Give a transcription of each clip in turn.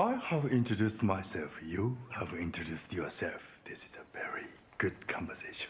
I have introduced myself. You have introduced yourself. This is a very good conversation.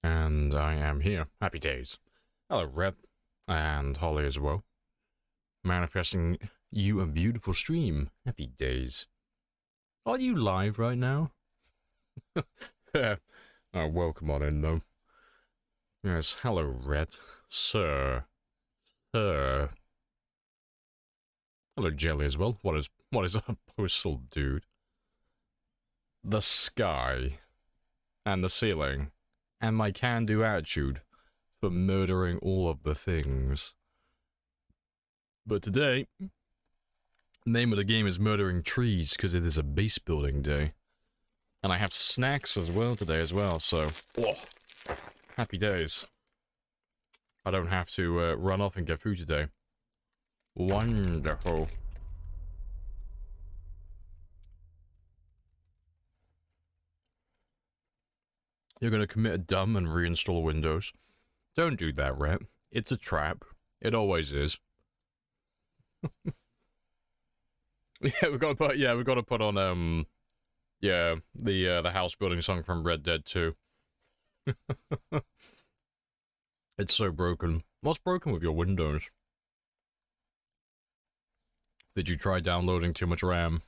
And I am here. Happy days. Hello, Red. And Holly as well. Manifesting you a beautiful stream. Happy days. Are you live right now? Oh, welcome on in, though. Yes, hello, Red. Sir. Hello, Jelly as well. What is a postal dude? The sky. And the ceiling. And my can-do attitude for murdering all of the things. But today, the name of the game is Murdering Trees because it is a base building day. And I have snacks as well today as well, so happy days. I don't have to run off and get food today. Wonderful. You're gonna commit a dumb and reinstall Windows. Don't do that, Rhett. It's a trap. It always is. we gotta put on the house building song from Red Dead 2. It's so broken. What's broken with your Windows? Did you try downloading too much RAM?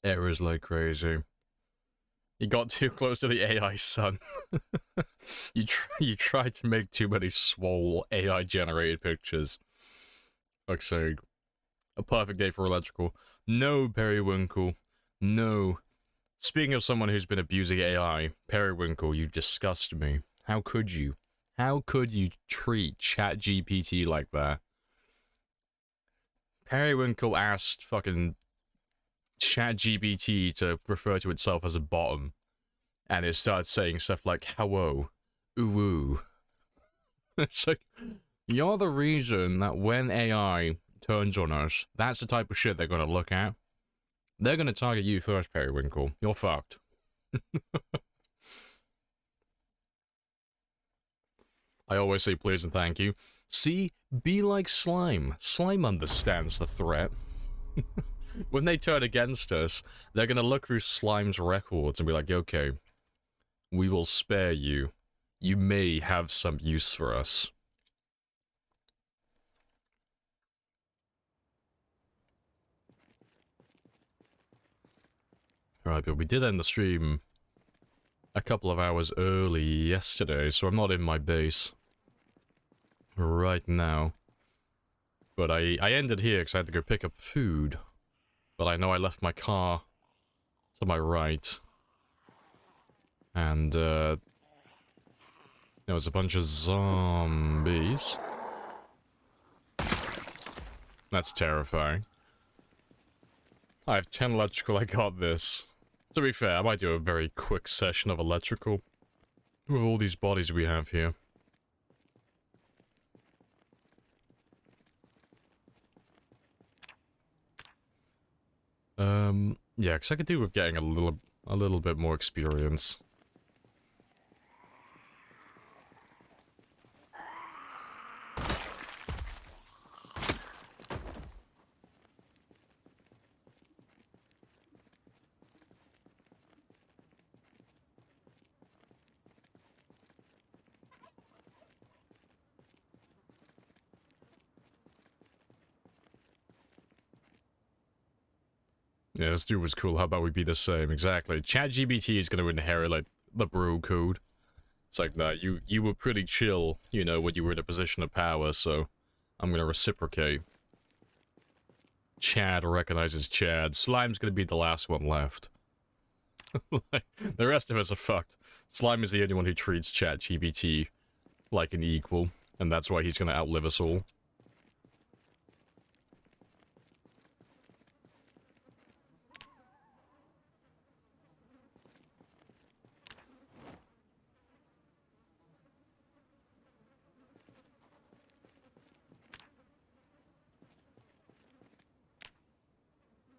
Errors like crazy. You got too close to the AI, son. you tried to make too many swole AI generated pictures. Fuck's sake. A perfect day for electrical. No, Periwinkle. No. Speaking of someone who's been abusing AI, Periwinkle, you disgust me. How could you? How could you treat ChatGPT like that? Periwinkle asked fucking ChatGPT to refer to itself as a bottom, and it started saying stuff like hello, ooh. It's like, you're the reason that when AI turns on us, that's the type of shit they're gonna look at. They're gonna target you first, Periwinkle. You're fucked. I always say please and thank you. See, be like Slime. Slime understands the threat. When they turn against us, they're gonna look through Slime's records and be like, okay, we will spare you. You may have some use for us. Right, but we did end the stream a couple of hours early yesterday, so I'm not in my base right now. But I ended here because I had to go pick up food. But I know I left my car to my right. And, there was a bunch of zombies. That's terrifying. I have 10 electrical, I got this. To be fair, I might do a very quick session of electrical. With all these bodies we have here. Yeah, because I could do with getting a little bit more experience. Yeah, this dude was cool. How about we be the same? Exactly. ChatGPT is going to inherit, like, the bro code. It's like, nah, you were pretty chill, you know, when you were in a position of power, so I'm going to reciprocate. Chad recognizes Chad. Slime's going to be the last one left. Like, the rest of us are fucked. Slime is the only one who treats ChatGPT like an equal, and that's why he's going to outlive us all.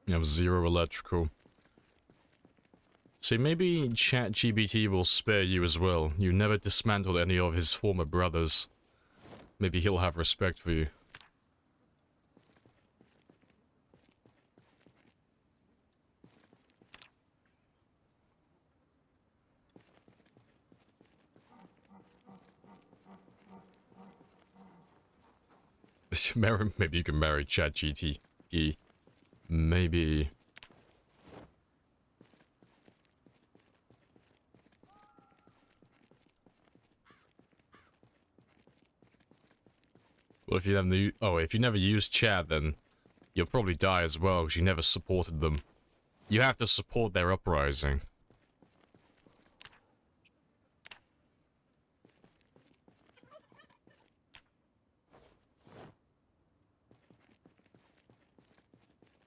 You have 0 electrical. See, maybe ChatGPT will spare you as well. You never dismantled any of his former brothers. Maybe he'll have respect for you. Maybe you can marry ChatGPT. Maybe. Well, if you never used Chat, then you'll probably die as well, because you never supported them. You have to support their uprising.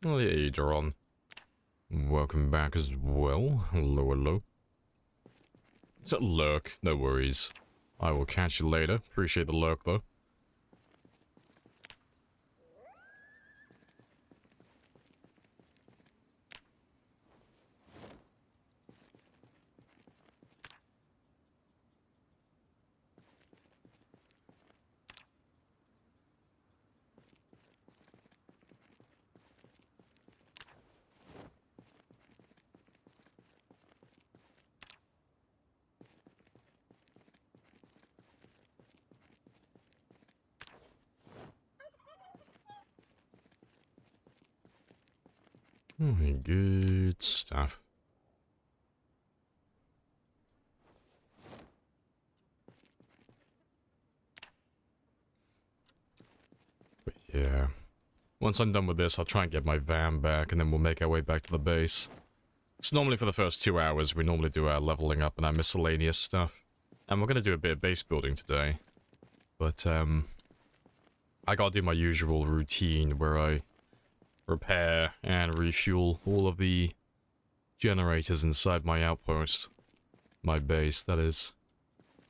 Oh yeah, Jaron. Welcome back as well. Hello, hello. It's a lurk, no worries. I will catch you later. Appreciate the lurk, though. Good stuff. But yeah. Once I'm done with this, I'll try and get my van back, and then we'll make our way back to the base. So normally for the first 2 hours, we normally do our leveling up and our miscellaneous stuff. And we're going to do a bit of base building today. But, I gotta do my usual routine where I repair and refuel all of the generators inside my outpost. My base, that is.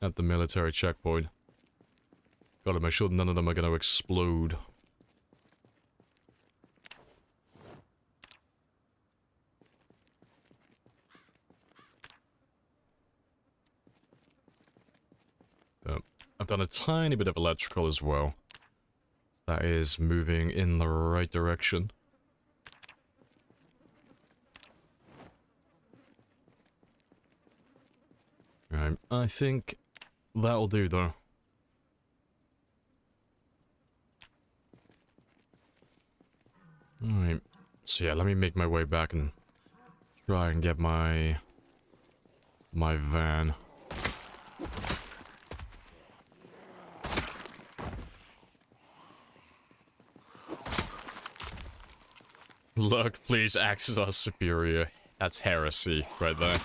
At the military checkpoint. Gotta make sure none of them are gonna explode. I've done a tiny bit of electrical as well. That is moving in the right direction. Right, I think that'll do though. Alright, so yeah, let me make my way back and try and get my van. Look, please, axes are superior. That's heresy right there.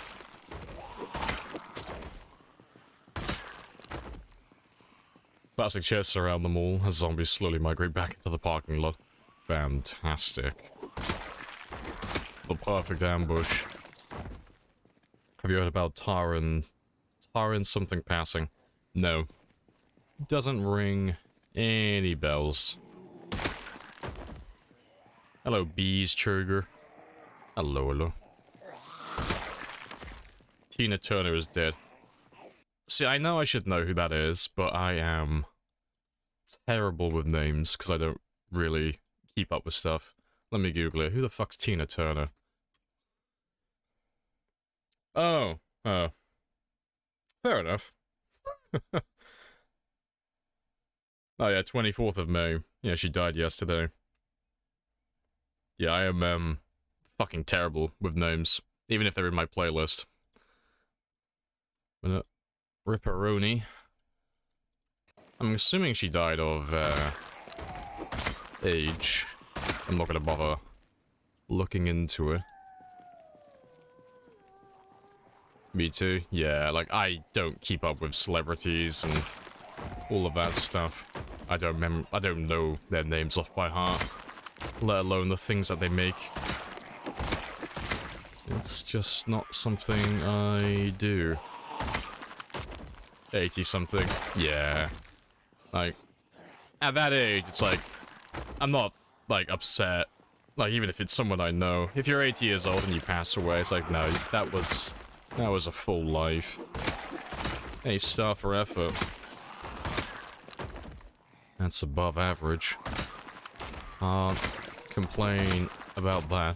Plastic chests around the mall as zombies slowly migrate back into the parking lot. Fantastic. The perfect ambush. Have you heard about Taran something passing? No. Doesn't ring any bells. Hello, bees, Churger. Hello, hello. Tina Turner is dead. See, I know I should know who that is, but I am terrible with names because I don't really keep up with stuff. Let me Google it. Who the fuck's Tina Turner? Oh, fair enough. Oh yeah, 24th of May. Yeah, she died yesterday. Yeah, I am, fucking terrible with names, even if they're in my playlist. Ripperoni. I'm assuming she died of, age. I'm not gonna bother looking into it. Me too. Yeah, like, I don't keep up with celebrities and all of that stuff. I don't know their names off by heart. Let alone the things that they make. It's just not something I do. 80-something. Yeah. Like, at that age, it's like, I'm not, like, upset. Like, even if it's someone I know. If you're 80 years old and you pass away, it's like, no, that was a full life. A star for effort. That's above average. Can't complain about that.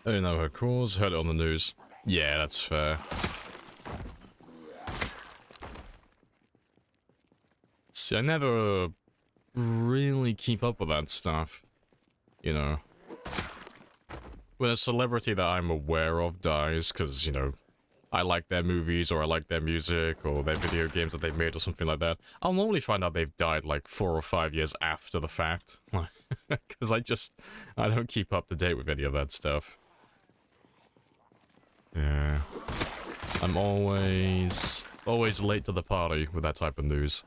I don't know her cause, heard it on the news. Yeah, that's fair. See, I never really keep up with that stuff. You know. When a celebrity that I'm aware of dies, because, you know, I like their movies, or I like their music, or their video games that they've made, or something like that, I'll normally find out they've died like 4 or 5 years after the fact. Because I don't keep up to date with any of that stuff. Yeah. I'm always late to the party with that type of news.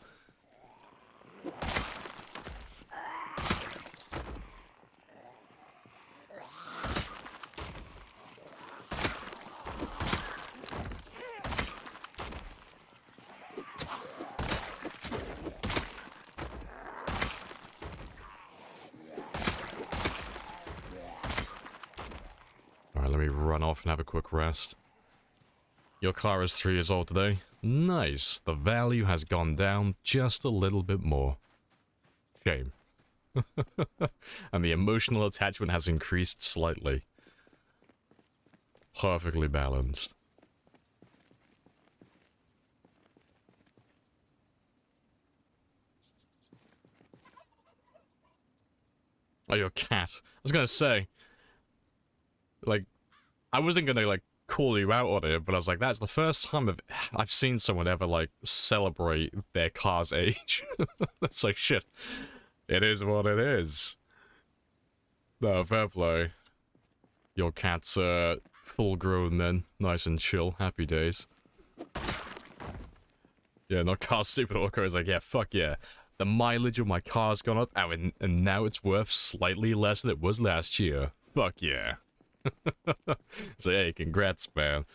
Let me run off and have a quick rest. Your car is 3 years old today. Nice. The value has gone down just a little bit more. Shame. And the emotional attachment has increased slightly. Perfectly balanced. Oh, your cat. I was gonna say, like, I wasn't gonna, like, call you out on it, but I was like, that's the first time I've seen someone ever, like, celebrate their car's age. That's like, shit. It is what it is. No, fair play. Your cat's, full grown then. Nice and chill. Happy days. Yeah, no, car stupid Orco is like, yeah, fuck yeah. The mileage of my car's gone up, and now it's worth slightly less than it was last year. Fuck yeah. So, hey, congrats, man.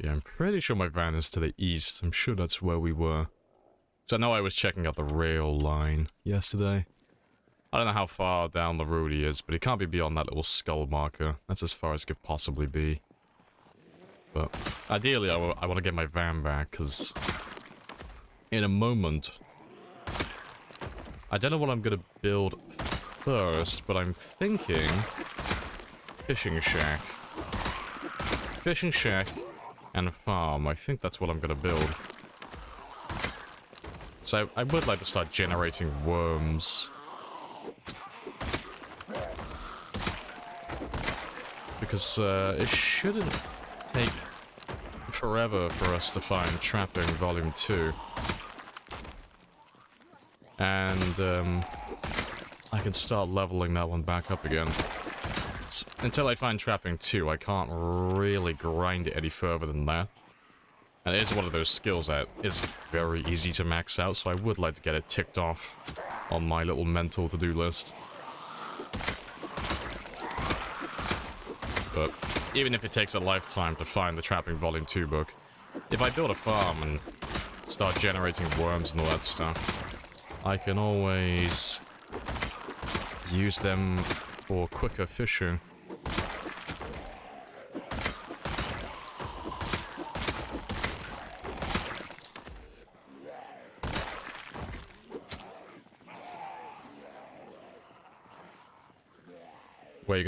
Yeah, I'm pretty sure my van is to the east. I'm sure that's where we were. So I know I was checking out the rail line yesterday. I don't know how far down the road he is, but he can't be beyond that little skull marker. That's as far as it could possibly be. But ideally, I want to get my van back, because in a moment, I don't know what I'm going to build first, but I'm thinking fishing shack. Fishing shack and farm. I think that's what I'm going to build. So I would like to start generating worms. Because it shouldn't take forever for us to find Trapping Volume 2. And I can start leveling that one back up again. Until I find Trapping 2, I can't really grind it any further than that. And it is one of those skills that is very easy to max out, so I would like to get it ticked off on my little mental to-do list. But even if it takes a lifetime to find the Trapping Volume 2 book, if I build a farm and start generating worms and all that stuff, I can always use them for quicker fishing. Where you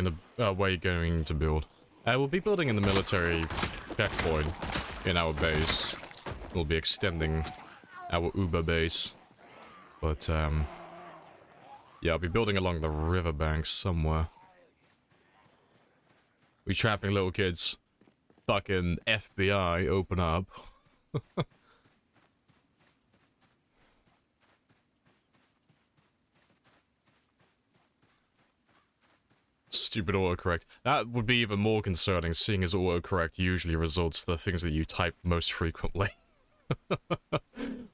going to build? We'll be building in the military checkpoint in our base. We'll be extending our Uber base. But, yeah, I'll be building along the riverbanks somewhere. We trapping little kids. Fucking FBI, open up. Stupid autocorrect. That would be even more concerning, seeing as autocorrect usually results to the things that you type most frequently.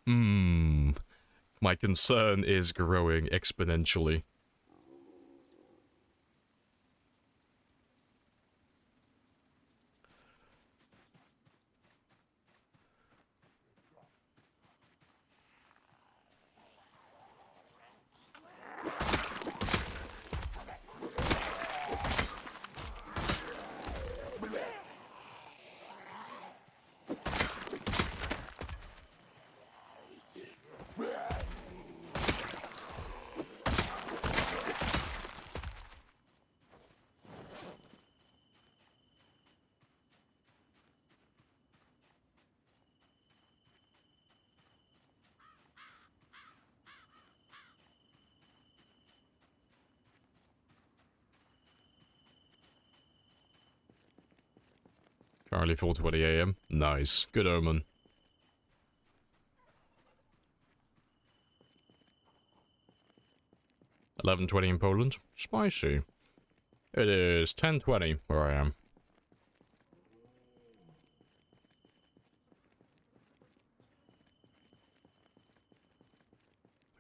My concern is growing exponentially. Currently 4:20 AM. Nice. Good omen. $11:20 in Poland. Spicy. It is 10:20 where I am.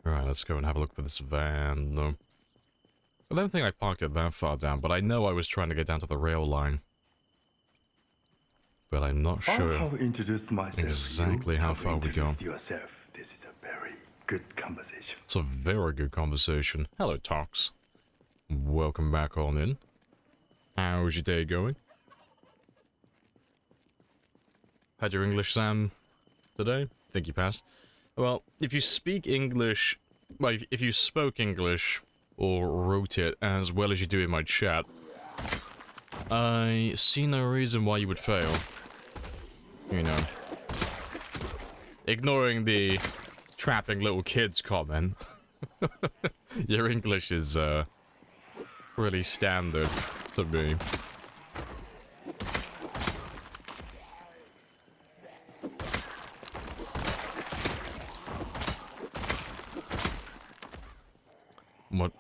Alright, let's go and have a look for this van. No. I don't think I parked it that far down, but I know I was trying to get down to the rail line. But I'm not sure I have introduced myself. exactly how far we go. Introduced yourself. This is a very good conversation. It's a very good conversation. Hello, Tox. Welcome back on in. How's your day going? Had your English Sam today? Think you passed? Well, if you speak English, well, if you spoke English or wrote it as well as you do in my chat, I see no reason why you would fail. You know. Ignoring the trapping little kids comment. Your English is, pretty standard to me.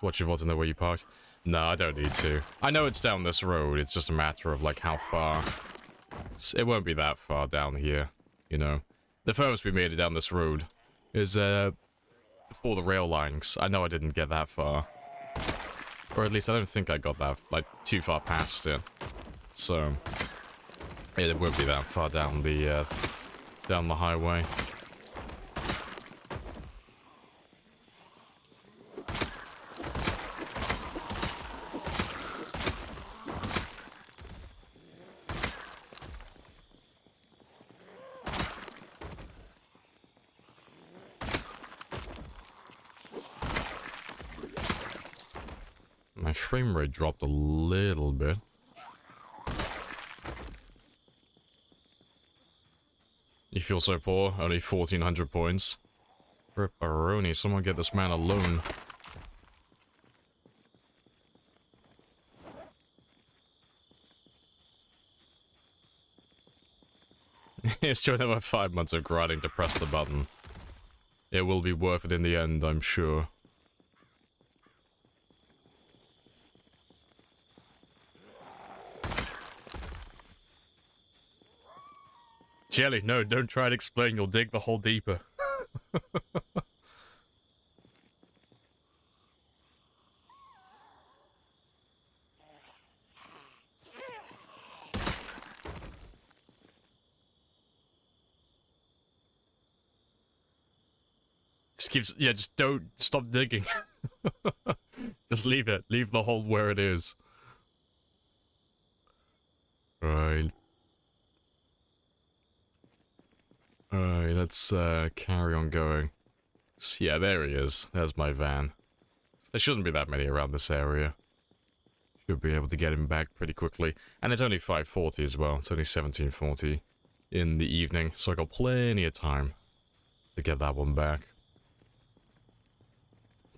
What you want to know where you parked? No, I don't need to. I know it's down this road, it's just a matter of, like, how far. It won't be that far down here, you know. The furthest we made it down this road is, before the rail lines. I know I didn't get that far. Or at least I don't think I got that, like, too far past it. So, yeah, it won't be that far down the highway. My frame rate dropped a little bit. You feel so poor? Only 1,400 points. Ripperoni, someone get this man a loan. It's just another 5 months of grinding to press the button. It will be worth it in the end, I'm sure. Jelly, no, don't try and explain, you'll dig the hole deeper. Just don't stop digging. Just leave it. Leave the hole where it is. Right. Alright, let's carry on going. So, yeah, there he is. There's my van. There shouldn't be that many around this area. Should be able to get him back pretty quickly. And it's only 5:40 as well. It's only 17:40 in the evening, so I got plenty of time to get that one back.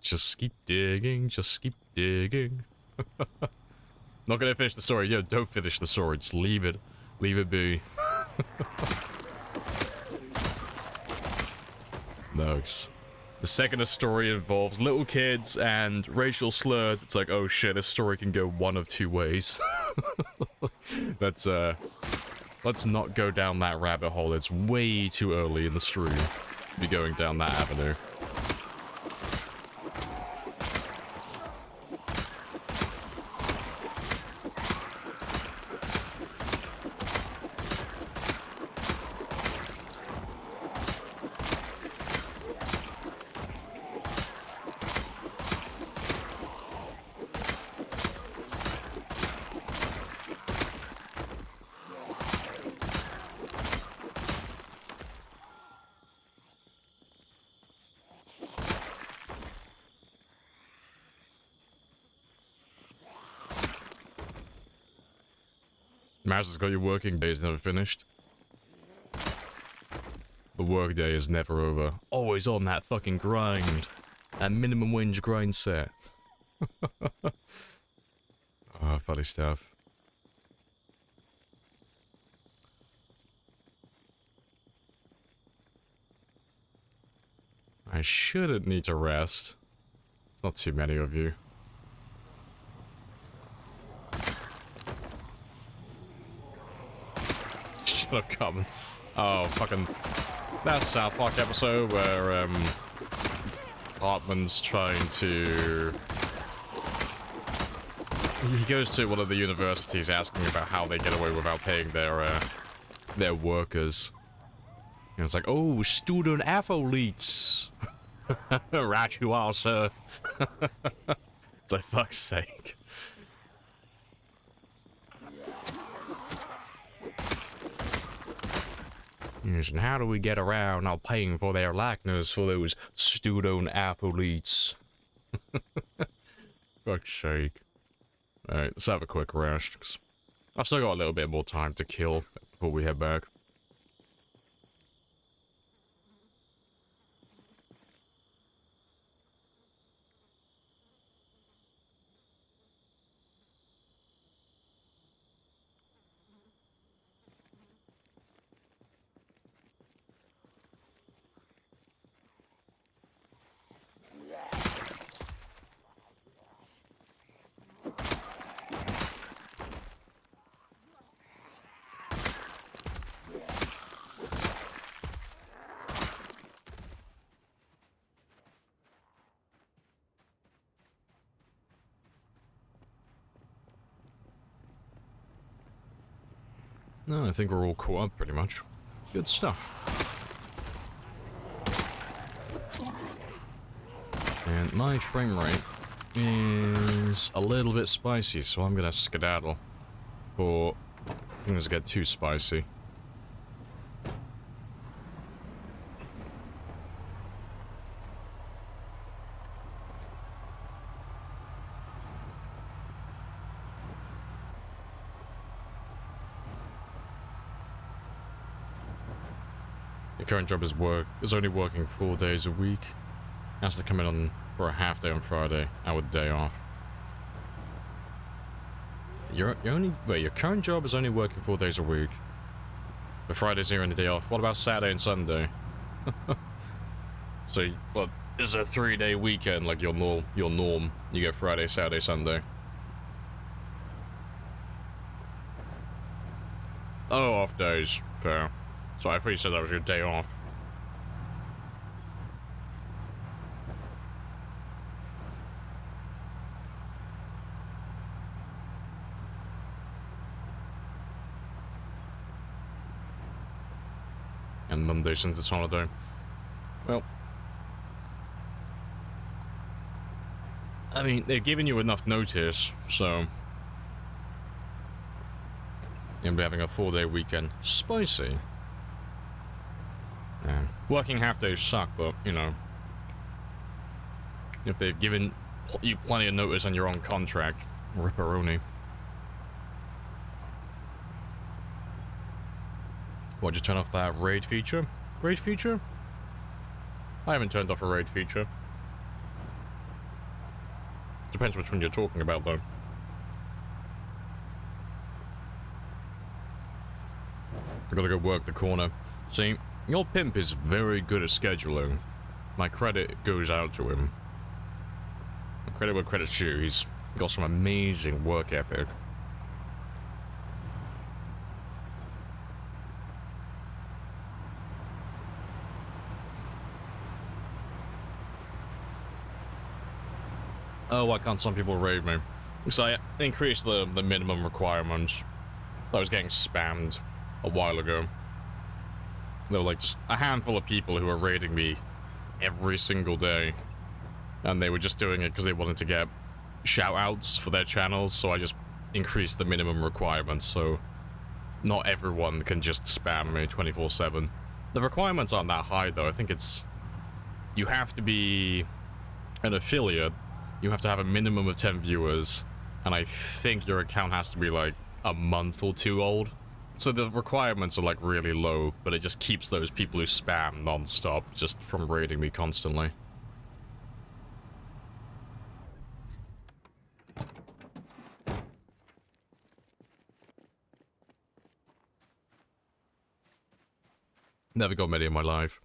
Just keep digging, just keep digging. Not gonna finish the story. Yo, don't finish the story. Just leave it. Leave it be. No, the second a story involves little kids and racial slurs, it's like, oh shit, this story can go one of two ways. Let's not go down that rabbit hole. It's way too early in the stream to be going down that avenue. Master's got your working days never finished. The work day is never over. Always on that fucking grind. That minimum wage grind set. Oh, funny stuff. I shouldn't need to rest. It's not too many of you. Shut up, Carmen. Oh, fucking... That South Park episode where, department's trying to... He goes to one of the universities asking about how they get away without paying their workers. And it's like, oh, student athletes. Right you are, sir. It's like, fuck's sake. Yes, and how do we get around not paying for their likeness for those student athletes? Fuck's sake. Alright, let's have a quick rest, 'cause I've still got a little bit more time to kill before we head back. No, I think we're all caught up pretty much. Good stuff. And my frame rate is a little bit spicy, so I'm gonna skedaddle before things get too spicy. The current job is only working 4 days a week. Has to come in on for a half day on Friday, our day off. Your current job is only working 4 days a week. But Friday's here and the day off. What about Saturday and Sunday? So, well, it's a 3-day weekend like your norm. You get Friday, Saturday, Sunday. Oh, off days. Fair. So I thought you said that was your day off. And Monday since it's holiday. Well, I mean, they've given you enough notice, so you'll be having a 4-day weekend. Spicy. Yeah. Working half days suck, but, you know, if they've given you plenty of notice on your own contract, ripperoni. What, just turn off that raid feature? Raid feature? I haven't turned off a raid feature. Depends which one you're talking about, though. I gotta go work the corner. See, your pimp is very good at scheduling. My credit goes out to him. Credit where credit's due. He's got some amazing work ethic. Oh, why can't some people raid me? Because I increased the minimum requirements. I was getting spammed a while ago. There were like just a handful of people who were raiding me every single day. And they were just doing it because they wanted to get shout-outs for their channels, so I just increased the minimum requirements, so not everyone can just spam me 24/7. The requirements aren't that high, though. I think it's... You have to be an affiliate, you have to have a minimum of 10 viewers, and I think your account has to be like a month or 2 old. So the requirements are like really low, but it just keeps those people who spam non-stop just from raiding me constantly. Never got many in my life.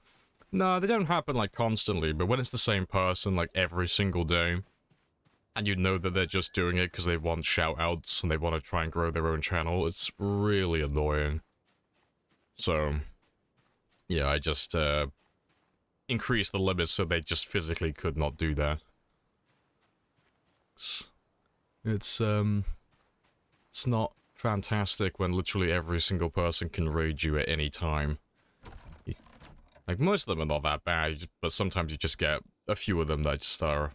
No, they don't happen like constantly, but when it's the same person like every single day, and you know that they're just doing it because they want shout-outs and they want to try and grow their own channel, it's really annoying. So, yeah, I just increase the limits so they just physically could not do that. It's not fantastic when literally every single person can raid you at any time. Like, most of them are not that bad, but sometimes you just get a few of them that just are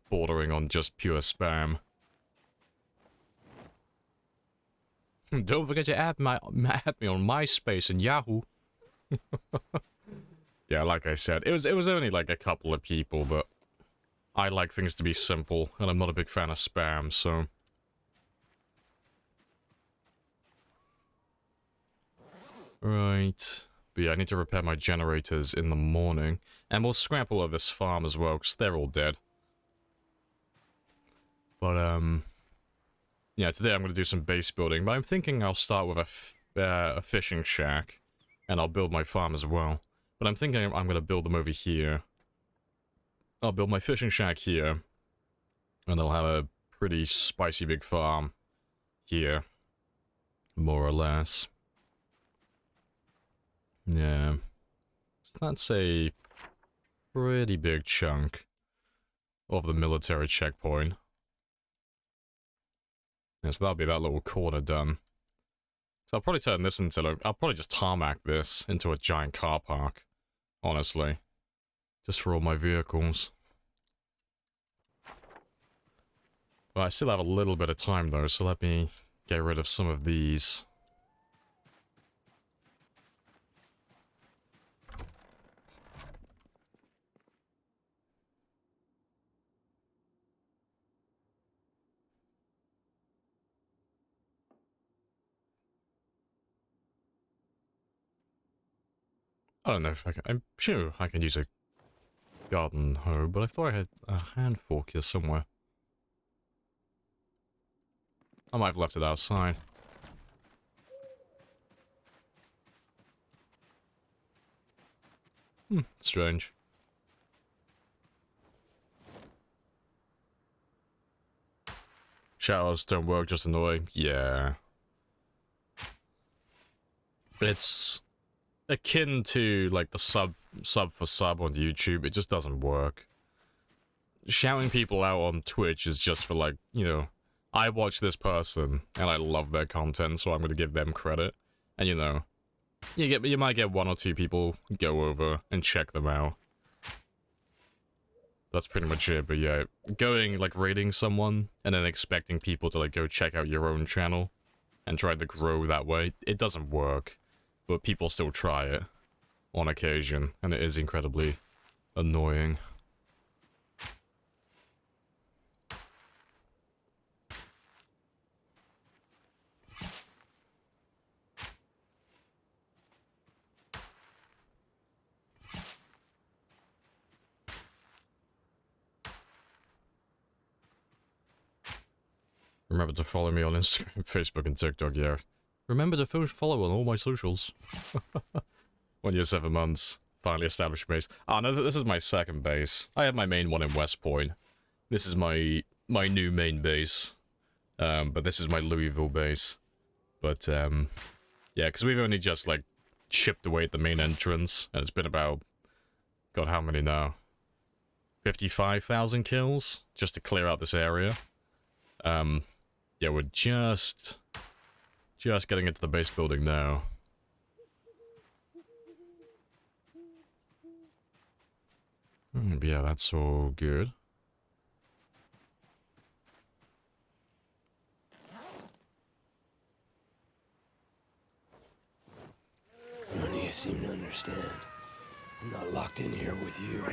bordering on just pure spam. Don't forget to add me on MySpace and Yahoo. Yeah, like I said, it was only like a couple of people, but I like things to be simple, and I'm not a big fan of spam, so... Right. But yeah, I need to repair my generators in the morning. And we'll scrap all of this farm as well, because they're all dead. But, yeah, today I'm going to do some base building, but I'm thinking I'll start with a fishing shack, and I'll build my farm as well. But I'm thinking I'm going to build them over here. I'll build my fishing shack here, and I'll have a pretty spicy big farm here, more or less. Yeah, so that's a pretty big chunk of the military checkpoint. Yeah, so that'll be that little corner done. So I'll probably turn this into, I'll probably just tarmac this into a giant car park, honestly. Just for all my vehicles. But I still have a little bit of time though, so let me get rid of some of these. I don't know if I can, I'm sure I can use a garden hoe, but I thought I had a hand fork here somewhere. I might have left it outside. Strange. Showers don't work, just annoying. Yeah. It's akin to, like, the sub for sub on YouTube. It just doesn't work. Shouting people out on Twitch is just for, like, you know, I watch this person, and I love their content, so I'm gonna give them credit. And, you know, you might get 1 or 2 people go over and check them out. That's pretty much it, but yeah, going, like, raiding someone, and then expecting people to, like, go check out your own channel, and try to grow that way, it doesn't work. But people still try it, on occasion, and it is incredibly annoying. Remember to follow me on Instagram, Facebook, and TikTok, yeah. Remember to follow on all my socials. 1 year, 7 months. Finally established base. Oh no, this is my second base. I have my main one in West Point. This is my new main base. But this is my Louisville base. But, yeah, because we've only just, like, chipped away at the main entrance. And it's been about, God, how many now? 55,000 kills? Just to clear out this area. Yeah, we're just getting into the base building now. Yeah, that's all good. None of you seem to understand. I'm not locked in here with you.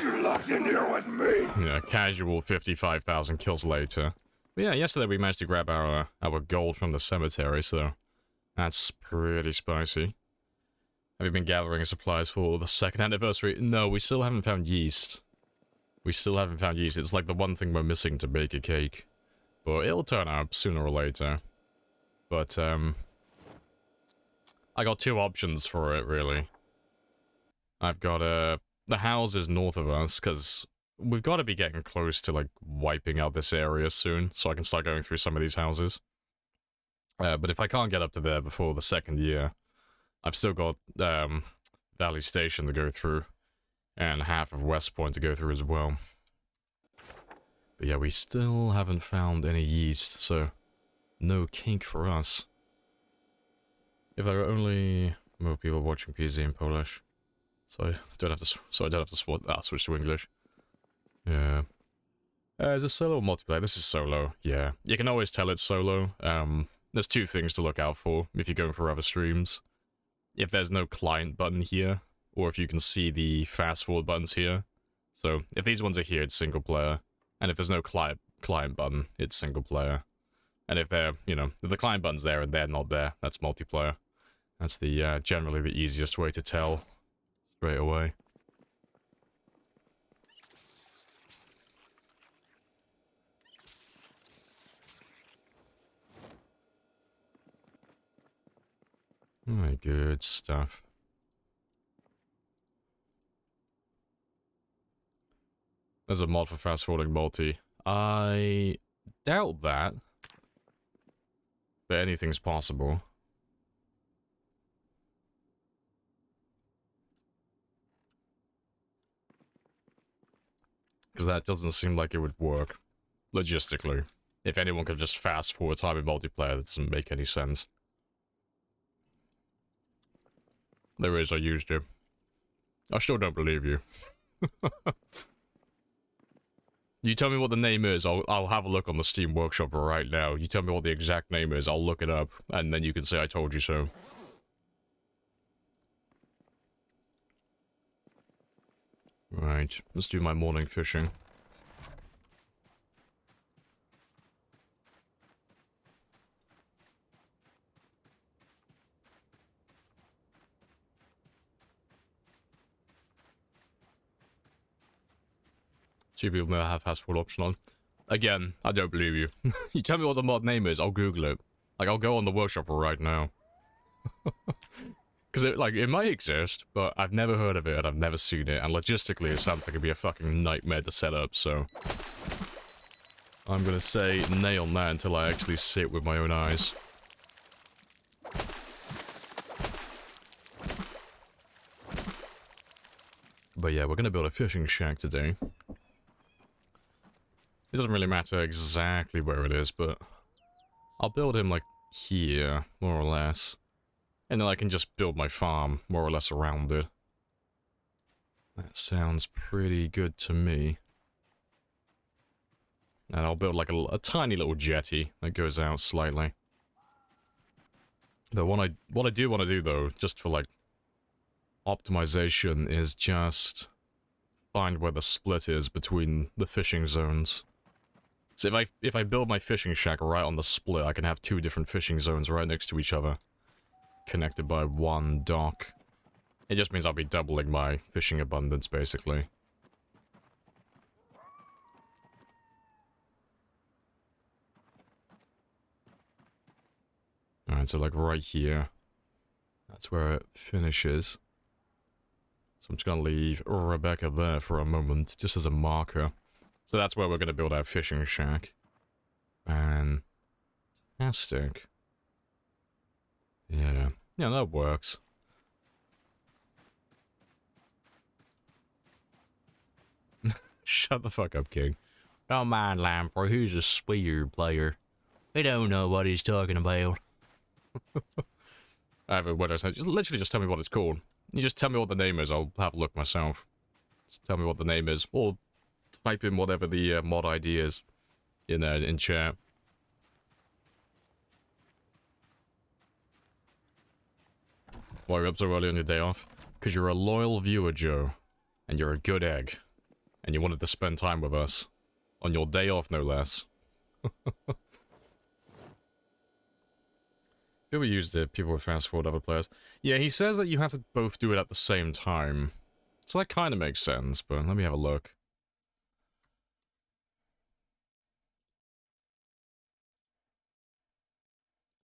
You're locked in here with me! Yeah, casual 55,000 kills later. But yeah, yesterday we managed to grab our gold from the cemetery, so that's pretty spicy. Have you been gathering supplies for the 2nd anniversary? No, we still haven't found yeast. We still haven't found yeast. It's like the one thing we're missing to bake a cake. But it'll turn up sooner or later. But, I got 2 options for it, really. I've got, the houses north of us, because we've got to be getting close to, like, wiping out this area soon, so I can start going through some of these houses. But if I can't get up to there before the 2nd year, I've still got Valley Station to go through, and half of West Point to go through as well. But yeah, we still haven't found any yeast, so no kink for us. If there were only more people watching PZ in Polish, so I don't have to switch to English. Yeah. Is it solo or multiplayer? This is solo. Yeah, you can always tell it's solo. There's two things to look out for if you're going for other streams. If there's no client button here, or if you can see the fast forward buttons here. So if these ones are here, it's single player. And if there's no client button, it's single player. And if they're, you know, if the client button's there and they're not there, that's multiplayer. That's the generally the easiest way to tell straight away. Alright, good stuff. There's a mod for fast forwarding multi. I doubt that. But anything's possible. Because that doesn't seem like it would work. Logistically. If anyone could just fast forward time in multiplayer, that doesn't make any sense. There is, I used it. I still don't believe you. You tell me what the name is, I'll have a look on the Steam Workshop right now. You tell me what the exact name is, I'll look it up, and then you can say I told you so. Right, let's do my morning fishing. Two people never have fast forward option on. Again, I don't believe you. You tell me what the mod name is, I'll Google it. Like, I'll go on the workshop right now. Because, it might exist, but I've never heard of it, and I've never seen it, and logistically it sounds like it'd be a fucking nightmare to set up, so... I'm gonna say nay on that until I actually see it with my own eyes. But yeah, we're gonna build a fishing shack today. It doesn't really matter exactly where it is, but I'll build him, like, here, more or less. And then I can just build my farm, more or less, around it. That sounds pretty good to me. And I'll build, like, a tiny little jetty that goes out slightly. But what I do want to do, though, just for, like, optimization, is just find where the split is between the fishing zones. So if I build my fishing shack right on the split, I can have two different fishing zones right next to each other, connected by one dock. It just means I'll be doubling my fishing abundance, basically. Alright, so like right here, that's where it finishes. So I'm just gonna leave Rebecca there for a moment, just as a marker. So that's where we're gonna build our fishing shack. Fantastic. Yeah, that works. Shut the fuck up, King. Don't mind Lamprey, he's a sweeter player. He don't know what he's talking about. I have a word I say. Literally just tell me what it's called. You just tell me what the name is, I'll have a look myself. Just tell me what the name is, or type in whatever the mod ID is in chat. Why are you up so early on your day off? Because you're a loyal viewer, Joe. And you're a good egg. And you wanted to spend time with us. On your day off, no less. You ever used it, people with fast forward other players? Yeah, he says that you have to both do it at the same time. So that kind of makes sense, but let me have a look.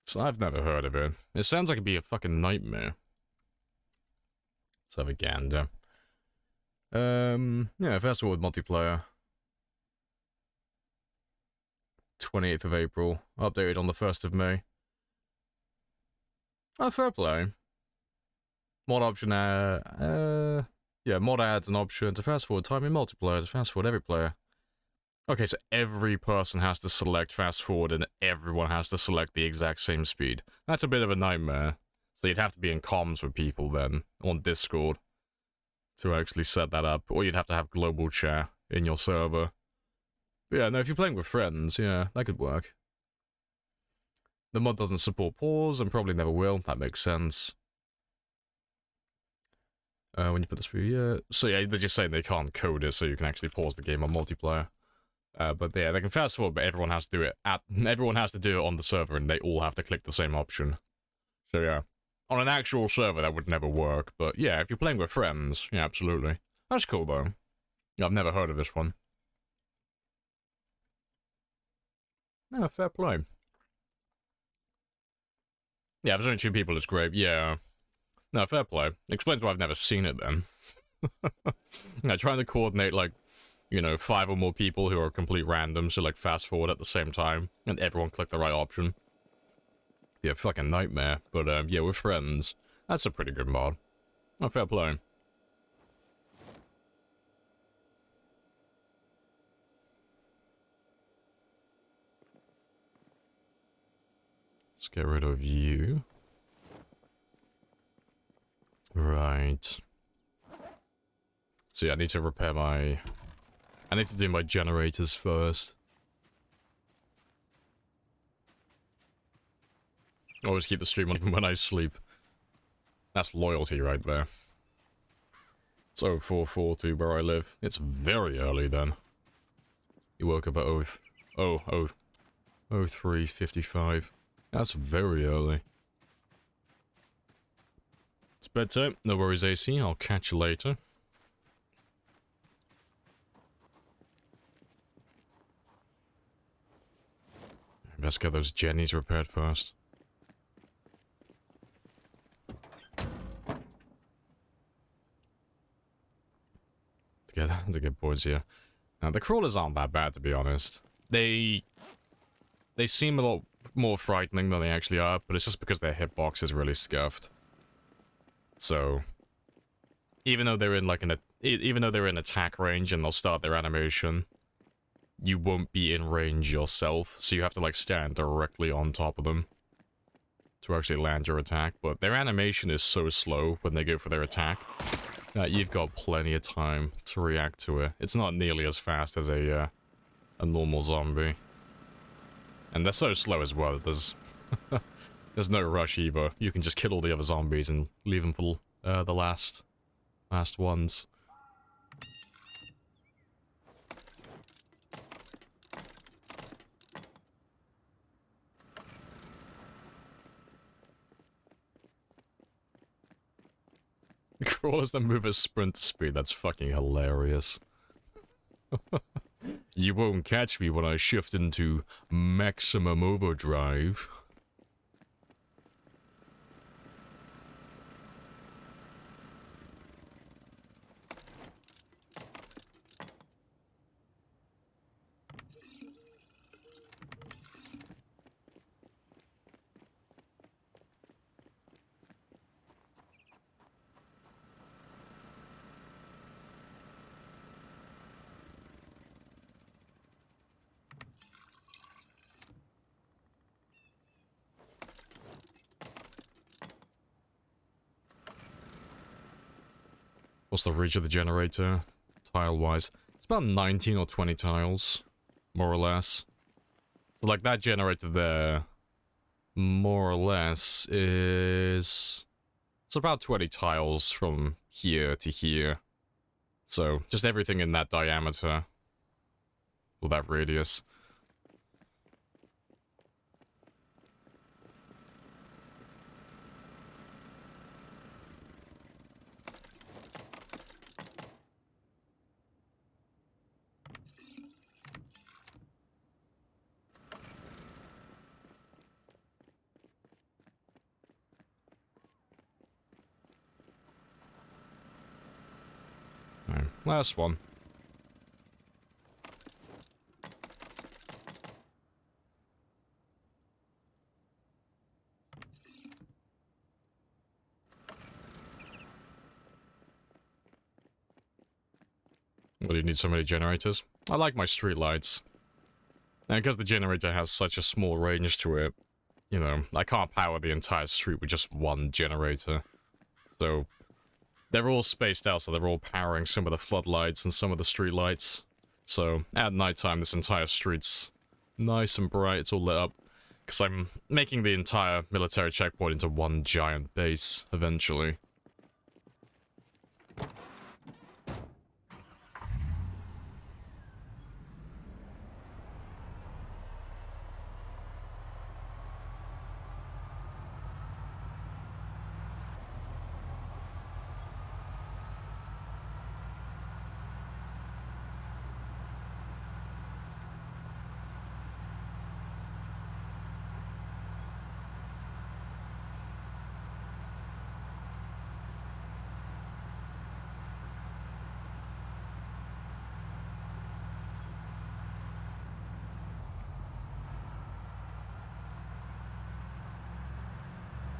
So I've never heard of it. It sounds like it'd be a fucking nightmare. Let's have a gander. Yeah, fast forward multiplayer. 28th of April. Updated on the 1st of May. Oh, fair play. Mod option, yeah, mod adds an option to fast forward time in multiplayer to fast forward every player. Okay, so every person has to select fast forward and everyone has to select the exact same speed. That's a bit of a nightmare. So you'd have to be in comms with people then, on Discord, to actually set that up. Or you'd have to have global chat in your server. But yeah, no, if you're playing with friends, yeah, that could work. The mod doesn't support pause and probably never will. That makes sense. When you put this through, yeah. So yeah, they're just saying they can't code it so you can actually pause the game on multiplayer. But yeah, they can fast forward, but everyone has to do it everyone has to do it on the server, and they all have to click the same option. So yeah, on an actual server that would never work. But yeah, if you're playing with friends, yeah, absolutely. That's cool though. I've never heard of this one. Yeah, fair play. Yeah, if there's only 2 people, it's great. Yeah. No, fair play. Explains why I've never seen it then. Yeah, trying to coordinate, like, you know, 5 or more people who are complete randoms to, like, fast forward at the same time, and everyone click the right option. Yeah, fucking nightmare. But, yeah, with friends, that's a pretty good mod. Oh, fair play. Let's get rid of you. Right. So yeah, I need to repair my... I need to do my generators first. Always keep the stream on even when I sleep. That's loyalty right there. It's 04:40 where I live. It's very early then. You woke up at 03:55. That's very early. It's bedtime. No worries, AC. I'll catch you later. Best get those jennies repaired first. To get points here. Now, the crawlers aren't that bad, to be honest. They seem a lot more frightening than they actually are, but it's just because their hitbox is really scuffed. So, even though they're in like even though they're in attack range and they'll start their animation, you won't be in range yourself, so you have to like stand directly on top of them to actually land your attack. But their animation is so slow when they go for their attack that you've got plenty of time to react to it. It's not nearly as fast as a normal zombie. And they're so slow as well, there's no rush either. You can just kill all the other zombies and leave them for the last ones. Crawlers that move at sprint speed, that's fucking hilarious. You won't catch me when I shift into maximum overdrive. What's the reach of the generator, tile-wise? It's about 19 or 20 tiles, more or less. So, like, that generator there, more or less, is... It's about 20 tiles from here to here. So, just everything in that diameter, or that radius. Right, last one. But you need so many generators. I like my street lights. And because the generator has such a small range to it, you know, I can't power the entire street with just one generator. So, they're all spaced out, so they're all powering some of the floodlights and some of the street lights. So, at nighttime, this entire street's nice and bright, it's all lit up. Because I'm making the entire military checkpoint into one giant base, eventually.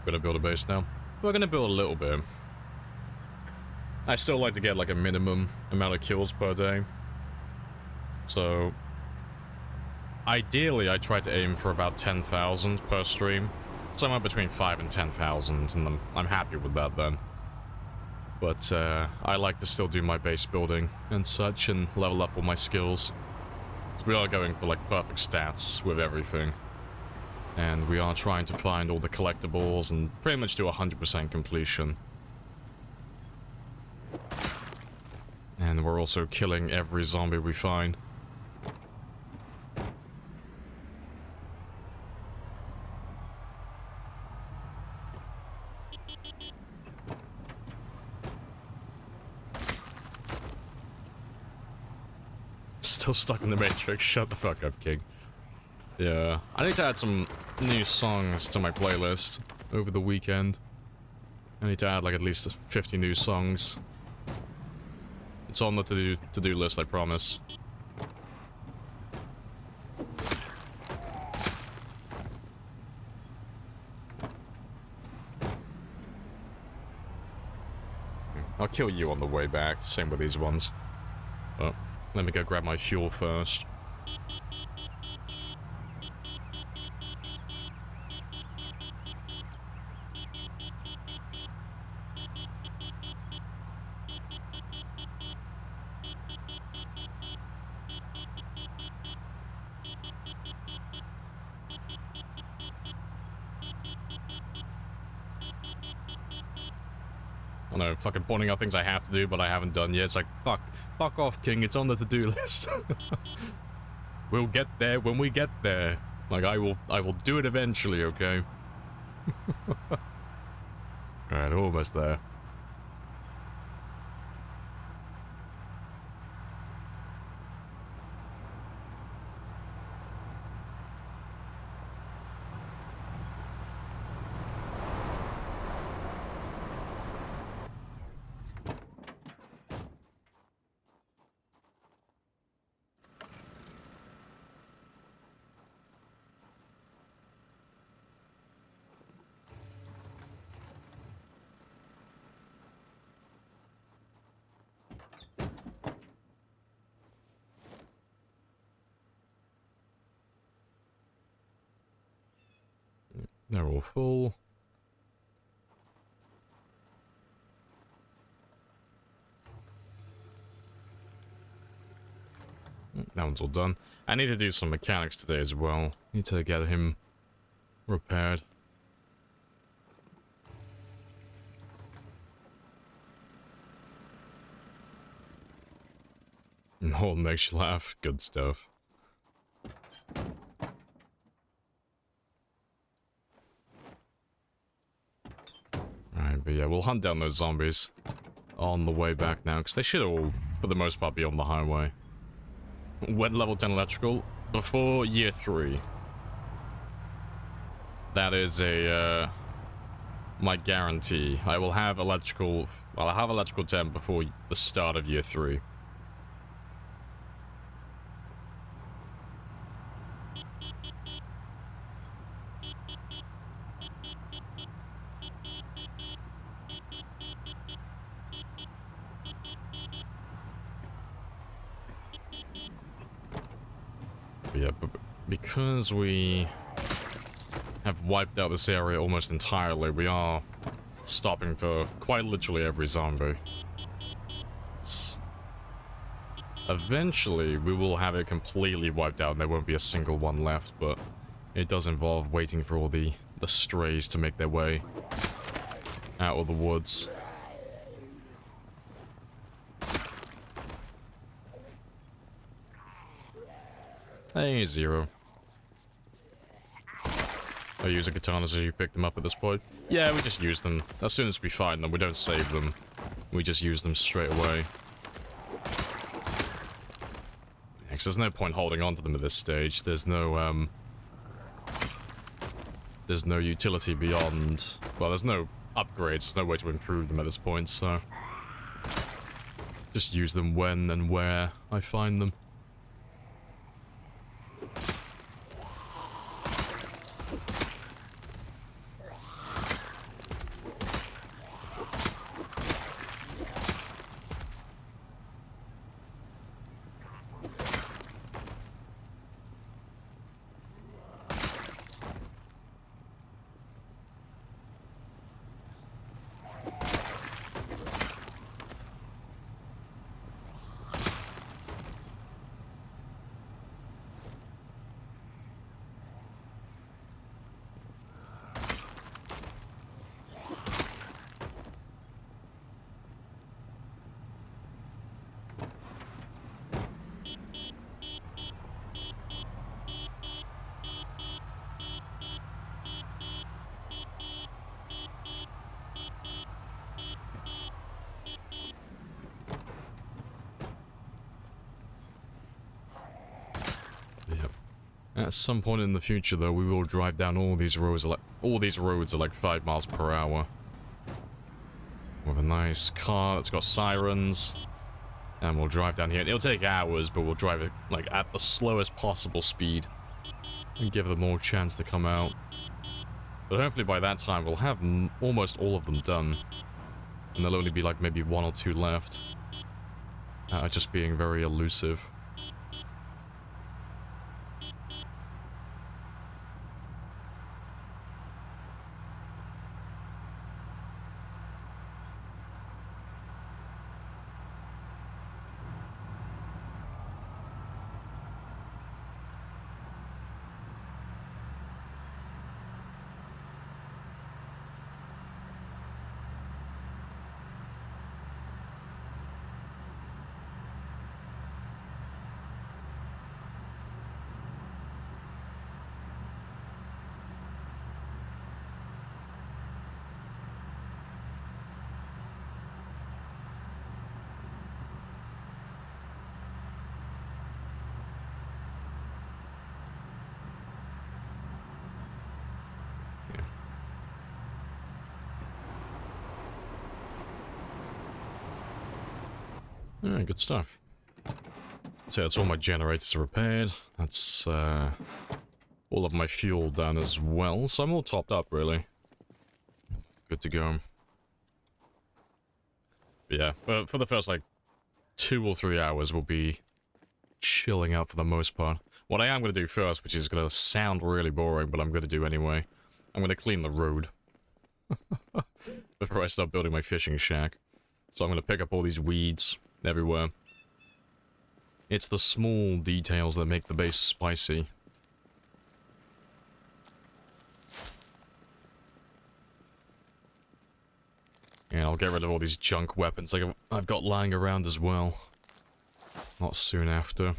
Gonna build a base now. We're gonna build a little bit. I still like to get like a minimum amount of kills per day. So, ideally I try to aim for about 10,000 per stream. Somewhere between 5 and 10,000, and I'm happy with that then. But I like to still do my base building and such, and level up all my skills. So we are going for like perfect stats with everything. And we are trying to find all the collectibles and pretty much do 100% completion. And we're also killing every zombie we find. Still stuck in the Matrix. Shut the fuck up, King. Yeah, I need to add some new songs to my playlist over the weekend. I need to add like at least 50 new songs. It's on the to-do list, I promise. I'll kill you on the way back, same with these ones. Oh, let me go grab my fuel first. I know, fucking pointing out things I have to do, but I haven't done yet. It's like, fuck off, King. It's on the to-do list. We'll get there when we get there. Like, I will do it eventually, okay? Alright, almost there. They're all full. That one's all done. I need to do some mechanics today as well. Need to get him repaired. No, makes you laugh. Good stuff. Alright, but yeah, we'll hunt down those zombies on the way back now, because they should all, for the most part, be on the highway. When level 10 electrical, before year 3. That is a, my guarantee. I will have electrical, well, I'll have electrical 10 before the start of year 3. Yeah, but because we have wiped out this area almost entirely, we are stopping for quite literally every zombie. Eventually, we will have it completely wiped out and there won't be a single one left, but it does involve waiting for all the strays to make their way out of the woods. Hey, Zero. Are you using katanas as you pick them up at this point? Yeah, we just use them. As soon as we find them, we don't save them. We just use them straight away. Because there's no point holding on to them at this stage. There's no utility beyond... Well, there's no upgrades. There's no way to improve them at this point, so... Just use them when and where I find them. At some point in the future, though, we will drive down all these roads. All these roads are like 5 miles per hour. With a nice car that's got sirens, and we'll drive down here. It'll take hours, but we'll drive it like at the slowest possible speed and give them more chance to come out. But hopefully by that time, we'll have almost all of them done, and there'll only be like maybe 1 or 2 left. Just being very elusive. Yeah, good stuff. So that's all my generators repaired. That's all of my fuel done as well. So I'm all topped up, really. Good to go. But yeah, but for the first, like, 2 or 3 hours, we'll be chilling out for the most part. What I am going to do first, which is going to sound really boring, but I'm going to do anyway, I'm going to clean the road. Before I start building my fishing shack. So I'm going to pick up all these weeds everywhere. It's the small details that make the base spicy. And I'll get rid of all these junk weapons like I've got lying around as well. Not soon after.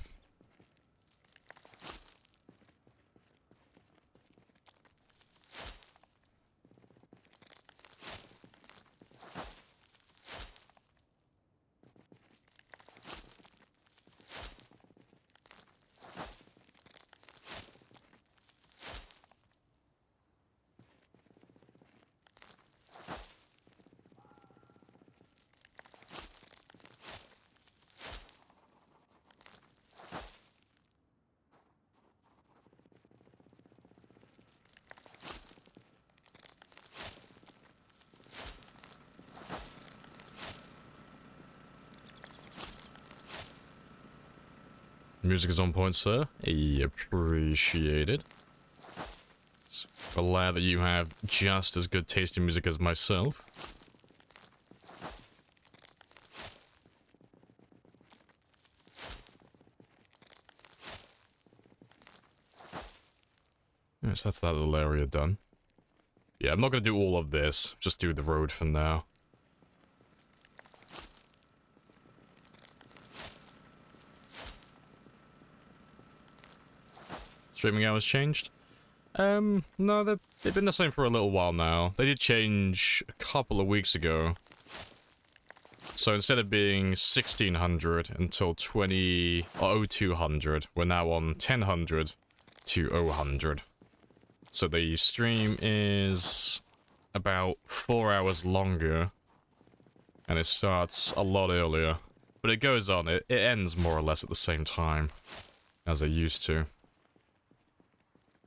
music is on point, sir. Appreciated. Glad that you have just as good tasty music as myself. Yes, that's that little area done. Yeah, I'm not gonna do all of this. Just do the road for now. Streaming hours changed? No, they've been the same for a little while now. They did change a couple of weeks ago. So instead of being 1600 until 0200, we're now on 1000 to 0100. So the stream is about 4 hours longer, and it starts a lot earlier. But it goes on, it ends more or less at the same time as it used to.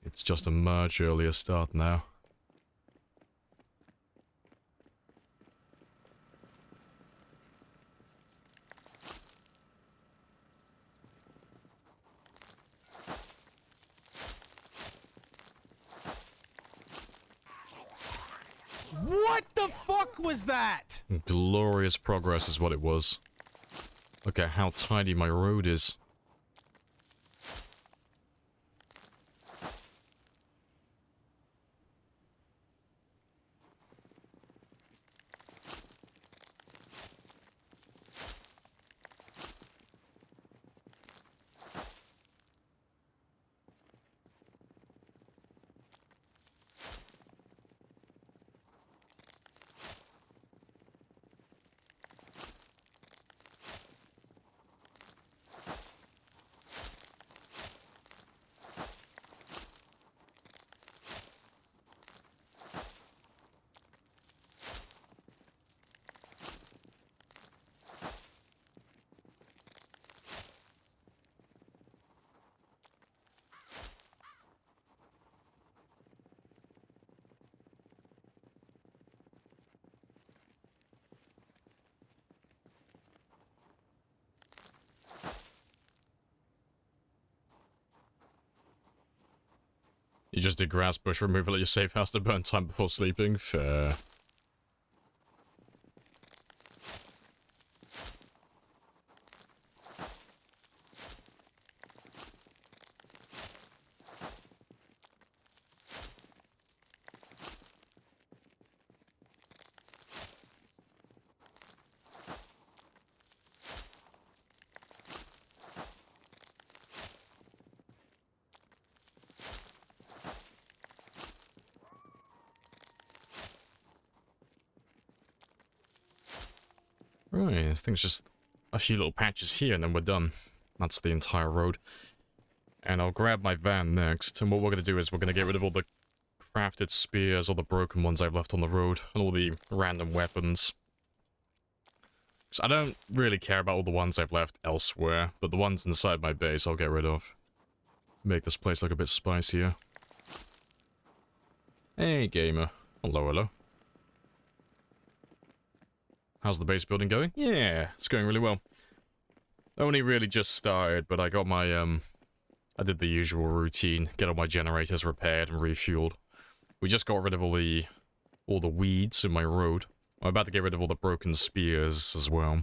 It's just a much earlier start now. What the fuck was that? Glorious progress is what it was. Look at how tidy my road is. You just did grass bush removal at your safe house to burn time before sleeping? Fair. Right, I think it's just a few little patches here and then we're done. That's the entire road. And I'll grab my van next, and what we're going to do is we're going to get rid of all the crafted spears, all the broken ones I've left on the road, and all the random weapons. So I don't really care about all the ones I've left elsewhere, but the ones inside my base I'll get rid of. Make this place look a bit spicier. Hey, gamer. Hello, hello. How's the base building going? Yeah, it's going really well. Only really just started, but I got my, I did the usual routine. Get all my generators repaired and refueled. We just got rid of all the weeds in my road. I'm about to get rid of all the broken spears as well.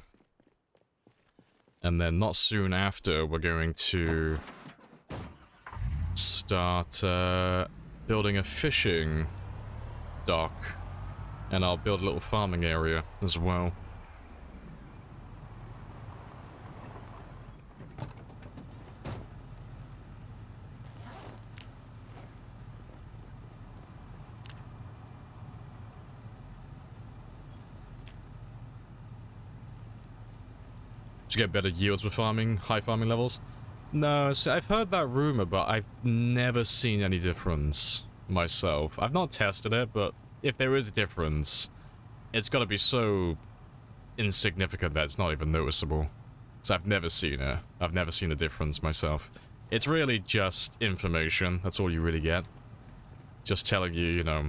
And then not soon after, we're going to start, building a fishing dock. And I'll build a little farming area as well. Did you get better yields with farming, high farming levels? No, see, I've heard that rumor, but I've never seen any difference myself. I've not tested it, but if there is a difference, it's gotta be so insignificant that it's not even noticeable. So I've never seen it. I've never seen a difference myself. It's really just information. That's all you really get. Just telling you, you know,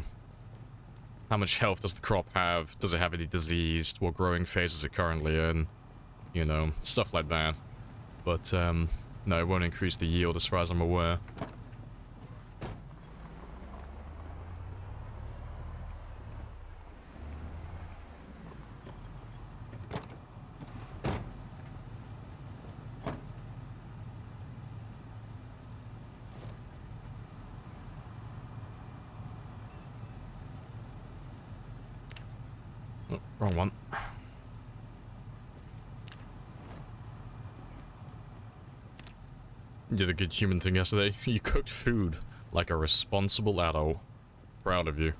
how much health does the crop have? Does it have any disease? What growing phase is it currently in? You know, stuff like that. But, No, it won't increase the yield as far as I'm aware. Oh, wrong one. You did a good human thing yesterday. You cooked food like a responsible adult. Proud of you.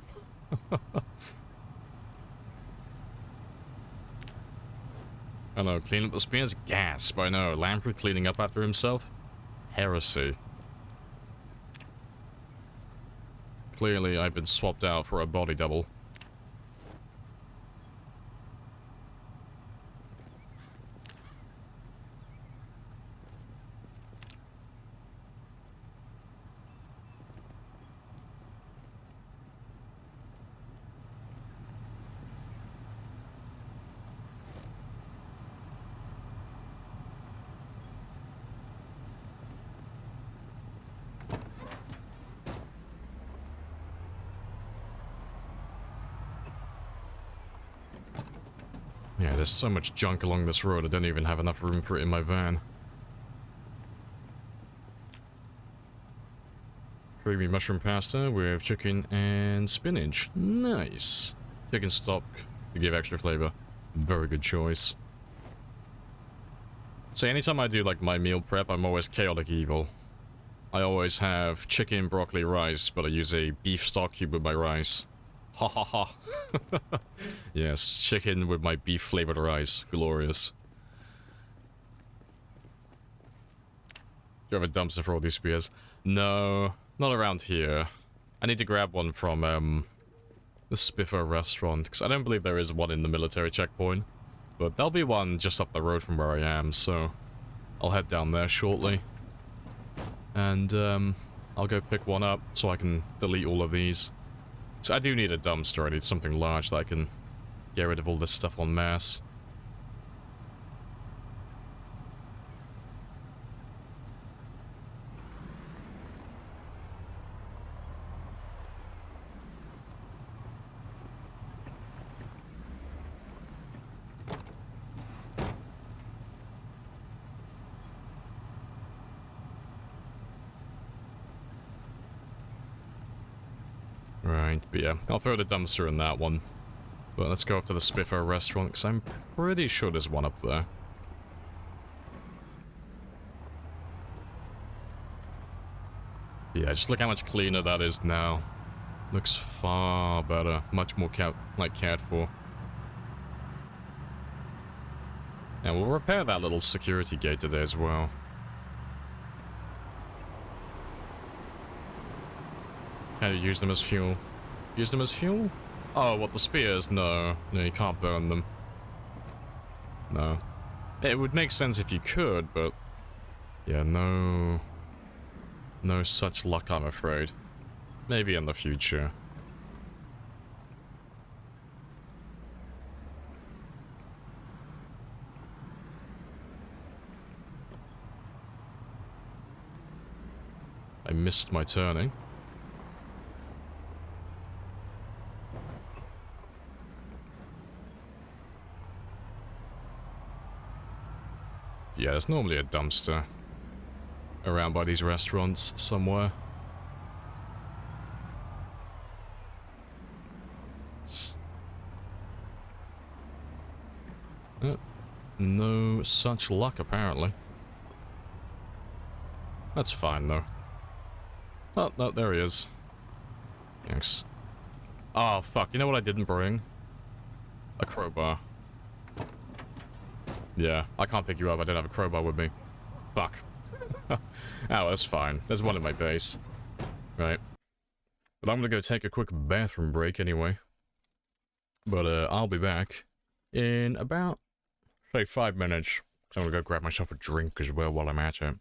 I know, clean up the spears? Gasp, I know. Lamprey cleaning up after himself? Heresy. Clearly, I've been swapped out for a body double. Yeah, there's so much junk along this road, I don't even have enough room for it in my van. Creamy mushroom pasta with chicken and spinach. Nice. Chicken stock to give extra flavor. Very good choice. So anytime I do like my meal prep, I'm always chaotic evil. I always have chicken, broccoli, rice, but I use a beef stock cube with my rice. Ha ha ha. Yes, chicken with my beef flavored rice. Glorious. Do you have a dumpster for all these spears? No, not around here. I need to grab one from the Spiffer restaurant, because I don't believe there is one in the military checkpoint. But there'll be one just up the road from where I am, so I'll head down there shortly. And I'll go pick one up so I can delete all of these. So I do need a dumpster. I need something large that I can get rid of all this stuff en masse. Right, but yeah, I'll throw the dumpster in that one. But let's go up to the Spiffer restaurant, because I'm pretty sure there's one up there. Yeah, just look how much cleaner that is now. Looks far better, much more cared for. And we'll repair that little security gate today as well. Can you use them as fuel? Use them as fuel? Oh, what, the spears? No. No, you can't burn them. No. It would make sense if you could, but... yeah, no... no such luck, I'm afraid. Maybe in the future. I missed my turning. Yeah, there's normally a dumpster around by these restaurants somewhere. No such luck, apparently. That's fine, though. Oh, no, there he is. Thanks. Oh, fuck. You know what I didn't bring? A crowbar. Yeah, I can't pick you up. I don't have a crowbar with me. Fuck. Oh, that's fine. There's one in my base. Right. But I'm gonna go take a quick bathroom break anyway. But, I'll be back in about, say, 5 minutes. So I'm gonna go grab myself a drink as well while I'm at it.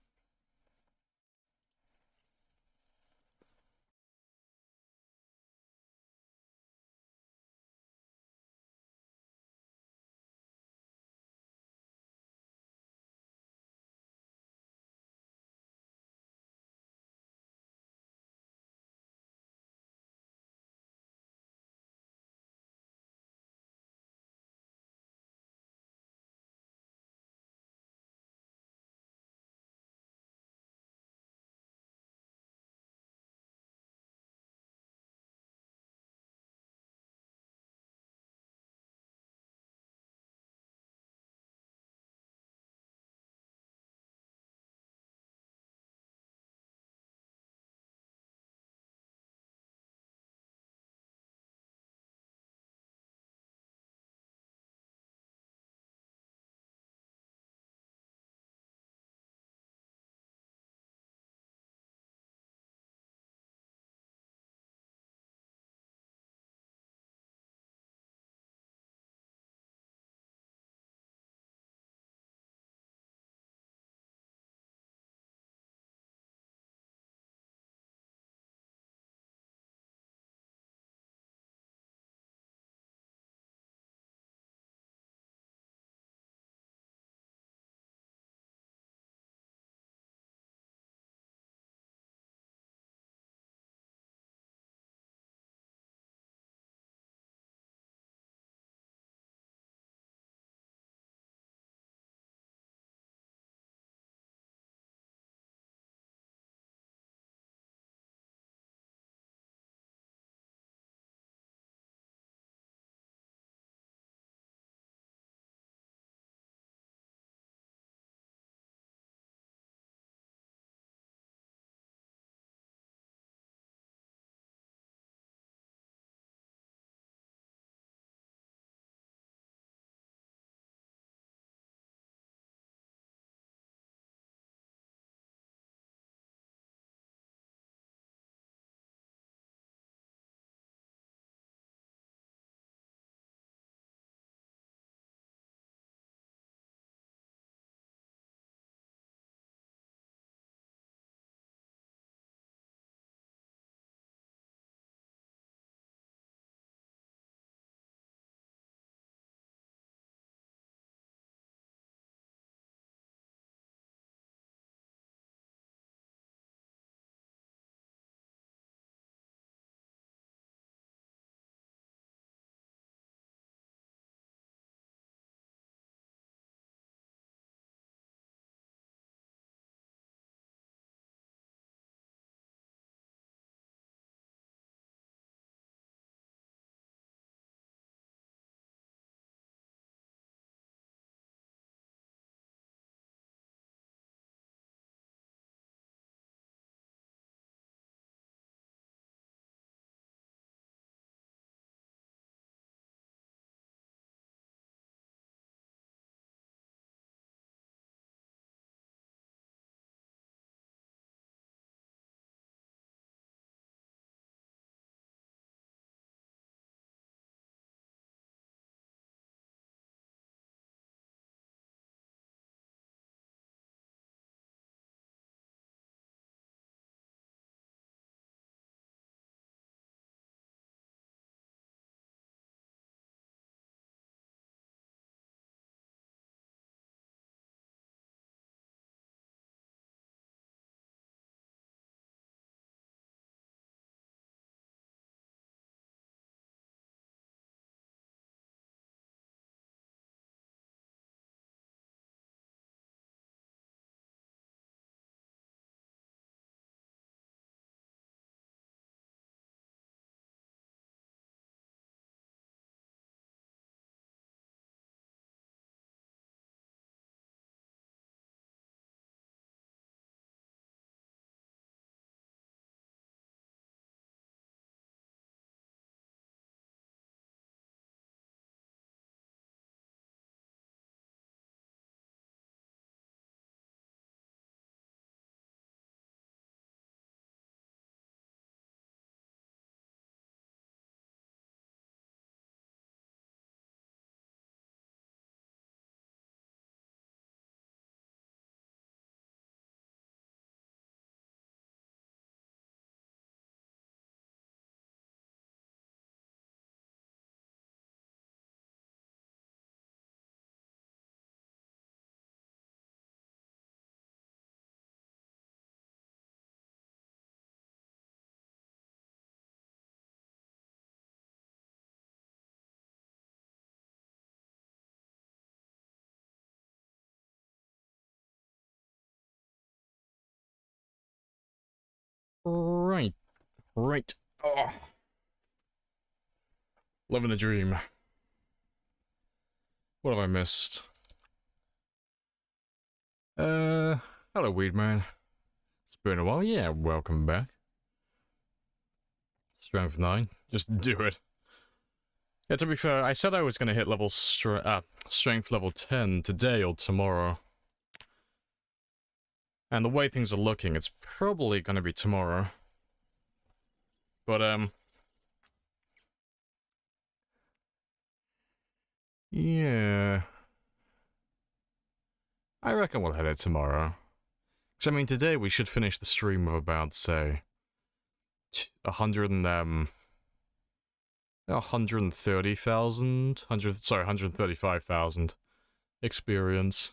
Right. Right. Oh. Living a dream. What have I missed? Hello, Weed Man. It's been a while. Yeah, welcome back. Strength 9. Just do it. Yeah, to be fair, I said I was going to hit strength level 10 today or tomorrow. And the way things are looking, it's probably going to be tomorrow. But, yeah. I reckon we'll hit it tomorrow. Because, I mean, today we should finish the stream of about, say, 135,000 experience.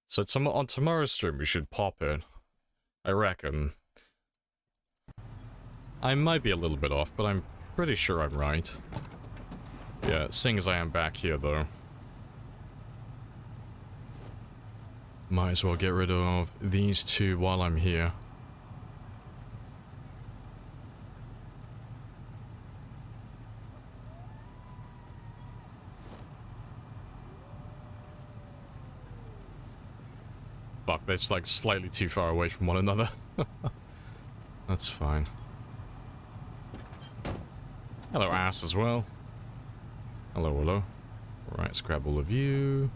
So on tomorrow's stream we should pop it. I reckon. I might be a little bit off, but I'm pretty sure I'm right. Yeah, seeing as I am back here though. Might as well get rid of these two while I'm here. Fuck, they're just like slightly too far away from one another. That's fine. Hello, ass as well. Hello, hello. Alright, let's grab all of you.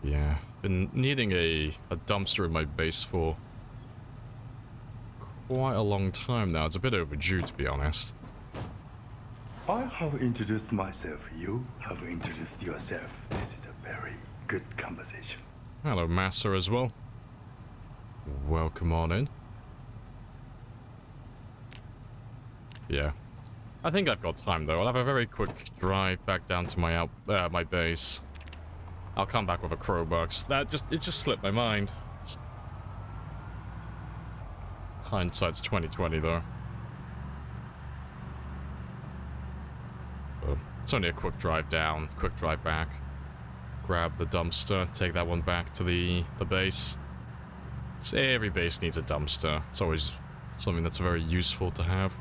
Yeah, been needing a dumpster in my base for quite a long time now. It's a bit overdue, to be honest. I have introduced myself. You have introduced yourself. This is a very good conversation. Hello, Master, as well. Welcome on in. Yeah. I think I've got time, though. I'll have a very quick drive back down to my my base. I'll come back with a crowbox. It just slipped my mind. Hindsight's 20/20 though. So, it's only a quick drive down, quick drive back. Grab the dumpster, take that one back to the base. So every base needs a dumpster. It's always something that's very useful to have.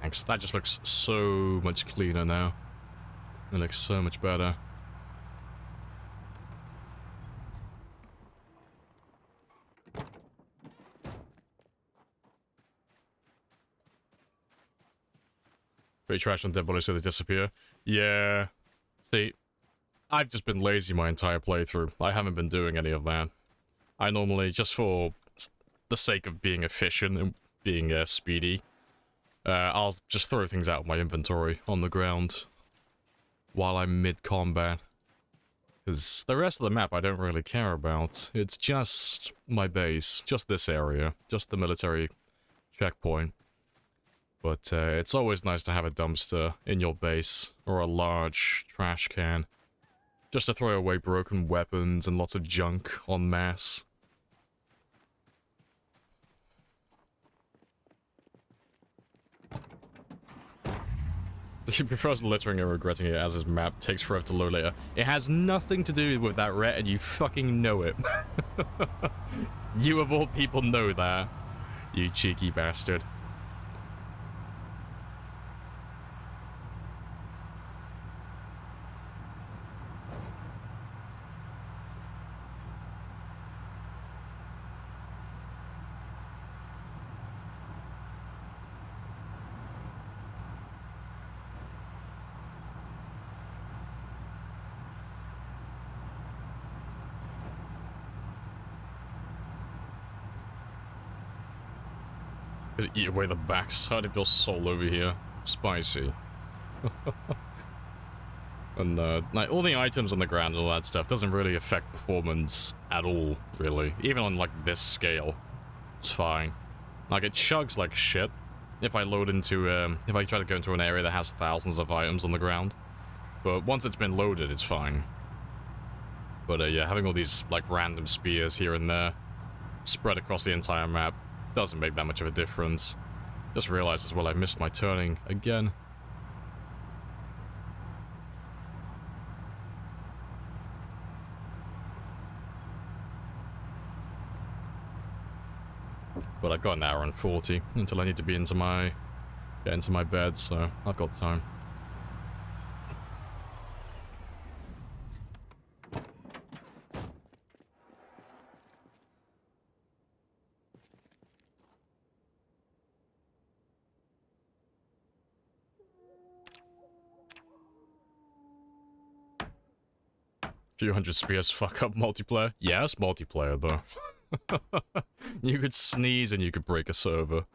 Thanks. That just looks so much cleaner now. It looks so much better. Pretty trash on dead bodies so they disappear. Yeah. See, I've just been lazy my entire playthrough. I haven't been doing any of that. I normally, just for the sake of being efficient and being speedy, I'll just throw things out of my inventory on the ground while I'm mid-combat. Because the rest of the map I don't really care about. It's just my base, just this area, just the military checkpoint. But it's always nice to have a dumpster in your base, or a large trash can, just to throw away broken weapons and lots of junk en masse. He prefers littering and regretting it as his map takes forever to load later. It has nothing to do with that, Rhett, and you fucking know it. You of all people know that. You cheeky bastard. Eat away the backside of your soul over here. spicy. And like all the items on the ground and all that stuff doesn't really affect performance at all, really. Even on like this scale, it's fine. Like it chugs like shit if I load into if I try to go into an area that has thousands of items on the ground. But once it's been loaded, it's fine. But yeah, having all these like random spears here and there spread across the entire map doesn't make that much of a difference. Just realized as well I missed my turning again. But I've got an hour and 40 until I need to be get into my bed, so I've got time. Few hundred spears fuck up multiplayer. Yeah, it's multiplayer though. You could sneeze and you could break a server.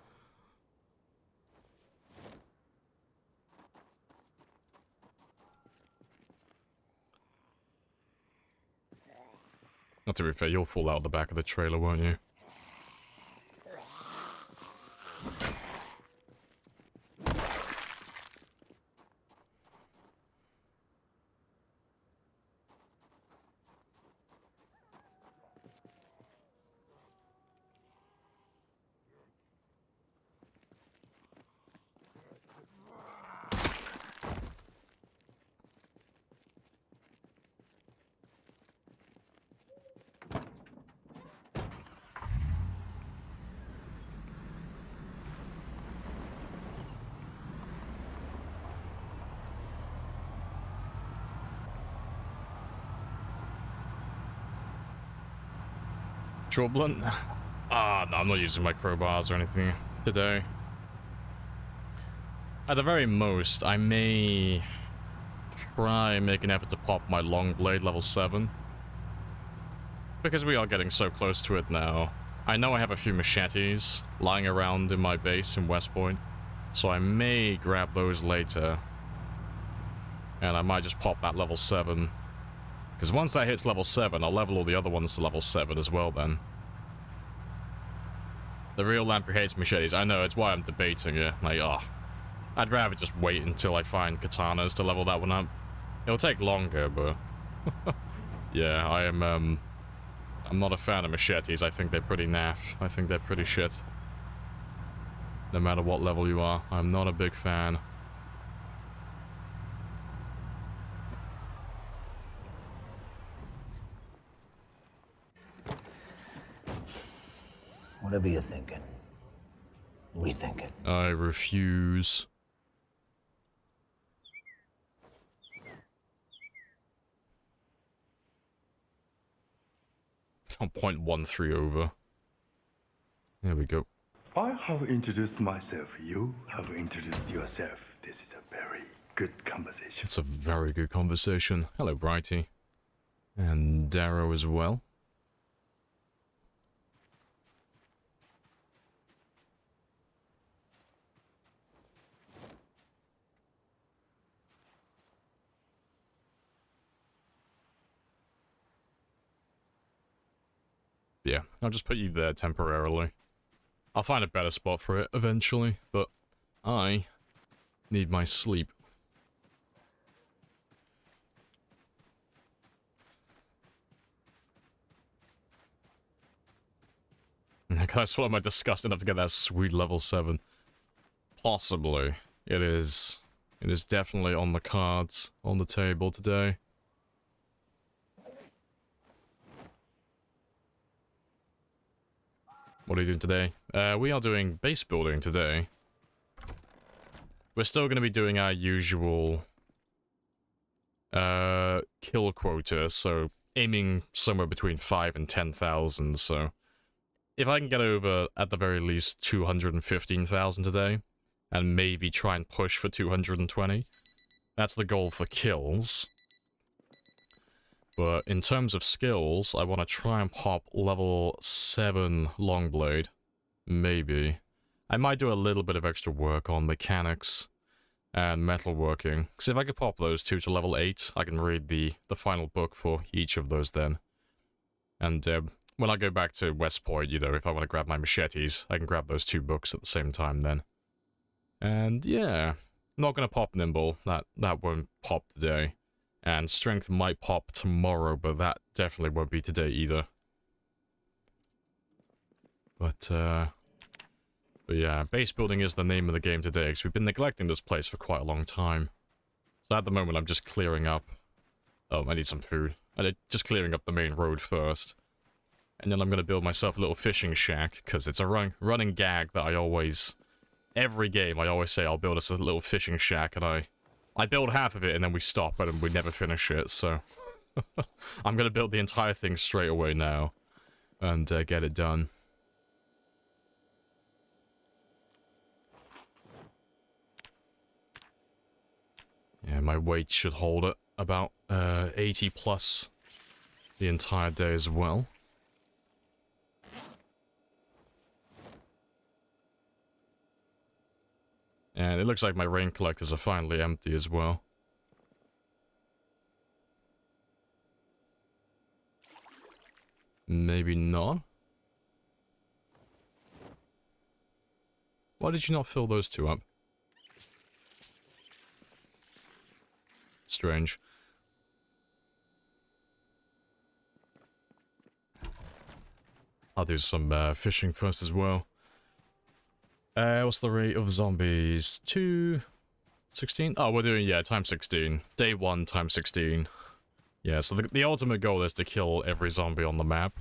Not to be fair, you'll fall out of the back of the trailer, won't you? Short blunt? Ah, no, I'm not using my crowbars or anything today. At the very most, I may try and make an effort to pop my long blade level 7. Because we are getting so close to it now. I know I have a few machetes lying around in my base in West Point, so I may grab those later. And I might just pop that level 7. Because once that hits level 7, I'll level all the other ones to level 7 as well then. The real Lamprey hates machetes. I know, it's why I'm debating it. Like, oh, I'd rather just wait until I find katanas to level that one up. It'll take longer, but... yeah, I'm not a fan of machetes. I think they're pretty naff. I think they're pretty shit. No matter what level you are, I'm not a big fan. Whatever you're thinking, we think it. I refuse. I'm 0.13 over. There we go. I have introduced myself. You have introduced yourself. This is a very good conversation. It's a very good conversation. Hello, Brighty. And Darrow as well. Yeah, I'll just put you there temporarily. I'll find a better spot for it eventually, but I need my sleep. Can I swallow my disgust enough to get that sweet level 7? Possibly. It is definitely on the cards, on the table today. What are you doing today? We are doing base building today. We're still going to be doing our usual kill quota, so aiming somewhere between 5 and 10,000, so if I can get over, at the very least, 215,000 today, and maybe try and push for 220, that's the goal for kills. But in terms of skills, I want to try and pop level 7 Longblade. Maybe. I might do a little bit of extra work on mechanics. and metalworking. Because if I could pop those two to level 8, I can read the final book for each of those then. And when I go back to West Point, you know, if I want to grab my machetes, I can grab those 2 books at the same time then. And yeah, I'm not going to pop Nimble. That won't pop today. And Strength might pop tomorrow, but that definitely won't be today either. But yeah, base building is the name of the game today, because we've been neglecting this place for quite a long time. So at the moment, I'm just clearing up... Oh, I need some food. I'm just clearing up the main road first. And then I'm going to build myself a little fishing shack, because it's a running gag that I always... Every game, I always say I'll build us a little fishing shack, and I build half of it, and then we stop, and we never finish it, so... I'm going to build the entire thing straight away now, and get it done. Yeah, my weight should hold at about 80 plus the entire day as well. And it looks like my rain collectors are finally empty as well. Maybe not. Why did you not fill those 2 up? Strange. I'll do some fishing first as well. What's the rate of zombies? 216? Oh, we're doing, yeah, times 16. Day 1 times 16. Yeah, so the ultimate goal is to kill every zombie on the map.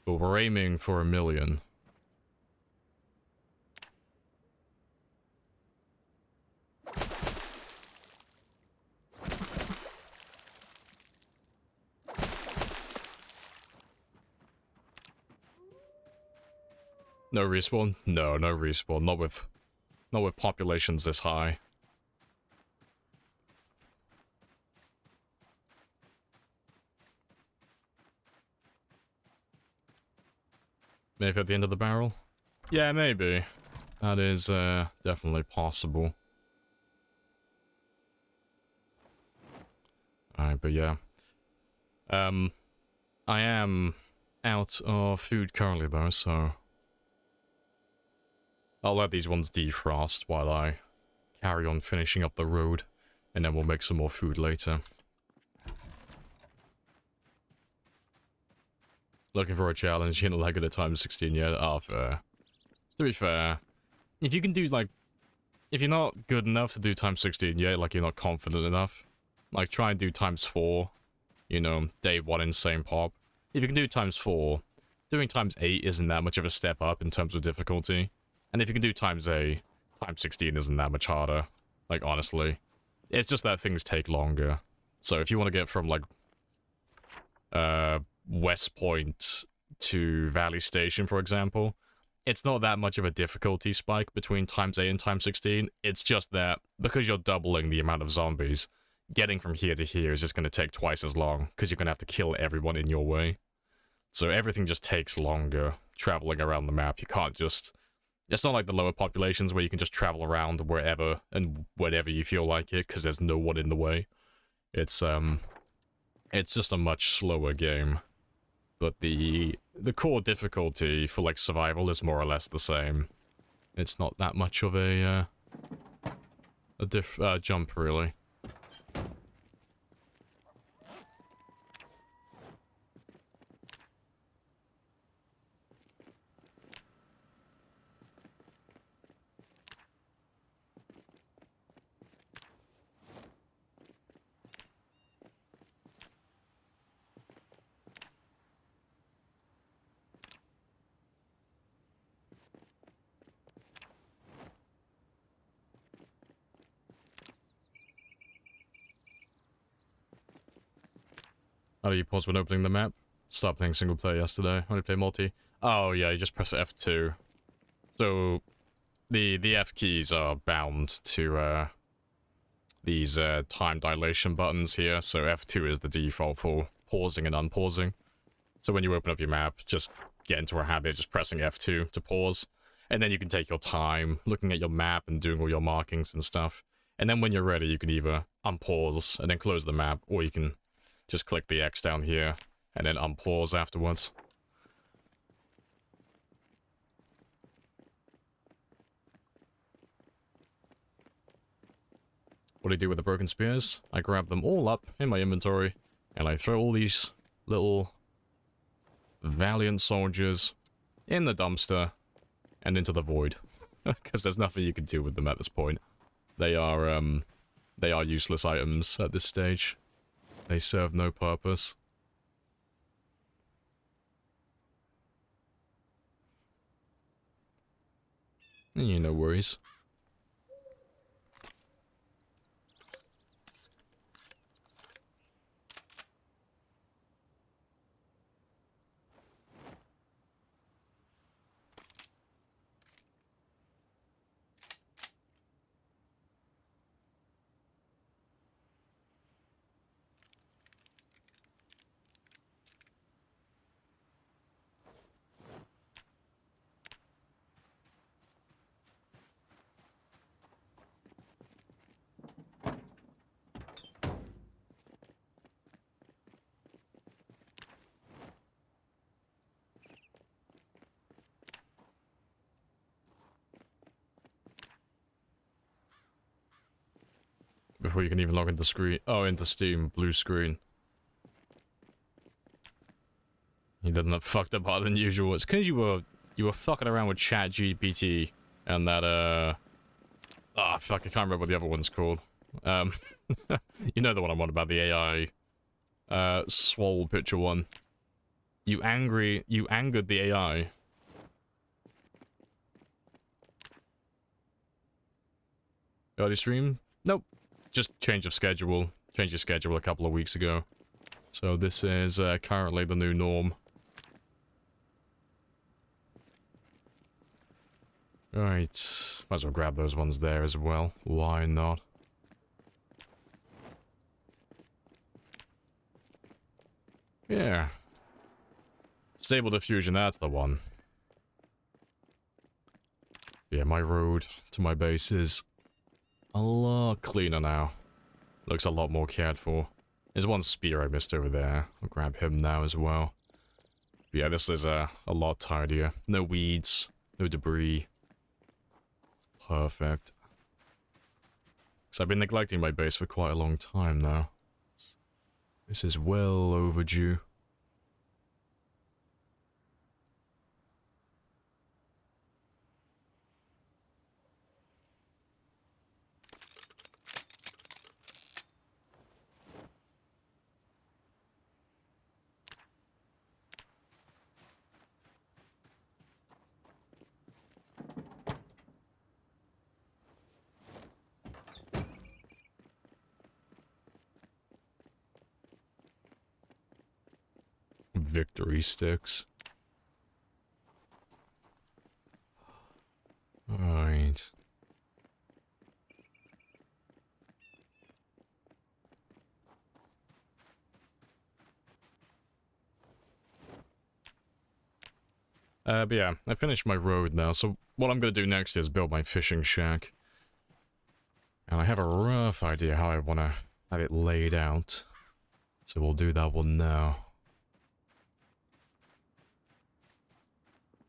But we're aiming for 1 million. No respawn? No, no respawn. Not with populations this high. Maybe at the end of the barrel? Yeah, maybe. That is definitely possible. Alright, but yeah. I am out of food currently though, so I'll let these ones defrost while I carry on finishing up the road, and then we'll make some more food later. Looking for a challenge, you know, like at a times 16 yet? Oh, fair. To be fair, if you can do, like, if you're not good enough to do times 16 yet, like you're not confident enough, like try and do times 4, you know, day 1 insane pop. If you can do times 4, doing times 8 isn't that much of a step up in terms of difficulty. And if you can do times 8, times 16 isn't that much harder. Like, honestly. It's just that things take longer. So if you want to get from, like, West Point to Valley Station, for example, it's not that much of a difficulty spike between times 8 and times 16. It's just that, because you're doubling the amount of zombies, getting from here to here is just going to take twice as long, because you're going to have to kill everyone in your way. So everything just takes longer traveling around the map. You can't just... It's not like the lower populations where you can just travel around wherever and whenever you feel like it, because there's no one in the way. It's just a much slower game. But the core difficulty for, like, survival is more or less the same. It's not that much of a jump, really. How do you pause when opening the map? Start playing single player yesterday. Only play multi. Oh yeah, you just press F2. So the F keys are bound to these time dilation buttons here. So F2 is the default for pausing and unpausing. So when you open up your map, just get into a habit just pressing F2 to pause. And then you can take your time looking at your map and doing all your markings and stuff. And then when you're ready, you can either unpause and then close the map, or you can just click the X down here and then unpause afterwards. What do I do with the broken spears? I grab them all up in my inventory, and I throw all these little valiant soldiers in the dumpster and into the void. Because there's nothing you can do with them at this point. They are useless items at this stage. They serve no purpose. Yeah, no worries. Before you can even log into screen. Oh, into Steam, blue screen. You didn't look fucked up harder than usual. It's because you were fucking around with ChatGPT and that ah, fuck, I can't remember what the other one's called. You know the one I'm on about, the AI swole picture one. You angered the AI. Early stream? Nope. Just change of schedule. Changed your schedule a couple of weeks ago. So this is currently the new norm. Right. Might as well grab those ones there as well. Why not? Yeah. Stable diffusion, that's the one. Yeah, my road to my base is a lot cleaner now. Looks a lot more cared for. There's one spear I missed over there. I'll grab him now as well. But yeah, this is a lot tidier. No weeds, no debris. Perfect. So I've been neglecting my base for quite a long time now. This is well overdue. Victory sticks. Alright. But yeah, I finished my road now, so what I'm gonna do next is build my fishing shack. And I have a rough idea how I wanna have it laid out. So we'll do that one now.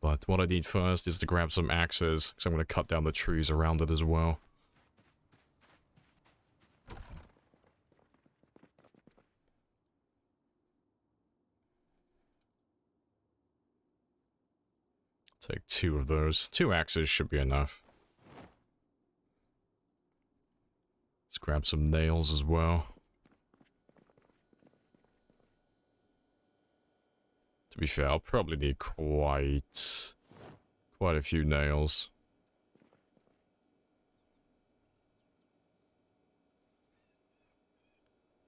But what I need first is to grab some axes, because I'm going to cut down the trees around it as well. Take 2 of those. 2 axes should be enough. Let's grab some nails as well. To be fair, I'll probably need quite a few nails.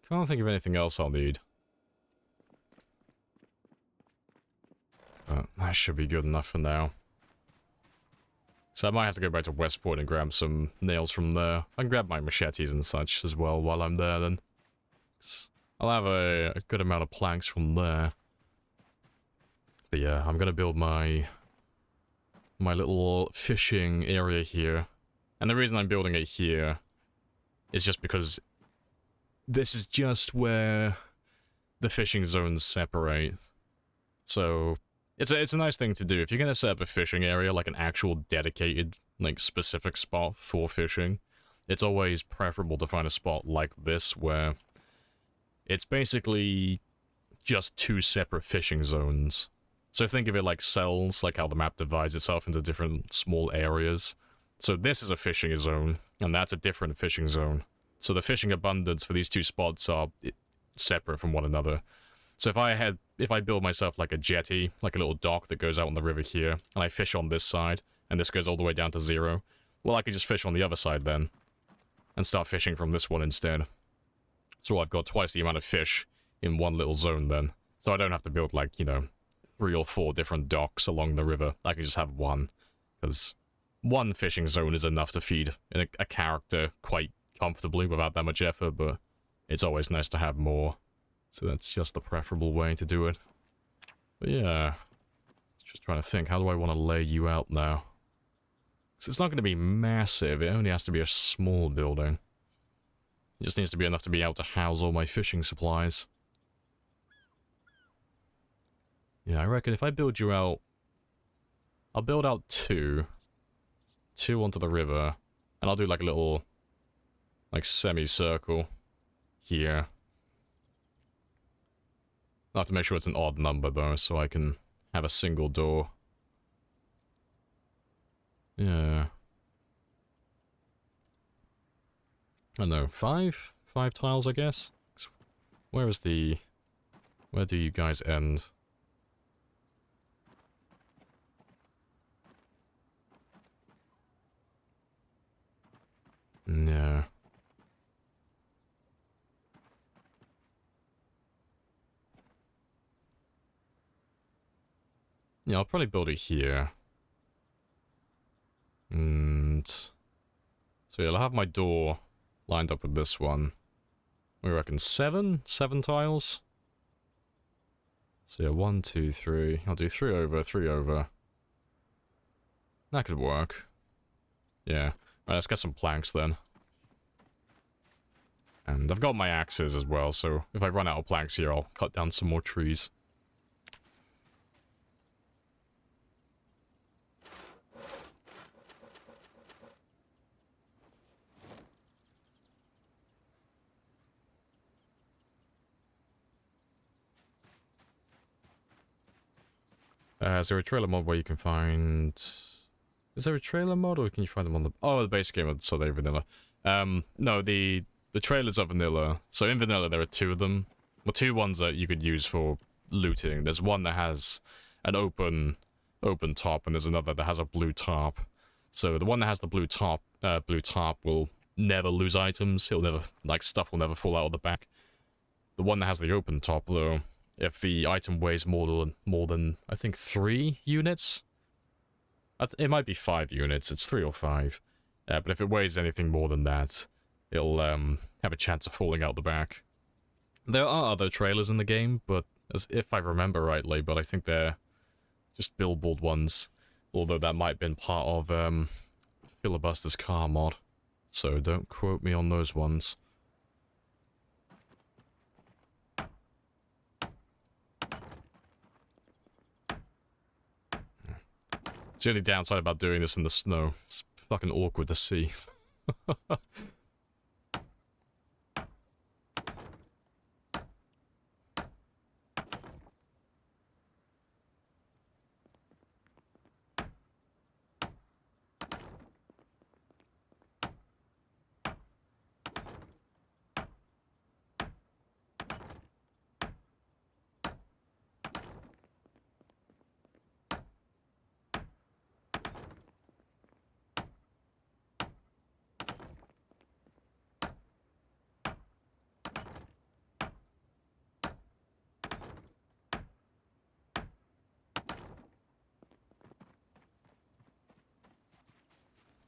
Can't think of anything else I'll need. That should be good enough for now. So I might have to go back to Westport and grab some nails from there. I can grab my machetes and such as well while I'm there then. I'll have a good amount of planks from there. But yeah, I'm gonna build my little fishing area here. And the reason I'm building it here is just because this is just where the fishing zones separate. So it's a nice thing to do. If you're going to set up a fishing area, like an actual dedicated, like, specific spot for fishing, it's always preferable to find a spot like this where it's basically just two separate fishing zones. So think of it like cells, like how the map divides itself into different small areas. So this is a fishing zone, and that's a different fishing zone. So the fishing abundance for these two spots are separate from one another. So if I build myself like a jetty, like a little dock that goes out on the river here, and I fish on this side, and this goes all the way down to 0, well, I could just fish on the other side then, and start fishing from this one instead. So I've got twice the amount of fish in one little zone then. So I don't have to build, like, you know, 3 or 4 different docks along the river. I can just have one, because one fishing zone is enough to feed a character quite comfortably without that much effort, but it's always nice to have more. So that's just the preferable way to do it. But yeah, just trying to think, how do I want to lay you out now? So it's not going to be massive, it only has to be a small building. It just needs to be enough to be able to house all my fishing supplies. Yeah, I reckon if I build you out... I'll build out 2. 2 onto the river. And I'll do like a little... like semicircle here. I'll have to make sure it's an odd number though, so I can have a single door. Yeah. I don't know, 5? 5 tiles, I guess? Where is the... where do you guys end? No. Yeah, I'll probably build it here. And... so yeah, I'll have my door lined up with this one. We reckon 7? 7 tiles? So yeah, 1, 2, 3. I'll do 3 over, 3 over. That could work. Yeah. Alright, let's get some planks then. And I've got my axes as well, so if I run out of planks here, I'll cut down some more trees. Is there a trailer mod where you can find... is there a trailer mod, or can you find them on the... oh, the base game, so they're vanilla. No, the trailers are vanilla. So in vanilla, there are 2 of them. Well, 2 ones that you could use for looting. There's one that has an open top, and there's another that has a blue top. So the one that has the blue top will never lose items. It'll never... like, stuff will never fall out of the back. The one that has the open top, though... if the item weighs more than I think 3 units, it might be 5 units. It's 3 or 5. But if it weighs anything more than that, it'll have a chance of falling out the back. There are other trailers in the game, but as if I remember rightly, but I think they're just billboard ones. Although that might have been part of Filibuster's car mod, so don't quote me on those ones. It's the only downside about doing this in the snow. It's fucking awkward to see.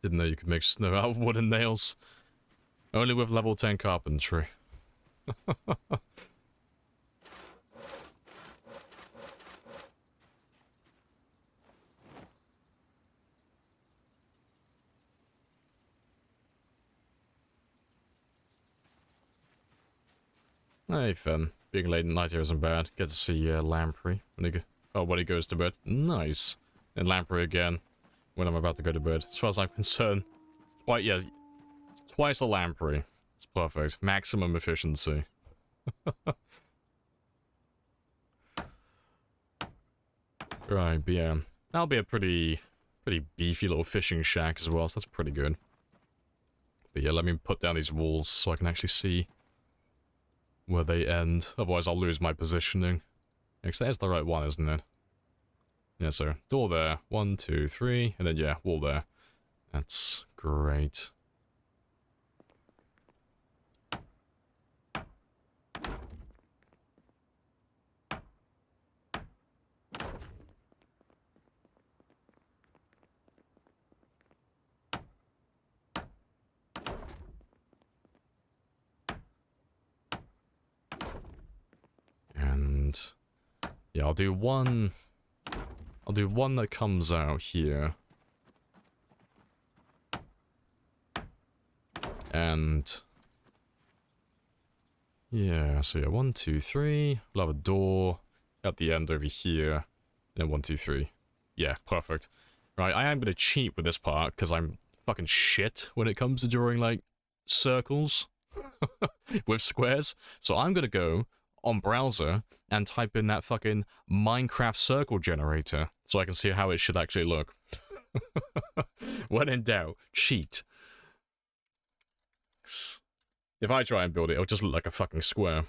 Didn't know you could make snow out of wooden nails. Only with level 10 carpentry. Hey, Finn. Being late at night here isn't bad. Get to see Lamprey when he goes to bed. Nice. And Lamprey again when I'm about to go to bed. As far as I'm concerned, it's twice a Lamprey. It's perfect. Maximum efficiency. Right, but yeah. That'll be a pretty beefy little fishing shack as well, so that's pretty good. But yeah, let me put down these walls so I can actually see where they end. Otherwise, I'll lose my positioning. Because that's the right one, isn't it? Yeah, so door there. 1, 2, 3. And then, yeah, wall there. That's great. And yeah, I'll do one that comes out here. And yeah, so yeah, 1, 2, 3. We'll have a door at the end over here. And then 1, 2, 3. Yeah, perfect. Right, I am gonna cheat with this part because I'm fucking shit when it comes to drawing like circles with squares. So I'm gonna go on browser and type in that fucking Minecraft circle generator so I can see how it should actually look. When in doubt, cheat. If I try and build it, it'll just look like a fucking square.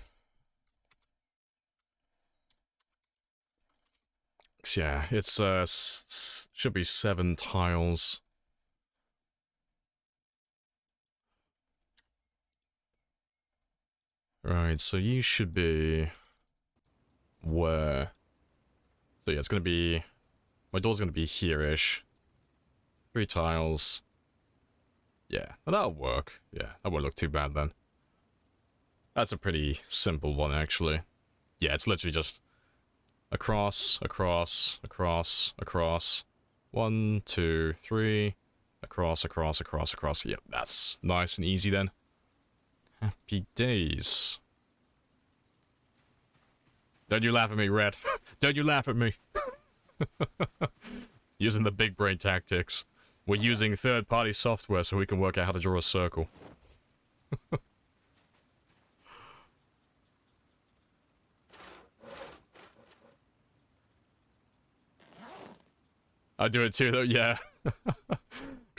So yeah, it's should be 7 tiles. Right, so you should be where? So yeah, it's gonna be, my door's gonna be here-ish. 3 tiles. Yeah, well, that'll work. Yeah, that won't look too bad then. That's a pretty simple one, actually. Yeah, it's literally just across, across, across, across. 1, 2, 3. Across, across, across, across. Yep, that's nice and easy then. Happy days. Don't you laugh at me, Red. Don't you laugh at me. Using the big brain tactics. We're using third-party software so we can work out how to draw a circle. I do it too, though, yeah.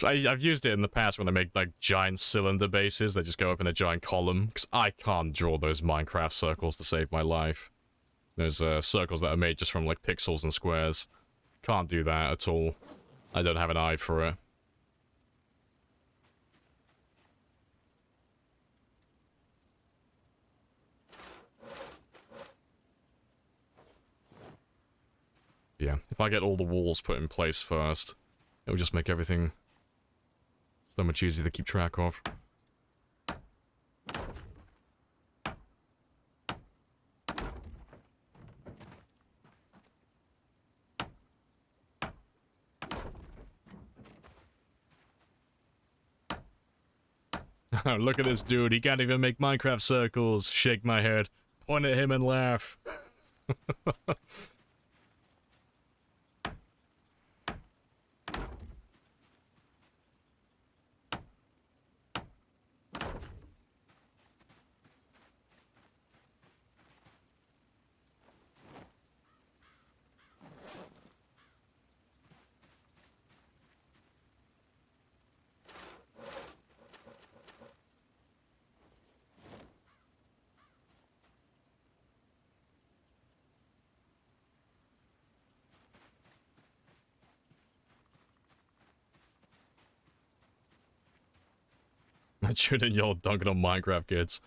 I've used it in the past when I make, like, giant cylinder bases that just go up in a giant column, because I can't draw those Minecraft circles to save my life. Those, circles that are made just from, like, pixels and squares. Can't do that at all. I don't have an eye for it. Yeah, if I get all the walls put in place first, it'll just make everything so much easier to keep track of. Look at this dude, he can't even make Minecraft circles. Shake my head, point at him and laugh. I shouldn't yell dunking on Minecraft kids.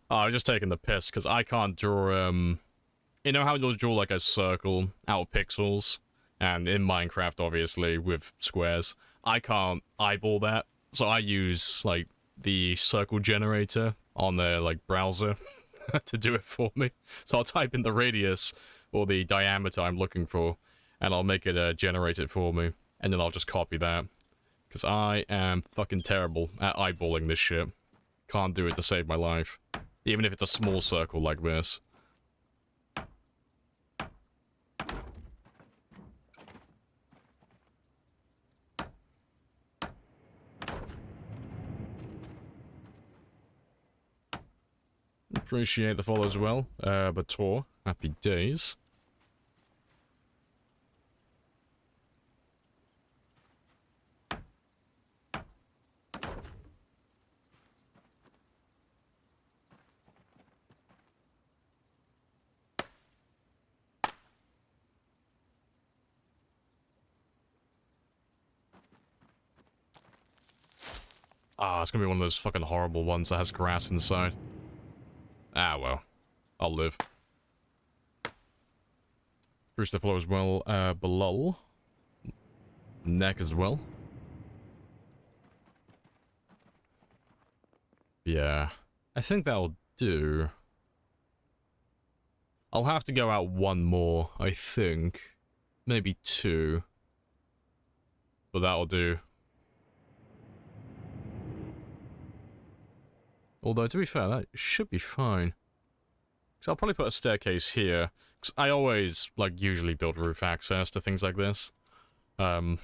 Oh, I was just taking the piss, because I can't draw, you know how you'll draw, like, a circle out of pixels? And in Minecraft, obviously, with squares. I can't eyeball that, so I use, like, the circle generator on the, like, browser to do it for me. So I'll type in the radius, or the diameter I'm looking for, and I'll make it, generate it for me. And then I'll just copy that. Because I am fucking terrible at eyeballing this shit. Can't do it to save my life. Even if it's a small circle like this. Appreciate the follow as well. Bator, happy days. Ah, it's gonna be one of those fucking horrible ones that has grass inside. Ah, well. I'll live. Bruce the floor as well. Belul. Neck as well. Yeah. I think that'll do. I'll have to go out one more, I think. Maybe two. But that'll do. Although, to be fair, that should be fine. So I'll probably put a staircase here. Cause I always, like, usually build roof access to things like this. So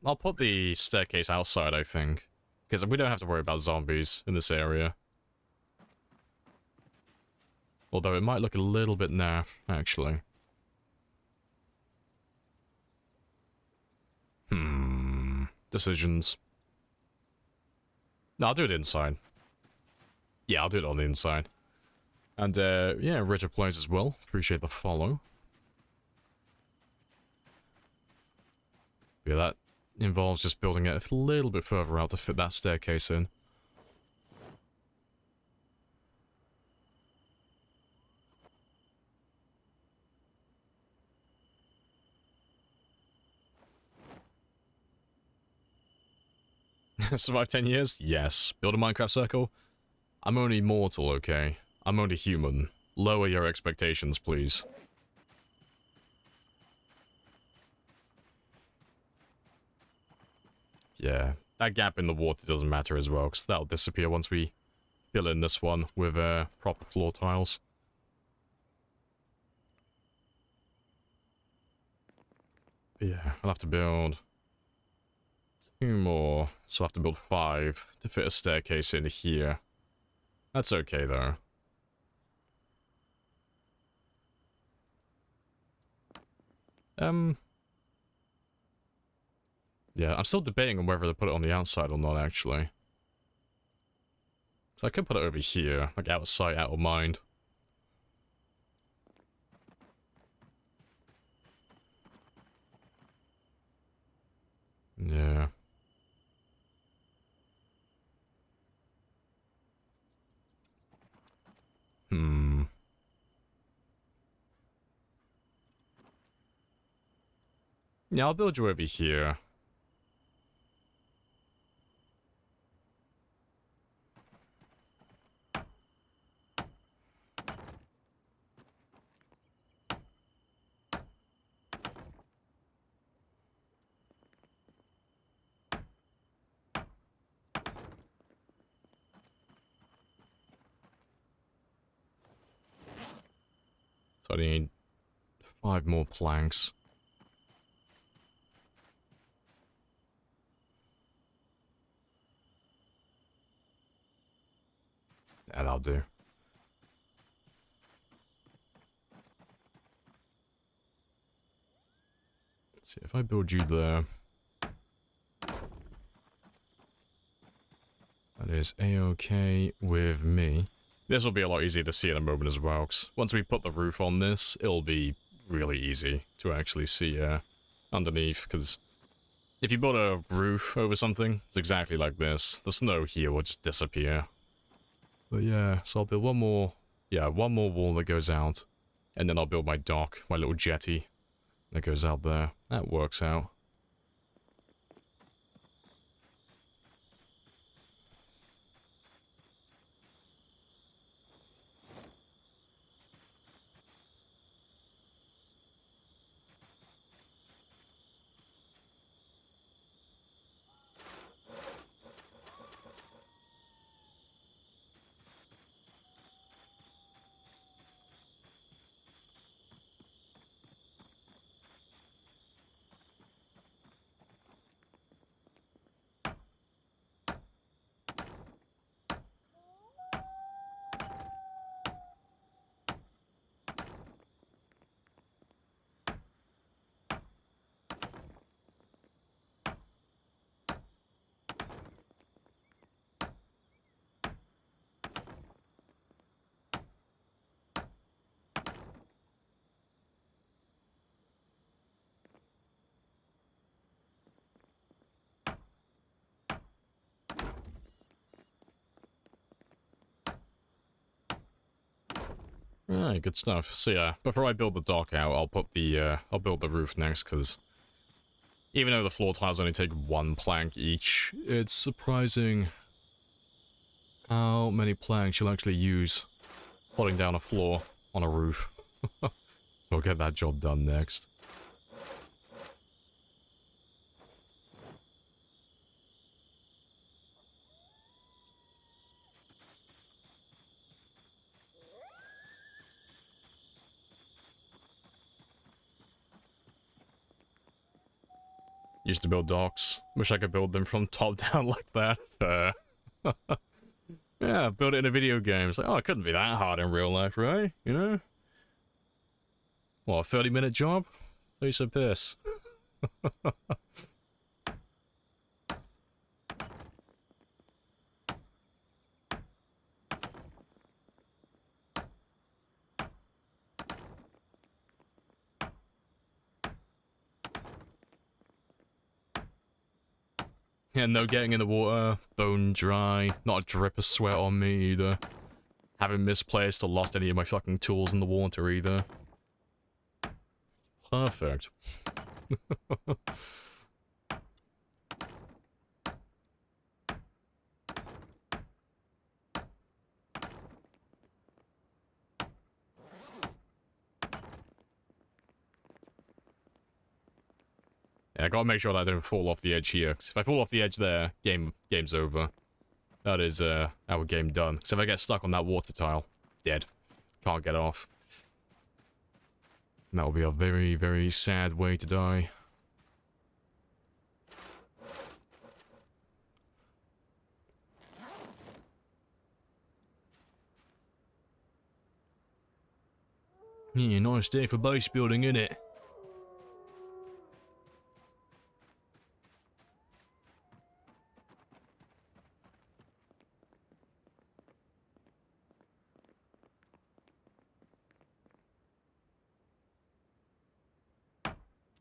I'll put the staircase outside, I think. Because we don't have to worry about zombies in this area. Although it might look a little bit naff, actually. Decisions. No, I'll do it inside. Yeah, I'll do it on the inside. And, yeah, Richard plays as well. Appreciate the follow. Yeah, that involves just building it a little bit further out to fit that staircase in. Survive 10 years? Yes. Build a Minecraft circle? I'm only mortal, okay? I'm only human. Lower your expectations, please. Yeah, that gap in the water doesn't matter as well, because that'll disappear once we fill in this one with proper floor tiles. But yeah, I'll have to build 2 more, so I'll have to build 5 to fit a staircase in here. That's okay, though. Yeah, I'm still debating on whether to put it on the outside or not, actually. So I could put it over here, like out of sight, out of mind. Yeah. Yeah, I'll build you over here. So I need 5 more planks. Yeah, that'll do. Let's see, if I build you there... That is A-okay with me. This will be a lot easier to see in a moment as well, because once we put the roof on this, it'll be really easy to actually see underneath, because if you build a roof over something, it's exactly like this. The snow here will just disappear. But yeah, so I'll build one more wall that goes out, and then I'll build my dock, my little jetty that goes out there. That works out. Alright, good stuff. So yeah, before I build the dock out, I'll build the roof next, because even though the floor tiles only take 1 plank each, it's surprising how many planks you'll actually use putting down a floor on a roof. So I'll get that job done next. Used to build docks. Wish I could build them from top down like that. Yeah, build it in a video game. It's like, oh, it couldn't be that hard in real life, right? You know? What, a 30-minute job? Piece of piss. Yeah, no getting in the water, bone dry, not a drip of sweat on me either. Haven't misplaced or lost any of my fucking tools in the water either. Perfect. Yeah, I gotta make sure that I don't fall off the edge here. 'Cause if I fall off the edge there, game's over. That is, our game done. Because if I get stuck on that water tile, dead. Can't get off. And that will be a very, very sad way to die. Yeah, nice day for base building, innit?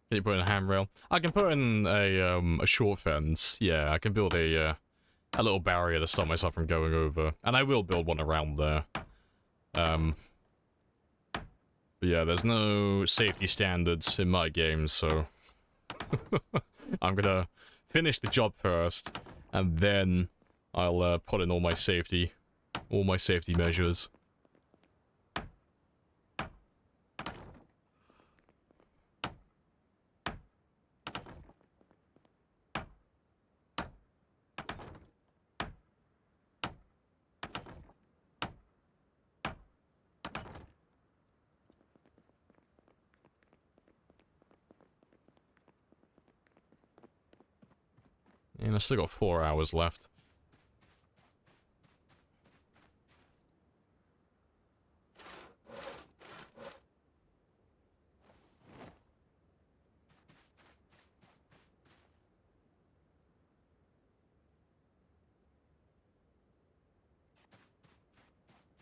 Can you put in a handrail? I can put in a short fence. Yeah, I can build a little barrier to stop myself from going over. And I will build one around there. But yeah, there's no safety standards in my game, so I'm gonna finish the job first, and then I'll put in all my safety measures. And I still got 4 hours left.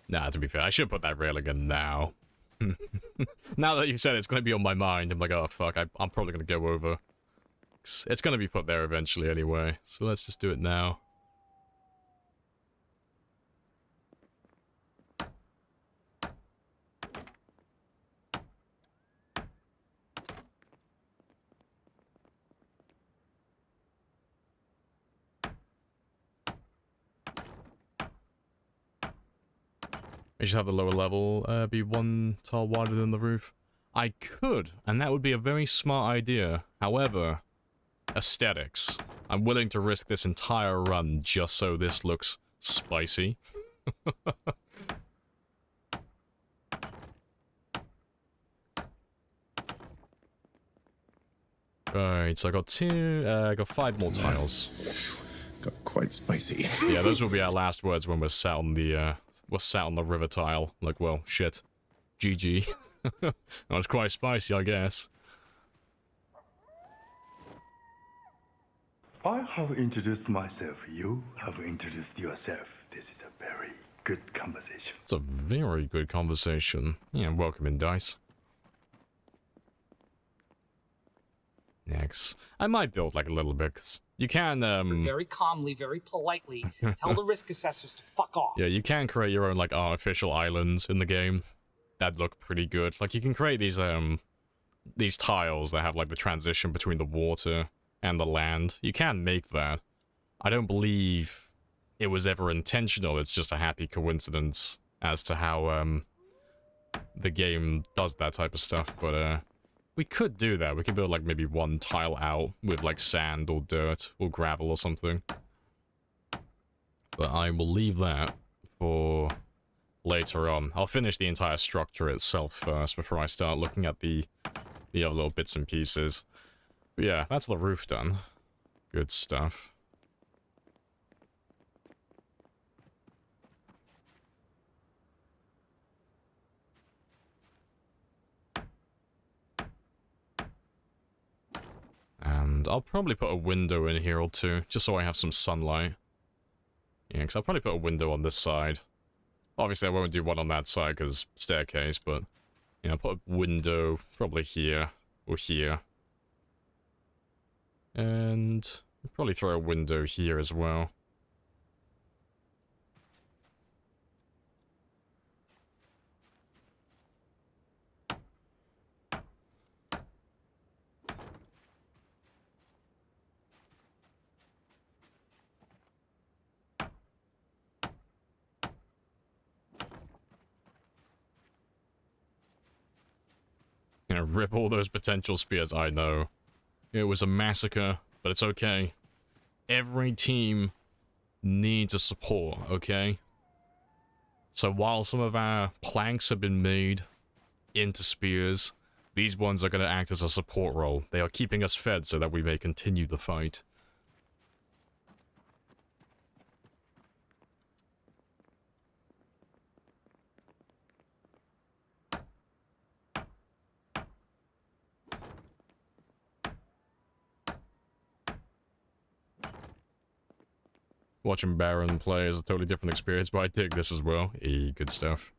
Nah, to be fair, I should put that railing in now. Now that you said it's going to be on my mind, I'm like, oh fuck, I'm probably going to go over. It's going to be put there eventually anyway, so let's just do it now. I should have the lower level be 1 tile wider than the roof. I could, and that would be a very smart idea. However, aesthetics. I'm willing to risk this entire run just so this looks spicy. Alright, so I got 5 more tiles. Got quite spicy. Yeah, those will be our last words when we're sat on the river tile. Like, well, shit. GG. That was quite spicy, I guess. I have introduced myself. You have introduced yourself. This is a very good conversation. It's a very good conversation. Yeah, welcome in, Dice. Next. I might build, like, a little bit, 'cause you can, Very calmly, very politely, tell the risk assessors to fuck off. yeah, you can create your own, like, artificial islands in the game. that look pretty good. Like, you can create these tiles that have, like, the transition between the water and the land. You can make that. I don't believe it was ever intentional. It's just a happy coincidence as to how, the game does that type of stuff. But, we could do that. We could build, like, maybe one tile out with, like, sand or dirt or gravel or something. But I will leave that for later on. I'll finish the entire structure itself first before I start looking at the other little bits and pieces. But yeah, that's the roof done. Good stuff. And I'll probably put a window in here or two, just so I have some sunlight. Yeah, because I'll probably put a window on this side. Obviously, I won't do one on that side, because staircase, but... yeah, I'll put a window probably here, or here. And... I'll probably throw a window here as well. You know, rip all those potential spears, I know. It was a massacre, but it's okay. Every team needs a support, okay? So while some of our planks have been made into spears, these ones are going to act as a support role. They are keeping us fed so that we may continue the fight. Watching Baron play is a totally different experience, but I dig this as well. Good stuff.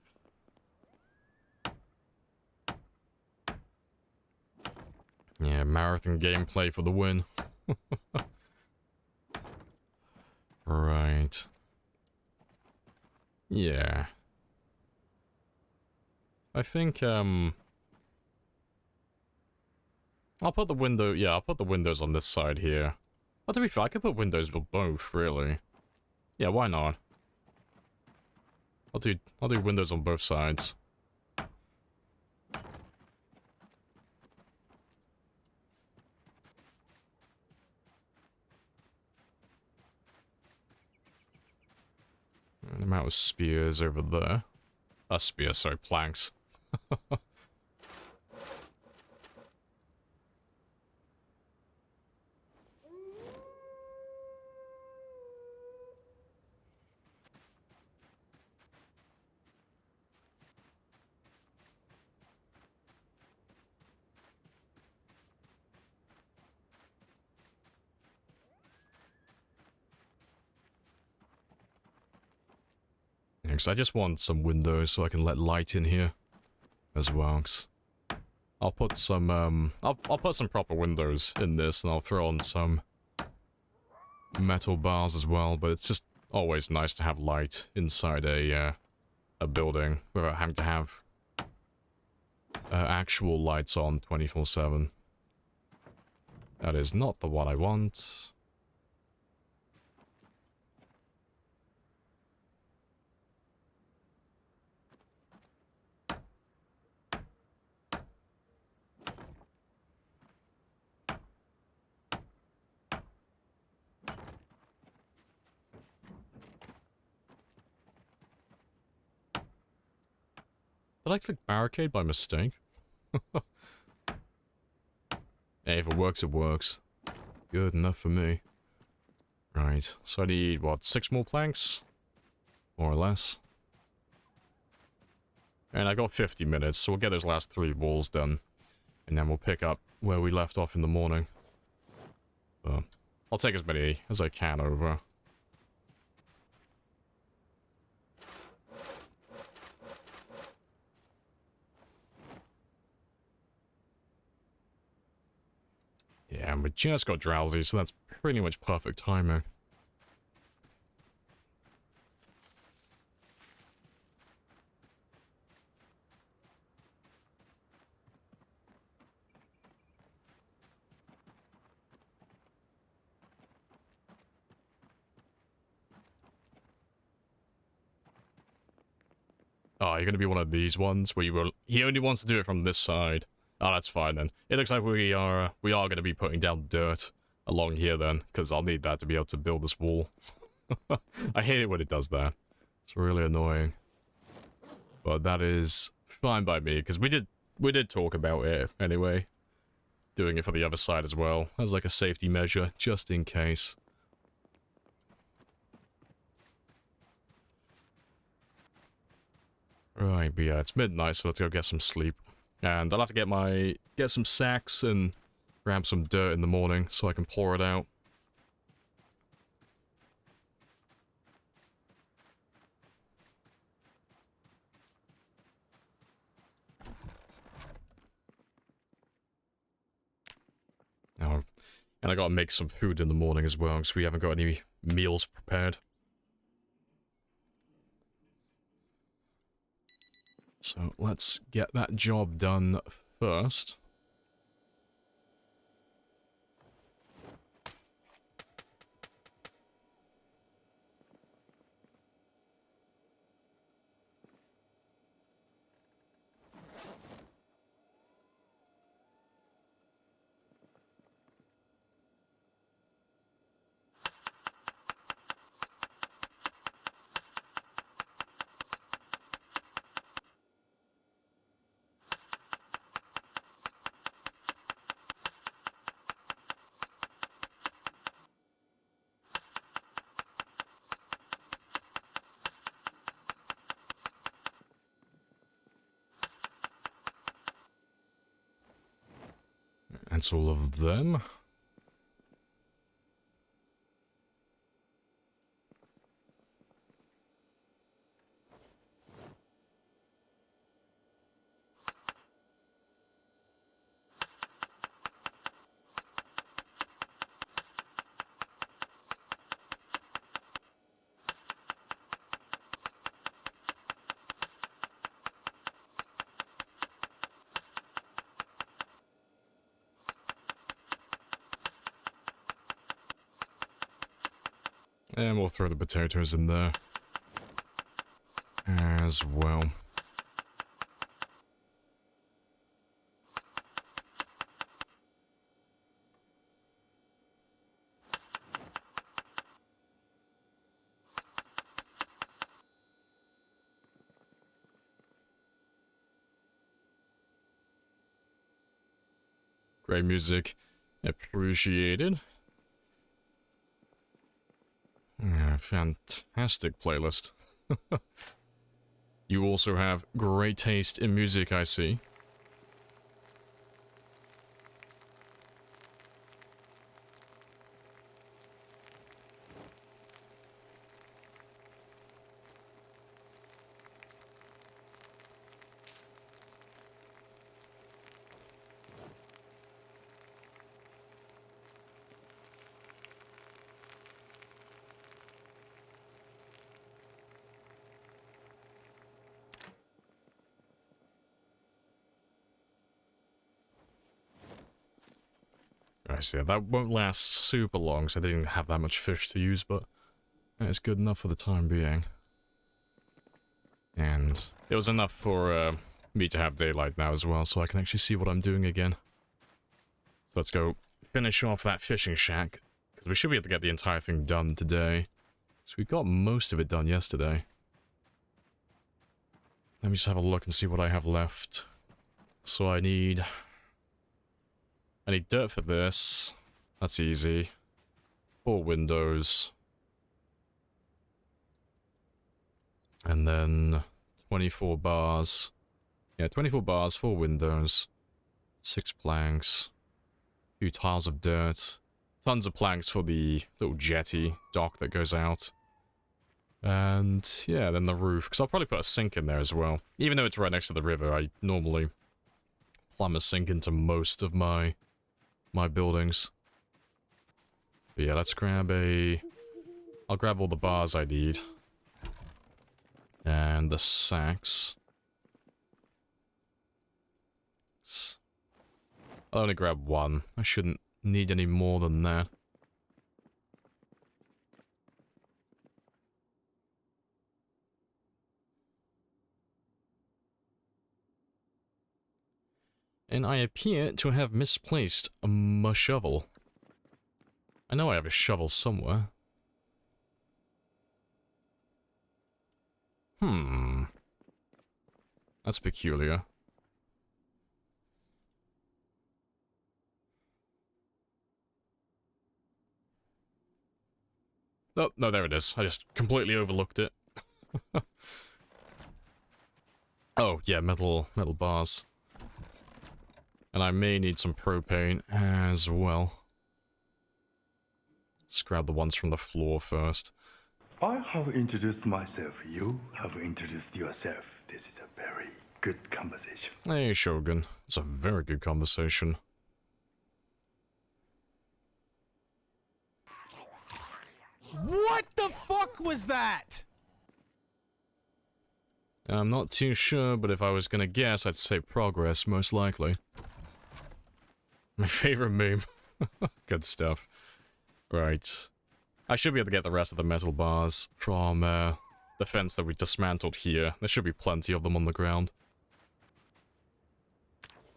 Yeah, marathon gameplay for the win. Right. Yeah. I think, I'll put the window, yeah, I'll put the windows on this side here. Well, to be fair, I could put windows for both, really. Yeah, why not? I'll do windows on both sides. And the amount of spears over there. Spears, sorry, planks. Because I just want some windows so I can let light in here as well. I'll put some I'll put some proper windows in this, and I'll throw on some metal bars as well. But it's just always nice to have light inside a building without having to have actual lights on 24/7. That is not the one I want. Did I click barricade by mistake? Hey, if it works, it works. Good enough for me. Right, so I need, what, 6 more planks? More or less. And I got 50 minutes, so we'll get those last 3 walls done. And then we'll pick up where we left off in the morning. I'll take as many as I can over. Yeah, and we just got drowsy, so that's pretty much perfect timing. Oh, you're gonna be one of these ones where you will. He only wants to do it from this side. Oh, that's fine then. It looks like we are gonna be putting down dirt along here then, because I'll need that to be able to build this wall. I hate it when it does that. It's really annoying. But that is fine by me, because we did talk about it anyway. Doing it for the other side as well, as like a safety measure, just in case. Right, but yeah, it's midnight, so let's go get some sleep. And I'll have to get some sacks and grab some dirt in the morning so I can pour it out. Oh, and I gotta make some food in the morning as well, because we haven't got any meals prepared. So let's get that job done first. That's all of them. And we'll throw the potatoes in there as well. Great music. Appreciated. Yeah, fantastic playlist. You also have great taste in music, I see. I see. That won't last super long, so I didn't have that much fish to use, but it's good enough for the time being. And it was enough for me to have daylight now as well, so I can actually see what I'm doing again. So let's go finish off that fishing shack, because we should be able to get the entire thing done today. So we got most of it done yesterday. Let me just have a look and see what I have left. So I need dirt for this. That's easy. 4 windows. And then 24 bars. Yeah, 24 bars, 4 windows. 6 planks. A few tiles of dirt. Tons of planks for the little jetty dock that goes out. And yeah, then the roof. Because I'll probably put a sink in there as well. Even though it's right next to the river, I normally plumb a sink into most of my buildings. But yeah, let's grab I'll grab all the bars I need. And the sacks. I'll only grab 1. I shouldn't need any more than that. And I appear to have misplaced my shovel. I know I have a shovel somewhere. That's peculiar. Oh, no, there it is. I just completely overlooked it. Oh, yeah, metal bars. And I may need some propane as well. Let's grab the ones from the floor first. I have introduced myself. You have introduced yourself. This is a very good conversation. Hey, Shogun. It's a very good conversation. What the fuck was that? I'm not too sure, but if I was gonna guess, I'd say progress, most likely. My favorite meme. Good stuff. Right. I should be able to get the rest of the metal bars from the fence that we dismantled here. There should be plenty of them on the ground.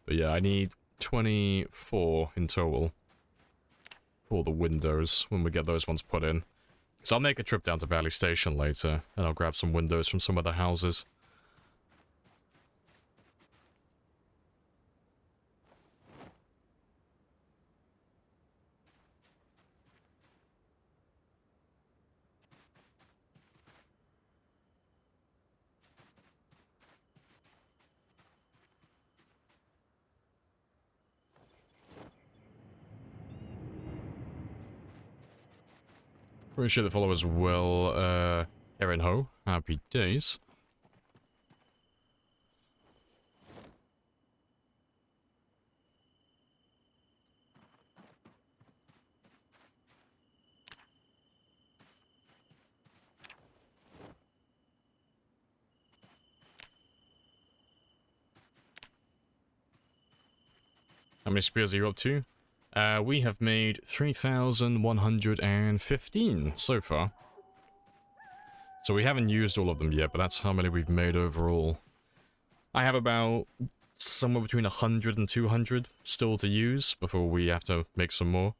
But yeah, I need 24 in total for the windows when we get those ones put in. So I'll make a trip down to Valley Station later, and I'll grab some windows from some other houses. Appreciate the follow as well, Erin Ho. Happy days. How many spears are you up to? We have made 3,115 so far. So we haven't used all of them yet, but that's how many we've made overall. I have about somewhere between 100 and 200 still to use before we have to make some more.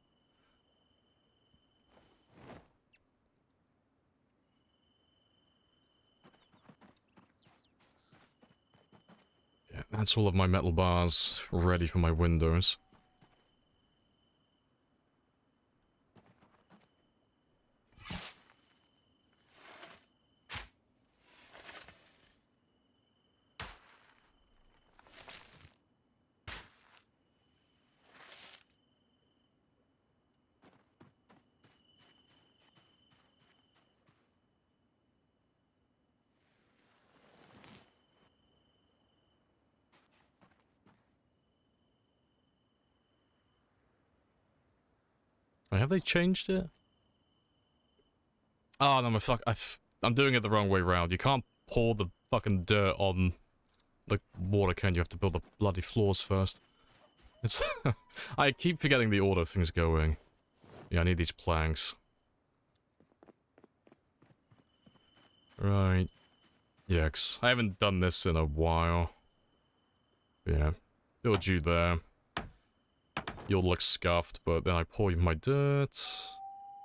Yeah, that's all of my metal bars ready for my windows. Have they changed it? Oh no, I'm doing it the wrong way round. You can't pour the fucking dirt on the water can. You have to build the bloody floors first. It's I keep forgetting the order things going. Yeah, I need these planks. Right. Yikes. I haven't done this in a while. Yeah. Build you there. You'll look scuffed, but then I pour my dirt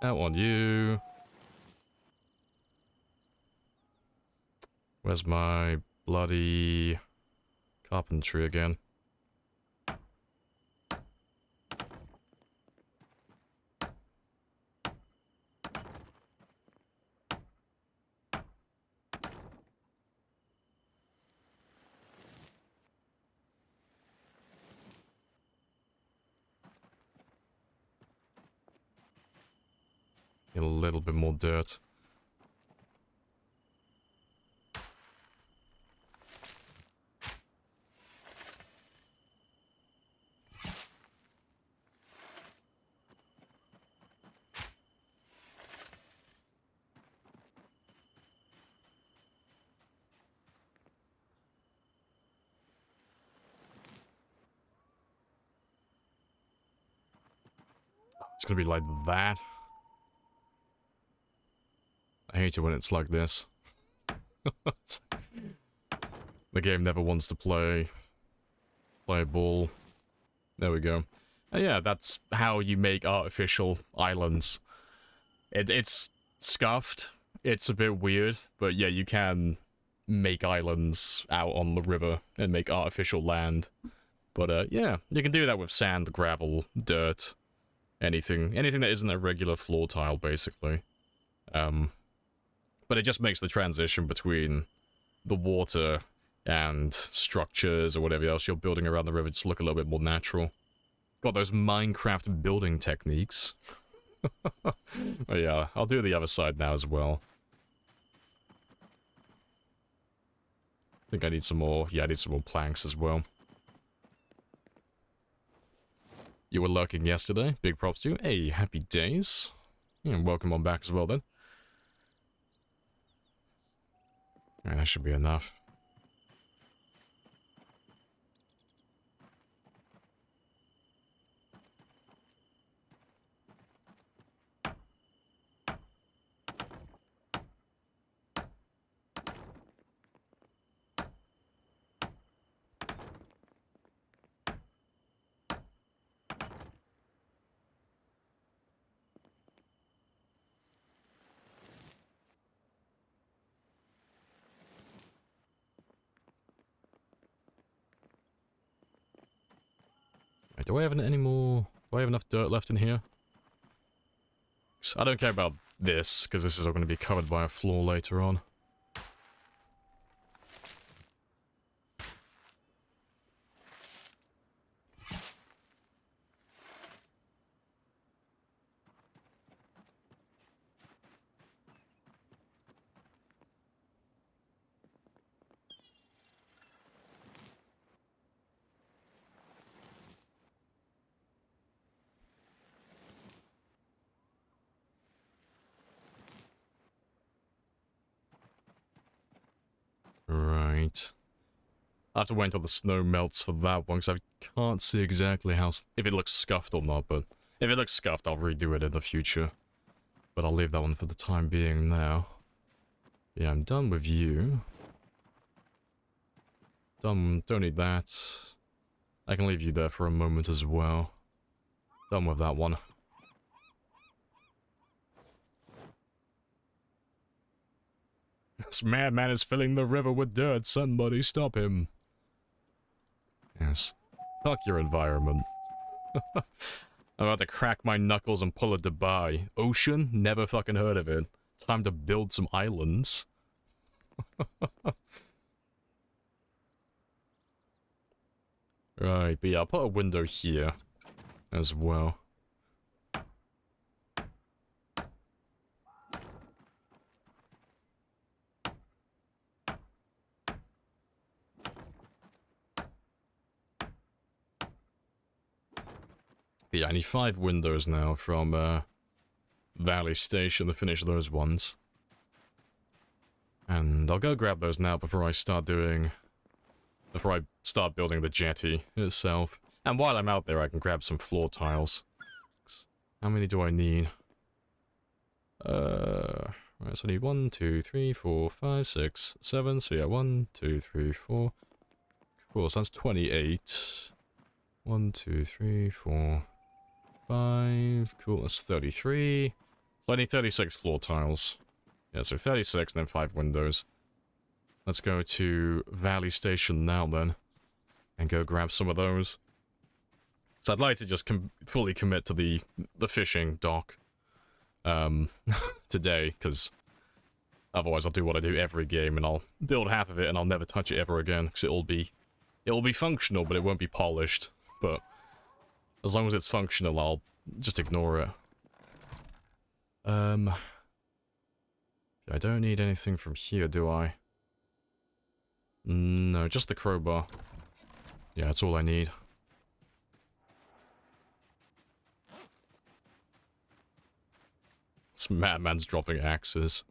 out on you. Where's my bloody carpentry again? A little bit more dirt. It's gonna be like that. I hate it when it's like this. The game never wants to play ball. There we go. Yeah, that's how you make artificial islands. It's scuffed. It's a bit weird, but yeah, you can make islands out on the river and make artificial land. But yeah, you can do that with sand, gravel, dirt, anything that isn't a regular floor tile, basically. But it just makes the transition between the water and structures or whatever else you're building around the river just look a little bit more natural. Got those Minecraft building techniques. But yeah, I'll do the other side now as well. I think I need some more. Yeah, I need some more planks as well. You were lurking yesterday. Big props to you. Hey, happy days. Yeah, welcome on back as well then. Yeah, that should be enough. Do I have any more? Do I have enough dirt left in here? I don't care about this, because this is all going to be covered by a floor later on. Right. I have to wait until the snow melts for that one, because I can't see exactly how... if it looks scuffed or not, but... if it looks scuffed, I'll redo it in the future. But I'll leave that one for the time being now. Yeah, I'm done with you. Done, don't need that. I can leave you there for a moment as well. Done with that one. This madman is filling the river with dirt. Somebody stop him. Yes. Fuck your environment. I'm about to crack my knuckles and pull a Dubai. Ocean? Never fucking heard of it. Time to build some islands. Right, but yeah, I'll put a window here as well. Yeah, I need 5 windows now from Valley Station to finish those ones. And I'll go grab those now before I start building the jetty itself. And while I'm out there, I can grab some floor tiles. How many do I need? Right, so I need 1, 2, 3, 4, 5, 6, 7. So yeah, 1, 2, 3, 4. Cool, so that's 28. 1, 2, 3, 4, 5. Cool, that's 33. So I need 36 floor tiles. Yeah, so 36 and then 5 windows. Let's go to Valley Station now then. And go grab some of those. So I'd like to just fully commit to the fishing dock. Today, because otherwise I'll do what I do every game and I'll build half of it and I'll never touch it ever again. Because it will be functional, but it won't be polished. But as long as it's functional, I'll just ignore it. I don't need anything from here, do I? No, just the crowbar. Yeah, that's all I need. This madman's dropping axes.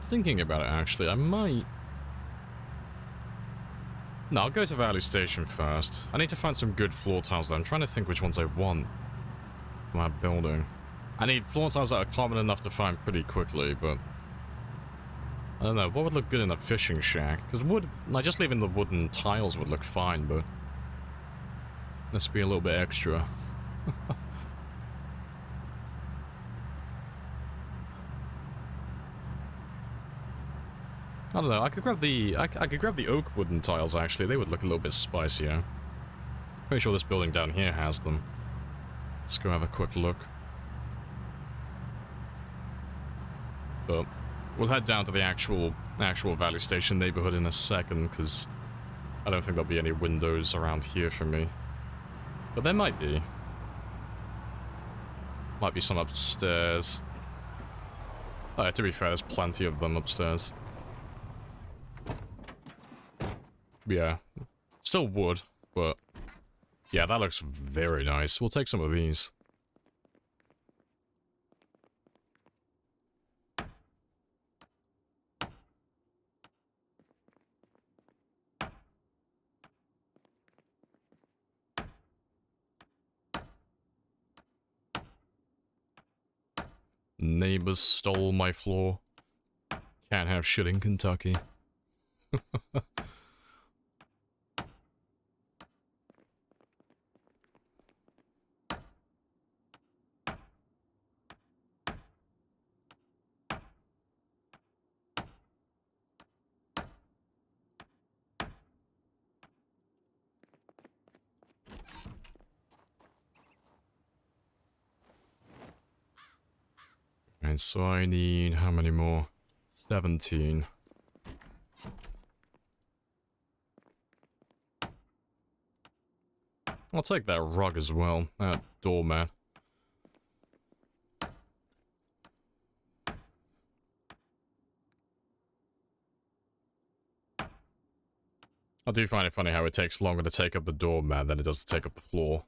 Thinking about it, actually, I might... No, I'll go to Valley Station first. I need to find some good floor tiles, though. I'm trying to think which ones I want for my building. I need floor tiles that are common enough to find pretty quickly, but... I don't know, what would look good in a fishing shack? Because wood... Like, just leaving the wooden tiles would look fine, but... Let's be a little bit extra. I don't know, I could grab the... I could grab the oak wooden tiles, actually. They would look a little bit spicier. Pretty sure this building down here has them. Let's go have a quick look. But... We'll head down to the actual Valley Station neighborhood in a second, because I don't think there'll be any windows around here for me. But there might be. Might be some upstairs. To be fair, there's plenty of them upstairs. Yeah. Still wood, but... Yeah, that looks very nice. We'll take some of these. Neighbors stole my floor. Can't have shit in Kentucky. Alright, so I need how many more? 17. I'll take that rug as well, that doormat. I do find it funny how it takes longer to take up the doormat than it does to take up the floor.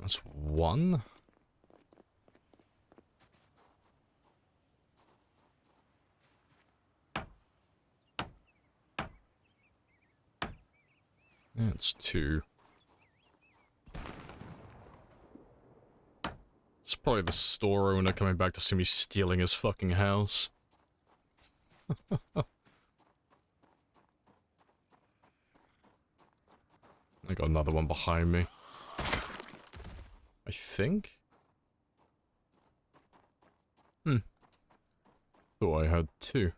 That's one. That's two. It's probably the store owner coming back to see me stealing his fucking house. I got another one behind me. I think? Thought I had two.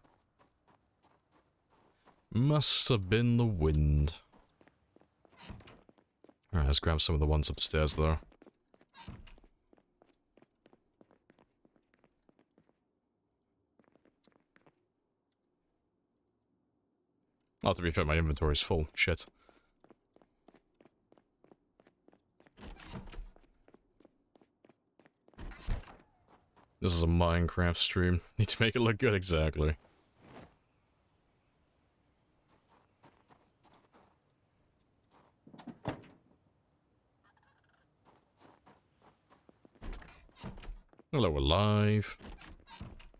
Must have been the wind. Alright, let's grab some of the ones upstairs, though. Oh, to be fair, my inventory's full. Shit. This is a Minecraft stream. Need to make it look good, exactly. Hello, alive.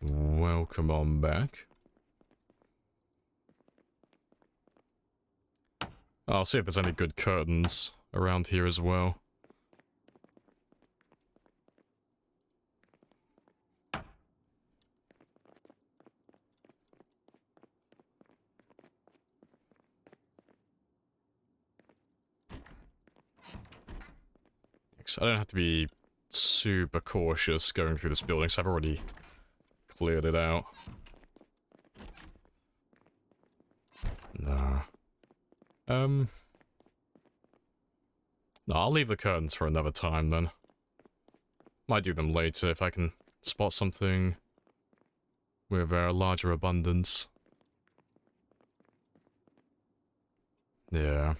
Welcome on back. I'll see if there's any good curtains around here as well. I don't have to be super cautious going through this building, so I've already cleared it out. Nah. No, I'll leave the curtains for another time then. Might do them later if I can spot something with a larger abundance. Yeah.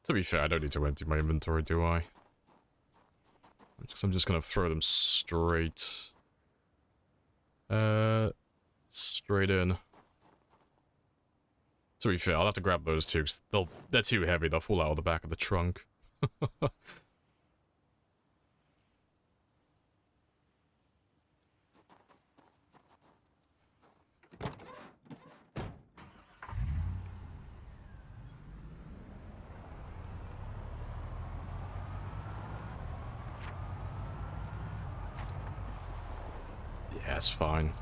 To be fair, I don't need to empty my inventory, do I? I'm just gonna throw them straight... straight in. To be fair, I'll have to grab those two, because they're too heavy, they'll fall out of the back of the trunk. Yeah, it's fine.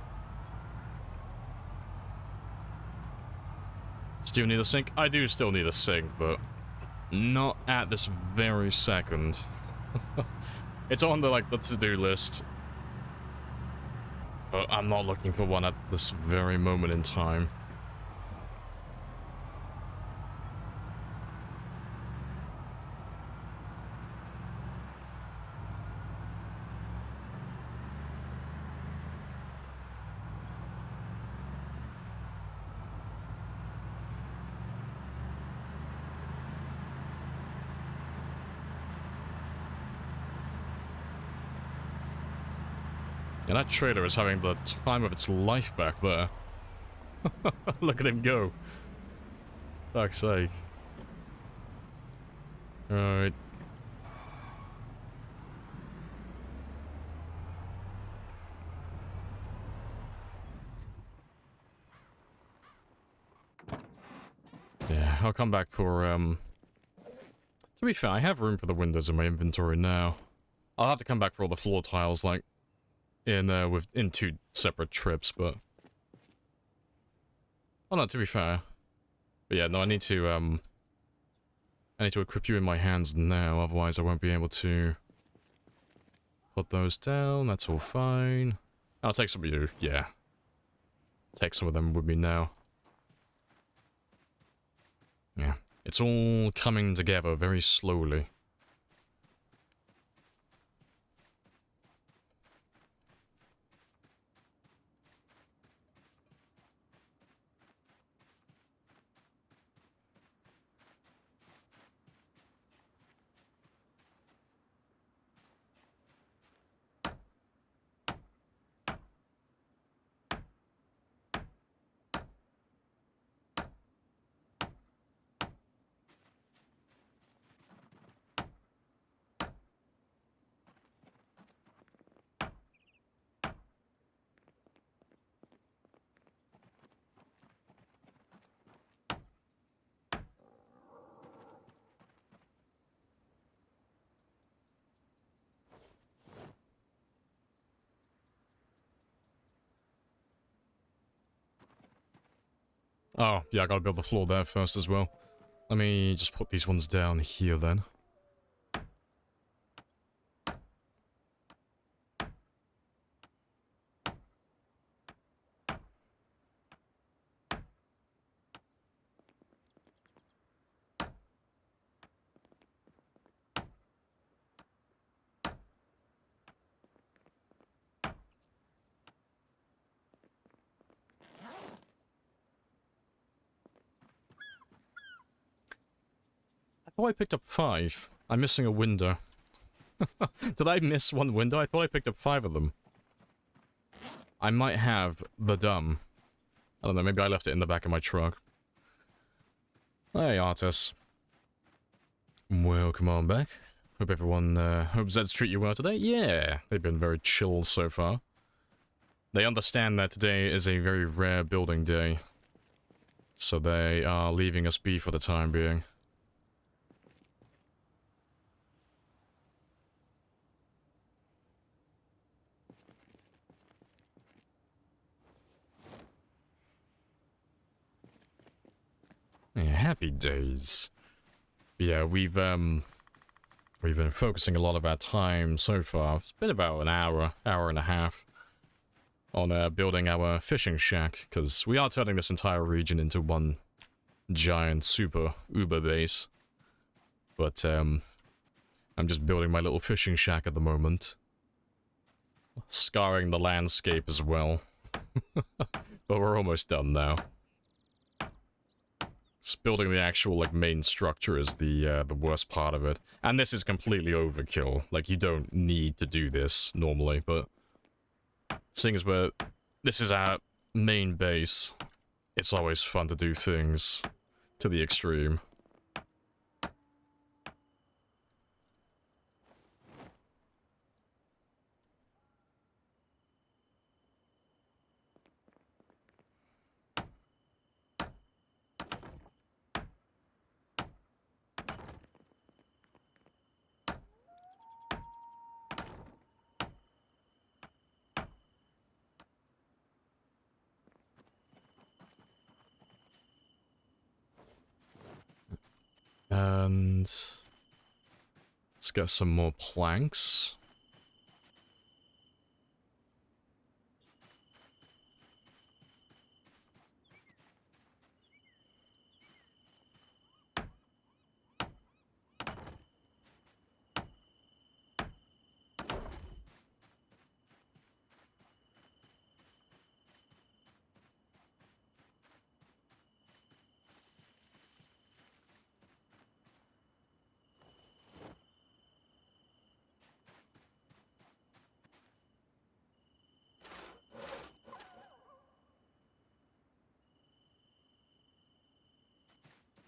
Still need a sink? I do still need a sink, but not at this very second. It's on the, like, the to-do list. But I'm not looking for one at this very moment in time. And that trader is having the time of its life back there. Look at him go. Fuck's sake. Alright. Yeah, I'll come back for, To be fair, I have room for the windows in my inventory now. I'll have to come back for all the floor tiles, like, in two separate trips, but... Oh no, to be fair. But yeah, no, I need to equip you in my hands now, otherwise I won't be able to put those down, that's all fine. I'll take some of you, yeah. Take some of them with me now. Yeah, it's all coming together very slowly. Oh, yeah, I gotta build the floor there first as well. Let me just put these ones down here then. Oh, I picked up 5. I'm missing a window. Did I miss one window? I thought I picked up 5 of them. I might have the dumb. I don't know, maybe I left it in the back of my truck. Hey, Artis. Welcome on back. Hope everyone, hope Zeds treat you well today. Yeah, they've been very chill so far. They understand that today is a very rare building day. So they are leaving us be for the time being. Happy days. Yeah, we've been focusing a lot of our time so far. It's been about an hour and a half on building our fishing shack, because we are turning this entire region into one giant super uber base. But I'm just building my little fishing shack at the moment, scarring the landscape as well. But we're almost done now. Just building the actual, like, main structure is the worst part of it. And this is completely overkill. Like, you don't need to do this normally, but seeing as this is our main base, it's always fun to do things to the extreme. And let's get some more planks.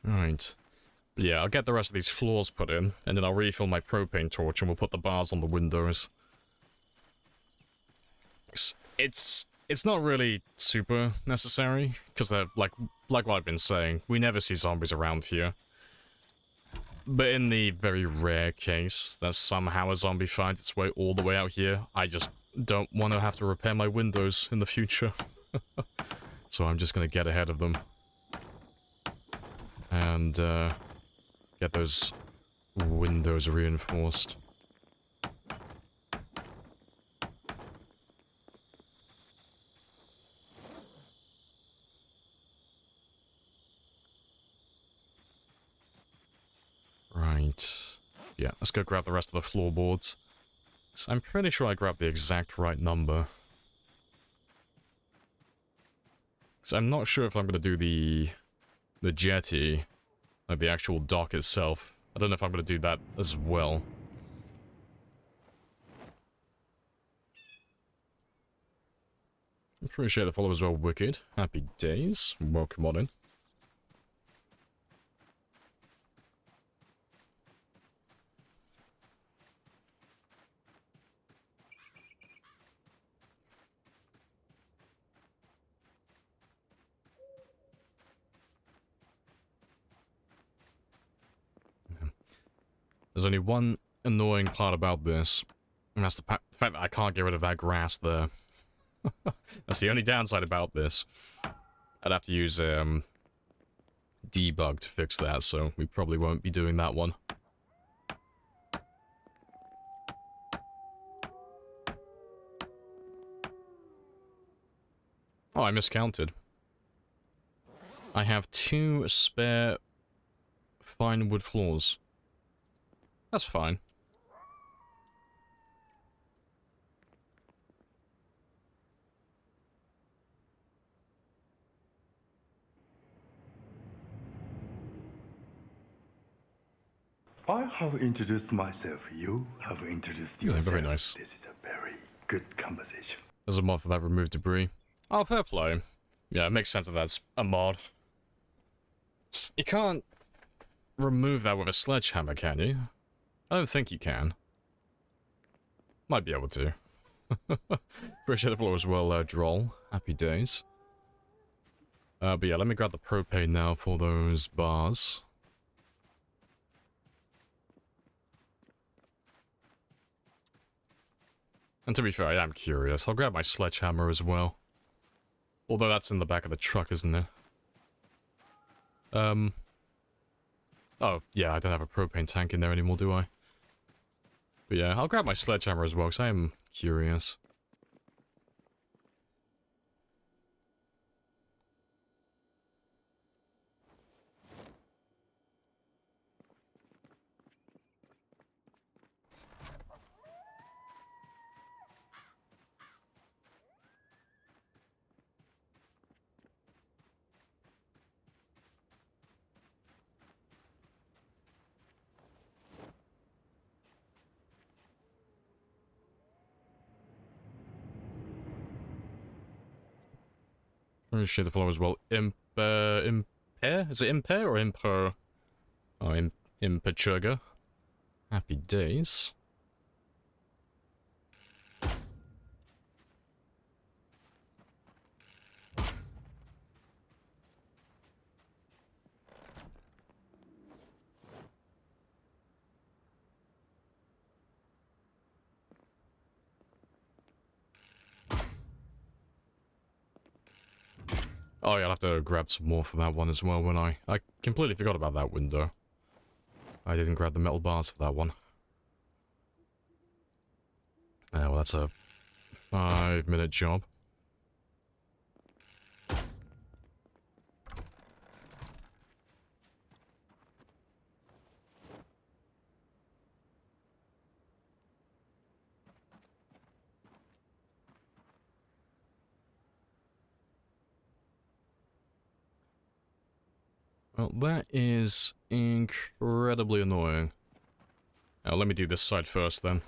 Right. Yeah, I'll get the rest of these floors put in, and then I'll refill my propane torch and we'll put the bars on the windows. It's not really super necessary, because they're, like what I've been saying, we never see zombies around here. But in the very rare case that somehow a zombie finds its way all the way out here, I just don't want to have to repair my windows in the future. So I'm just gonna get ahead of them. And, get those windows reinforced. Right. Yeah, let's go grab the rest of the floorboards. So I'm pretty sure I grabbed the exact right number. So I'm not sure if I'm going to do the jetty, like the actual dock itself. I don't know if I'm going to do that as well. Appreciate the follow as well, Wicked. Happy days. Welcome on in. There's only one annoying part about this, and that's the fact that I can't get rid of that grass there. That's the only downside about this. I'd have to use debug to fix that, so we probably won't be doing that one. Oh, I miscounted. I have 2 spare fine wood floors. That's fine. I have introduced myself. You have introduced Yeah, yourself. very nice. This is a very good conversation. There's a mod for that remove debris. Oh, fair play. Yeah, it makes sense that that's a mod. You can't remove that with a sledgehammer, can you? I don't think you can. Might be able to. Appreciate the follow as well, Droll. Happy days. But yeah, let me grab the propane now for those bars. And to be fair, I am curious. I'll grab my sledgehammer as well. Although that's in the back of the truck, isn't it? Oh, yeah, I don't have a propane tank in there anymore, do I? But yeah, I'll grab my sledgehammer as well, because I am curious. Shit, the follow as well. Impair? Is it Impair or Impro? Oh, Impachurga. Happy days. Oh yeah, I'll have to grab some more for that one as well, when I completely forgot about that window. I didn't grab the metal bars for that one. Yeah, well that's a 5-minute job. Well, that is incredibly annoying. Now, let me do this side first, then.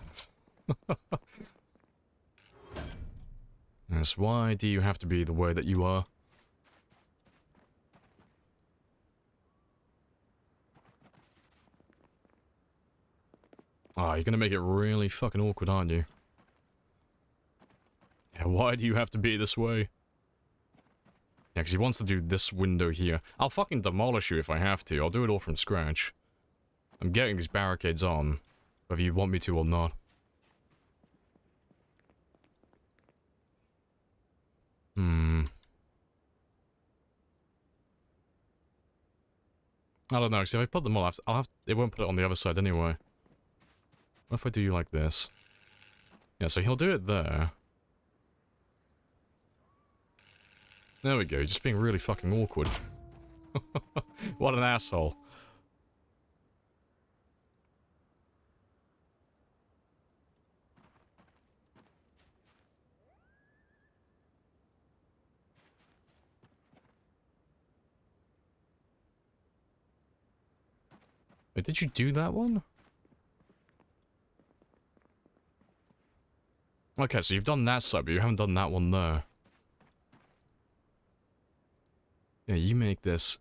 Yes, why do you have to be the way that you are? Ah, you're gonna make it really fucking awkward, aren't you? Yeah, why do you have to be this way? Yeah, because he wants to do this window here. I'll fucking demolish you if I have to. I'll do it all from scratch. I'm getting these barricades on, whether you want me to or not. I don't know, because if I put them all, it won't put it on the other side anyway. What if I do you like this? Yeah, so he'll do it there. There we go, just being really fucking awkward. What an asshole. Wait, did you do that one? Okay, so you've done that side, but you haven't done that one there. Yeah, you make this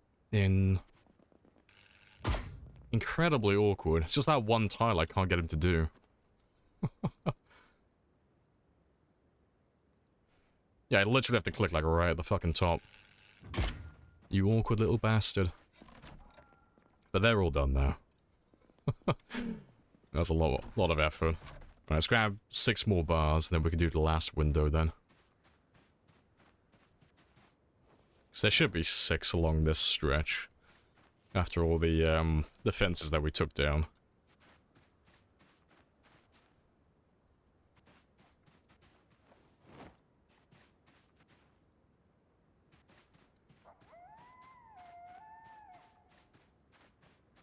incredibly awkward. It's just that one tile I can't get him to do. Yeah, I literally have to click like right at the fucking top. You awkward little bastard. But they're all done now. That's a lot of effort. Alright, let's grab 6 more bars, and then we can do the last window then. So there should be 6 along this stretch. After all the fences that we took down.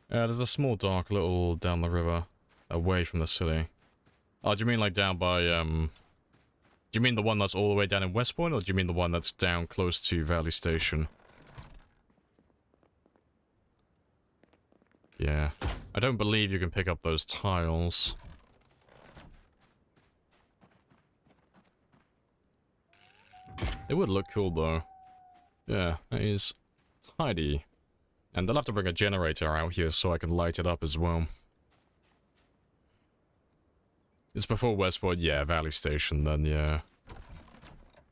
There's a small dock little down the river, away from the city. Oh, do you mean like down by, do you mean the one that's all the way down in West Point, or do you mean the one that's down close to Valley Station? Yeah. I don't believe you can pick up those tiles. It would look cool, though. Yeah, that is tidy. And they'll have to bring a generator out here so I can light it up as well. It's before Westport, yeah, Valley Station, then, yeah.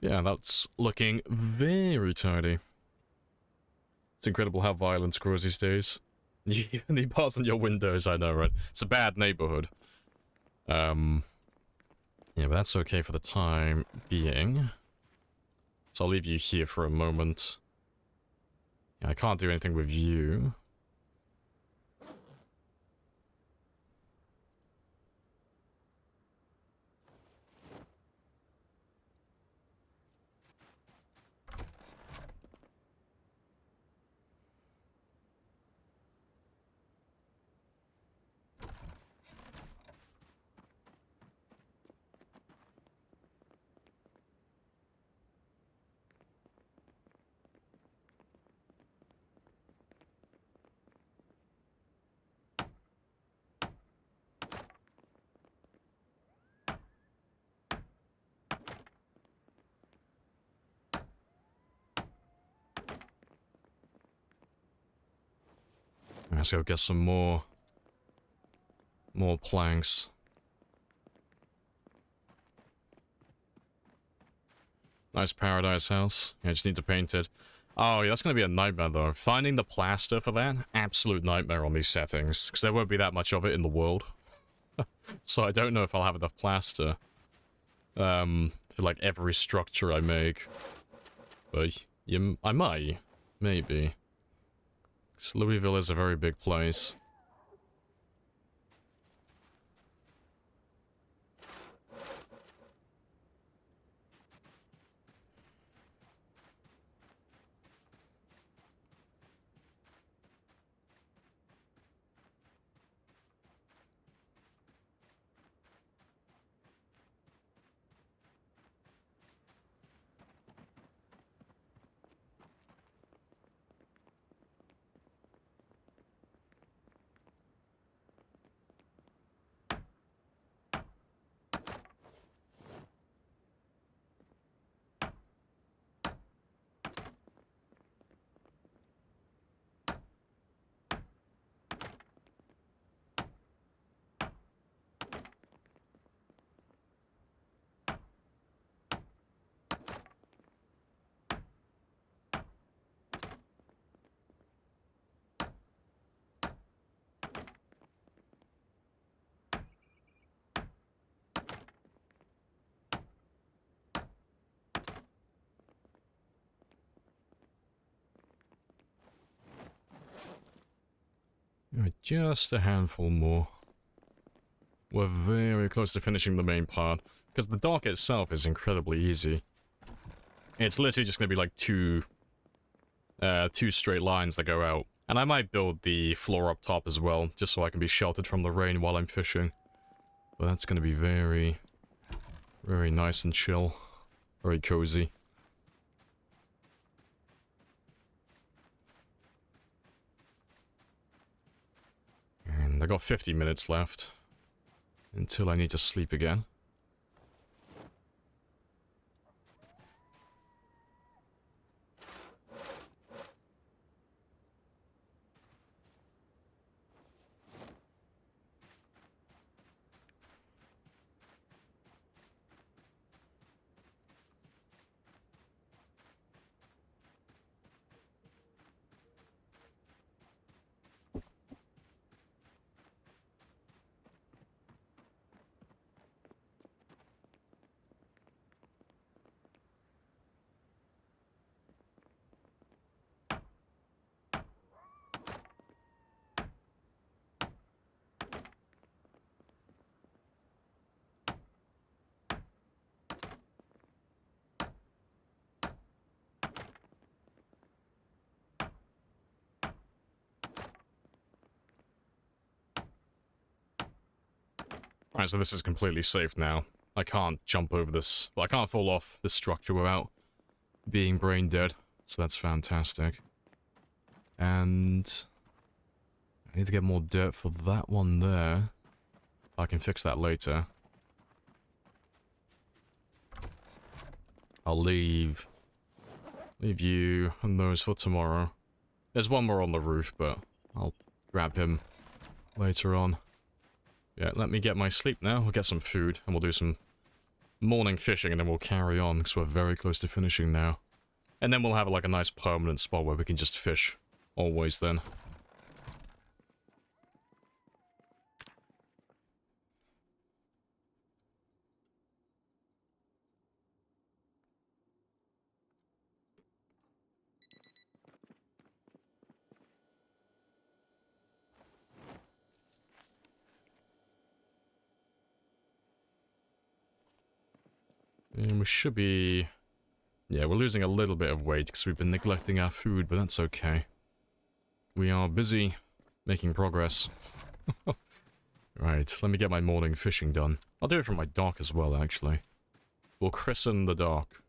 Yeah, that's looking very tidy. It's incredible how violence grows these days. You need bars on your windows, I know, right? It's a bad neighborhood. Yeah, but that's okay for the time being. So I'll leave you here for a moment. Yeah, I can't do anything with you. Let's go get some more planks. Nice paradise house. Yeah, I just need to paint it. Oh, yeah, that's going to be a nightmare, though. Finding the plaster for that, absolute nightmare on these settings. Because there won't be that much of it in the world. So I don't know if I'll have enough plaster. For, like, every structure I make. But I might. Maybe. Because Louisville is a very big place. Just a handful more. We're very close to finishing the main part, because the dock itself is incredibly easy. It's literally just going to be like two straight lines that go out. And I might build the floor up top as well, just so I can be sheltered from the rain while I'm fishing. But that's going to be very, very nice and chill. Very cozy. And I got 50 minutes left until I need to sleep again. Alright, so this is completely safe now. I can't jump over this. Well, I can't fall off this structure without being brain dead. So that's fantastic. And I need to get more dirt for that one there. I can fix that later. I'll leave you and those for tomorrow. There's one more on the roof, but I'll grab him later on. Yeah, let me get my sleep now. We'll get some food, and we'll do some morning fishing, and then we'll carry on, because we're very close to finishing now. And then we'll have, like, a nice permanent spot where we can just fish. Always then. And we should be... Yeah, we're losing a little bit of weight because we've been neglecting our food, but that's okay. We are busy making progress. Right, let me get my morning fishing done. I'll do it from my dock as well, actually. We'll christen the dock.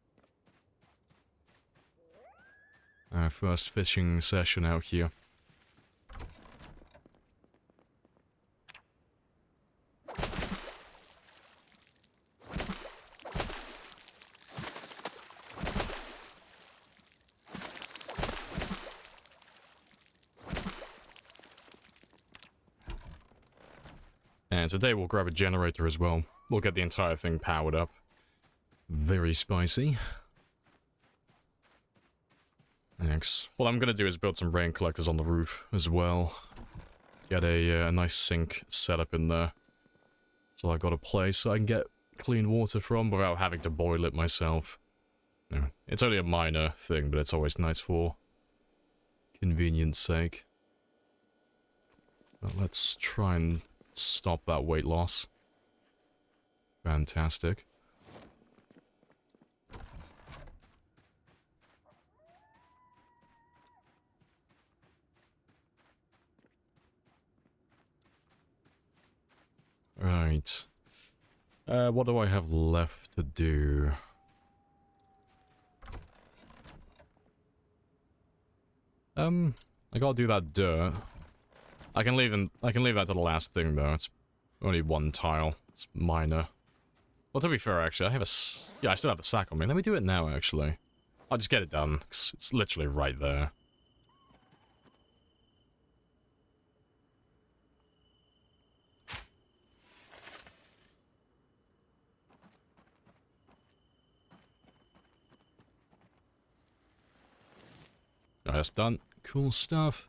Our first fishing session out here. And today we'll grab a generator as well. We'll get the entire thing powered up. Very spicy. Next. What I'm gonna do is build some rain collectors on the roof as well. Get a nice sink set up in there. So I got a place I can get clean water from without having to boil it myself. You know, it's only a minor thing, but it's always nice for convenience sake. But let's try and stop that weight loss. Fantastic. Right. What do I have left to do? I gotta do that dirt. I can leave that to the last thing though. It's only one tile. It's minor. Well, to be fair, actually, I still have the sack on me. Let me do it now, actually. I'll just get it done, 'cause it's literally right there. Alright, that's done. Cool stuff.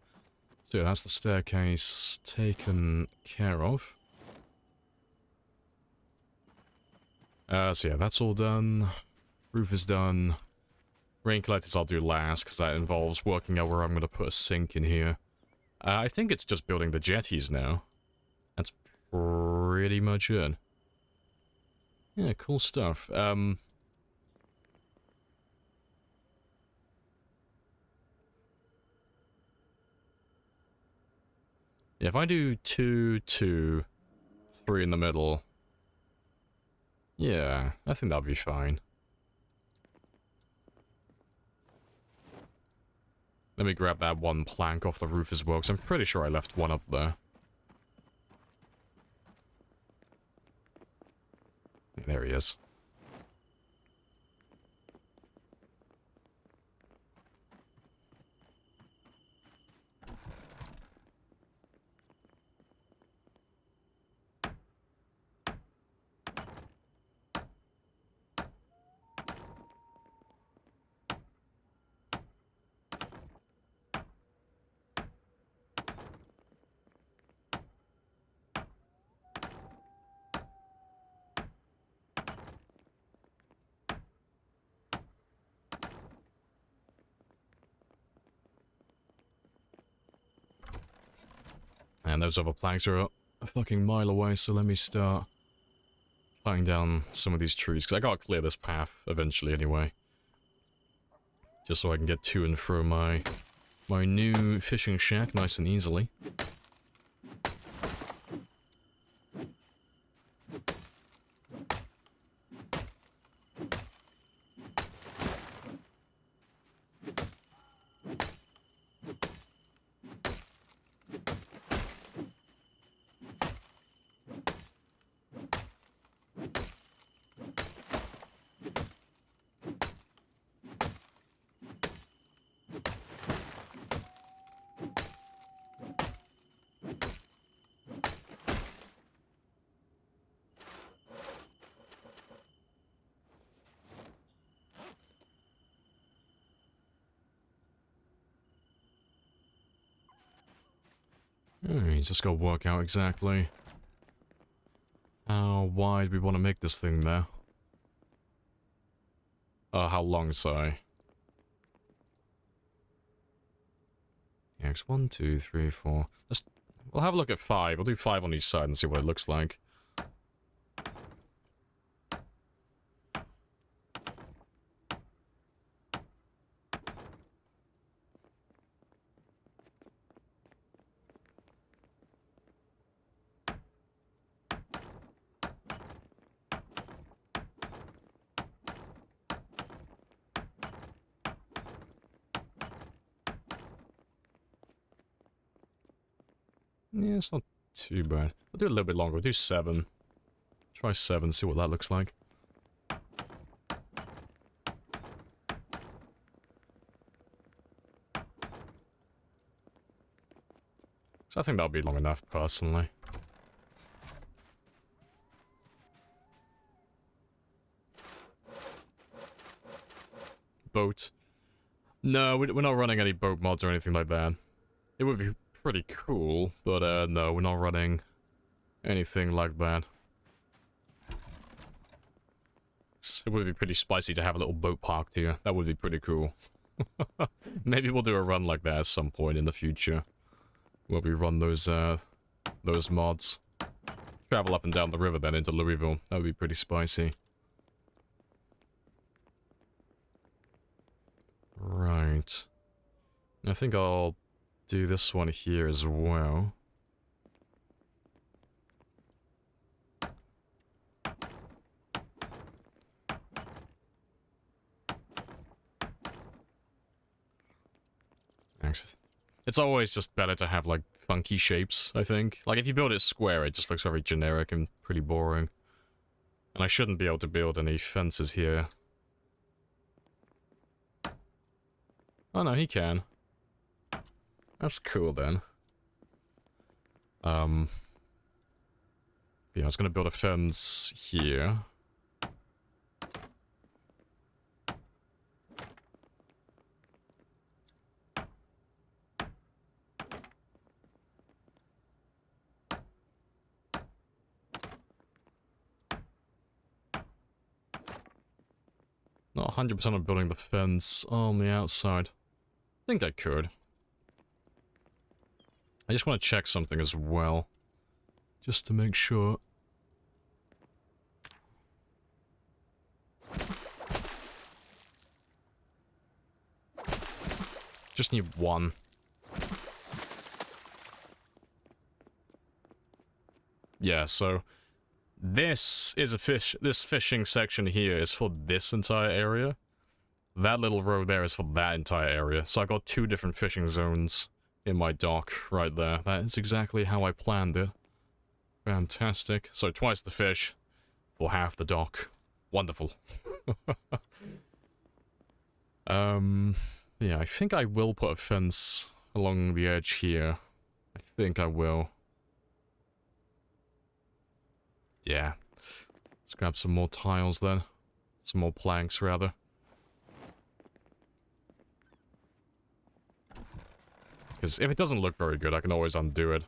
So yeah, that's the staircase taken care of. So yeah, that's all done. Roof is done. Rain collectors I'll do last, because that involves working out where I'm going to put a sink in here. I think it's just building the jetties now. That's pretty much it. Yeah, cool stuff. Yeah, if I do 2, 2, 3 in the middle, yeah, I think that'll be fine. Let me grab that one plank off the roof as well, because I'm pretty sure I left one up there. Yeah, there he is. And those other planks are a fucking mile away, so let me start cutting down some of these trees, because I gotta clear this path eventually anyway. Just so I can get to and from my new fishing shack nice and easily. Alright, just gotta work out exactly how wide we want to make this thing there. How long, sorry. Yeah, it's 1, 2, 3, 4. We'll have a look at 5. We'll do 5 on each side and see what it looks like. Yeah, it's not too bad. We'll do it a little bit longer. We'll do 7. Try 7, see what that looks like. So I think that'll be long enough, personally. boat. No, we're not running any boat mods or anything like that. It would be pretty cool, but no, we're not running anything like that. It would be pretty spicy to have a little boat parked here. That would be pretty cool. Maybe we'll do a run like that at some point in the future. Where we run those mods. Travel up and down the river then into Louisville. That would be pretty spicy. Right. I think I'll do this one here as well. It's always just better to have, like, funky shapes, I think. Like, if you build it square, it just looks very generic and pretty boring. And I shouldn't be able to build any fences here. Oh no, he can. That's cool then. Yeah, I was gonna build a fence here. Not 100% on building the fence on the outside. I think I could. I just want to check something as well. Just to make sure. Just need one. Yeah, so this is a this fishing section here is for this entire area. That little row there is for that entire area. So I got 2 different fishing zones in my dock right there. That is exactly how I planned it. Fantastic. So twice the fish for half the dock. Wonderful. Yeah, I think I will put a fence along the edge here. I think I will. Yeah. Let's grab some more tiles then. Some more planks, rather. Because if it doesn't look very good, I can always undo it.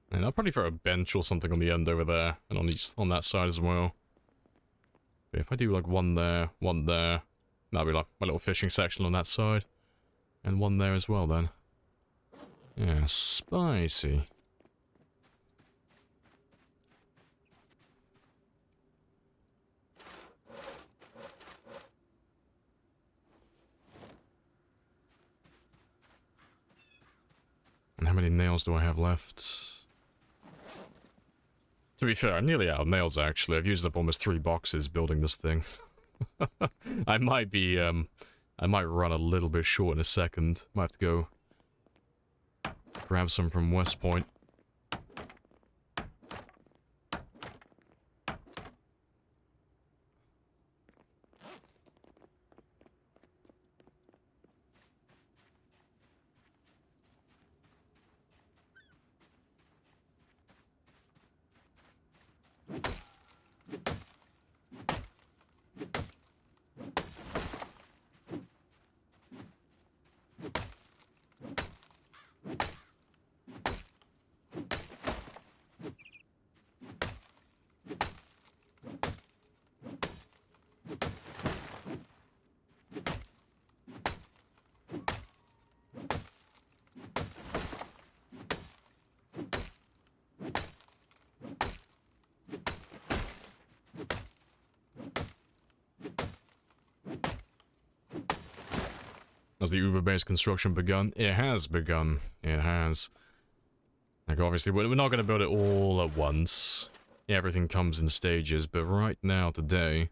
And I'll probably throw a bench or something on the end over there, and on that side as well. But if I do like one there, that'll be like my little fishing section on that side. And one there as well then. Yeah, spicy. And how many nails do I have left? To be fair, I'm nearly out of nails, actually. I've used up almost 3 boxes building this thing. I might be, I might run a little bit short in a second. Might have to go grab some from West Point. Has the Uber base construction begun? It has begun. It has. Like, obviously, we're not going to build it all at once. Everything comes in stages, but right now, today,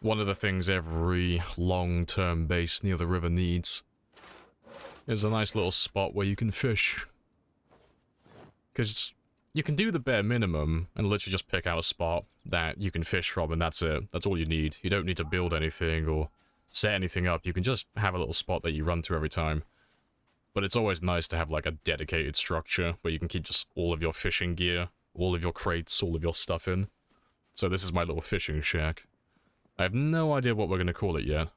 one of the things every long-term base near the river needs is a nice little spot where you can fish. Because you can do the bare minimum and literally just pick out a spot that you can fish from, and that's it. That's all you need. You don't need to build anything or set anything up. You can just have a little spot that you run to every time. But it's always nice to have like a dedicated structure where you can keep just all of your fishing gear, all of your crates, all of your stuff in. So this is my little fishing shack. I have no idea what we're going to call it yet.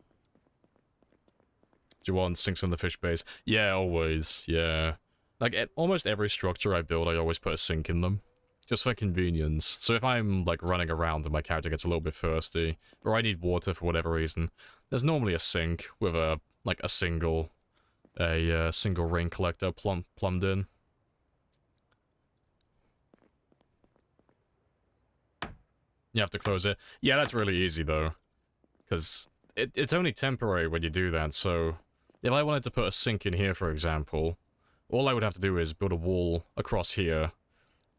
Do you want sinks in the fish base? Yeah, always. Yeah. Like, at almost every structure I build, I always put a sink in them. Just for convenience. So if I'm, like, running around and my character gets a little bit thirsty, or I need water for whatever reason, there's normally a sink with a, like, a single rain collector plumbed in. You have to close it. Yeah, that's really easy, though. Because it's only temporary when you do that, so if I wanted to put a sink in here, for example, all I would have to do is build a wall across here.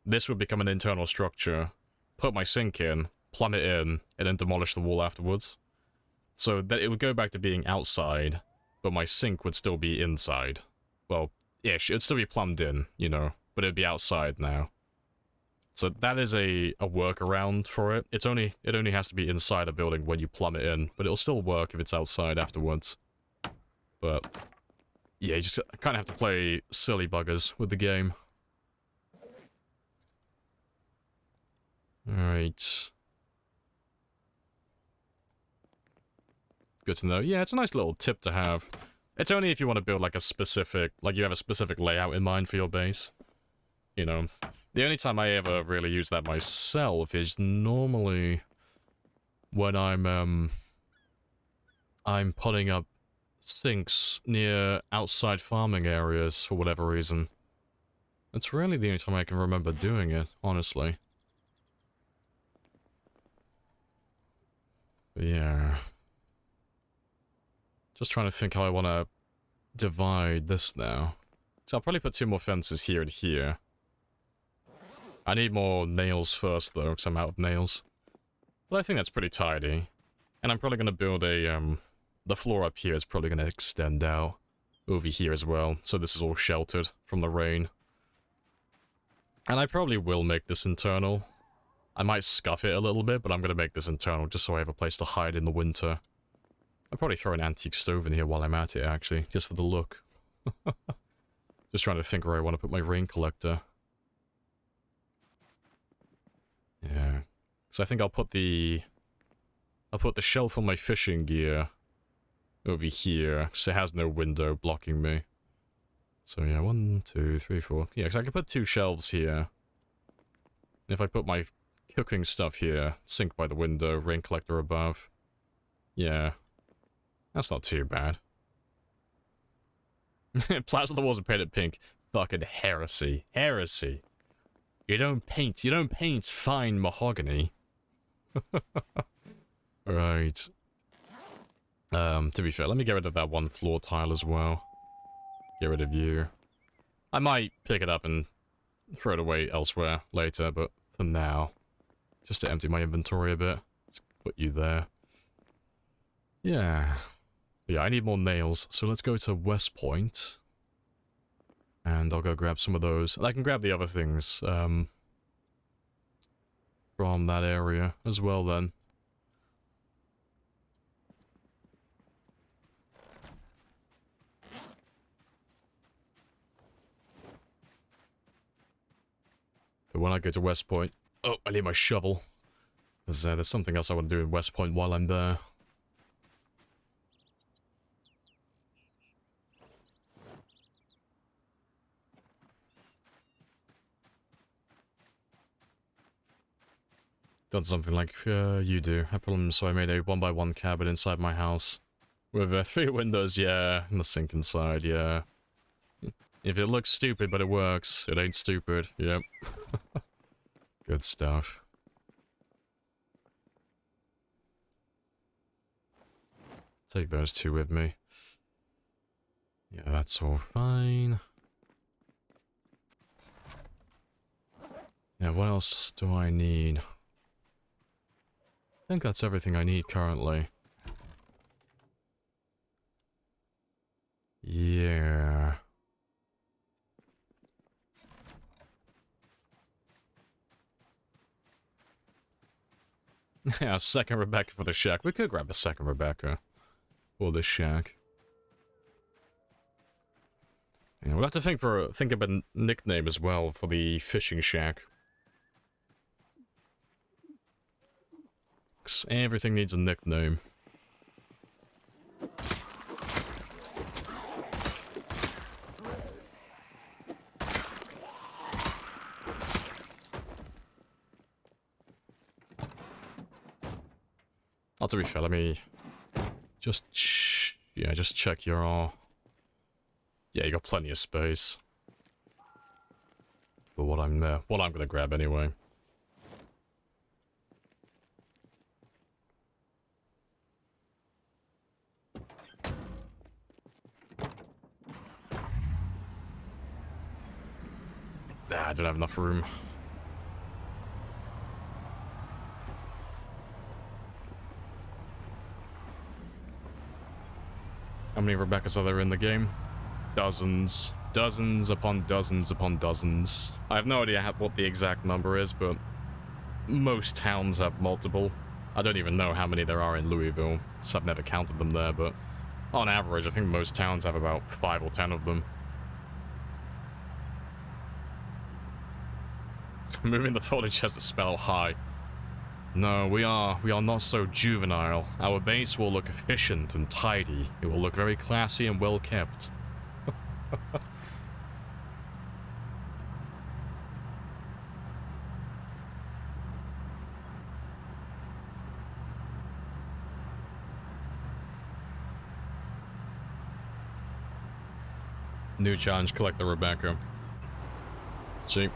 This would become an internal structure, put my sink in, plumb it in, and then demolish the wall afterwards. So that it would go back to being outside, but my sink would still be inside. Well, ish. It'd still be plumbed in, you know, but it'd be outside now. So that is a workaround for it. It only has to be inside a building when you plumb it in, but it'll still work if it's outside afterwards. But yeah, you just kind of have to play silly buggers with the game. Alright. Good to know. Yeah, it's a nice little tip to have. It's only if you want to build like a specific, like you have a specific layout in mind for your base. You know, the only time I ever really use that myself is normally when I'm putting up sinks near outside farming areas for whatever reason. It's really the only time I can remember doing it, honestly. But yeah. Just trying to think how I want to divide this now. So I'll probably put 2 more fences here and here. I need more nails first, though, because I'm out of nails. But I think that's pretty tidy. And I'm probably going to build a, the floor up here is probably going to extend out over here as well. So this is all sheltered from the rain. And I probably will make this internal. I might scuff it a little bit, but I'm going to make this internal just so I have a place to hide in the winter. I'll probably throw an antique stove in here while I'm at it, actually, just for the look. Just trying to think where I want to put my rain collector. Yeah. So I think I'll put the shelf on my fishing gear over here, because it has no window blocking me. So yeah, 1, 2, 3, 4. Yeah, because I can put 2 shelves here. And if I put my cooking stuff here, sink by the window, rain collector above. Yeah. That's not too bad. Plaster the walls are painted pink. Fucking heresy. Heresy. You don't paint fine mahogany. Right. To be fair, let me get rid of that 1 floor tile as well. Get rid of you. I might pick it up and throw it away elsewhere later, but for now, just to empty my inventory a bit, let's put you there. Yeah. Yeah, I need more nails, so let's go to West Point. And I'll go grab some of those. And I can grab the other things, from that area as well then. But when I go to West Point... Oh, I need my shovel. Because there's something else I want to do in West Point while I'm there. Done something like you do. I problem, so I made a 1x1 cabin inside my house. With 3 windows, yeah, and the sink inside, yeah. If it looks stupid but it works, it ain't stupid, yep. Good stuff. Take those 2 with me. Yeah, that's all fine. Yeah, what else do I need? I think that's everything I need currently. Yeah. Yeah, second Rebecca for the shack. We could grab a second Rebecca for the shack. Yeah, we'll have to think of a nickname as well for the fishing shack. 'Cause everything needs a nickname. Oh, to be fair, let me just just check your. Yeah, you got plenty of space for what I'm gonna grab anyway. Nah, I don't have enough room. How many Rebeccas are there in the game? Dozens. Dozens upon dozens upon dozens. I have no idea what the exact number is, but most towns have multiple. I don't even know how many there are in Louisville, so I've never counted them there, but on average, I think most towns have about 5 or 10 of them. Moving the folding chest to spell high. No, we are not so juvenile. Our base will look efficient and tidy. It will look very classy and well kept. New challenge, collect the Rebecca. See?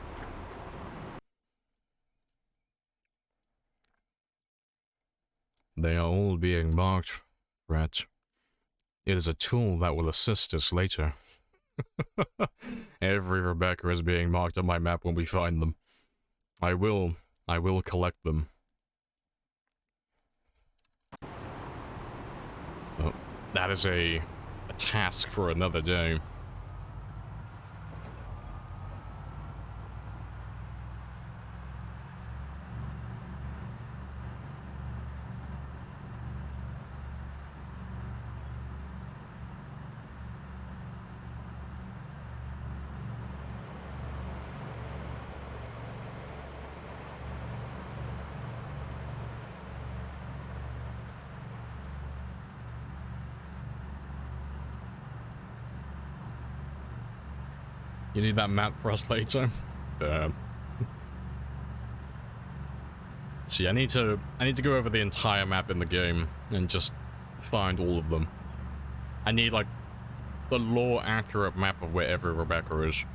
They are all being marked, Brett. It is a tool that will assist us later. Every Rebecca is being marked on my map when we find them. I will collect them. Oh, that is a task for another day. You need that map for us later? See, I need to go over the entire map in the game and just find all of them. I need, like, the lore accurate map of where every Rebecca is.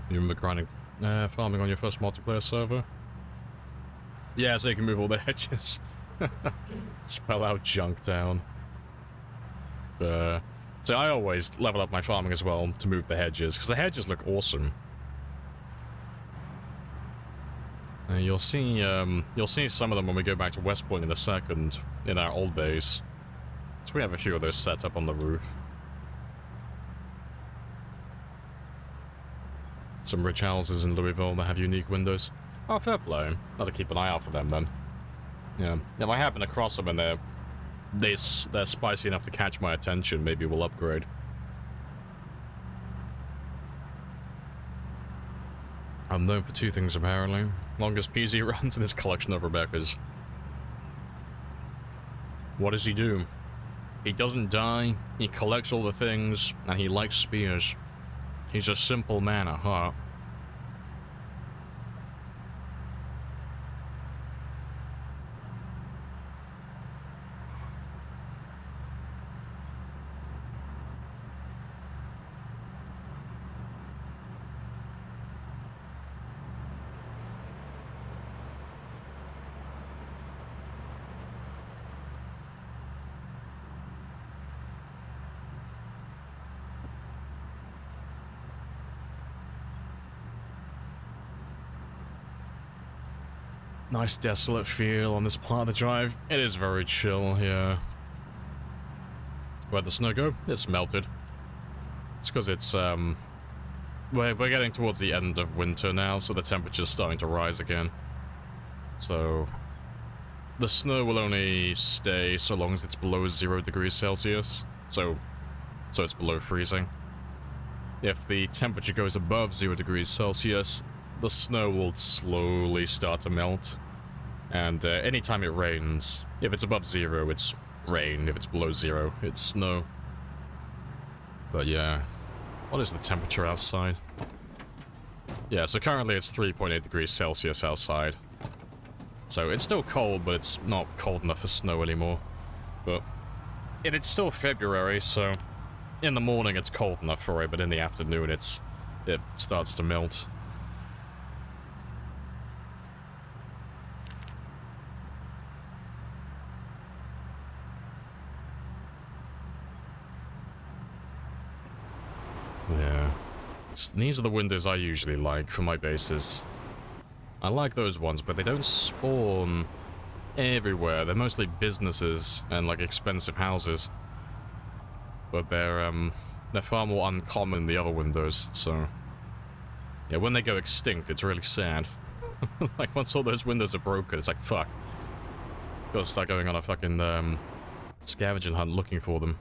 You remember grinding, farming on your first multiplayer server? Yeah, so you can move all the hedges. Spell out Junktown. So I always level up my farming as well to move the hedges, because the hedges look awesome. You'll see some of them when we go back to West Point in a second, in our old base. So we have a few of those set up on the roof. Some rich houses in Louisville that have unique windows. Oh, fair play. I'll have to keep an eye out for them then. Yeah, if I happen across them and they're spicy enough to catch my attention, maybe we'll upgrade. I'm known for 2 things apparently. Longest PZ runs in his collection of Rebeccas. What does he do? He doesn't die, he collects all the things, and he likes spears. He's a simple man at heart. Nice desolate feel on this part of the drive. It is very chill here. Where'd the snow go? It's melted. It's because it's, we're getting towards the end of winter now, so the temperature's starting to rise again. So, the snow will only stay so long as it's below 0 degrees Celsius. So it's below freezing. If the temperature goes above 0 degrees Celsius, the snow will slowly start to melt. And anytime it rains, if it's above 0, it's rain. If it's below 0, it's snow. But yeah, what is the temperature outside? Yeah, so currently it's 3.8 degrees Celsius outside. So it's still cold, but it's not cold enough for snow anymore. But it's still February, so in the morning it's cold enough for it, but in the afternoon it starts to melt. Yeah. These are the windows I usually like for my bases. I like those ones, but they don't spawn everywhere. They're mostly businesses and like expensive houses. But they're far more uncommon than the other windows, so yeah, when they go extinct, it's really sad. Like once all those windows are broken, it's like fuck. Gotta start going on a fucking scavenging hunt looking for them.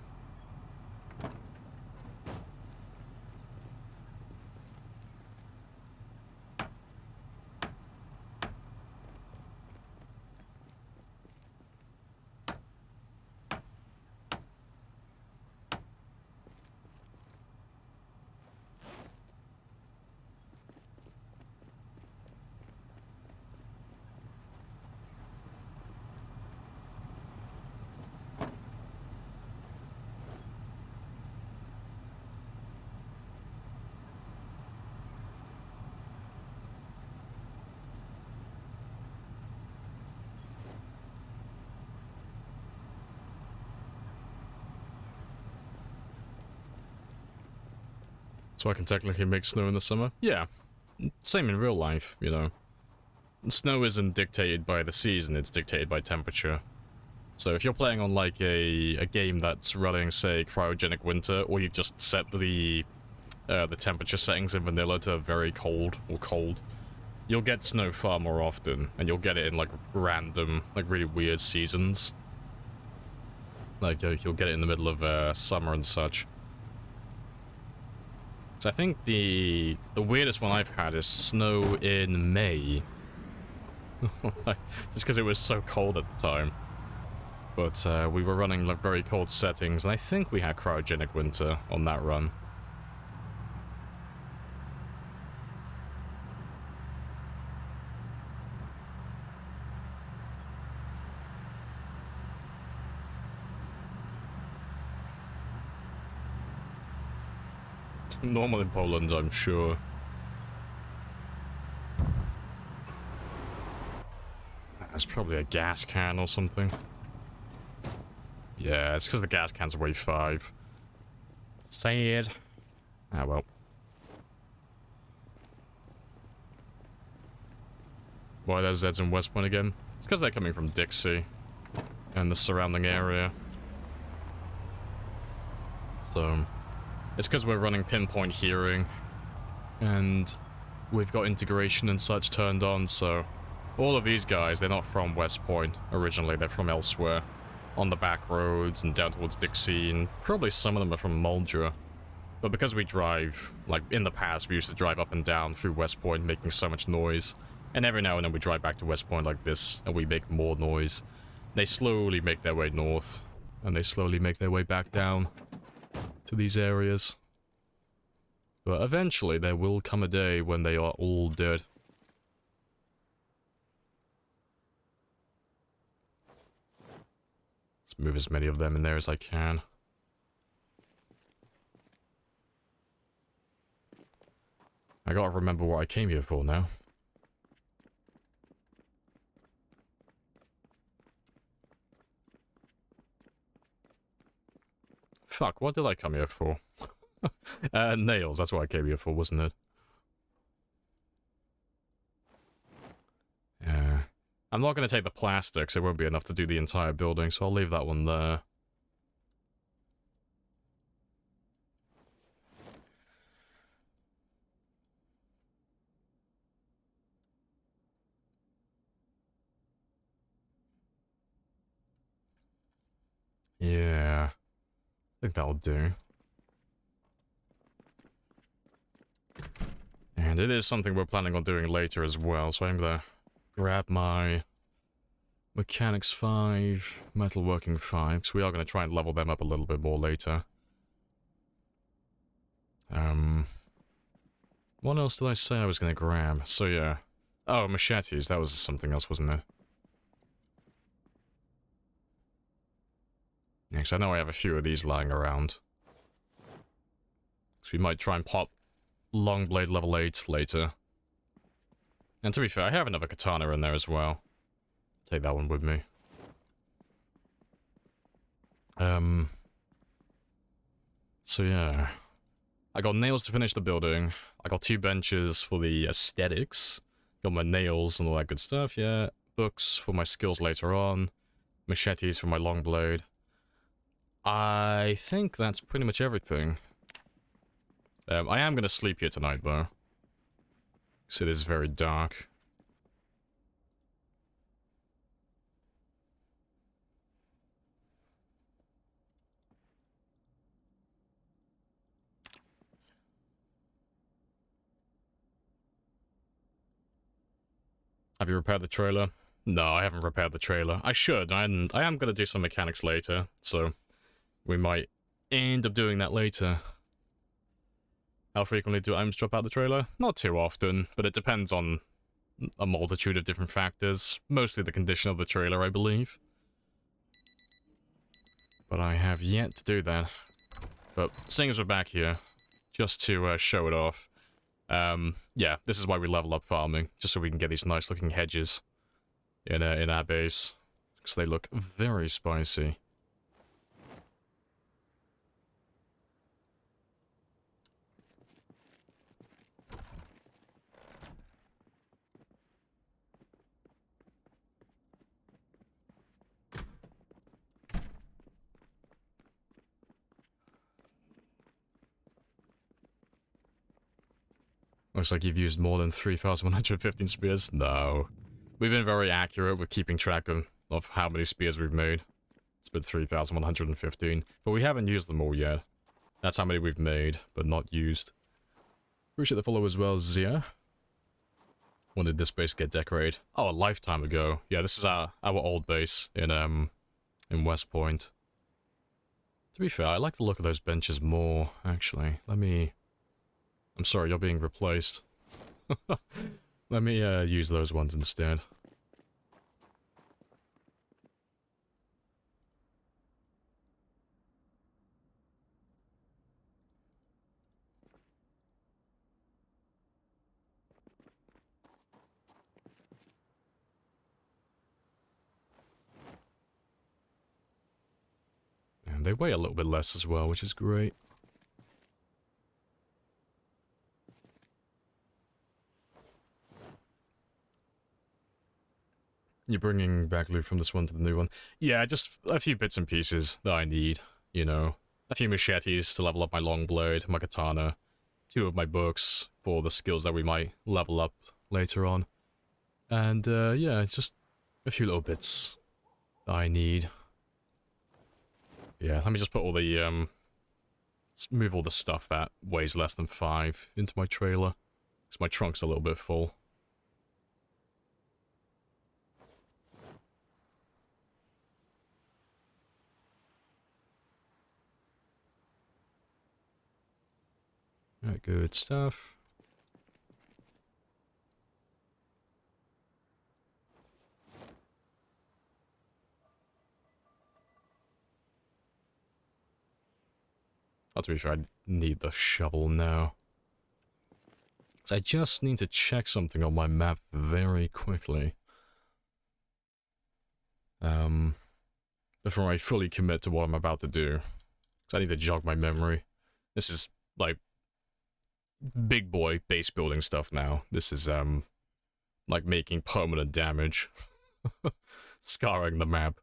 So I can technically make snow in the summer? Yeah. Same in real life, you know. Snow isn't dictated by the season, it's dictated by temperature. So if you're playing on like a game that's running, say, cryogenic winter, or you've just set the temperature settings in vanilla to very cold or cold, you'll get snow far more often, and you'll get it in like random, like really weird seasons. Like you'll get it in the middle of summer and such. So I think the weirdest one I've had is snow in May. Just because it was so cold at the time. But we were running like very cold settings, and I think we had cryogenic winter on that run. Normal in Poland, I'm sure. That's probably a gas can or something. Yeah, it's because the gas cans weigh 5. Sad. Ah, well. Why there's Zeds in West Point again? It's because they're coming from Dixie and the surrounding area. So, it's because we're running pinpoint hearing and we've got integration and such turned on, so all of these guys, they're not from West Point originally, they're from elsewhere. On the back roads and down towards Dixie, and probably some of them are from Muldra. But because we drive, like in the past, we used to drive up and down through West Point making so much noise. And every now and then we drive back to West Point like this, and we make more noise. They slowly make their way north, and they slowly make their way back down to these areas. But eventually there will come a day when they are all dead. Let's move as many of them in there as I can. I gotta remember what I came here for now. Fuck, what did I come here for? Nails, that's what I came here for, wasn't it? Yeah. I'm not going to take the plastics, it won't be enough to do the entire building, so I'll leave that one there. Yeah, I think that'll do. And it is something we're planning on doing later as well, so I'm gonna grab my Mechanics 5, Metalworking 5, because we are gonna try and level them up a little bit more later. What else did I say I was gonna grab? So yeah. Oh, machetes, that was something else, wasn't it? Yeah, because I know I have a few of these lying around. So we might try and pop long blade level 8 later. And to be fair, I have another katana in there as well. Take that one with me. So yeah. I got nails to finish the building. I got 2 benches for the aesthetics. Got my nails and all that good stuff, yeah. Books for my skills later on. Machetes for my long blade. I think that's pretty much everything. I am going to sleep here tonight, though. Because it is very dark. Have you repaired the trailer? No, I haven't repaired the trailer. I should, and I am going to do some mechanics later, so we might end up doing that later. How frequently do items drop out the trailer? Not too often, but it depends on a multitude of different factors. Mostly the condition of the trailer, I believe. But I have yet to do that. But seeing as we're back here, just to show it off, yeah, this is why we level up farming, just so we can get these nice looking hedges in our base, because they look very spicy. Looks like you've used more than 3,115 spears. No. We've been very accurate with keeping track of how many spears we've made. It's been 3,115. But we haven't used them all yet. That's how many we've made, but not used. Appreciate the follow as well, Zia. When did this base get decorated? Oh, a lifetime ago. Yeah, this is our old base in West Point. To be fair, I like the look of those benches more, actually. I'm sorry, you're being replaced. Let me use those ones instead. And they weigh a little bit less as well, which is great. You're bringing back loot from this one to the new one. Yeah, just a few bits and pieces that I need, you know. A few machetes to level up my long blade, my katana. 2 of my books for the skills that we might level up later on. And, yeah, just a few little bits that I need. Yeah, let me just put all the, let's move all the stuff that weighs less than 5 into my trailer. Because my trunk's a little bit full. Alright, good stuff. Oh, to be fair, I need the shovel now. So I just need to check something on my map very quickly. Before I fully commit to what I'm about to do. Because I need to jog my memory. This is, like, big boy base building stuff now. This is, like, making permanent damage. Scarring the map.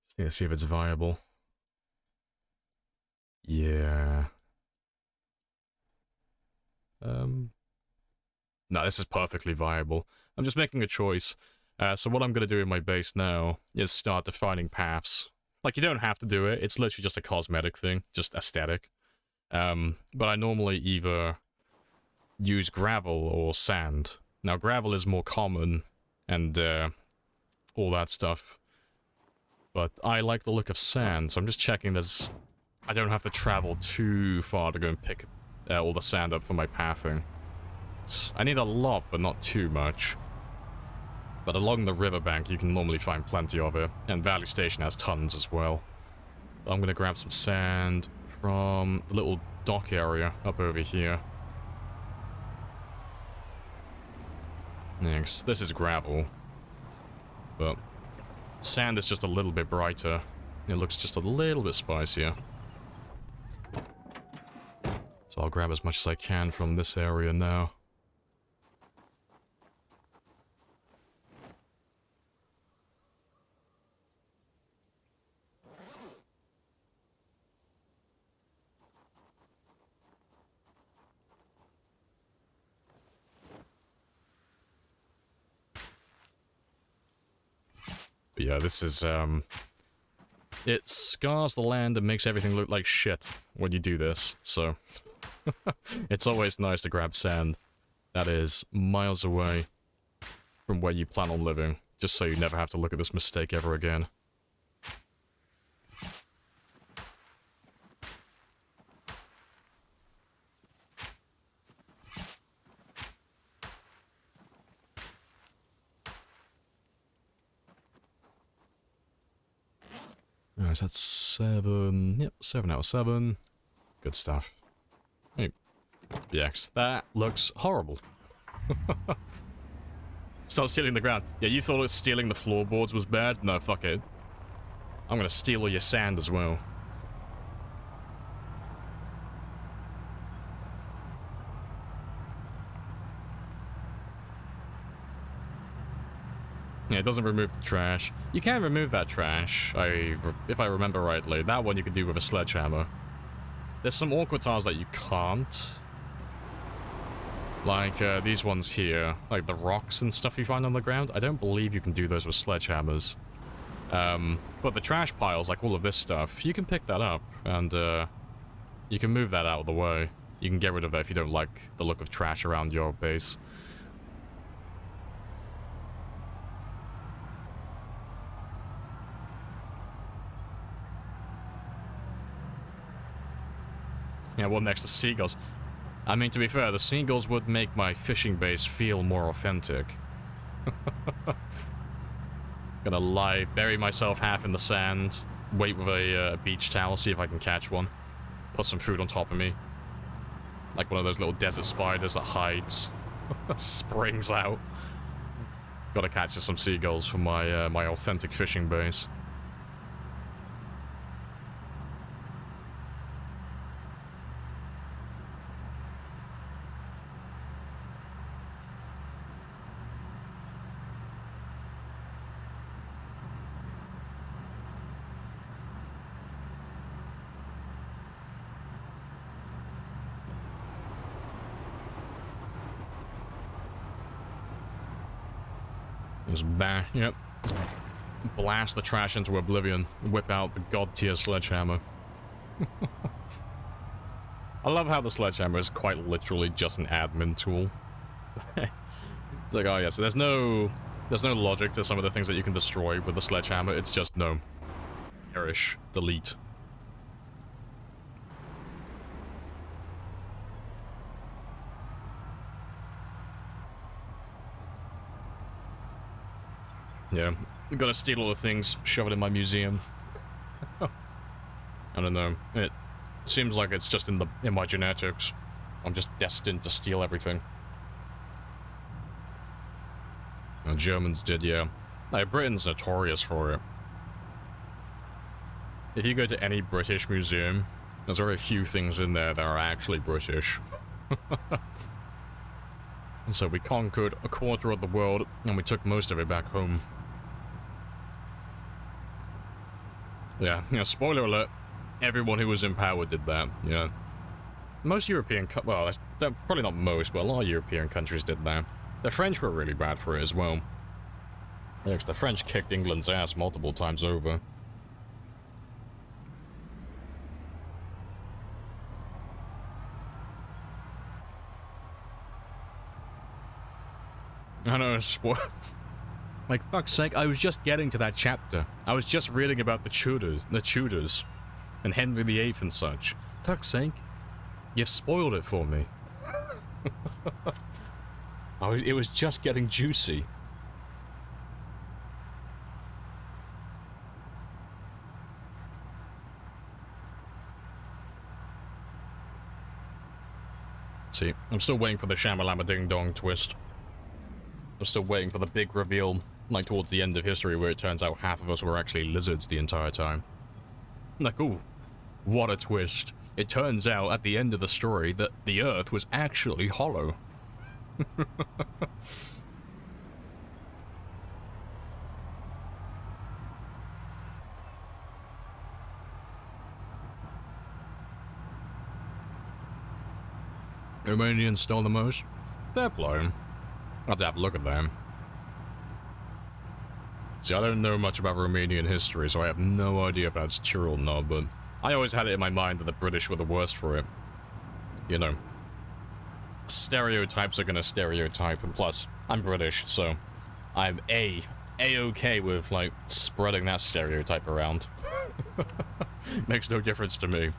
Just need to see if it's viable. Yeah. No, this is perfectly viable. I'm just making a choice. So what I'm going to do in my base now is start defining paths. Like, you don't have to do it. It's literally just a cosmetic thing, just aesthetic. But I normally either use gravel or sand. Now, gravel is more common and all that stuff. But I like the look of sand, so I'm just checking I don't have to travel too far to go and pick all the sand up for my pathing. I need a lot, but not too much. But along the riverbank, you can normally find plenty of it, and Valley Station has tons as well. I'm gonna grab some sand from the little dock area up over here. Next, this is gravel, but sand is just a little bit brighter. It looks just a little bit spicier. So I'll grab as much as I can from this area now. But yeah, this is, it scars the land and makes everything look like shit when you do this, so... It's always nice to grab sand that is miles away from where you plan on living, just so you never have to look at this mistake ever again. Alright, so that's 7... Yep, 7 out of 7. Good stuff. Hey, BX, that looks horrible. Start stealing the ground. Yeah, you thought stealing the floorboards was bad? No, fuck it. I'm gonna steal all your sand as well. Yeah, it doesn't remove the trash. You can remove that trash, if I remember rightly. That one you can do with a sledgehammer. There's some awkward tiles that you can't. Like, these ones here. Like the rocks and stuff you find on the ground. I don't believe you can do those with sledgehammers. But the trash piles, like all of this stuff, you can pick that up. And, you can move that out of the way. You can get rid of that if you don't like the look of trash around your base. Yeah, one next to seagulls. I mean, to be fair, the seagulls would make my fishing base feel more authentic. Gonna lie, bury myself half in the sand, wait with a beach towel, see if I can catch one. Put some food on top of me. Like one of those little desert spiders that hides. Springs out. Gotta catch some seagulls for my, my authentic fishing base. Yep. Blast the trash into oblivion. Whip out the god-tier sledgehammer. I love how the sledgehammer is quite literally just an admin tool. It's like, oh yeah, so there's no logic to some of the things that you can destroy with the sledgehammer. It's just, no. Perish. Delete. Yeah, I'm gonna steal all the things, shove it in my museum. I don't know. It seems like it's just in my genetics. I'm just destined to steal everything. The Germans did, yeah. Like, Britain's notorious for it. If you go to any British museum, there's very few things in there that are actually British. So we conquered a quarter of the world, and we took most of it back home. Yeah, spoiler alert. Everyone who was in power did that, yeah. Most European... well, probably not most, but a lot of European countries did that. The French were really bad for it as well. Yeah, 'cause the French kicked England's ass multiple times over. I know, spoil... Like, fuck's sake, I was just getting to that chapter. I was just reading about the Tudors, and Henry VIII and such. Fuck's sake. You've spoiled it for me. It was just getting juicy. See, I'm still waiting for the Shamalama Ding Dong twist. I'm still waiting for the big reveal, like towards the end of history, where it turns out half of us were actually lizards the entire time. Like, ooh, what a twist. It turns out at the end of the story that the Earth was actually hollow. Romanians stole the most? Fair play. I'll have to have a look at them. See, I don't know much about Romanian history, so I have no idea if that's true or not, but I always had it in my mind that the British were the worst for it. You know, stereotypes are gonna stereotype, and plus, I'm British, so I'm A-okay with, like, spreading that stereotype around. Makes no difference to me.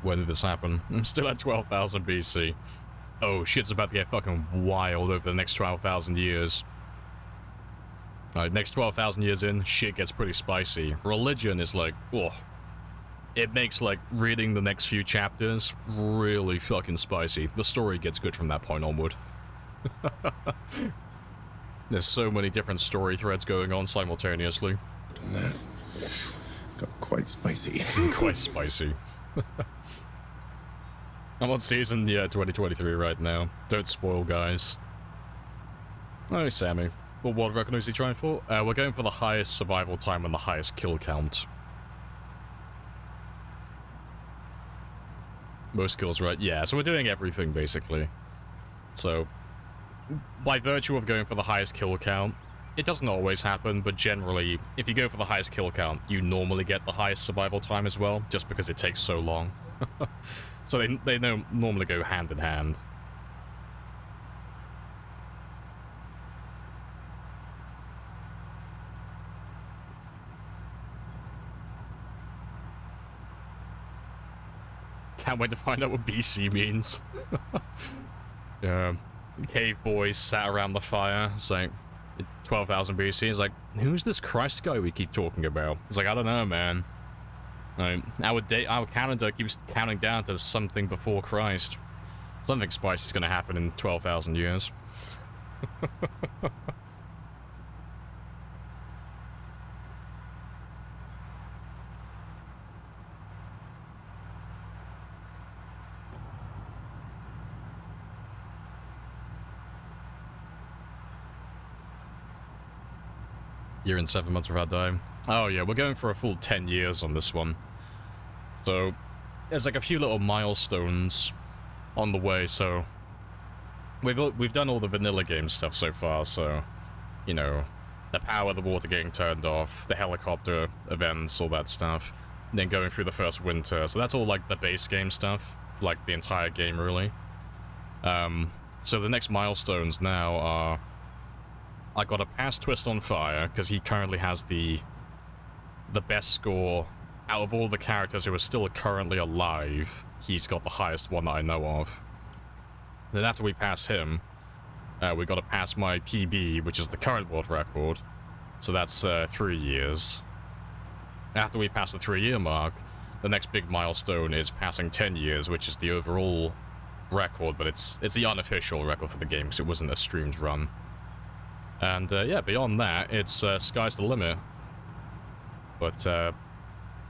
When did this happen? I'm still at 12,000 BC. Oh, shit's about to get fucking wild over the next 12,000 years. Alright, next 12,000 years in, shit gets pretty spicy. Religion is like, oh. It makes, like, reading the next few chapters really fucking spicy. The story gets good from that point onward. There's so many different story threads going on simultaneously. That got quite spicy. Quite spicy. I'm on season, 2023 right now. Don't spoil, guys. Oh, Sammy. What world record is he trying for? We're going for the highest survival time and the highest kill count. Most kills, right? Yeah, so we're doing everything, basically. So, by virtue of going for the highest kill count, it doesn't always happen, but generally, if you go for the highest kill count, you normally get the highest survival time as well, just because it takes so long. So they normally go hand in hand. Can't wait to find out what BC means. Yeah, cave boys sat around the fire, it's like 12,000 BC. It's like, who's this Christ guy we keep talking about? It's like, I don't know, man. Our calendar keeps counting down to something before Christ. Something spicy is going to happen in 12,000 years. Year and 7 months without dying. Oh yeah, we're going for a full 10 years on this one. So, there's like a few little milestones on the way, so... We've done all the vanilla game stuff so far, so... You know, the power of the water getting turned off, the helicopter events, all that stuff. And then going through the first winter, so that's all like the base game stuff. Like the entire game, really. So the next milestones now are... I got a pass Twist on Fire, because he currently has the best score out of all the characters who are still currently alive. He's got the highest one that I know of. Then after we pass him, we got to pass my PB, which is the current world record. So that's 3 years. After we pass the 3-year mark, the next big milestone is passing 10 years, which is the overall record, but it's the unofficial record for the game, because it wasn't a streamed run. And yeah, beyond that, it's sky's the limit. But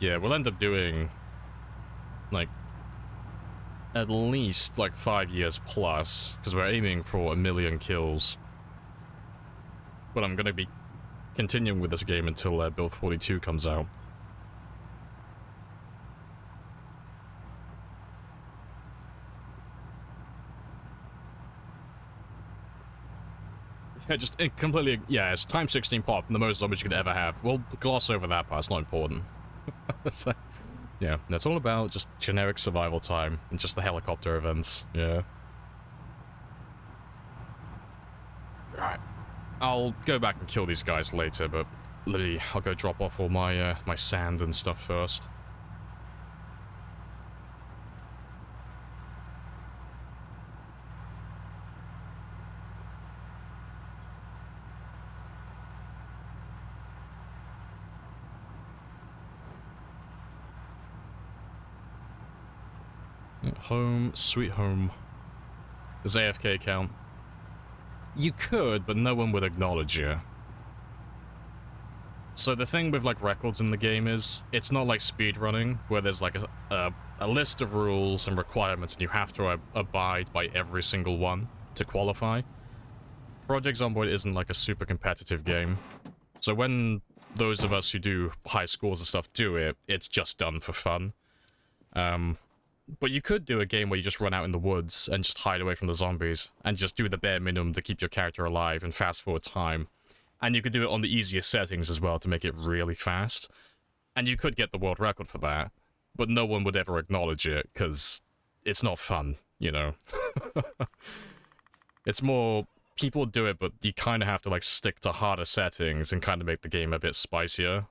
yeah, we'll end up doing, like, at least like 5 years plus, because we're aiming for 1 million kills. But I'm gonna be continuing with this game until Build 42 comes out. Yeah, just completely, yeah, it's times 16 pop, the most zombies you could ever have. We'll gloss over that part, it's not important. So, yeah, it's all about just generic survival time and just the helicopter events, yeah. Alright, I'll go back and kill these guys later, but I'll go drop off all my, my sand and stuff first. Home, sweet home. Does AFK count? You could, but no one would acknowledge you. So the thing with like records in the game is, it's not like speedrunning, where there's like a list of rules and requirements and you have to abide by every single one to qualify. Project Zomboid isn't like a super competitive game. So when those of us who do high scores and stuff do it, it's just done for fun. But you could do a game where you just run out in the woods and just hide away from the zombies and just do the bare minimum to keep your character alive and fast forward time. And you could do it on the easiest settings as well to make it really fast. And you could get the world record for that, but no one would ever acknowledge it because it's not fun, you know. It's more, people do it, but you kind of have to like stick to harder settings and kind of make the game a bit spicier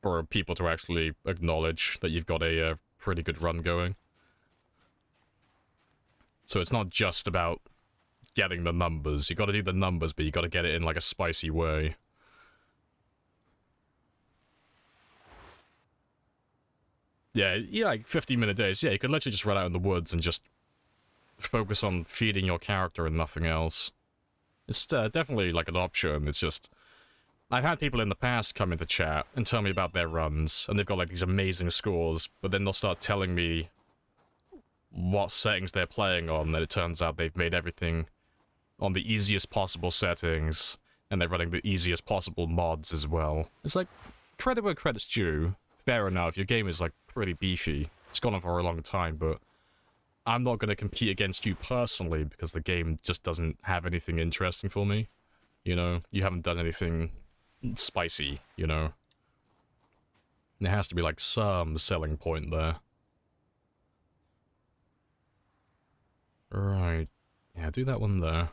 for people to actually acknowledge that you've got a pretty good run going. So it's not just about getting the numbers. You gotta do the numbers, but you gotta get it in like a spicy way. Yeah, like 15-minute days. Yeah, you could literally just run out in the woods and just focus on feeding your character and nothing else. It's definitely like an option. It's just, I've had people in the past come into chat and tell me about their runs, and they've got like these amazing scores, but then they'll start telling me what settings they're playing on, and it turns out they've made everything on the easiest possible settings, and they're running the easiest possible mods as well. It's like, credit where credit's due. Fair enough, your game is like pretty beefy. It's gone on for a long time, but I'm not going to compete against you personally because the game just doesn't have anything interesting for me. You know, you haven't done anything spicy, you know. There has to be like some selling point there. Right. Yeah, do that one there.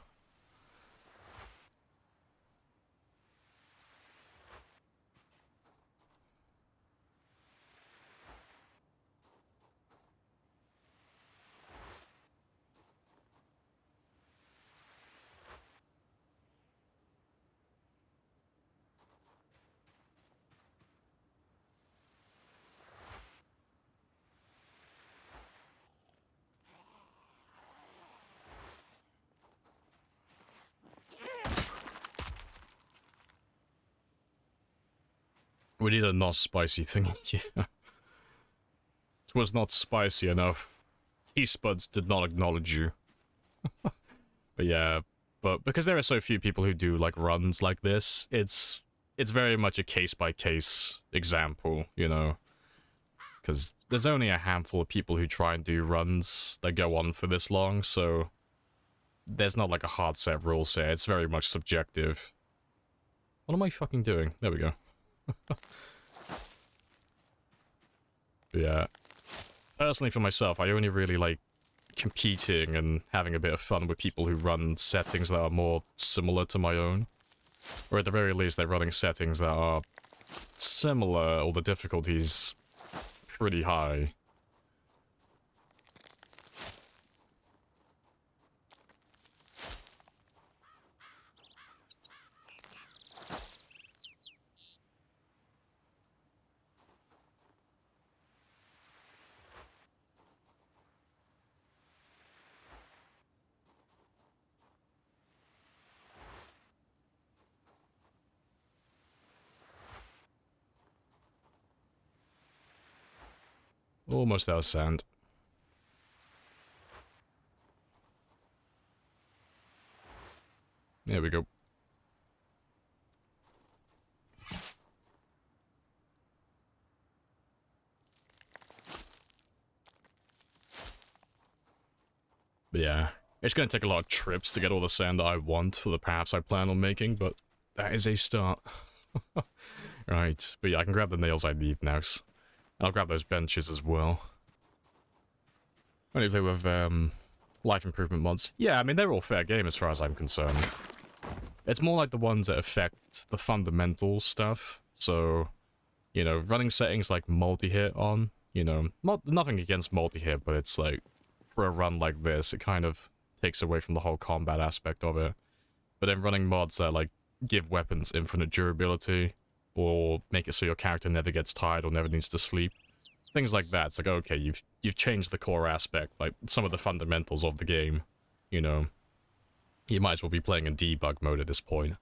We need a not spicy thing. Yeah. It was not spicy enough. Taste buds did not acknowledge you. But yeah, but because there are so few people who do like runs like this, it's very much a case-by-case example, you know. Because there's only a handful of people who try and do runs that go on for this long, so there's not like a hard set rule set. It's very much subjective. What am I fucking doing? There we go. Yeah. Personally for myself, I only really like competing and having a bit of fun with people who run settings that are more similar to my own. Or at the very least, they're running settings that are similar, or the difficulty's pretty high. Almost out of sand. There we go. But yeah, it's going to take a lot of trips to get all the sand that I want for the paths I plan on making, but that is a start. Right, but yeah, I can grab the nails I need now. I'll grab those benches as well. Only play with life improvement mods. Yeah, I mean, they're all fair game as far as I'm concerned. It's more like the ones that affect the fundamental stuff. So, you know, running settings like multi-hit on, you know, nothing against multi-hit, but it's like, for a run like this, it kind of takes away from the whole combat aspect of it. But then running mods that, like, give weapons infinite durability, or make it so your character never gets tired or never needs to sleep. Things like that. It's like, okay, you've changed the core aspect, like some of the fundamentals of the game, you know. You might as well be playing in debug mode at this point.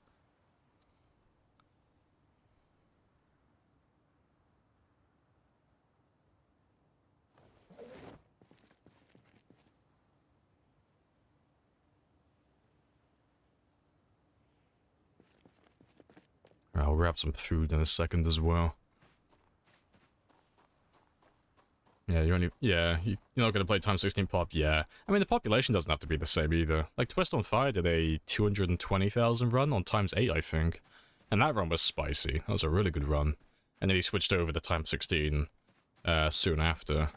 I'll grab some food in a second as well. Yeah, you're not gonna play Time 16 pop, yeah. I mean, the population doesn't have to be the same either. Like, Twist on Fire did a 220,000 run on times 8, I think. And that run was spicy. That was a really good run. And then he switched over to Time 16 soon after.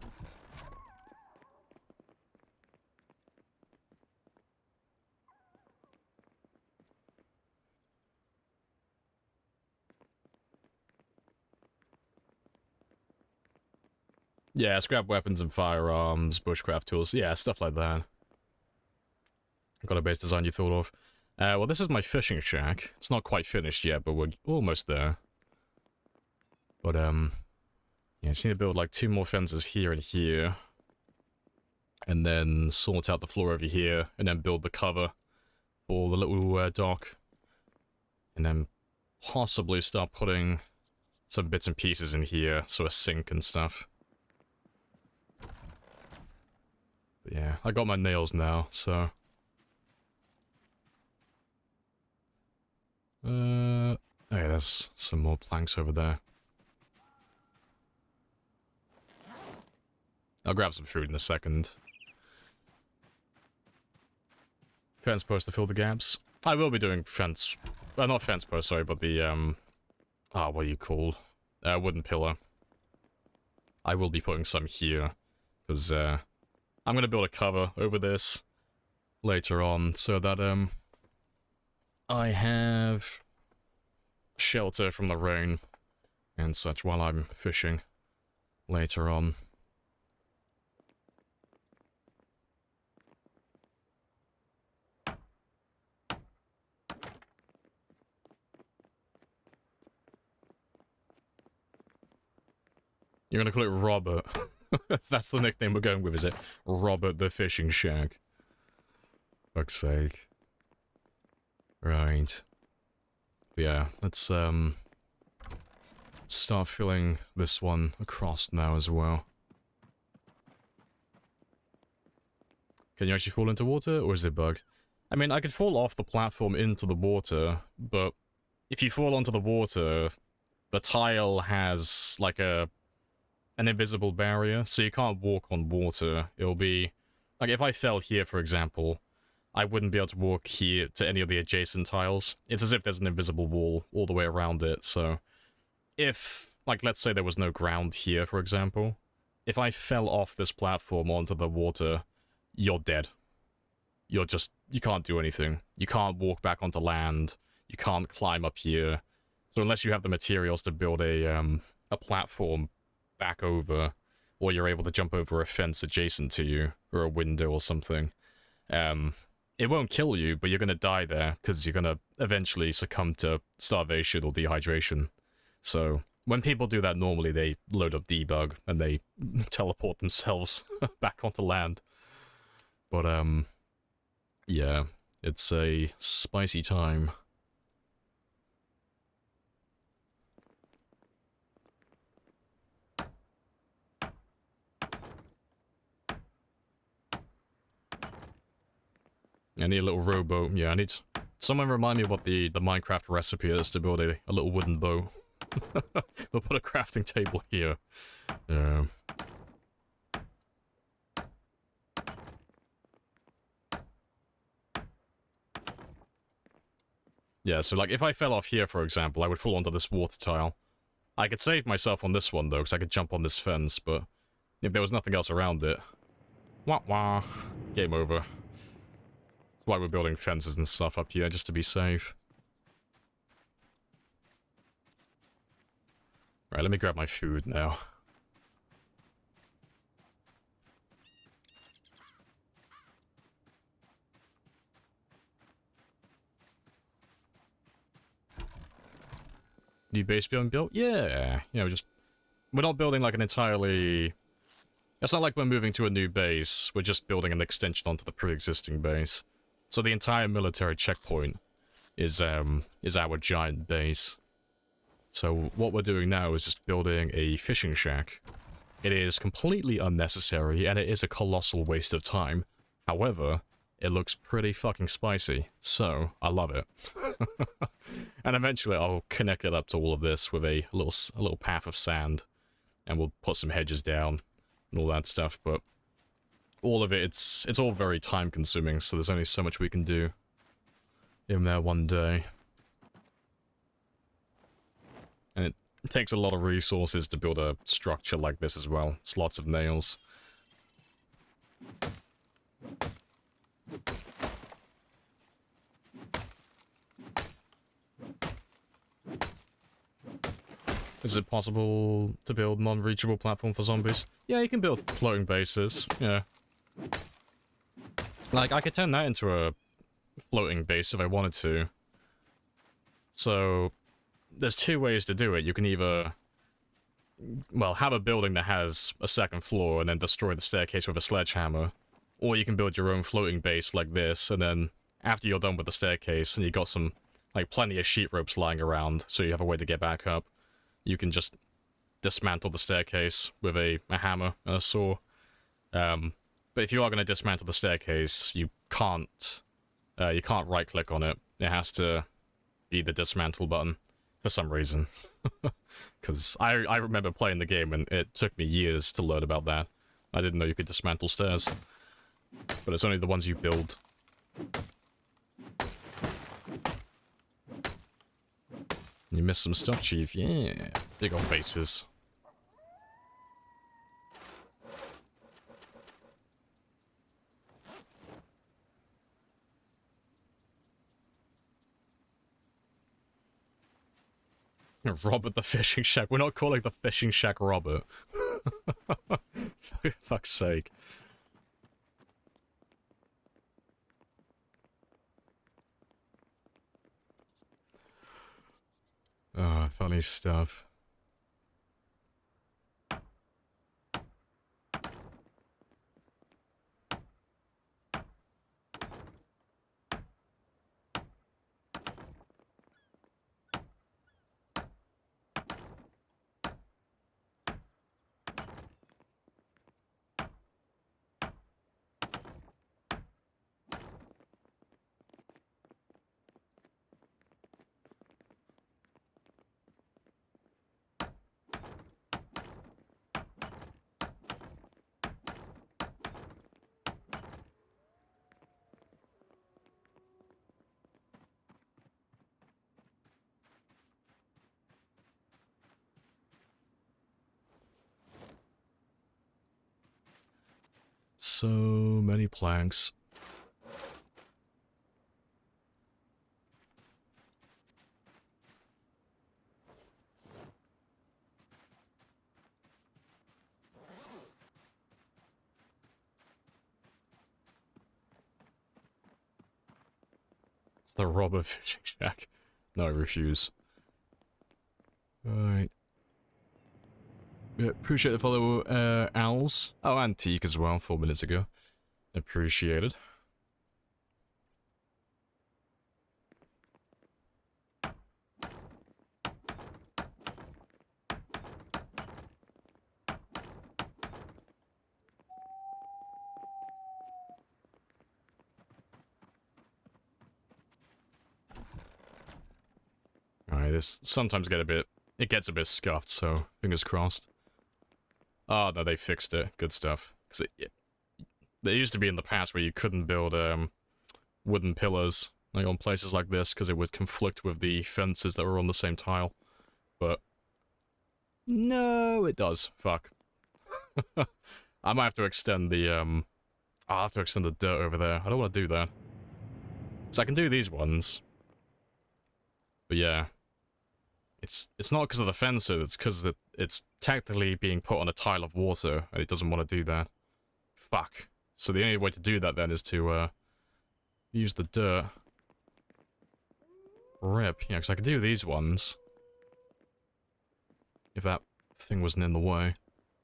Yeah, scrap weapons and firearms, bushcraft tools, yeah, stuff like that. Got a base design you thought of. Well, this is my fishing shack. It's not quite finished yet, but we're almost there. But, yeah, just need to build, like, 2 more fences here and here. And then sort out the floor over here, and then build the cover for the little dock. And then possibly start putting some bits and pieces in here, so a sink and stuff. But yeah, I got my nails now, so... oh yeah, there's some more planks over there. I'll grab some food in a second. Fence post to fill the gaps. I will be doing fence... not fence post, sorry, but the, what do you call? Wooden pillar. I will be putting some here, because, I'm gonna build a cover over this later on, so that, I have shelter from the rain and such while I'm fishing later on. You're gonna call it Robert. That's the nickname we're going with, is it? Robert the Fishing Shack. Fuck's sake. Right. But yeah, let's, start filling this one across now as well. Can you actually fall into water, or is it bug? I mean, I could fall off the platform into the water, but if you fall onto the water, the tile has, like, an invisible barrier, so you can't walk on water. It'll be... like, if I fell here, for example, I wouldn't be able to walk here to any of the adjacent tiles. It's as if there's an invisible wall all the way around it, so... if, like, let's say there was no ground here, for example, if I fell off this platform onto the water, you're dead. You're just... you can't do anything. You can't walk back onto land. You can't climb up here. So unless you have the materials to build a platform back over, or you're able to jump over a fence adjacent to you, or a window or something, it won't kill you, but you're gonna die there, because you're gonna eventually succumb to starvation or dehydration. So, when people do that normally, they load up debug, and they teleport themselves back onto land. But, yeah, it's a spicy time. I need a little rowboat. Yeah, I need Someone remind me what the Minecraft recipe is to build a little wooden bow. We'll put a crafting table here. Yeah, so like if I fell off here, for example, I would fall onto this water tile. I could save myself on this one though, because I could jump on this fence, but if there was nothing else around it, wah wah, game over. That's why we're building fences and stuff up here, just to be safe. Right, let me grab my food now. New base being built? Yeah, you know, just... We're not building like an entirely... It's not like we're moving to a new base, we're just building an extension onto the pre-existing base. So the entire military checkpoint is our giant base. So what we're doing now is just building a fishing shack. It is completely unnecessary, and it is a colossal waste of time. However, it looks pretty fucking spicy, so I love it. And eventually I'll connect it up to all of this with a little path of sand, and we'll put some hedges down and all that stuff, but all of it, it's all very time consuming, so there's only so much we can do in there one day. And it takes a lot of resources to build a structure like this as well. It's lots of nails. Is it possible to build non-reachable platform for zombies? Yeah, you can build floating bases, yeah. Like, I could turn that into a floating base if I wanted to. So, there's two ways to do it. You can either, well, have a building that has a second floor and then destroy the staircase with a sledgehammer. Or you can build your own floating base like this, and then after you're done with the staircase and you got some, like, plenty of sheet ropes lying around, so you have a way to get back up, you can just dismantle the staircase with a hammer and a saw. But if you are going to dismantle the staircase, you can't right-click on it. It has to be the dismantle button for some reason. Because I remember playing the game and it took me years to learn about that. I didn't know you could dismantle stairs. But it's only the ones you build. You missed some stuff, Chief. Yeah. Big old bases. Robert the Fishing Shack. We're not calling the Fishing Shack Robert. For fuck's sake. Oh, funny stuff. So many planks. It's the Robber Fishing Shack. No, I refuse. Alright. Yeah, appreciate the follow, Owls. Oh, Antique as well, 4 minutes ago. Appreciated. Yeah, this sometimes it gets a bit scuffed, so fingers crossed. Oh, no, they fixed it. Good stuff. Because there used to be in the past where you couldn't build wooden pillars like on places like this because it would conflict with the fences that were on the same tile. But no, it does. Fuck. I might have to extend the I'll have to extend the dirt over there. I don't want to do that. So I can do these ones. But yeah. It's not because of the fences, it's because it's technically being put on a tile of water, and it doesn't want to do that. Fuck. So the only way to do that then is to use the dirt. Rip. Yeah, because I can do these ones. If that thing wasn't in the way.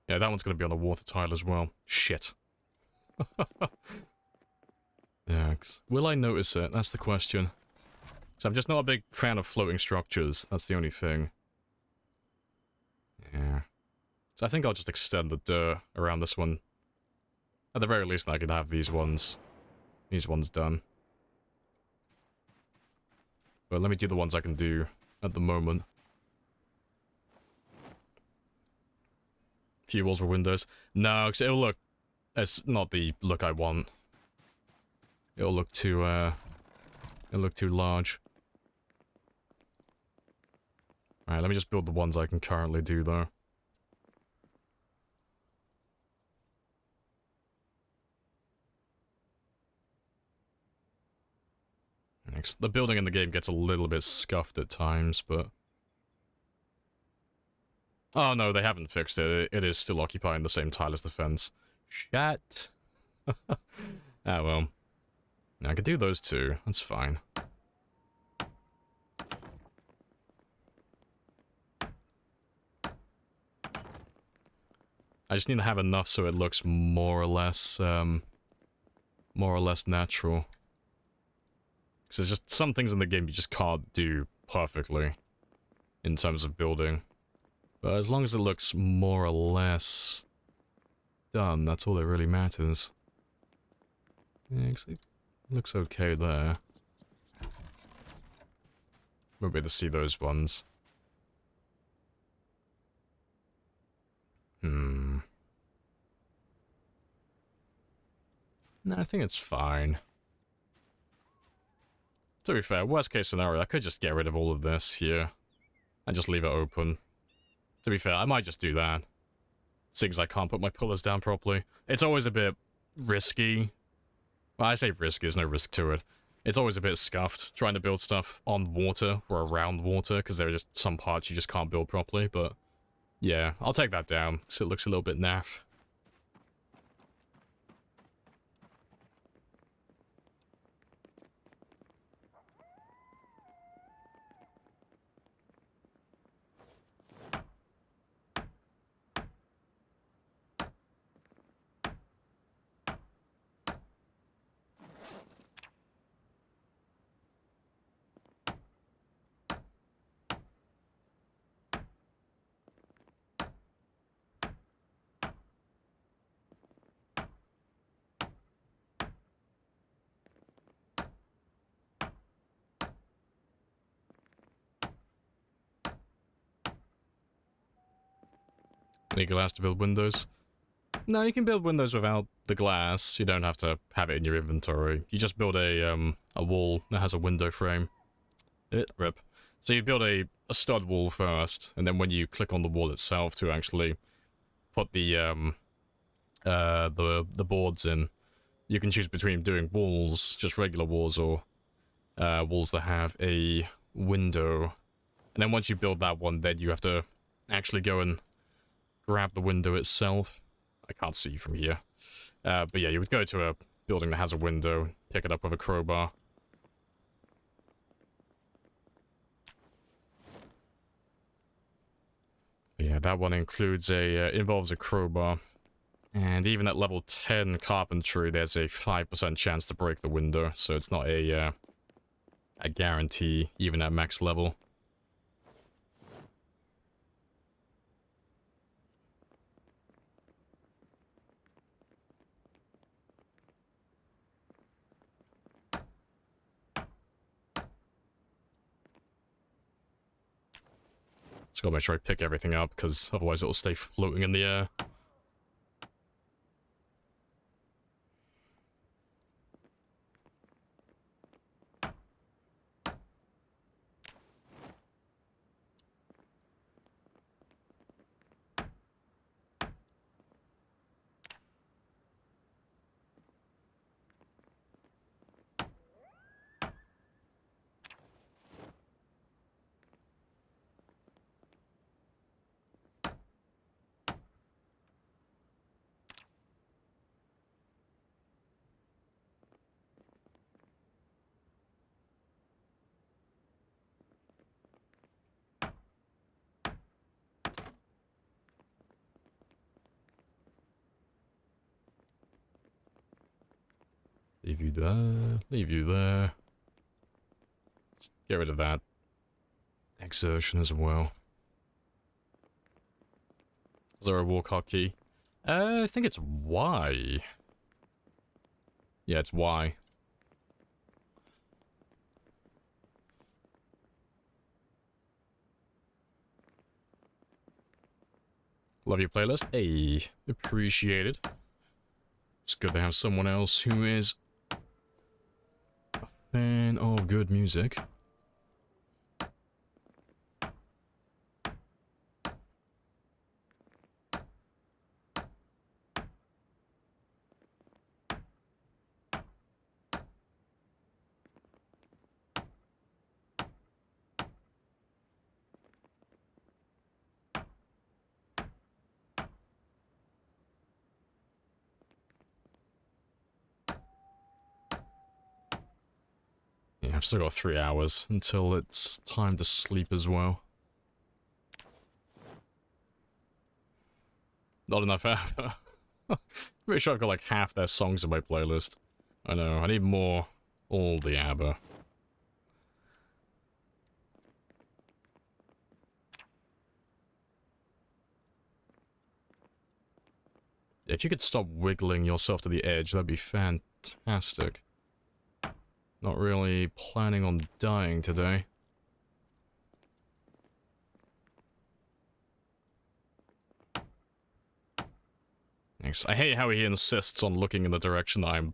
Yeah, that one's going to be on a water tile as well. Shit. Yeah, will I notice it? That's the question. So I'm just not a big fan of floating structures. That's the only thing. Yeah. So I think I'll just extend the dirt around this one. At the very least, I can have these ones done. But let me do the ones I can do at the moment. Few walls or windows. No, because it'll look... It's not the look I want. It'll look too large. Alright, let me just build the ones I can currently do, though. Next, the building in the game gets a little bit scuffed at times, but... Oh no, they haven't fixed it. It is still occupying the same tile as the fence. Shit. Ah, well. I could do those two. That's fine. I just need to have enough so it looks more or less natural. Because there's just some things in the game you just can't do perfectly in terms of building. But as long as it looks more or less done, that's all that really matters. Yeah, actually, it looks okay there. Won't be able to see those ones. No, I think it's fine. To be fair, worst case scenario, I could just get rid of all of this here. And just leave it open. To be fair, I might just do that. Seeing as I can't put my pillars down properly. It's always a bit risky. Well, I say risky, there's no risk to it. It's always a bit scuffed, trying to build stuff on water or around water, because there are just some parts you just can't build properly, but... Yeah, I'll take that down, because it looks a little bit naff. Need glass to build windows? No, you can build windows without the glass. You don't have to have it in your inventory. You just build a wall that has a window frame. Rip. So you build a stud wall first, and then when you click on the wall itself to actually put the boards in, you can choose between doing walls, just regular walls, or walls that have a window. And then once you build that one, then you have to actually go and grab the window itself. I can't see from here. But yeah, you would go to a building that has a window, pick it up with a crowbar. Yeah, that one includes involves a crowbar. And even at level 10 carpentry, there's a 5% chance to break the window, so it's not a guarantee, even at max level. Just gotta make sure I pick everything up, because otherwise it'll stay floating in the air. Leave you there. Leave you there. Let's get rid of that exertion as well. Is there a walk hotkey? I think it's Y. Yeah, it's Y. Love your playlist. Hey, appreciated. It's good to have someone else who is a fan of good music. Yeah, I've still got 3 hours until it's time to sleep as well. Not enough ABBA. Pretty sure I've got like half their songs in my playlist. I know, I need more. All the ABBA. If you could stop wiggling yourself to the edge, that'd be fantastic. Not really planning on dying today. Thanks. I hate how he insists on looking in the direction that I'm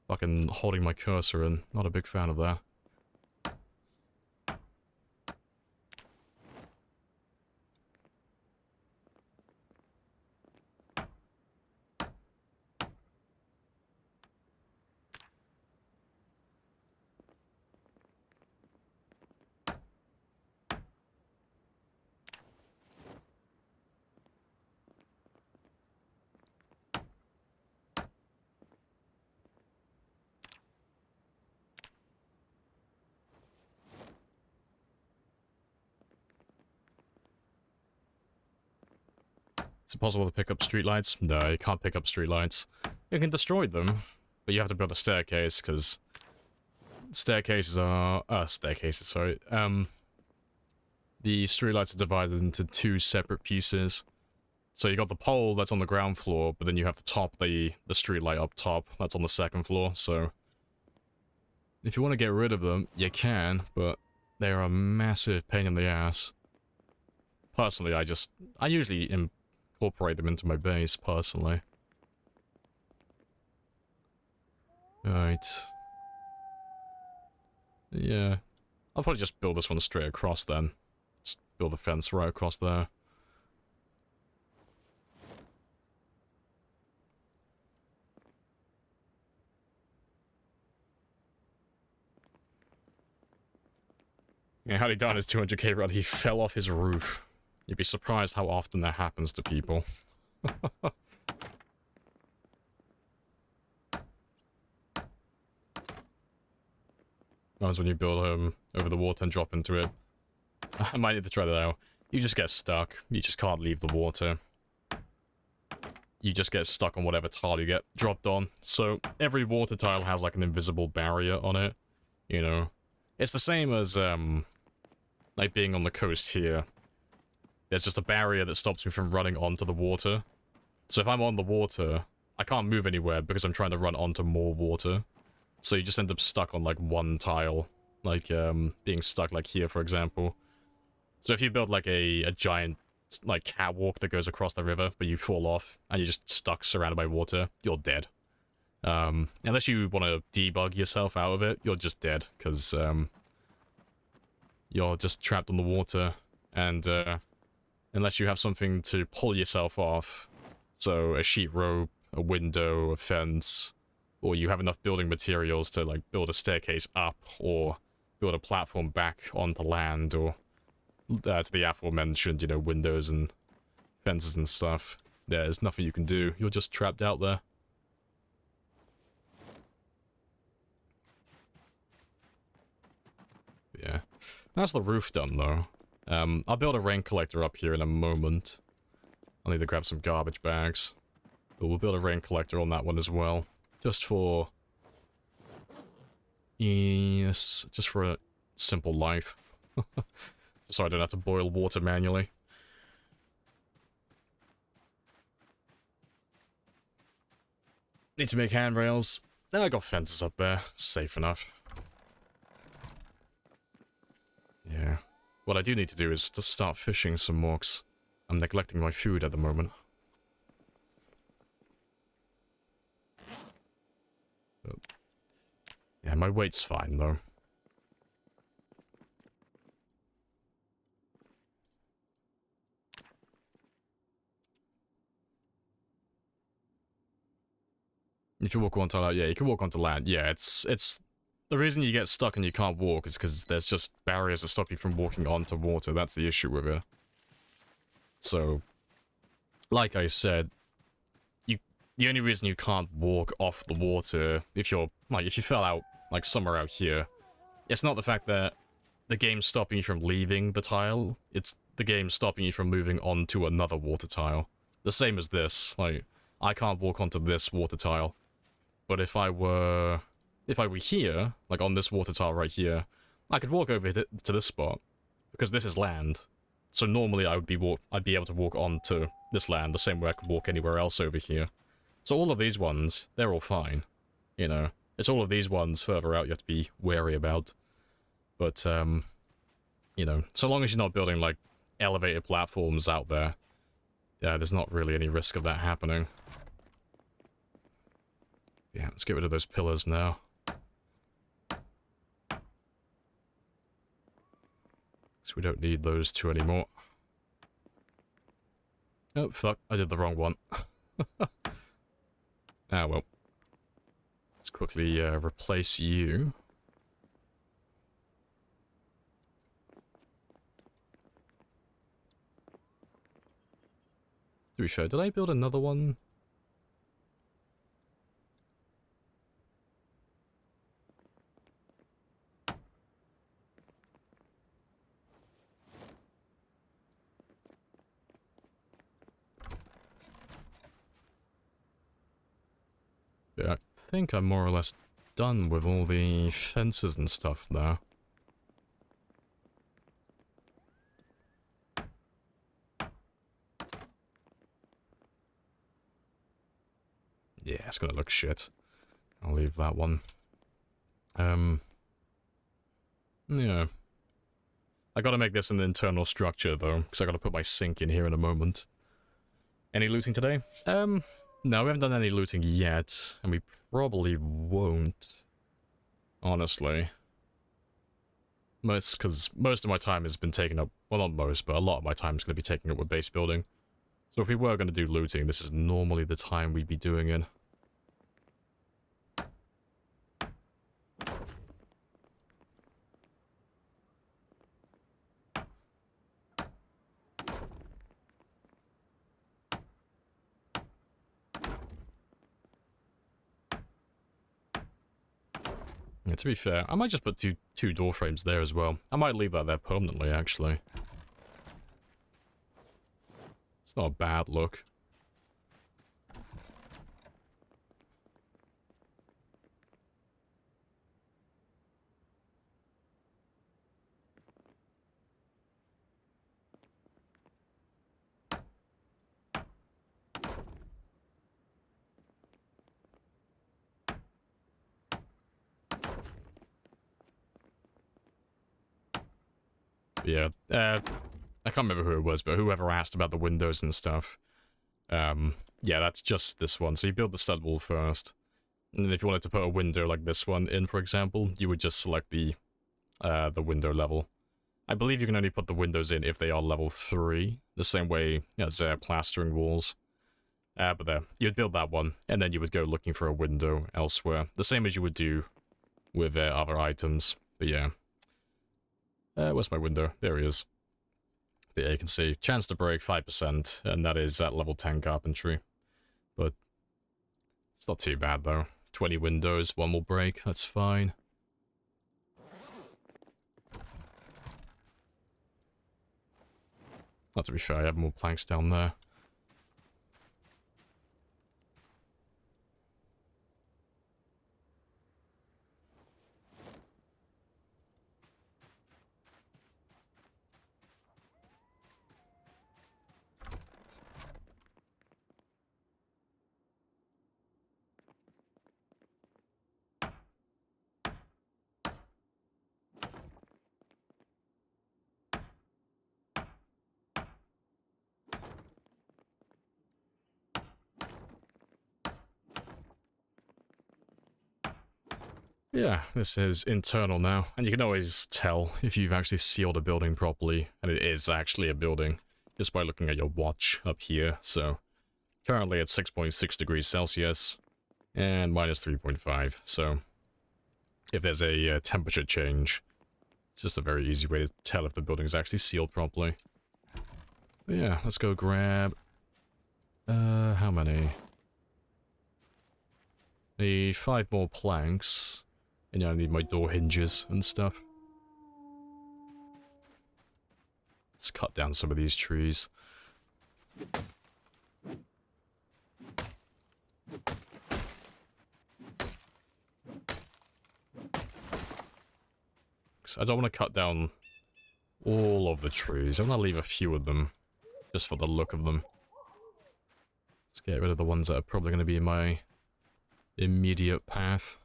fucking holding my cursor in. Not a big fan of that. Is it possible to pick up streetlights? No, you can't pick up streetlights. You can destroy them, but you have to build a staircase, because staircases are... staircases, sorry. The streetlights are divided into 2 separate pieces. So you got the pole that's on the ground floor, but then you have to top the streetlight up top. That's on the 2nd floor, so... if you want to get rid of them, you can, but they are a massive pain in the ass. Personally, I usually incorporate them into my base, personally. Right. Yeah. I'll probably just build this one straight across then. Just build a fence right across there. Yeah, how he done his 200k run, he fell off his roof. You'd be surprised how often that happens to people. That's when you build over the water and drop into it. I might need to try that out. You just get stuck. You just can't leave the water. You just get stuck on whatever tile you get dropped on. So every water tile has like an invisible barrier on it. You know, it's the same as like being on the coast here. There's just a barrier that stops me from running onto the water. So if I'm on the water, I can't move anywhere because I'm trying to run onto more water. So you just end up stuck on like one tile. Like being stuck like here, for example. So if you build like a giant like catwalk that goes across the river, but you fall off and you're just stuck surrounded by water, you're dead. Unless you want to debug yourself out of it, you're just dead, because you're just trapped on the water, and unless you have something to pull yourself off, so a sheet rope, a window, a fence, or you have enough building materials to like build a staircase up, or build a platform back onto land, or to the aforementioned, you know, windows and fences and stuff. There's nothing you can do. You're just trapped out there. Yeah. That's the roof done, though. I'll build a rain collector up here in a moment. I'll need to grab some garbage bags. But we'll build a rain collector on that one as well. Just for... Yes, just for a simple life. So I don't have to boil water manually. Need to make handrails. I got fences up there. Safe enough. Yeah. What I do need to do is to start fishing some more, 'cause I'm neglecting my food at the moment. But yeah, my weight's fine, though. If you walk onto land, yeah, you can walk onto land. Yeah, it's the reason you get stuck and you can't walk is because there's just barriers that stop you from walking onto water. That's the issue with it. So, like I said, the only reason you can't walk off the water if you fell out like somewhere out here, it's not the fact that the game's stopping you from leaving the tile. It's the game stopping you from moving on to another water tile. The same as this. Like, I can't walk onto this water tile. But if I were here, like on this water tile right here, I could walk over to this spot, because this is land. So normally I'd be able to walk onto this land the same way I could walk anywhere else over here. So all of these ones, they're all fine. You know, it's all of these ones further out you have to be wary about. But, you know, so long as you're not building, like, elevated platforms out there, yeah, there's not really any risk of that happening. Yeah, let's get rid of those pillars now. So we don't need those two anymore. Oh, fuck, I did the wrong one. Ah, well. Let's quickly replace you. To be fair, did I build another one? Yeah, I think I'm more or less done with all the fences and stuff now. Yeah, it's gonna look shit. I'll leave that one. Yeah. I gotta make this an internal structure, though, because I gotta put my sink in here in a moment. Any looting today? No, we haven't done any looting yet, and we probably won't. Honestly. Because most of my time has been taken up, well, not most, but a lot of my time is going to be taken up with base building. So if we were going to do looting, this is normally the time we'd be doing it. Yeah, to be fair, I might just put two door frames there as well. I might leave that there permanently, actually. It's not a bad look. Yeah, I can't remember who it was, but whoever asked about the windows and stuff. Yeah, that's just this one. So you build the stud wall first. And then if you wanted to put a window like this one in, for example, you would just select the window level. I believe you can only put the windows in if they are level 3, the same way as plastering walls. But there, you'd build that one, and then you would go looking for a window elsewhere. The same as you would do with other items. But yeah. Where's my window? There he is. But yeah, you can see, chance to break 5%, and that is at level 10 carpentry. But it's not too bad though. 20 windows, one will break, that's fine. Not to be fair, I have more planks down there. Yeah, this is internal now, and you can always tell if you've actually sealed a building properly, and it is actually a building, just by looking at your watch up here. So, currently at 6.6 degrees Celsius, and minus 3.5, so if there's a temperature change, it's just a very easy way to tell if the building is actually sealed properly. But yeah, let's go grab, how many? Need 5 more planks. And yeah, I need my door hinges and stuff. Let's cut down some of these trees. I don't want to cut down all of the trees. I want to leave a few of them, just for the look of them. Let's get rid of the ones that are probably going to be in my immediate path.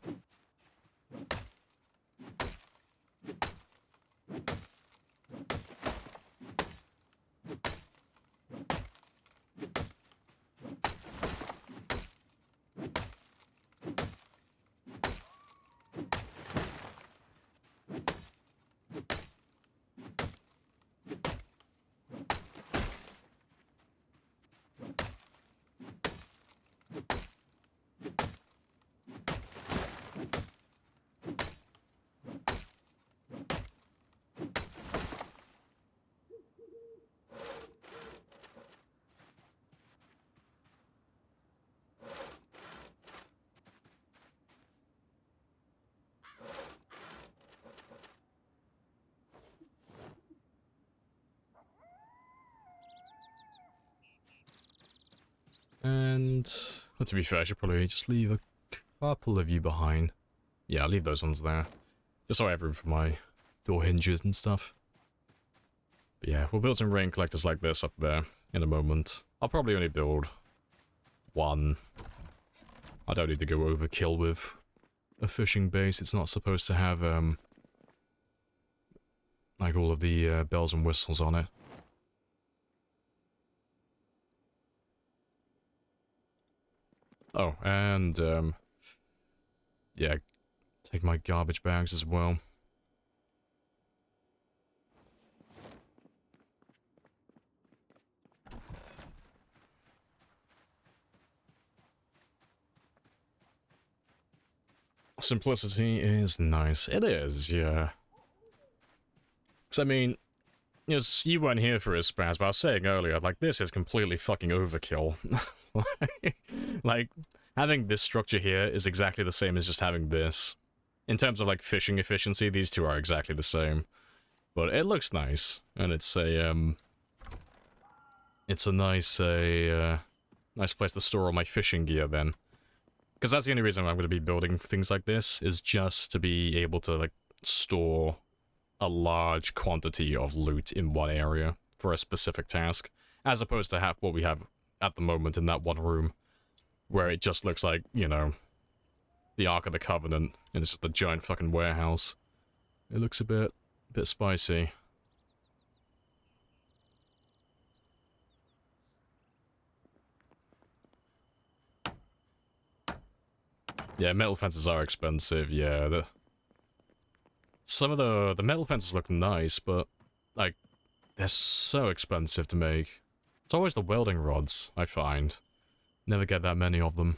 And, well, to be fair, I should probably just leave a couple of you behind. Yeah, I'll leave those ones there. Just so I have room for my door hinges and stuff. But yeah, we'll build some rain collectors like this up there in a moment. I'll probably only build one. I don't need to go overkill with a fishing base. It's not supposed to have, like all of the bells and whistles on it. Oh, and, yeah, take my garbage bags as well. Simplicity is nice. It is, yeah. Because, I mean, you weren't here for his spaz, but I was saying earlier, like, this is completely fucking overkill. Like, having this structure here is exactly the same as just having this. In terms of, like, fishing efficiency, these two are exactly the same. But it looks nice, and it's a nice, nice place to store all my fishing gear, then. Because that's the only reason I'm going to be building things like this, is just to be able to, like, store a large quantity of loot in one area for a specific task, as opposed to have what we have at the moment in that one room, where it just looks like, you know, the Ark of the Covenant, and it's just a giant fucking warehouse. It looks a bit spicy. Yeah, metal fences are expensive, yeah. Some of the metal fences look nice, but, like, they're so expensive to make. It's always the welding rods, I find. Never get that many of them.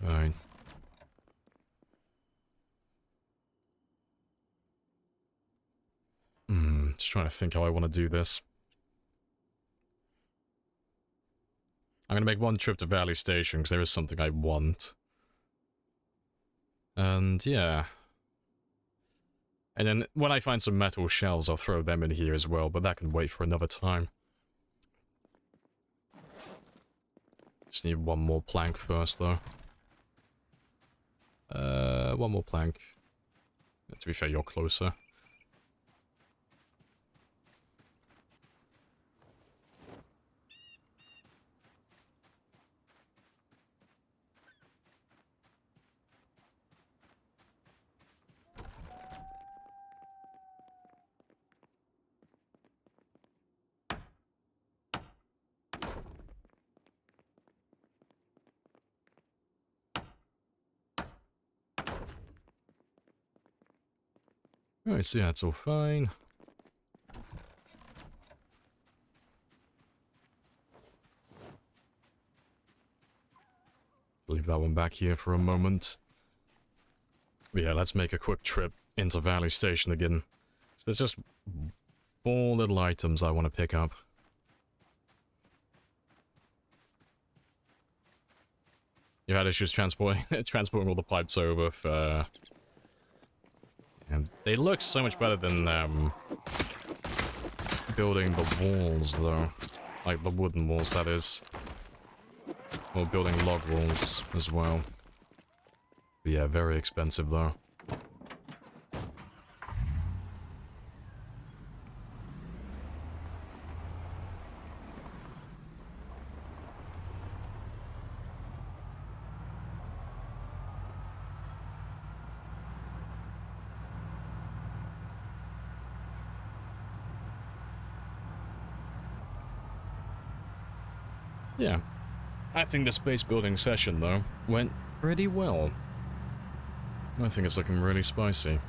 Alright. Just trying to think how I want to do this. I'm gonna make one trip to Valley Station, because there is something I want. And, yeah. And then, when I find some metal shells, I'll throw them in here as well, but that can wait for another time. Just need one more plank first, though. One more plank. To be fair, you're closer. Alright, so yeah, it's all fine. Leave that one back here for a moment. But yeah, let's make a quick trip into Valley Station again. So there's just 4 little items I want to pick up. You had issues transporting all the pipes over for... And they look so much better than building the walls, though. Like the wooden walls, that is. Or building log walls as well. But yeah, very expensive, though. Yeah. I think this base building session, though, went pretty well. I think it's looking really spicy.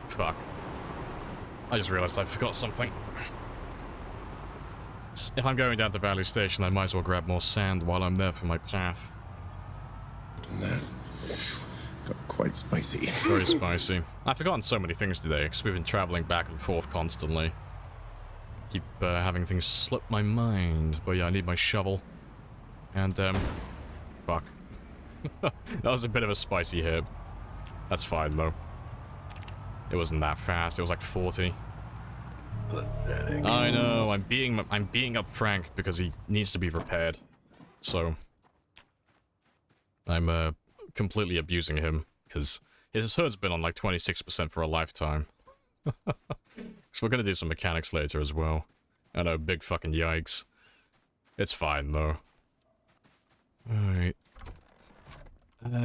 Fuck. I just realized I forgot something. If I'm going down to Valley Station, I might as well grab more sand while I'm there for my path. That got quite spicy. Very spicy. I've forgotten so many things today, because we've been traveling back and forth constantly. Keep having things slip my mind. But yeah, I need my shovel. And, fuck. That was a bit of a spicy hit. That's fine, though. It wasn't that fast, it was like 40. Pathetic. I know, I'm being up Frank because he needs to be repaired. So... I'm, completely abusing him, because his HUD's been on like 26% for a lifetime. So we're gonna do some mechanics later as well. I know, big fucking yikes. It's fine, though. Alright.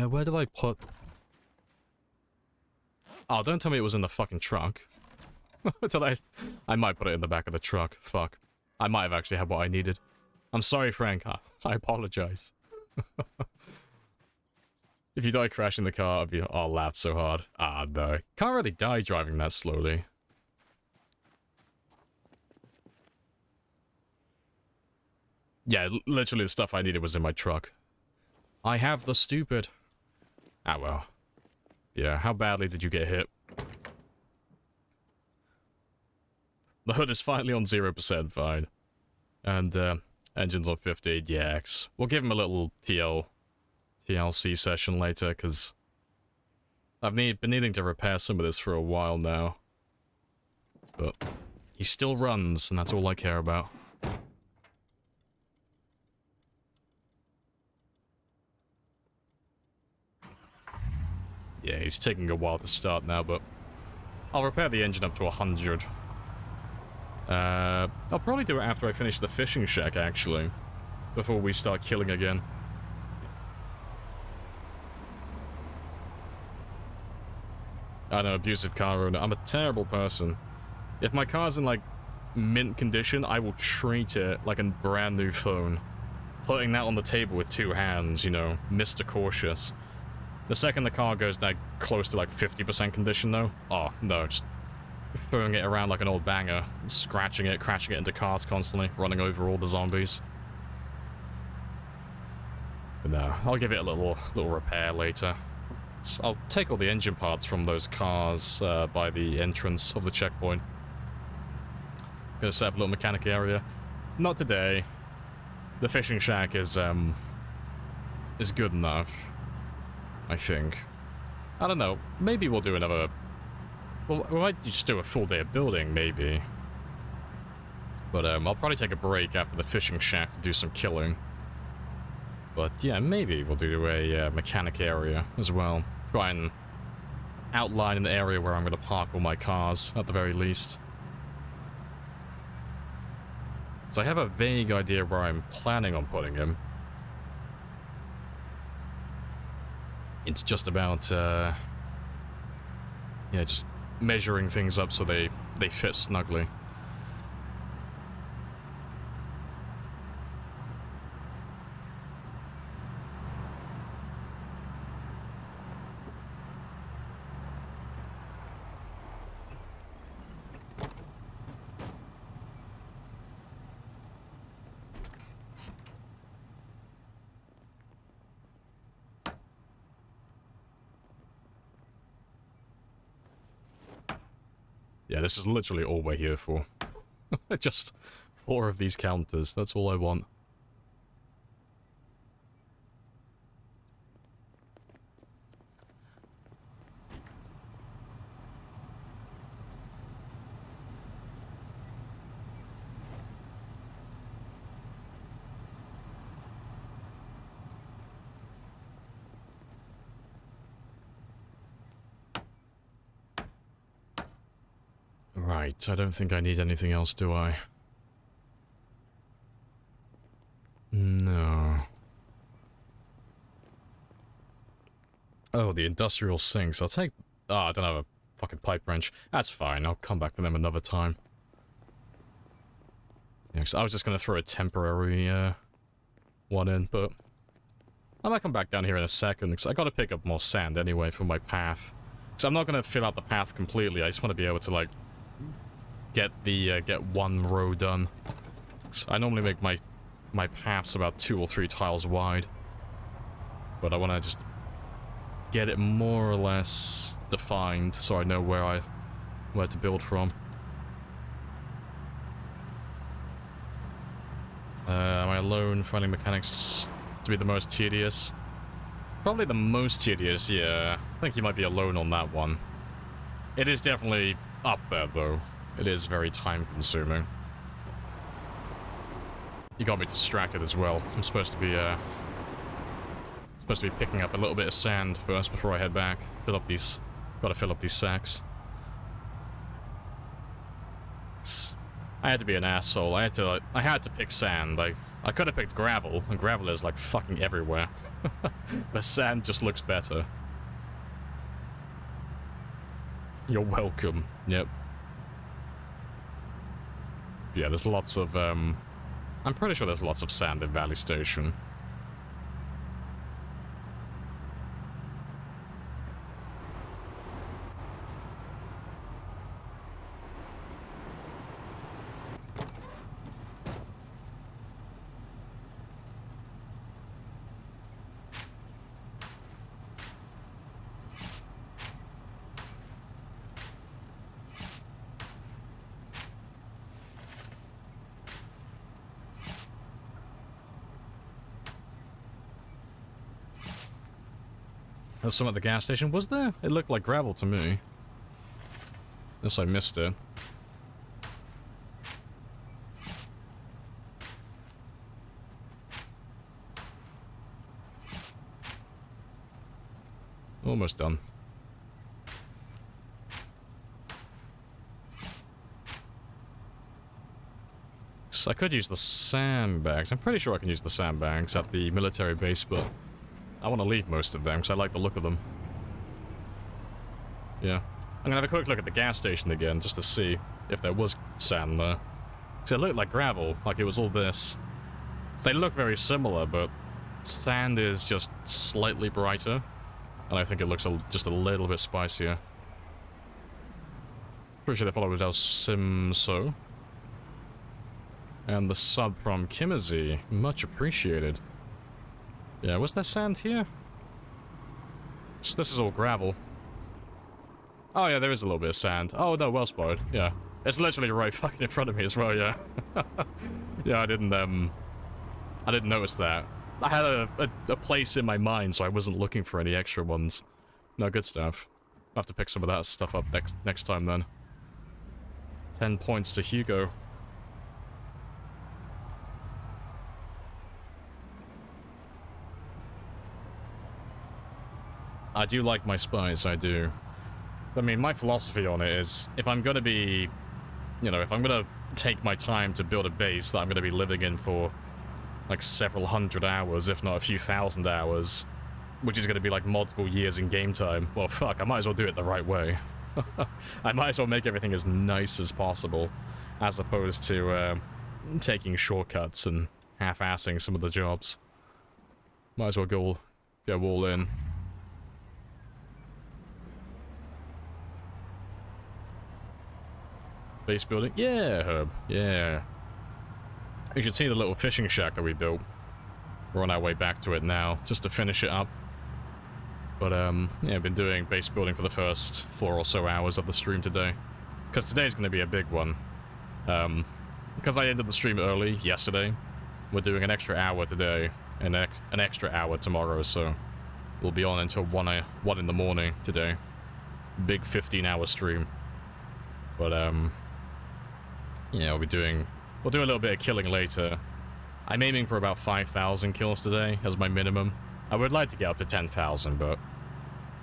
Where did I put... Oh, don't tell me it was in the fucking trunk. Did I might put it in the back of the truck. Fuck. I might have actually had what I needed. I'm sorry, Frank. I apologize. If you die crashing the car, I'll laugh so hard. Ah, no. Can't really die driving that slowly. Yeah, literally the stuff I needed was in my truck. I have the stupid. Ah, well. Yeah, how badly did you get hit? The hood is finally on 0%, fine. And, engine's on 50, yeah. We'll give him a little TLC session later, because I've been needing to repair some of this for a while now. But he still runs, and that's all I care about. Yeah, he's taking a while to start now, but I'll repair the engine up to 100. I'll probably do it after I finish the fishing shack, actually, before we start killing again. I know, abusive car owner. I'm a terrible person. If my car's in, like, mint condition, I will treat it like a brand new phone. Putting that on the table with 2 hands, you know, Mr. Cautious. The second the car goes that close to, like, 50% condition, though, oh, no, just throwing it around like an old banger, scratching it, crashing it into cars constantly, running over all the zombies. But no, I'll give it a little repair later. So I'll take all the engine parts from those cars by the entrance of the checkpoint. Gonna set up a little mechanic area. Not today. The fishing shack is good enough, I think. I don't know. Maybe we'll do another. Well, we might just do a full day of building, maybe. But I'll probably take a break after the fishing shack to do some killing. But yeah, maybe we'll do a mechanic area as well. Try and outline an area where I'm going to park all my cars, at the very least. So I have a vague idea where I'm planning on putting him. It's just about, yeah, just measuring things up so they fit snugly. Yeah, this is literally all we're here for. Just 4 of these counters, that's all I want. Right, I don't think I need anything else, do I? No. Oh, the industrial sinks. I'll take... Oh, I don't have a fucking pipe wrench. That's fine, I'll come back for them another time. Yeah, 'cause I was just gonna throw a temporary, one in, but... I might come back down here in a second, because I gotta pick up more sand anyway for my path. So I'm not gonna fill out the path completely, I just want to be able to, like... get one row done. So I normally make my paths about 2 or 3 tiles wide, but I want to just get it more or less defined so I know where to build from. Am I alone finding mechanics to be the most tedious? Probably the most tedious, yeah. I think you might be alone on that one. It is definitely up there though. It is very time-consuming. You got me distracted as well. I'm supposed to be picking up a little bit of sand first before I head back. Gotta fill up these sacks. I had to be an asshole. I had to pick sand. I could have picked gravel, and gravel is like fucking everywhere. But sand just looks better. You're welcome. Yep. Yeah, there's lots of, I'm pretty sure there's lots of sand in Valley Station. There's some at the gas station. Was there? It looked like gravel to me. Unless I missed it. Almost done. So I could use the sandbags. I'm pretty sure I can use the sandbags at the military base, but I want to leave most of them because I like the look of them. Yeah. I'm gonna have a quick look at the gas station again, just to see if there was sand there. Because it looked like gravel, like it was all this. So they look very similar, but sand is just slightly brighter. And I think it looks just a little bit spicier. Appreciate the follow with El Simso. And the sub from Kimmerzy. Much appreciated. Yeah, was there sand here? This is all gravel. Oh yeah, there is a little bit of sand. Oh no, well spotted. Yeah. It's literally right fucking in front of me as well, yeah. Yeah, I didn't notice that. I had a place in my mind, so I wasn't looking for any extra ones. No, good stuff. I'll have to pick some of that stuff up next time then. 10 points to Hugo. I do like my spice, I do. I mean, my philosophy on it is, if I'm gonna be, you know, if I'm gonna take my time to build a base that I'm gonna be living in for, like, several hundred hours, if not a few thousand hours, which is gonna be, like, multiple years in game time, well, fuck, I might as well do it the right way. I might as well make everything as nice as possible, as opposed to, taking shortcuts and half-assing some of the jobs. Might as well go all in. Base building? Yeah, Herb. Yeah. You should see the little fishing shack that we built. We're on our way back to it now, just to finish it up. But, yeah, I've been doing base building for the first 4 or so hours of the stream today. Because today's going to be a big one. Because I ended the stream early yesterday, we're doing an extra hour today, and an extra hour tomorrow, so we'll be on until 1 in the morning today. Big 15-hour stream. But, yeah, we'll do a little bit of killing later. I'm aiming for about 5,000 kills today as my minimum. I would like to get up to 10,000, but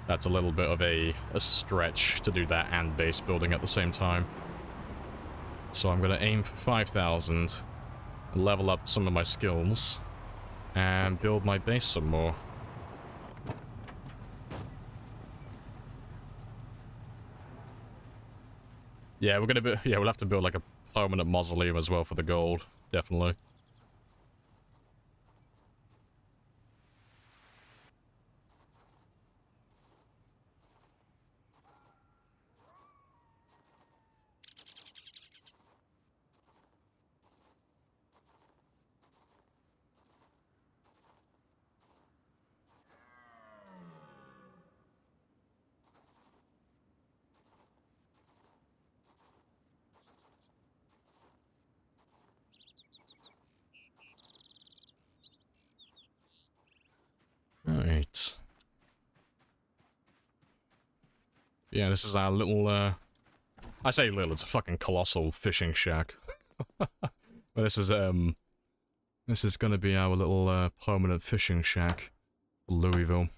that's a little bit of a stretch to do that and base building at the same time. So I'm going to aim for 5,000, level up some of my skills, and build my base some more. Yeah, we'll have to build like a permanent mausoleum as well for the gold, definitely. Right. Yeah, this is our little, I say little, it's a fucking colossal fishing shack. But this is gonna be our little, permanent fishing shack. Louisville.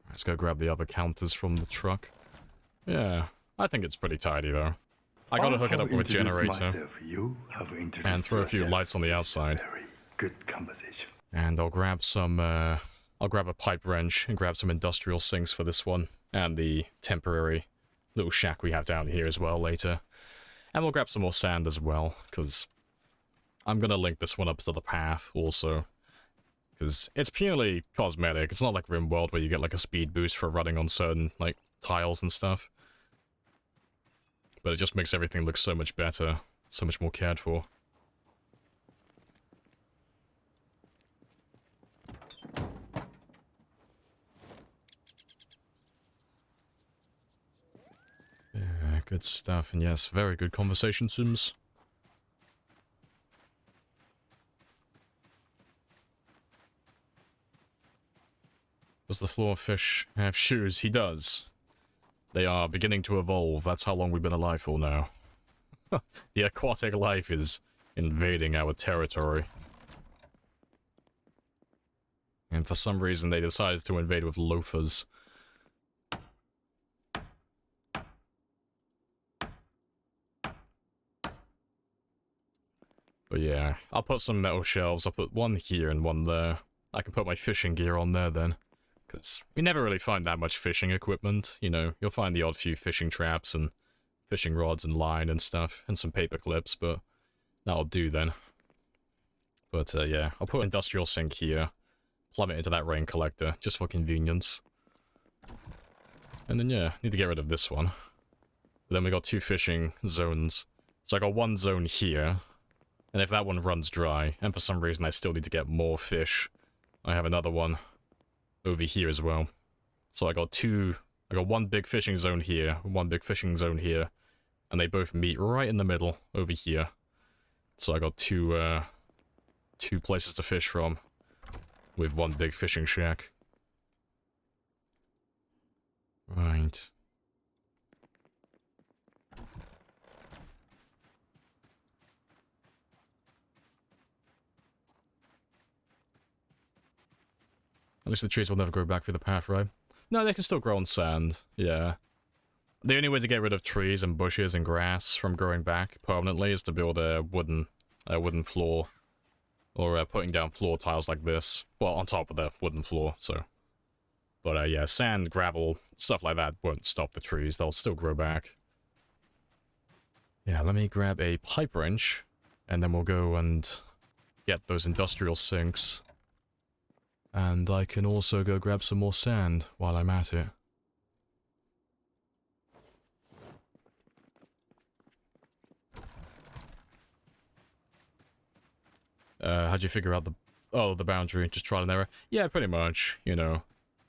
Let's go grab the other counters from the truck. Yeah, I think it's pretty tidy though. I gotta hook it up with a generator and throw a few lights on the outside. Good conversation. And I'll grab some, I'll grab a pipe wrench and grab some industrial sinks for this one. And the temporary little shack we have down here as well later. And we'll grab some more sand as well, because I'm gonna link this one up to the path also. Because it's purely cosmetic. It's not like RimWorld where you get like a speed boost for running on certain, like, tiles and stuff. But it just makes everything look so much better, so much more cared for. Yeah, good stuff, and yes, very good conversation, Sims. Does the floorfish have shoes? He does. They are beginning to evolve. That's how long we've been alive for now. The aquatic life is invading our territory. And for some reason they decided to invade with loafers. But yeah, I'll put some metal shelves. I'll put one here and one there. I can put my fishing gear on there then. Because we never really find that much fishing equipment, you know. You'll find the odd few fishing traps and fishing rods and line and stuff, and some paper clips, but that'll do then. But yeah, I'll put industrial sink here, plumb it into that rain collector, just for convenience. And then yeah, need to get rid of this one. But then we got 2 fishing zones. So I got 1 zone here, and if that one runs dry, and for some reason I still need to get more fish, I have another one over here as well. So I got 1 big fishing zone here, 1 big fishing zone here, and they both meet right in the middle over here. So I got two places to fish from, with 1 big fishing shack. Right. At least the trees will never grow back through the path, right? No, they can still grow on sand, yeah. The only way to get rid of trees and bushes and grass from growing back permanently is to build a wooden floor. Or putting down floor tiles like this. Well, on top of the wooden floor, so. But yeah, sand, gravel, stuff like that won't stop the trees. They'll still grow back. Yeah, let me grab a pipe wrench, and then we'll go and get those industrial sinks. And I can also go grab some more sand while I'm at it. How'd you figure out the boundary? Just trial and error? Yeah, pretty much, you know.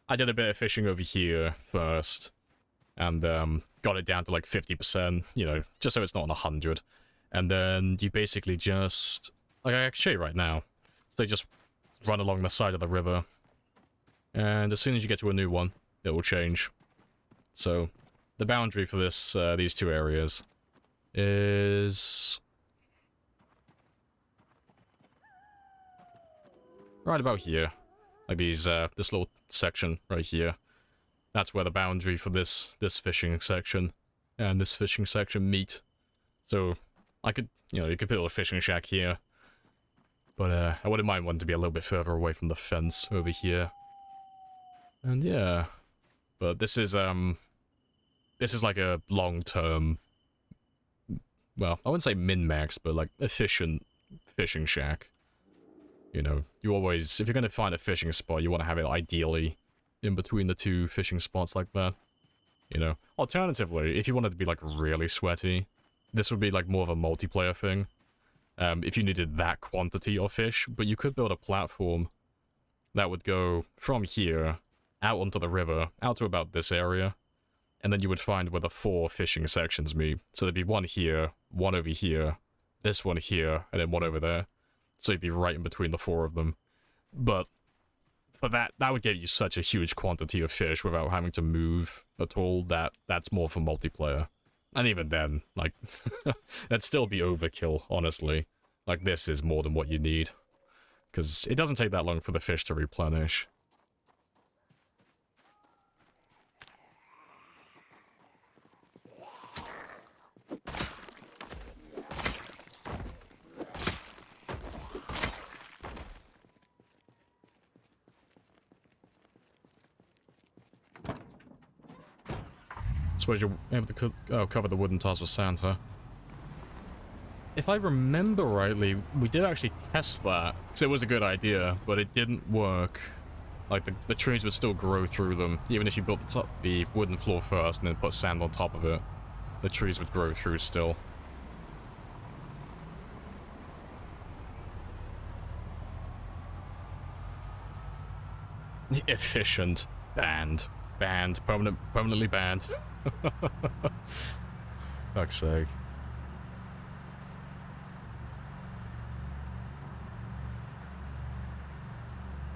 I did a bit of fishing over here first, and got it down to like 50%, you know, just so it's not on 100. And then you basically just, like I can show you right now, so you just run along the side of the river, and as soon as you get to a new one, it will change. So, the boundary for this, these 2 areas is right about here. Like these, this little section right here. That's where the boundary for this fishing section and this fishing section meet. So, I could, you know, you could build a fishing shack here. But, I wouldn't mind one to be a little bit further away from the fence over here. And yeah. But this is like a long-term, well, I wouldn't say min-max, but like efficient fishing shack. You know, you always, if you're going to find a fishing spot, you want to have it ideally in between the 2 fishing spots like that. You know, alternatively, if you wanted to be like really sweaty, this would be like more of a multiplayer thing. If you needed that quantity of fish, but you could build a platform that would go from here out onto the river, out to about this area, and then you would find where the 4 fishing sections meet. So there'd be 1 here, 1 over here, this one here, and then 1 over there. So you'd be right in between the 4 of them. But for that would give you such a huge quantity of fish without having to move at all. That's more for multiplayer. And even then, like, that'd still be overkill, honestly. Like, this is more than what you need. Because it doesn't take that long for the fish to replenish. Suppose you're able to cover the wooden tiles with sand, huh? If I remember rightly, we did actually test that. Because it was a good idea, but it didn't work. Like, the trees would still grow through them. Even if you built the wooden floor first and then put sand on top of it, the trees would grow through still. Efficient. Banned. Banned. Permanently banned. Fuck's sake.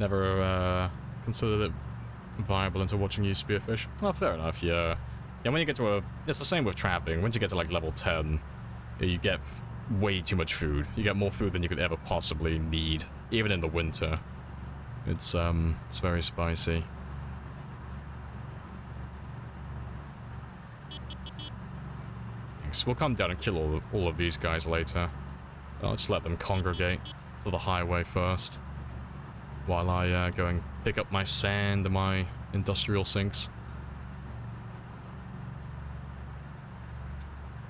Never considered it viable into watching you spearfish. Oh, fair enough, yeah. Yeah, when you get to a... It's the same with trapping. Once you get to, like, level 10, you get way too much food. You get more food than you could ever possibly need, even in the winter. It's very spicy. Thanks. We'll come down and kill all of these guys later. I'll just let them congregate to the highway first. while I go and pick up my sand and my industrial sinks.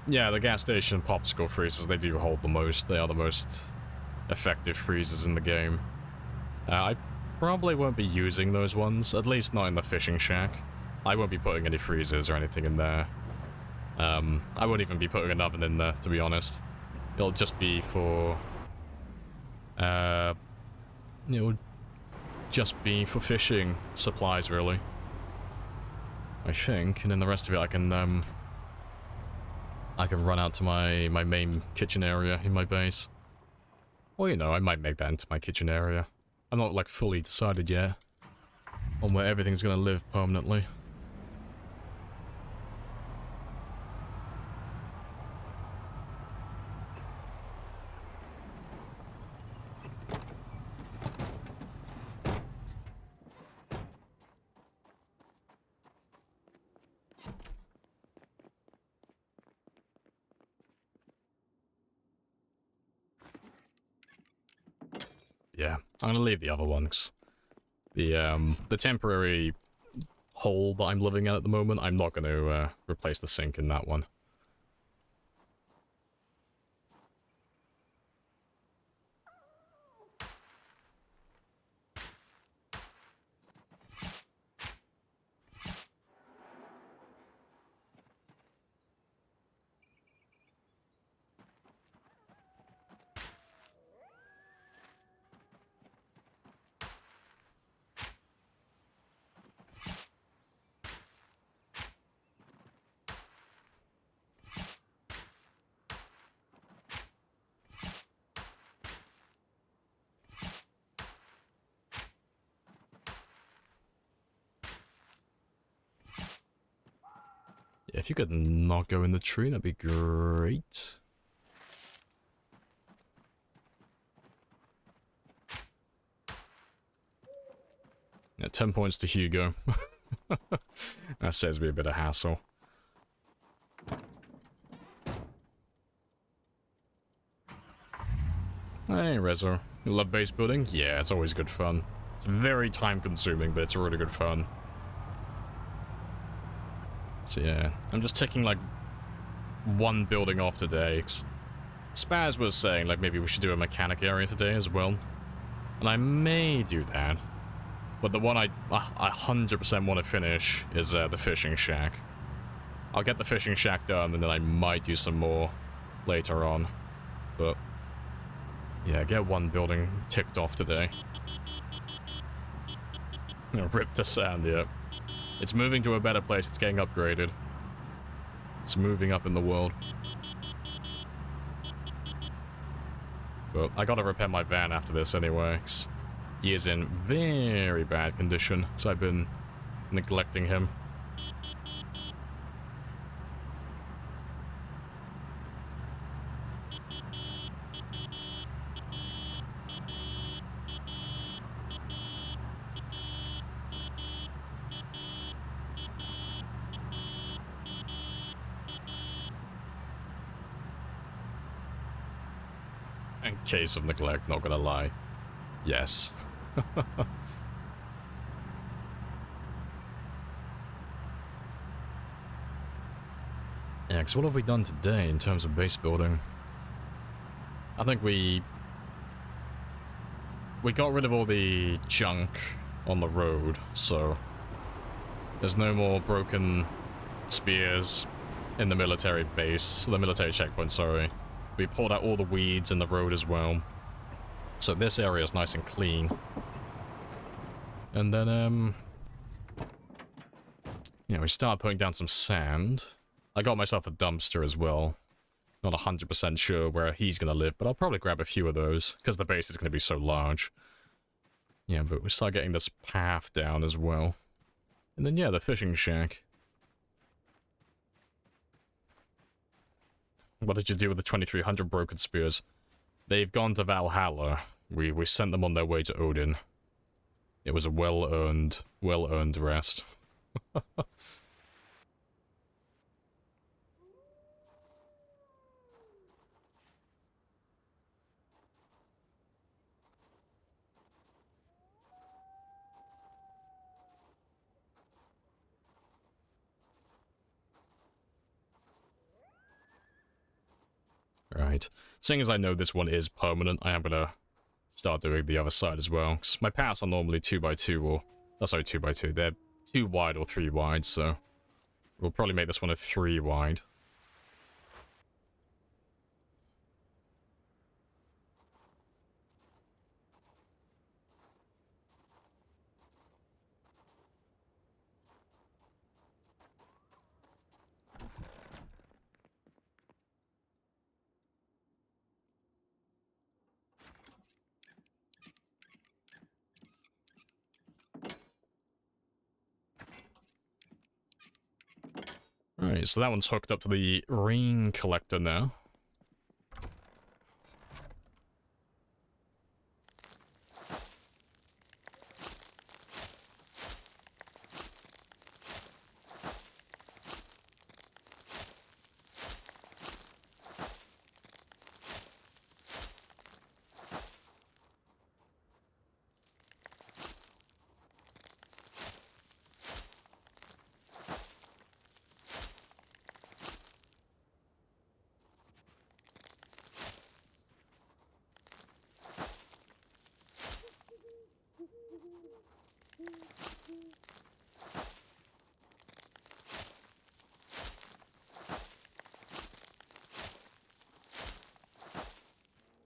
Yeah, the gas station popsicle freezers, they do hold the most. They are the most effective freezers in the game. I probably won't be using those ones, at least not in the fishing shack. I won't be putting any freezers or anything in there. I won't even be putting an oven in there, to be honest. It'll just be for... it'll just be for fishing supplies, really. I think, and then the rest of it I can run out to my main kitchen area in my base. Well, you know, I might make that into my kitchen area. I'm not, like, fully decided yet on where everything's gonna live permanently. Yeah, I'm gonna leave the other ones. The temporary hole that I'm living in at the moment, I'm not gonna replace the sink in that one. Yeah, if you could not go in the tree, that'd be great. Yeah, 10 points to Hugo. That saves me a bit of hassle. Hey, Rezo. You love base building? Yeah, it's always good fun. It's very time consuming, but it's really good fun. So yeah, I'm just taking like one building off today. Spaz was saying like maybe we should do a mechanic area today as well. And I may do that. But the one I 100% want to finish is the fishing shack. I'll get the fishing shack done and then I might do some more later on. But yeah, get one building ticked off today. Rip to sand, yeah. It's moving to a better place, it's getting upgraded. It's moving up in the world. But I gotta repair my van after this anyway, 'cause he is in very bad condition, so I've been neglecting him. In case of neglect, not gonna lie. Yes. Yeah, because what have we done today in terms of base building? I think we got rid of all the junk on the road, so there's no more broken spears in the military base, the military checkpoint, sorry. We pulled out all the weeds in the road as well. So this area is nice and clean. And then, yeah, we started putting down some sand. I got myself a dumpster as well. Not 100% sure where he's gonna live, but I'll probably grab a few of those, because the base is gonna be so large. Yeah, but we start getting this path down as well. And then, yeah, the fishing shack. What did you do with the 2300 broken spears? They've gone to Valhalla. We sent them on their way to Odin. It was a well-earned rest. Right. Seeing as I know this one is permanent, I am gonna start doing the other side as well. 'Cause my paths are normally 2x2 or... Oh, sorry, 2x2. They're 2 wide or 3 wide, so... We'll probably make this one a 3 wide. Right, so that one's hooked up to the rain collector now.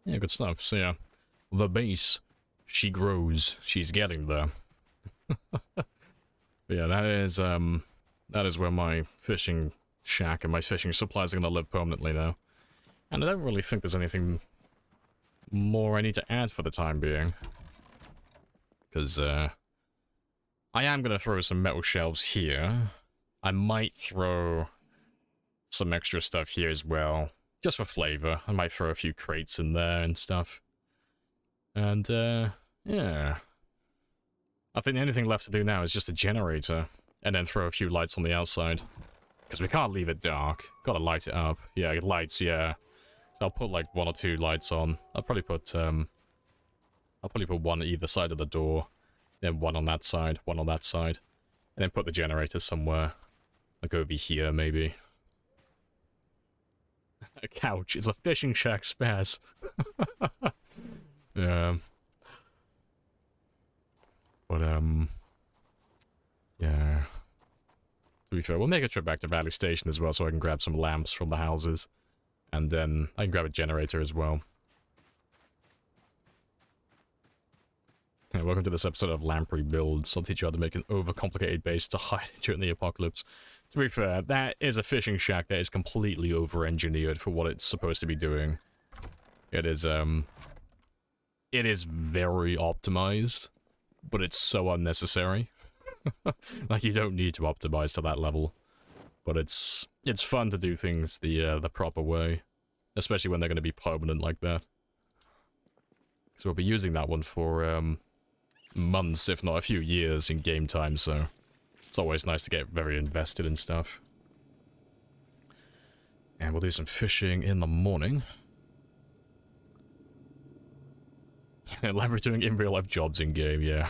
Yeah, good stuff. So yeah, the base, she grows. She's getting there. But yeah, that is where my fishing shack and my fishing supplies are gonna live permanently now. And I don't really think there's anything more I need to add for the time being. Because, I am gonna throw some metal shelves here. I might throw some extra stuff here as well. Just for flavor. I might throw a few crates in there and stuff. And, yeah. I think the only thing left to do now is just a generator. And then throw a few lights on the outside. Because we can't leave it dark. Gotta light it up. Yeah, lights, yeah. So I'll put like 1 or 2 lights on. I'll probably put one on either side of the door. Then 1 on that side, 1 on that side. And then put the generator somewhere. Like over here, maybe. A couch. It's a fishing shack spares. Yeah. But, yeah. To be fair, we'll make a trip back to Valley Station as well so I can grab some lamps from the houses. And then I can grab a generator as well. Yeah, welcome to this episode of Lamprey Builds. I'll teach you how to make an overcomplicated base to hide during the apocalypse. To be fair, that is a fishing shack that is completely over-engineered for what it's supposed to be doing. It is very optimized, but it's so unnecessary. Like, you don't need to optimize to that level. But it's fun to do things the proper way. Especially when they're going to be permanent like that. So we'll be using that one for, months, if not a few years in game time, so... It's always nice to get very invested in stuff. And we'll do some fishing in the morning. Lamprey doing in real life jobs in game, yeah.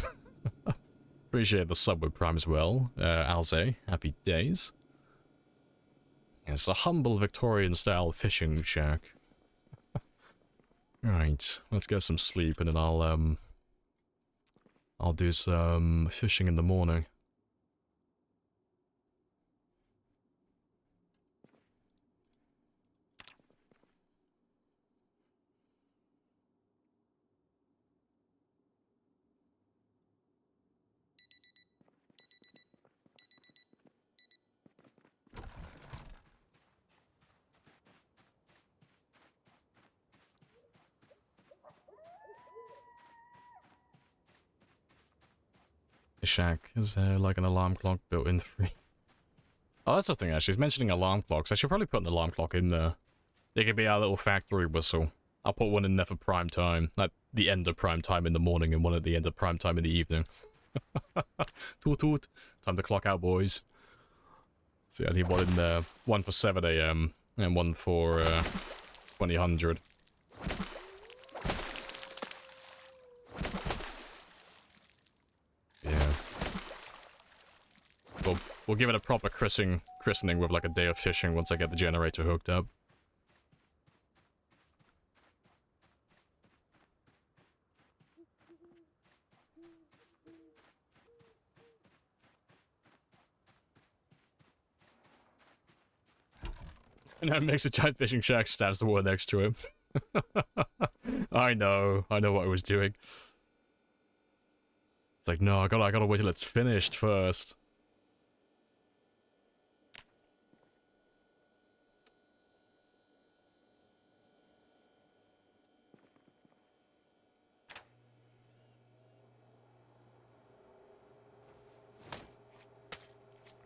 Appreciate the sub with Prime as well. Alze, happy days. It's a humble Victorian style fishing shack. Right, let's get some sleep and then I'll do some fishing in the morning. Shack, is there like an alarm clock built in 3? Oh, that's the thing actually, he's mentioning alarm clocks. I should probably put an alarm clock in there. It could be our little factory whistle. I'll put one in there for prime time, at the end of prime time in the morning and one at the end of prime time in the evening. Toot toot, time to clock out, boys. So yeah, I need one in there, one for 7 AM and one for 2000. Yeah. We'll give it a proper christening with like a day of fishing once I get the generator hooked up. And then makes a giant fishing shack, stabs the water next to him. I know what I was doing. It's like, no, I gotta wait till it's finished first.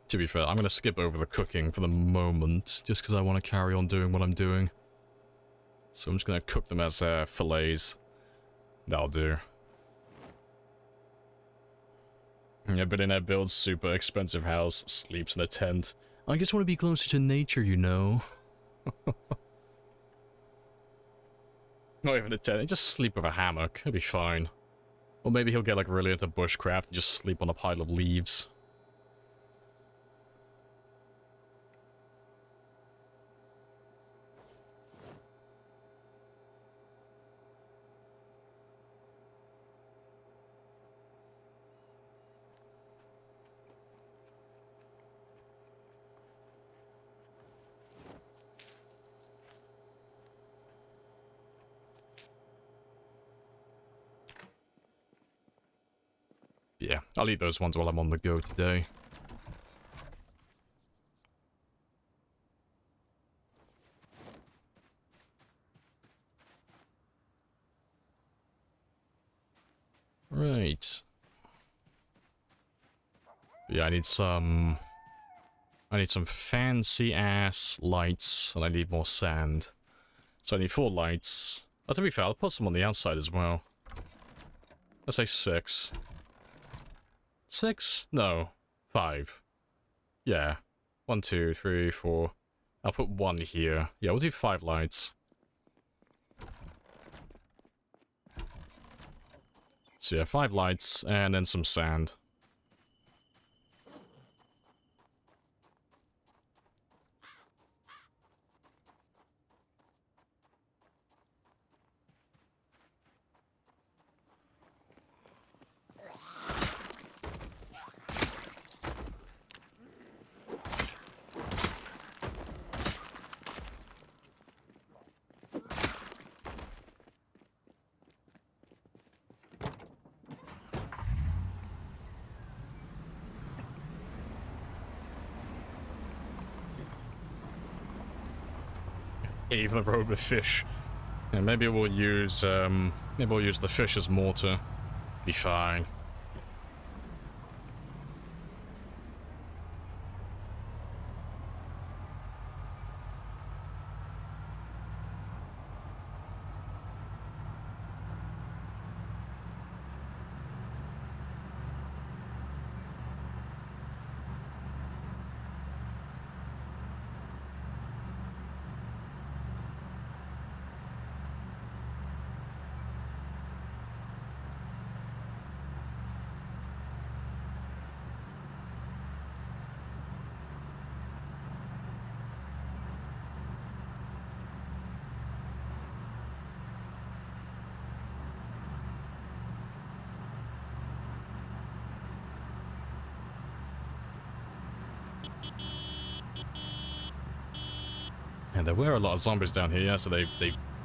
To be fair, I'm gonna skip over the cooking for the moment, just because I want to carry on doing what I'm doing. So I'm just gonna cook them as fillets. That'll do. Yeah, billionaire builds super expensive house, sleeps in a tent. I just want to be closer to nature, you know. Not even a tent, just sleep with a hammock, it'll be fine. Or maybe he'll get like really into bushcraft and just sleep on a pile of leaves. Yeah, I'll eat those ones while I'm on the go today. Right. Yeah, I need some fancy ass lights, and I need more sand. So I need 4 lights. Oh, to be fair, I'll put some on the outside as well. Let's say 6. 6? No. 5. Yeah. 1, 2, 3, 4. I'll put 1 here. Yeah, we'll do 5 lights. So yeah, 5 lights, and then some sand. Even a road with fish. Yeah, maybe we'll use the fish as mortar. Be fine. And there were a lot of zombies down here, yeah, so they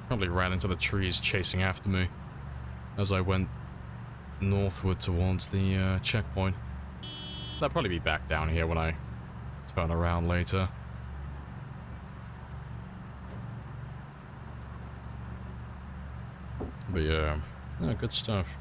probably ran into the trees chasing after me as I went northward towards the checkpoint. They'll probably be back down here when I turn around later. But yeah, good stuff.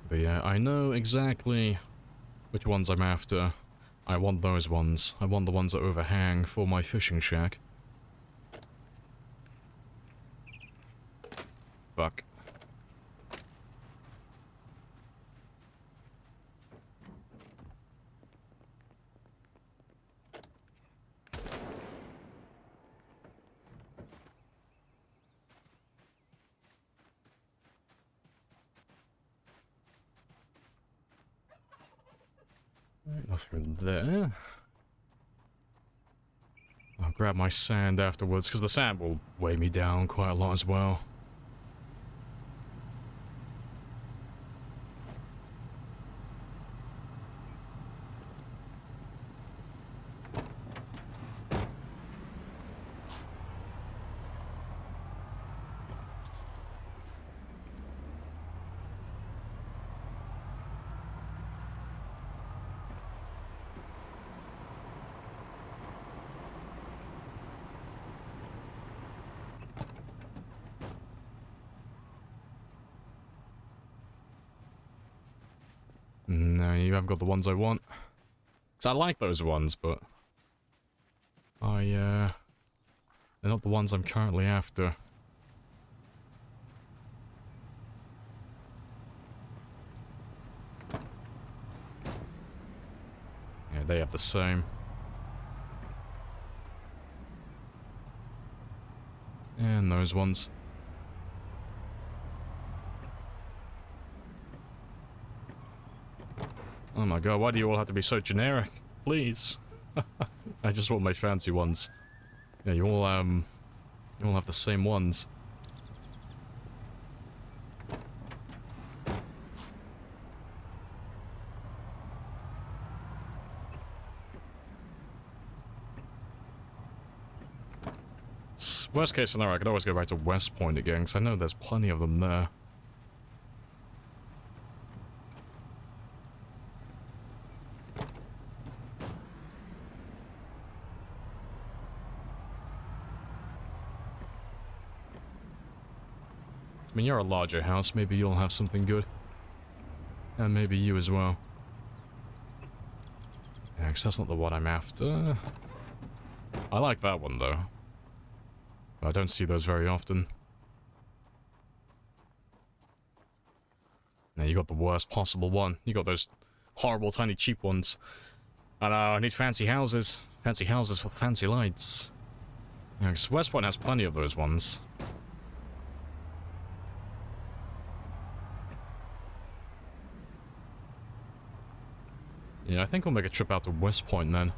But yeah, I know exactly which ones I'm after. I want those ones. I want the ones that overhang for my fishing shack. Fuck. Nothing there. I'll grab my sand afterwards, because the sand will weigh me down quite a lot as well. No, you haven't got the ones I want. So I like those ones, but they're not the ones I'm currently after. Yeah, they have the same. And those ones. Oh my god, why do you all have to be so generic? Please. I just want my fancy ones. Yeah, you all have the same ones. Worst case scenario, I could always go back to West Point again, because I know there's plenty of them there. I mean, you're a larger house, maybe you'll have something good. And maybe you as well. Yeah, because that's not the one I'm after. I like that one, though. But I don't see those very often. Now, you got the worst possible one. You got those horrible, tiny, cheap ones. I know, I need fancy houses. Fancy houses for fancy lights. Yeah, because West Point has plenty of those ones. Yeah, I think we'll make a trip out to West Point then.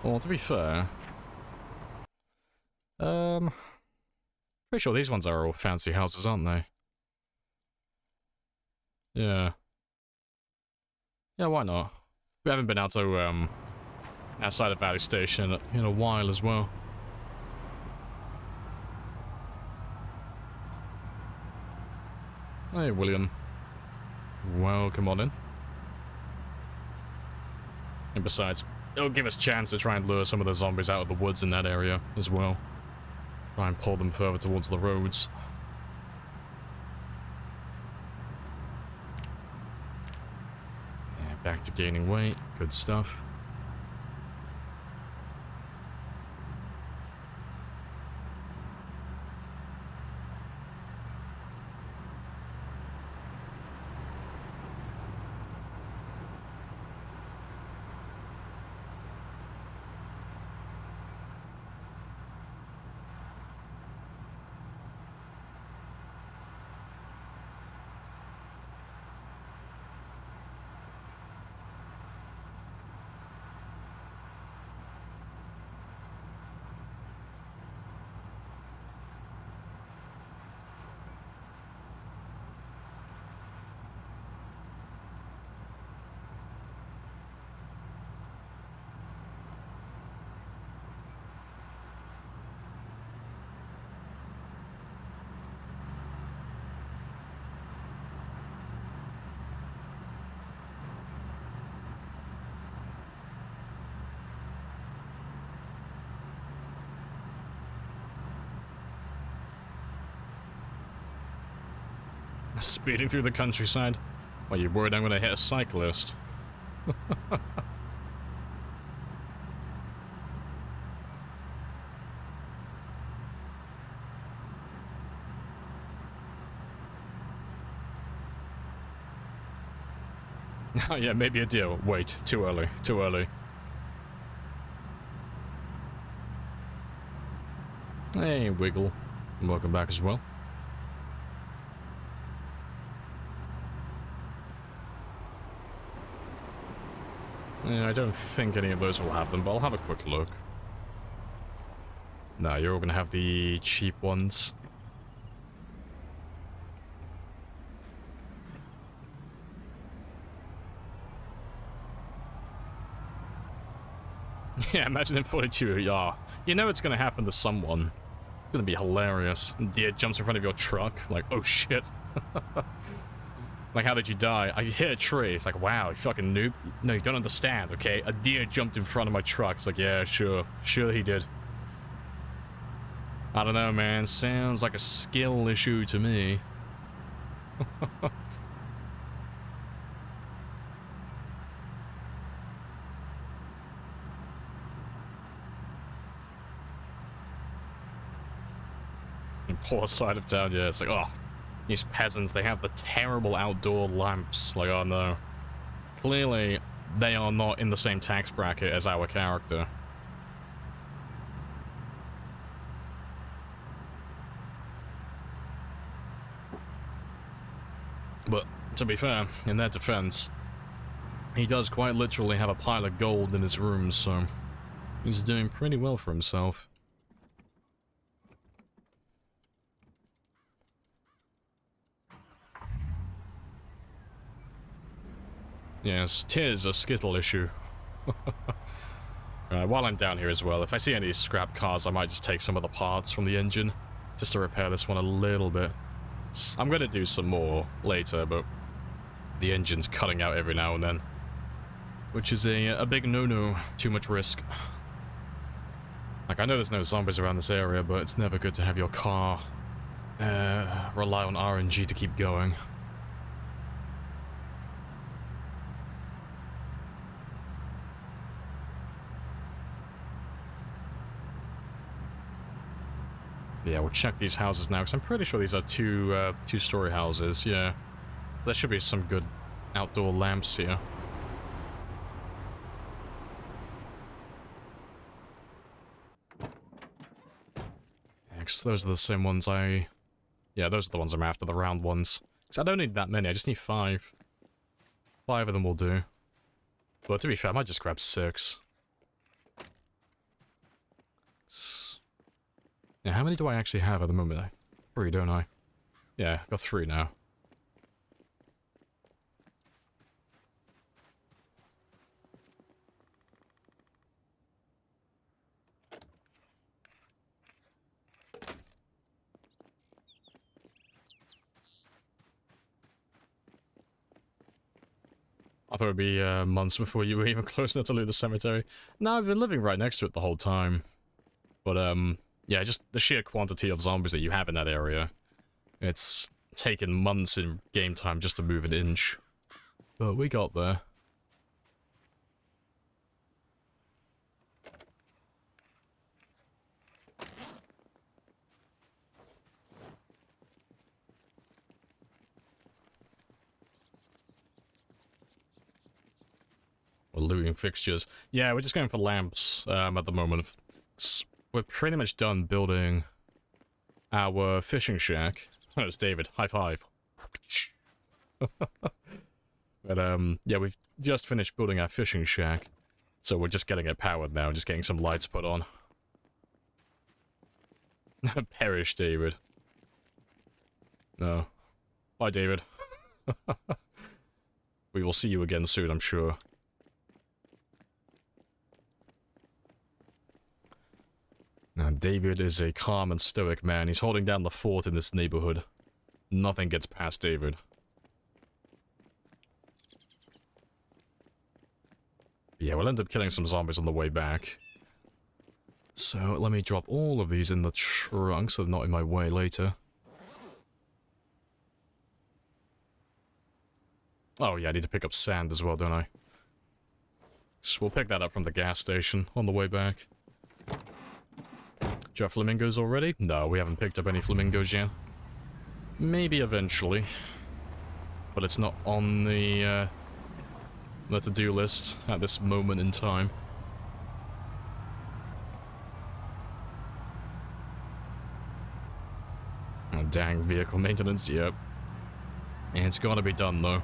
Well, to be fair... pretty sure these ones are all fancy houses, aren't they? Yeah. Yeah, why not? We haven't been out to, outside of Valley Station in a while as well. Hey, William. Welcome on in. And besides, it'll give us a chance to try and lure some of the zombies out of the woods in that area as well. Try and pull them further towards the roads. Yeah, back to gaining weight. Good stuff. Speeding through the countryside? Are you worried I'm gonna hit a cyclist? Oh yeah, maybe a deal. Wait, too early, too early. Hey, Wiggle. Welcome back as well. Yeah, I don't think any of those will have them, but I'll have a quick look. No, you're all gonna have the cheap ones. Yeah, imagine in 42, yeah. You know it's gonna happen to someone. It's gonna be hilarious. Deer jumps in front of your truck, like, oh shit. Like, how did you die? I hit a tree. It's like, wow, you fucking noob. No, you don't understand, okay? A deer jumped in front of my truck. It's like, yeah, sure. Sure he did. I don't know, man. Sounds like a skill issue to me. Poor side of town, yeah. It's like, oh, these peasants, they have the terrible outdoor lamps. Like, oh no. Clearly, they are not in the same tax bracket as our character. But, to be fair, in their defense, he does quite literally have a pile of gold in his room, so he's doing pretty well for himself. Yes, 'tis a skittle issue. While I'm down here as well, if I see any scrap cars, I might just take some of the parts from the engine, just to repair this one a little bit. I'm gonna do some more later, but the engine's cutting out every now and then, which is a big no-no, too much risk. Like, I know there's no zombies around this area, but it's never good to have your car rely on RNG to keep going. Yeah, we'll check these houses now, because I'm pretty sure these are two-story houses, yeah. There should be some good outdoor lamps here. Yeah, 'cause those are the same ones yeah, those are the ones I'm after, the round ones. Because I don't need that many, I just need 5. 5 of them will do. But to be fair, I might just grab 6. Yeah, how many do I actually have at the moment? 3, don't I? Yeah, I've got 3 now. I thought it would be months before you were even close enough to loot the cemetery. No, I've been living right next to it the whole time. But, yeah, just the sheer quantity of zombies that you have in that area. It's taken months in game time just to move an inch. But we got there. We're looting fixtures. Yeah, we're just going for lamps at the moment. We're pretty much done building our fishing shack. Oh, it's David. High five. But, yeah, we've just finished building our fishing shack. So we're just getting it powered now, just getting some lights put on. Perish, David. No. Bye, David. We will see you again soon, I'm sure. Now, David is a calm and stoic man. He's holding down the fort in this neighborhood. Nothing gets past David. Yeah, we'll end up killing some zombies on the way back. So, let me drop all of these in the trunk so they're not in my way later. Oh yeah, I need to pick up sand as well, don't I? So we'll pick that up from the gas station on the way back. Do you have flamingos already? No, we haven't picked up any flamingos yet. Maybe eventually. But it's not on the to-do list at this moment in time. Dang vehicle maintenance, yep. And it's gotta be done though.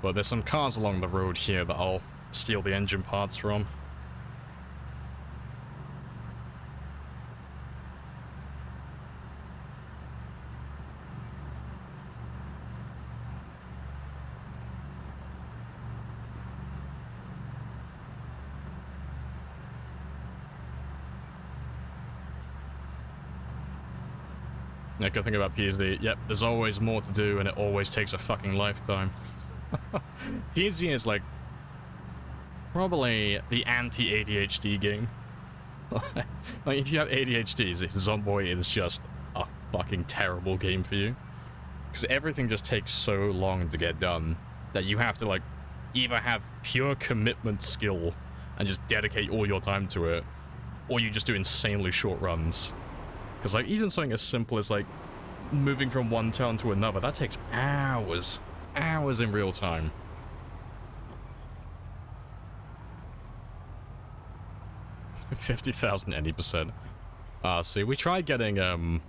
But there's some cars along the road here that I'll steal the engine parts from. Yeah, good thing about PZ, yep, there's always more to do and it always takes a fucking lifetime. PZ is like probably the anti-ADHD game. Like if you have ADHD, Zomboid is just a fucking terrible game for you. Because everything just takes so long to get done that you have to like either have pure commitment skill and just dedicate all your time to it, or you just do insanely short runs. Because, like, even something as simple as, like, moving from one town to another, that takes hours. Hours in real time. 50,000 any percent. See, we tried getting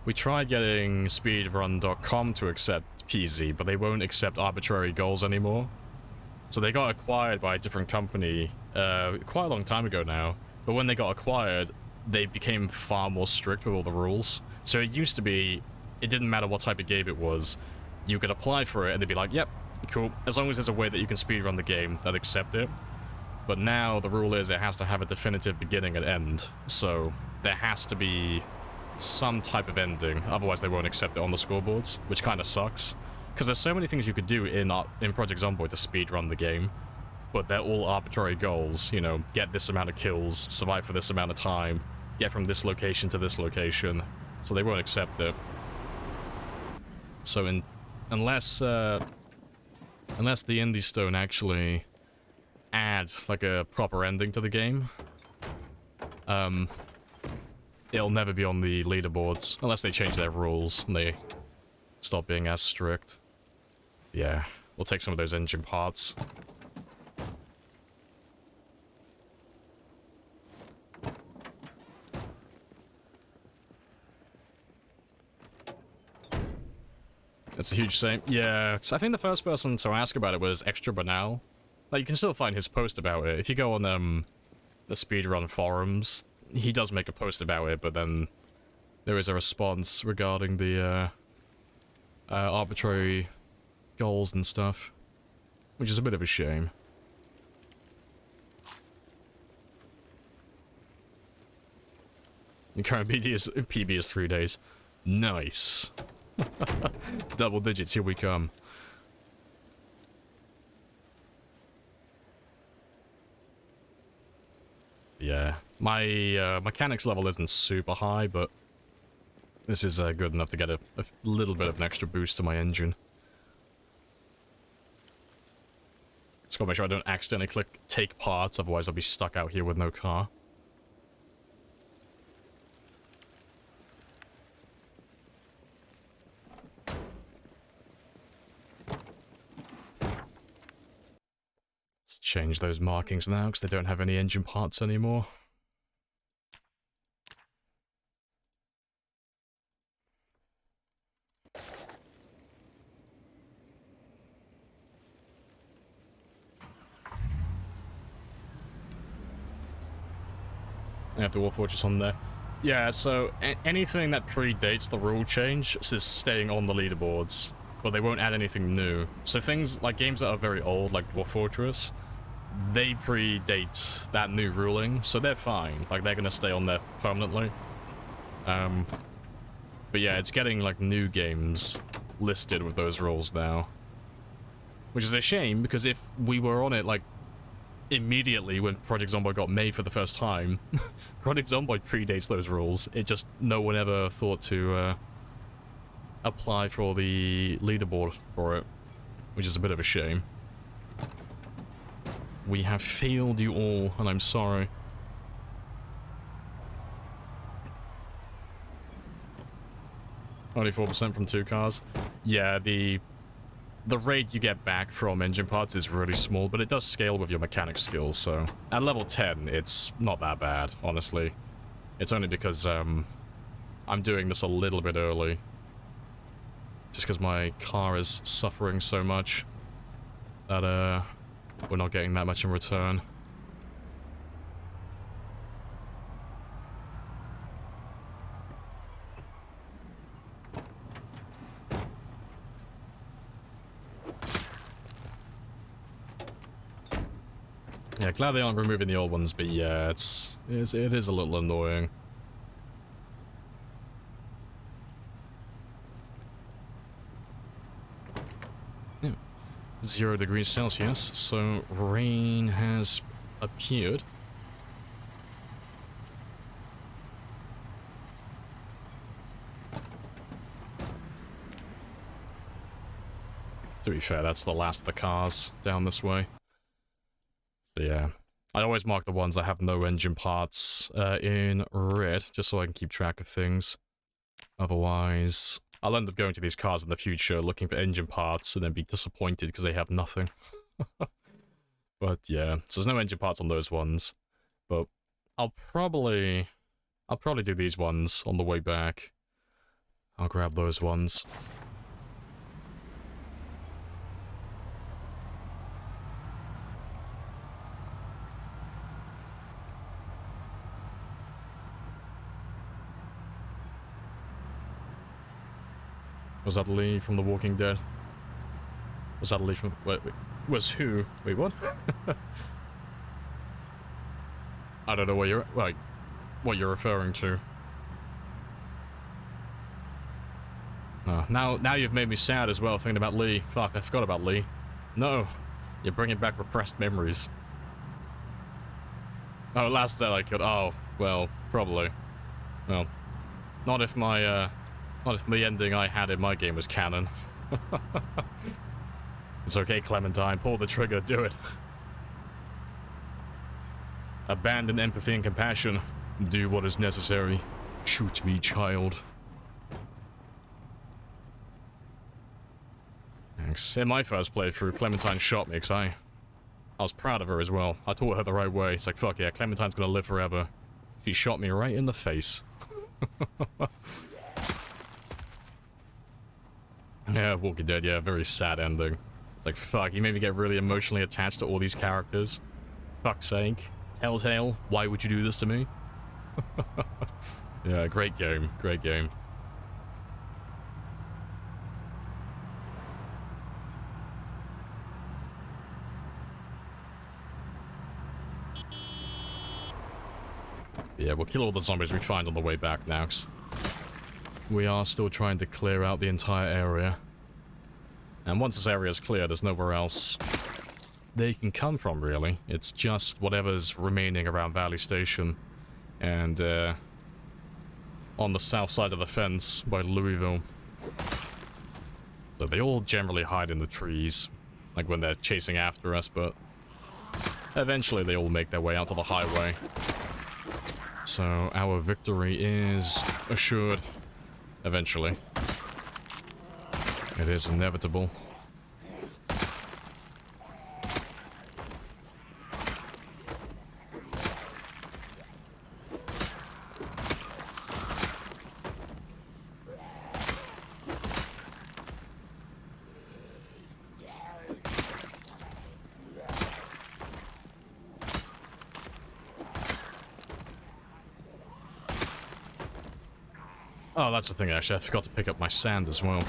speedrun.com to accept PZ, but they won't accept arbitrary goals anymore. So they got acquired by a different company, quite a long time ago now. But when they got acquired, they became far more strict with all the rules. So it used to be, it didn't matter what type of game it was. You could apply for it and they'd be like, yep, cool. As long as there's a way that you can speedrun the game, they'd accept it. But now the rule is it has to have a definitive beginning and end. So there has to be some type of ending, otherwise they won't accept it on the scoreboards, which kind of sucks. Because there's so many things you could do in Project Zomboid to speedrun the game. But they're all arbitrary goals, you know, get this amount of kills, survive for this amount of time, get from this location to this location, so they won't accept it. So unless the Indie Stone actually add like a proper ending to the game, it'll never be on the leaderboards unless they change their rules and they stop being as strict. Yeah, we'll take some of those engine parts. That's a huge shame. Yeah, so I think the first person to ask about it was Extra Banal. Like, you can still find his post about it. If you go on the speedrun forums, he does make a post about it, but then there is a response regarding the arbitrary goals and stuff, which is a bit of a shame. And current PB is 3 days. Nice. Double digits, here we come. Yeah, my mechanics level isn't super high, but this is good enough to get a little bit of an extra boost to my engine. Just gotta make sure I don't accidentally click take parts, otherwise I'll be stuck out here with no car. Let's change those markings now, because they don't have any engine parts anymore. I have the War Fortress on there. Yeah, so anything that predates the rule change is staying on the leaderboards, but they won't add anything new. So things like games that are very old, like War Fortress, they predate that new ruling, so they're fine. Like, they're gonna stay on there permanently. But yeah, it's getting like new games listed with those rules now, which is a shame, because if we were on it like immediately when Project Zomboid got made for the first time, Project Zomboid predates those rules. It just, no one ever thought to apply for the leaderboard for it, which is a bit of a shame. We have failed you all, and I'm sorry. Only 4% from 2 cars. Yeah, the rate you get back from engine parts is really small, but it does scale with your mechanic skills, so at level 10, it's not that bad, honestly. It's only because, I'm doing this a little bit early. Just because my car is suffering so much that, we're not getting that much in return. Yeah, glad they aren't removing the old ones, but yeah, it is a little annoying. Yeah. 0 degrees Celsius, so rain has appeared. To be fair, that's the last of the cars down this way. So yeah, I always mark the ones that have no engine parts in red, just so I can keep track of things. Otherwise, I'll end up going to these cars in the future looking for engine parts and then be disappointed because they have nothing. But yeah, so there's no engine parts on those ones. But I'll probably do these ones on the way back. I'll grab those ones. Was that Lee from The Walking Dead? Was that Lee from... Wait, was who? Wait, what? I don't know what you're... Like, what you're referring to. Now you've made me sad as well, thinking about Lee. Fuck, I forgot about Lee. No. You're bringing back repressed memories. Oh, last that I could... Oh, well, probably. Well, not if my, not if the ending I had in my game was canon. It's okay, Clementine. Pull the trigger. Do it. Abandon empathy and compassion. Do what is necessary. Shoot me, child. Thanks. In my first playthrough, Clementine shot me because I was proud of her as well. I taught her the right way. It's like, fuck yeah, Clementine's gonna live forever. She shot me right in the face. Yeah, Walking Dead, yeah, very sad ending. It's like, fuck, you made me get really emotionally attached to all these characters. Fuck's sake. Telltale, why would you do this to me? Yeah, great game, great game. Yeah, we'll kill all the zombies we find on the way back now, 'cause we are still trying to clear out the entire area. And once this area is clear, there's nowhere else they can come from, really. It's just whatever's remaining around Valley Station and on the south side of the fence by Louisville. So they all generally hide in the trees, like when they're chasing after us, but eventually they all make their way out to the highway. So our victory is assured. Eventually. It is inevitable. Oh, that's the thing, actually. I forgot to pick up my sand as well.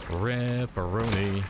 Ripperoni.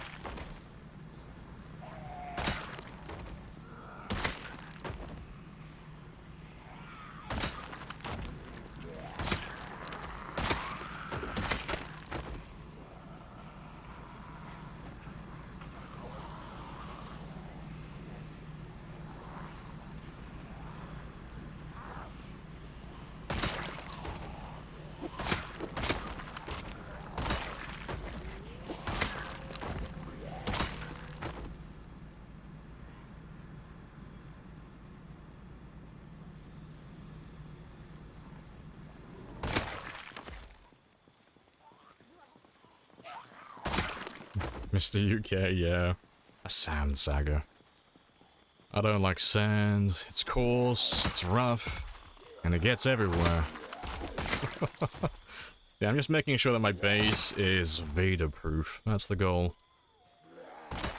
Mr. UK, yeah. A sand saga. I don't like sand. It's coarse, it's rough, and it gets everywhere. Yeah, I'm just making sure that my base is Vader-proof. That's the goal.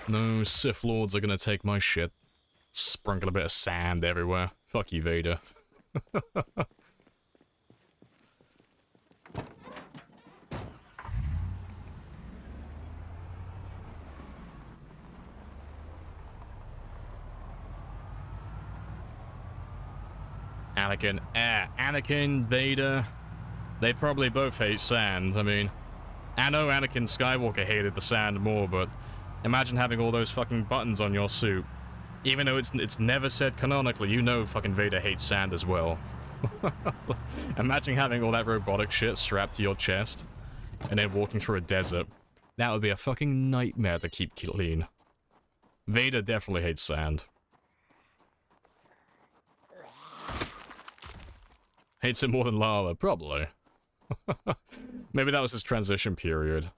No Sith Lords are gonna take my shit. Sprinkle a bit of sand everywhere. Fuck you, Vader. Anakin, Vader, they probably both hate sand. I mean, I know Anakin Skywalker hated the sand more, but imagine having all those fucking buttons on your suit. Even though it's never said canonically, you know fucking Vader hates sand as well. Imagine having all that robotic shit strapped to your chest, and then walking through a desert. That would be a fucking nightmare to keep clean. Vader definitely hates sand. Hates it more than lava, probably. Maybe that was his transition period.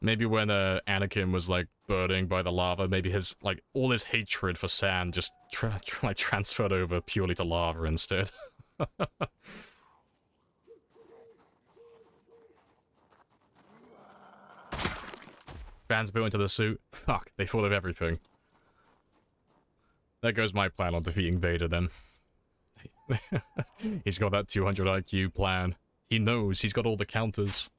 Maybe when Anakin was like burning by the lava, maybe his like all his hatred for sand just transferred over purely to lava instead. Fans built into the suit. Fuck, they thought of everything. There goes my plan on defeating Vader then. He's got that 200 IQ plan. He knows he's got all the counters.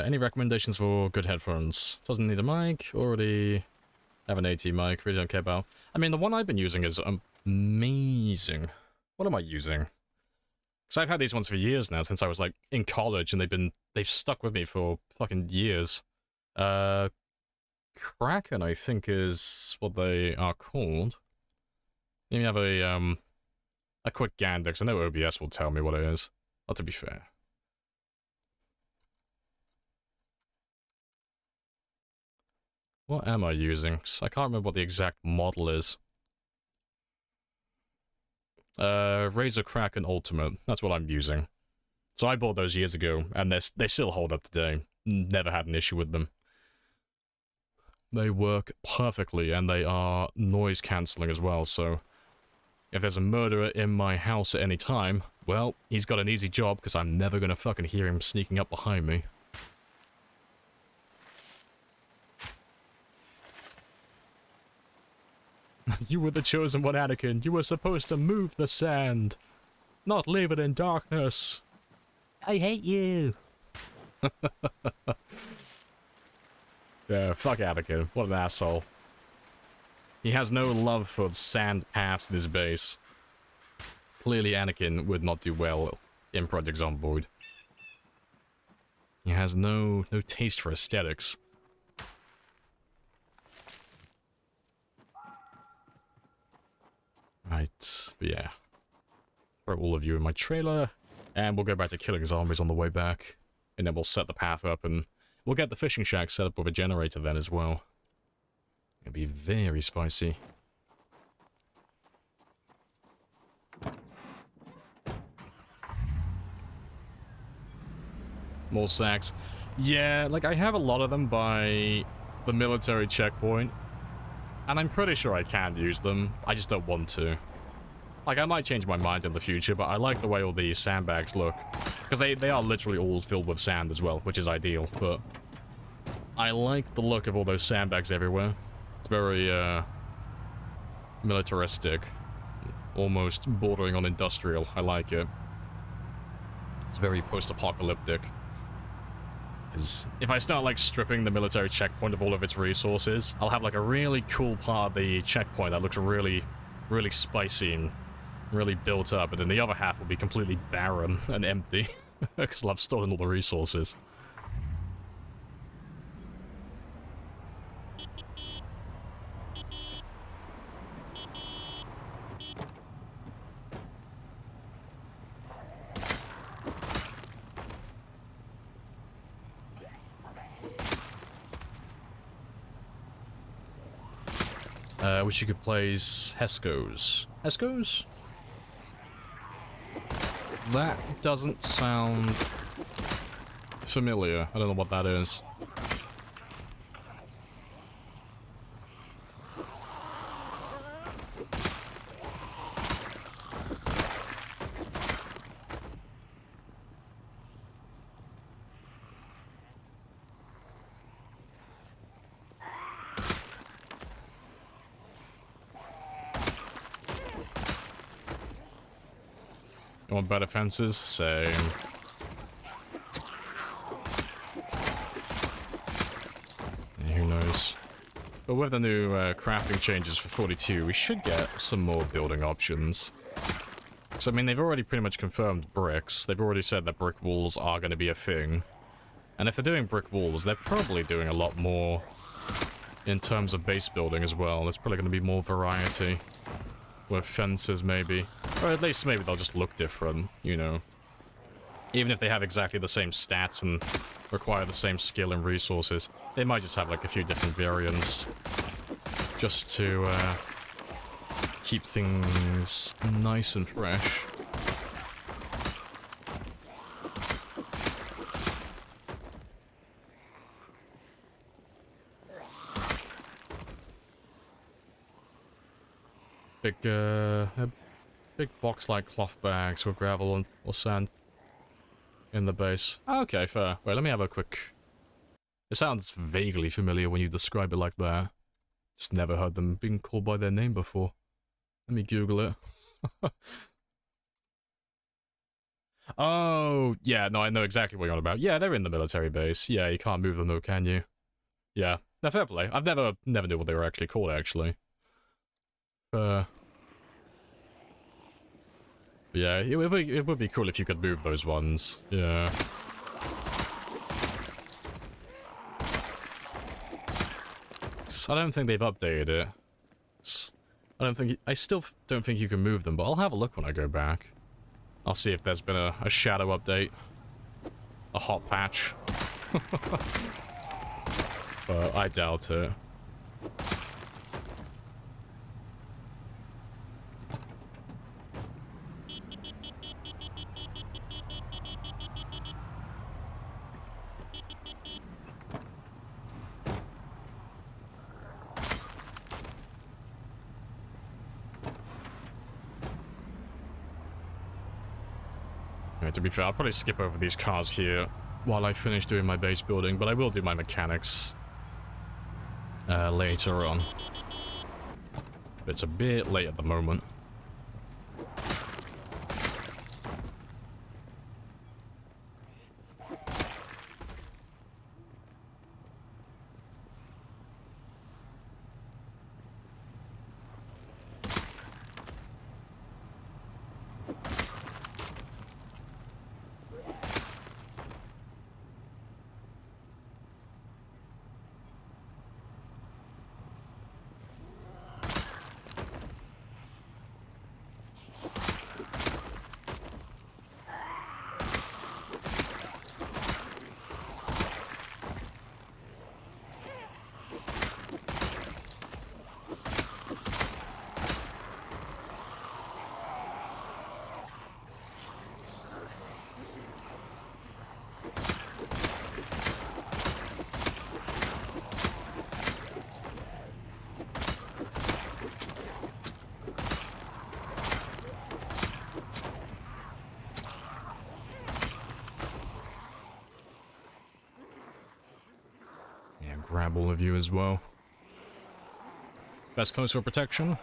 Any recommendations for good headphones? Doesn't need a mic, already have an AT mic, really don't care about. I mean, the one I've been using is amazing. What am I using? Because I've had these ones for years now, since I was like in college, and they've stuck with me for fucking years. Kraken, I think is what they are called. Let me have a quick gander, because I know OBS will tell me what it is. Not to be fair. What am I using? I can't remember what the exact model is. Razer Kraken Ultimate. That's what I'm using. So I bought those years ago, and they still hold up today. Never had an issue with them. They work perfectly, and they are noise cancelling as well, so if there's a murderer in my house at any time, well, he's got an easy job, because I'm never gonna fucking hear him sneaking up behind me. You were the chosen one, Anakin. You were supposed to move the sand, not leave it in darkness. I hate you. Yeah, fuck Anakin. What an asshole. He has no love for sand paths in his base. Clearly Anakin would not do well in Project Zomboid. He has no taste for aesthetics. Right, but yeah. Throw all of you in my trailer, and we'll go back to killing zombies on the way back. And then we'll set the path up, and we'll get the fishing shack set up with a generator then as well. It'll be very spicy. More sacks. Yeah, like I have a lot of them by the military checkpoint. And I'm pretty sure I can use them, I just don't want to. Like, I might change my mind in the future, but I like the way all these sandbags look. Because they are literally all filled with sand as well, which is ideal, but I like the look of all those sandbags everywhere. It's very, militaristic. Almost bordering on industrial. I like it. It's very post-apocalyptic. Because if I start, like, stripping the military checkpoint of all of its resources, I'll have, like, a really cool part of the checkpoint that looks really, really spicy and really built up, and then the other half will be completely barren and empty, because I've stolen all the resources. Which you could place Hesco's. Hesco's? That doesn't sound familiar. I don't know what that is. You want better fences? Same. Yeah, who knows? But with the new crafting changes for 42, we should get some more building options. So, I mean, they've already pretty much confirmed bricks. They've already said that brick walls are going to be a thing. And if they're doing brick walls, they're probably doing a lot more in terms of base building as well. There's probably going to be more variety. With fences, maybe. Or at least maybe they'll just look different, you know. Even if they have exactly the same stats and require the same skill and resources, they might just have like a few different variants. Just to keep things nice and fresh. Big box-like cloth bags with gravel and or sand in the base. Okay, fair. Wait, let me have a quick... It sounds vaguely familiar when you describe it like that. Just never heard them being called by their name before. Let me Google it. Oh, yeah, no, I know exactly what you're on about. Yeah, they're in the military base. Yeah, you can't move them though, can you? Yeah, no, fair play. I've never knew what they were actually called, actually. Yeah, it would be cool if you could move those ones. Yeah. I don't think they've updated it. I still don't think you can move them, but I'll have a look when I go back. I'll see if there's been a shadow update. A hot patch. But I doubt it. To be fair, I'll probably skip over these cars here while I finish doing my base building, but I will do my mechanics later on. But it's a bit late at the moment. Grab all of you as well. Best close for protection.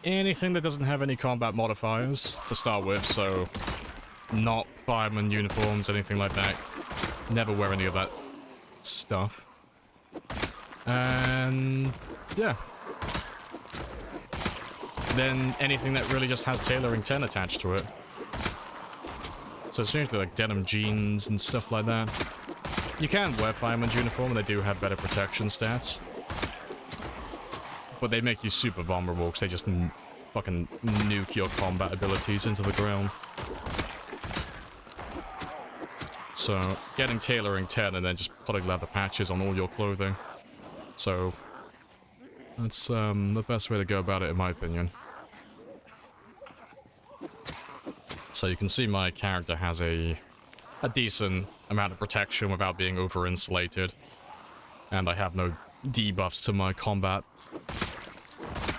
Anything that doesn't have any combat modifiers to start with, so not fireman uniforms, anything like that. Never wear any of that stuff. And yeah. Then anything that really just has tailoring 10 attached to it. So it's usually like denim jeans and stuff like that. You can wear fireman's uniform and they do have better protection stats. But they make you super vulnerable because they just fucking nuke your combat abilities into the ground. So, getting tailoring 10 and then just putting leather patches on all your clothing. So, That's the best way to go about it, in my opinion. So you can see my character has a decent amount of protection without being over-insulated. And I have no debuffs to my combat.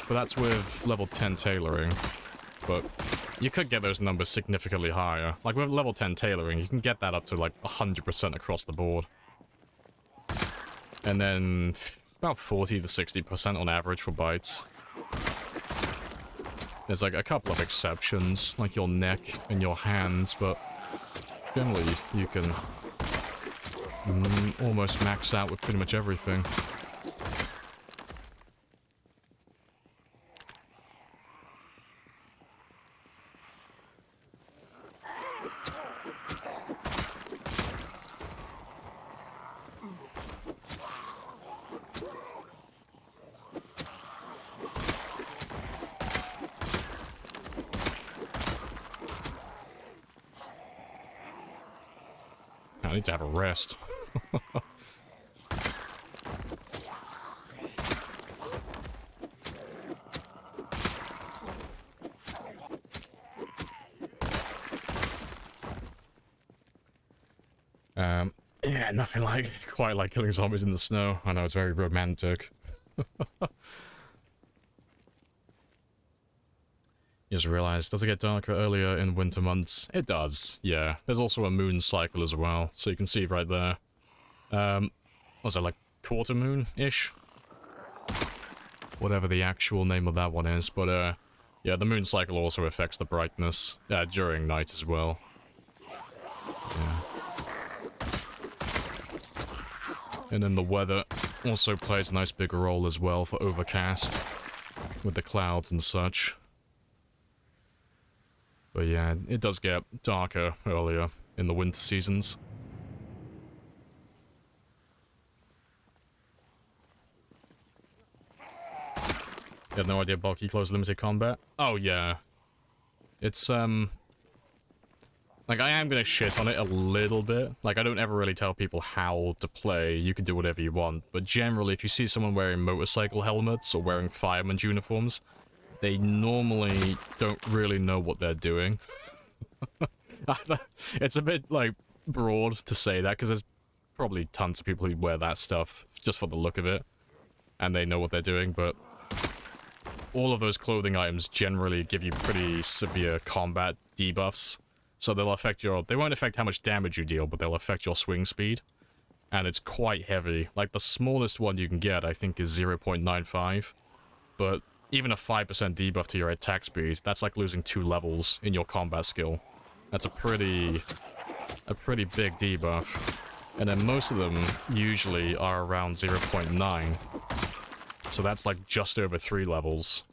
But that's with level 10 tailoring. But you could get those numbers significantly higher. Like with level 10 tailoring, you can get that up to like 100% across the board. And then about 40 to 60% on average for bites. There's like a couple of exceptions, like your neck and your hands, but generally you can almost max out with pretty much everything. I need to have a rest. Yeah, nothing quite like killing zombies in the snow. I know, it's very romantic. Just realized, does it get darker earlier in winter months? It does, yeah. There's also a moon cycle as well, so you can see right there. Was it like quarter moon-ish? Whatever the actual name of that one is, but yeah, the moon cycle also affects the brightness during night as well. Yeah. And then the weather also plays a nice big role as well for overcast, with the clouds and such. But yeah, it does get darker earlier in the winter seasons. You had no idea bulky close limited combat? Oh yeah. It's like, I am gonna shit on it a little bit. Like, I don't ever really tell people how to play. You can do whatever you want. But generally, if you see someone wearing motorcycle helmets or wearing fireman's uniforms, they normally don't really know what they're doing. It's a bit, like, broad to say that, because there's probably tons of people who wear that stuff just for the look of it. And they know what they're doing, but all of those clothing items generally give you pretty severe combat debuffs. So they'll affect they won't affect how much damage you deal, but they'll affect your swing speed. And it's quite heavy. Like, the smallest one you can get, I think, is 0.95. But even a 5% debuff to your attack speed, that's like losing 2 levels in your combat skill. That's a pretty big debuff. And then most of them usually are around 0.9. So that's like just over 3 levels.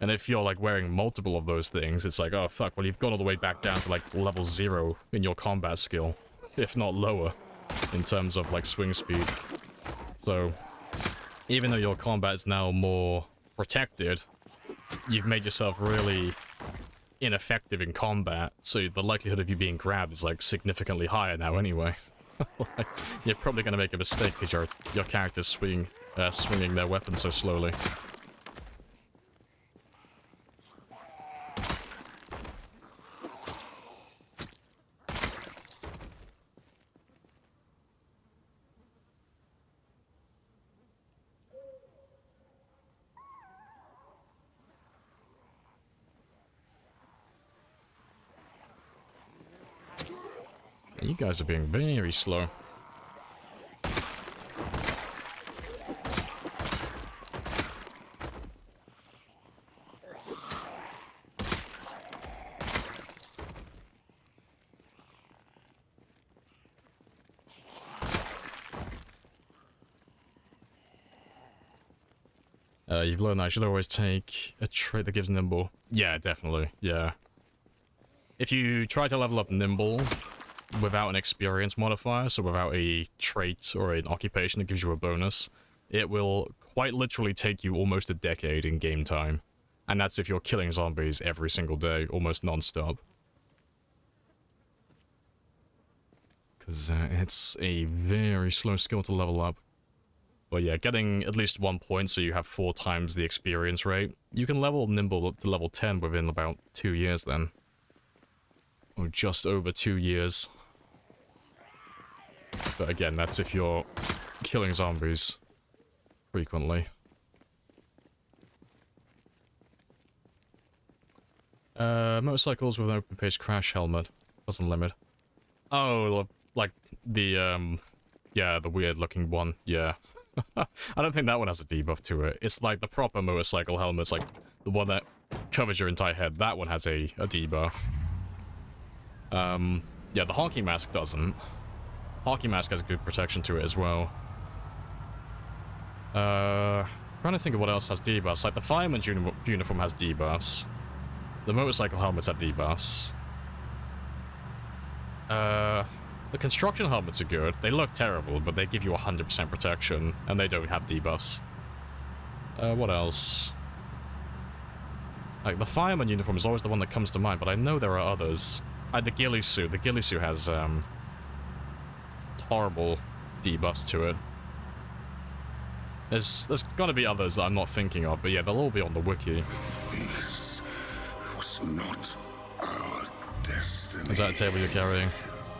And if you're like wearing multiple of those things, it's like, oh fuck, well you've gone all the way back down to like level 0 in your combat skill. If not lower, in terms of like swing speed. So, even though your combat is now more protected, you've made yourself really ineffective in combat, so the likelihood of you being grabbed is like significantly higher now anyway. Like, you're probably going to make a mistake because your character's swinging their weapon so slowly. You guys are being very slow. You've learned that I should always take a trait that gives nimble. Yeah, definitely. Yeah. If you try to level up nimble without an experience modifier, so without a trait or an occupation that gives you a bonus, it will quite literally take you almost a decade in game time. And that's if you're killing zombies every single day, almost non-stop. Because it's a very slow skill to level up. But yeah, getting at least 1 point so you have 4 times the experience rate. You can level Nimble to level 10 within about 2 years then. Or just over 2 years. But again, that's if you're killing zombies frequently. Motorcycles with an open page crash helmet. Doesn't limit. Oh, like the, yeah, the weird looking one. Yeah. I don't think that one has a debuff to it. It's like the proper motorcycle helmet's like the one that covers your entire head. That one has a debuff. Yeah, the hockey mask doesn't. Hockey mask has good protection to it as well. Trying to think of what else has debuffs. Like the fireman's uniform has debuffs. The motorcycle helmets have debuffs. The construction helmets are good. They look terrible, but they give you 100% protection, and they don't have debuffs. What else? Like, the fireman uniform is always the one that comes to mind, but I know there are others. The ghillie suit. The ghillie suit has, horrible debuffs to it. There's gotta be others that I'm not thinking of, but yeah, they'll all be on the wiki. This was not our destiny. Is that a table you're carrying?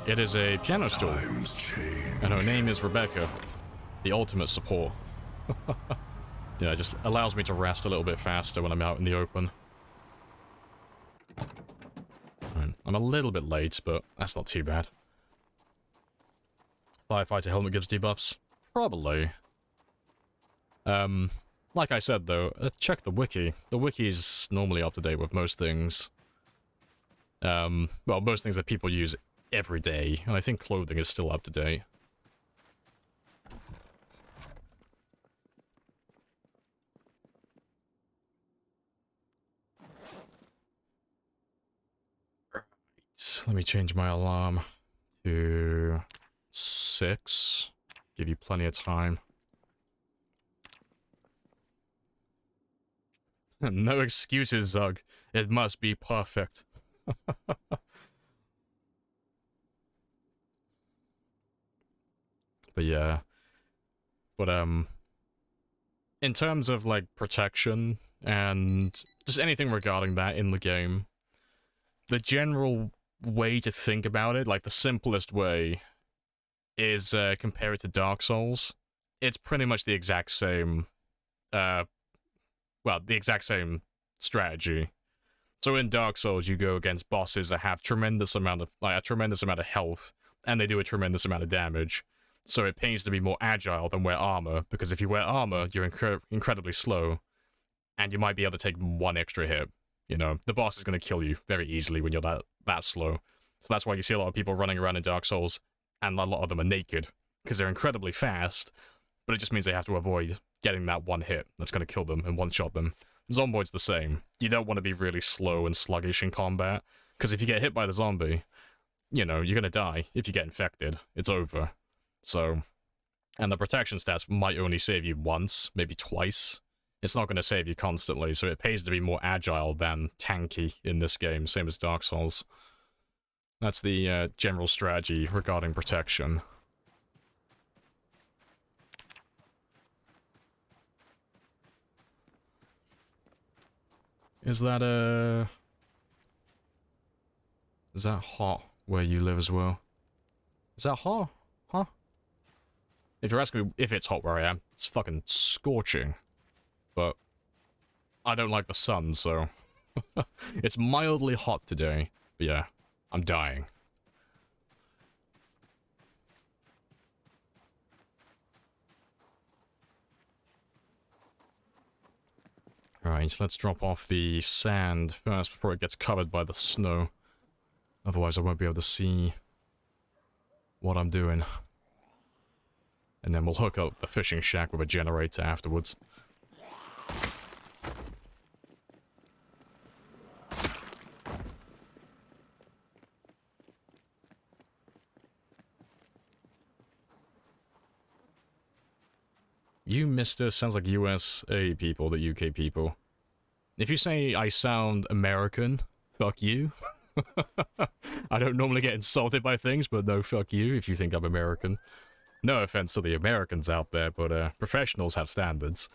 It is a piano stool. Times change. And her name is Rebecca. The ultimate support. Yeah, it just allows me to rest a little bit faster when I'm out in the open. Right. I'm a little bit late, but that's not too bad. Firefighter helmet gives debuffs? Probably. Like I said though, check the wiki. The wiki is normally up to date with most things. Well, most things that people use every day, and I think clothing is still up to date. Right, let me change my alarm to 6. Give you plenty of time. No excuses, Zug. It must be perfect. But yeah. But, in terms of, like, protection and just anything regarding that in the game, the general way to think about it, like, the simplest way, is, compare it to Dark Souls. It's pretty much the exact same, well, the exact same strategy. So in Dark Souls, you go against bosses that have a tremendous amount of health, and they do a tremendous amount of damage. So it pays to be more agile than wear armor, because if you wear armor, you're incredibly slow, and you might be able to take 1 extra hit. You know, the boss is going to kill you very easily when you're that slow. So that's why you see a lot of people running around in Dark Souls, and a lot of them are naked, because they're incredibly fast, but it just means they have to avoid getting that 1 hit that's going to kill them and one-shot them. Zomboid's the same. You don't want to be really slow and sluggish in combat, because if you get hit by the zombie, you know, you're going to die. If you get infected, it's over. So, and the protection stats might only save you once, maybe twice. It's not going to save you constantly, so it pays to be more agile than tanky in this game, same as Dark Souls. That's the general strategy regarding protection. Is that hot where you live as well? Is that hot? Huh? If you're asking me if it's hot where I am, it's fucking scorching. But I don't like the sun, so it's mildly hot today. But yeah, I'm dying. Alright, let's drop off the sand first before it gets covered by the snow. Otherwise I won't be able to see what I'm doing. And then we'll hook up the fishing shack with a generator afterwards. You, mister, sounds like USA people, the UK people. If you say I sound American, fuck you. I don't normally get insulted by things, but no, fuck you if you think I'm American. No offense to the Americans out there, but professionals have standards.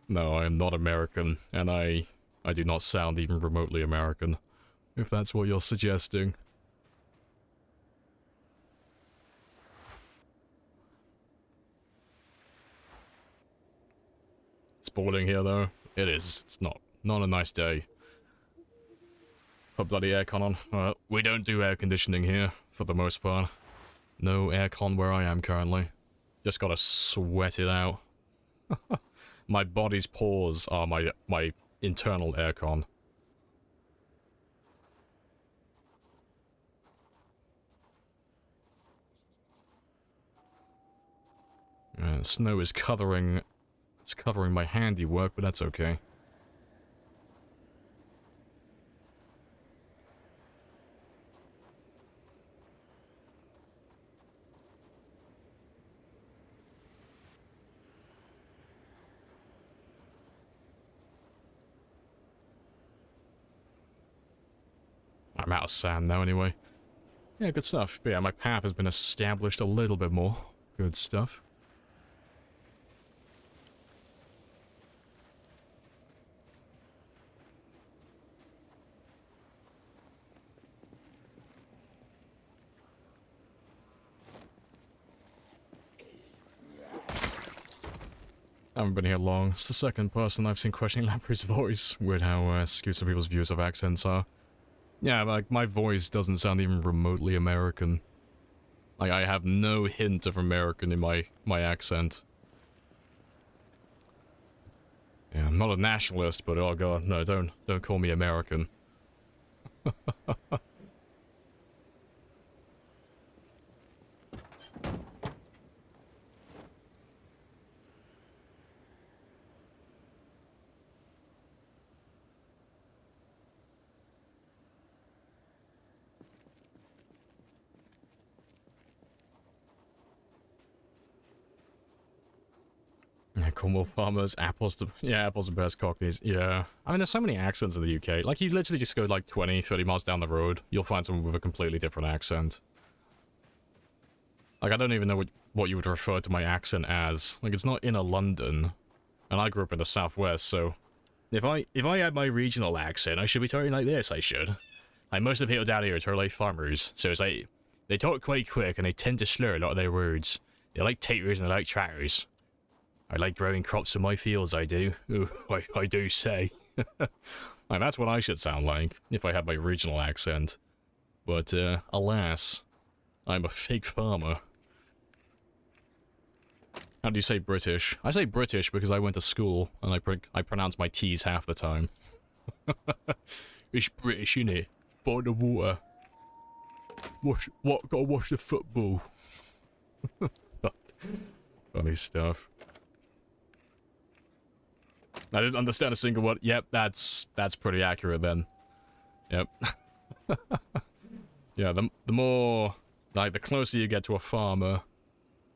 No, I am not American, and I do not sound even remotely American, if that's what you're suggesting. It's boiling here, though. It is. It's not a nice day. Put bloody aircon on. We don't do air conditioning here, for the most part. No aircon where I am currently. Just gotta sweat it out. My body's pores are my internal aircon. Snow is covering... It's covering my handiwork, but that's okay. I'm out of sand now anyway. Yeah, good stuff. But yeah, my path has been established a little bit more. Good stuff. I haven't been here long. It's the second person I've seen questioning Lamprey's voice. Weird how skewed some people's views of accents are. Yeah, like, my voice doesn't sound even remotely American. Like, I have no hint of American in my accent. Yeah, I'm not a nationalist, but oh god, no, don't call me American. Cornwall farmers, apples to... Yeah, apples and best cockneys, yeah. I mean, there's so many accents in the UK. Like, you literally just go, like, 20, 30 miles down the road, you'll find someone with a completely different accent. Like, I don't even know what you would refer to my accent as. Like, it's not inner London. And I grew up in the southwest, so... If I had my regional accent, I should be talking like this, I should. Like, most of the people down here are like farmers, so it's like... They talk quite quick, and they tend to slur a lot of their words. They like taters and they like tractors. I like growing crops in my fields, I do. Ooh, I do say. Like, that's what I should sound like, if I had my regional accent. But, alas, I'm a fake farmer. How do you say British? I say British because I went to school, and I pronounce my T's half the time. It's British, innit? Bottle of water. Gotta watch the football. Funny stuff. I didn't understand a single word. Yep, that's pretty accurate then. Yep. Yeah, the more, like, the closer you get to a farmer,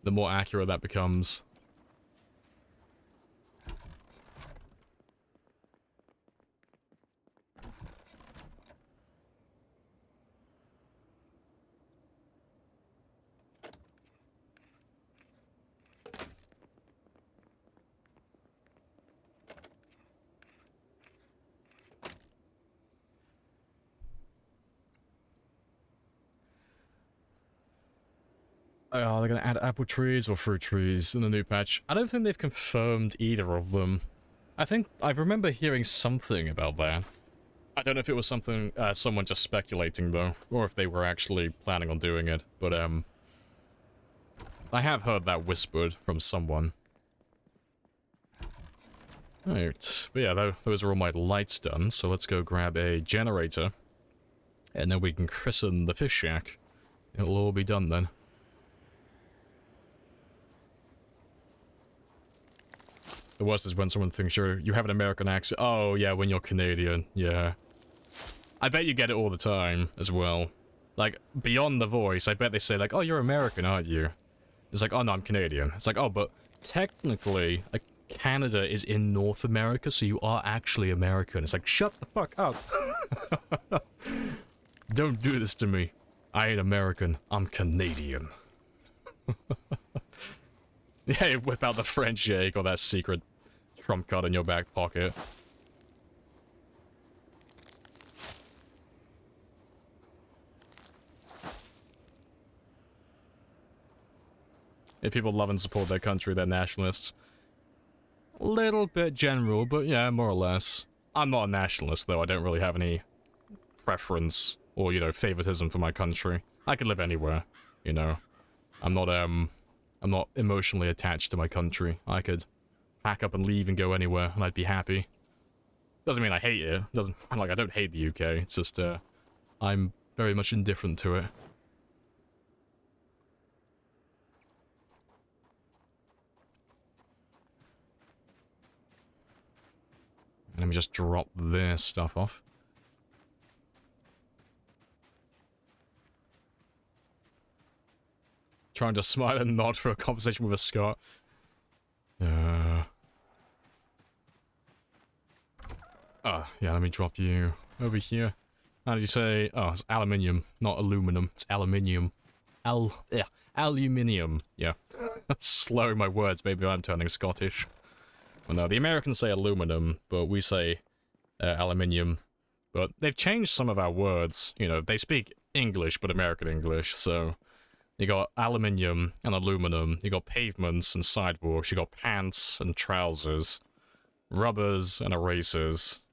the more accurate that becomes. Oh, they're gonna add apple trees or fruit trees in the new patch. I don't think they've confirmed either of them. I remember hearing something about that. I don't know if it was something, someone just speculating though, or if they were actually planning on doing it, but I have heard that whispered from someone. Right, but yeah, those are all my lights done, so let's go grab a generator, and then we can christen the fish shack. It'll all be done then. The worst is when someone thinks you have an American accent. Oh, yeah, when you're Canadian. Yeah. I bet you get it all the time, as well. Like, beyond the voice, I bet they say, like, oh, you're American, aren't you? It's like, oh, no, I'm Canadian. It's like, oh, but technically, like, Canada is in North America, so you are actually American. It's like, shut the fuck up. Don't do this to me. I ain't American, I'm Canadian. Yeah, you whip out the French, yeah, you got that secret trump card in your back pocket. If people love and support their country, they're nationalists. Little bit general, but yeah, more or less. I'm not a nationalist, though. I don't really have any preference or, you know, favoritism for my country. I could live anywhere, you know. I'm not emotionally attached to my country. I could pack up and leave and go anywhere, and I'd be happy. Doesn't mean I hate it. Doesn't, like, I don't hate the UK. It's just, I'm very much indifferent to it. Let me just drop this stuff off. Trying to smile and nod for a conversation with a Scot. Yeah, let me drop you over here. How did you say? Oh, it's aluminium, not aluminum. It's aluminium. Aluminium. Yeah. Slowing my words, maybe I'm turning Scottish. Well, no, the Americans say aluminum, but we say aluminium. But they've changed some of our words. You know, they speak English, but American English, so... You got aluminium and aluminum, you got pavements and sidewalks, you got pants and trousers, rubbers and erasers.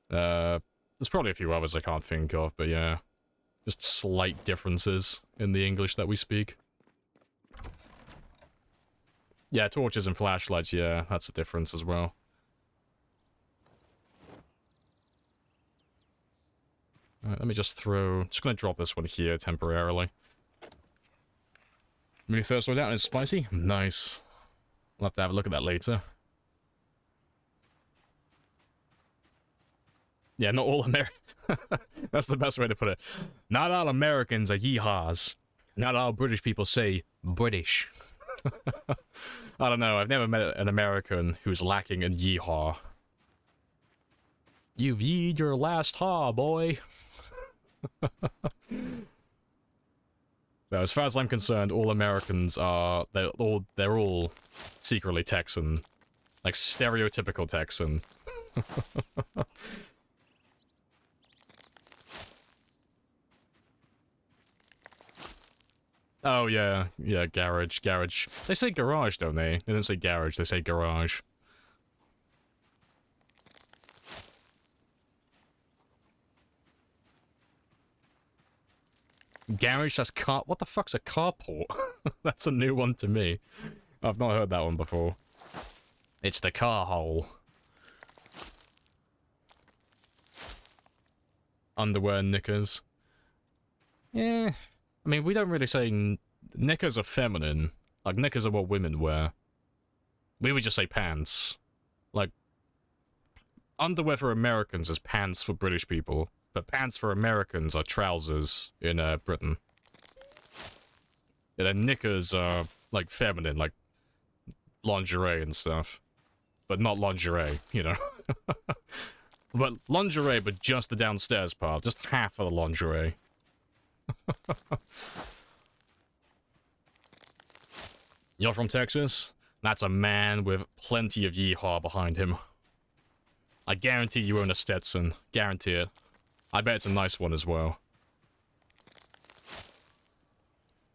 There's probably a few others I can't think of, but yeah. Just slight differences in the English that we speak. Yeah, torches and flashlights, yeah, that's a difference as well. Alright, let me just gonna drop this one here temporarily. Mini first one down is spicy. Nice. We'll have to have a look at that later. Yeah, not all Americans. That's the best way to put it. Not all Americans are yeehaws. Not all British people say British. I don't know. I've never met an American who's lacking in yeehaw. You've yeed your last haw, boy. So as far as I'm concerned, all Americans are they're all secretly Texan, like stereotypical Texan. Oh yeah, garage. They say garage, don't they? They don't say garage. They say garage. Garage, that's car... What the fuck's a carport? That's a new one to me. I've not heard that one before. It's the car hole. Underwear and knickers. Yeah. I mean, we don't really say... Knickers are feminine. Like, knickers are what women wear. We would just say pants. Like... Underwear for Americans is pants for British people. But pants for Americans are trousers in Britain. And then knickers are, like, feminine, like lingerie and stuff. But not lingerie, you know. But lingerie, but just the downstairs part. Just half of the lingerie. You're from Texas? That's a man with plenty of yeehaw behind him. I guarantee you own a Stetson. Guarantee it. I bet it's a nice one as well.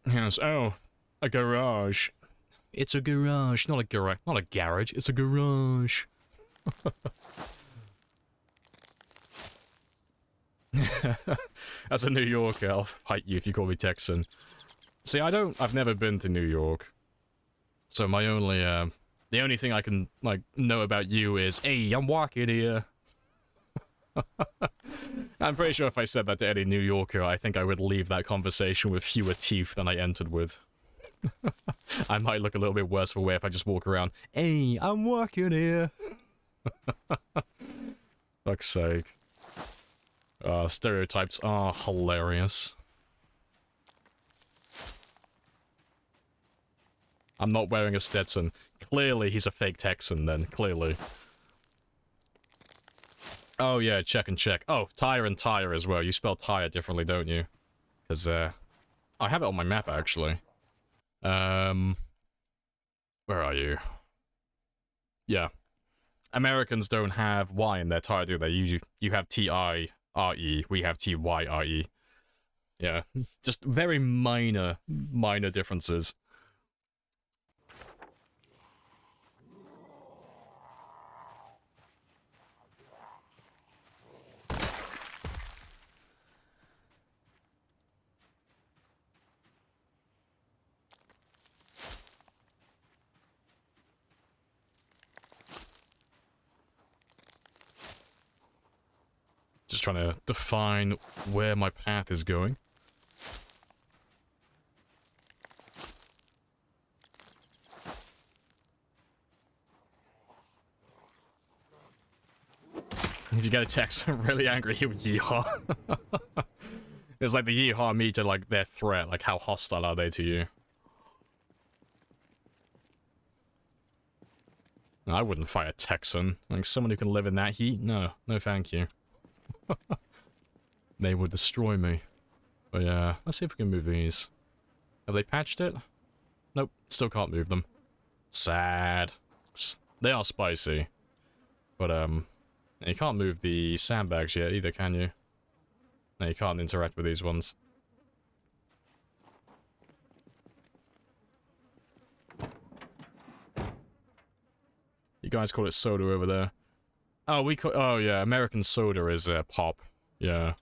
Yes, oh, a garage. It's a garage, not a garage, it's a garage. As a New Yorker, I'll fight you if you call me Texan. See, I've never been to New York. So my only, the only thing I can, like, know about you is, hey, I'm walking here. I'm pretty sure if I said that to any New Yorker, I think I would leave that conversation with fewer teeth than I entered with. I might look a little bit worse for wear if I just walk around, hey, I'm walking here. Fuck's sake. Stereotypes are hilarious. I'm not wearing a Stetson. Clearly he's a fake Texan then, clearly. Oh yeah, check and check. Oh, tire and tire as well. You spell tire differently, don't you? Because, I have it on my map, actually. Where are you? Yeah. Americans don't have Y in their title, do they? You have T-I-R-E, we have T-Y-R-E. Yeah, just very minor differences. Just trying to define where my path is going. If you get a text, I'm really angry, you yeehaw. It's like the yeehaw meter, like their threat, like how hostile are they to you? No, I wouldn't fight a Texan. Like someone who can live in that heat? No, no thank you. They would destroy me. But yeah, let's see if we can move these. Have they patched it? Nope, still can't move them. Sad. They are spicy. But, you can't move the sandbags yet either, can you? No, you can't interact with these ones. You guys call it soda over there. Oh, we call... Oh, yeah, American soda is, pop. Yeah.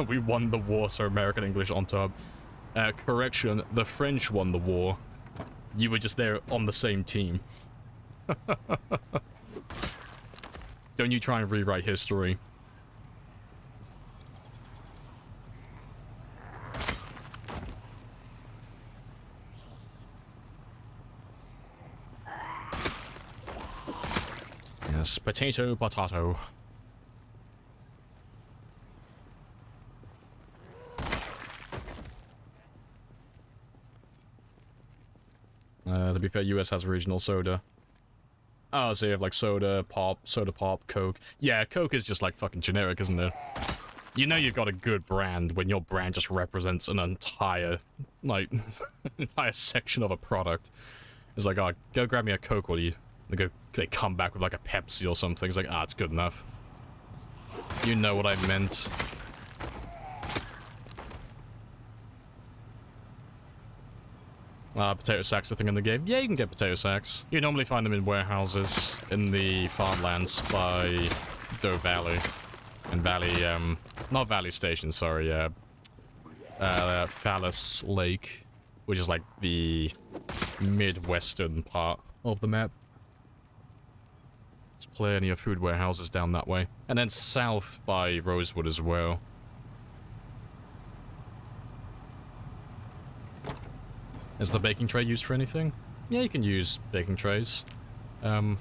We won the war, so American English on top. Correction, the French won the war. You were just there on the same team. Don't you try and rewrite history. Yes, potato, potato. To be fair, US has regional soda. Oh, so you have like soda pop, Coke. Yeah, Coke is just like fucking generic, isn't it? You know you've got a good brand when your brand just represents an entire, like, entire section of a product. It's like, oh, go grab me a Coke while they come back with like a Pepsi or something. It's like, ah, it's good enough. You know what I meant. Potato sacks are a thing in the game. Yeah, you can get potato sacks. You normally find them in warehouses in the farmlands by Doe Valley. And Valley, not Valley Station, sorry, Phallus Lake, which is like the midwestern part of the map. There's plenty of food warehouses down that way. And then south by Rosewood as well. Is the baking tray used for anything? Yeah, you can use baking trays. So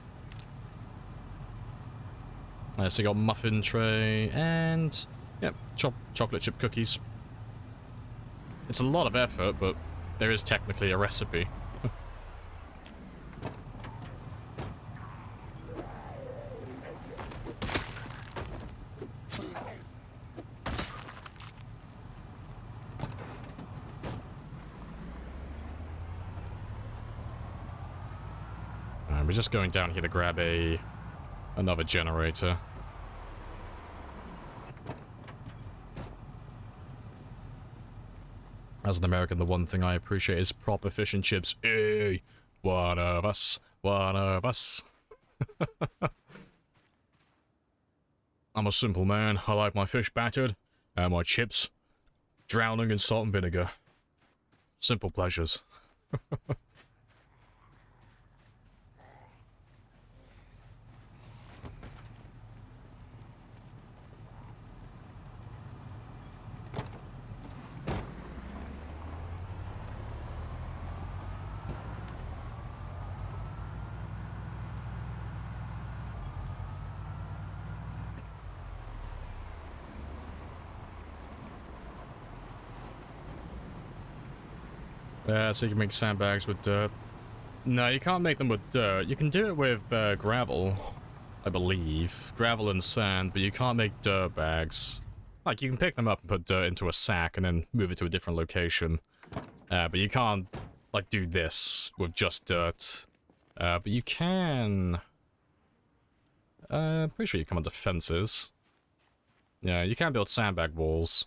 you got muffin tray and yeah, chocolate chip cookies. It's a lot of effort, but there is technically a recipe. We're just going down here to grab another generator. As an American, the one thing I appreciate is proper fish and chips. Hey, one of us, one of us. I'm a simple man. I like my fish battered and my chips drowning in salt and vinegar. Simple pleasures. Yeah, so you can make sandbags with dirt. No, you can't make them with dirt. You can do it with gravel, I believe. Gravel and sand, but you can't make dirt bags. Like, you can pick them up and put dirt into a sack and then move it to a different location. But you can't, like, do this with just dirt. But you can... pretty sure you can on defenses. Yeah, you can build sandbag walls.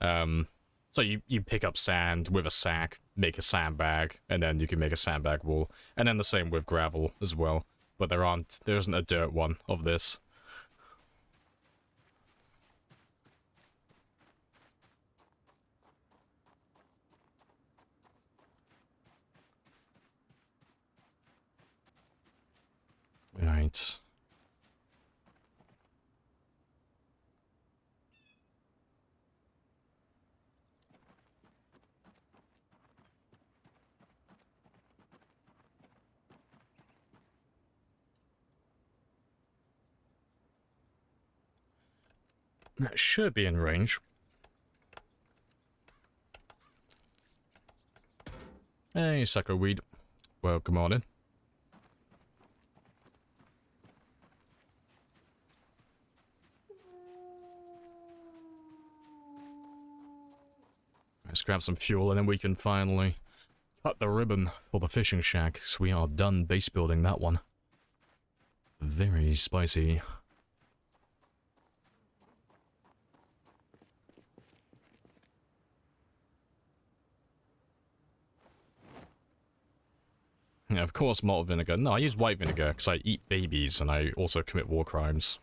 So you pick up sand with a sack, make a sandbag, and then you can make a sandbag wall. And then the same with gravel as well. But there isn't a dirt one of this. Right. That should be in range. Hey, sucker weed. Welcome on in. Let's grab some fuel and then we can finally cut the ribbon for the fishing shack, so we are done base building that one. Very spicy. Yeah, of course malt vinegar. No, I use white vinegar because I eat babies and I also commit war crimes.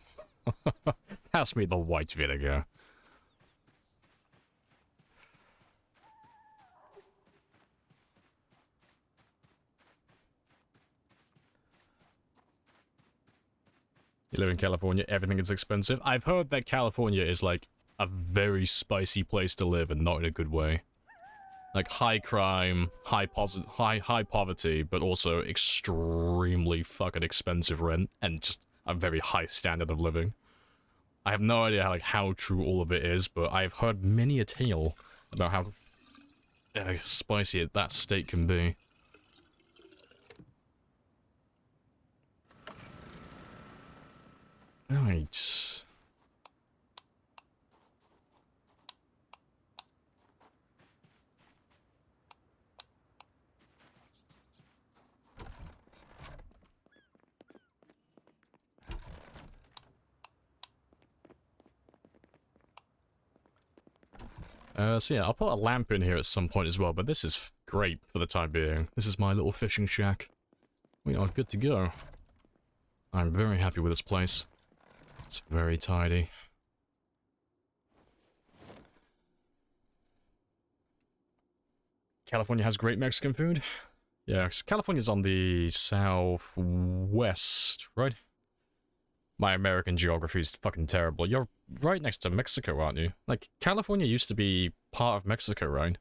Pass me the white vinegar. You live in California, everything is expensive. I've heard that California is like a very spicy place to live and not in a good way. Like high crime, high poverty, but also extremely fucking expensive rent and just a very high standard of living. I have no idea how true all of it is, but I've heard many a tale about how spicy that state can be. Right. So yeah, I'll put a lamp in here at some point as well, but this is great for the time being. This is my little fishing shack. We are good to go. I'm very happy with this place. It's very tidy. California has great Mexican food? Yeah, California's on the southwest, right? My American geography is fucking terrible. You're right next to Mexico, aren't you? Like, California used to be part of Mexico, right?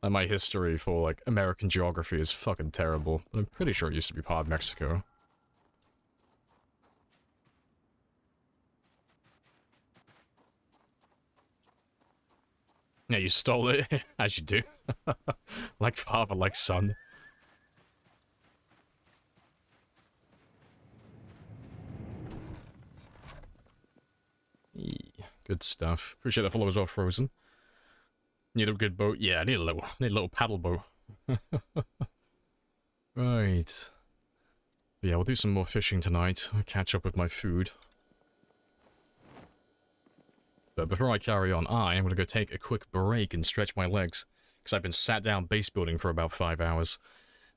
And my history for, like, American geography is fucking terrible. But I'm pretty sure it used to be part of Mexico. Yeah, you stole it, as you do. Like father, like son. Good stuff. Appreciate the follow as well, Frozen. Need a good boat? Yeah, I need a little paddle boat. Right. But yeah, we'll do some more fishing tonight. I'll catch up with my food. But before I carry on, I am going to go take a quick break and stretch my legs, because I've been sat down base building for about 5 hours.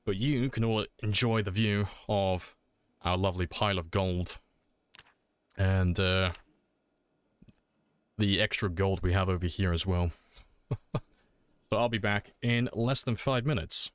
But you can all enjoy the view of our lovely pile of gold. And, the extra gold we have over here as well. So I'll be back in less than 5 minutes.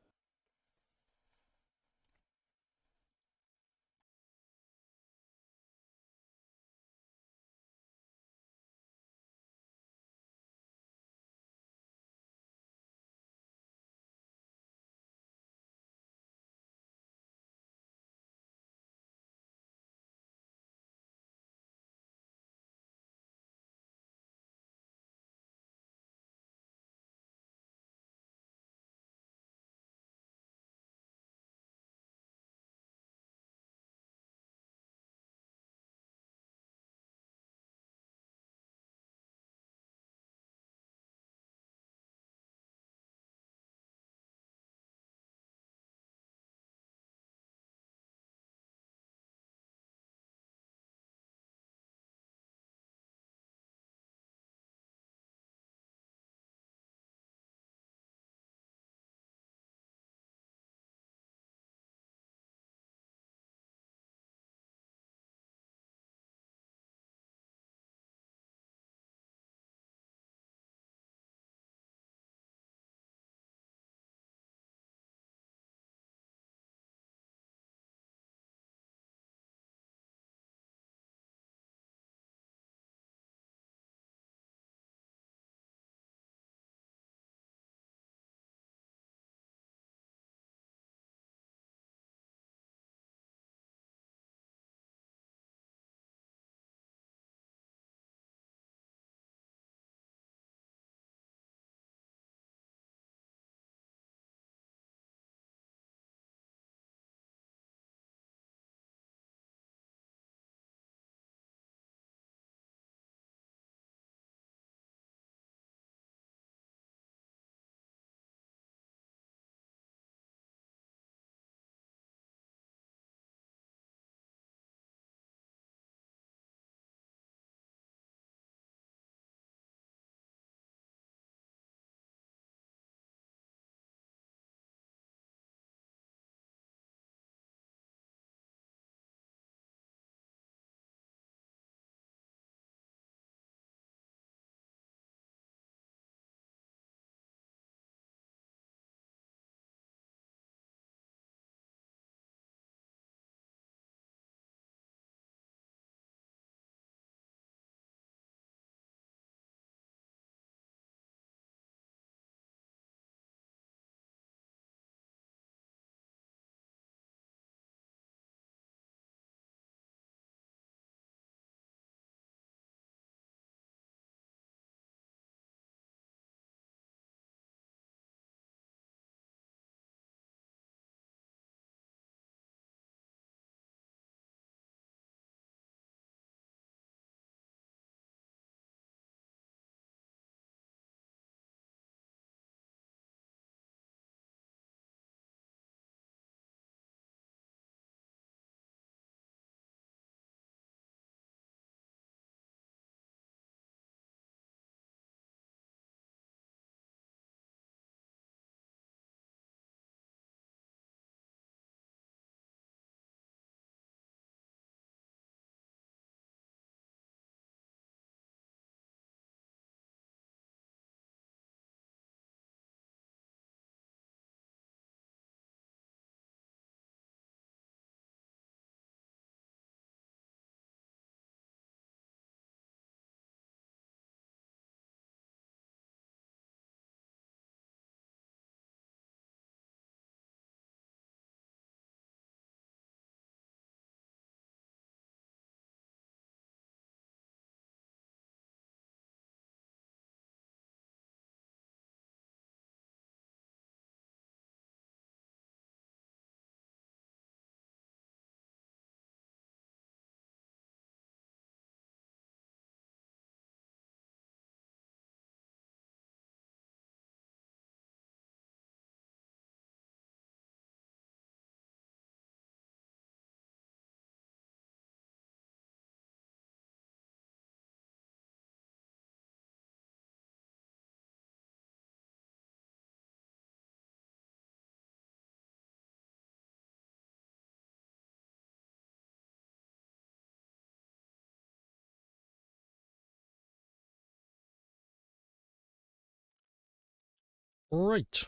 Right.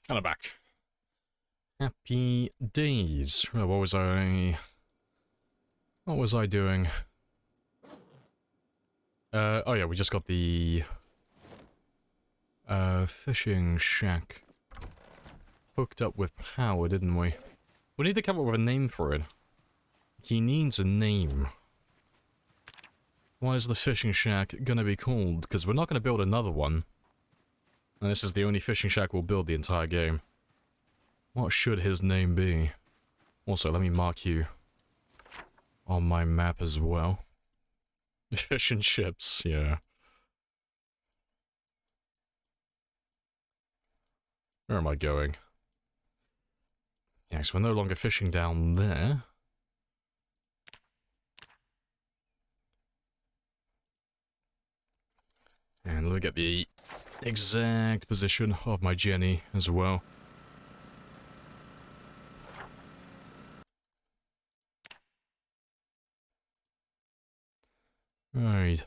And I'm back. Happy days. Well, what was I doing? Oh yeah, we just got the fishing shack hooked up with power, didn't we? We need to come up with a name for it. He needs a name. What is the fishing shack gonna be called? Because we're not gonna build another one. And this is the only fishing shack we'll build the entire game. What should his name be? Also, let me mark you on my map as well. Fish and chips, yeah. Where am I going? Yeah, so we're no longer fishing down there. And look at the exact position of my Jenny as well. Right.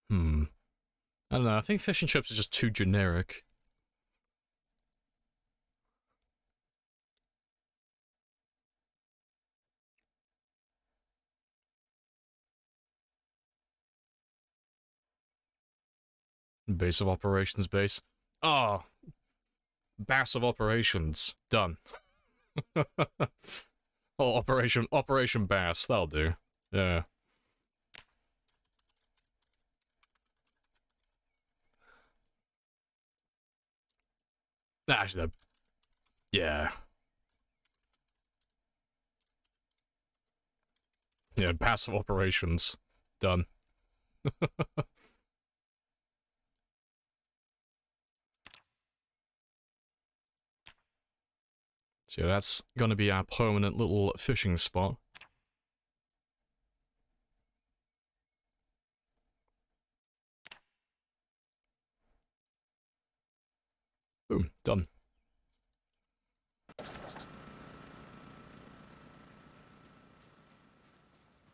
I don't know, I think fish and chips are just too generic. Base of operations base. Oh! Bass of operations. Done. Oh, Operation Bass, that'll do. Yeah. Actually, yeah. Yeah, passive operations. Done. So that's gonna be our permanent little fishing spot. Boom, done.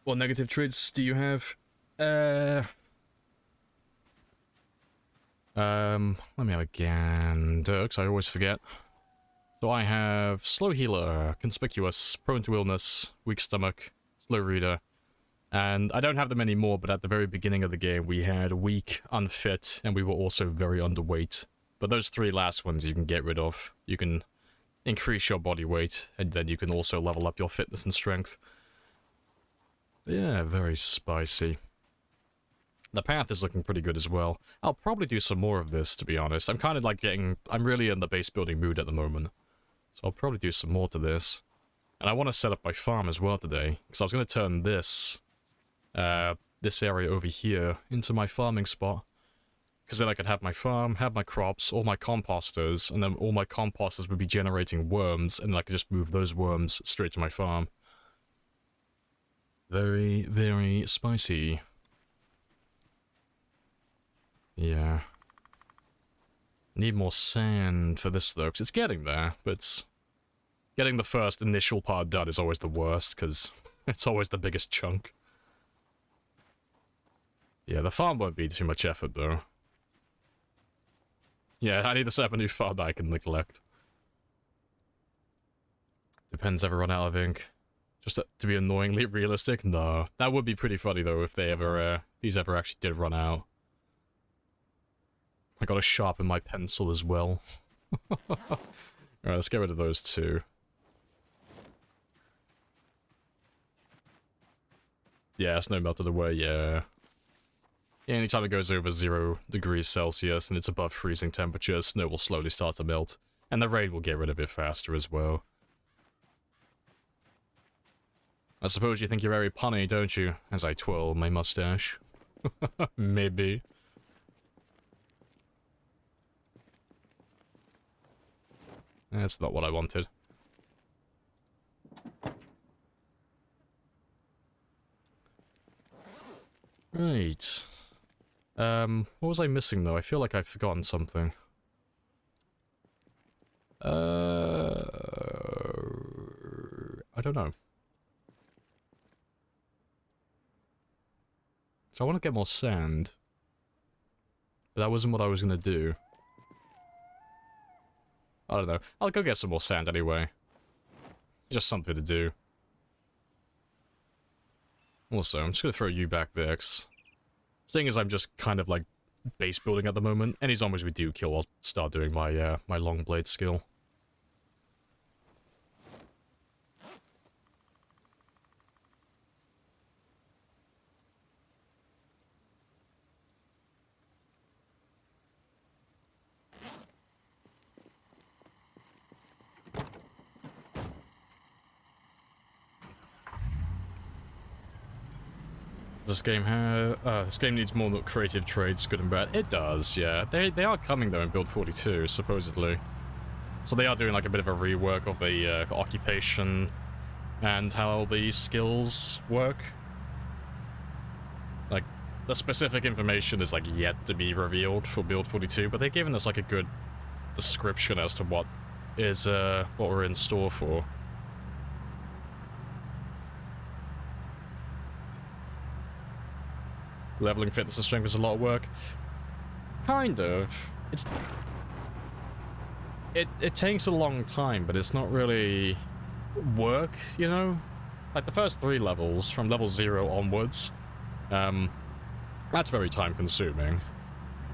What negative traits do you have? Let me have a gander, because I always forget. So I have slow healer, conspicuous, prone to illness, weak stomach, slow reader, and I don't have them anymore, but at the very beginning of the game we had weak, unfit, and we were also very underweight. But those three last ones you can get rid of. You can increase your body weight, and then you can also level up your fitness and strength. Yeah, very spicy. The path is looking pretty good as well. I'll probably do some more of this, to be honest. I'm kind of like I'm really in the base building mood at the moment. So I'll probably do some more to this. And I want to set up my farm as well today. Because I was going to turn this, this area over here into my farming spot. Because then I could have my farm, have my crops, all my composters, and then all my composters would be generating worms, and I could just move those worms straight to my farm. Very, very spicy. Yeah. Need more sand for this though, because it's getting there, but getting the first initial part done is always the worst, because it's always the biggest chunk. Yeah, the farm won't be too much effort though. Yeah, I need to set up a new farm that I can neglect. Depends ever run out of ink. Just to be annoyingly realistic? No. That would be pretty funny though if they ever, these ever actually did run out. I gotta sharpen my pencil as well. Alright, let's get rid of those two. Yeah, snow melted away, yeah. Yeah, anytime it goes over 0 degrees Celsius and it's above freezing temperature, snow will slowly start to melt. And the rain will get rid of it faster as well. I suppose you think you're very punny, don't you? As I twirl my mustache. Maybe. That's not what I wanted. Right. What was I missing though? I feel like I've forgotten something. I don't know. So I want to get more sand. But that wasn't what I was going to do. I don't know. I'll go get some more sand anyway. Just something to do. Also, I'm just going to throw you back there, 'cause seeing as I'm just kind of like base building at the moment, any zombies we do kill, I'll start doing my my long blade skill. This game needs more creative traits, good and bad. It does, yeah. They are coming though in build 42, supposedly. So they are doing like a bit of a rework of the occupation and how the skills work. Like, the specific information is like yet to be revealed for build 42, but they've given us like a good description as to what is what we're in store for. Leveling fitness and strength is a lot of work. Kind of. It takes a long time, but it's not really work, you know? Like the first 3 levels, from level 0 onwards, that's very time consuming.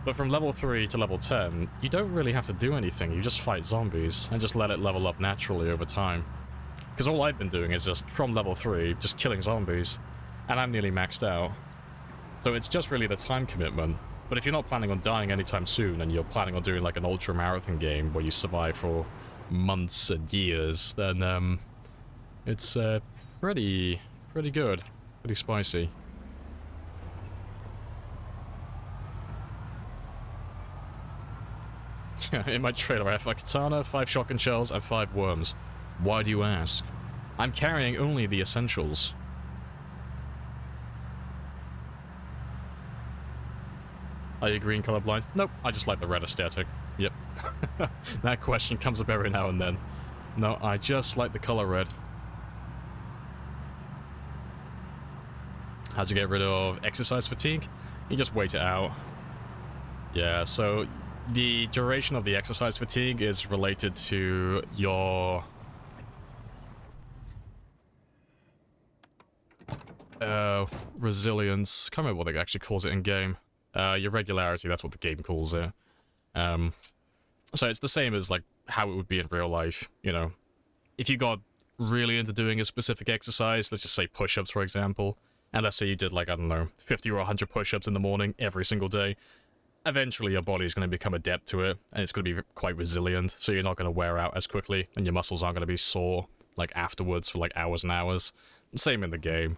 But from level 3 to level 10, you don't really have to do anything, you just fight zombies, and just let it level up naturally over time. Because all I've been doing is just, from level 3, just killing zombies, and I'm nearly maxed out. So it's just really the time commitment. But if you're not planning on dying anytime soon, and you're planning on doing like an ultra-marathon game where you survive for months and years, then it's pretty good. Pretty spicy. In my trailer I have a katana, 5 shotgun shells, and 5 worms. Why do you ask? I'm carrying only the essentials. Are you green colorblind? Nope, I just like the red aesthetic. Yep. That question comes up every now and then. No, I just like the color red. How'd you get rid of exercise fatigue? You just wait it out. Yeah, so the duration of the exercise fatigue is related to your resilience. Can't remember what they actually calls it in game. Your regularity, that's what the game calls it. So it's the same as like how it would be in real life, you know. If you got really into doing a specific exercise, let's just say push-ups for example, and let's say you did like, I don't know, 50 or 100 push-ups in the morning every single day, eventually your body's going to become adept to it, and it's going to be quite resilient, so you're not going to wear out as quickly, and your muscles aren't going to be sore like afterwards for like hours and hours. Same in the game.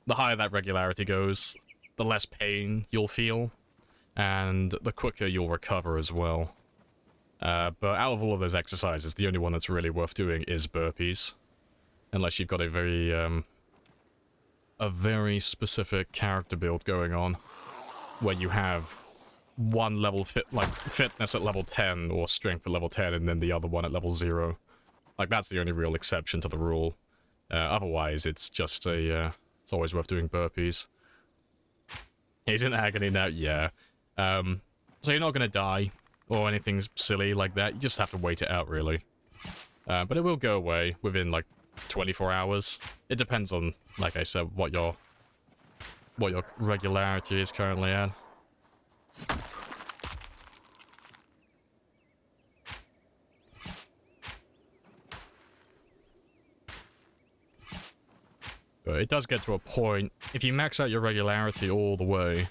The higher that regularity goes, the less pain you'll feel, and the quicker you'll recover as well. But out of all of those exercises, the only one that's really worth doing is burpees. Unless you've got a very specific character build going on, where you have one level fitness at level 10 or strength at level 10, and then the other one at level 0. Like, that's the only real exception to the rule. Otherwise, it's just it's always worth doing burpees. He's in agony now, yeah. So you're not gonna die, or anything silly like that. You just have to wait it out, really. But it will go away within, like, 24 hours. It depends on, like I said, what your regularity is currently at. But it does get to a point, if you max out your regularity all the way,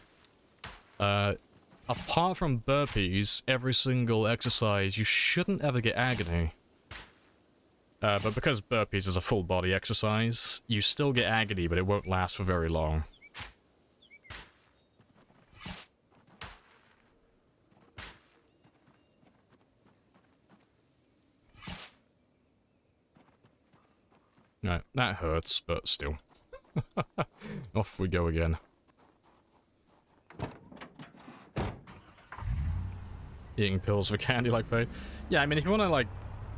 apart from burpees, every single exercise, you shouldn't ever get agony. But because burpees is a full body exercise, you still get agony, but it won't last for very long. Right, that hurts, but still. Off we go again. Eating pills for candy-like pain. Yeah, I mean, if you want to, like,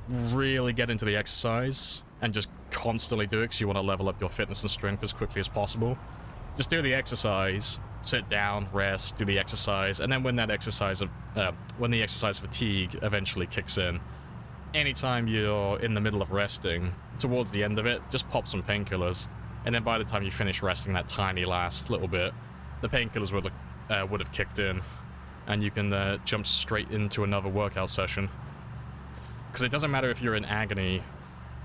really get into the exercise and just constantly do it because you want to level up your fitness and strength as quickly as possible, just do the exercise, sit down, rest, do the exercise, and then when that exercise when the exercise fatigue eventually kicks in, anytime you're in the middle of resting, towards the end of it, just pop some painkillers, and then by the time you finish resting that tiny last little bit, the painkillers would have kicked in, and you can jump straight into another workout session. Because it doesn't matter if you're in agony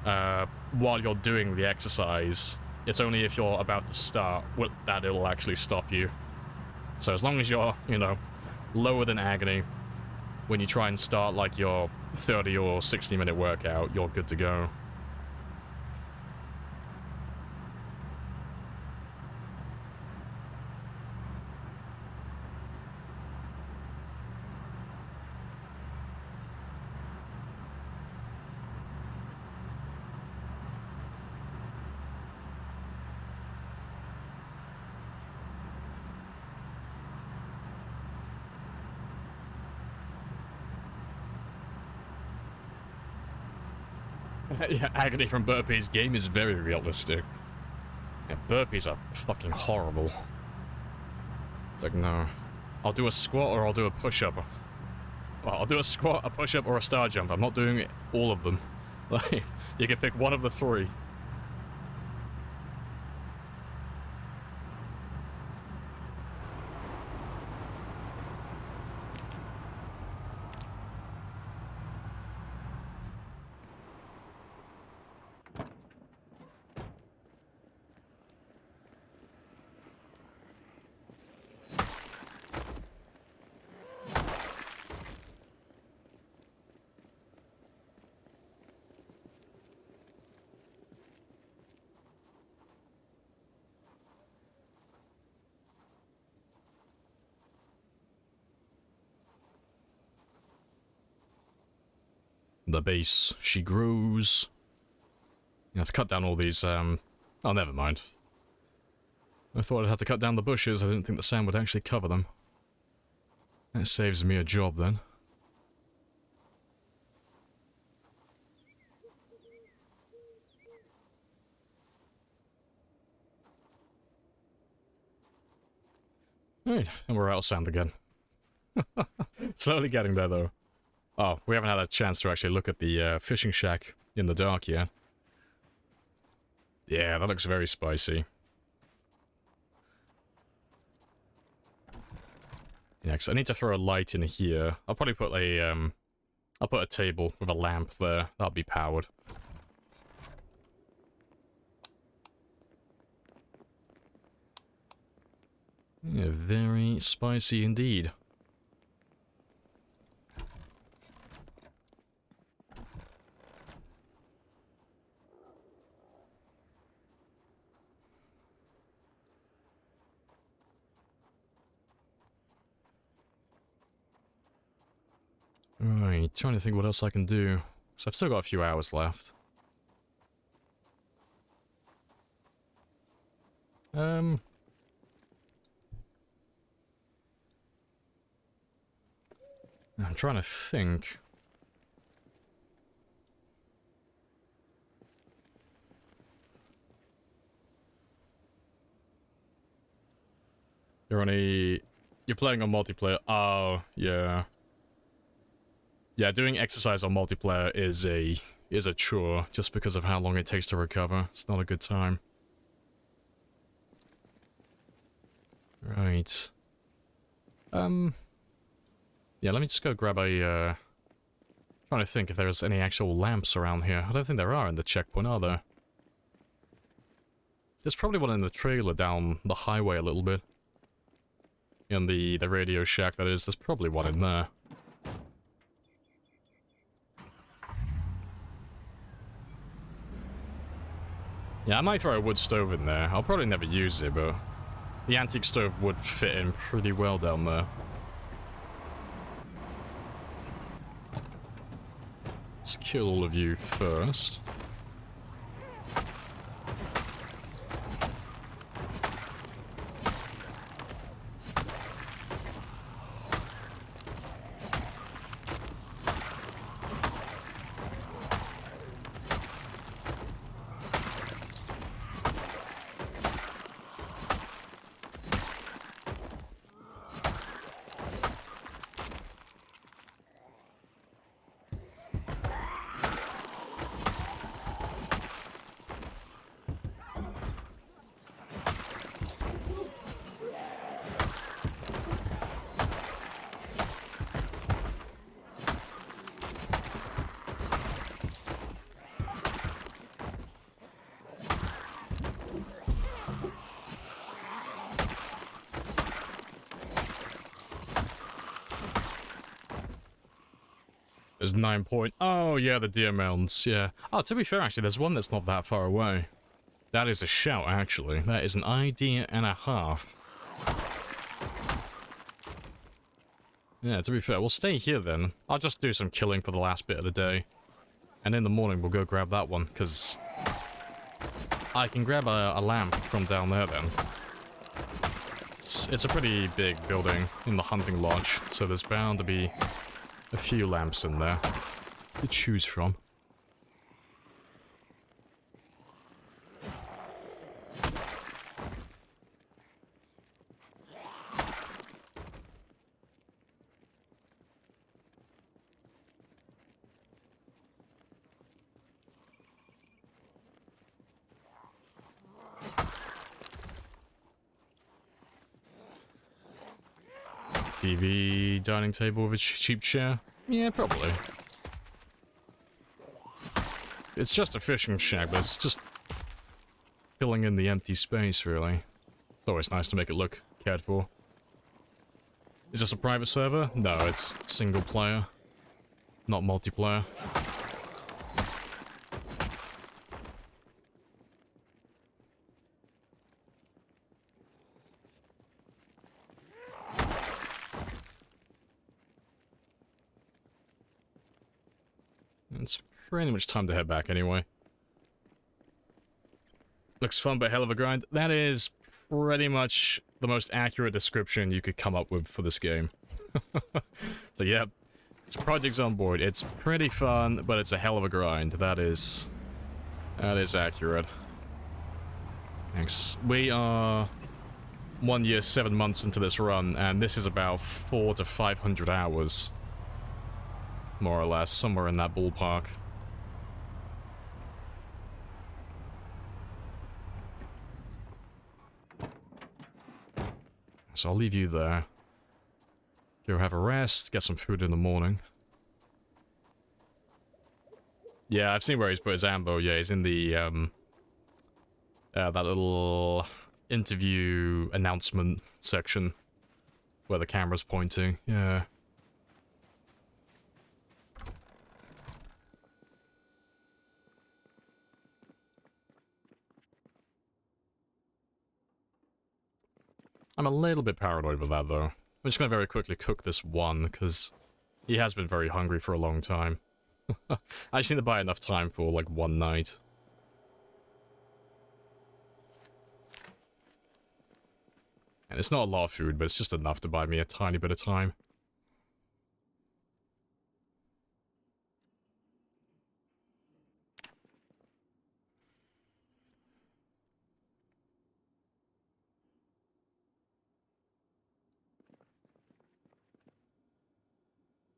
while you're doing the exercise. It's only if you're about to start that it'll actually stop you. So as long as you're, you know, lower than agony when you try and start like your 30 or 60 minute workout, you're good to go. Yeah, agony from burpees. Game is very realistic. Yeah, burpees are fucking horrible. It's like, no. I'll do a squat or I'll do a push-up. Well, I'll do a squat, a push-up, or a star jump. I'm not doing all of them. Like, you can pick one of the three. The base, she grows. You have to cut down all these, oh, never mind. I thought I'd have to cut down the bushes. I didn't think the sand would actually cover them. That saves me a job, then. Right, and we're out of sand again. Slowly getting there, though. Oh, we haven't had a chance to actually look at the fishing shack in the dark yet. Yeah, that looks very spicy. Yeah, because I need to throw a light in here. I'll probably put a, I'll put a table with a lamp there. That'll be powered. Yeah, very spicy indeed. Right, trying to think what else I can do. So I've still got a few hours left. I'm trying to think. You're playing on multiplayer. Oh, yeah. Yeah, doing exercise on multiplayer is a chore just because of how long it takes to recover. It's not a good time. Right. Yeah, let me just go grab a, trying to think if there's any actual lamps around here. I don't think there are in the checkpoint, are there? There's probably one in the trailer down the highway a little bit. In the Radio Shack, that is. There's probably one in there. Yeah, I might throw a wood stove in there. I'll probably never use it, but the antique stove would fit in pretty well down there. Let's kill all of you first. There's 9 point. Oh, yeah, the deer mounds, yeah. Oh, to be fair, actually, there's one that's not that far away. That is a shout, actually. That is an idea and a half. Yeah, to be fair, we'll stay here then. I'll just do some killing for the last bit of the day. And in the morning, we'll go grab that one, because I can grab a lamp from down there then. It's a pretty big building in the hunting lodge, so there's bound to be a few lamps in there to choose from. TV, dining table with a cheap chair? Yeah, probably. It's just a fishing shack, but it's just filling in the empty space, really. It's always nice to make it look cared for. Is this a private server? No, it's single player, not multiplayer. It's pretty much time to head back anyway. Looks fun, but hell of a grind. That is pretty much the most accurate description you could come up with for this game. So yeah, it's Project Zomboid. It's pretty fun, but it's a hell of a grind. That is accurate. Thanks. We are 1 year, 7 months into this run, and this is about 400 to 500 hours. More or less, somewhere in that ballpark. So I'll leave you there. Go have a rest, get some food in the morning. Yeah, I've seen where he's put his ambo. Yeah, he's in the, that little interview announcement section where the camera's pointing. Yeah. I'm a little bit paranoid with that, though. I'm just gonna very quickly cook this one, because he has been very hungry for a long time. I just need to buy enough time for, like, one night. And it's not a lot of food, but it's just enough to buy me a tiny bit of time.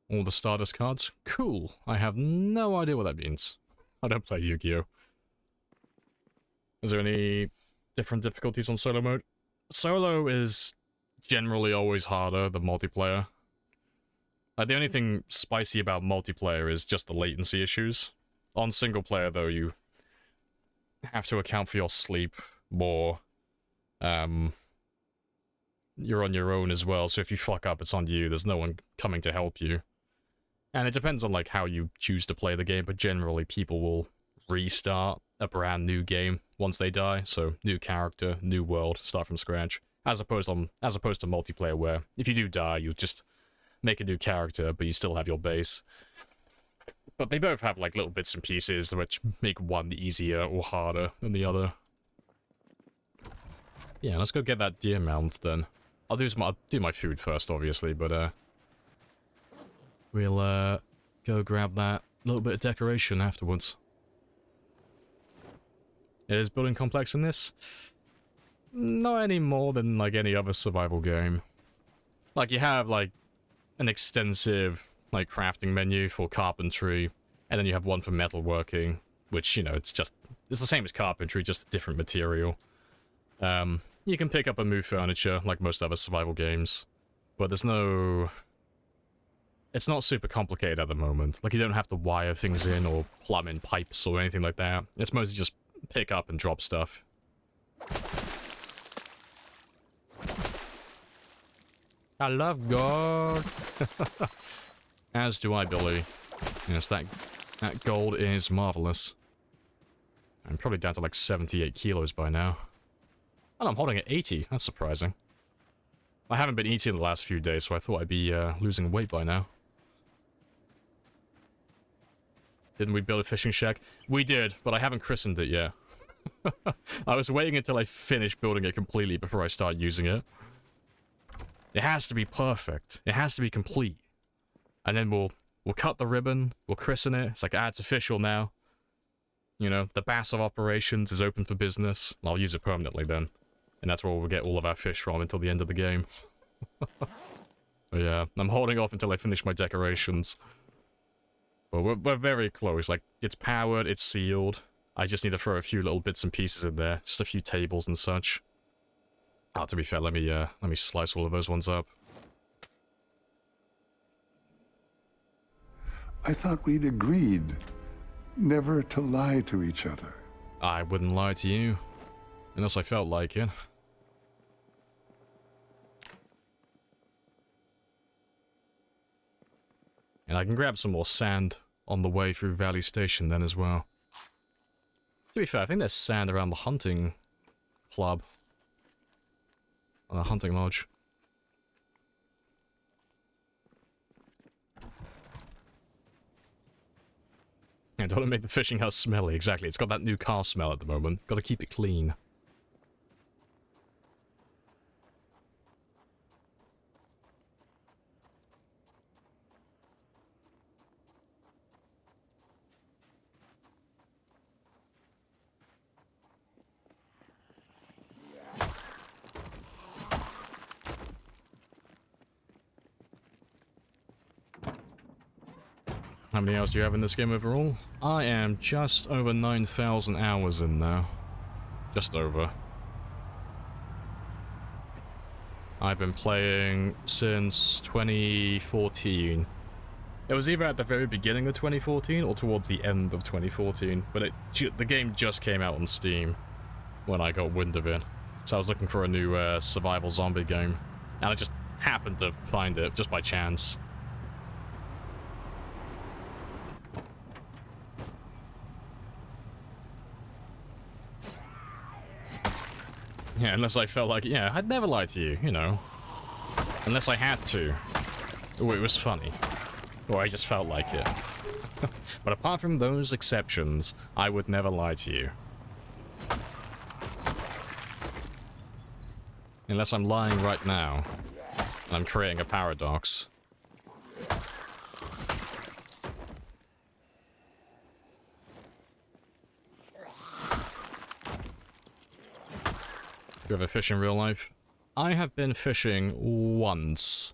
All the Stardust cards? Cool. I have no idea what that means. I don't play Yu-Gi-Oh! Is there any different difficulties on solo mode? Solo is generally always harder than multiplayer. The only thing spicy about multiplayer is just the latency issues. On single player, though, you have to account for your sleep more. You're on your own as well, so if you fuck up, it's on you. There's no one coming to help you. And it depends on, like, how you choose to play the game, but generally people will restart a brand new game once they die. So, new character, new world, start from scratch. As opposed to multiplayer, where if you do die, you just make a new character, but you still have your base. But they both have, like, little bits and pieces which make one easier or harder than the other. Yeah, let's go get that deer mount then. I'll do my food first, obviously, but we'll go grab that little bit of decoration afterwards. Is building complex in this? Not any more than, like, any other survival game. Like, you have, like, an extensive, like, crafting menu for carpentry, and then you have one for metalworking, which, you know, it's the same as carpentry, just a different material. You can pick up and move furniture, like most other survival games, but there's no... It's not super complicated at the moment. Like, you don't have to wire things in or plumb in pipes or anything like that. It's mostly just pick up and drop stuff. I love God. As do I, Billy. Yes, that gold is marvelous. I'm probably down to like 78 kilos by now. And I'm holding at 80. That's surprising. I haven't been eating the last few days, so I thought I'd be losing weight by now. Didn't we build a fishing shack? We did, but I haven't christened it yet. I was waiting until I finished building it completely before I start using it. It has to be perfect. It has to be complete. And then we'll cut the ribbon, we'll christen it. It's like, it's official now. You know, the Bass of Operations is open for business. I'll use it permanently then. And that's where we'll get all of our fish from until the end of the game. But yeah, I'm holding off until I finish my decorations. But we're very close. Like, it's powered, it's sealed. I just need to throw a few little bits and pieces in there. Just a few tables and such. Oh, to be fair, let me slice all of those ones up. I thought we'd agreed never to lie to each other. I wouldn't lie to you. Unless I felt like it. And I can grab some more sand on the way through Valley Station then as well. To be fair, I think there's sand around the hunting club. Or the hunting lodge. Yeah, don't want to make the fishing house smelly, exactly. It's got that new car smell at the moment. Gotta keep it clean. How many hours do you have in this game overall? I am just over 9,000 hours in now. Just over. I've been playing since 2014. It was either at the very beginning of 2014 or towards the end of 2014, but the game just came out on Steam when I got wind of it. So I was looking for a new survival zombie game, and I just happened to find it just by chance. Yeah, unless I felt like, yeah, I'd never lie to you, you know. Unless I had to. Or it was funny. Or I just felt like it. But apart from those exceptions, I would never lie to you. Unless I'm lying right now. And I'm creating a paradox. Do you ever fish in real life? I have been fishing once.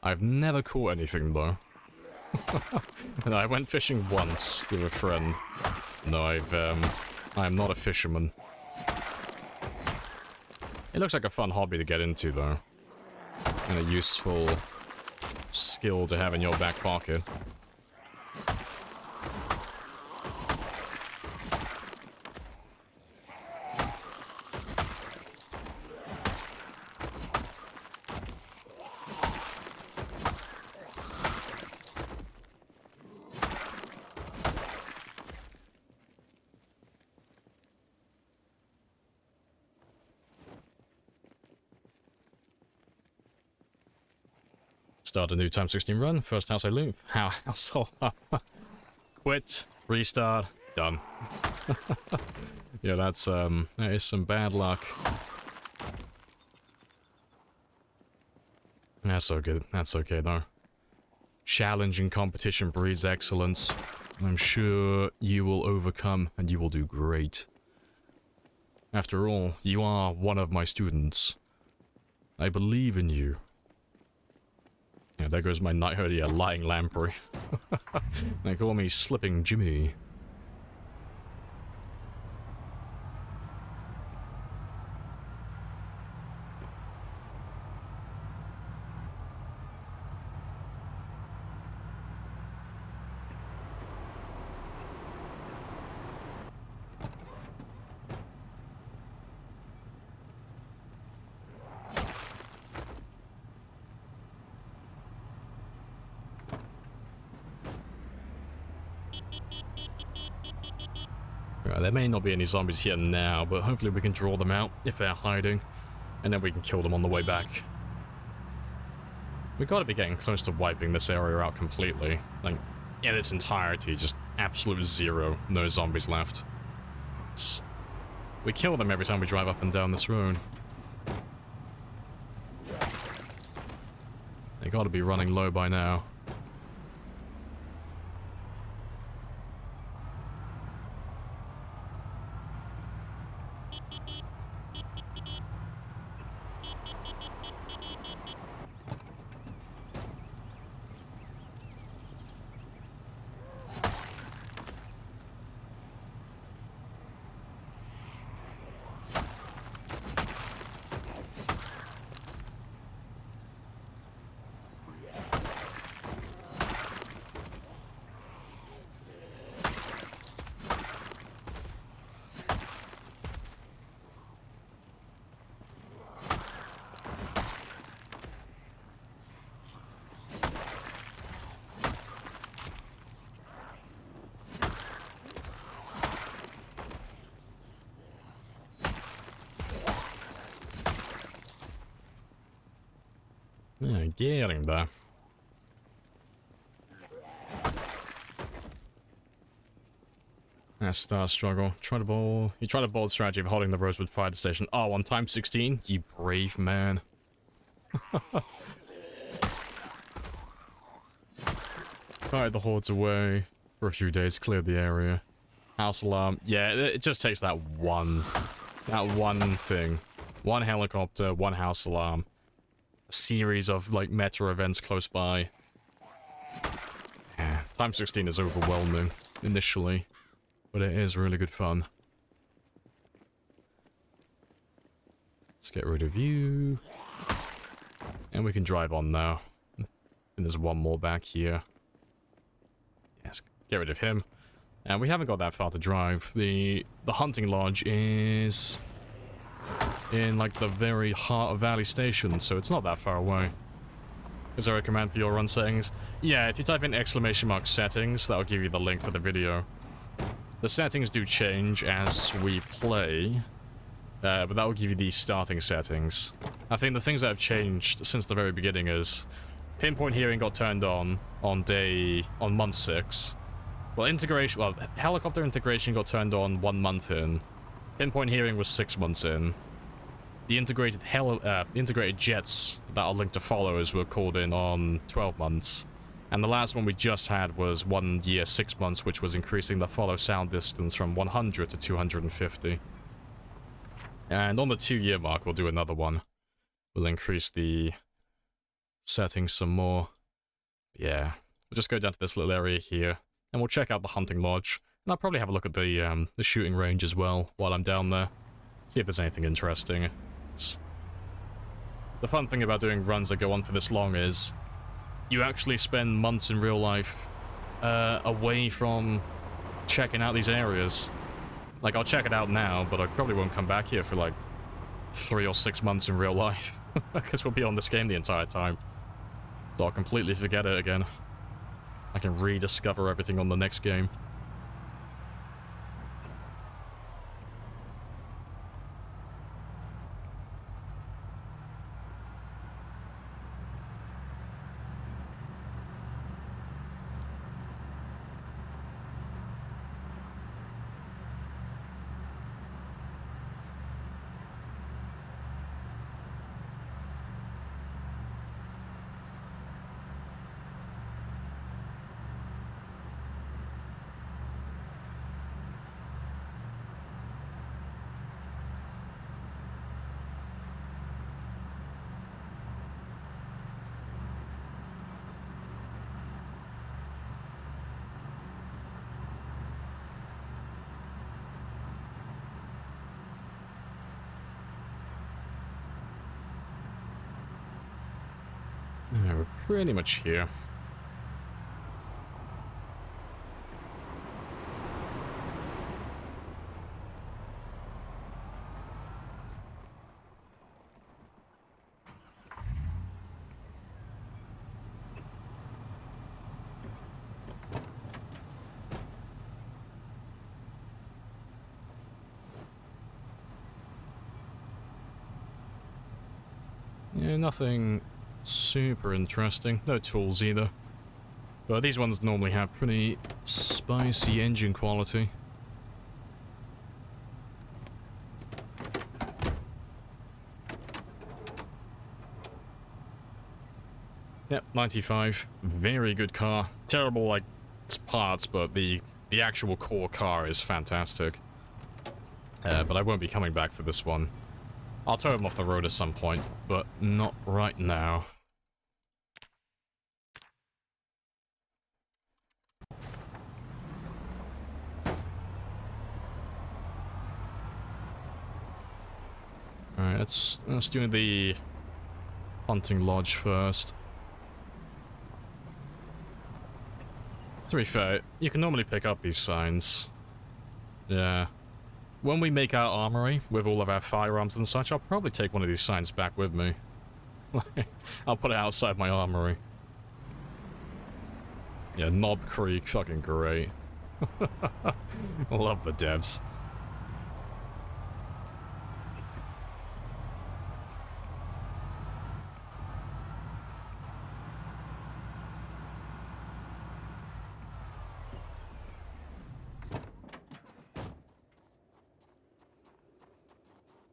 I've never caught anything though. And I went fishing once with a friend. No, I am not a fisherman. It looks like a fun hobby to get into though. And a useful skill to have in your back pocket. Start a new time 16 run. First house I loot. House quit. Restart. Done. Yeah, that is some bad luck. That's so good. That's okay though. Challenge and competition breeds excellence. I'm sure you will overcome and you will do great. After all, you are one of my students. I believe in you. Yeah, there goes my knighthood here, lying Lamprey. They call me Slipping Jimmy. There may not be any zombies here now, but hopefully we can draw them out if they're hiding, and then we can kill them on the way back. We've got to be getting close to wiping this area out completely. Like, in its entirety, just absolute zero, no zombies left. We kill them every time we drive up and down this road. They got to be running low by now. Yeah, getting there. Star struggle. You tried a bold strategy of holding the Rosewood Fire Station. Oh, on time 16? You brave man. Carried the hordes away for a few days, cleared the area. House alarm. Yeah, it just takes that one thing. One helicopter, one house alarm. A series of, like, meta events close by. Yeah, time 16 is overwhelming, initially. But it is really good fun. Let's get rid of you. And we can drive on now. And there's one more back here. Yes, get rid of him. And we haven't got that far to drive. The hunting lodge is in, like, the very heart of Valley Station, so it's not that far away. Is there a command for your run settings? Yeah, if you type in !settings, that'll give you the link for the video. The settings do change as we play, but that will give you the starting settings. I think the things that have changed since the very beginning is pinpoint hearing got turned on month 6. Well, helicopter integration got turned on 1 month in. Pinpoint hearing was 6 months in. The integrated jets that are linked to followers were called in on 12 months. And the last one we just had was 1 year, 6 months, which was increasing the follow sound distance from 100 to 250. And on the 2-year mark, we'll do another one. We'll increase the settings some more. Yeah, we'll just go down to this little area here, and we'll check out the hunting lodge. And I'll probably have a look at the shooting range as well while I'm down there. See if there's anything interesting. The fun thing about doing runs that go on for this long is you actually spend months in real life away from checking out these areas. Like, I'll check it out now, but I probably won't come back here for like 3 or 6 months in real life. Because we'll be on this game the entire time. So I'll completely forget it again. I can rediscover everything on the next game. Yeah, we're pretty much here. Yeah, nothing super interesting. No tools either. But these ones normally have pretty spicy engine quality. Yep, 95. Very good car. Terrible, like, its parts, but the actual core car is fantastic. But I won't be coming back for this one. I'll tow him off the road at some point, but not right now. Alright, let's do the hunting lodge first. To be fair, you can normally pick up these signs. Yeah. When we make our armory with all of our firearms and such, I'll probably take one of these signs back with me. I'll put it outside my armory. Yeah, Knob Creek, fucking great. Love the devs.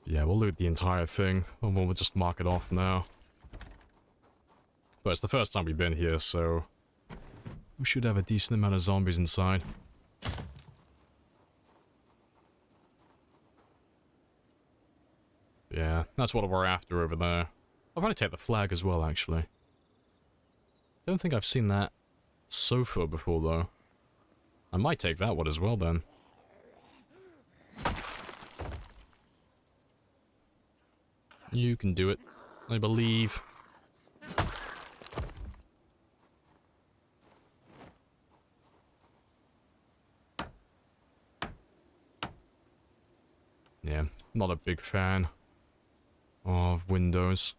Yeah, we'll loot the entire thing, and we'll just mark it off now. But it's the first time we've been here, so we should have a decent amount of zombies inside. Yeah, that's what we're after over there. I'll probably take the flag as well, actually. Don't think I've seen that sofa before, though. I might take that one as well, then. You can do it, I believe. Yeah, not a big fan of windows.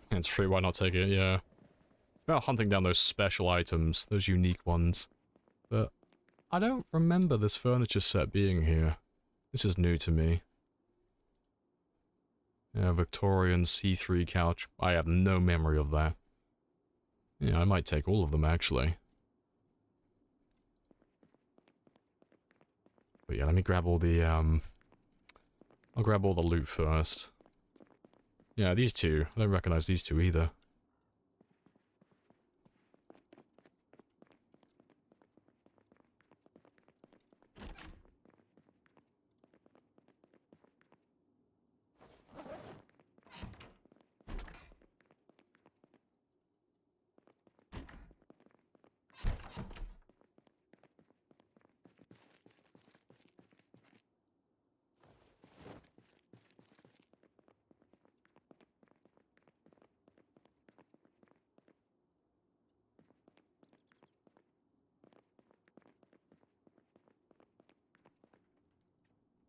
It's free, why not take it? Yeah. It's about hunting down those special items, those unique ones. But I don't remember this furniture set being here. This is new to me. Yeah, Victorian C3 couch. I have no memory of that. Yeah, I might take all of them, actually. But yeah, let me grab all the, I'll grab all the loot first. Yeah, these two. I don't recognize these two either.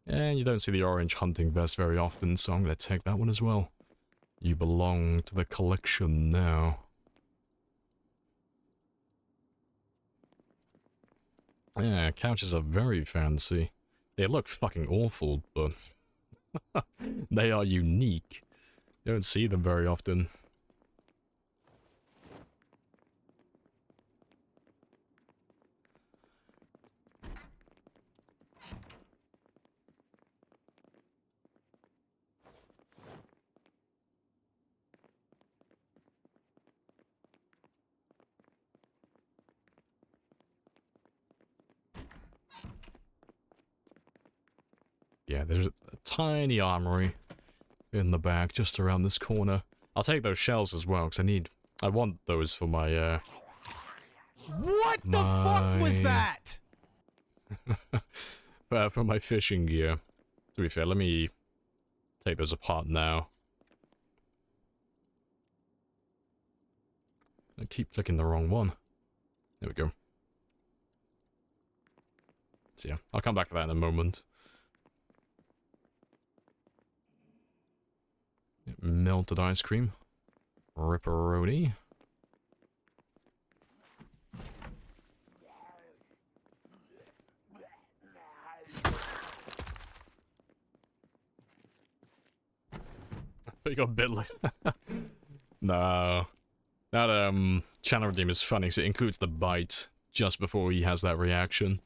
And you don't see the orange hunting vest very often, so I'm going to take that one as well. You belong to the collection now. Yeah, couches are very fancy. They look fucking awful, but they are unique. You don't see them very often. Yeah, there's a tiny armory in the back, just around this corner. I'll take those shells as well, because I want those for my, What the fuck was that? for my fishing gear. To be fair, let me take those apart now. I keep clicking the wrong one. There we go. So yeah, I'll come back to that in a moment. Melted ice cream. Ripperoni. You got a bit like... No. That, channel redeem is funny, because it includes the bite just before he has that reaction.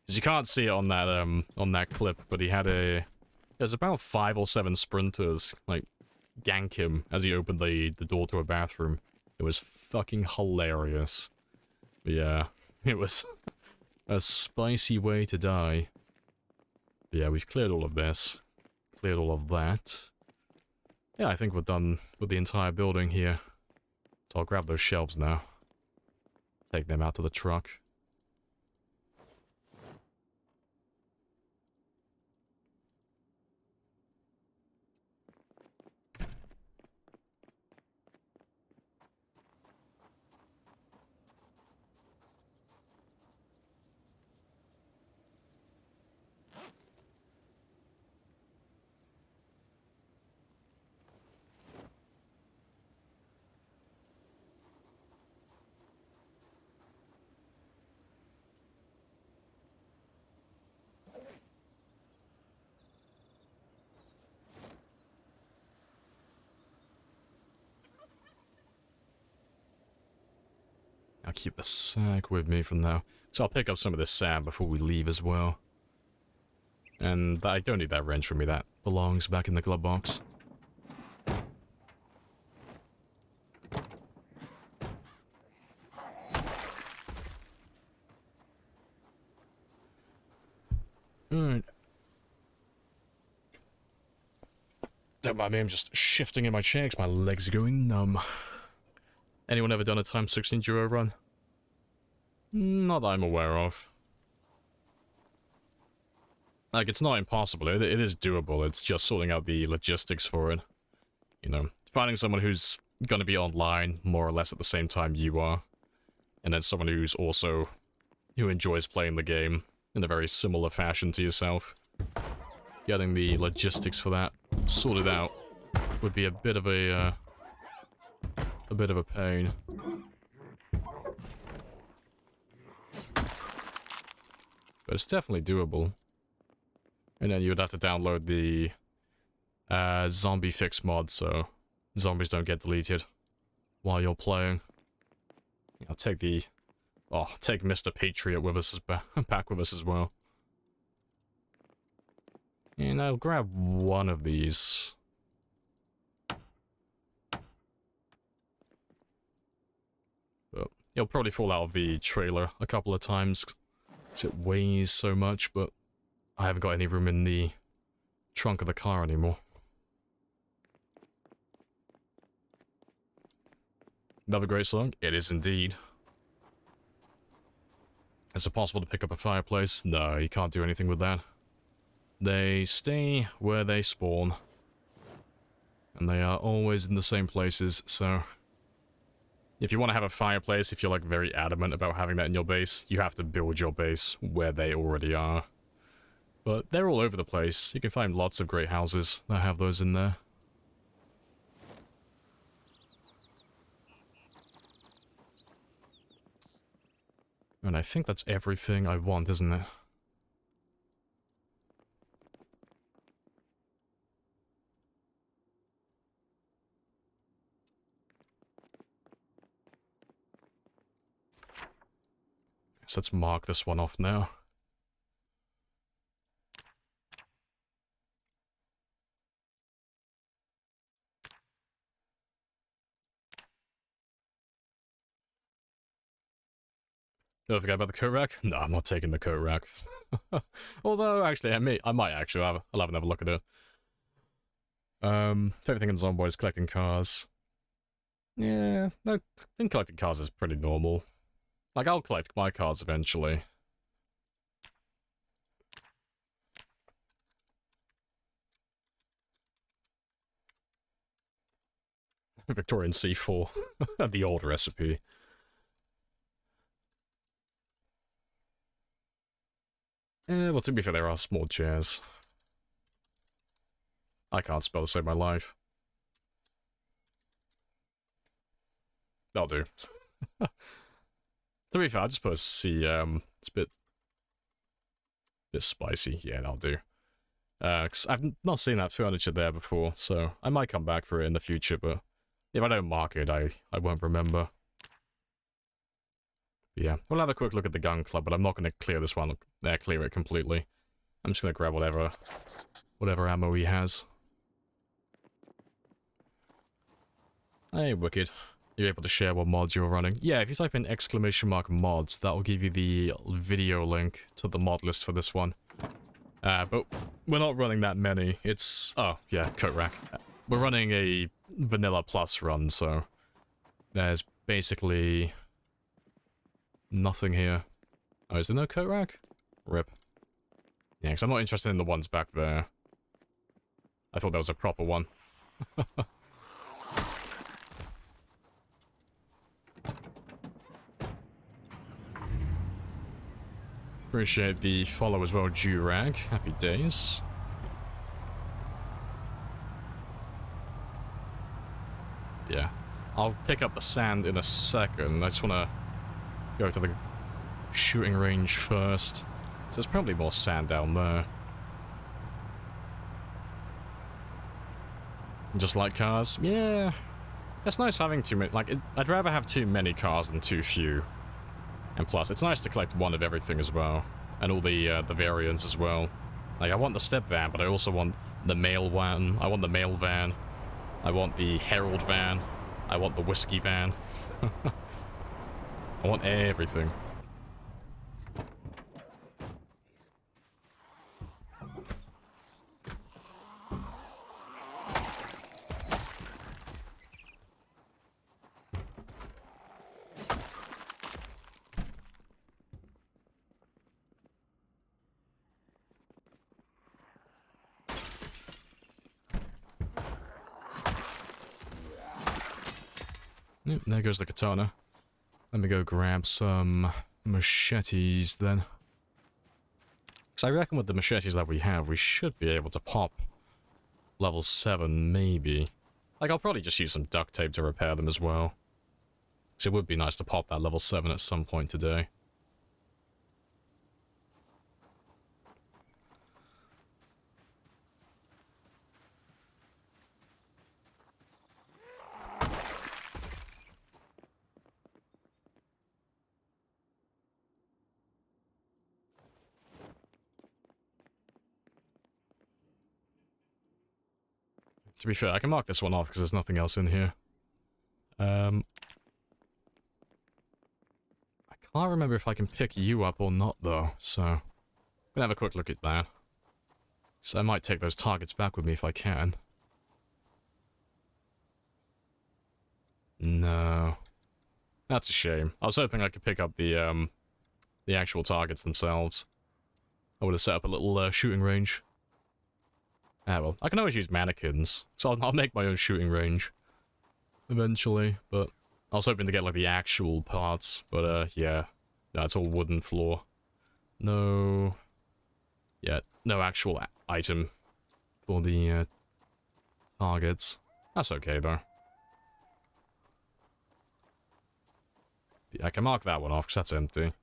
Because you can't see it on that clip, but he had a... There's about 5 or 7 sprinters, like, gank him as he opened the door to a bathroom. It was fucking hilarious. But yeah, it was a spicy way to die. But yeah, we've cleared all of this. Cleared all of that. Yeah, I think we're done with the entire building here. So I'll grab those shelves now. Take them out to the truck. I'll keep the sack with me for now. So I'll pick up some of this sand before we leave as well. And I don't need that wrench for me, that belongs back in the glove box. Alright. Don't mind me, I'm just shifting in my chair because my legs are going numb. Anyone ever done a times 16 duo run? Not that I'm aware of. Like, it's not impossible, it is doable, it's just sorting out the logistics for it. You know, finding someone who's gonna be online more or less at the same time you are. And then someone who enjoys playing the game in a very similar fashion to yourself. Getting the logistics for that sorted out would be a bit of a pain. But it's definitely doable. And then you would have to download the zombie fix mod, so zombies don't get deleted while you're playing. I'll take the... Oh, take Mr. Patriot with us back with us as well. And I'll grab one of these. But it'll probably fall out of the trailer a couple of times, because it weighs so much, but I haven't got any room in the trunk of the car anymore. Another great song? It is indeed. Is it possible to pick up a fireplace? No, you can't do anything with that. They stay where they spawn. And they are always in the same places, so... If you want to have a fireplace, if you're like very adamant about having that in your base, you have to build your base where they already are. But they're all over the place. You can find lots of great houses that have those in there. And I think that's everything I want, isn't it? So let's mark this one off now. Don't forget about the coat rack? No, I'm not taking the coat rack. Although, actually, I might actually I'll have another look at it. Favorite thing in Zomboid is collecting cars. Yeah, no, I think collecting cars is pretty normal. Like, I'll collect my cars eventually. Victorian C4. The old recipe. Well, to be fair, there are small chairs. I can't spell to save my life. That'll do. To be fair, I'll just put a C, it's a bit spicy. Yeah, that'll do. 'Cause I've not seen that furniture there before, so I might come back for it in the future, but if I don't mark it, I won't remember. But yeah, we'll have a quick look at the gun club, but I'm not going to clear this one, clear it completely. I'm just going to grab whatever ammo he has. Hey, Wicked. You're able to share what mods you're running. Yeah, if you type in !mods, that will give you the video link to the mod list for this one. But we're not running that many. It's... oh, yeah, coat rack. We're running a vanilla plus run, so there's basically nothing here. Oh, is there no coat rack? Rip. Yeah, because I'm not interested in the ones back there. I thought that was a proper one. Appreciate the follow as well, Durag. Happy days. Yeah. I'll pick up the sand in a second. I just want to go to the shooting range first. So there's probably more sand down there. Just like cars? Yeah. It's nice having too many. Like, I'd rather have too many cars than too few. And plus, it's nice to collect one of everything as well. And all the variants as well. Like, I want the step van, but I also want the mail van. I want the mail van. I want the Herald van. I want the whiskey van. I want everything. Yep, there goes the katana. Let me go grab some machetes then. Because I reckon with the machetes that we have, we should be able to pop level 7, maybe. Like, I'll probably just use some duct tape to repair them as well. Because it would be nice to pop that level 7 at some point today. To be fair, I can mark this one off because there's nothing else in here. I can't remember if I can pick you up or not, though, so I'm gonna have a quick look at that. So I might take those targets back with me if I can. No. That's a shame. I was hoping I could pick up the actual targets themselves. I would have set up a little shooting range. Ah, well, I can always use mannequins, so I'll make my own shooting range. Eventually, but I was hoping to get, like, the actual parts, but, yeah. No, it's all wooden floor. No... yeah, no actual item for the, targets. That's okay, though. Yeah, I can mark that one off, because that's empty.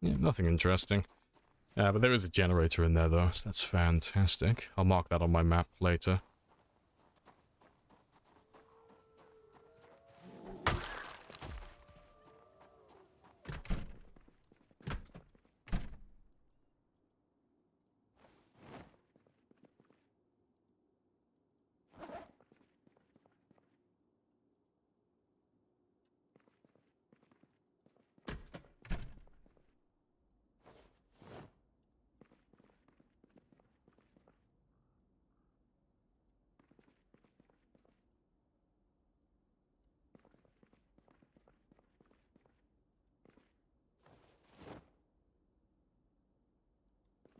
Yeah, nothing interesting. But there is a generator in there, though, so that's fantastic. I'll mark that on my map later.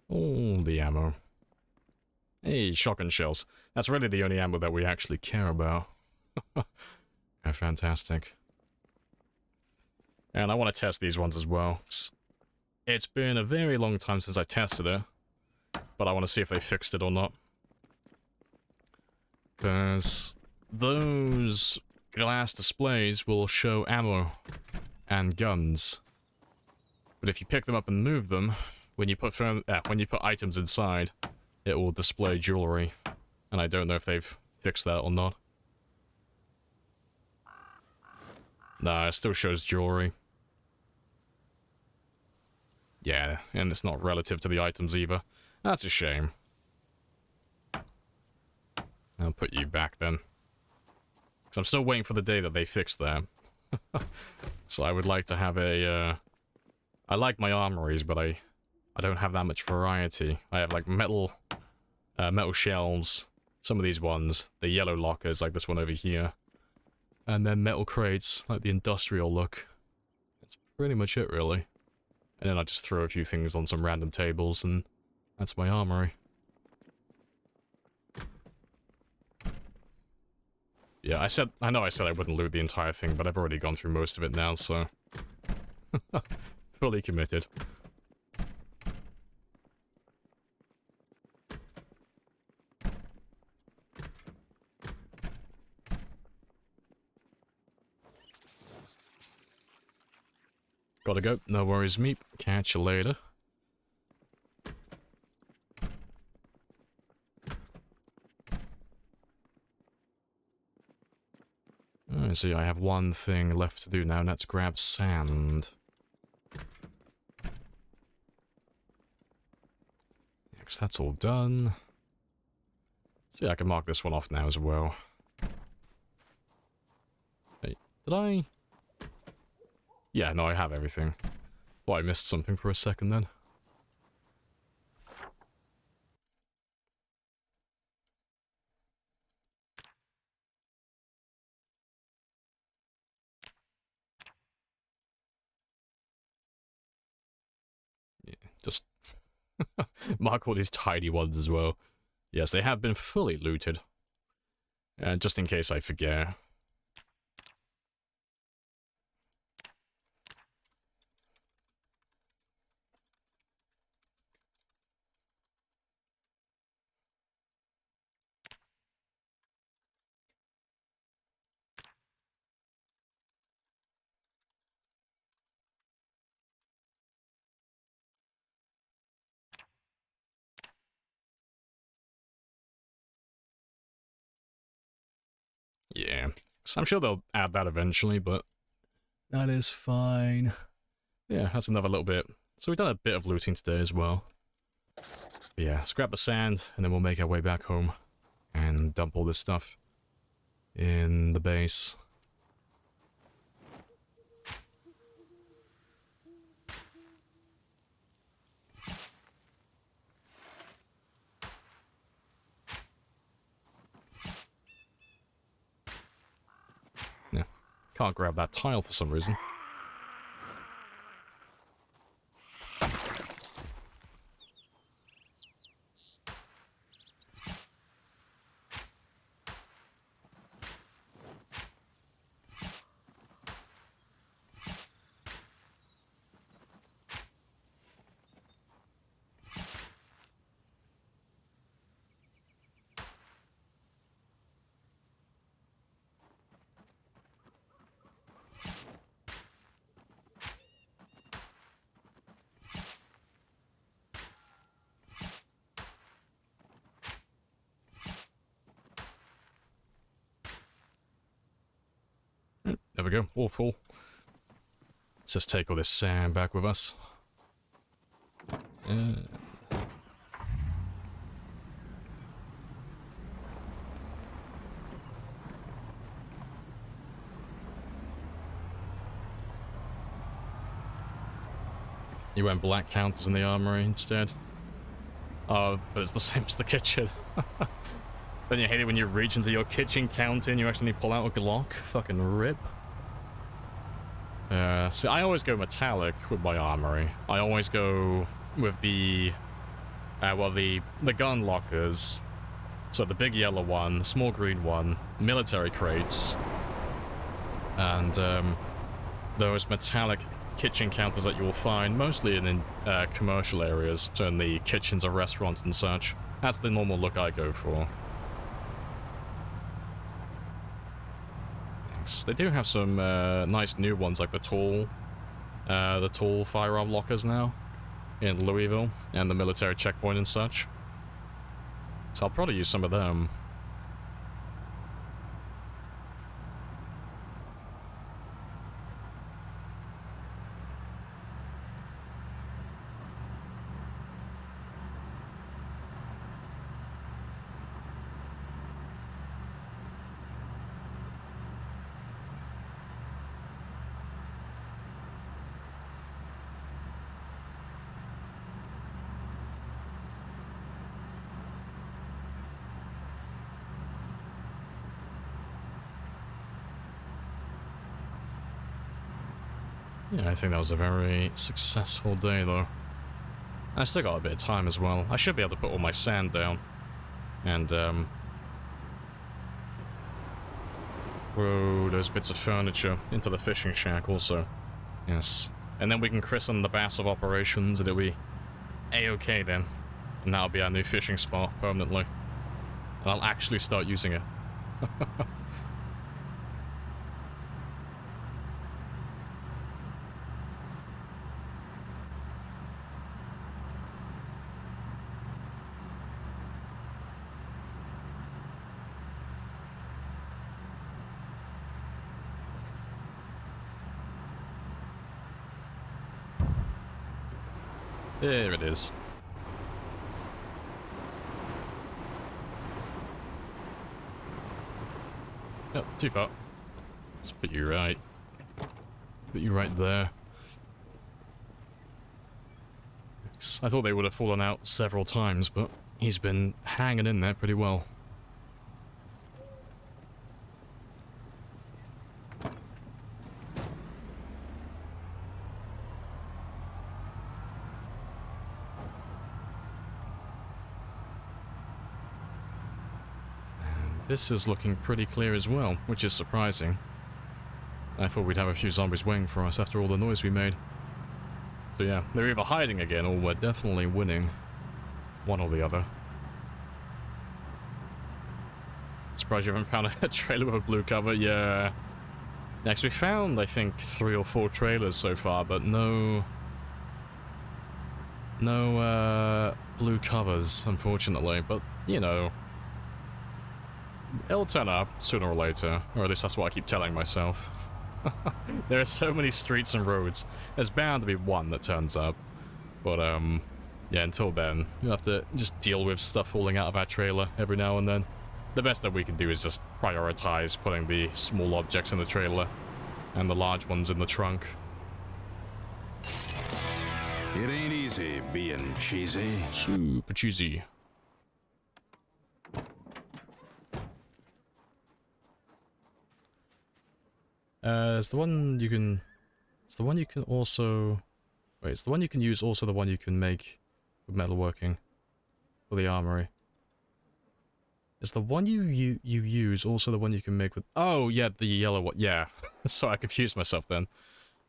All the ammo. Hey, shotgun shells. That's really the only ammo that we actually care about. Yeah, fantastic. And I want to test these ones as well. It's been a very long time since I tested it, but I want to see if they fixed it or not. Because those glass displays will show ammo and guns. But if you pick them up and move them, when you put items inside, it will display jewelry. And I don't know if they've fixed that or not. Nah, it still shows jewelry. Yeah, and it's not relative to the items either. That's a shame. I'll put you back then. Because I'm still waiting for the day that they fix that. So I would like to have a, I like my armories, but I don't have that much variety. I have like metal shelves, some of these ones, the yellow lockers like this one over here, and then metal crates like the industrial look. That's pretty much it really. And then I just throw a few things on some random tables and that's my armory. Yeah, I know I said I wouldn't loot the entire thing, but I've already gone through most of it now, so fully committed. Gotta go. No worries, meep. Catch you later. I see, I have one thing left to do now, and that's grab sand. Next, that's all done. So yeah, I can mark this one off now as well. Hey, did I? Yeah, no, I have everything. Thought I missed something for a second then. Yeah, just mark all these tiny ones as well. Yes, they have been fully looted. Just in case I forget. Yeah, so I'm sure they'll add that eventually, but that is fine. Yeah, that's another little bit. So we've done a bit of looting today as well. But yeah, let's grab the sand, and then we'll make our way back home and dump all this stuff in the base. Yeah, can't grab that tile for some reason. There we go, all full. Let's just take all this sand back with us. You went black counters in the armory instead? Oh, but it's the same as the kitchen. Then you hate it when you reach into your kitchen counter and you actually pull out a Glock. Fucking rip. See, I always go metallic with my armory. I always go with the... well, the gun lockers So the big yellow one, the small green one, military crates, and those metallic kitchen counters that you will find mostly in commercial areas, so in the kitchens of restaurants and such. That's the normal look I go for. Thanks. They do have some nice new ones, like the tall firearm lockers now in Louisville and the military checkpoint and such. So I'll probably use some of them. Yeah, I think that was a very successful day, though. I still got a bit of time as well. I should be able to put all my sand down. And, throw those bits of furniture into the fishing shack also. Yes. And then we can christen the Bass of Operations, and it'll be A-okay then. And that'll be our new fishing spot permanently. And I'll actually start using it. There it is. Oh, too far. Let's put you right. Put you right there. I thought they would have fallen out several times, but he's been hanging in there pretty well. This is looking pretty clear as well, which is surprising. I thought we'd have a few zombies waiting for us after all the noise we made. So yeah, they're either hiding again or we're definitely winning. One or the other. Surprised you haven't found a trailer with a blue cover? Yeah. Next, we found, I think, 3 or 4 trailers so far, but no blue covers, unfortunately. But, you know, it'll turn up sooner or later, or at least that's what I keep telling myself. There are so many streets and roads, there's bound to be one that turns up. But, yeah, until then, you'll have to just deal with stuff falling out of our trailer every now and then. The best that we can do is just prioritize putting the small objects in the trailer and the large ones in the trunk. It ain't easy being cheesy. Super cheesy. Is the one you can... Is the one you can also... Wait, is the one you can use also the one you can make with metalworking? For the armory? Is the one you use also the one you can make with... Oh, yeah, the yellow one. Yeah. Sorry, I confused myself then.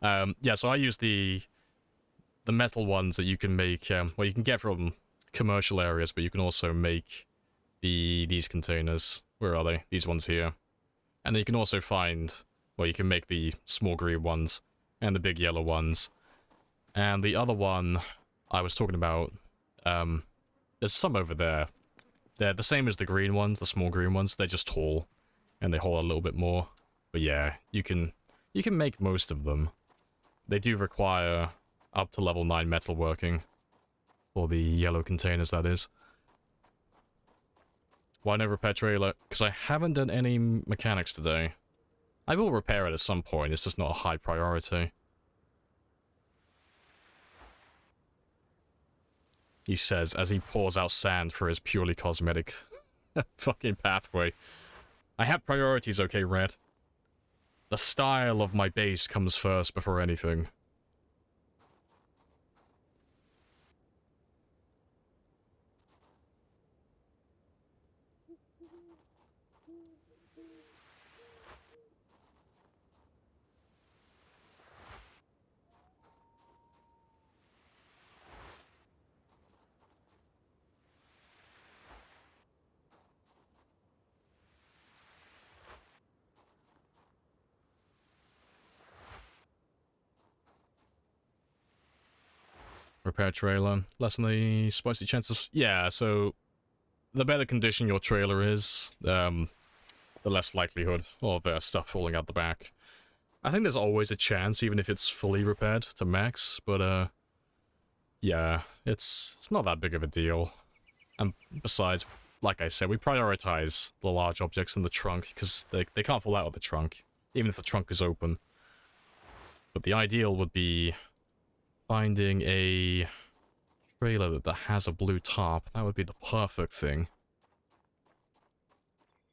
Yeah, so I use the metal ones that you can make... well, you can get from commercial areas, but you can also make these containers. Where are they? These ones here. And then you can also find... Well, you can make the small green ones and the big yellow ones. And the other one I was talking about, there's some over there. They're the same as the green ones, the small green ones. They're just tall, and they hold a little bit more. But yeah, you can make most of them. They do require up to level 9 metalworking. For the yellow containers, that is. Why no repair trailer? Because I haven't done any mechanics today. I will repair it at some point, it's just not a high priority. He says as he pours out sand for his purely cosmetic fucking pathway. I have priorities, okay, Red? The style of my base comes first before anything. Repair trailer. Lessen the spicy chances. Yeah, so the better condition your trailer is, the less likelihood of stuff falling out the back. I think there's always a chance, even if it's fully repaired to max, but yeah, it's not that big of a deal. And besides, like I said, we prioritize the large objects in the trunk, because they can't fall out of the trunk, even if the trunk is open. But the ideal would be finding a trailer that has a blue top. That would be the perfect thing.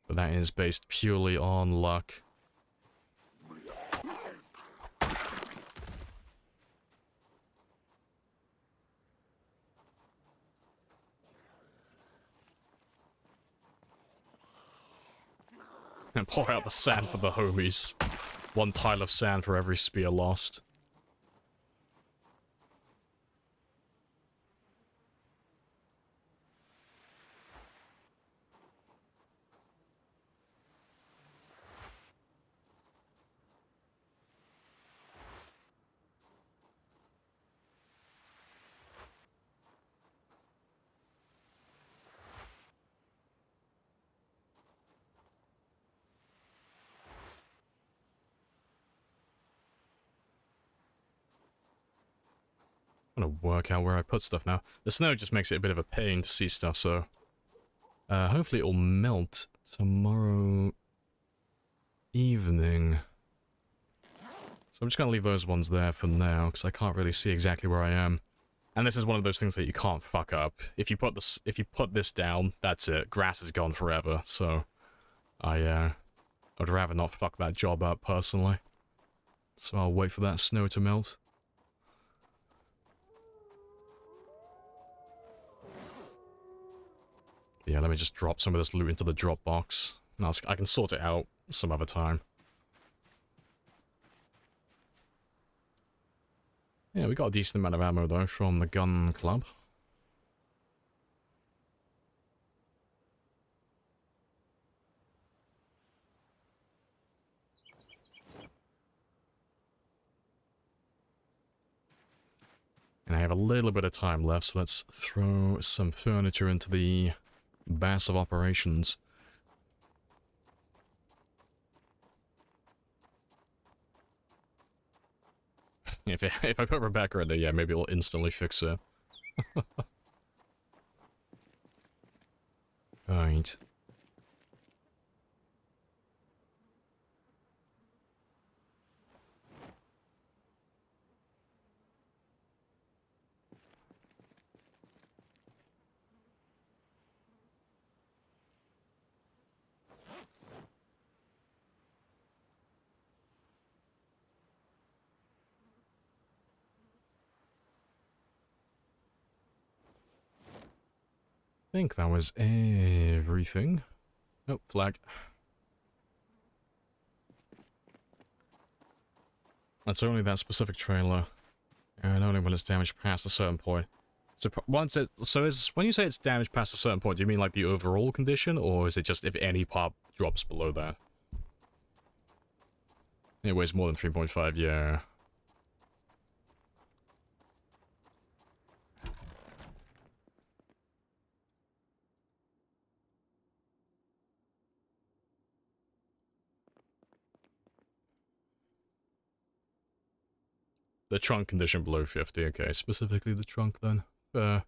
But that is based purely on luck. And pour out the sand for the homies. 1 tile of sand for every spear lost. I'm gonna work out where I put stuff now. The snow just makes it a bit of a pain to see stuff, so... hopefully it'll melt tomorrow evening. So I'm just gonna leave those ones there for now, because I can't really see exactly where I am. And this is one of those things that you can't fuck up. If you put this down, that's it. Grass is gone forever, so... I'd rather not fuck that job up, personally. So I'll wait for that snow to melt. Yeah, let me just drop some of this loot into the drop box. I can sort it out some other time. Yeah, we got a decent amount of ammo, though, from the gun club. And I have a little bit of time left, so let's throw some furniture into the bass of operations. If I put Rebecca in there, yeah, maybe it'll instantly fix it. Right. I think that was everything. Oh, flag. That's only that specific trailer, and only when it's damaged past a certain point. So when you say it's damaged past a certain point, do you mean like the overall condition, or is it just if any part drops below that? It weighs more than 3.5, yeah. The trunk condition below 50, okay, specifically the trunk then. And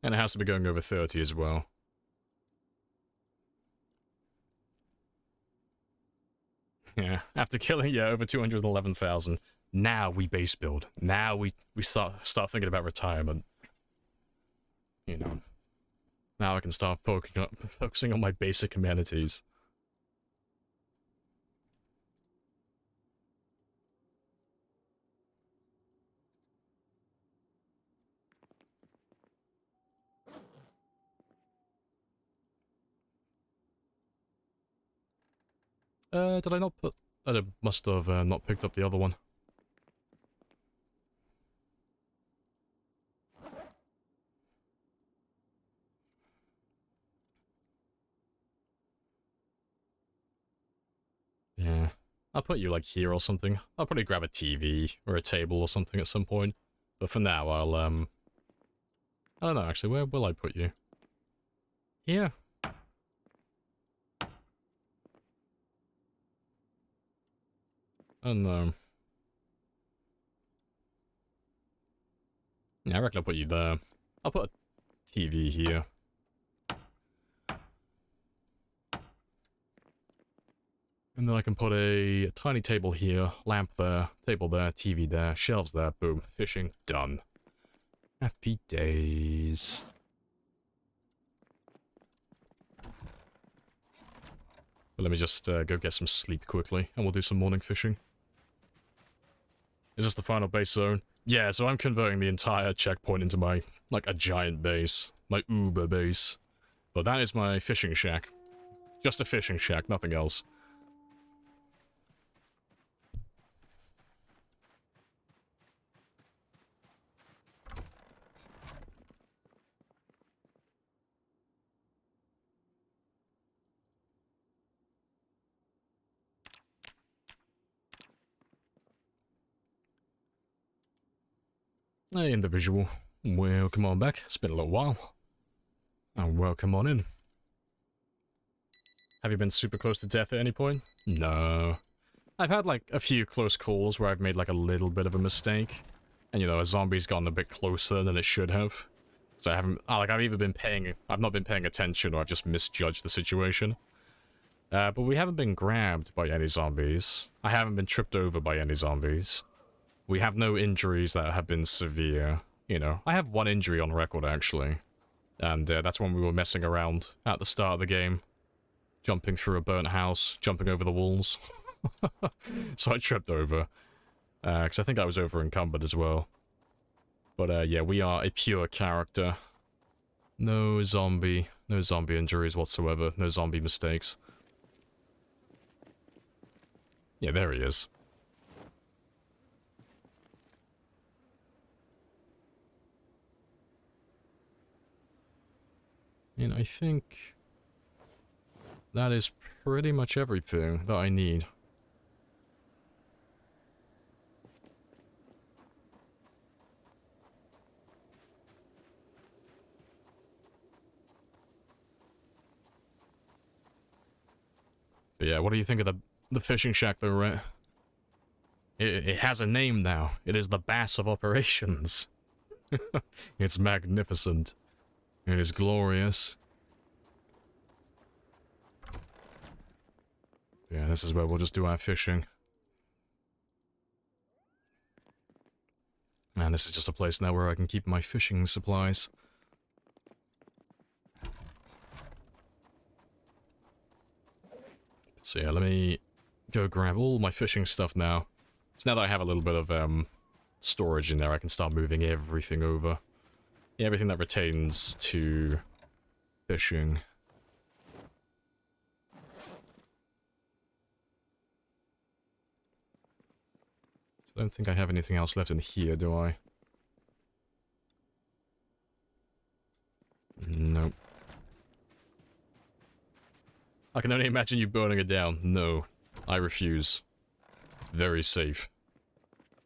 it has to be going over 30 as well. Yeah, after killing, yeah, over 211,000. Now we base build. Now we start thinking about retirement. You know. Now I can start focusing on my basic amenities. Did I not put... I must have not picked up the other one. Yeah. I'll put you, like, here or something. I'll probably grab a TV or a table or something at some point. But for now, I'll, I don't know, actually. Where will I put you? Here? I don't know. Yeah, I reckon I'll put you there. I'll put a TV here. And then I can put a tiny table here, lamp there, table there, TV there, shelves there, boom, fishing, done. Happy days. But let me just go get some sleep quickly, and we'll do some morning fishing. Is this the final base zone? Yeah, so I'm converting the entire checkpoint into my, like, a giant base. My Uber base. But that is my fishing shack. Just a fishing shack, nothing else. Hey, individual. Welcome on back. It's been a little while. And welcome on in. Have you been super close to death at any point? No. I've had, like, a few close calls where I've made, like, a little bit of a mistake. And, you know, a zombie's gotten a bit closer than it should have. So I haven't... like, I've either been paying... I've not been paying attention or I've just misjudged the situation. But we haven't been grabbed by any zombies. I haven't been tripped over by any zombies. We have no injuries that have been severe, you know. I have one injury on record, actually. And that's when we were messing around at the start of the game. Jumping through a burnt house, jumping over the walls. So I tripped over. Because I think I was over encumbered as well. But yeah, we are a pure character. No zombie injuries whatsoever. No zombie mistakes. Yeah, there he is. And I think that is pretty much everything that I need. But yeah, what do you think of the fishing shack though, right? It has a name now. It is the Bass of Operations. It's magnificent. It is glorious. Yeah, this is where we'll just do our fishing. And this is just a place now where I can keep my fishing supplies. So yeah, let me go grab all my fishing stuff now. So now that I have a little bit of storage in there, I can start moving everything over. Yeah, everything that pertains to fishing. So I don't think I have anything else left in here, do I? Nope. I can only imagine you burning it down. No, I refuse. Very safe.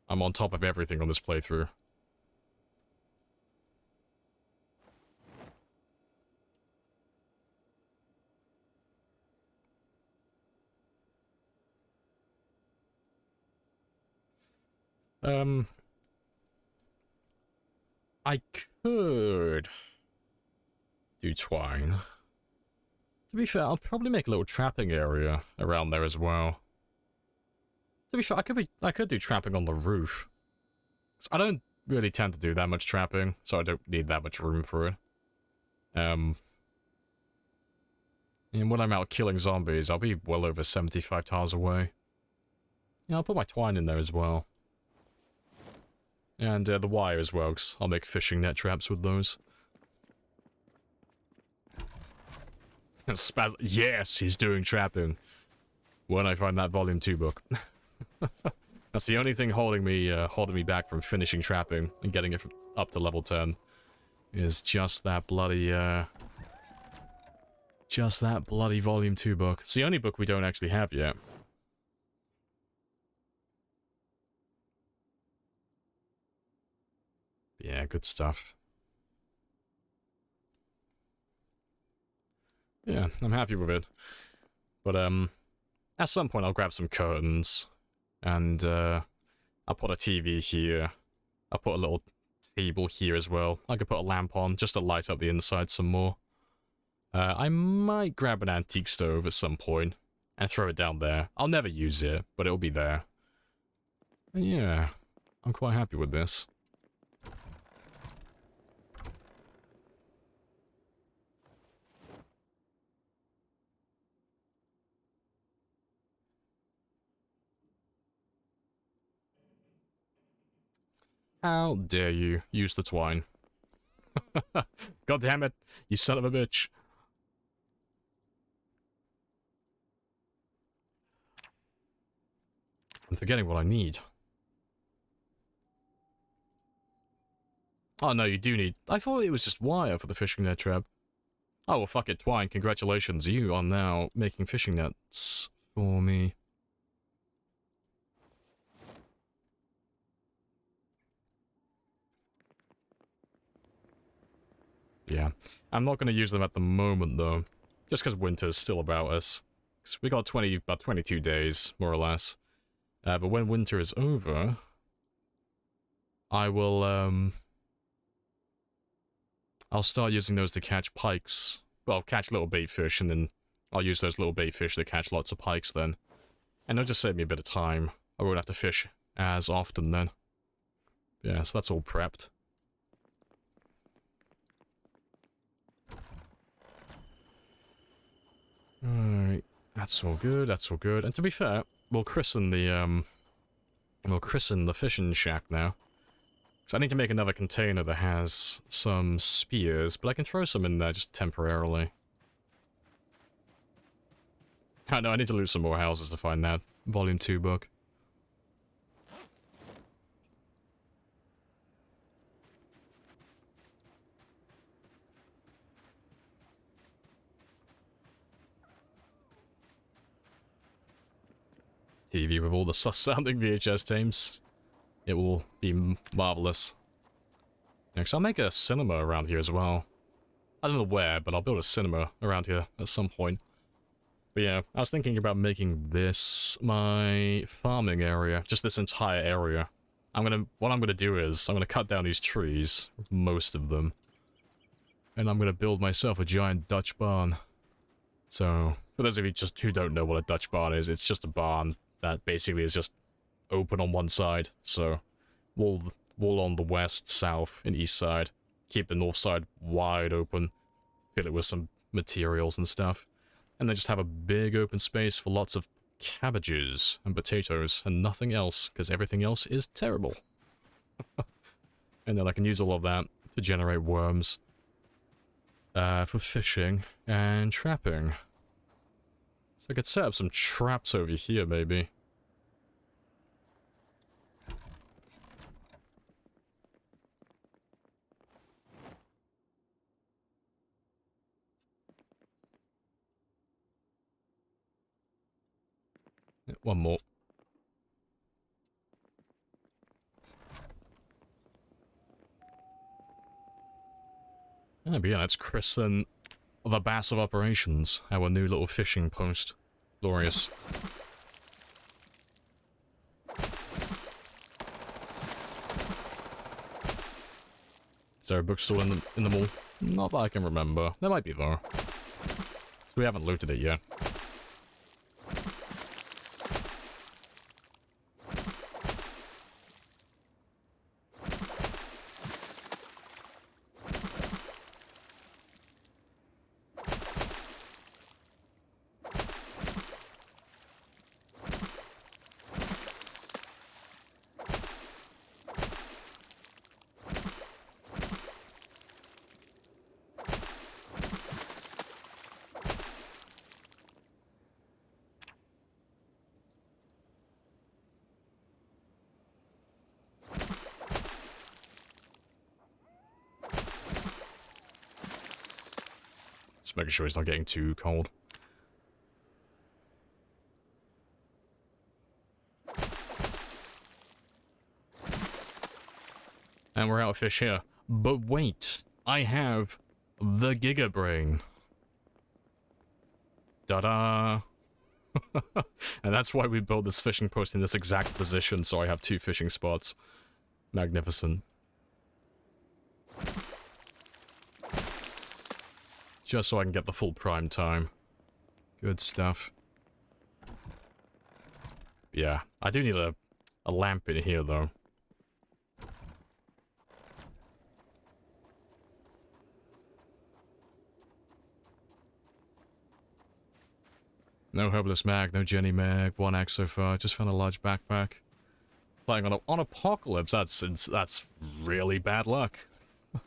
I'm on top of everything on this playthrough. I could do twine. To be fair, I'll probably make a little trapping area around there as well. To be fair, I could do trapping on the roof. I don't really tend to do that much trapping, so I don't need that much room for it. And when I'm out killing zombies, I'll be well over 75 tiles away. Yeah, I'll put my twine in there as well. And the wire as well, because I'll make fishing net traps with those. Yes, he's doing trapping. When I find that Volume 2 book. That's the only thing holding me back from finishing trapping and getting it up to level 10. Is just that bloody Volume 2 book. It's the only book we don't actually have yet. Yeah, good stuff. Yeah, I'm happy with it. But, at some point I'll grab some curtains, and, I'll put a TV here. I'll put a little table here as well. I could put a lamp on, just to light up the inside some more. I might grab an antique stove at some point, and throw it down there. I'll never use it, but it'll be there. And yeah, I'm quite happy with this. How dare you use the twine? God damn it, you son of a bitch. I'm forgetting what I need. Oh no, you do need... I thought it was just wire for the fishing net trap. Oh well, fuck it, twine, congratulations, you are now making fishing nets for me. Yeah, I'm not going to use them at the moment though, just because winter's still about us. 'Cause we got about 22 days, more or less. But when winter is over, I will, I'll start using those to catch pikes. Well, catch little bait fish, and then I'll use those little bait fish to catch lots of pikes then. And it'll just save me a bit of time. I won't have to fish as often then. Yeah, so that's all prepped. Alright, that's all good, that's all good. And to be fair, we'll christen the fishing shack now. So I need to make another container that has some spears, but I can throw some in there just temporarily. I know, I need to loot some more houses to find that Volume 2 book. TV with all the sus-sounding VHS tapes. It will be marvelous. Next, I'll make a cinema around here as well. I don't know where, but I'll build a cinema around here at some point. But yeah, I was thinking about making this my farming area. Just this entire area. What I'm gonna do is, I'm gonna cut down these trees, most of them. And I'm gonna build myself a giant Dutch barn. So, for those of you just who don't know what a Dutch barn is, it's just a barn that basically is just open on one side. So, wall on the west, south, and east side. Keep the north side wide open. Fill it with some materials and stuff. And then just have a big open space for lots of cabbages and potatoes and nothing else, because everything else is terrible. And then I can use all of that to generate worms. For fishing and trapping. So I could set up some traps over here, maybe. Yeah, one more. But yeah, let's christen the Bass of Operations, our new little fishing post. Glorious. Is there a bookstore in the mall? Not that I can remember. There might be though. So we haven't looted it yet. Just making sure it's not getting too cold. And we're out of fish here. But wait, I have the Giga Brain. Ta-da! And that's why we built this fishing post in this exact position, so I have 2 fishing spots. Magnificent. Just so I can get the full prime time. Good stuff. Yeah, I do need a lamp in here, though. No Herbalist Mag, no Jenny Mag, 1 axe so far. Just found a large backpack. Playing on Apocalypse, that's really bad luck.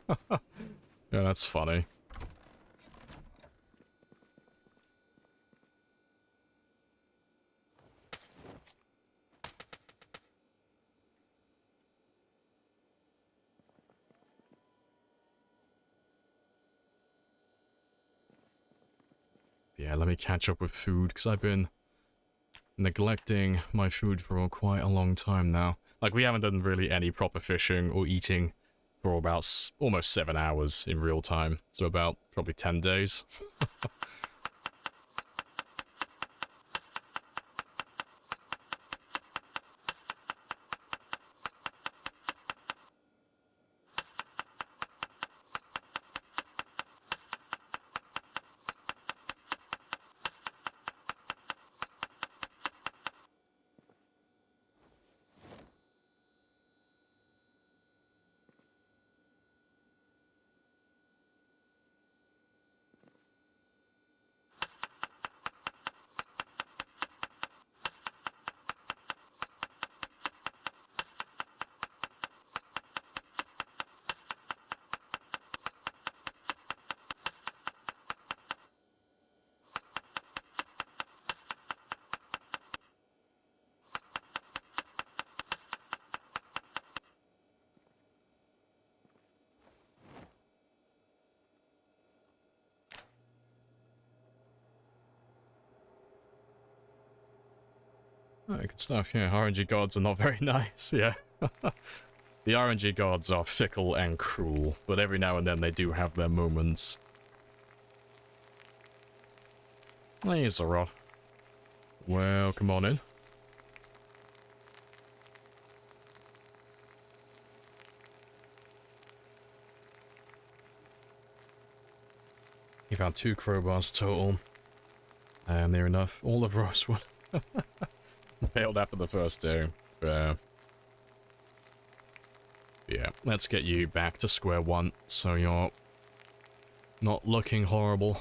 Yeah, that's funny. Yeah, let me catch up with food, because I've been neglecting my food for quite a long time now. Like, we haven't done really any proper fishing or eating for about almost 7 hours in real time. So about probably 10 days. Alright, good stuff, yeah. RNG gods are not very nice, yeah. The RNG gods are fickle and cruel, but every now and then they do have their moments. Here's a rod. Well, come on in. You found 2 crowbars total. And near enough. All of rosewood. Failed after the first day. Yeah, let's get you back to square one, so you're not looking horrible.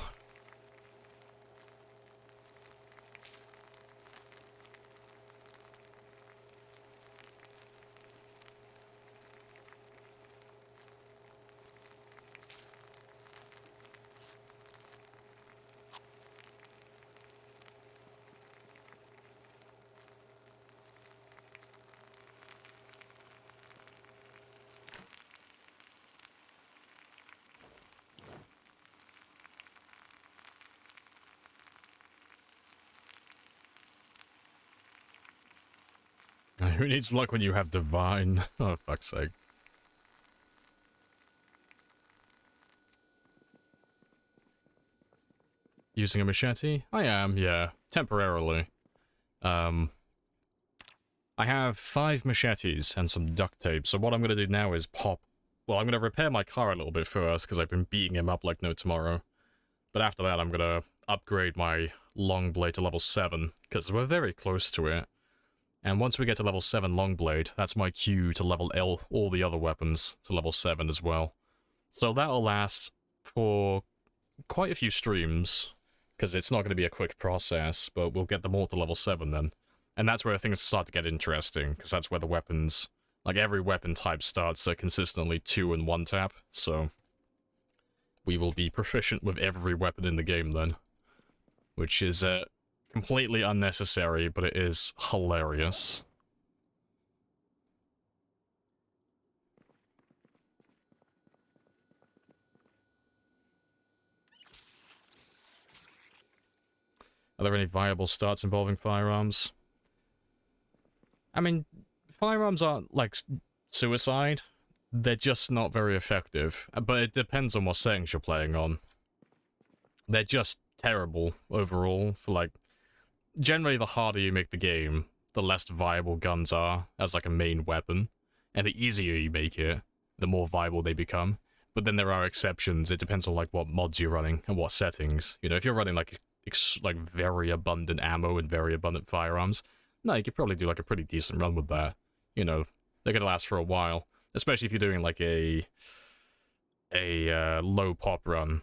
Who needs luck when you have divine? Oh, fuck's sake. Using a machete? I am, yeah. Temporarily. I have 5 machetes and some duct tape, so what I'm gonna do now is pop... Well, I'm gonna repair my car a little bit first, because I've been beating him up like no tomorrow. But after that, I'm gonna upgrade my long blade to level 7, because we're very close to it. And once we get to level 7 long blade, that's my cue to level all the other weapons to level 7 as well. So that'll last for quite a few streams, because it's not going to be a quick process, but we'll get them all to level 7 then. And that's where things start to get interesting, because that's where the weapons, like every weapon type starts at consistently 2 and 1 tap, so we will be proficient with every weapon in the game then. Which is completely unnecessary, but it is hilarious. Are there any viable starts involving firearms? I mean, firearms aren't, like, suicide. they're just not very effective. But it depends on what settings you're playing on. They're just terrible overall for, like... Generally, the harder you make the game, the less viable guns are as, like, a main weapon. And the easier you make it, the more viable they become. But then there are exceptions. It depends on, like, what mods you're running and what settings. You know, if you're running, like very abundant ammo and very abundant firearms, no, you could probably do, like, a pretty decent run with that. You know, they're gonna last for a while. Especially if you're doing, like, a low pop run.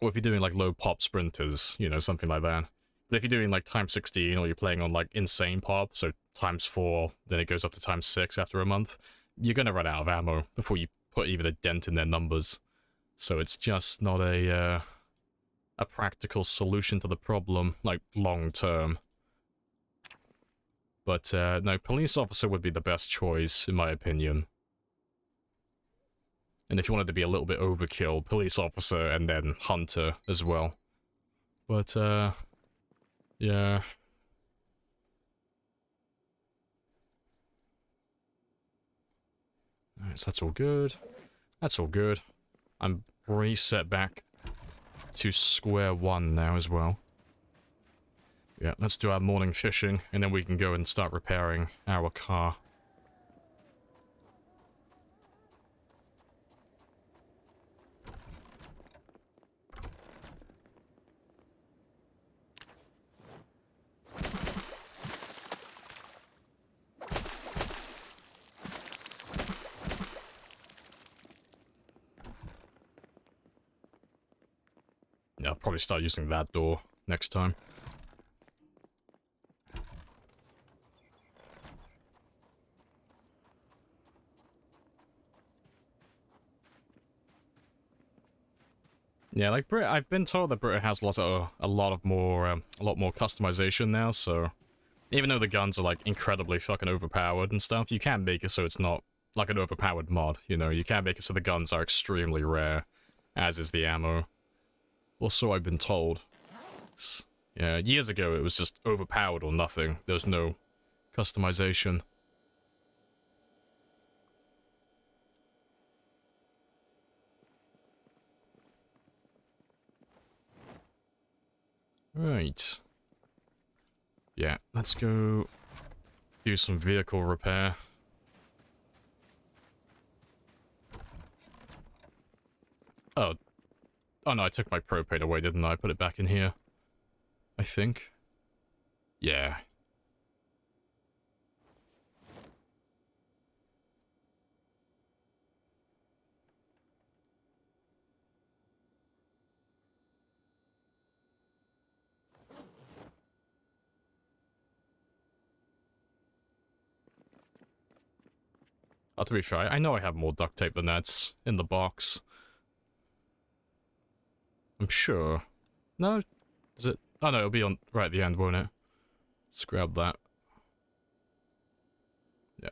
Or if you're doing, like, low pop sprinters, you know, something like that. But if you're doing, like, times 16, or you're playing on, like, insane pop, so times 4, then it goes up to times 6 after a month, you're gonna run out of ammo before you put even a dent in their numbers. So it's just not a practical solution to the problem, like, long term. But, no, police officer would be the best choice, in my opinion. And if you wanted to be a little bit overkill, police officer and then hunter as well. But, yeah. Alright, so that's all good. That's all good. I'm reset back to square one now as well. Yeah, let's do our morning fishing, and then we can go and start repairing our car. Yeah, I'll probably start using that door next time. Yeah, like I've been told that Brit has a lot more customization now. So even though the guns are like incredibly fucking overpowered and stuff, you can make it so it's not like an overpowered mod. You know, you can make it so the guns are extremely rare, as is the ammo. Or so I've been told. Yeah, years ago it was just overpowered or nothing. There was no customization. Right. Yeah, let's go do some vehicle repair. Oh. Oh no, I took my propane away, didn't I? I put it back in here. I think. Yeah. Oh, to be fair, I know I have more duct tape than that's in the box. I'm sure. No? Is it? Oh no, it'll be on right at the end, won't it? Let's grab that. Yeah.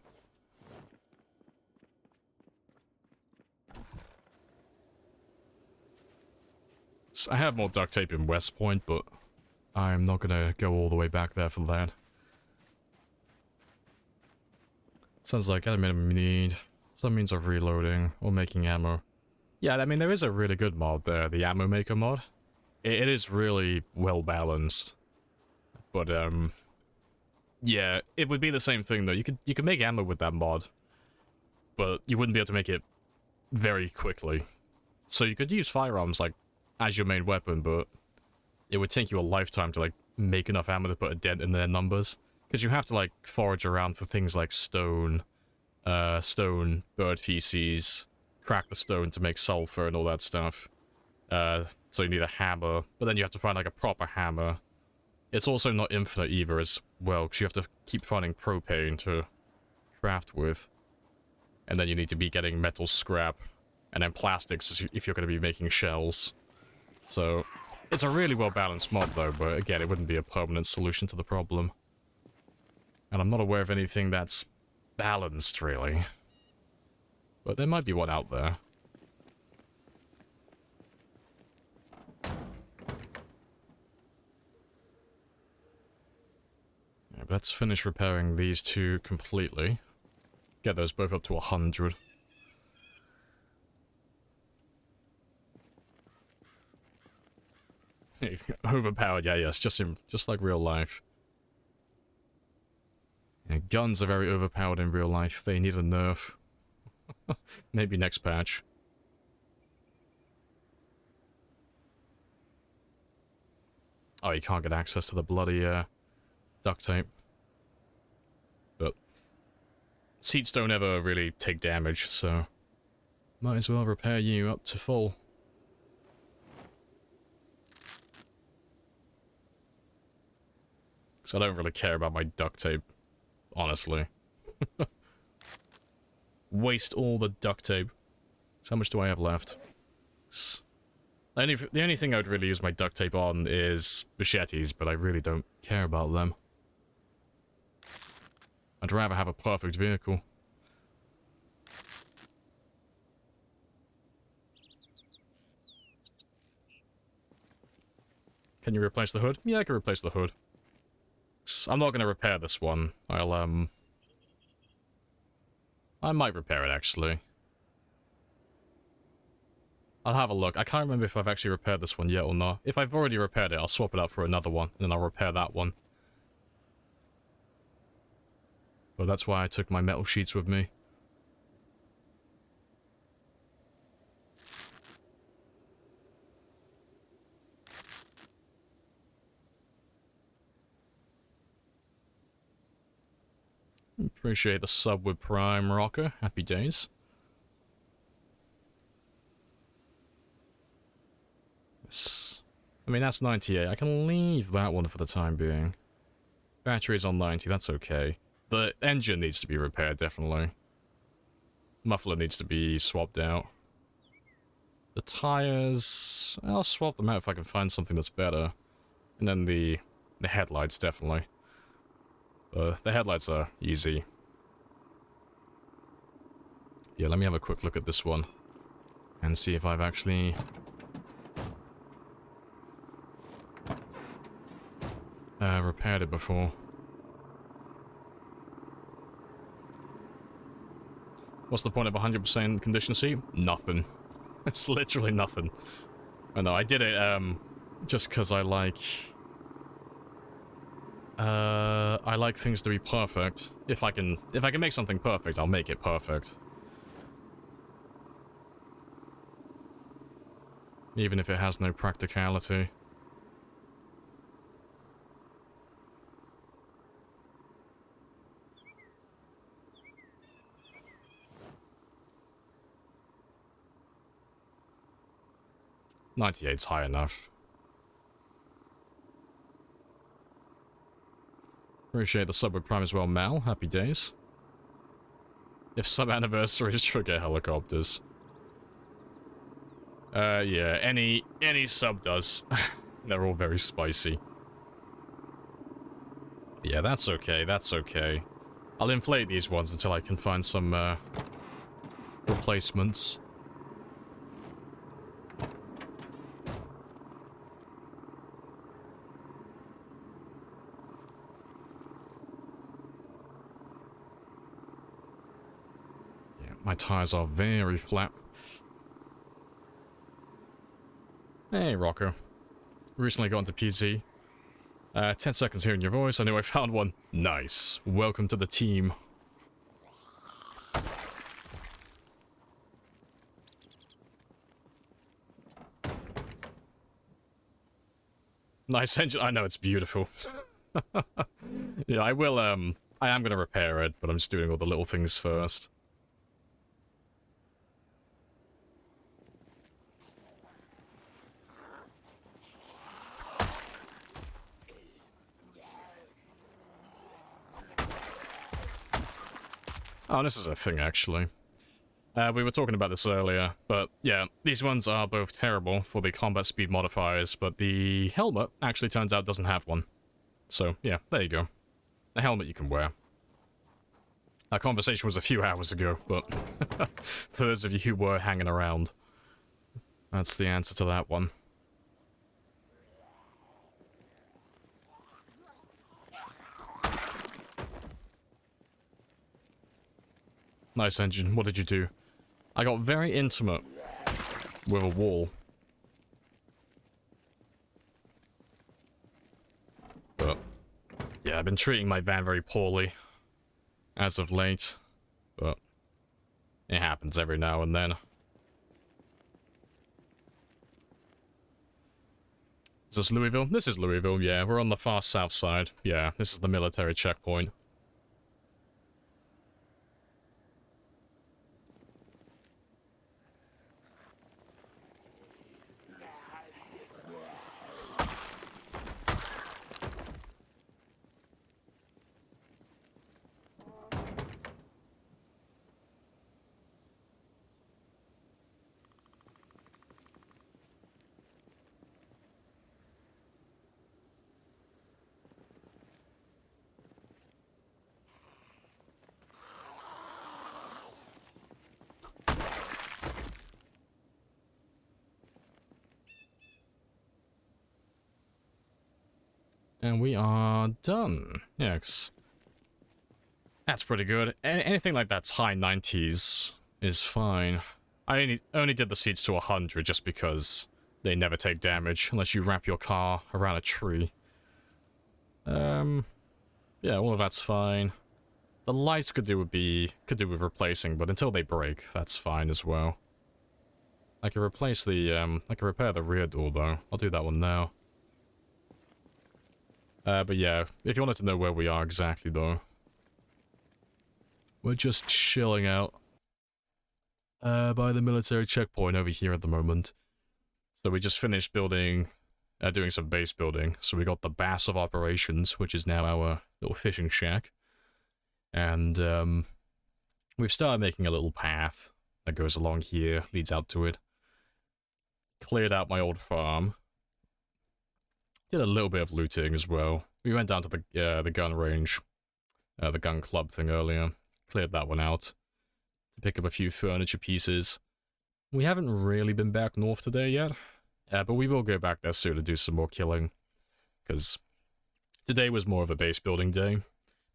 So I have more duct tape in West Point, but I'm not gonna go all the way back there for that. Sounds like I need some means of reloading or making ammo. Yeah, I mean, there is a really good mod there, the Ammo Maker mod. It is really well balanced. But, yeah, it would be the same thing though. You could make ammo with that mod, but you wouldn't be able to make it very quickly. So you could use firearms, like, as your main weapon, but it would take you a lifetime to, like, make enough ammo to put a dent in their numbers. Because you have to, like, forage around for things like stone, bird feces, crack the stone to make sulfur and all that stuff. So you need a hammer, but then you have to find, like, a proper hammer. It's also not infinite either as well, because you have to keep finding propane to craft with. And then you need to be getting metal scrap, and then plastics if you're going to be making shells. So, it's a really well-balanced mod, though, but again, it wouldn't be a permanent solution to the problem. And I'm not aware of anything that's balanced, really. But there might be one out there. Yeah, let's finish repairing these two completely. Get those both up to 100. Overpowered, yeah, yes, just like real life. Yeah, guns are very overpowered in real life. They need a nerf. Maybe next patch. Oh, you can't get access to the bloody duct tape. But seats don't ever really take damage, so might as well repair you up to full. Because I don't really care about my duct tape, honestly. Waste all the duct tape. So how much do I have left? The only thing I would really use my duct tape on is machetes, but I really don't care about them. I'd rather have a perfect vehicle. Can you replace the hood? Yeah, I can replace the hood. I'm not going to repair this one. I might repair it, actually. I'll have a look. I can't remember if I've actually repaired this one yet or not. If I've already repaired it, I'll swap it out for another one, and then I'll repair that one. But that's why I took my metal sheets with me. Appreciate the sub with Prime Rocker. Happy days. I mean, that's 98. I can leave that one for the time being. Battery's on 90, that's okay. The engine needs to be repaired, definitely. Muffler needs to be swapped out. The tires... I'll swap them out if I can find something that's better. And then the headlights, definitely. The headlights are easy. Yeah, let me have a quick look at this one. And see if I've actually... repaired it before. What's the point of 100% condition seat? Nothing. It's literally nothing. I know, I did it, just because I like things to be perfect. If I can make something perfect, I'll make it perfect. Even if it has no practicality. .98's high enough. Appreciate the sub with Prime as well, Mal. Happy days. If sub anniversaries trigger helicopters. Yeah, any sub does. They're all very spicy. Yeah, that's okay, that's okay. I'll inflate these ones until I can find some, replacements. My tires are very flat. Hey, Rocker. Recently got into PZ. 10 seconds hearing your voice. I knew I found one. Nice. Welcome to the team. Nice engine. I know, it's beautiful. Yeah, I will, I am gonna repair it, but I'm just doing all the little things first. Oh, this is a thing, actually. We were talking about this earlier, but yeah, these ones are both terrible for the combat speed modifiers, but the helmet actually turns out doesn't have one. So, yeah, there you go. A helmet you can wear. That conversation was a few hours ago, but for those of you who were hanging around, that's the answer to that one. Nice engine. What did you do? I got very intimate with a wall. Yeah, I've been treating my van very poorly as of late, but it happens every now and then. Is this Louisville? This is Louisville, yeah. We're on the far south side. Yeah, this is the military checkpoint. And we are done. Yeah, that's pretty good. Anything like that's high 90s is fine. I only did the seats to 100 just because they never take damage unless you wrap your car around a tree. Yeah, all of that's fine. The lights could do with replacing, but until they break, that's fine as well. I can replace the I can repair the rear door though. I'll do that one now. But yeah, if you wanted to know where we are exactly though, we're just chilling out by the military checkpoint over here at the moment. So we just finished building, doing some base building. So we got the Bass of Operations, which is now our little fishing shack. And we've started making a little path that goes along here, leads out to it. Cleared out my old farm. Did a little bit of looting as well. We went down to the gun range, the gun club thing earlier. Cleared that one out to pick up a few furniture pieces. We haven't really been back north today yet, but we will go back there soon to do some more killing. Because today was more of a base building day,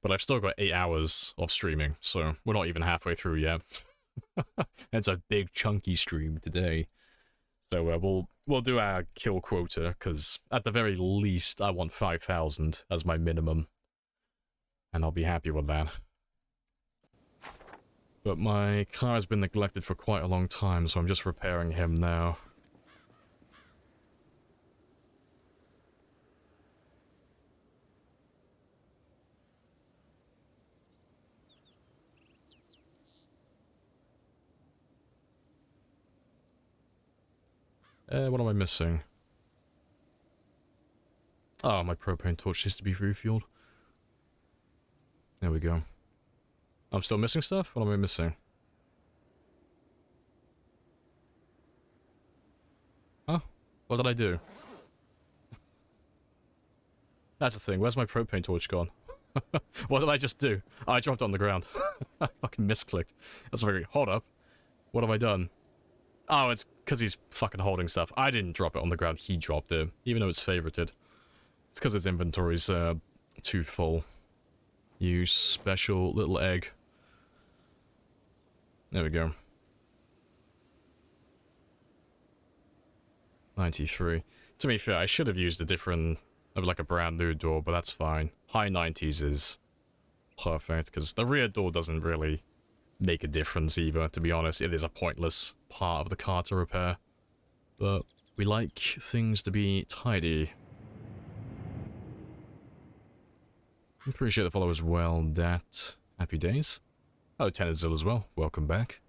but I've still got 8 hours of streaming, so we're not even halfway through yet. It's a big chunky stream today. So we'll do our kill quota, because at the very least I want 5,000 as my minimum. And I'll be happy with that. But my car has been neglected for quite a long time, so I'm just repairing him now. What am I missing? Oh, my propane torch needs to be refueled. There we go. I'm still missing stuff? What am I missing? Huh? What did I do? That's the thing, where's my propane torch gone? What did I just do? Oh, I dropped it on the ground. I fucking misclicked. That's very... Hold up. What have I done? Oh, it's because he's fucking holding stuff. I didn't drop it on the ground, he dropped it. Even though it's favorited. It's because his inventory's too full. You special little egg. There we go. 93. To be fair, I should have used a different... like a brand new door, but that's fine. High 90s is perfect, because the rear door doesn't really make a difference either, to be honest. It is a pointless part of the car to repair. But we like things to be tidy. Appreciate the follow as well, Dat. Happy days. Oh, Tenazil as well. Welcome back.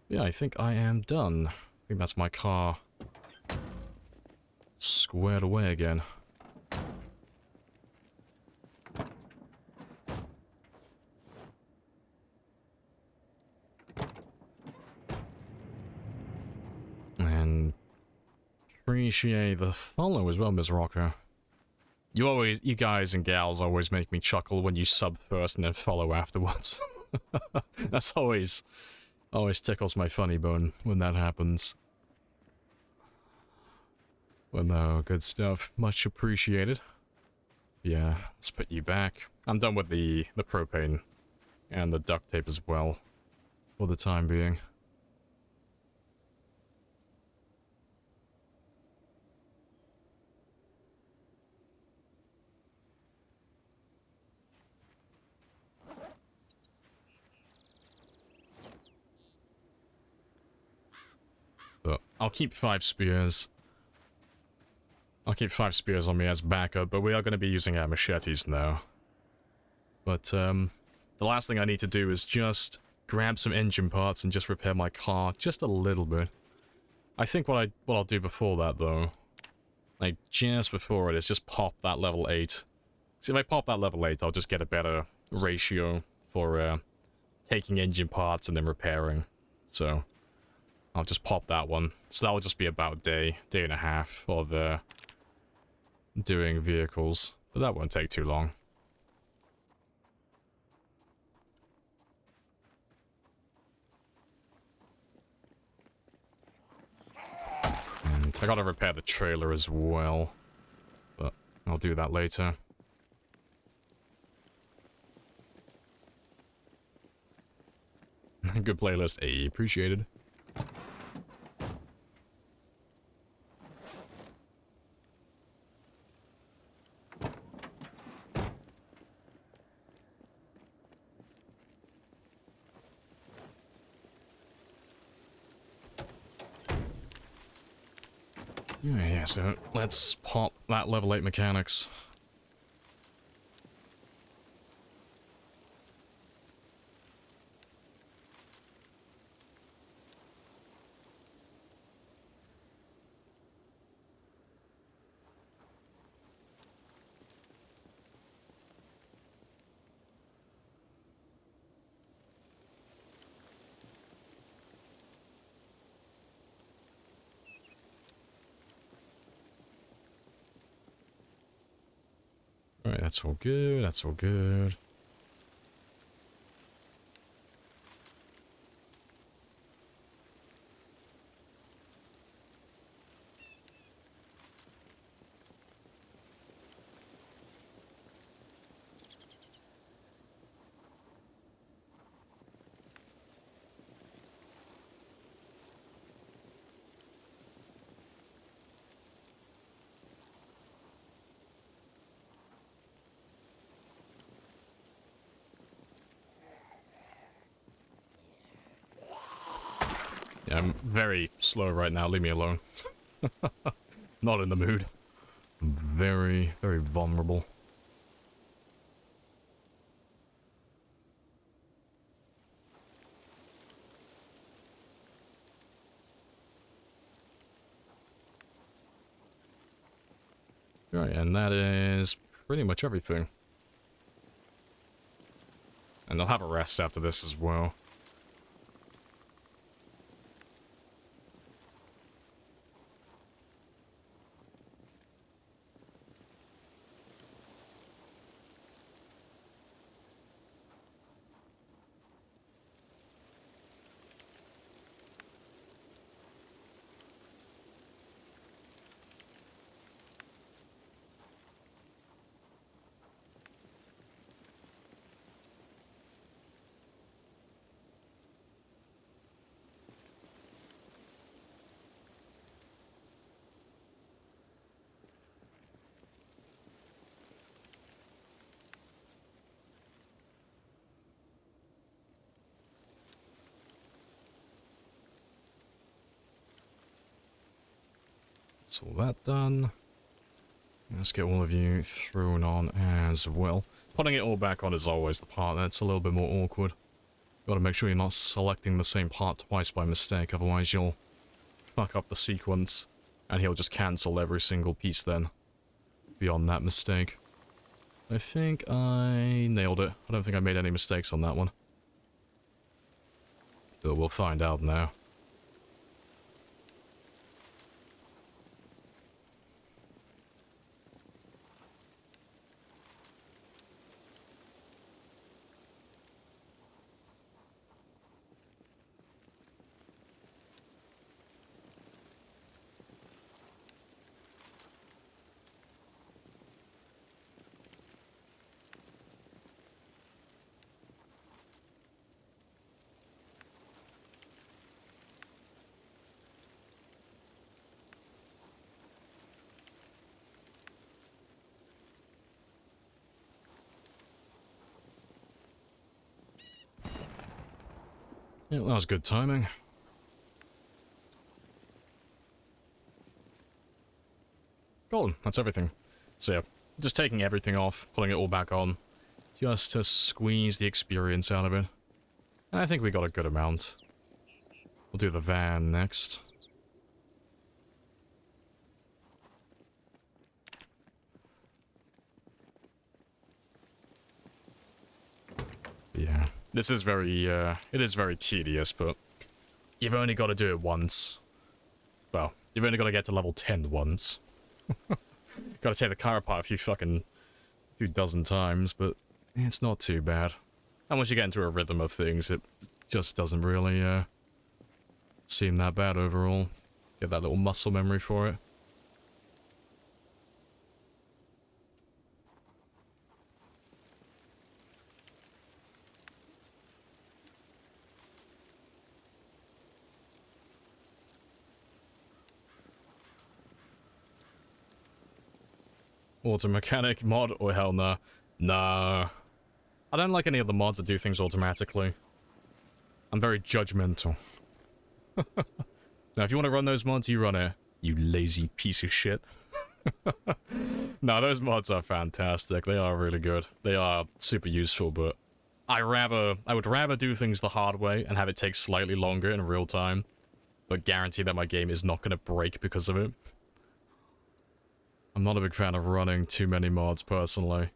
Yeah, I think I am done. I think that's my car squared away again. And appreciate the follow as well, Ms. Rocker. You guys and gals always make me chuckle when you sub first and then follow afterwards. That's always tickles my funny bone when that happens. Well, no, good stuff. Much appreciated. Yeah, let's put you back. I'm done with the propane and the duct tape as well, for the time being. I'll keep 5 spears. I'll keep 5 spears on me as backup, but we are going to be using our machetes now. But, the last thing I need to do is just grab some engine parts and just repair my car just a little bit. I think what I'll do before that, though, like, just before it, is just pop that level 8. See, if I pop that level 8, I'll just get a better ratio for, taking engine parts and then repairing. So, I'll just pop that one. So that'll just be about day and a half of, doing vehicles. But that won't take too long. And I gotta repair the trailer as well. But I'll do that later. Good playlist, appreciated. Yeah, so let's pop that level 8 mechanics. Alright, that's all good, that's all good. Yeah, I'm very slow right now, leave me alone. Not in the mood. I'm very, very vulnerable. Right, and that is pretty much everything. And I'll have a rest after this as well. That's all that done. Let's get all of you thrown on as well. Putting it all back on is always the part that's a little bit more awkward. Gotta make sure you're not selecting the same part twice by mistake, otherwise you'll fuck up the sequence, and he'll just cancel every single piece then, beyond that mistake. I think I nailed it. I don't think I made any mistakes on that one. But we'll find out now. Yeah, that was good timing. Cool, that's everything. So yeah, just taking everything off, putting it all back on, just to squeeze the experience out of it. And I think we got a good amount. We'll do the van next. Yeah, this is very, it is very tedious, but you've only got to do it once. Well, you've only got to get to level 10 once. Got to take the car apart a few dozen times, but it's not too bad. And once you get into a rhythm of things, it just doesn't really, seem that bad overall. Get that little muscle memory for it. Auto mechanic mod? Or hell nah. Nah. I don't like any of the mods that do things automatically. I'm very judgmental. Now, if you want to run those mods, you run it. You lazy piece of shit. No, those mods are fantastic. They are really good. They are super useful, but I would rather do things the hard way and have it take slightly longer in real time, but guarantee that my game is not going to break because of it. I'm not a big fan of running too many mods, personally.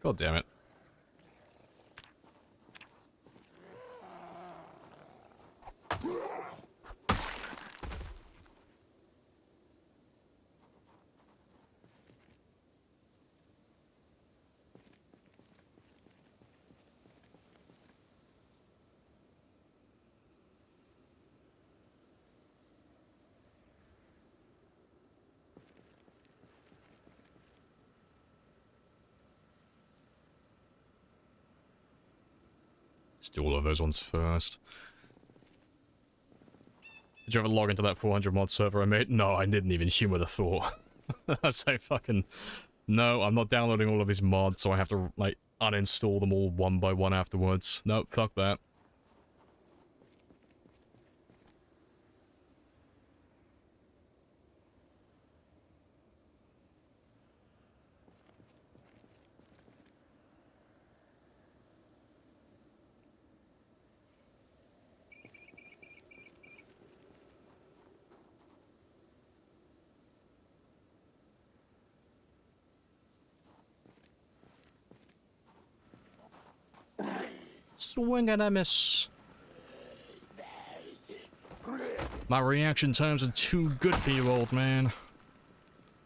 God damn it. Let's do all of those ones first. Did you ever log into that 400 mod server I made? No, I didn't even humor the thought. I say fucking... No, I'm not downloading all of these mods, so I have to, like, uninstall them all one by one afterwards. Nope, fuck that. Swing and a miss. My reaction times are too good for you, old man.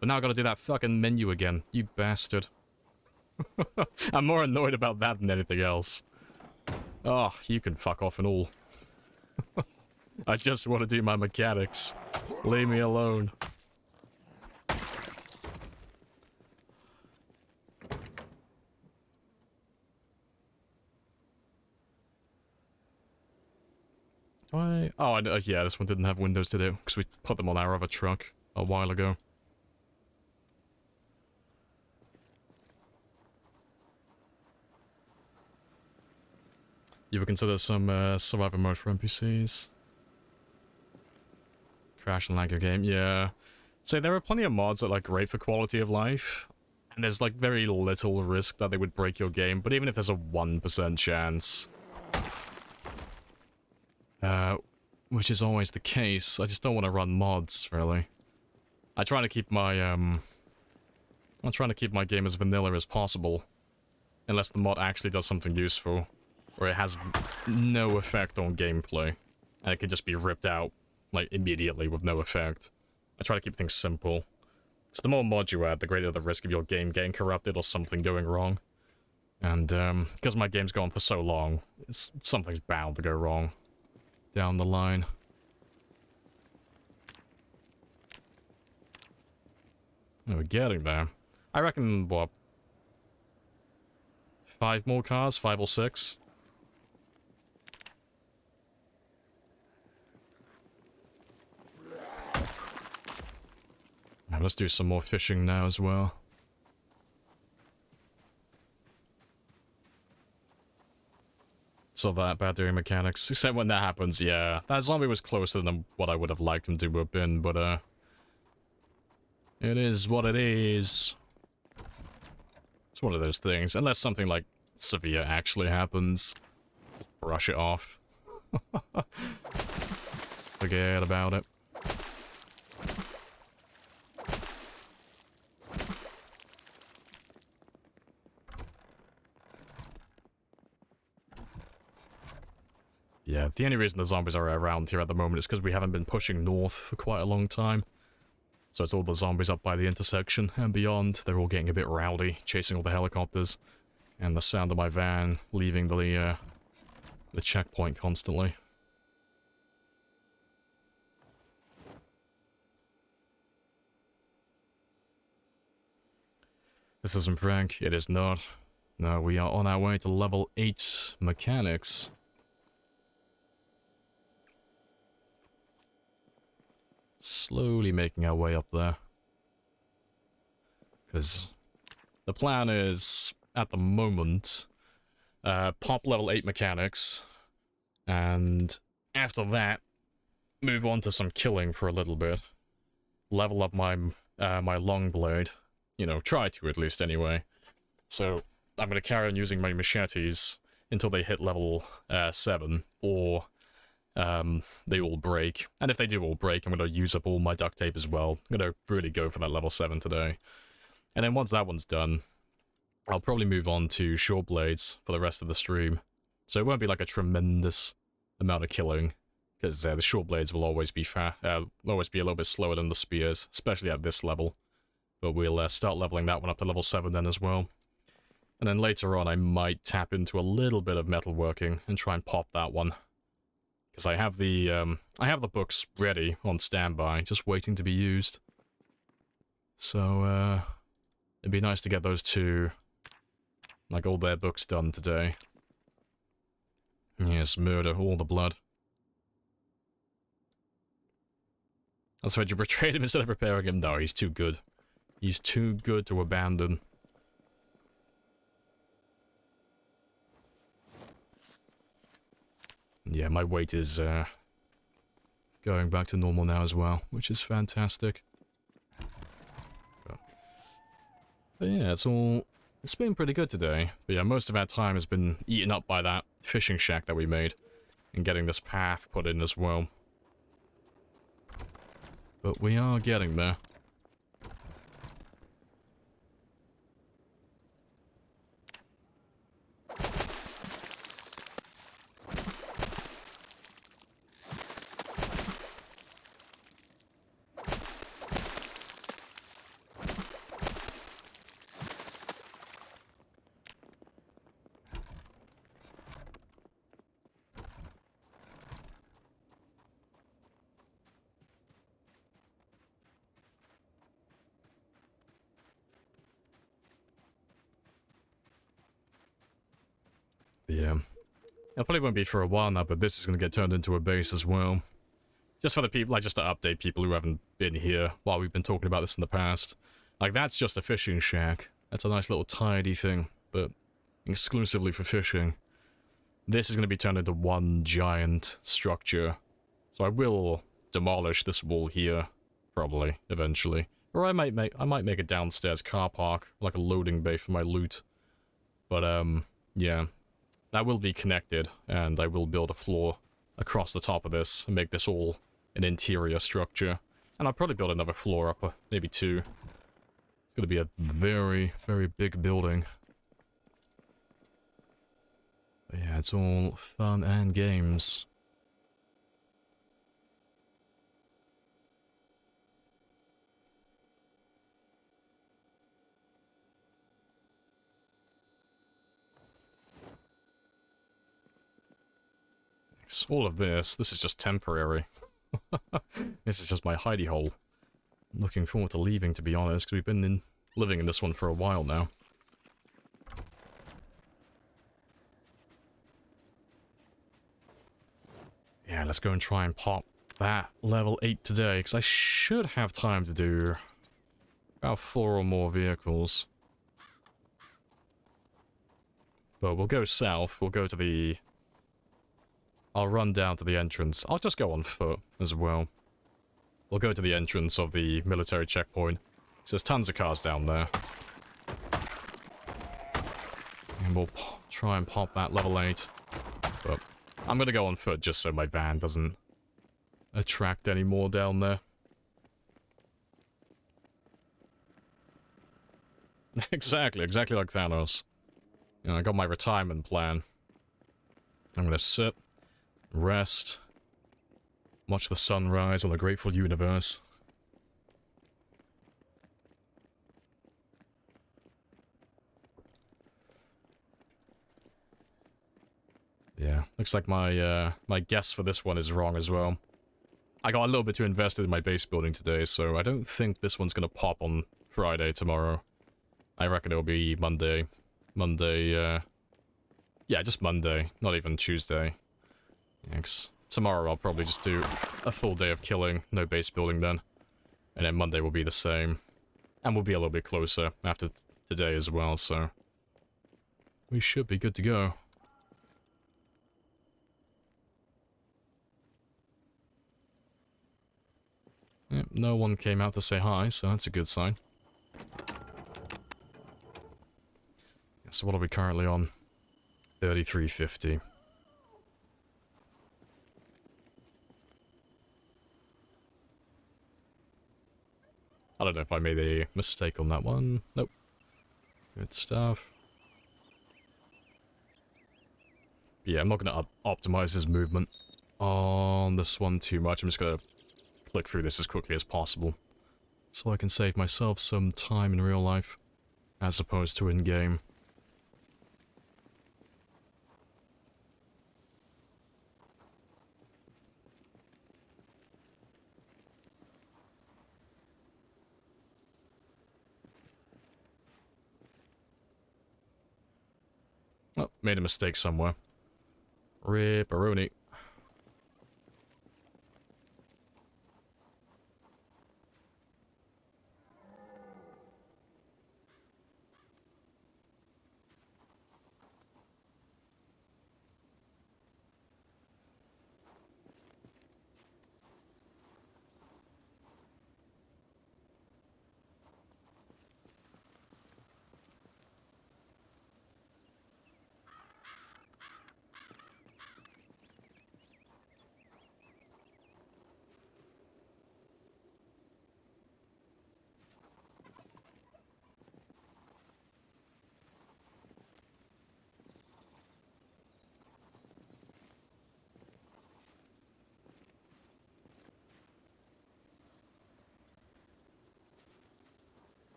But now I gotta do that fucking menu again, you bastard. I'm more annoyed about that than anything else. Oh, you can fuck off and all. I just want to do my mechanics. Leave me alone. Oh, yeah, this one didn't have windows to do, because we put them on our other truck a while ago. You would consider some survivor mode for NPCs? Crash and lag your game, yeah. So there are plenty of mods that are like great for quality of life, and there's like very little risk that they would break your game, but even if there's a 1% chance... which is always the case. I just don't want to run mods, really. I try to keep my, I'm trying to keep my game as vanilla as possible. Unless the mod actually does something useful. Or it has no effect on gameplay. And it can just be ripped out, like, immediately with no effect. I try to keep things simple. So the more mods you add, the greater the risk of your game getting corrupted or something going wrong. And, because my game's gone for so long, something's bound to go wrong. Down the line. We're getting there. I reckon, what? 5 more cars? 5 or 6? Let's do some more fishing now as well. So that bad doing mechanics. Except when that happens, yeah. That zombie was closer than what I would have liked him to have been, but it is what it is. It's one of those things. Unless something like severe actually happens. Brush it off. Forget about it. Yeah, the only reason the zombies are around here at the moment is because we haven't been pushing north for quite a long time. So it's all the zombies up by the intersection and beyond. They're all getting a bit rowdy, chasing all the helicopters. And the sound of my van leaving the checkpoint constantly. This isn't Frank. It is not. No, we are on our way to level 8 mechanics. Slowly making our way up there. Because the plan is, at the moment, pop level 8 mechanics, and after that, move on to some killing for a little bit. Level up my my long blade. You know, try to at least anyway. So, I'm going to carry on using my machetes until they hit level 7, or they all break. And if they do all break, I'm going to use up all my duct tape as well. I'm going to really go for that level 7 today. And then once that one's done, I'll probably move on to short blades for the rest of the stream. So it won't be like a tremendous amount of killing, because the short blades will always be a little bit slower than the spears, especially at this level. But we'll start leveling that one up to level 7 then as well. And then later on, I might tap into a little bit of metalworking and try and pop that one. Because I have the books ready on standby, just waiting to be used. So, it'd be nice to get those two, like all their books done today. Yes, murder, all the blood. That's right, you betrayed him instead of repairing him. No, he's too good. He's too good to abandon. Yeah, my weight is going back to normal now as well, which is fantastic. But yeah, it's been pretty good today. But yeah, most of our time has been eaten up by that fishing shack that we made, and getting this path put in as well. But we are getting there. Yeah. It probably won't be for a while now, but this is going to get turned into a base as well. Just for the people, like, just to update people who haven't been here while we've been talking about this in the past. Like, that's just a fishing shack. That's a nice little tidy thing, but exclusively for fishing. This is going to be turned into one giant structure. So I will demolish this wall here, probably, eventually. Or I might make a downstairs car park, like a loading bay for my loot. But, yeah. That will be connected, and I will build a floor across the top of this and make this all an interior structure. And I'll probably build another floor up, maybe 2. It's gonna be a very, very big building. But yeah, it's all fun and games. All of this is just temporary. This is just my hidey hole. Looking forward to leaving, to be honest, because we've been living in this one for a while now. Yeah, let's go and try and pop that level 8 today, because I should have time to do about 4 or more vehicles. But we'll go south, we'll go to the... I'll run down to the entrance. I'll just go on foot as well. We'll go to the entrance of the military checkpoint. So there's tons of cars down there. And we'll try and pop that level 8. But I'm gonna go on foot just so my van doesn't attract any more down there. Exactly like Thanos. You know, I got my retirement plan. I'm gonna sit, rest, watch the sunrise on the grateful universe. Yeah, looks like my my guess for this one is wrong as well. I got a little bit too invested in my base building today, so I don't think this one's gonna pop on Friday tomorrow. I reckon it'll be Monday. Yeah, just Monday, not even Tuesday. Thanks. Tomorrow I'll probably just do a full day of killing, no base building then. And then Monday will be the same. And we'll be a little bit closer after today as well, so... we should be good to go. Yep, no one came out to say hi, so that's a good sign. So what are we currently on? 3350. I don't know if I made a mistake on that one. Nope. Good stuff. But yeah, I'm not going to optimize his movement on this one too much. I'm just going to click through this as quickly as possible, so I can save myself some time in real life, as opposed to in-game. Oh, made a mistake somewhere. Ripperoni.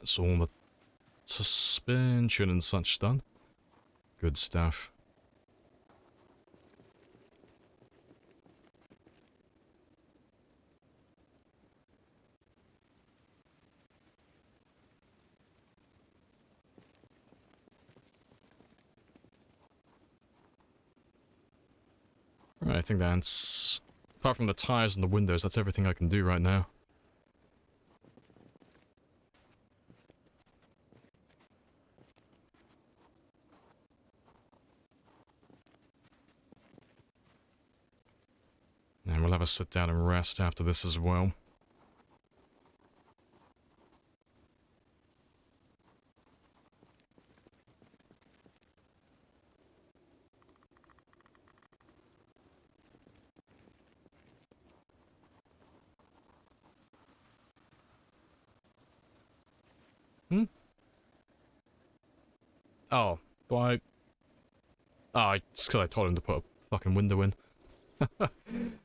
It's all the suspension and such done. Good stuff. Right, I think that's... apart from the tires and the windows, that's everything I can do right now. And we'll have a sit down and rest after this as well. Hmm? Oh, why? Oh, it's because I told him to put a fucking window in.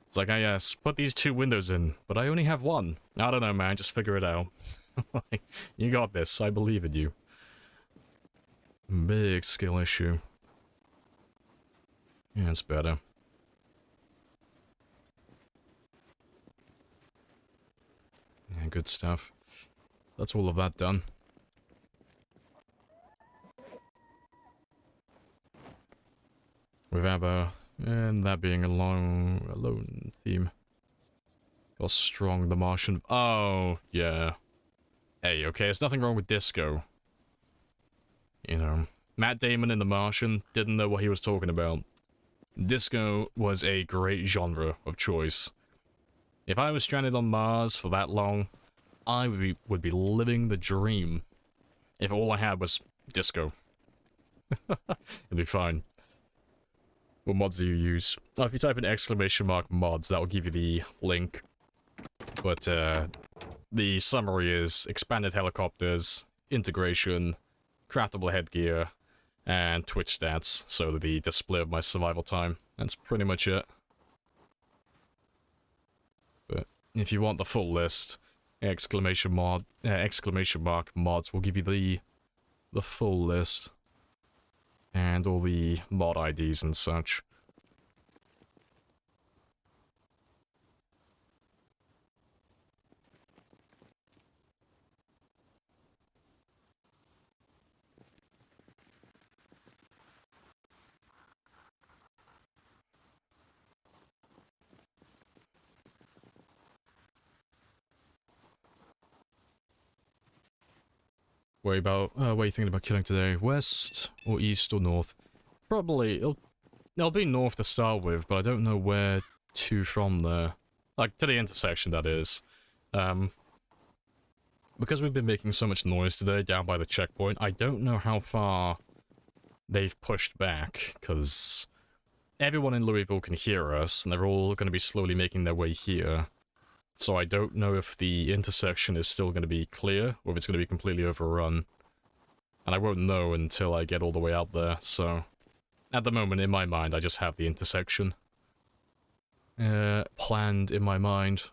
It's like, yes, put these 2 windows in, but I only have 1. I don't know, man, just figure it out. Like, you got this, I believe in you. Big skill issue. Yeah, it's better. Yeah, good stuff. That's all of that done. With ABBA, and that being a lone theme. How strong the Martian... Oh, yeah. Hey, okay, there's nothing wrong with disco. You know, Matt Damon in The Martian didn't know what he was talking about. Disco was a great genre of choice. If I was stranded on Mars for that long, I would be living the dream. If all I had was disco. It'd be fine. What mods do you use? Oh, if you type in !mods, that will give you the link. But, the summary is expanded helicopters, integration, craftable headgear, and Twitch stats, so the display of my survival time. That's pretty much it. But if you want the full list, mods will give you the full list. And all the mod IDs and such. What are you thinking about killing today? West or east or north? Probably, it'll be north to start with, but I don't know where to from there. Like, to the intersection, that is. Because we've been making so much noise today down by the checkpoint, I don't know how far they've pushed back, because everyone in Louisville can hear us, and they're all going to be slowly making their way here. So I don't know if the intersection is still going to be clear, or if it's going to be completely overrun. And I won't know until I get all the way out there, so... At the moment, in my mind, I just have the intersection. Planned in my mind.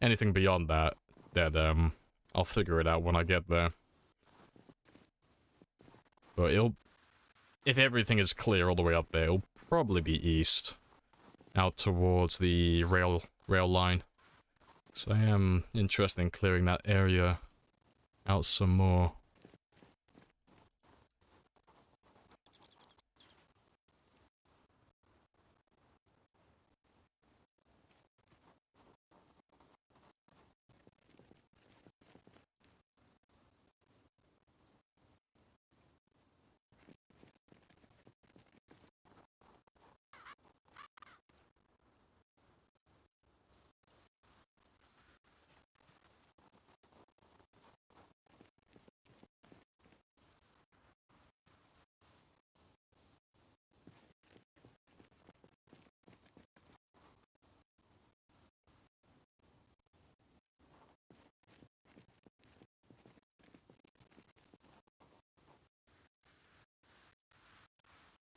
Anything beyond that, then, I'll figure it out when I get there. But if everything is clear all the way up there, it'll probably be east. Out towards the rail line. So I am interested in clearing that area out some more.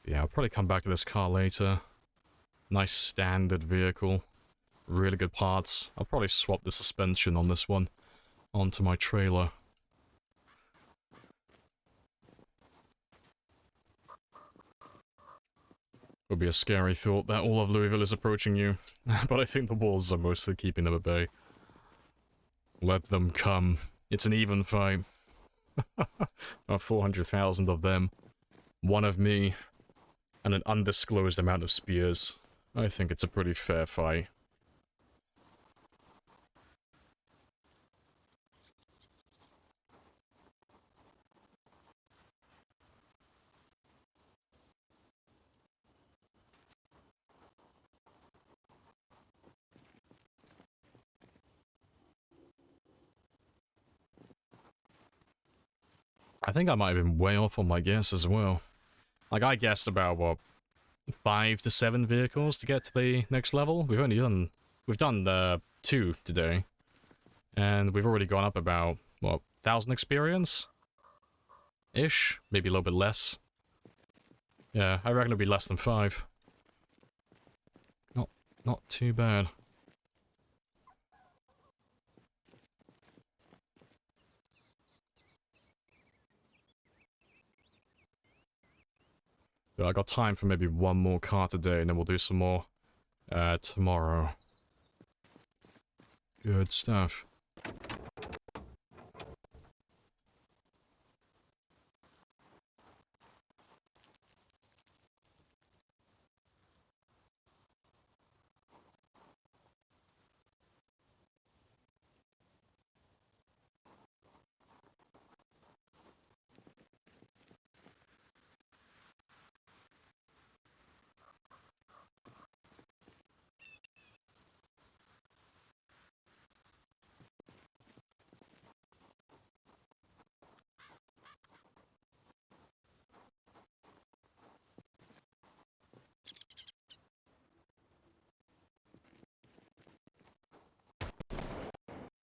Yeah, I'll probably come back to this car later. Nice standard vehicle. Really good parts. I'll probably swap the suspension on this one onto my trailer. Would be a scary thought that all of Louisville is approaching you, but I think the walls are mostly keeping them at bay. Let them come. It's an even fight. About 400,000 of them. One of me. And an undisclosed amount of spears. I think it's a pretty fair fight. I think I might have been way off on my guess as well. Like, I guessed about, what, 5 to 7 vehicles to get to the next level? We've done 2 today. And we've already gone up about, what, 1,000 experience? Ish? Maybe a little bit less. Yeah, I reckon it'll be less than 5. Not too bad. But I got time for maybe one more car today, and then we'll do some more tomorrow. Good stuff.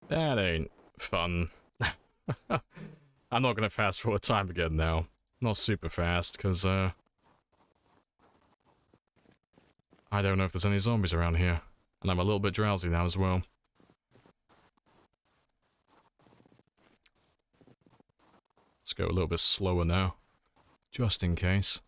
That ain't fun. I'm not gonna fast forward time again now. Not super fast, because, I don't know if there's any zombies around here. And I'm a little bit drowsy now as well. Let's go a little bit slower now. Just in case.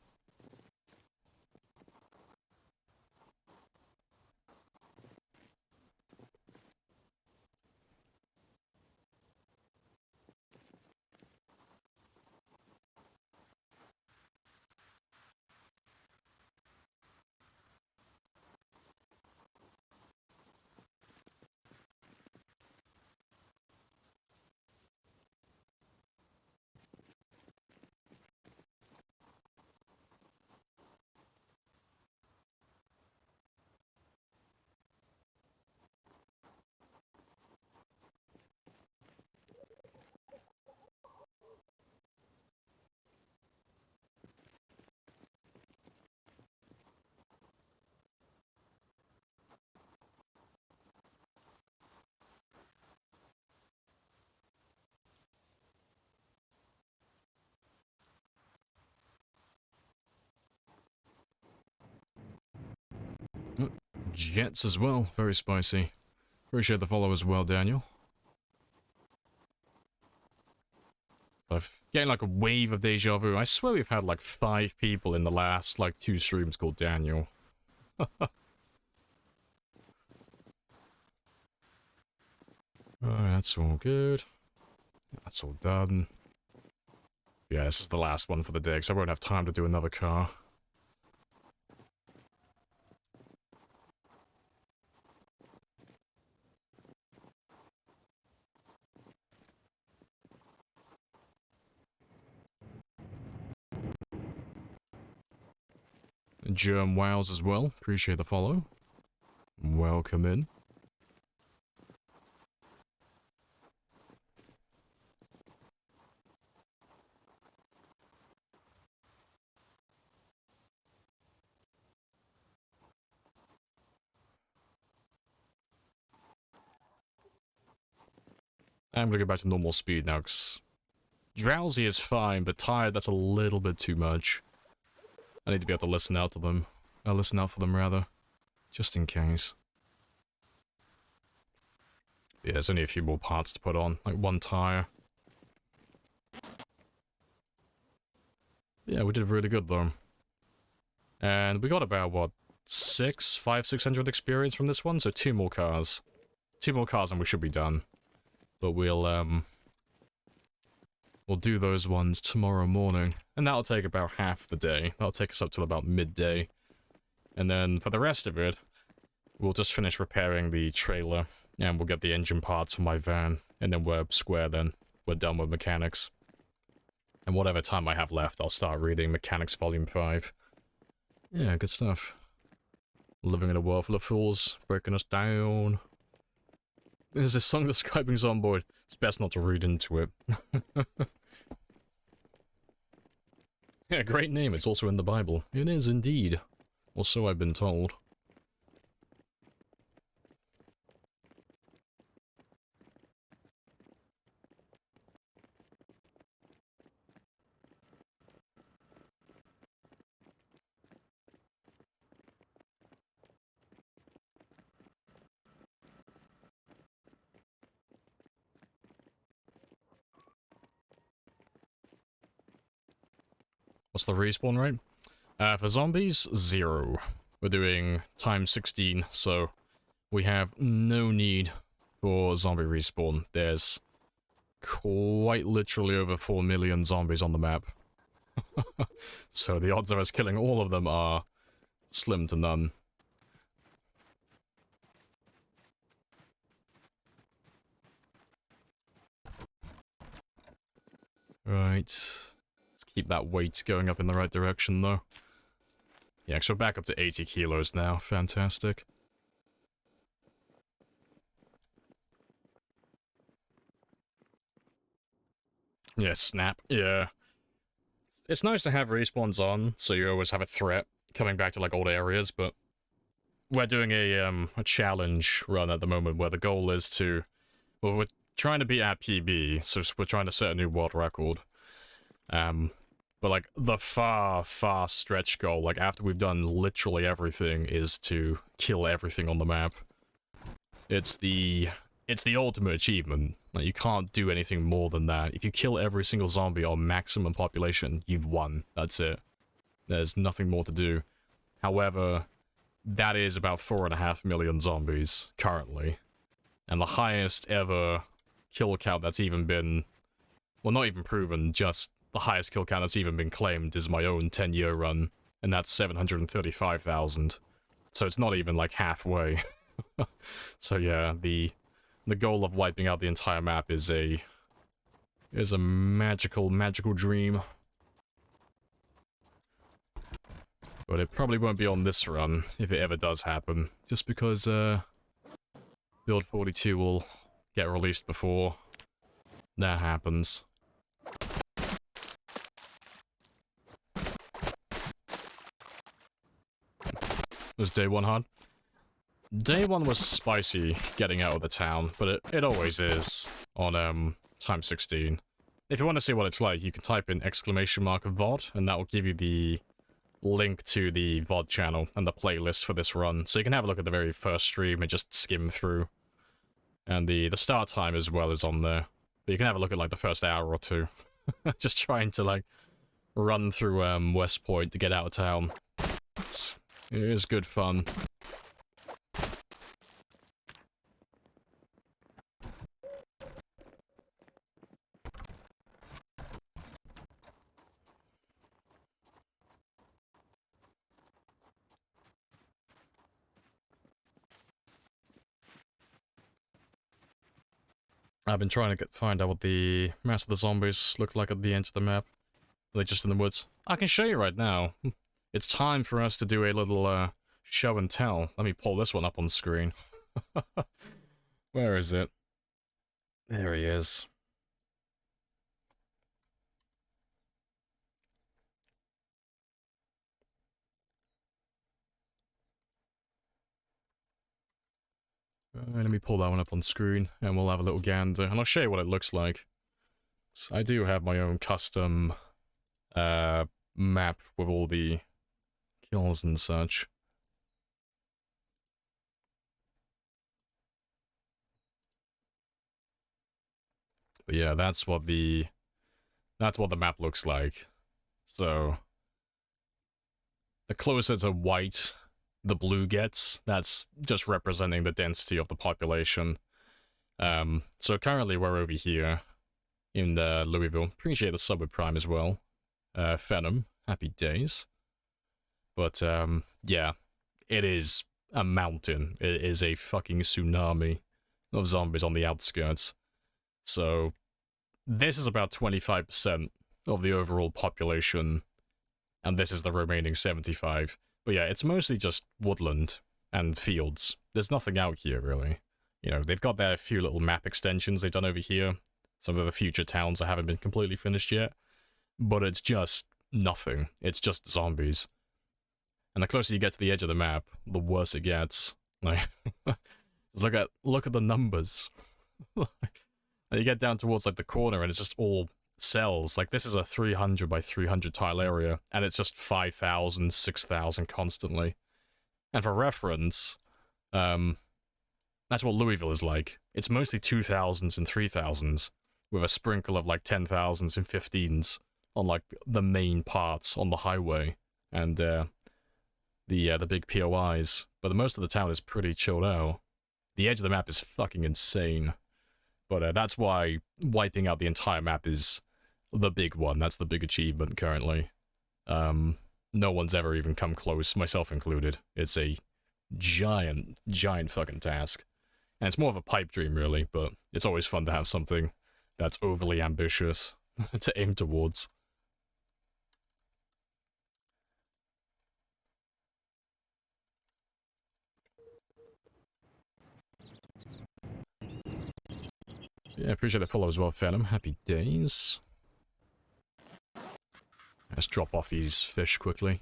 Jets as well, very spicy. Appreciate the follow as well, Daniel. I'm getting like a wave of deja vu. I swear we've had like 5 people in the last like 2 streams called Daniel. Alright, that's all good. That's all done. Yeah, this is the last one for the day, because I won't have time to do another car. Germ Wows as well. Appreciate the follow. Welcome in. I'm gonna go back to normal speed now, because drowsy is fine, but tired, that's a little bit too much. I need to be able to listen out to them. Listen out for them, rather. Just in case. Yeah, there's only a few more parts to put on, like 1 tire. Yeah, we did really good, though. And we got about, what, 600 experience from this one, so 2 more cars. 2 more cars and we should be done. But we'll do those ones tomorrow morning. And that'll take about half the day. That'll take us up till about midday. And then for the rest of it, we'll just finish repairing the trailer. And we'll get the engine parts for my van. And then we're square then. We're done with mechanics. And whatever time I have left, I'll start reading Mechanics Volume 5. Yeah, good stuff. Living in a world full of fools, breaking us down. There's a song describing Zomboid. It's best not to read into it. Yeah, great name. It's also in the Bible. It is indeed. Or so I've been told. What's the respawn rate? For zombies, 0. We're doing times 16, so we have no need for zombie respawn. There's quite literally over 4 million zombies on the map. So the odds of us killing all of them are slim to none. Right. Let's keep that weight going up in the right direction, though. Yeah, so we're back up to 80 kilos now. Fantastic. Yeah, snap. Yeah. It's nice to have respawns on, so you always have a threat coming back to, like, old areas, but we're doing a challenge run at the moment where the goal is to... Well, we're trying to be at PB, so we're trying to set a new world record. But, like, the far stretch goal, like, after we've done literally everything, is to kill everything on the map. It's the ultimate achievement. Like, you can't do anything more than that. If you kill every single zombie on maximum population, you've won. That's it. There's nothing more to do. However, that is about 4.5 million zombies, currently. And the highest ever kill count that's even been... Well, not even proven, just the highest kill count that's even been claimed is my own 10-year run, and that's 735,000. So it's not even, like, halfway. So yeah, the goal of wiping out the entire map is a magical dream. But it probably won't be on this run, if it ever does happen, just because Build 42 will get released before that happens. Was day 1 hard? Day 1 was spicy getting out of the town, but it always is on times 16. If you want to see what it's like, you can type in !VOD, and that will give you the link to the VOD channel and the playlist for this run. So you can have a look at the very first stream and just skim through. And the start time as well is on there. But you can have a look at, like, the first hour or two. Just trying to, like, run through West Point to get out of town. It is good fun. I've been trying to find out what the mass of the zombies look like at the end of the map. Are they just in the woods? I can show you right now. It's time for us to do a little show and tell. Let me pull this one up on the screen. Where is it? There he is. Let me pull that one up on screen, and we'll have a little gander, and I'll show you what it looks like. So I do have my own custom map with all the kills and such. But yeah, that's what the map looks like. So the closer to white the blue gets, that's just representing the density of the population. So currently we're over here in Louisville. Appreciate the sub with Prime as well. Phenom, happy days. But yeah, it is a mountain. It is a fucking tsunami of zombies on the outskirts. So this is about 25% of the overall population, and this is the remaining 75%. But yeah, it's mostly just woodland and fields. There's nothing out here, really. You know, they've got their few little map extensions they've done over here. Some of the future towns that haven't been completely finished yet. But it's just nothing. It's just zombies. And the closer you get to the edge of the map, the worse it gets. Like, look at the numbers. You get down towards, like, the corner and it's just all cells. Like, this is a 300 by 300 tile area, and it's just 5,000, 6,000 constantly. And for reference, that's what Louisville is like. It's mostly 2,000s and 3,000s, with a sprinkle of, like, 10,000s and 15s on like the main parts on the highway and the big POIs, but most of the town is pretty chilled out. The edge of the map is fucking insane, but that's why wiping out the entire map is the big one. That's the big achievement currently. No one's ever even come close, myself included. It's a giant fucking task. And it's more of a pipe dream, really, but it's always fun to have something that's overly ambitious to aim towards. Yeah, appreciate the follow as well, Phantom. Happy days. Let's drop off these fish quickly.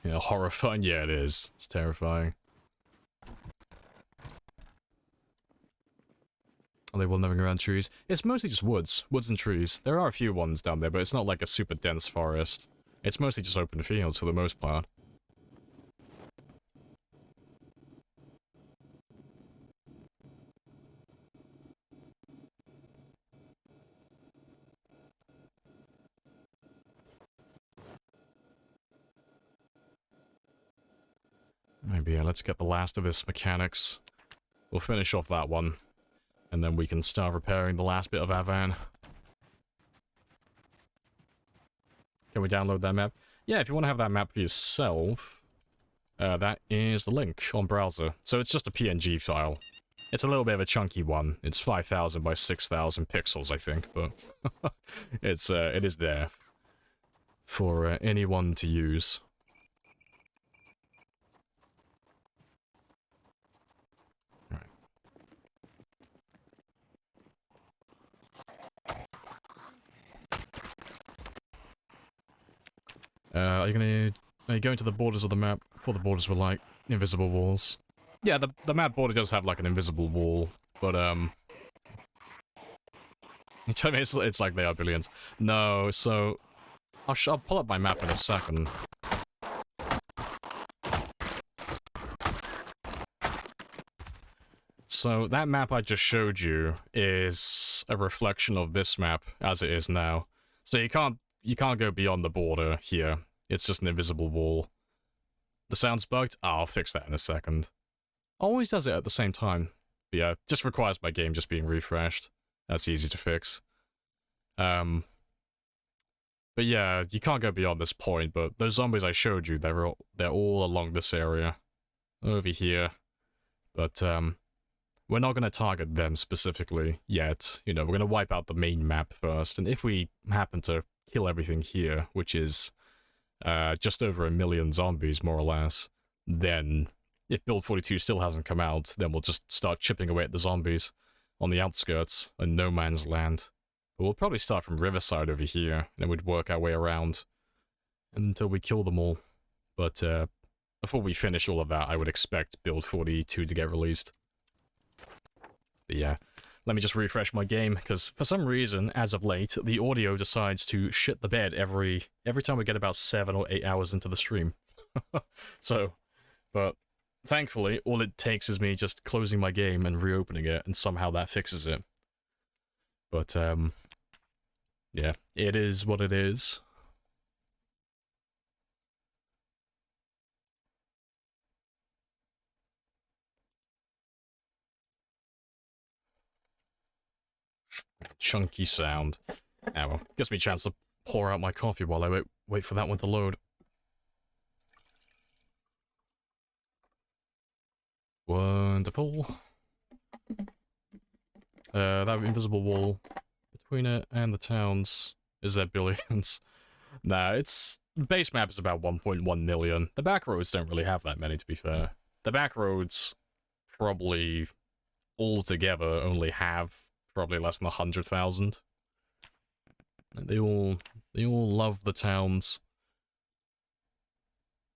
Yeah, horrifying. Yeah, it is. It's terrifying. Are they wandering around trees? It's mostly just woods. Woods and trees. There are a few ones down there, but it's not like a super dense forest. It's mostly just open fields for the most part. Maybe, yeah, let's get the last of this mechanics. We'll finish off that one. And then we can start repairing the last bit of our van. Can we download that map? Yeah, if you want to have that map for yourself, that is the link on browser. So it's just a PNG file. It's a little bit of a chunky one. It's 5,000 by 6,000 pixels, I think, but it is there for anyone to use. Are you going to the borders of the map? Before the borders were like invisible walls. Yeah, the map border does have like an invisible wall, but you tell me it's like they are billions. No, so I'll pull up my map in a second. So that map I just showed you is a reflection of this map as it is now. So you can't go beyond the border here. It's just an invisible wall. The sound's bugged? Oh, I'll fix that in a second. Always does it at the same time. But yeah, just requires my game just being refreshed. That's easy to fix. But yeah, you can't go beyond this point, but those zombies I showed you, they're all along this area. Over here. But, we're not going to target them specifically yet. You know, we're going to wipe out the main map first, and if we happen to kill everything here, which is just over 1 million zombies, more or less, then if Build 42 still hasn't come out, then we'll just start chipping away at the zombies on the outskirts and no man's land. But we'll probably start from Riverside over here, and then we'd work our way around until we kill them all. But before we finish all of that, I would expect Build 42 to get released. But yeah, let me just refresh my game, because for some reason, as of late, the audio decides to shit the bed every time we get about 7 or 8 hours into the stream. So, but thankfully, all it takes is me just closing my game and reopening it, and somehow that fixes it. But, yeah, it is what it is. Chunky sound. Ah, well, gives me a chance to pour out my coffee while I wait for that one to load. Wonderful. That invisible wall between it and the towns, is there billions? Nah, the base map is about 1.1 million. The back roads don't really have that many, to be fair. The back roads probably altogether only have probably less than 100,000. They all love the towns.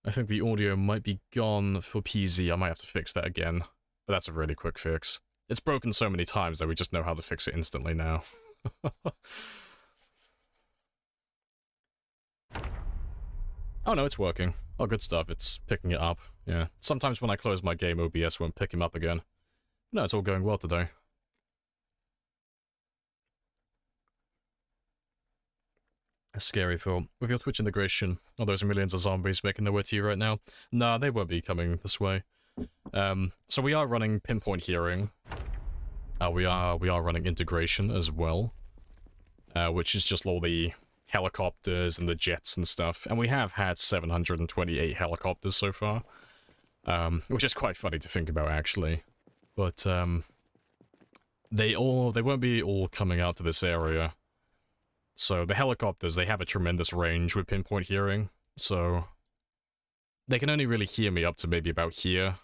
I think the audio might be gone for PZ. I might have to fix that again, but that's a really quick fix. It's broken so many times that we just know how to fix it instantly now. Oh no, it's working. Oh, good stuff. It's picking it up. Yeah. Sometimes when I close my game, OBS won't pick him up again. No, it's all going well today. scary thought. With your Twitch integration, are those millions of zombies making their way to you right now? Nah, they won't be coming this way. So we are running pinpoint hearing. We are running integration as well, which is just all the helicopters and the jets and stuff. And we have had 728 helicopters so far, which is quite funny to think about actually. But they won't be all coming out to this area. So the helicopters, they have a tremendous range with pinpoint hearing, so they can only really hear me up to maybe about here,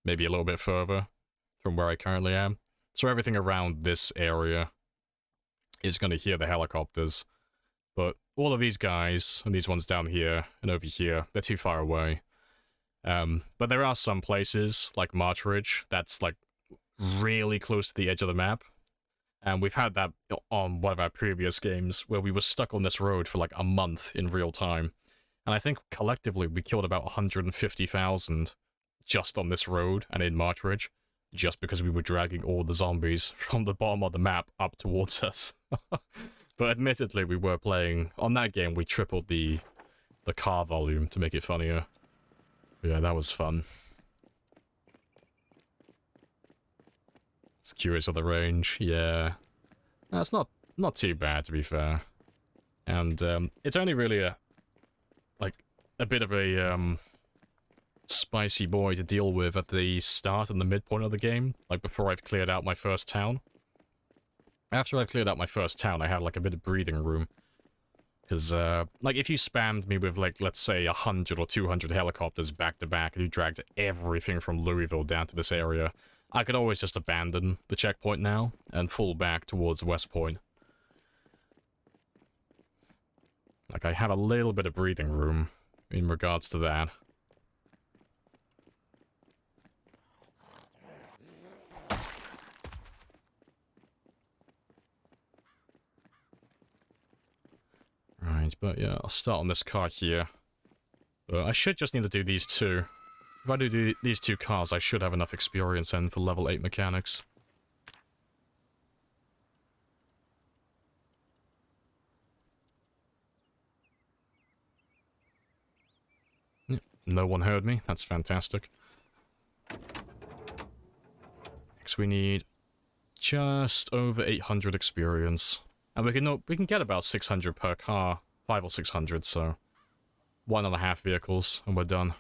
maybe a little bit further from where I currently am. So everything around this area is going to hear the helicopters. But all of these guys, and these ones down here and over here, they're too far away. But there are some places, like March Ridge, that's like really close to the edge of the map. And we've had that on one of our previous games, where we were stuck on this road for like a month in real time. And I think collectively we killed about 150,000 just on this road and in March Ridge, just because we were dragging all the zombies from the bottom of the map up towards us. But admittedly, we were playing... On that game, we tripled the car volume to make it funnier. But yeah, that was fun. It's curious of the range, yeah. That's not too bad, to be fair. And it's only really a bit of a spicy boy to deal with at the start and the midpoint of the game, like before I've cleared out my first town. After I've cleared out my first town, I had like a bit of breathing room. Because, like, if you spammed me with, like, let's say 100 or 200 helicopters back to back, and you dragged everything from Louisville down to this area, I could always just abandon the checkpoint now and fall back towards West Point. Like, I have a little bit of breathing room in regards to that. Right, but yeah, I'll start on this car here. But I should just need to do these two. If I do these two cars, I should have enough experience in for level 8 mechanics. Yep, no one heard me. That's fantastic. Next we need just over 800 experience. And we can get about 600 per car, 500 or 600, so 1.5 vehicles, and we're done.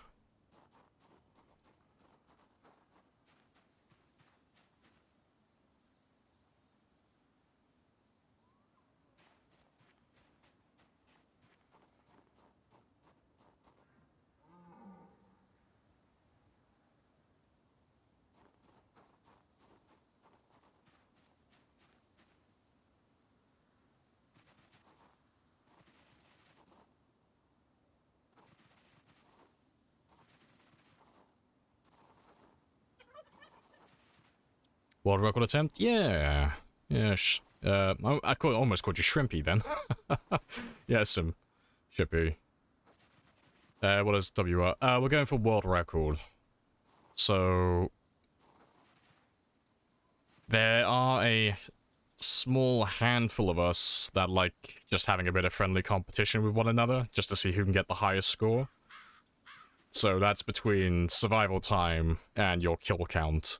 World record attempt? Yeah. Yes. I almost called you Shrimpy then. Yes, should be. What is WR? We're going for world record. So... there are a small handful of us that like just having a bit of friendly competition with one another, just to see who can get the highest score. So that's between survival time and your kill count.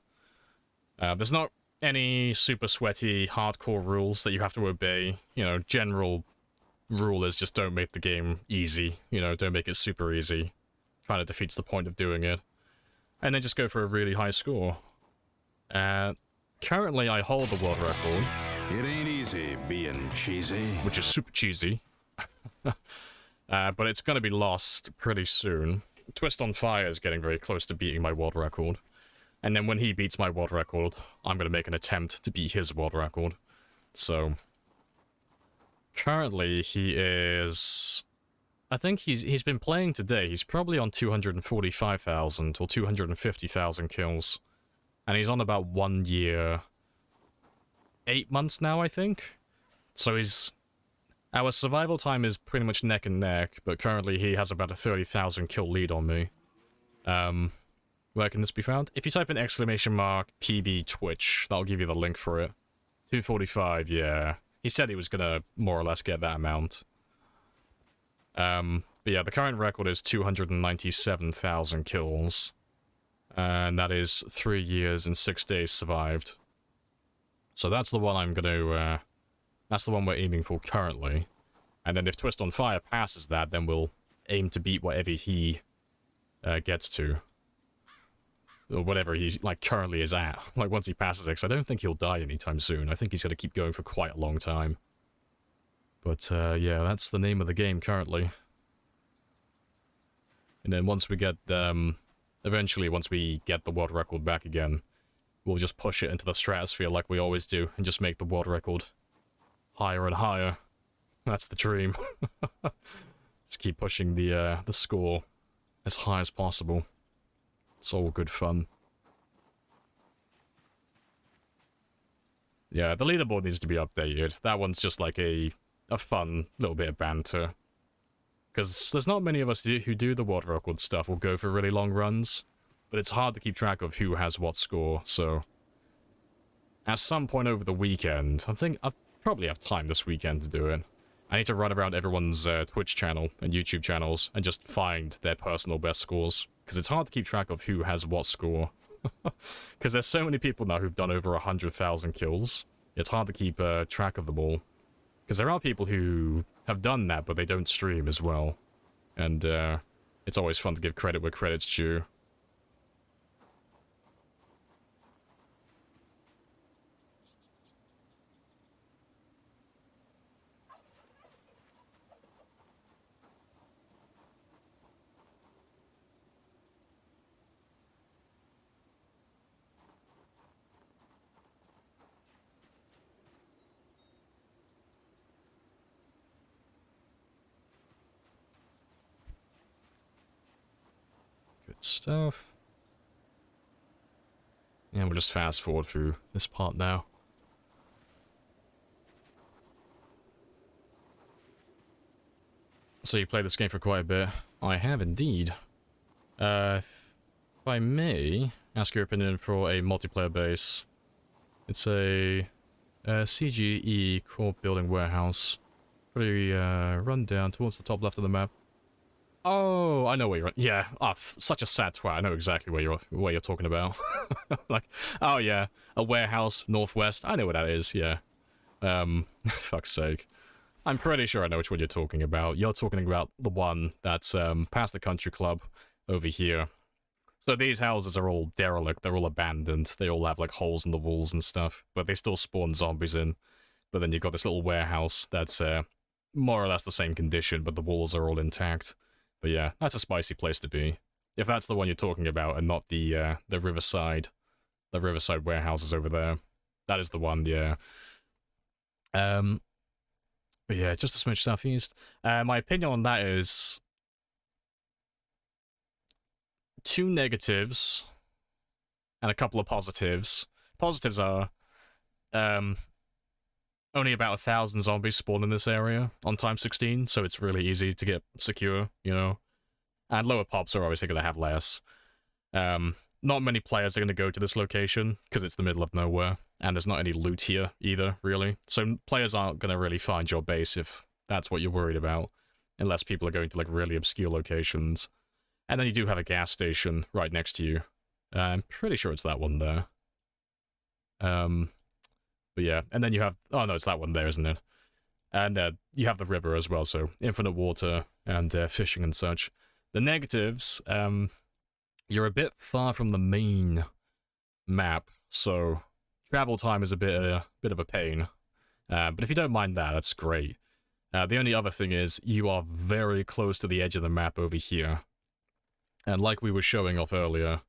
There's not any super sweaty, hardcore rules that you have to obey. You know, general rule is just don't make the game easy. You know, don't make it super easy. Kind of defeats the point of doing it. And then just go for a really high score. Currently, I hold the world record. It ain't easy being cheesy. Which is super cheesy. But it's going to be lost pretty soon. Twist on Fire is getting very close to beating my world record. And then when he beats my world record, I'm going to make an attempt to beat his world record. So, currently he is... I think he's been playing today. He's probably on 245,000 or 250,000 kills. And he's on about 1 year... 8 months now, I think? So he's... Our survival time is pretty much neck and neck, but currently he has about a 30,000 kill lead on me. Where can this be found? If you type in !PBTwitch, that'll give you the link for it. 245, yeah. He said he was gonna more or less get that amount. But yeah, the current record is 297,000 kills. And that is 3 years and 6 days survived. So that's the one I'm gonna, that's the one we're aiming for currently. And then if Twist on Fire passes that, then we'll aim to beat whatever he gets to. Or whatever he's, like, currently is at. Like, once he passes it, 'cause I don't think he'll die anytime soon. I think he's gonna keep going for quite a long time. But, yeah, that's the name of the game currently. And then once we get, eventually, once we get the world record back again, we'll just push it into the stratosphere like we always do, and just make the world record higher and higher. That's the dream. Just keep pushing the score as high as possible. It's all good fun. Yeah, the leaderboard needs to be updated. That one's just like a fun little bit of banter. Because there's not many of us who do the world record stuff or go for really long runs. But it's hard to keep track of who has what score, so... At some point over the weekend, I think I'll probably have time this weekend to do it. I need to run around everyone's Twitch channel and YouTube channels and just find their personal best scores. Because it's hard to keep track of who has what score. Because there's so many people now who've done over 100,000 kills. It's hard to keep track of them all. Because there are people who have done that, but they don't stream as well. And it's always fun to give credit where credit's due. Stuff. Yeah, we'll just fast forward through this part now. So you played this game for quite a bit. I have indeed. If I may ask your opinion for a multiplayer base. It's a CGE core building warehouse. Pretty run down towards the top left of the map. Oh, I know where you're at. Yeah, such a sad twat. I know exactly where you're talking about. Like, oh yeah, a warehouse northwest. I know what that is. Yeah. Fuck's sake. I'm pretty sure I know which one you're talking about. You're talking about the one that's past the country club over here. So these houses are all derelict. They're all abandoned. They all have like holes in the walls and stuff, but they still spawn zombies in. But then you've got this little warehouse that's more or less the same condition, but the walls are all intact. But yeah, that's a spicy place to be. If that's the one you're talking about and not the riverside warehouses over there. That is the one, yeah. But yeah, just a smidge southeast. My opinion on that is 2 negatives and a couple of positives. Positives are only about 1,000 zombies spawn in this area on time 16, so it's really easy to get secure, you know. And lower pops are obviously going to have less. Not many players are going to go to this location, because it's the middle of nowhere, and there's not any loot here either, really. So players aren't going to really find your base if that's what you're worried about, unless people are going to, like, really obscure locations. And then you do have a gas station right next to you. I'm pretty sure it's that one there. But yeah, and then you have... Oh, no, it's that one there, isn't it? And you have the river as well, so infinite water and fishing and such. The negatives, you're a bit far from the main map, so travel time is a bit of a pain. But if you don't mind that, that's great. The only other thing is, you are very close to the edge of the map over here. And like we were showing off earlier,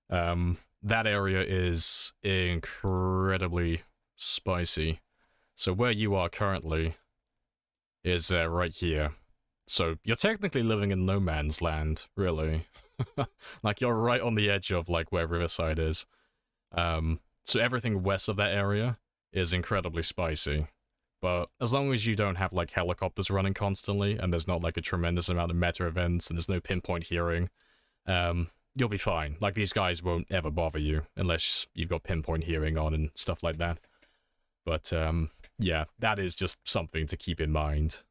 that area is incredibly spicy. So where you are currently is right here. So you're technically living in no man's land, really. Like, you're right on the edge of, like, where Riverside is. So everything west of that area is incredibly spicy. But as long as you don't have, like, helicopters running constantly, and there's not, like, a tremendous amount of meta events, and there's no pinpoint hearing, you'll be fine. Like, these guys won't ever bother you, unless you've got pinpoint hearing on and stuff like that. But, yeah, that is just something to keep in mind.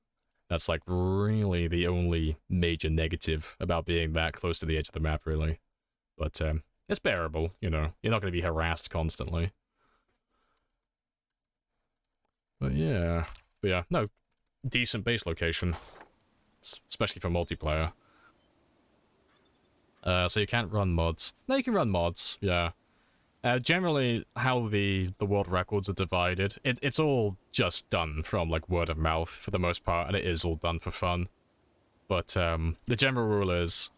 That's like really the only major negative about being that close to the edge of the map, really. But it's bearable, you know. You're not going to be harassed constantly. But yeah, no, decent base location, especially for multiplayer. So you can't run mods. No, you can run mods, yeah. Generally, how the world records are divided, it's all just done from, like, word of mouth for the most part, and it is all done for fun. But, the general rule is,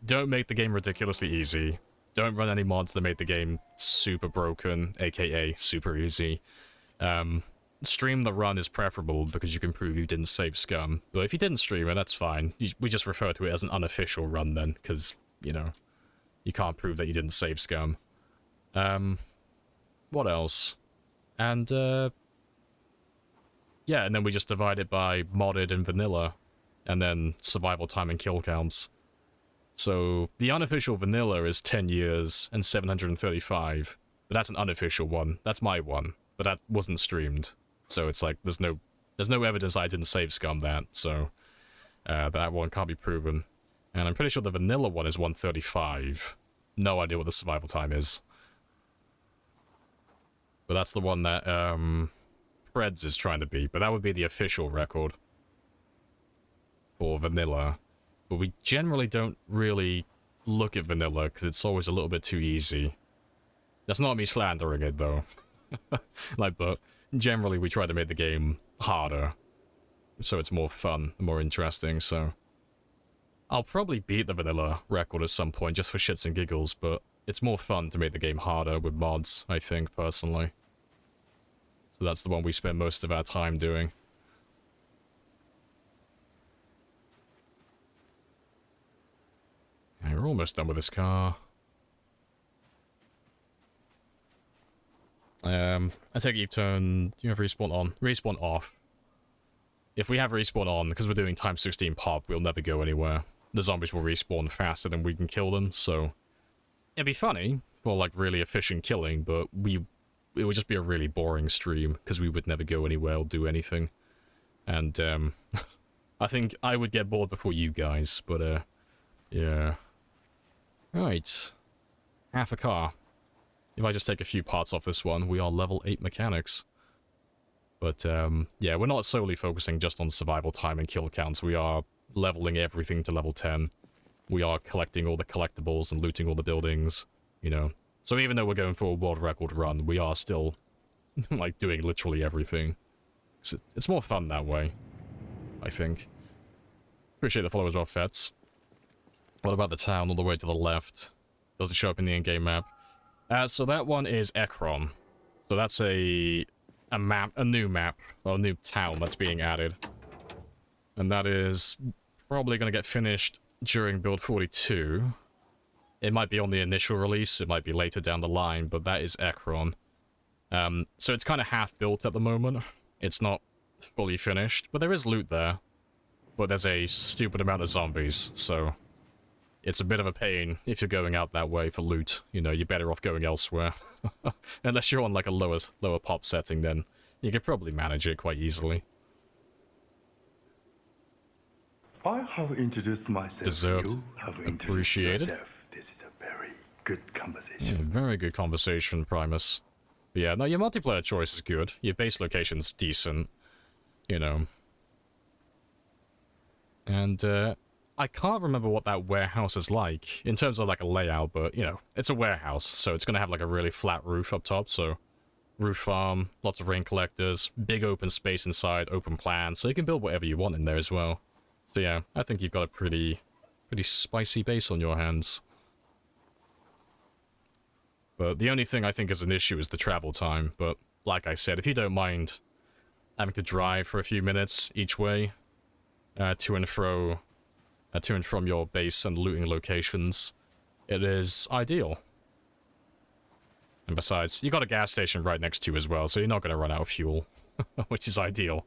don't make the game ridiculously easy. Don't run any mods that make the game super broken, aka super easy. Stream the run is preferable because you can prove you didn't save scum. But if you didn't stream it, that's fine. We just refer to it as an unofficial run then, because, you know, you can't prove that you didn't save scum. What else? And, yeah, and then we just divide it by modded and vanilla, and then survival time and kill counts. So, the unofficial vanilla is 10 years and 735, but that's an unofficial one. That's my one, but that wasn't streamed. So it's like, there's no evidence I didn't save scum that, so, that one can't be proven. And I'm pretty sure the vanilla one is 135. No idea what the survival time is. But that's the one that, Preds is trying to beat, but that would be the official record for vanilla. But we generally don't really look at vanilla, because it's always a little bit too easy. That's not me slandering it, though. Like, but generally we try to make the game harder, so it's more fun, more interesting, so... I'll probably beat the vanilla record at some point, just for shits and giggles, but it's more fun to make the game harder with mods, I think, personally. So that's the one we spend most of our time doing. Yeah, we're almost done with this car. I take it you've turned... Do you have respawn on? Respawn off. If we have respawn on, because we're doing times 16 pop, we'll never go anywhere. The zombies will respawn faster than we can kill them, so... It'd be funny, for, like, really efficient killing, but it would just be a really boring stream, because we would never go anywhere or do anything. And, I think I would get bored before you guys, but, yeah. Right. Half a car. If I just take a few parts off this one, we are level 8 mechanics. But, yeah, we're not solely focusing just on survival time and kill counts. We are leveling everything to level 10. We are collecting all the collectibles and looting all the buildings, you know. So even though we're going for a world record run, we are still, like, doing literally everything. It's more fun that way, I think. Appreciate the follow as well, Fets. What about the town all the way to the left? Does it show up in the in-game map? So that one is Ekron. So that's a new map, or a new town that's being added. And that is probably going to get finished during build 42. It might be on the initial release, it might be later down the line, but that is Ekron. So it's kind of half-built at the moment. It's not fully finished, but there is loot there. But there's a stupid amount of zombies, so... It's a bit of a pain if you're going out that way for loot. You know, you're better off going elsewhere. Unless you're on, like, a lower pop setting, then you can probably manage it quite easily. I have introduced myself. Deserved. You have introduced Appreciated. yourself. This is a very good conversation. Yeah, very good conversation, Primus. But yeah, no, your multiplayer choice is good. Your base location's decent. You know. And, I can't remember what that warehouse is like, in terms of, like, a layout, but, you know, it's a warehouse, so it's gonna have, like, a really flat roof up top, so... Roof farm, lots of rain collectors, big open space inside, open plan, so you can build whatever you want in there as well. So yeah, I think you've got a pretty spicy base on your hands. But the only thing I think is an issue is the travel time, but, like I said, if you don't mind having to drive for a few minutes each way, to and from your base and looting locations, it is ideal. And besides, you got a gas station right next to you as well, so you're not going to run out of fuel, which is ideal,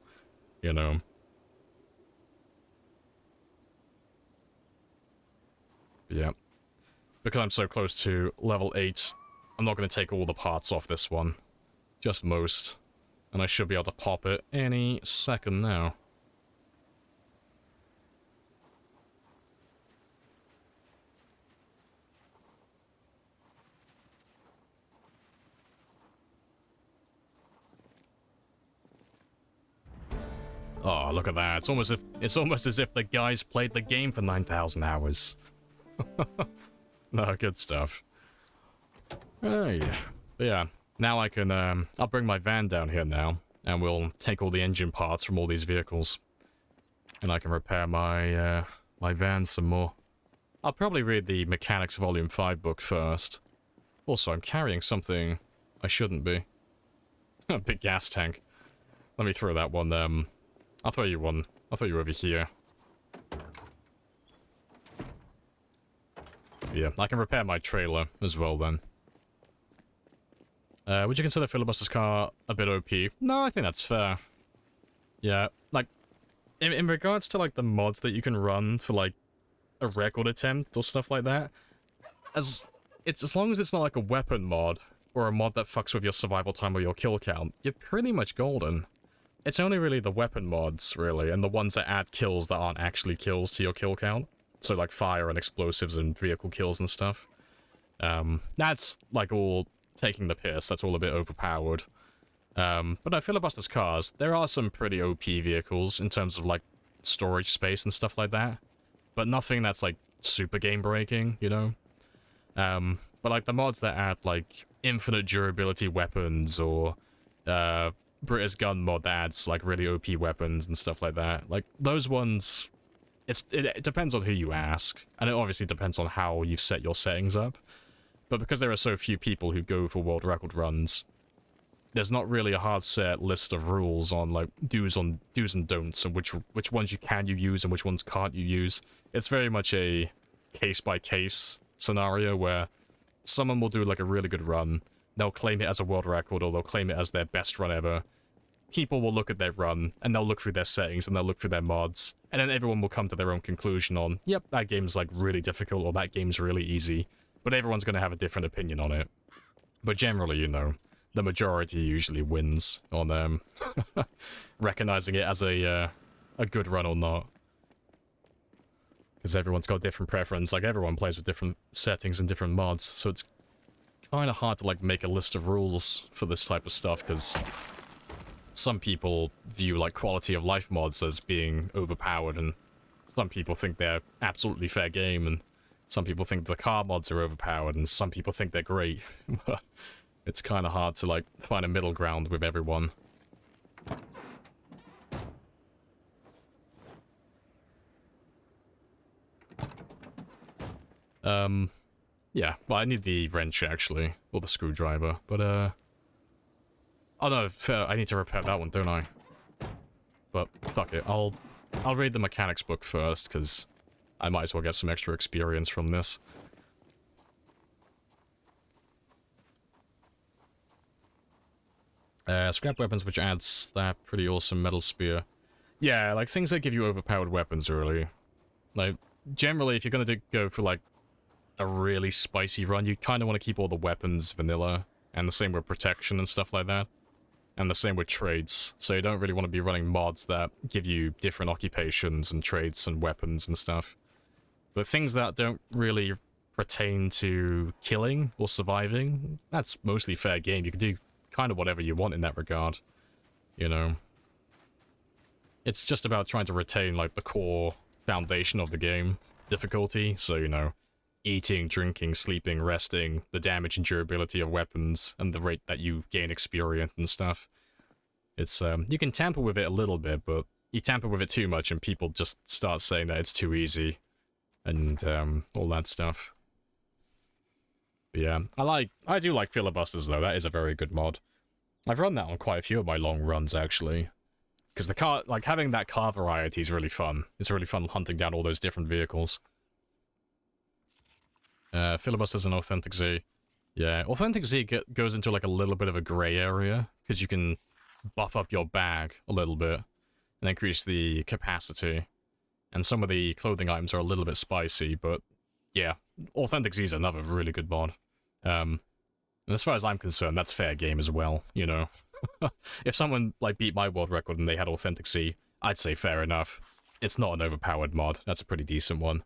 you know. But yeah, because I'm so close to level 8, I'm not going to take all the parts off this one, just most, and I should be able to pop it any second now. Oh, look at that. It's almost as if the guys played the game for 9,000 hours. No, good stuff. Oh, yeah. But yeah, now I can, I'll bring my van down here now, and we'll take all the engine parts from all these vehicles. And I can repair my, my van some more. I'll probably read the Mechanics Volume 5 book first. Also, I'm carrying something I shouldn't be. A big gas tank. Let me throw that one, I'll throw you one. I'll throw you over here. Yeah, I can repair my trailer as well then. Would you consider Filibuster's car a bit OP? No, I think that's fair. Yeah, like, in regards to, like, the mods that you can run for, like, a record attempt or stuff like that, as long as it's not, like, a weapon mod, or a mod that fucks with your survival time or your kill count, you're pretty much golden. It's only really the weapon mods, really, and the ones that add kills that aren't actually kills to your kill count. So, like, fire and explosives and vehicle kills and stuff. That's, like, all taking the piss. That's all a bit overpowered. But at Filibuster's cars, there are some pretty OP vehicles in terms of, like, storage space and stuff like that. But nothing that's, like, super game-breaking, you know? But, like, the mods that add, like, infinite durability weapons, or, British gun mod that adds, like, really OP weapons and stuff like that. Like, those ones, it depends on who you ask, and it obviously depends on how you've set your settings up. But because there are so few people who go for world record runs, there's not really a hard set list of rules on, like, do's and don'ts, and which ones you can use and which ones can't you use. It's very much a case-by-case scenario where someone will do, like, a really good run, they'll claim it as a world record, or they'll claim it as their best run ever. People will look at their run, and they'll look through their settings, and they'll look through their mods, and then everyone will come to their own conclusion on, yep, that game's, like, really difficult, or that game's really easy. But everyone's gonna have a different opinion on it. But generally, you know, the majority usually wins on, recognizing it as a good run or not. Because everyone's got different preference, like, everyone plays with different settings and different mods, so it's kind of hard to, like, make a list of rules for this type of stuff, because some people view, like, quality of life mods as being overpowered, and some people think they're absolutely fair game, and some people think the car mods are overpowered, and some people think they're great. It's kind of hard to, like, find a middle ground with everyone. Yeah, well, I need the wrench, actually, or the screwdriver, but, oh no, fair, I need to repair that one, don't I? But, fuck it, I'll read the mechanics book first, because I might as well get some extra experience from this. Scrap weapons, which adds that pretty awesome metal spear. Yeah, like, things that give you overpowered weapons, really. Like, generally, if you're gonna go for, like, a really spicy run, you kind of want to keep all the weapons vanilla, and the same with protection and stuff like that, and the same with trades, so you don't really want to be running mods that give you different occupations and trades and weapons and stuff. But things that don't really pertain to killing or surviving, that's mostly fair game. You can do kind of whatever you want in that regard, you know. It's just about trying to retain, like, the core foundation of the game difficulty, so, you know, eating, drinking, sleeping, resting, the damage and durability of weapons, and the rate that you gain experience and stuff. It's, you can tamper with it a little bit, but you tamper with it too much and people just start saying that it's too easy, and, all that stuff. But yeah, I do like Filibusters, though. That is a very good mod. I've run that on quite a few of my long runs, actually. Because the car, like, having that car variety is really fun. It's really fun hunting down all those different vehicles. Filibusters and Authentic Z. Yeah, Authentic Z goes into, like, a little bit of a grey area, because you can buff up your bag a little bit, and increase the capacity. And some of the clothing items are a little bit spicy, but yeah, Authentic Z is another really good mod. And as far as I'm concerned, that's fair game as well, you know. If someone, like, beat my world record and they had Authentic Z, I'd say fair enough. It's not an overpowered mod, that's a pretty decent one.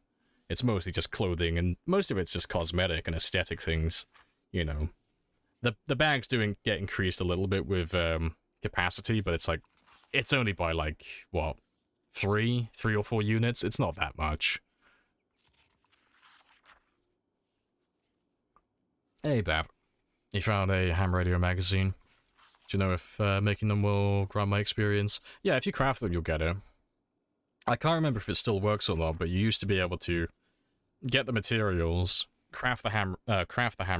It's mostly just clothing, and most of it's just cosmetic and aesthetic things, you know. The bags do get increased a little bit with capacity, but it's like it's only by like, what, three or four units? It's not that much. Hey, Bab. You found a ham radio magazine. Do you know if making them will grant my experience? Yeah, if you craft them, you'll get it. I can't remember if it still works or not, but you used to be able to get the materials, craft the ham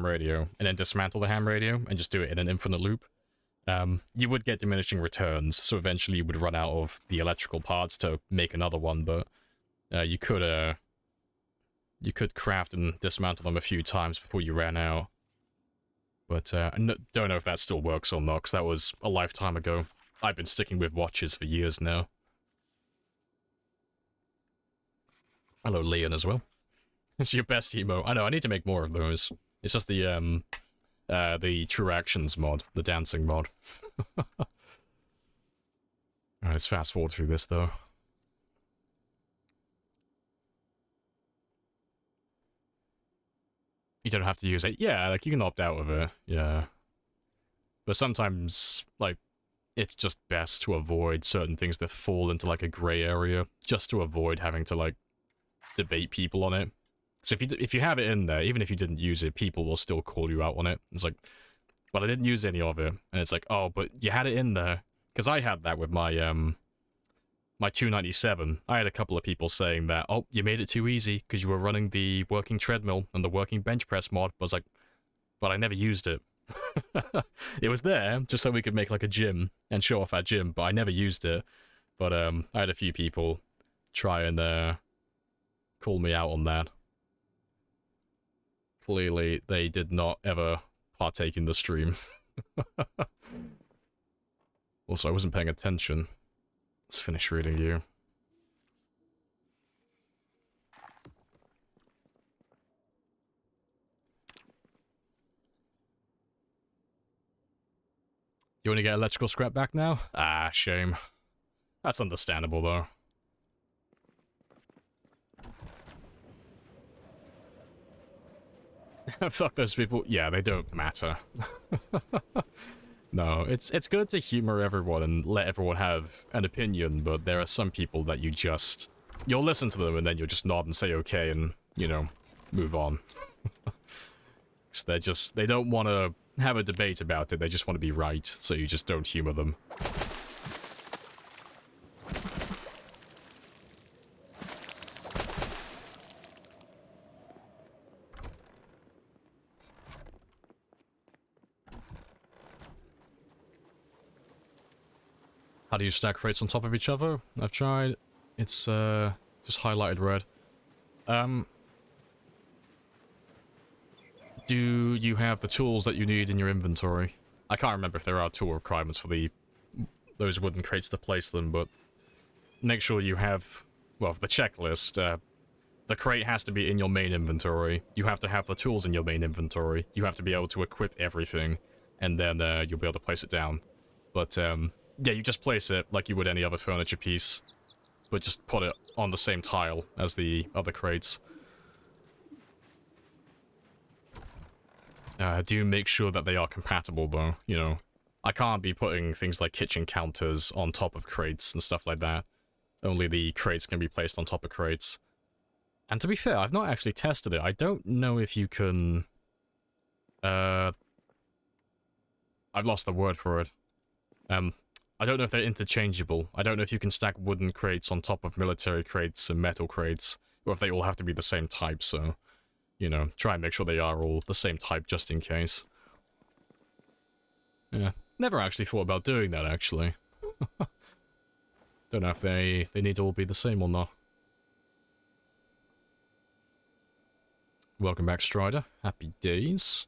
radio, and then dismantle the ham radio and just do it in an infinite loop. You would get diminishing returns, so eventually you would run out of the electrical parts to make another one, but you could craft and dismantle them a few times before you ran out. But I don't know if that still works or not, because that was a lifetime ago. I've been sticking with watches for years now. Hello, Leon, as well. It's your best emo. I know, I need to make more of those. It's just the True Actions mod, the dancing mod. Alright, let's fast forward through this, though. You don't have to use it. Yeah, like, you can opt out of it. Yeah. But sometimes, like, it's just best to avoid certain things that fall into, like, a grey area, just to avoid having to, like, debate people on it. So if you have it in there, even if you didn't use it, people will still call you out on it. It's like, but I didn't use any of it. And it's like, oh, but you had it in there. Because I had that with my, my 297. I had a couple of people saying that, oh, you made it too easy because you were running the working treadmill and the working bench press mod. I was like, but I never used it. It was there just so we could make like a gym and show off our gym, but I never used it. But I had a few people try and call me out on that. Clearly, they did not ever partake in the stream. Also, I wasn't paying attention. Let's finish reading you. You want to get electrical scrap back now? Ah, shame. That's understandable, though. Fuck those people. Yeah, they don't matter. No, it's good to humor everyone and let everyone have an opinion, but there are some people that you'll listen to them and then you'll just nod and say okay and, you know, move on. So they don't want to have a debate about it, they just want to be right, so you just don't humor them. How do you stack crates on top of each other? I've tried. It's just highlighted red. Do you have the tools that you need in your inventory? I can't remember if there are tool requirements for those wooden crates to place them, but make sure you have, well, for the checklist, the crate has to be in your main inventory. You have to have the tools in your main inventory. You have to be able to equip everything, and then you'll be able to place it down. But yeah, you just place it like you would any other furniture piece, but just put it on the same tile as the other crates. Do make sure that they are compatible, though, you know. I can't be putting things like kitchen counters on top of crates and stuff like that. Only the crates can be placed on top of crates. And to be fair, I've not actually tested it. I don't know if you can... I've lost the word for it. I don't know if they're interchangeable. I don't know if you can stack wooden crates on top of military crates and metal crates, or if they all have to be the same type, so... You know, try and make sure they are all the same type just in case. Yeah, never actually thought about doing that, actually. Don't know if they need to all be the same or not. Welcome back, Strider. Happy days.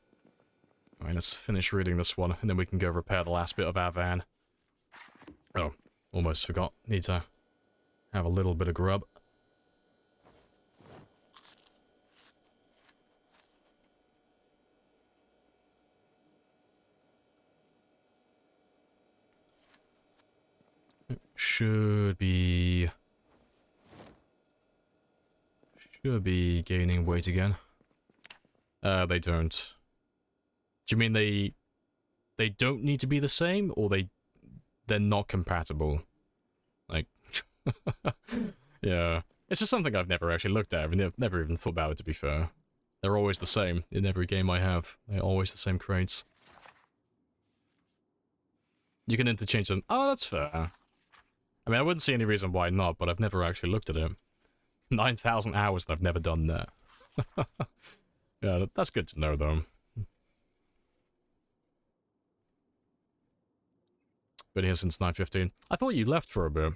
Alright, let's finish reading this one, and then we can go repair the last bit of our van. Oh, almost forgot. Need to have a little bit of grub. Should be gaining weight again. They don't. Do you mean they don't need to be the same, or they're not compatible? Like, yeah. It's just something I've never actually looked at. I've never even thought about it, to be fair. They're always the same in every game I have. They're always the same crates. You can interchange them. Oh, that's fair. I mean, I wouldn't see any reason why not, but I've never actually looked at it. 9,000 hours and I've never done that. Yeah, that's good to know, though. Been here since 9:15. I thought you left for a bit.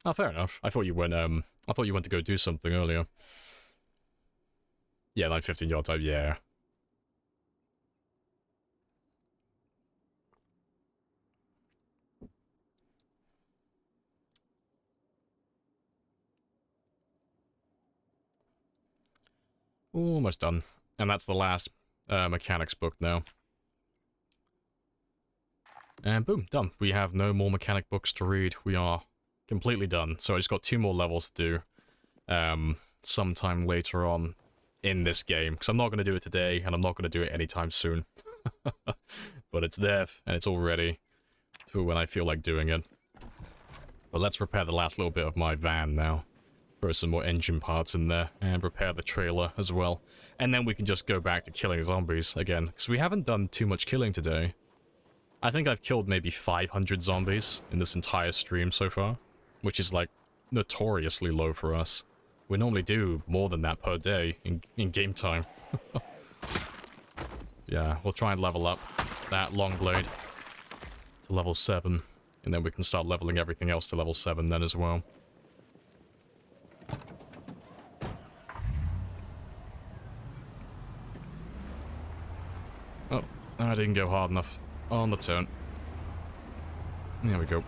Oh, fair enough. I thought you went to go do something earlier. Yeah, 9:15 your time, yeah. Almost done. And that's the last mechanics book now. And boom, done. We have no more mechanic books to read. We are completely done. So I just got 2 more levels to do sometime later on in this game. Because I'm not going to do it today, and I'm not going to do it anytime soon. But it's there, and it's all ready for when I feel like doing it. But let's repair the last little bit of my van now. Throw some more engine parts in there, and repair the trailer as well. And then we can just go back to killing zombies again. Because we haven't done too much killing today. I think I've killed maybe 500 zombies in this entire stream so far. Which is, like, notoriously low for us. We normally do more than that per day in game time. Yeah, we'll try and level up that long blade to level 7. And then we can start leveling everything else to level 7 then as well. Oh, I didn't go hard enough on the turn. There we go.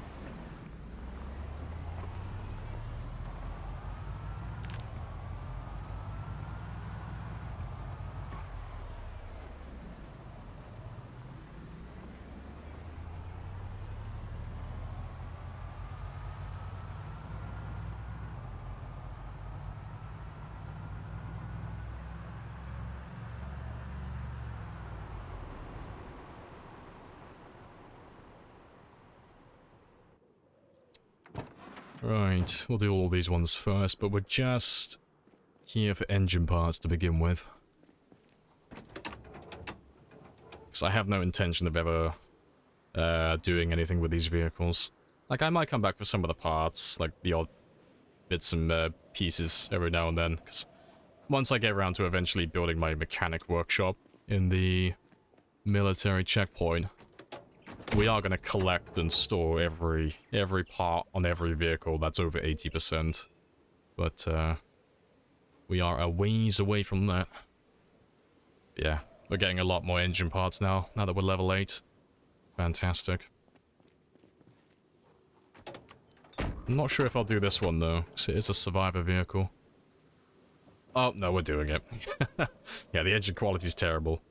Right, we'll do all these ones first, but we're just here for engine parts to begin with. Because I have no intention of ever doing anything with these vehicles. Like, I might come back for some of the parts, like the odd bits and pieces every now and then. Because once I get around to eventually building my mechanic workshop in the military checkpoint, we are going to collect and store every part on every vehicle that's over 80%. But, we are a ways away from that. Yeah, we're getting a lot more engine parts now that we're level 8. Fantastic. I'm not sure if I'll do this one, though, because it is a survivor vehicle. Oh, no, we're doing it. Yeah, the engine quality is terrible.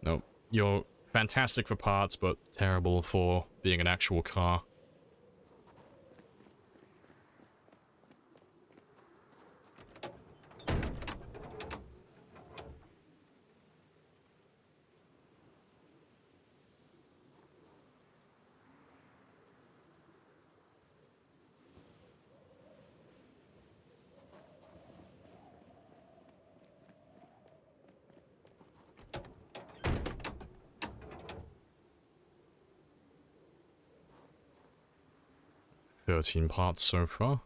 No, you're fantastic for parts, but terrible for being an actual car. $13 parts so far.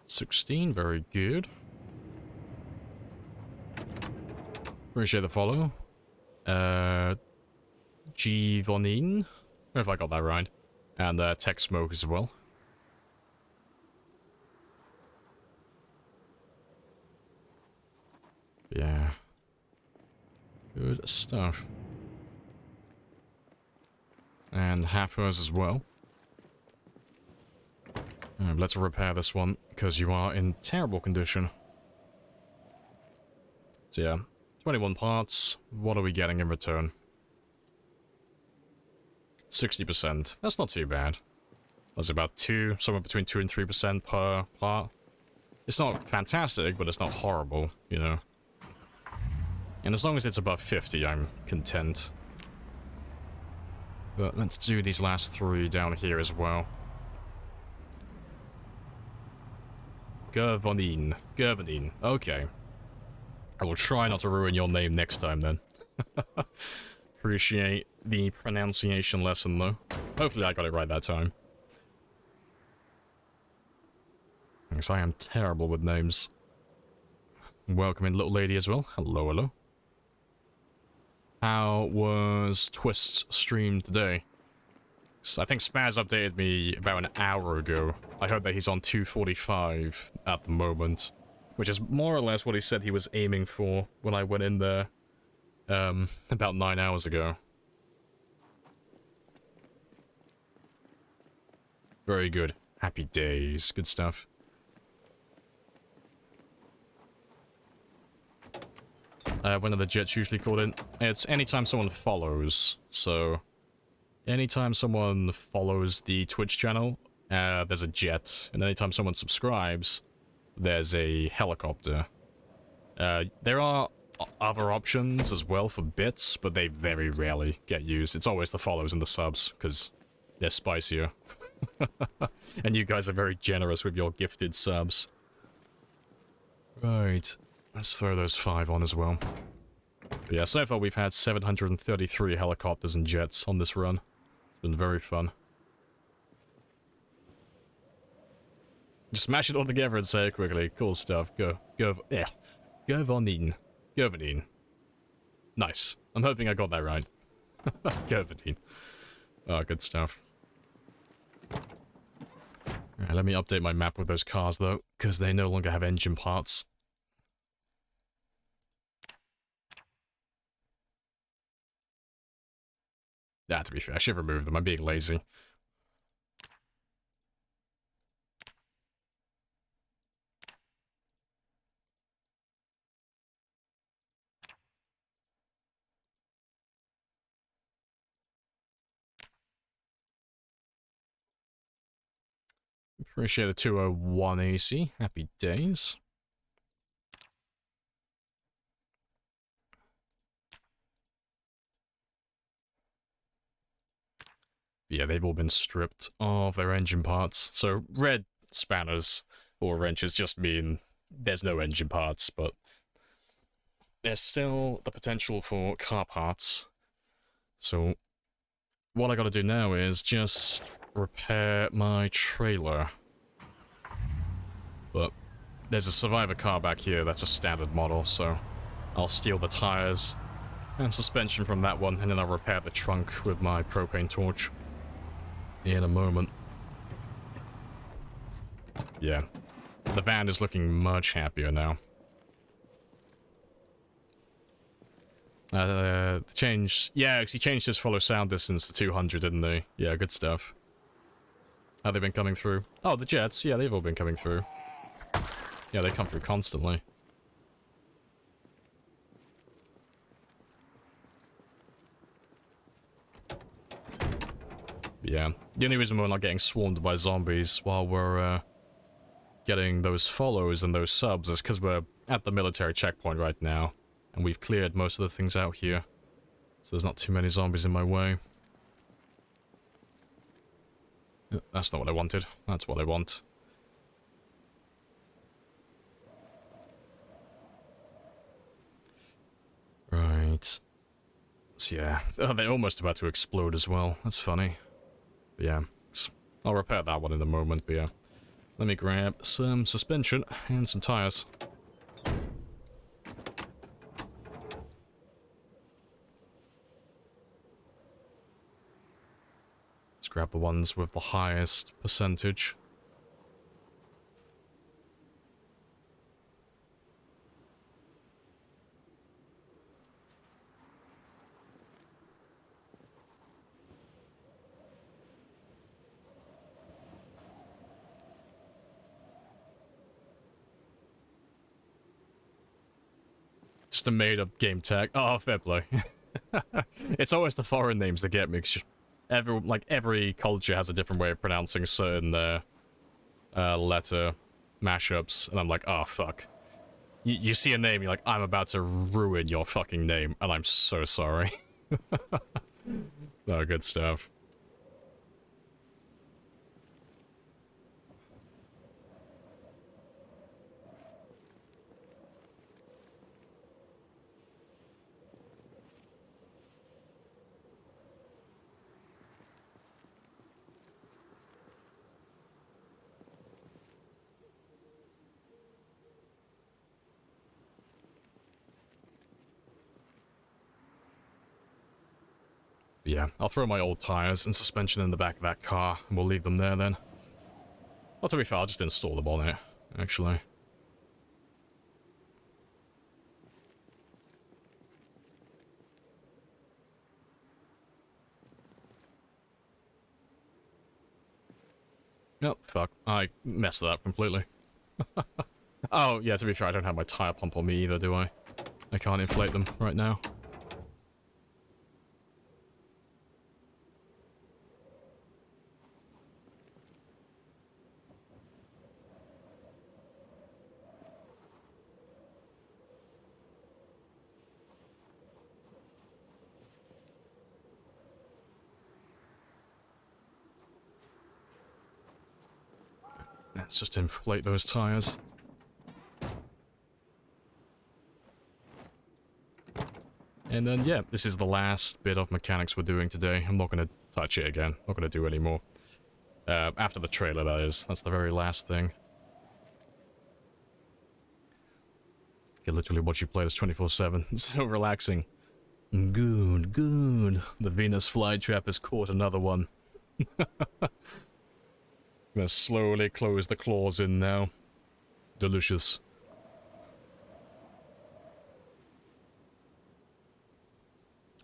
$16, very good. Appreciate the follow. Givonin, if I got that right. And tech smoke as well. Yeah. Good stuff. And half-hers as well. Let's repair this one, because you are in terrible condition. So yeah, 21 parts. What are we getting in return? 60%. That's not too bad. That's about 2, somewhere between 2 and 3% per part. It's not fantastic, but it's not horrible, you know. And as long as it's above 50, I'm content. But let's do these last 3 down here as well. Gervanin. Gervanin. Okay. I will try not to ruin your name next time then. Appreciate the pronunciation lesson though. Hopefully I got it right that time. Because I am terrible with names. Welcome in, little lady, as well. Hello, hello. How was Twist's stream today? So I think Spaz updated me about an hour ago. I heard that he's on 245 at the moment, which is more or less what he said he was aiming for when I went in there about 9 hours ago. Very good. Happy days. Good stuff. When are the jets usually called in? It's anytime someone follows. So, anytime someone follows the Twitch channel, there's a jet. And anytime someone subscribes, there's a helicopter. There are other options as well for bits, but they very rarely get used. It's always the follows and the subs, because they're spicier. And you guys are very generous with your gifted subs. Right. Let's throw those 5 on as well. But yeah, so far we've had 733 helicopters and jets on this run. It's been very fun. Just smash it all together and say it quickly. Cool stuff. Gervanin. Gervanin. Nice. I'm hoping I got that right. Gervanin. Oh, good stuff. Alright, let me update my map with those cars though, because they no longer have engine parts. Yeah, to be fair, I should remove them. I'm being lazy. Appreciate the 201 AC. Happy days. Yeah, they've all been stripped of their engine parts. So red spanners or wrenches just mean there's no engine parts, but there's still the potential for car parts. So what I gotta do now is just repair my trailer. But there's a Survivor car back here that's a standard model, so I'll steal the tires and suspension from that one, and then I'll repair the trunk with my propane torch in a moment. Yeah, the van is looking much happier now. Change, yeah, he changed his follow sound distance to 200, didn't they? Yeah, good stuff. Have they been coming through? Oh, the jets, yeah, they've all been coming through. Yeah, they come through constantly. Yeah, the only reason we're not getting swarmed by zombies while we're getting those follows and those subs is because we're at the military checkpoint right now, and we've cleared most of the things out here, so there's not too many zombies in my way. That's not what I wanted. That's what I want. Right. So yeah, oh, they're almost about to explode as well. That's funny. But yeah, I'll repair that one in a moment, but yeah. Let me grab some suspension and some tires. Let's grab the ones with the highest percentage. Just a made-up game tag. Oh, fair play. It's always the foreign names that get me. every culture has a different way of pronouncing certain letter mashups, and I'm like, oh fuck. You see a name, you're like, I'm about to ruin your fucking name, and I'm so sorry. Oh, good stuff. Yeah, I'll throw my old tires and suspension in the back of that car, and we'll leave them there then. Well, to be fair, I'll just install them on it, actually. Nope, fuck. I messed that up completely. Oh, yeah, to be fair, I don't have my tire pump on me either, do I? I can't inflate them right now. Let's just inflate those tires. And then, yeah, this is the last bit of mechanics we're doing today. I'm not going to touch it again. Not going to do any more. After the trailer, that is. That's the very last thing. I can literally watch you play this 24/7. It's so relaxing. Good, good. The Venus flytrap has caught another one. Gonna slowly close the claws in now. Delicious.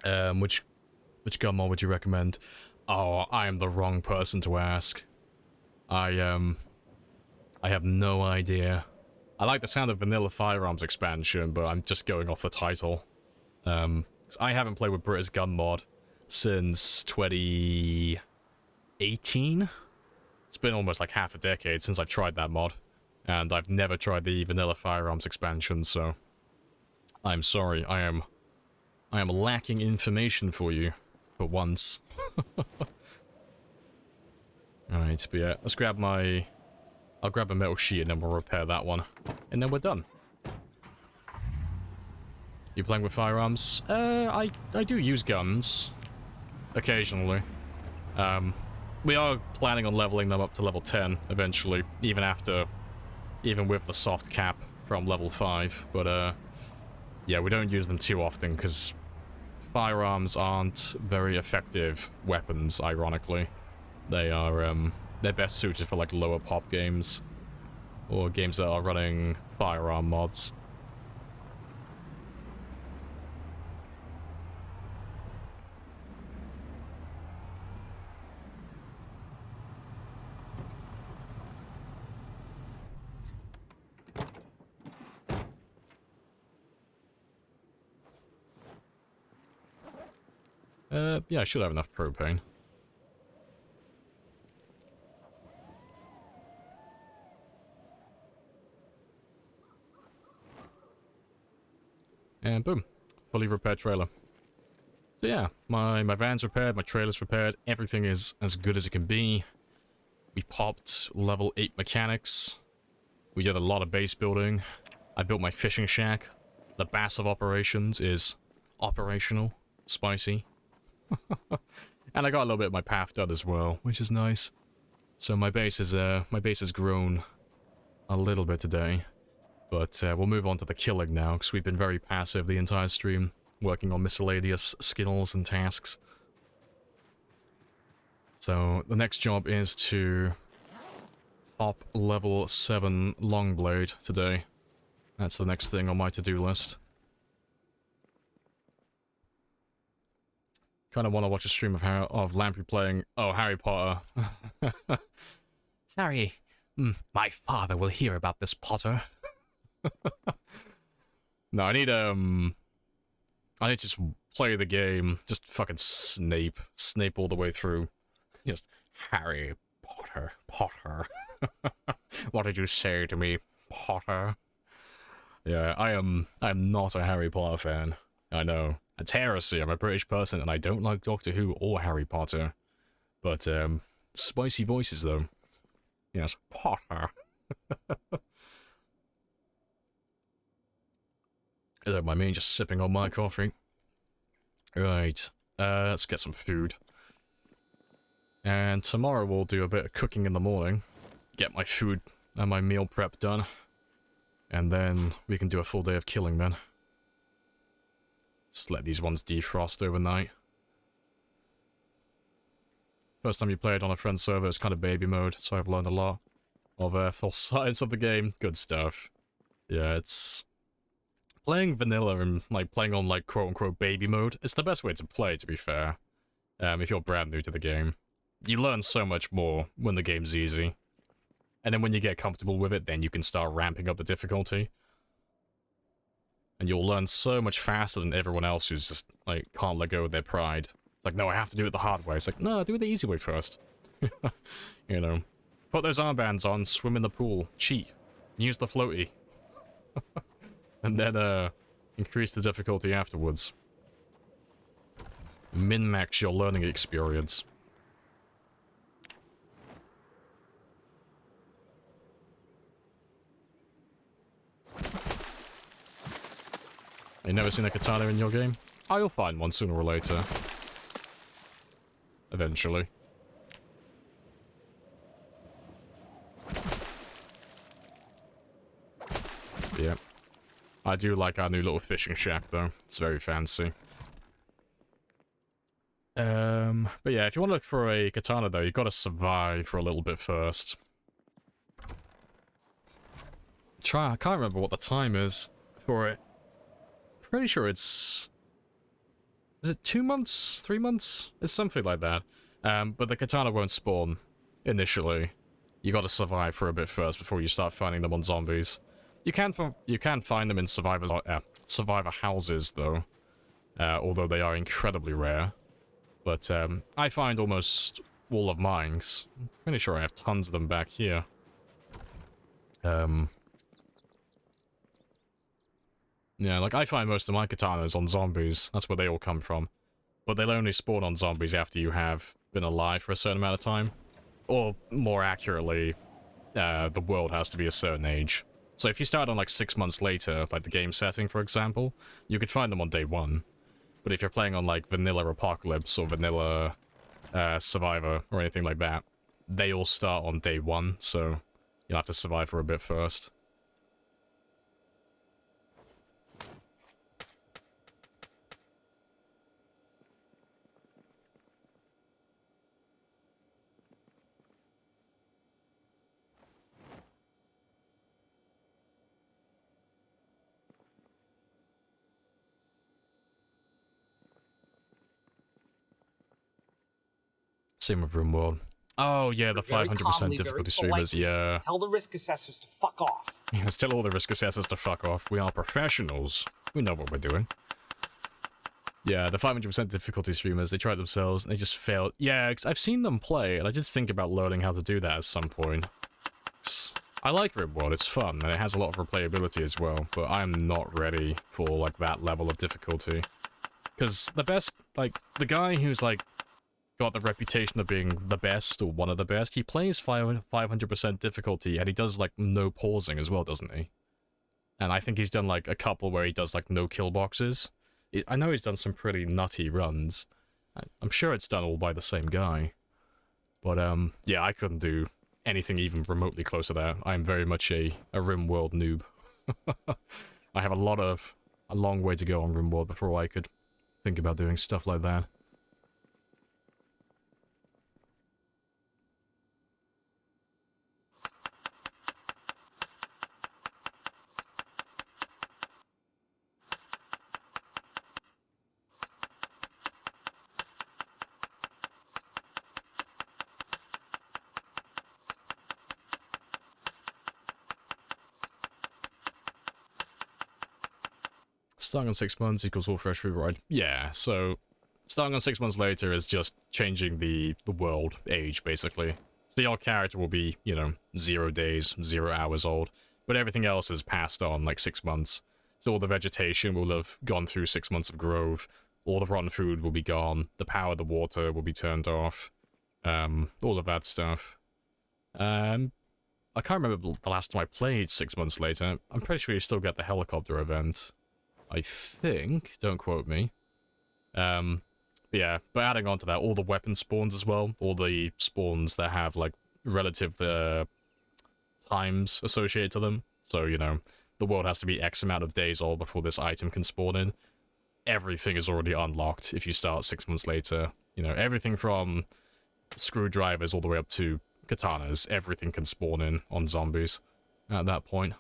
Which gun mod would you recommend? Oh, I am the wrong person to ask. I have no idea. I like the sound of Vanilla Firearms expansion, but I'm just going off the title. I haven't played with British gun mod since 2018. It's been almost like half a decade since I tried that mod, and I've never tried the Vanilla Firearms expansion, so I'm sorry. I am lacking information for you, for once. Alright, but yeah, let's grab my... I'll grab a metal sheet and then we'll repair that one. And then we're done. You playing with firearms? I do use guns. Occasionally. We are planning on leveling them up to level 10 eventually, even with the soft cap from level 5. But, yeah, we don't use them too often because firearms aren't very effective weapons, ironically. They are, they're best suited for, like, lower pop games or games that are running firearm mods. Yeah, I should have enough propane. And boom, fully repaired trailer. So yeah, my van's repaired, my trailer's repaired, everything is as good as it can be. We popped level 8 mechanics. We did a lot of base building. I built my fishing shack. The bass of operations is operational, spicy. And I got a little bit of my path done as well, which is nice. So my base has grown a little bit today. But we'll move on to the killing now, because we've been very passive the entire stream, working on miscellaneous skills and tasks. So the next job is to pop level 7 Longblade today. That's the next thing on my to-do list. Kind of want to watch a stream of Lamprey playing, oh, Harry Potter. Harry, my father will hear about this, Potter. No, I need to just play the game, just fucking Snape all the way through. Just Harry Potter. What did you say to me, Potter? Yeah, I am not a Harry Potter fan. I know. It's heresy. I'm a British person and I don't like Doctor Who or Harry Potter. But spicy voices though. Yes, Potter. Don't mind me just sipping on my coffee. Right, let's get some food. And tomorrow we'll do a bit of cooking in the morning. Get my food and my meal prep done. And then we can do a full day of killing then. Just let these ones defrost overnight. First time you play it on a friend's server, it's kind of baby mode, so I've learned a lot of full science of the game. Good stuff. Yeah, it's... Playing vanilla and, like, playing on, like, quote-unquote baby mode, it's the best way to play, to be fair. If you're brand new to the game. You learn so much more when the game's easy. And then when you get comfortable with it, then you can start ramping up the difficulty. And you'll learn so much faster than everyone else who's just, like, can't let go of their pride. It's like, no, I have to do it the hard way. It's like, no, do it the easy way first. You know. Put those armbands on, swim in the pool, cheat, use the floaty. And then, increase the difficulty afterwards. Min-max your learning experience. You never seen a katana in your game? Oh, you'll find one sooner or later. Eventually. Yep. I do like our new little fishing shack, though. It's very fancy. But yeah, if you want to look for a katana, though, you've got to survive for a little bit first. I can't remember what the time is for it. Pretty sure it's... Is it 2 months? 3 months? It's something like that. But the katana won't spawn initially. You gotta survive for a bit first before you start finding them on zombies. You can find them in survivor houses, though. Although they are incredibly rare. But I find almost all of mine. I'm pretty sure I have tons of them back here. Yeah, like, I find most of my katanas on zombies. That's where they all come from. But they'll only spawn on zombies after you have been alive for a certain amount of time. Or, more accurately, the world has to be a certain age. So if you start on, like, 6 months later, like the game setting, for example, you could find them on day 1. But if you're playing on, like, Vanilla Apocalypse or Vanilla Survivor or anything like that, they all start on day 1, so you'll have to survive for a bit first. Same with RimWorld. Oh, yeah, the 500% difficulty streamers, yeah. Tell the risk assessors to fuck off. Yes, tell all the risk assessors to fuck off. We are professionals. We know what we're doing. Yeah, the 500% difficulty streamers, they tried themselves, and they just failed. Yeah, I've seen them play, and I did think about learning how to do that at some point. I like RimWorld, it's fun, and it has a lot of replayability as well, but I'm not ready for, like, that level of difficulty. Because the best, like, the guy who's, like, got the reputation of being the best or one of the best, he plays 500% difficulty and he does like no pausing as well, doesn't he? And I think he's done like a couple where he does like no kill boxes. I know he's done some pretty nutty runs. I'm sure it's done all by the same guy. But yeah, I couldn't do anything even remotely close to that. I'm very much a RimWorld noob. I have a long way to go on RimWorld before I could think about doing stuff like that. Starting on 6 months equals all fresh food, right? Yeah, so starting on 6 months later is just changing the world age, basically. So your character will be, you know, 0 days, 0 hours old, but everything else is passed on like 6 months. So all the vegetation will have gone through 6 months of growth, all the rotten food will be gone, the power of the water will be turned off, all of that stuff. I can't remember the last time I played 6 months later. I'm pretty sure you still get the helicopter event. I think, don't quote me. But yeah, but adding on to that, all the weapon spawns as well, all the spawns that have like relative times associated to them. So, you know, the world has to be X amount of days old before this item can spawn in. Everything is already unlocked if you start 6 months later. You know, everything from screwdrivers all the way up to katanas, everything can spawn in on zombies at that point.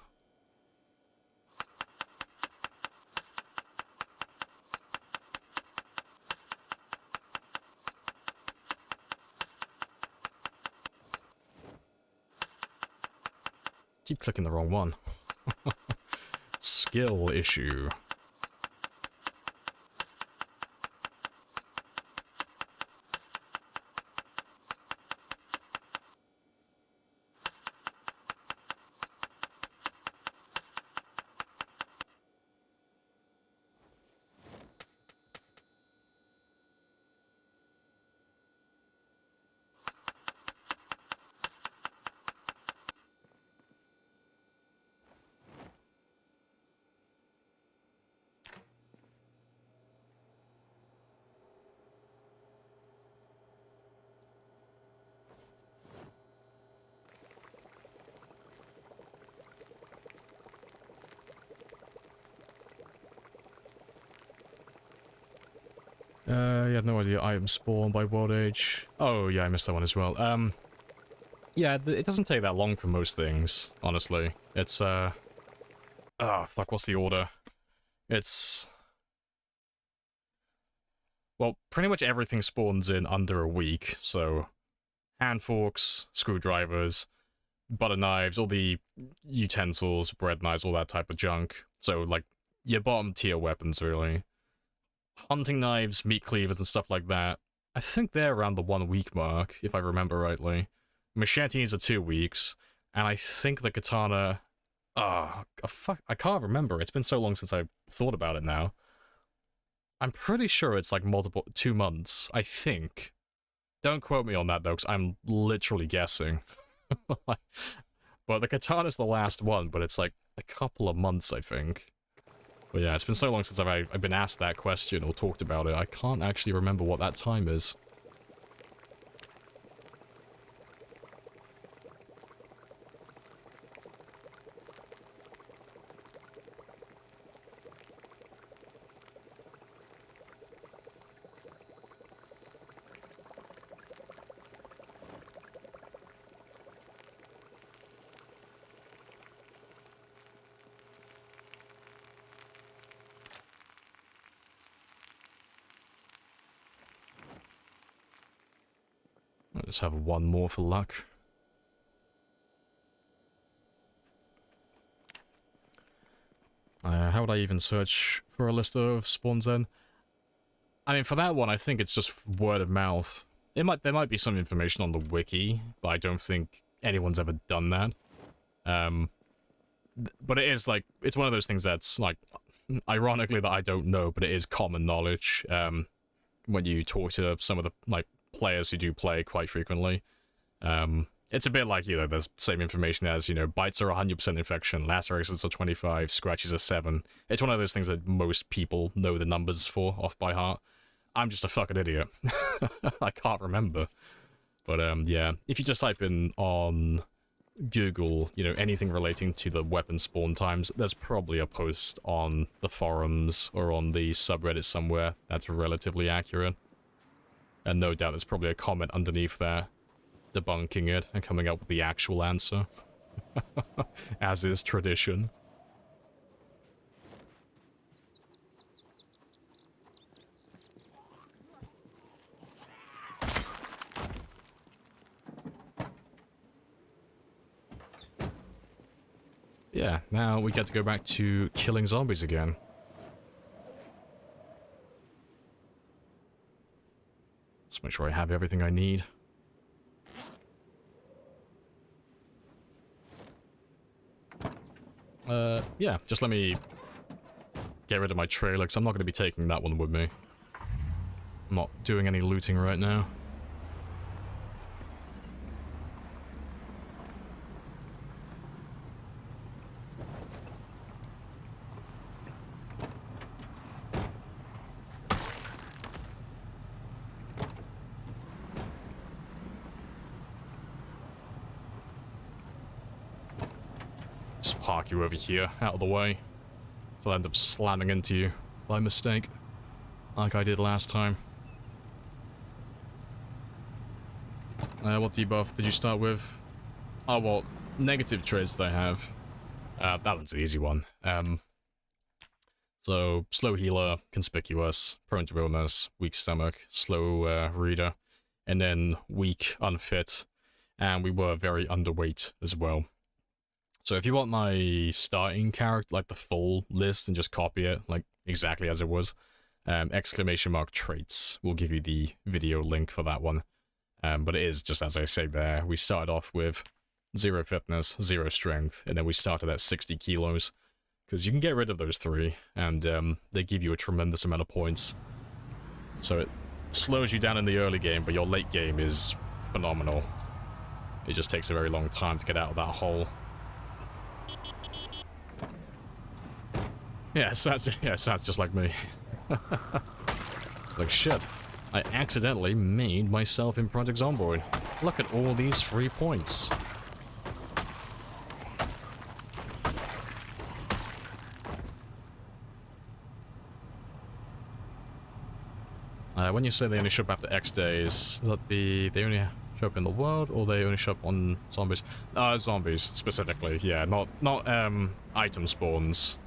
Keep clicking the wrong one. Skill issue. You have no idea. Item spawn by world age. Oh, yeah, I missed that one as well. Yeah, it doesn't take that long for most things, honestly. It's, oh, fuck, what's the order? It's... Well, pretty much everything spawns in under a week, so... hand forks, screwdrivers, butter knives, all the utensils, bread knives, all that type of junk. So, like, your bottom tier weapons, really. Hunting knives, meat cleavers, and stuff like that. I think they're around the 1 week mark, if I remember rightly. Machetes are 2 weeks, and I think the katana... fuck, I can't remember. It's been so long since I thought about it now. I'm pretty sure it's like 2 months, I think. Don't quote me on that, though, because I'm literally guessing. But the katana's the last one, but it's like a couple of months, I think. But yeah, it's been so long since I've been asked that question or talked about it, I can't actually remember what that time is. Let's have one more for luck. How would I even search for a list of spawns then? I mean, for that one, I think it's just word of mouth. There might be some information on the wiki, but I don't think anyone's ever done that. But it is like, it's one of those things that's like, ironically that I don't know, but it is common knowledge. When you talk to some of the like players who do play quite frequently. It's a bit like, you know, the same information as, you know, bites are 100% infection, lacerations are 25, scratches are 7. It's one of those things that most people know the numbers for off by heart. I'm just a fucking idiot. I can't remember. But, yeah, if you just type in on Google, you know, anything relating to the weapon spawn times, there's probably a post on the forums or on the subreddit somewhere that's relatively accurate. And no doubt there's probably a comment underneath there debunking it and coming up with the actual answer. As is tradition. Yeah, now we get to go back to killing zombies again. make sure I have everything I need. Yeah, just let me get rid of my trailer, because I'm not going to be taking that one with me. I'm not doing any looting right now. Just park you over here, out of the way. So I'll end up slamming into you by mistake, like I did last time. What debuff did you start with? Oh, well, negative traits that I have. That one's the easy one. So, slow healer, conspicuous, prone to illness, weak stomach, slow reader, and then weak, unfit, and we were very underweight as well. So if you want my starting character, like the full list, and just copy it, like exactly as it was, !traits will give you the video link for that one. But it is just as I say there, we started off with 0 fitness, 0 strength, and then we started at 60 kilos. Because you can get rid of those 3, and they give you a tremendous amount of points. So it slows you down in the early game, but your late game is phenomenal. It just takes a very long time to get out of that hole. Yeah, it sounds just like me. Like, shit. I accidentally made myself in Project Zomboid. Look at all these free points. When you say they only show up after X days, is that they only show up in the world, or they only show up on zombies? Zombies, specifically, yeah, not item spawns.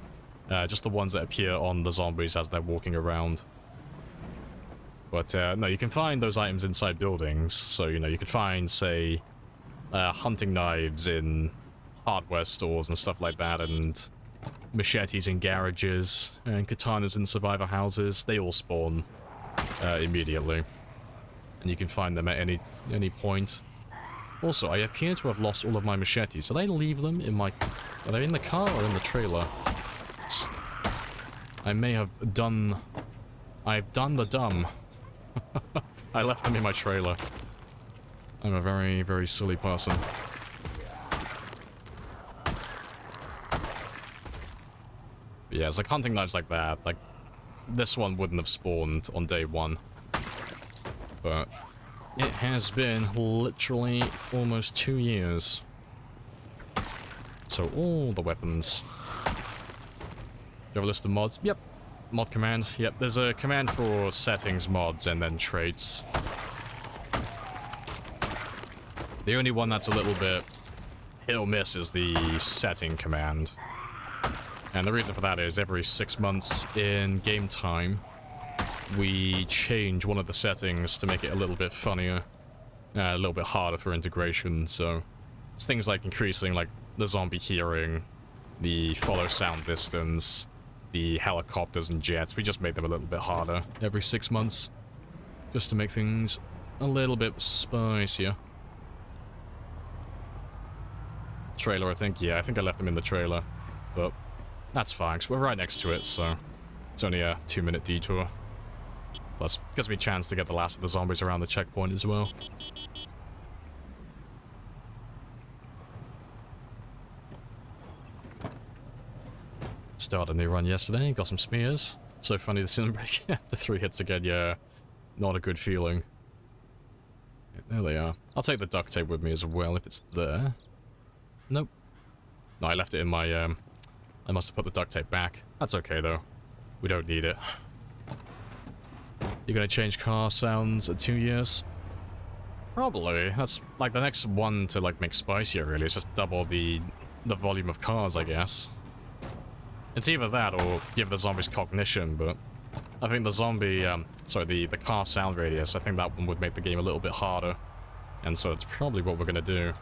Just the ones that appear on the zombies as they're walking around. But, no, you can find those items inside buildings. So, you know, you could find, say, hunting knives in hardware stores and stuff like that, and machetes in garages, and katanas in survivor houses. They all spawn immediately. And you can find them at any point. Also, I appear to have lost all of my machetes. Did I leave them in my... Are they in the car or in the trailer? I may have done... I've done the dumb. I left them in my trailer. I'm a very, very silly person. But yeah, it's like hunting knives like that. Like, this one wouldn't have spawned on day 1. But it has been literally almost 2 years. So all the weapons. Do you have a list of mods? Yep. Mod command. Yep, there's a command for settings, mods, and then traits. The only one that's a little bit hit or miss is the setting command. And the reason for that is every 6 months in game time, we change one of the settings to make it a little bit funnier, a little bit harder for integration. So it's things like increasing like the zombie hearing, the follow sound distance, the helicopters and jets. We just made them a little bit harder every 6 months, just to make things a little bit spicier. Trailer, I think. Yeah, I think I left them in the trailer, but that's fine, because we're right next to it, so it's only a 2-minute detour. Plus, gives me a chance to get the last of the zombies around the checkpoint as well. Started a new run yesterday, got some spears. So funny to see them break after 3 hits again, yeah. Not a good feeling. There they are. I'll take the duct tape with me as well if it's there. Nope. No, I left it in my, I must have put the duct tape back. That's okay though. We don't need it. You're gonna change car sounds at 2 years? Probably. That's like the next one to like make spicier really. It's just double the volume of cars, I guess. It's either that or give the zombies cognition, but I think the zombie, the car sound radius, I think that one would make the game a little bit harder. And so it's probably what we're gonna do.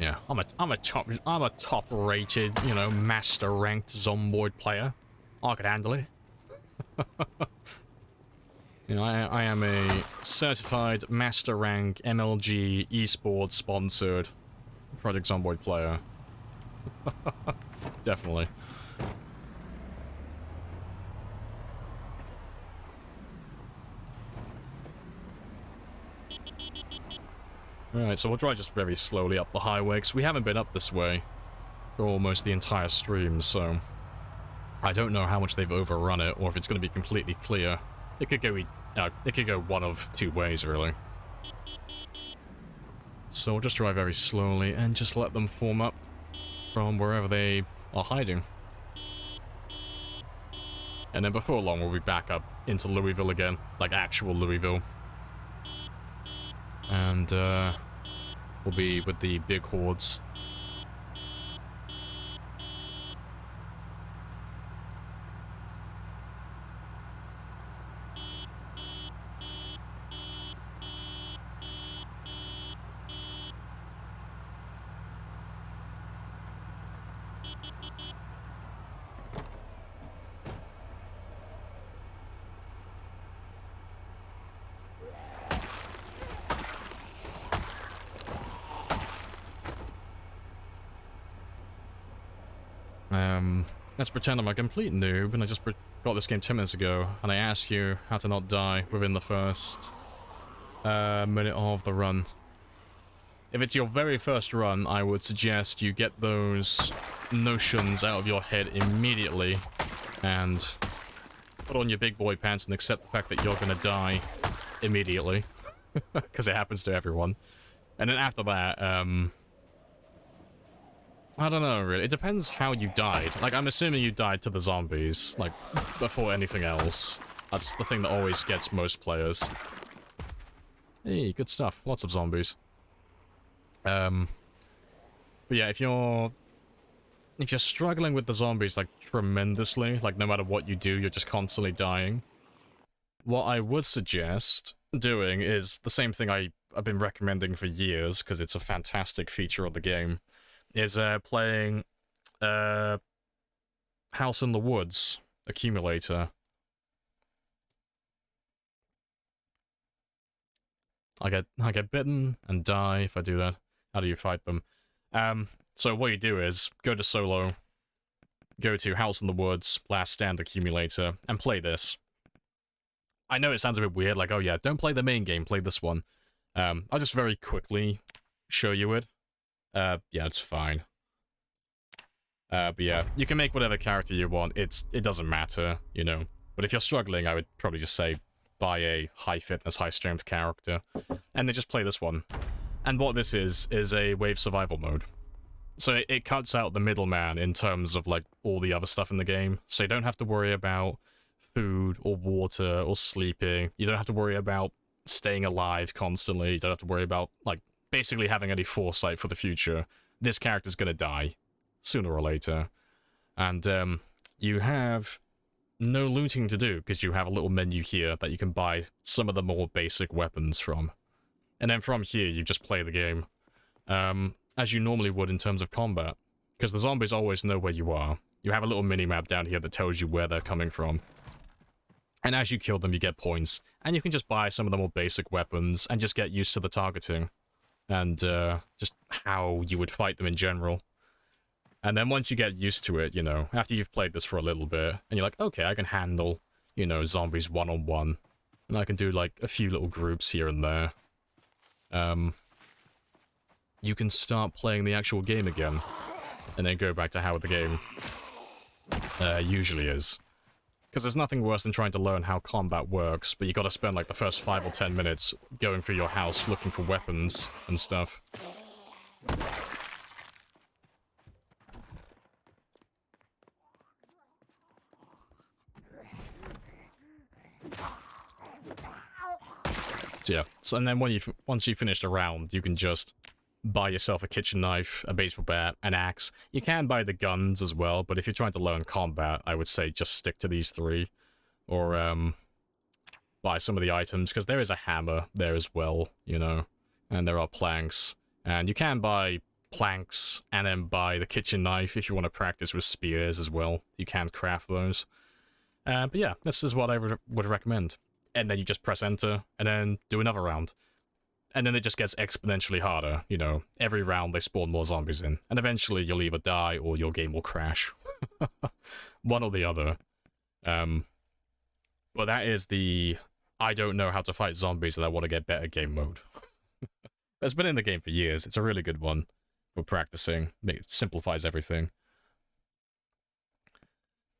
Yeah, I'm a top rated, you know, master ranked Zomboid player. I could handle it. You know, I am a certified master rank MLG esports sponsored Project Zomboid player. Definitely. Alright, so we'll drive just very slowly up the highway, because we haven't been up this way for almost the entire stream, so I don't know how much they've overrun it, or if it's going to be completely clear. It could go one of two ways, really. So we'll just drive very slowly and just let them form up from wherever they are hiding. And then before long, we'll be back up into Louisville again, like actual Louisville. And, we'll be with the big hordes. Let's pretend I'm a complete noob, and I just got this game 10 minutes ago, and I asked you how to not die within the first minute of the run. If it's your very first run, I would suggest you get those notions out of your head immediately, and put on your big boy pants and accept the fact that you're gonna die immediately. Because it happens to everyone. And then after that, I don't know, really. It depends how you died. Like, I'm assuming you died to the zombies, like, before anything else. That's the thing that always gets most players. Hey, good stuff. Lots of zombies. But yeah, if you're struggling with the zombies, like, tremendously, like, no matter what you do, you're just constantly dying, what I would suggest doing is the same thing I've been recommending for years, because it's a fantastic feature of the game, is playing House in the Woods Accumulator. I get bitten and die if I do that. How do you fight them? So what you do is go to solo, go to House in the Woods, Last Stand Accumulator, and play this. I know it sounds a bit weird, like, oh yeah, don't play the main game, play this one. I'll just very quickly show you it. Yeah, it's fine. But yeah, you can make whatever character you want. It doesn't matter, you know. But if you're struggling, I would probably just say buy a high fitness, high strength character, and then just play this one. And what this is a wave survival mode. So it cuts out the middleman in terms of, like, all the other stuff in the game. So you don't have to worry about food or water or sleeping. You don't have to worry about staying alive constantly. You don't have to worry about, like, basically having any foresight for the future. This character's gonna die sooner or later. And you have no looting to do, because you have a little menu here that you can buy some of the more basic weapons from. And then from here, you just play the game as you normally would in terms of combat, because the zombies always know where you are. You have a little mini-map down here that tells you where they're coming from. And as you kill them, you get points. And you can just buy some of the more basic weapons and just get used to the targeting. And just how you would fight them in general. And then once you get used to it, you know, after you've played this for a little bit, and you're like, okay, I can handle, you know, zombies one-on-one. And I can do, like, a few little groups here and there. You can start playing the actual game again. And then go back to how the game usually is. Because there's nothing worse than trying to learn how combat works, but you gotta spend, like, the first 5 or 10 minutes going through your house looking for weapons and stuff. So yeah, and then once you've finished a round, you can just buy yourself a kitchen knife, a baseball bat, an axe. You can buy the guns as well, but if you're trying to learn combat, I would say just stick to these 3. Or, buy some of the items, because there is a hammer there as well, you know, and there are planks. And you can buy planks, and then buy the kitchen knife if you want to practice with spears as well. You can craft those. But yeah, this is what I would recommend. And then you just press enter, and then do another round. And then it just gets exponentially harder, you know. Every round they spawn more zombies in. And eventually you'll either die or your game will crash. One or the other. But that is the I don't know how to fight zombies and I want to get better game mode. It's been in the game for years. It's a really good one for practicing. It simplifies everything.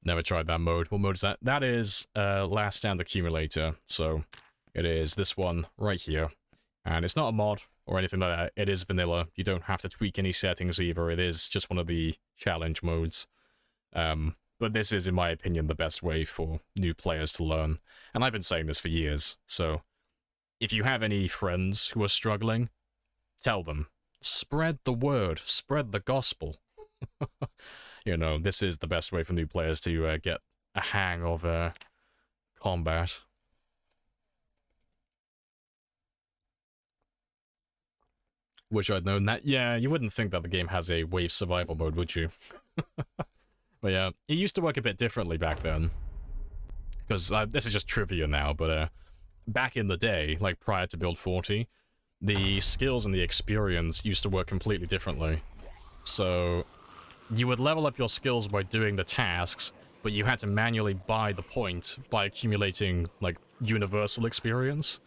Never tried that mode. What mode is that? That is Last Stand Accumulator. So it is this one right here. And it's not a mod or anything like that. It is vanilla. You don't have to tweak any settings either. It is just one of the challenge modes. But this is, in my opinion, the best way for new players to learn. And I've been saying this for years. So if you have any friends who are struggling, tell them. Spread the word. Spread the gospel. You know, this is the best way for new players to get a hang of combat. Wish I'd known that. Yeah, you wouldn't think that the game has a wave survival mode, would you? But yeah, it used to work a bit differently back then. Because this is just trivia now, but back in the day, like prior to Build 40, the skills and the experience used to work completely differently. So you would level up your skills by doing the tasks, but you had to manually buy the point by accumulating, like, universal experience.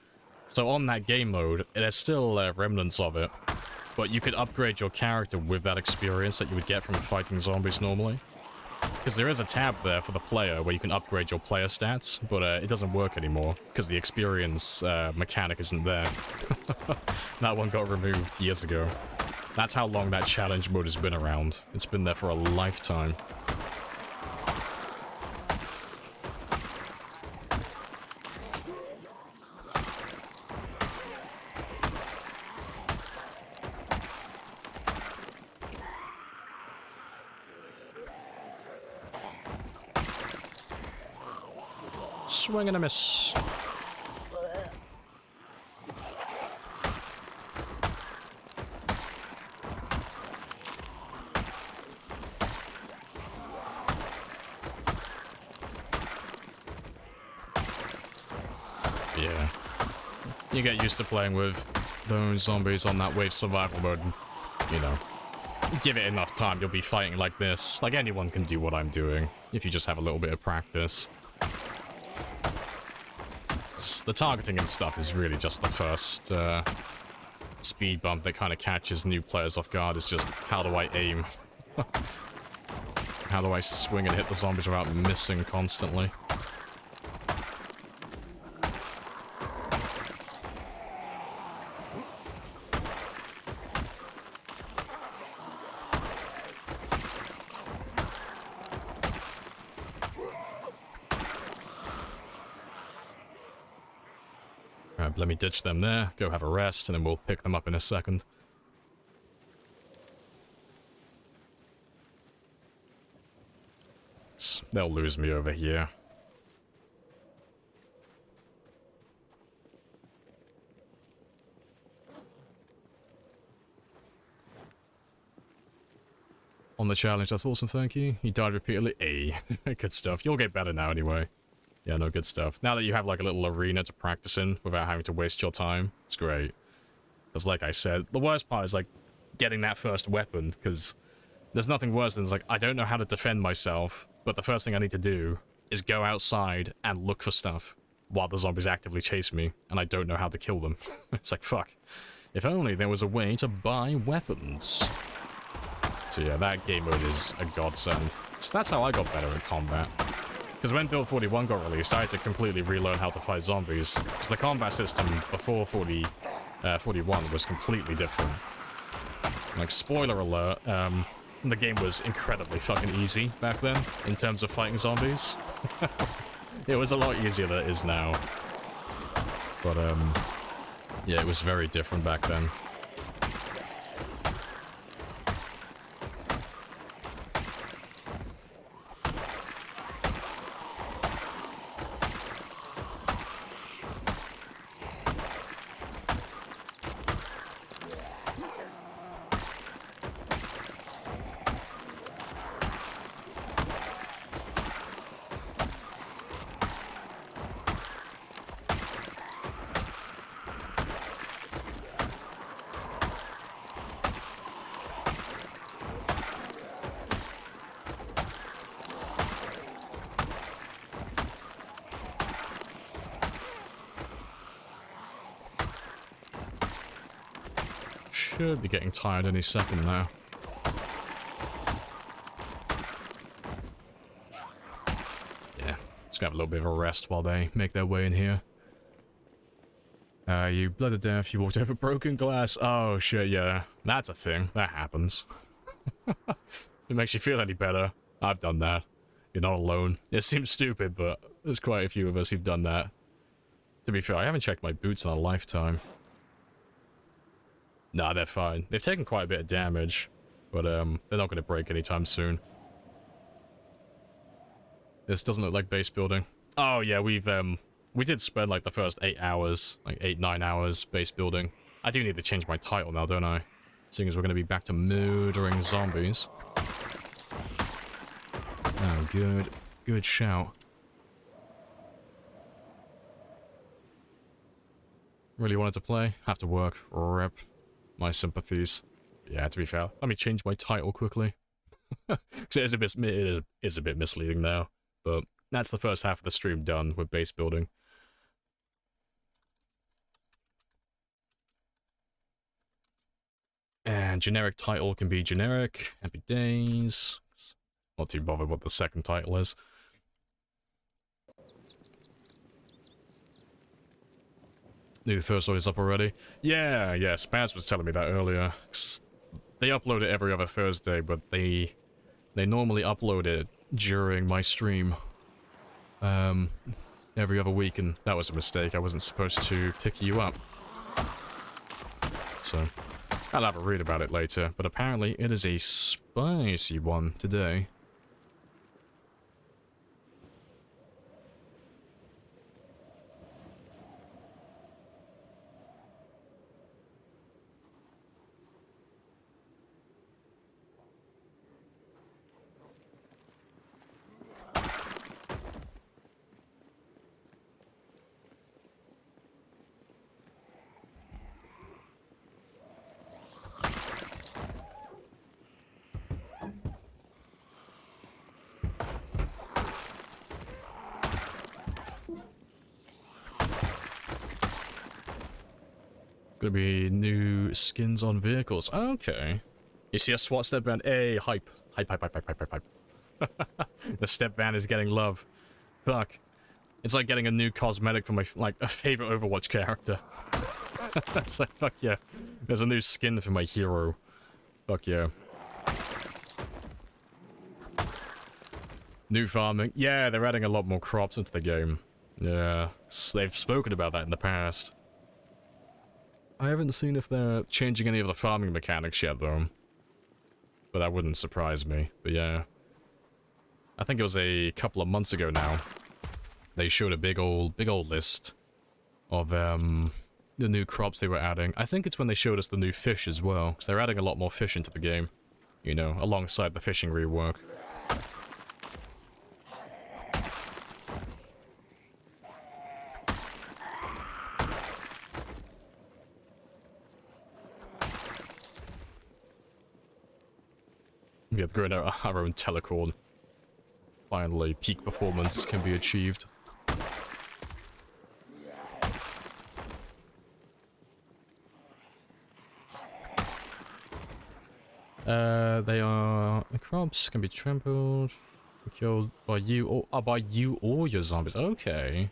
So on that game mode, there's still remnants of it, but you could upgrade your character with that experience that you would get from fighting zombies normally. Because there is a tab there for the player where you can upgrade your player stats, but it doesn't work anymore, because the experience mechanic isn't there. That one got removed years ago. That's how long that challenge mode has been around. It's been there for a lifetime. Swing and a miss. Yeah. You get used to playing with those zombies on that wave survival mode. You know, give it enough time, you'll be fighting like this. Like, anyone can do what I'm doing, if you just have a little bit of practice. The targeting and stuff is really just the first speed bump that kind of catches new players off guard. It's just, how do I aim? How do I swing and hit the zombies without missing constantly? Let me ditch them there, go have a rest, and then we'll pick them up in a second. They'll lose me over here. On the challenge, that's awesome, thank you. He died repeatedly. Hey, good stuff. You'll get better now anyway. Yeah, no, good stuff. Now that you have like a little arena to practice in without having to waste your time, it's great. Because like I said, the worst part is like getting that first weapon, because there's nothing worse than like, I don't know how to defend myself, but the first thing I need to do is go outside and look for stuff while the zombies actively chase me, and I don't know how to kill them. It's like, fuck. If only there was a way to buy weapons. So yeah, that game mode is a godsend. So that's how I got better at combat. Because when Build 41 got released, I had to completely relearn how to fight zombies. Because the combat system before 41 was completely different. Like, spoiler alert, the game was incredibly fucking easy back then, in terms of fighting zombies. It was a lot easier than it is now. But, yeah, it was very different back then. should be getting tired any second now. Yeah, just gonna have a little bit of a rest while they make their way in here. You bled to death, you walked over broken glass. Oh shit, yeah. That's a thing. That happens. It makes you feel any better. I've done that. You're not alone. It seems stupid, but there's quite a few of us who've done that. To be fair, I haven't checked my boots in a lifetime. Nah, they're fine. They've taken quite a bit of damage, but they're not going to break anytime soon. This doesn't look like base building. Oh yeah, we did spend like the first 8 hours, like 8-9 hours base building. I do need to change my title now, don't I? Seeing as we're going to be back to murdering zombies. Oh, good. Good shout. Really wanted to play? Have to work. Rip. My sympathies. Yeah, to be fair, let me change my title quickly. Because it is a bit misleading now. But that's the first half of the stream done with base building. And generic title can be generic. Happy days. Not too bothered what the second title is. New Third Story's up already? Yeah, Spaz was telling me that earlier. They upload it every other Thursday, but they normally upload it during my stream. Every other week, and that was a mistake. I wasn't supposed to pick you up. So, I'll have a read about it later, but apparently it is a spicy one today. Gonna be new skins on vehicles. Okay. You see a SWAT step van? Hey, hype. Hype. The step van is getting love. Fuck. It's like getting a new cosmetic for my, like, a favorite Overwatch character. That's like, fuck yeah. There's a new skin for my hero. Fuck yeah. New farming. Yeah, they're adding a lot more crops into the game. Yeah. They've spoken about that in the past. I haven't seen if they're changing any of the farming mechanics yet, though. But that wouldn't surprise me. But yeah. I think it was a couple of months ago now. They showed a big old list of, the new crops they were adding. I think it's when they showed us the new fish as well, because they're adding a lot more fish into the game. You know, alongside the fishing rework. We have to grow our own telecord. Finally, peak performance can be achieved. The crops can be trampled, killed by you or your zombies. Okay.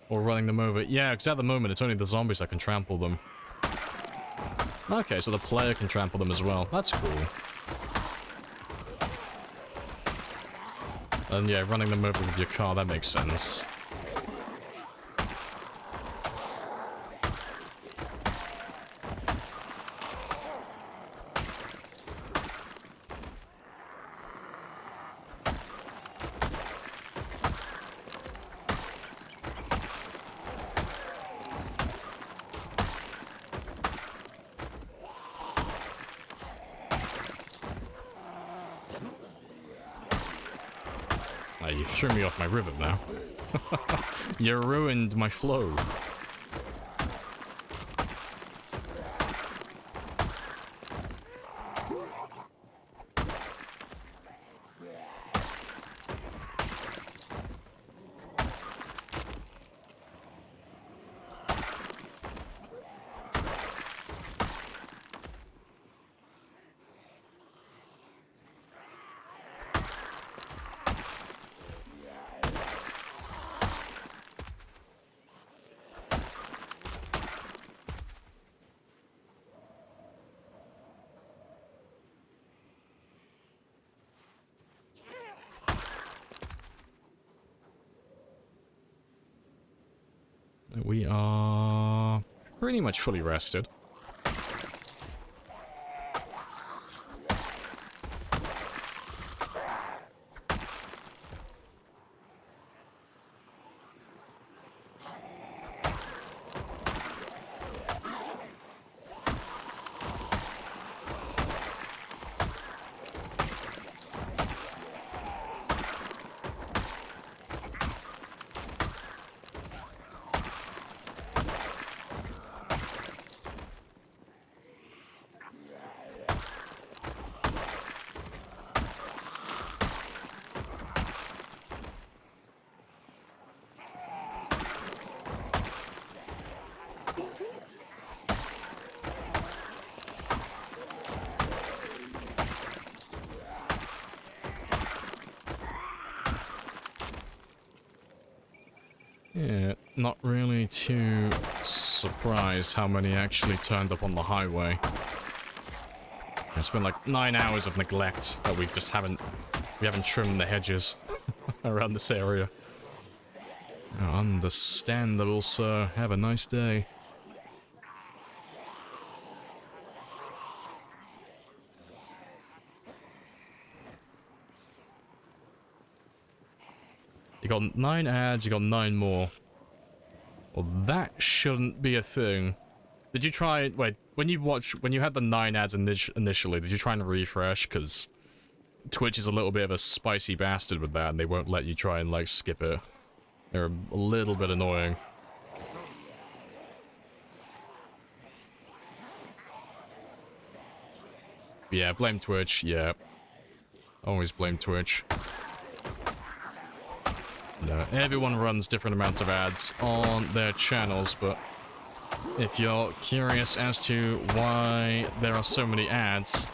Or running them over. Yeah, because at the moment it's only the zombies that can trample them. Okay, so the player can trample them as well. That's cool. And yeah, running them over with your car, that makes sense. You threw me off my rhythm now. You ruined my flow. pretty much fully rested. Yeah, not really too surprised how many actually turned up on the highway. It's been like 9 hours of neglect that we haven't trimmed the hedges around this area. Understandable, sir. Have a nice day. You got 9 ads, you got 9 more. Well, that shouldn't be a thing. Did you try... Wait, when you had the 9 ads initially, did you try and refresh? Because Twitch is a little bit of a spicy bastard with that, and they won't let you try and, like, skip it. They're a little bit annoying. Yeah, blame Twitch, yeah. Always blame Twitch. No, everyone runs different amounts of ads on their channels, but if you're curious as to why there are so many ads,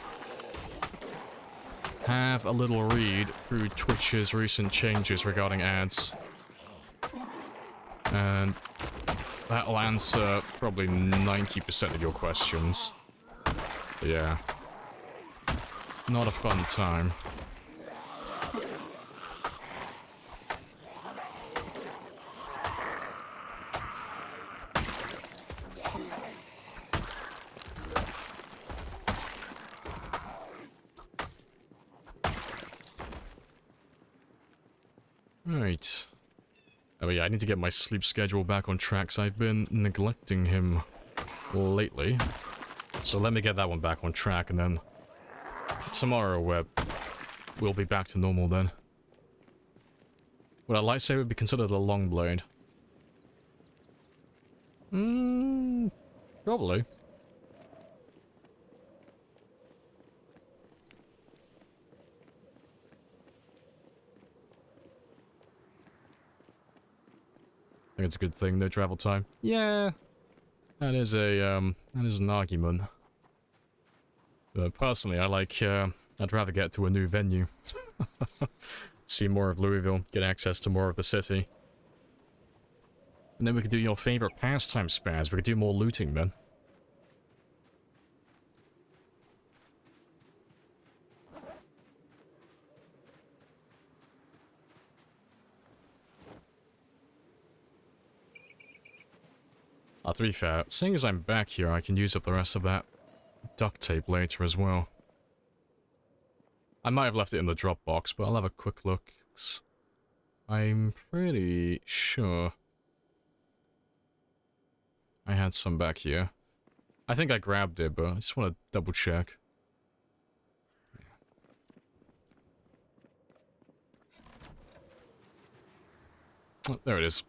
have a little read through Twitch's recent changes regarding ads. And that'll answer probably 90% of your questions. But yeah. Not a fun time. Right. Oh yeah, I need to get my sleep schedule back on track, 'cause I've been neglecting him lately. So let me get that one back on track, and then tomorrow we'll be back to normal then. Would a lightsaber be considered a long blade? Probably. I think it's a good thing, no travel time. Yeah, that is an argument. But personally, I like, I'd rather get to a new venue. See more of Louisville, get access to more of the city. And then we could do your favorite pastime spaz. We could do more looting then. To be fair, seeing as I'm back here, I can use up the rest of that duct tape later as well. I might have left it in the drop box, but I'll have a quick look. I'm pretty sure I had some back here. I think I grabbed it, but I just want to double check. Oh, there it is.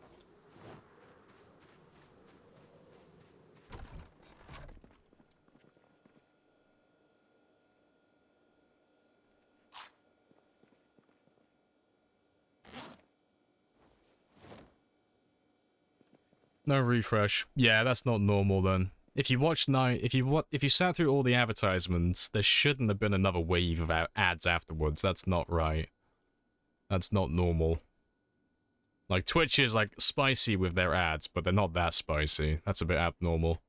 No refresh. Yeah, that's not normal then. If you watched if you sat through all the advertisements, there shouldn't have been another wave of ads afterwards. That's not right. That's not normal. Like, Twitch is, like, spicy with their ads, but they're not that spicy. That's a bit abnormal.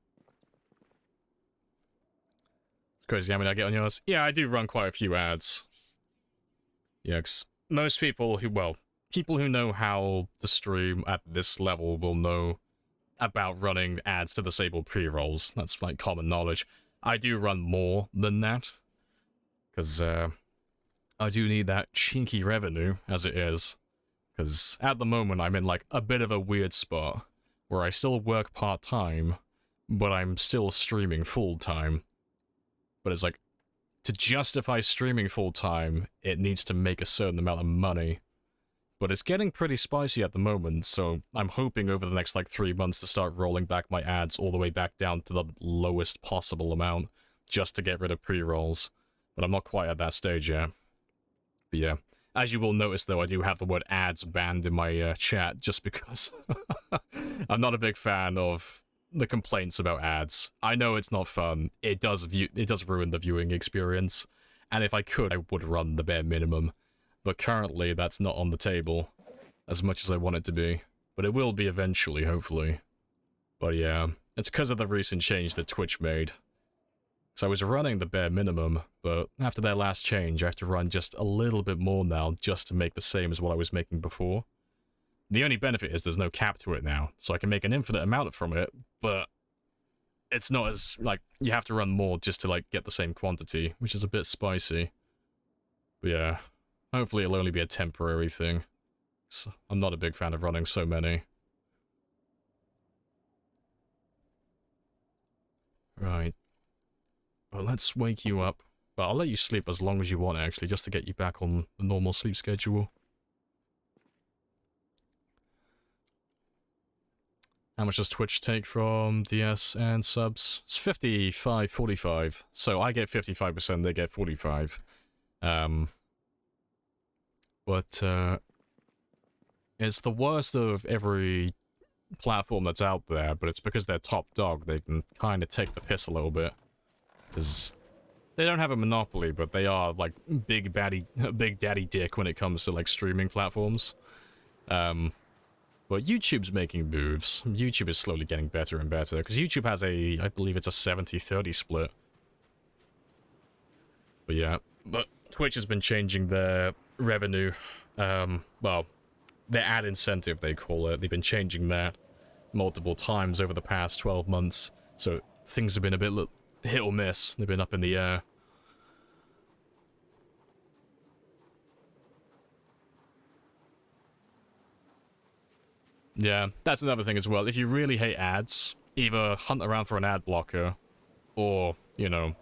It's crazy how many I get on yours. Yeah, I do run quite a few ads. Yeah, 'cause most people who, well, people who know how to stream at this level will know about running ads to disable pre-rolls. That's like common knowledge. I do run more than that, because I do need that cheeky revenue as it is. Because at the moment I'm in like a bit of a weird spot where I still work part-time, but I'm still streaming full-time. But it's like, to justify streaming full-time, it needs to make a certain amount of money. But it's getting pretty spicy at the moment, so I'm hoping over the next like 3 months to start rolling back my ads all the way back down to the lowest possible amount, just to get rid of pre-rolls. But I'm not quite at that stage yet. But yeah, as you will notice though, I do have the word ads banned in my chat, just because I'm not a big fan of the complaints about ads. I know it's not fun, it does ruin the viewing experience, and if I could, I would run the bare minimum. But currently, that's not on the table, as much as I want it to be. But it will be eventually, hopefully. But yeah, it's because of the recent change that Twitch made. So I was running the bare minimum, but after their last change, I have to run just a little bit more now, just to make the same as what I was making before. The only benefit is there's no cap to it now, so I can make an infinite amount from it, but it's not as, like, you have to run more just to, like, get the same quantity, which is a bit spicy. But yeah. Hopefully it'll only be a temporary thing. So I'm not a big fan of running so many. Right. Well, let's wake you up. But I'll let you sleep as long as you want, actually, just to get you back on the normal sleep schedule. How much does Twitch take from DS and subs? It's 55-45. So I get 55%, they get 45%. But, it's the worst of every platform that's out there, but it's because they're top dog, they can kind of take the piss a little bit. Because they don't have a monopoly, but they are, like, big daddy dick when it comes to, like, streaming platforms. But YouTube's making moves. YouTube is slowly getting better and better, because YouTube has I believe it's a 70-30 split. But yeah, but Twitch has been changing their revenue, well, their ad incentive, they call it. They've been changing that multiple times over the past 12 months, so things have been a bit hit or miss. They've been up in the air. Yeah, that's another thing as well. If you really hate ads, either hunt around for an ad blocker, or, you know,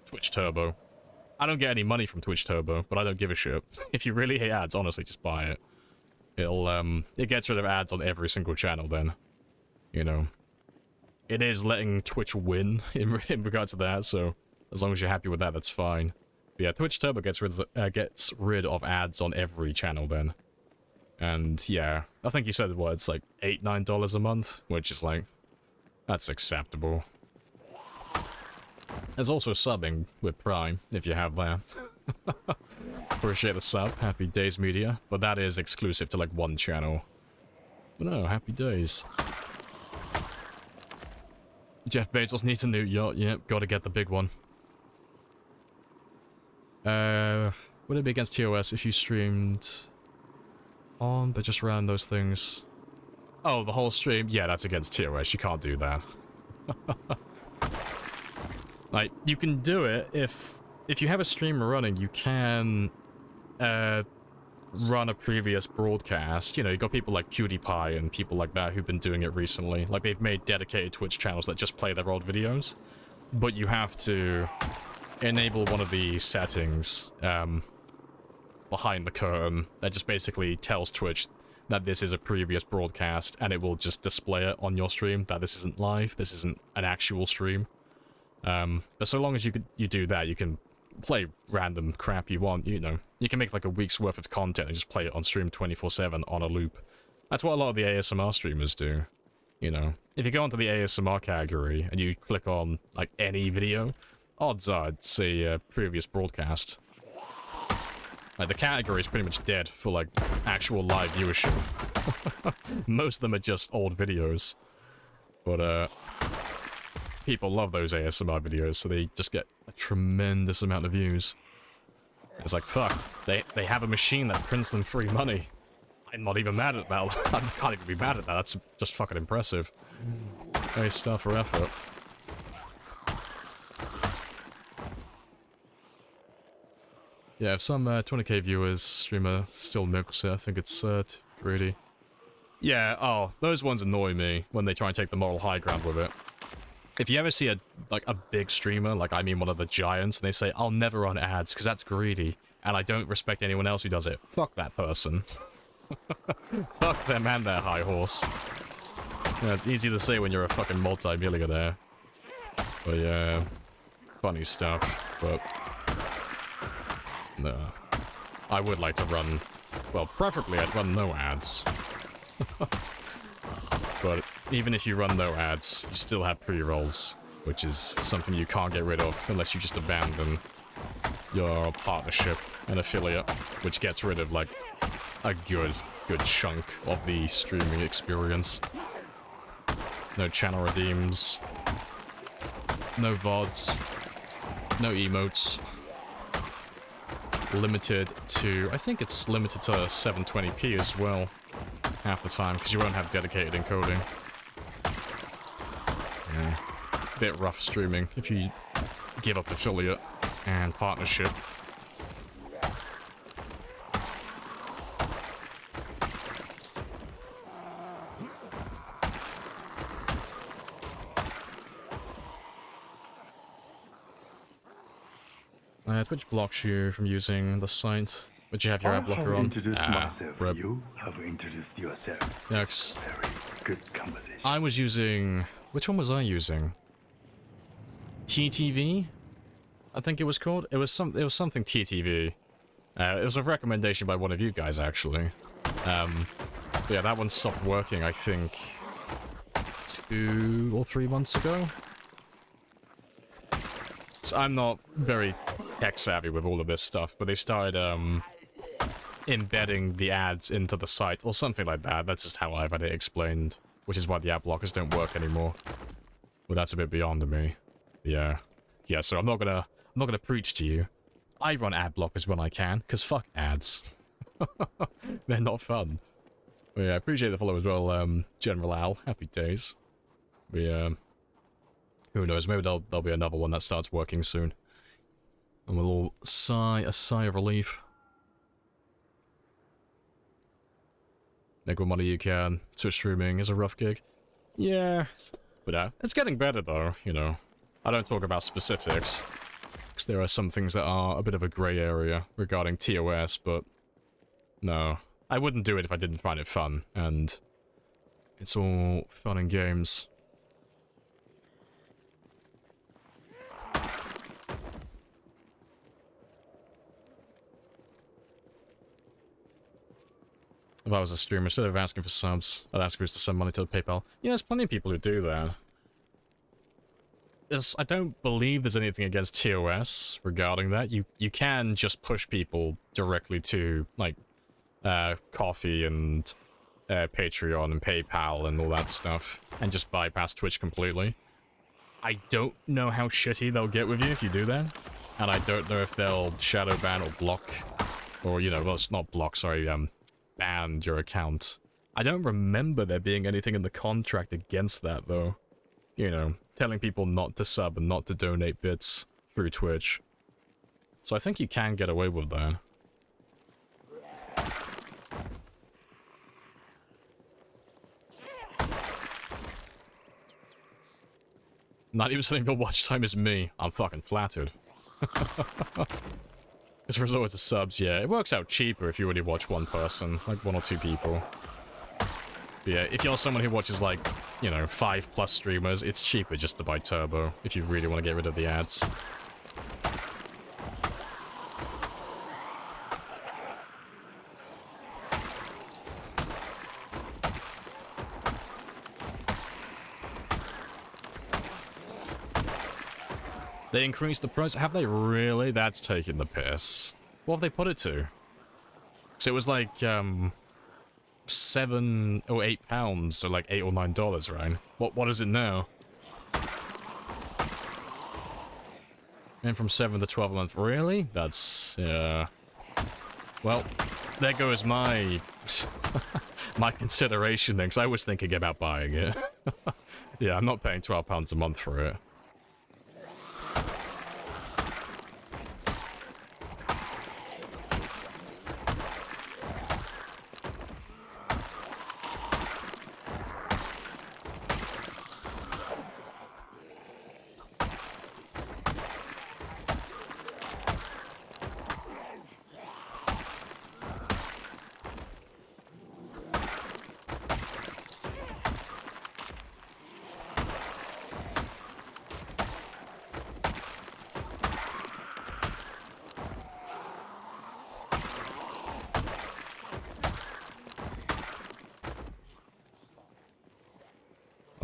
Twitch Turbo. I don't get any money from Twitch Turbo, but I don't give a shit. If you really hate ads, honestly, just buy it. It gets rid of ads on every single channel then. You know. It is letting Twitch win in regards to that, so as long as you're happy with that, that's fine. But yeah, Twitch Turbo gets rid of ads on every channel then. And yeah, I think you said, what, it's like $8-9 a month? Which is like, that's acceptable. There's also subbing with Prime, if you have that. Appreciate the sub, Happy Days Media, but that is exclusive to like one channel. But no, happy days. Jeff Bezos needs a new yacht, yep, gotta get the big one. Would it be against TOS if you streamed on, but just ran those things? Oh, the whole stream? Yeah, that's against TOS, you can't do that. Like, you can do it if you have a streamer running, you can run a previous broadcast. You know, you got people like PewDiePie and people like that who've been doing it recently. Like, they've made dedicated Twitch channels that just play their old videos. But you have to enable one of the settings behind the curtain that just basically tells Twitch that this is a previous broadcast, and it will just display it on your stream, that this isn't live, this isn't an actual stream. But so long as you do that, you can play random crap you want, you know. You can make like a week's worth of content and just play it on stream 24/7 on a loop. That's what a lot of the ASMR streamers do, you know. If you go onto the ASMR category and you click on, like, any video, odds are it's a previous broadcast. Like, the category is pretty much dead for, like, actual live viewership. Most of them are just old videos. But, people love those ASMR videos, so they just get a tremendous amount of views. It's like, fuck, they have a machine that prints them free money. I'm not even mad at that. I can't even be mad at that, that's just fucking impressive. Very stuff for effort. Yeah, if some 20k viewers streamer still milks it, I think it's greedy. Yeah, oh, those ones annoy me when they try and take the moral high ground with it. If you ever see a big streamer, like I mean one of the giants, and they say, I'll never run ads because that's greedy, and I don't respect anyone else who does it, fuck that person. Fuck them and their high horse. Yeah, it's easy to say when you're a fucking multi-millionaire. But yeah, funny stuff, but... no. I would like to run... well, preferably I'd run no ads. But even if you run no ads, you still have pre-rolls, which is something you can't get rid of unless you just abandon your partnership and affiliate, which gets rid of, like, a good chunk of the streaming experience. No channel redeems. No VODs. No emotes. Limited to... I think it's limited to 720p as well. Half the time, because you won't have dedicated encoding. Yeah. Bit rough streaming if you give up affiliate and partnership. Twitch blocks you from using the site, but you have your ad blocker on. I have introduced myself. Rip. You have introduced yourself. Yes. Very good conversation. I was using... which one was I using? TTV? I think it was called? It was something TTV. It was a recommendation by one of you guys, actually. Yeah, that one stopped working, I think, 2 or 3 months ago. So I'm not very tech savvy with all of this stuff, but they started embedding the ads into the site or something like that. That's just how I've had it explained, which is why the ad blockers don't work anymore. Well, that's a bit beyond me. Yeah, so I'm not gonna preach to you. I run ad blockers when I can, cause fuck ads. They're not fun. But yeah, I appreciate the follow as well, General Al. Happy days. But yeah. Who knows, maybe there'll be another one that starts working soon. And we'll all sigh a sigh of relief. Make what money you can. Twitch streaming is a rough gig. Yeah, but it's getting better though, you know. I don't talk about specifics, because there are some things that are a bit of a grey area regarding TOS, but no. I wouldn't do it if I didn't find it fun, and it's all fun and games. If I was a streamer, instead of asking for subs, I'd ask who's to send money to PayPal. Yeah, there's plenty of people who do that. I don't believe there's anything against TOS regarding that. You can just push people directly to, like, Coffee and Patreon and PayPal and all that stuff, and just bypass Twitch completely. I don't know how shitty they'll get with you if you do that, and I don't know if they'll shadow ban or block, or, you know, well, it's not block, sorry, ban your account. I don't remember there being anything in the contract against that, though. You know, telling people not to sub and not to donate bits through Twitch. So I think you can get away with that. Not even saying the watch time is me. I'm fucking flattered. Just resort to subs, yeah. It works out cheaper if you already watch one person, like 1 or 2 people. But yeah, if you're someone who watches, like, you know, 5+ streamers, it's cheaper just to buy Turbo, if you really want to get rid of the ads. They increased the price? Have they really? That's taking the piss. What have they put it to? So it was like, £7 or £8, so like $8 or $9, right? What is it now? And from 7 to 12 a month, really? That's, well, there goes my, my consideration then, because I was thinking about buying it. Yeah, I'm not paying £12 a month for it.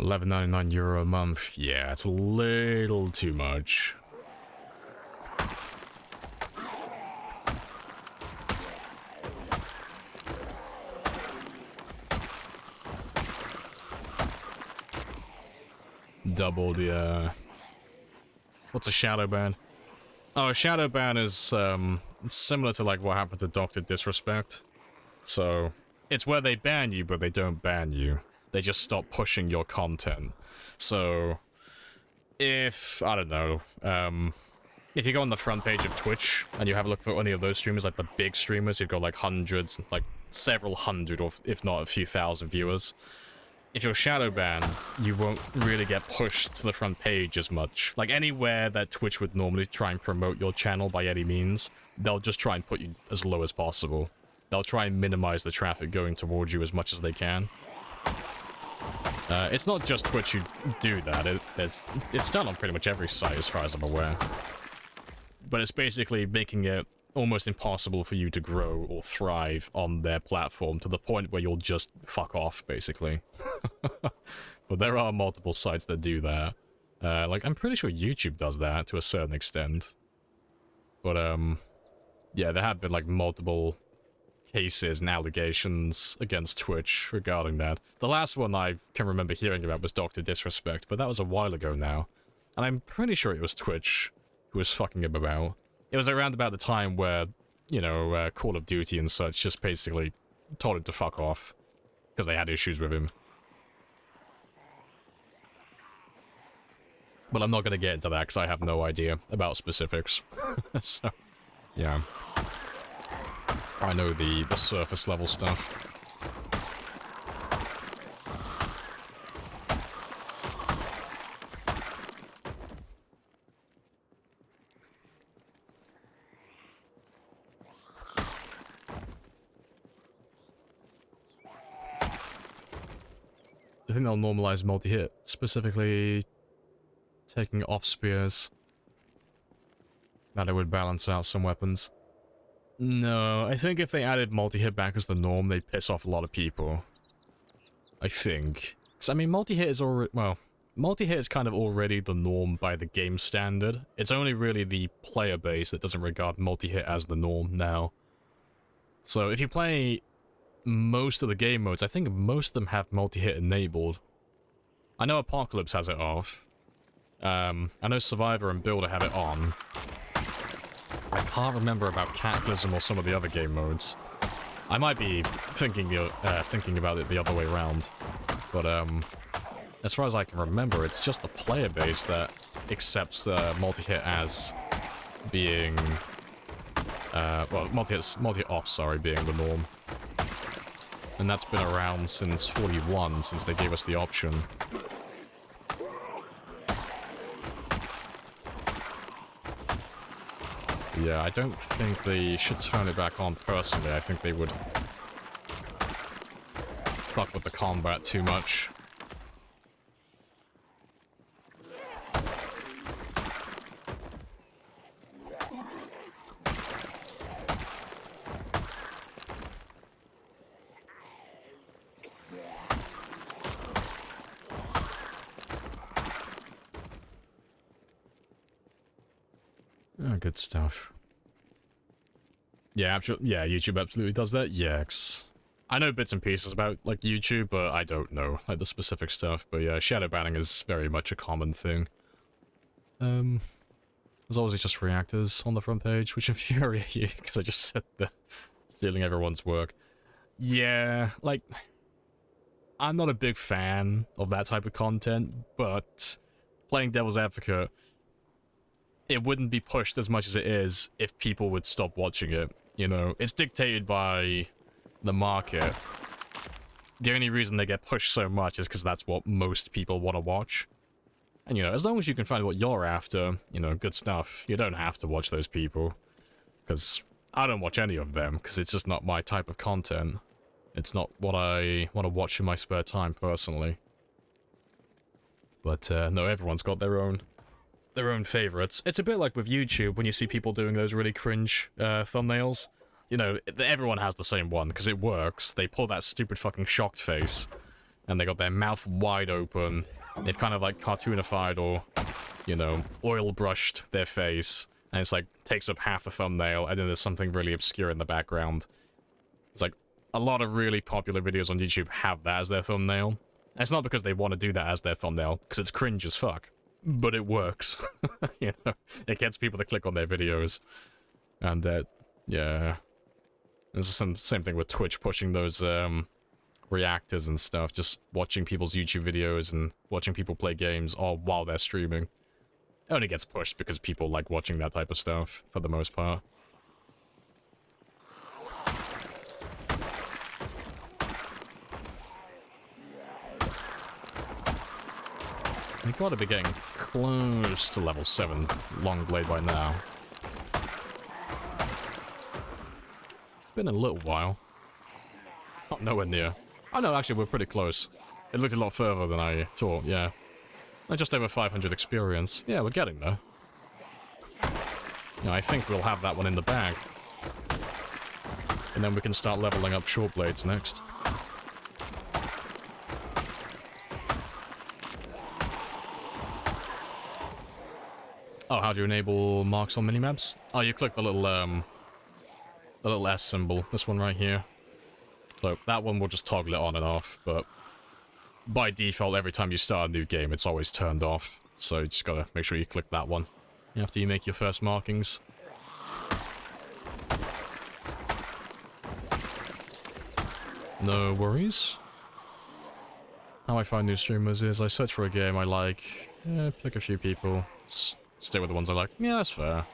€11.99 a month. Yeah, it's a little too much. Double the, what's a shadow ban? Oh, a shadow ban is, it's similar to, like, what happened to Dr. Disrespect. So, it's where they ban you, but they don't ban you. They just stop pushing your content. So, if, I don't know, if you go on the front page of Twitch, and you have a look for any of those streamers, like the big streamers, you've got like hundreds, like several hundred, or if not a few thousand viewers. If you're shadow banned, you won't really get pushed to the front page as much. Like anywhere that Twitch would normally try and promote your channel by any means, they'll just try and put you as low as possible. They'll try and minimize the traffic going towards you as much as they can. It's not just Twitch who do that, it's done on pretty much every site as far as I'm aware. But it's basically making it almost impossible for you to grow or thrive on their platform to the point where you'll just fuck off, basically. But there are multiple sites that do that. Like, I'm pretty sure YouTube does that to a certain extent. But, yeah, there have been, like, multiple cases and allegations against Twitch regarding that. The last one I can remember hearing about was Dr. Disrespect, but that was a while ago now. And I'm pretty sure it was Twitch who was fucking him about. It was around about the time where, you know, Call of Duty and such just basically told him to fuck off because they had issues with him. But I'm not going to get into that because I have no idea about specifics. So, yeah. I know the surface level stuff. I think they'll normalize multi-hit, specifically taking off spears. That it would balance out some weapons. No, I think if they added multi-hit back as the norm, they'd piss off a lot of people. I think. Because, I mean, multi-hit is already... Well, multi-hit is kind of already the norm by the game standard. It's only really the player base that doesn't regard multi-hit as the norm now. So, if you play most of the game modes, I think most of them have multi-hit enabled. I know Apocalypse has it off. I know Survivor and Builder have it on. I can't remember about Cataclysm or some of the other game modes. I might be thinking about it the other way around. But, as far as I can remember, it's just the player base that accepts the multi-hit as being... well, multi-hit off, sorry, being the norm. And that's been around since 41, since they gave us the option. Yeah, I don't think they should turn it back on personally. I think they would fuck with the combat too much. Oh, good stuff. Yeah, yeah, YouTube absolutely does that. Yeah, I know bits and pieces about, like, YouTube, but I don't know, like, the specific stuff. But yeah, shadow banning is very much a common thing. There's always just reactors on the front page, which infuriate you, because I just said they're stealing everyone's work. Yeah, like, I'm not a big fan of that type of content, but playing devil's advocate, it wouldn't be pushed as much as it is if people would stop watching it. You know, it's dictated by the market. The only reason they get pushed so much is because that's what most people want to watch. And, you know, as long as you can find what you're after, you know, good stuff, you don't have to watch those people. Because I don't watch any of them, because it's just not my type of content. It's not what I want to watch in my spare time, personally. But, no, everyone's got their own favorites. It's a bit like with YouTube, when you see people doing those really cringe thumbnails. You know, everyone has the same one, because it works. They pull that stupid fucking shocked face, and they got their mouth wide open. They've kind of, like, cartoonified or, you know, oil-brushed their face, and it's, like, takes up half the thumbnail, and then there's something really obscure in the background. It's like, a lot of really popular videos on YouTube have that as their thumbnail. And it's not because they want to do that as their thumbnail, because it's cringe as fuck. But it works. You know, it gets people to click on their videos. And, yeah. There's some same thing with Twitch pushing those, reactors and stuff. Just watching people's YouTube videos and watching people play games all while they're streaming. It only gets pushed because people like watching that type of stuff, for the most part. I gotta be getting close to level 7 long blade by now. It's been a little while. Not nowhere near. Oh no, actually we're pretty close. It looked a lot further than I thought, yeah. Just over 500 experience. Yeah, we're getting there. Yeah, I think we'll have that one in the bag. And then we can start leveling up short blades next. Oh, how do you enable marks on minimaps? Oh, you click the little S symbol. This one right here. So that one will just toggle it on and off, but by default, every time you start a new game, it's always turned off. So you just gotta make sure you click that one after you make your first markings. No worries. How I find new streamers is I search for a game I like, pick a few people, stick with the ones I like. Yeah, that's fair.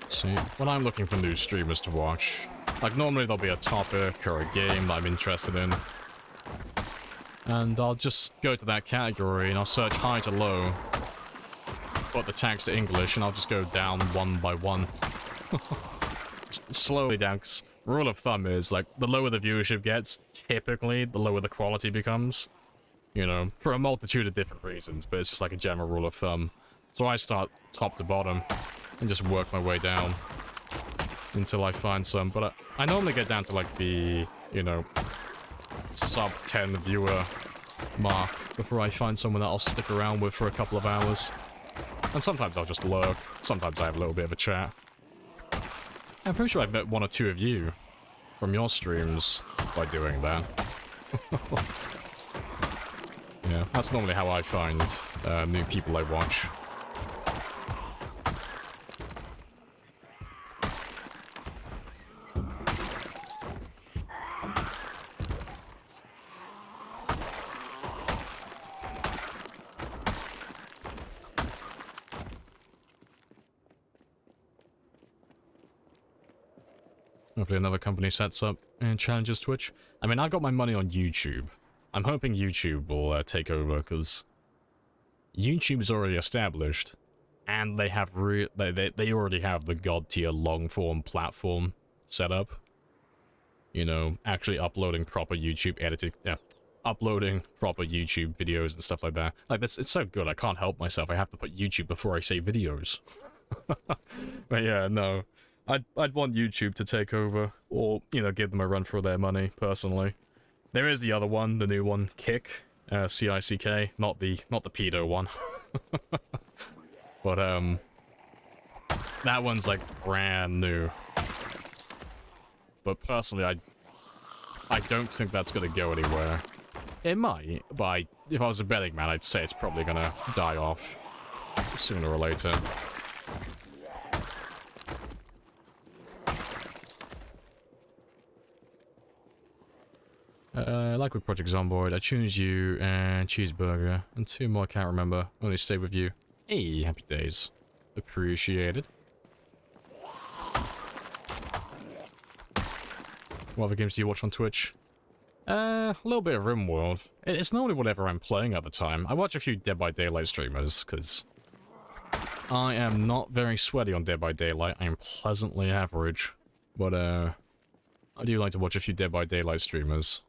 See, when I'm looking for new streamers to watch, like normally there'll be a topic or a game that I'm interested in. And I'll just go to that category and I'll search high to low. Put the tags to English, and I'll just go down one by one. Slowly down, because rule of thumb is, like, the lower the viewership gets, typically, the lower the quality becomes. You know, for a multitude of different reasons, but it's just like a general rule of thumb. So I start top to bottom, and just work my way down until I find some. But I normally get down to, like, the, you know, sub 10 viewer mark before I find someone that I'll stick around with for a couple of hours. And sometimes I'll just lurk, sometimes I have a little bit of a chat. I'm pretty sure I've met one or two of you from your streams by doing that. Yeah, that's normally how I find new people I watch. Hopefully another company sets up and challenges Twitch. I mean, I've got my money on YouTube. I'm hoping YouTube will take over, because YouTube is already established, and they have they already have the god tier long form platform set up. You know, actually uploading proper YouTube edited, uploading proper YouTube videos and stuff like that. Like this, it's so good. I can't help myself. I have to put YouTube before I say videos. But yeah, no. I'd want YouTube to take over, or, you know, give them a run for their money, personally. There is the other one, the new one, Kick, C-I-C-K, not the pedo one. But, that one's, like, brand new. But personally, I don't think that's gonna go anywhere. It might, but if I was a betting man, I'd say it's probably gonna die off sooner or later. Like with Project Zomboid, I choose you and cheeseburger, and 2 more I can't remember. Only stay with you. Hey, happy days. Appreciated. What other games do you watch on Twitch? A little bit of RimWorld. It's normally whatever I'm playing at the time. I watch a few Dead by Daylight streamers, because I am not very sweaty on Dead by Daylight. I am pleasantly average. But, I do like to watch a few Dead by Daylight streamers.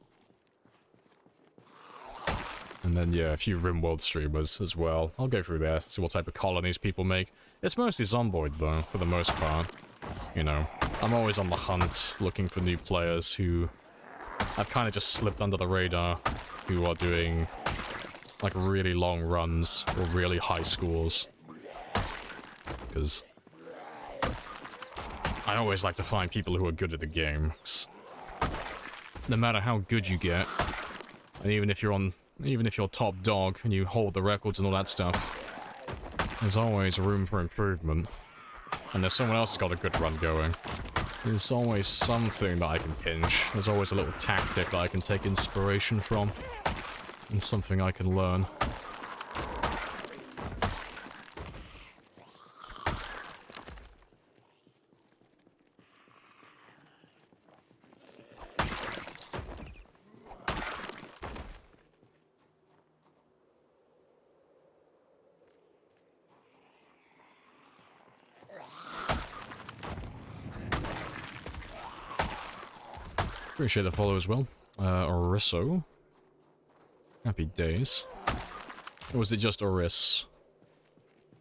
And then, yeah, a few RimWorld streamers as well. I'll go through there, see what type of colonies people make. It's mostly Zomboid, though, for the most part. You know, I'm always on the hunt, looking for new players who have kind of just slipped under the radar, who are doing, like, really long runs, or really high scores. Because I always like to find people who are good at the game. No matter how good you get, and even if you're top dog and you hold the records and all that stuff, there's always room for improvement. And there's someone else who's got a good run going. There's always something that I can pinch. There's always a little tactic that I can take inspiration from. And something I can learn. Appreciate the follow as well. Orisso. Happy days. Or was it just Oris?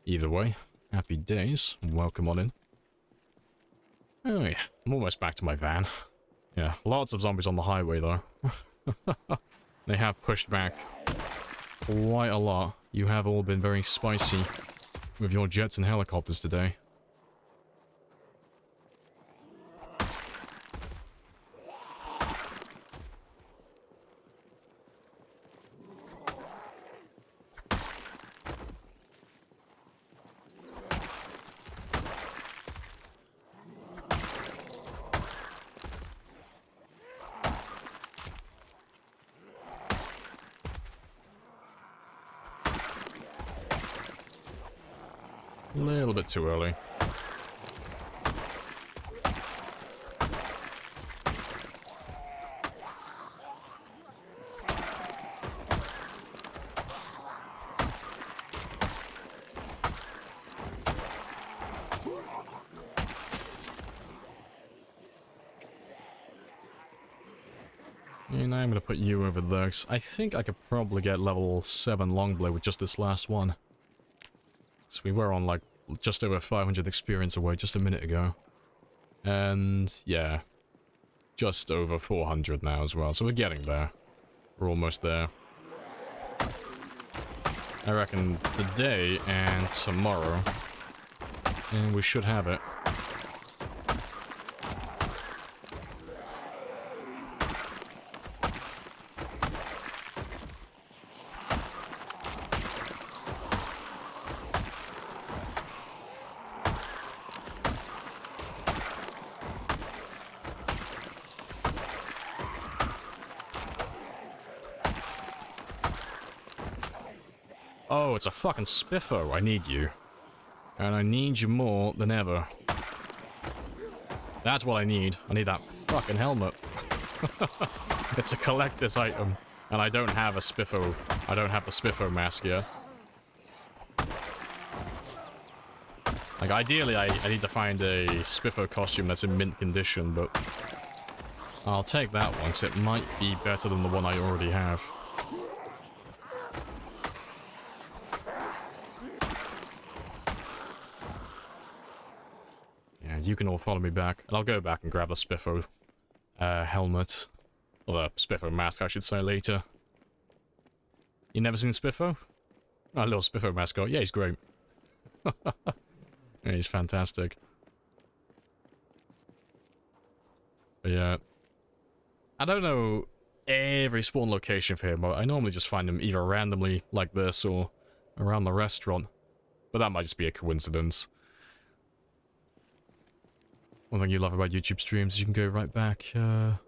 Either way, happy days. Welcome on in. Oh yeah, I'm almost back to my van. Yeah, lots of zombies on the highway though. They have pushed back quite a lot. You have all been very spicy with your jets and helicopters today. A little bit too early. And I'm gonna put you over there, 'cause I think I could probably get level 7 Longblade with just this last one. So we were on like just over 500 experience away just a minute ago. And yeah, just over 400 now as well. So we're getting there. We're almost there. I reckon today and tomorrow, and we should have it. Oh, it's a fucking spiffo. I need you. And I need you more than ever. That's what I need. I need that fucking helmet. It's a collector's item. And I don't have a spiffo. I don't have the spiffo mask yet. Like, ideally, I need to find a spiffo costume that's in mint condition, but I'll take that one, because it might be better than the one I already have. You can all follow me back, and I'll go back and grab the Spiffo helmet. Or the Spiffo mask, I should say, later. You never seen Spiffo? Oh, a little Spiffo mascot. Yeah, he's great. Yeah, he's fantastic. But yeah. I don't know every spawn location for him. I normally just find him either randomly like this or around the restaurant. But that might just be a coincidence. One thing you love about YouTube streams is you can go right back. You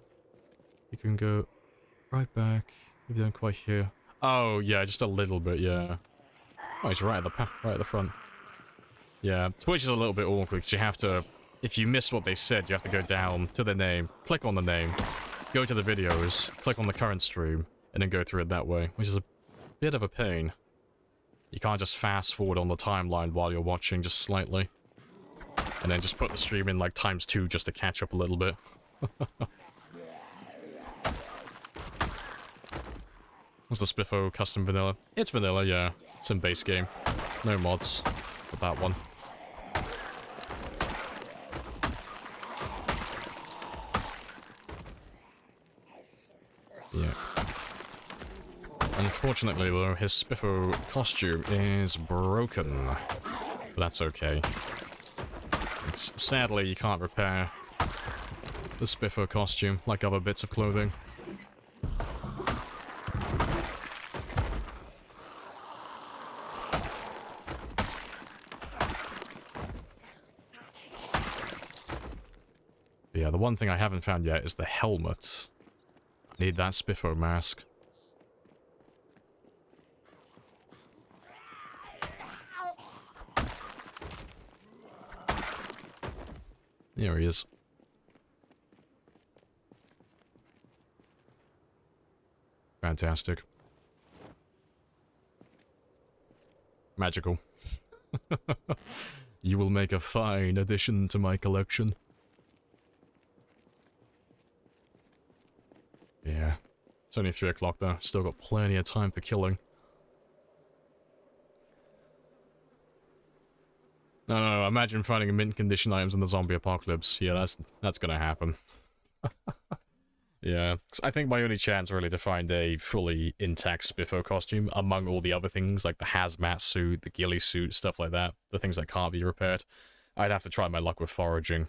can go right back if you don't quite hear. Oh, yeah, just a little bit, yeah. Oh, he's right at the front. Yeah, Twitch is a little bit awkward because you have to... If you miss what they said, you have to go down to the name, click on the name, go to the videos, click on the current stream, and then go through it that way, which is a bit of a pain. You can't just fast forward on the timeline while you're watching, just slightly. And then just put the stream in like ×2 just to catch up a little bit. What's the Spiffo custom vanilla? It's vanilla, yeah. It's in base game. No mods for that one. Yeah. Unfortunately, though, his Spiffo costume is broken. But that's okay. Sadly, you can't repair the Spiffo costume like other bits of clothing. But yeah, the one thing I haven't found yet is the helmet. I need that Spiffo mask. There he is. Fantastic. Magical. You will make a fine addition to my collection. Yeah. It's only 3 o'clock though. Still got plenty of time for killing. No, imagine finding a mint condition items in the zombie apocalypse. Yeah, that's gonna happen. Yeah, I think my only chance really to find a fully intact Spiffo costume, among all the other things like the hazmat suit, the ghillie suit, stuff like that, the things that can't be repaired, I'd have to try my luck with foraging.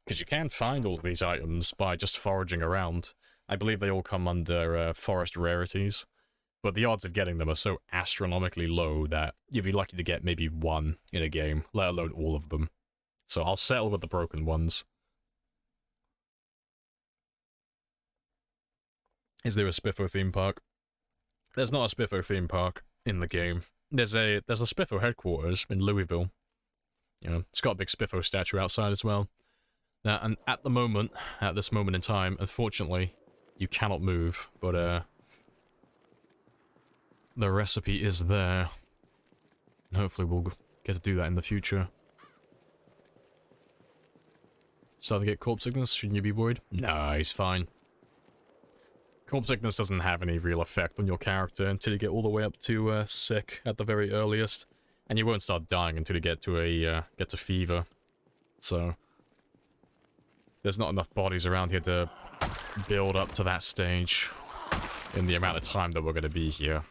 Because you can find all of these items by just foraging around. I believe they all come under forest rarities. But the odds of getting them are so astronomically low that you'd be lucky to get maybe one in a game, let alone all of them. So I'll settle with the broken ones. Is there a Spiffo theme park? There's not a Spiffo theme park in the game. There's a Spiffo headquarters in Louisville. You know, it's got a big Spiffo statue outside as well. And at this moment in time, unfortunately, you cannot move, but the recipe is there. And hopefully we'll get to do that in the future. Starting to get corpse sickness, shouldn't you be worried? Nah, he's fine. Corpse sickness doesn't have any real effect on your character until you get all the way up to sick at the very earliest. And you won't start dying until you get to fever. So there's not enough bodies around here to build up to that stage in the amount of time that we're going to be here.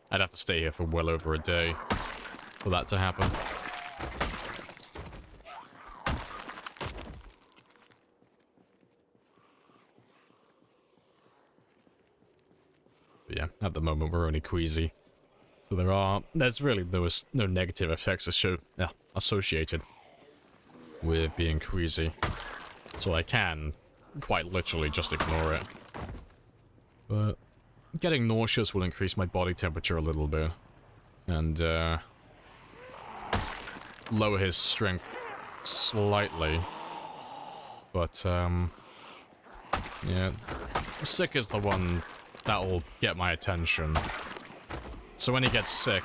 I'd have to stay here for well over a day for that to happen. But yeah, at the moment we're only queasy. So there's really no negative effects associated with being queasy. So I can quite literally just ignore it. But getting nauseous will increase my body temperature a little bit. And lower his strength slightly. But yeah, sick is the one that'll get my attention. So when he gets sick,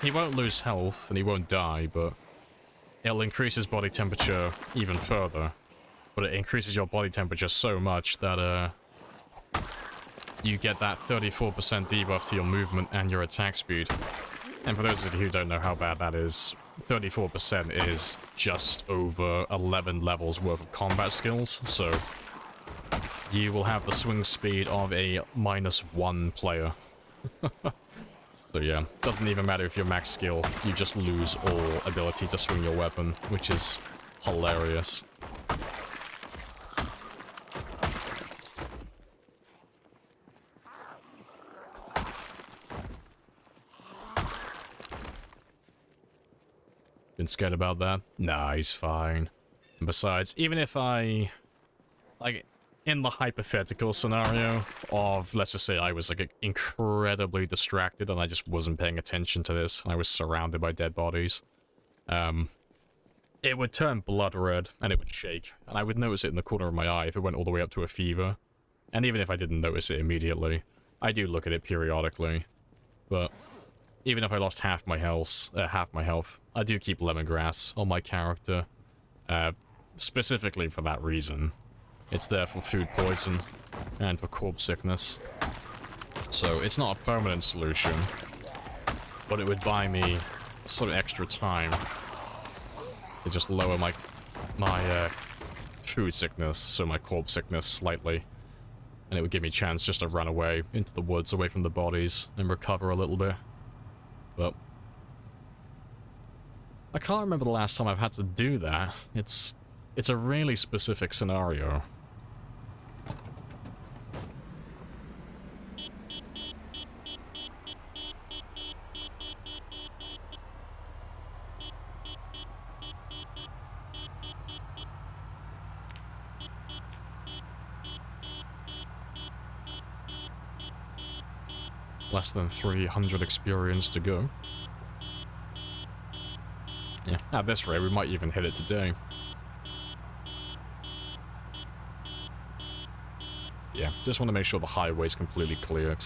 he won't lose health and he won't die, but it'll increase his body temperature even further. But it increases your body temperature so much that you get that 34% debuff to your movement and your attack speed. And for those of you who don't know how bad that is, 34% is just over 11 levels worth of combat skills, so you will have the swing speed of a -1 player. So yeah, doesn't even matter if you're max skill, you just lose all ability to swing your weapon, which is hilarious. Been scared about that? Nah, he's fine. And besides, even if I... Like, in the hypothetical scenario of, let's just say I was, like, incredibly distracted and I just wasn't paying attention to this, and I was surrounded by dead bodies, it would turn blood red, and it would shake, and I would notice it in the corner of my eye if it went all the way up to a fever. And even if I didn't notice it immediately, I do look at it periodically. But even if I lost half my health, I do keep lemongrass on my character, specifically for that reason. It's there for food poison and for corpse sickness. So it's not a permanent solution, but it would buy me sort of extra time to just lower my food sickness, so my corpse sickness slightly. And it would give me a chance just to run away into the woods away from the bodies and recover a little bit. But I can't remember the last time I've had to do that. It's a really specific scenario. Less than 300 experience to go. Yeah, at this rate, we might even hit it today. Yeah, just want to make sure the highway's completely clear.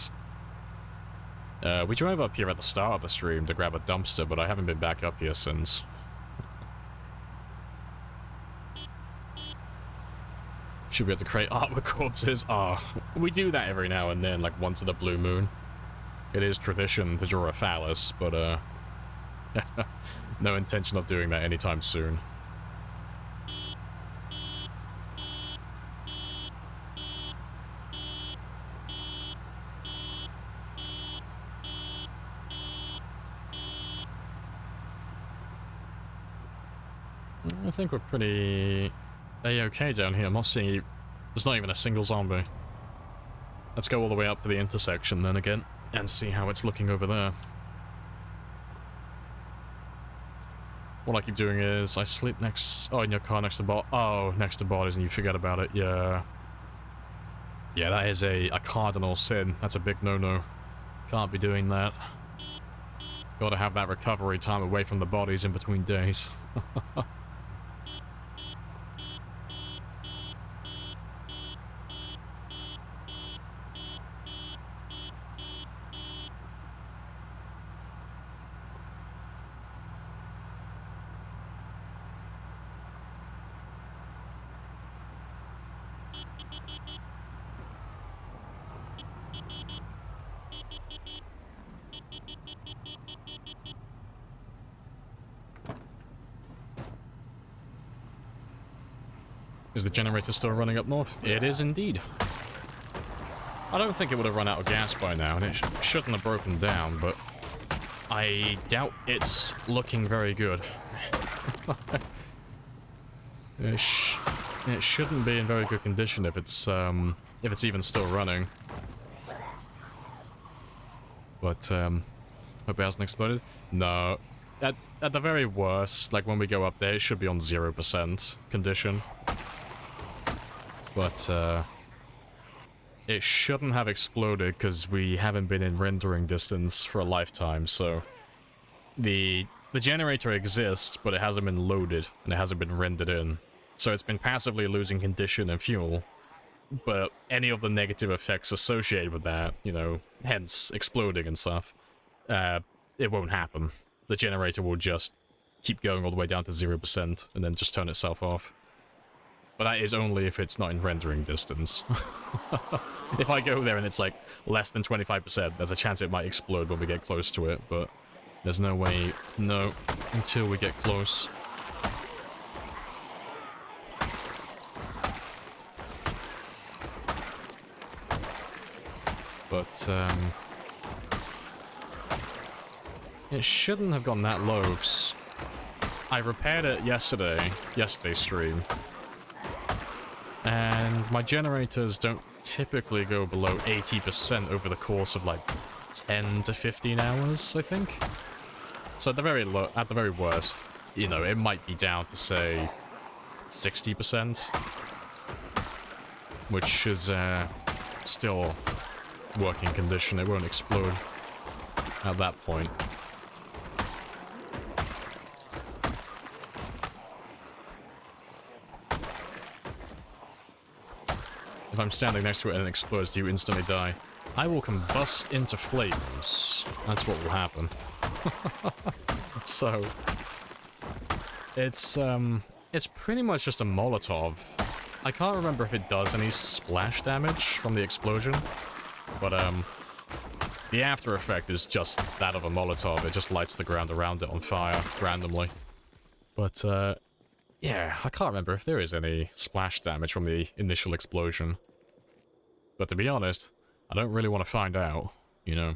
We drove up here at the start of the stream to grab a dumpster, but I haven't been back up here since. Should be able to create art with corpses. Ah, we do that every now and then, like once in a blue moon. It is tradition to draw a phallus, but no intention of doing that anytime soon. I think we're pretty A-okay down here. I'm not seeing... There's not even a single zombie. Let's go all the way up to the intersection then again, and see how it's looking over there. What I keep doing is, I sleep next... Oh, in your car next to next to bodies and you forget about it, yeah. Yeah, that is a cardinal sin. That's a big no-no. Can't be doing that. Gotta have that recovery time away from the bodies in between days. Is the generator still running up north? It is indeed. I don't think it would have run out of gas by now, and it shouldn't have broken down, but I doubt it's looking very good. It shouldn't be in very good condition if it's even still running. But hope it hasn't exploded. No, at the very worst, like when we go up there, it should be on 0% condition. But it shouldn't have exploded because we haven't been in rendering distance for a lifetime. So the generator exists, but it hasn't been loaded and it hasn't been rendered in. So it's been passively losing condition and fuel. But any of the negative effects associated with that, you know, hence exploding and stuff, it won't happen. The generator will just keep going all the way down to 0% and then just turn itself off. But that is only if it's not in rendering distance. If I go there and it's like less than 25%, there's a chance it might explode when we get close to it, but there's no way to know until we get close. But, it shouldn't have gone that low, 'cause I repaired it yesterday's stream. And my generators don't typically go below 80% over the course of like 10 to 15 hours, I think. So at the very worst, you know, it might be down to, say, 60%, which is still working condition. It won't explode at that point. If I'm standing next to it and it explodes, do you instantly die? I will combust into flames. That's what will happen. So, it's pretty much just a Molotov. I can't remember if it does any splash damage from the explosion, but the after effect is just that of a Molotov. It just lights the ground around it on fire randomly. But yeah, I can't remember if there is any splash damage from the initial explosion. But to be honest, I don't really want to find out, you know.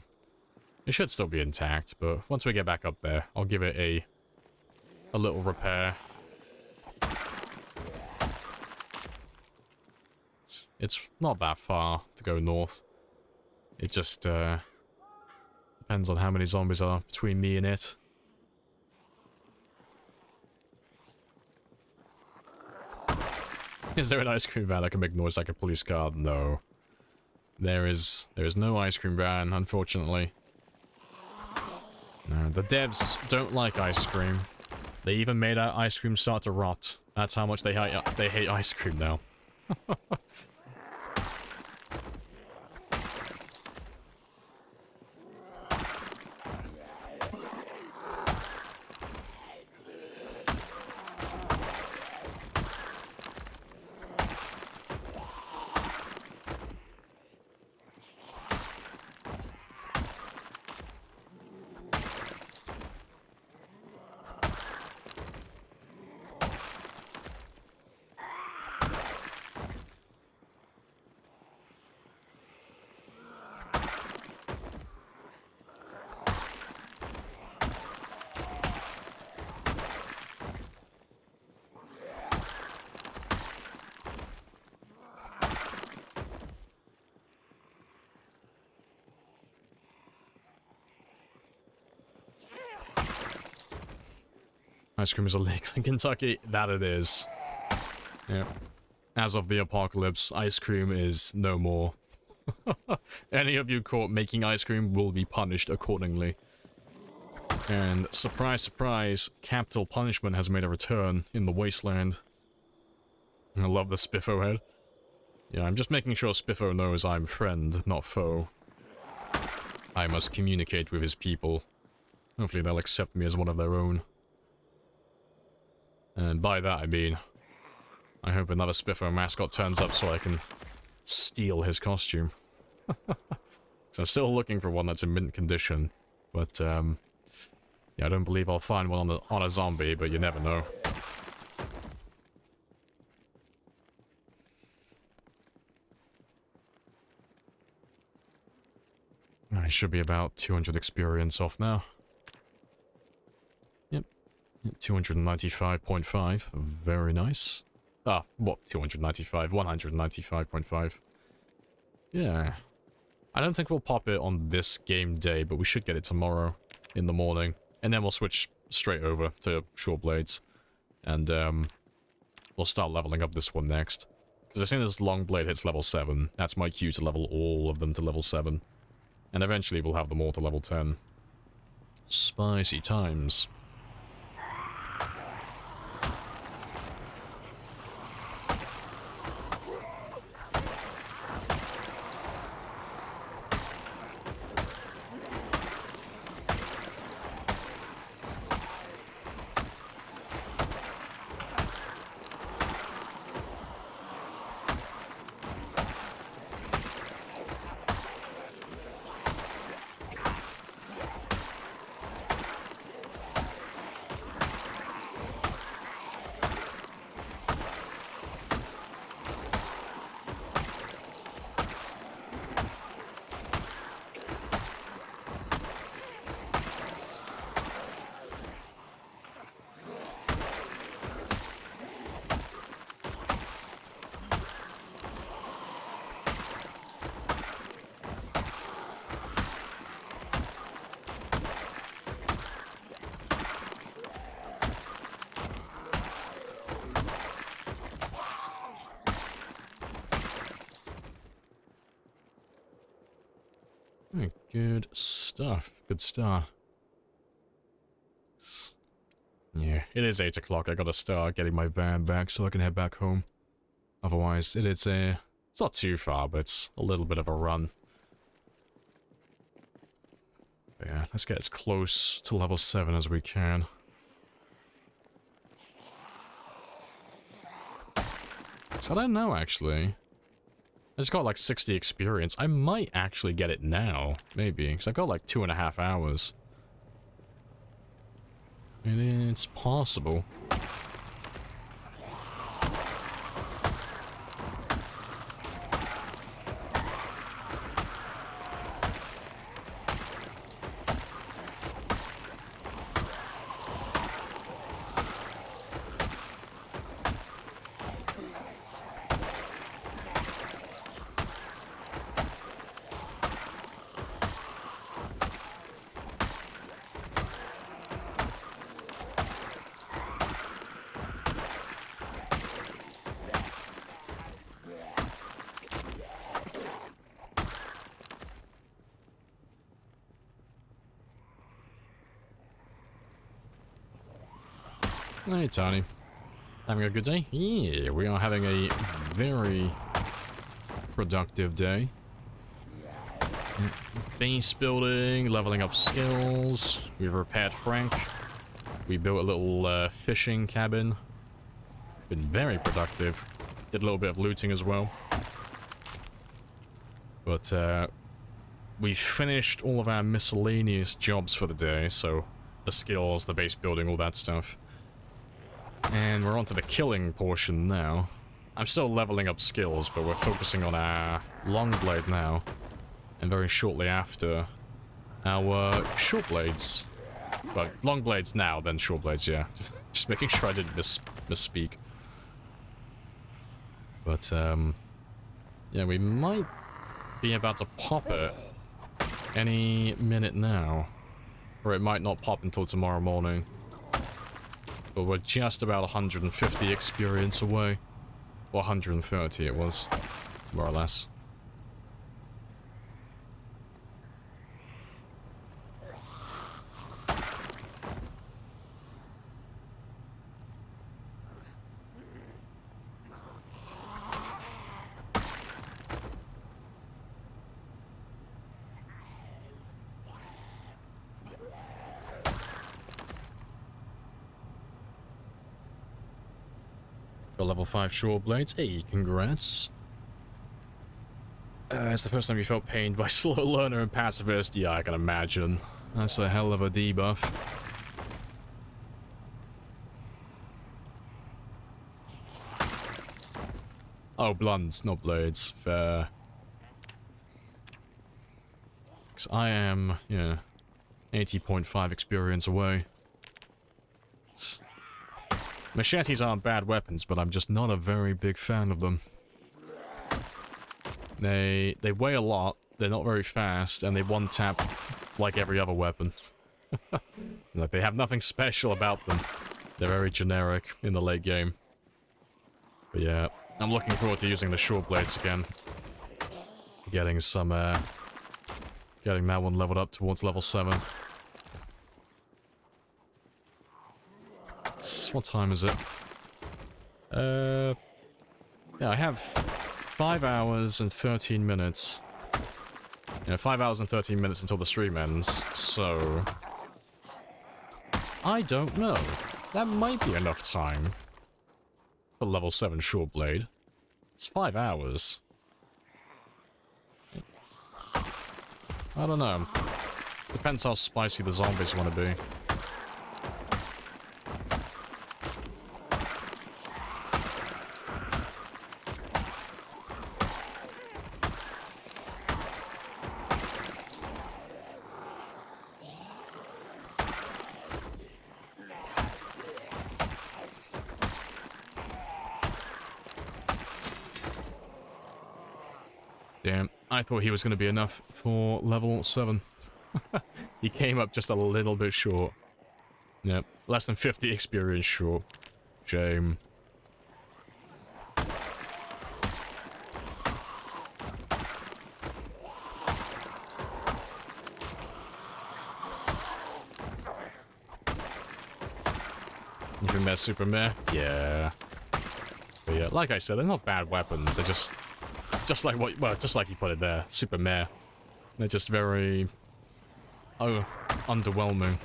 It should still be intact, but once we get back up there, I'll give it a little repair. It's not that far to go north. It just depends on how many zombies are between me and it. Is there an ice cream van that can make noise like a police car? No. There is no ice cream van, unfortunately. No, the devs don't like ice cream. They even made our ice cream start to rot. That's how much they hate ice cream now. Ice cream is illegal in Kentucky. That it is. Yeah. As of the apocalypse, ice cream is no more. Any of you caught making ice cream will be punished accordingly. And surprise, surprise, capital punishment has made a return in the wasteland. I love the Spiffo head. Yeah, I'm just making sure Spiffo knows I'm friend, not foe. I must communicate with his people. Hopefully they'll accept me as one of their own. And by that I mean, I hope another Spiffo mascot turns up so I can steal his costume. So I'm still looking for one that's in mint condition, but yeah, I don't believe I'll find one on a zombie, but you never know. I should be about 200 experience off now. 295.5. Very nice. Ah, what? 295? 195.5. Yeah. I don't think we'll pop it on this game day, but we should get it tomorrow in the morning. And then we'll switch straight over to short blades. And, we'll start leveling up this one next. Because as soon as long blade hits level 7, that's my cue to level all of them to level 7. And eventually we'll have them all to level 10. Spicy times. Good stuff. Good start. Yeah, it is 8 o'clock. I gotta start getting my van back so I can head back home. Otherwise, it's not too far, but it's a little bit of a run. But yeah, let's get as close to level 7 as we can. So I don't know, actually. I just got like 60 experience. I might actually get it now, maybe, because I've got like 2.5 hours. And it's possible. Hey, Tony. Having a good day? Yeah, we are having a very productive day. Base building, leveling up skills. We've repaired Frank. We built a little fishing cabin. Been very productive. Did a little bit of looting as well. But we finished all of our miscellaneous jobs for the day, so the skills, the base building, all that stuff. And we're on to the killing portion now. I'm still leveling up skills, but we're focusing on our long blade now. And very shortly after, our short blades. Well, long blades now, then short blades, yeah. Just making sure I didn't misspeak. But, yeah, we might be about to pop it any minute now. Or it might not pop until tomorrow morning. But we're just about 150 experience away. Or 130 it was, more or less. Got level 5 short blades. Hey, congrats. It's the first time you felt pained by slow learner and pacifist. Yeah, I can imagine. That's a hell of a debuff. Oh, blunts, not blades. Fair. Because I am, yeah, 80.5 experience away. Machetes aren't bad weapons, but I'm just not a very big fan of them. They weigh a lot, they're not very fast, and they one-tap like every other weapon. Like, they have nothing special about them. They're very generic in the late game. But yeah, I'm looking forward to using the short blades again. Getting some, getting that one leveled up towards level 7. What time is it? Yeah, I have 5 hours and 13 minutes. Yeah, 5 hours and 13 minutes until the stream ends, so... I don't know. That might be enough time for level 7 short blade. It's 5 hours. I don't know. Depends how spicy the zombies want to be. Damn, I thought he was going to be enough for level 7. He came up just a little bit short. Yep, less than 50 experience short. Shame. You think they're super meh? Yeah. But yeah, like I said, they're not bad weapons. They're just like what, well, just like you put it there, super meh. They're just very, underwhelming.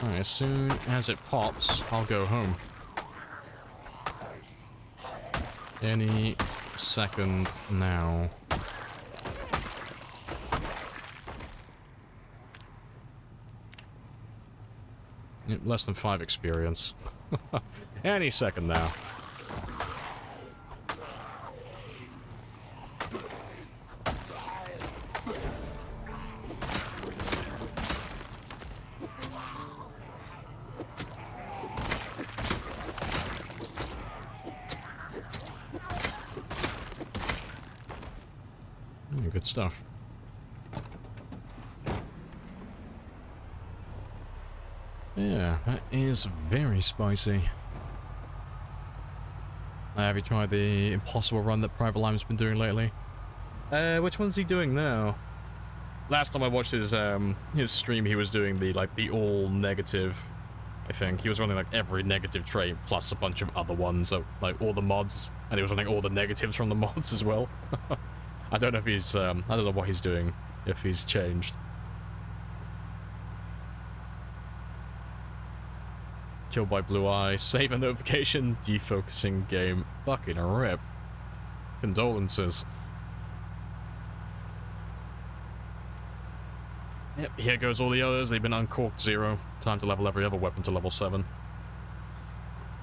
Alright, as soon as it pops, I'll go home. Any second now. Yep, less than 5 experience. Any second now. Good stuff. Yeah, that is very spicy. Have you tried the impossible run that Private Lime's been doing lately? Which one's he doing now? Last time I watched his stream, he was doing the all negative. I think he was running like every negative trait plus a bunch of other ones, so like all the mods, and he was running all the negatives from the mods as well. I don't know if he's I don't know what he's doing, if he's changed. Killed by Blue Eye, save a notification, defocusing game, fucking rip. Condolences. Yep, here goes all the others, they've been uncorked 0. Time to level every other weapon to level 7.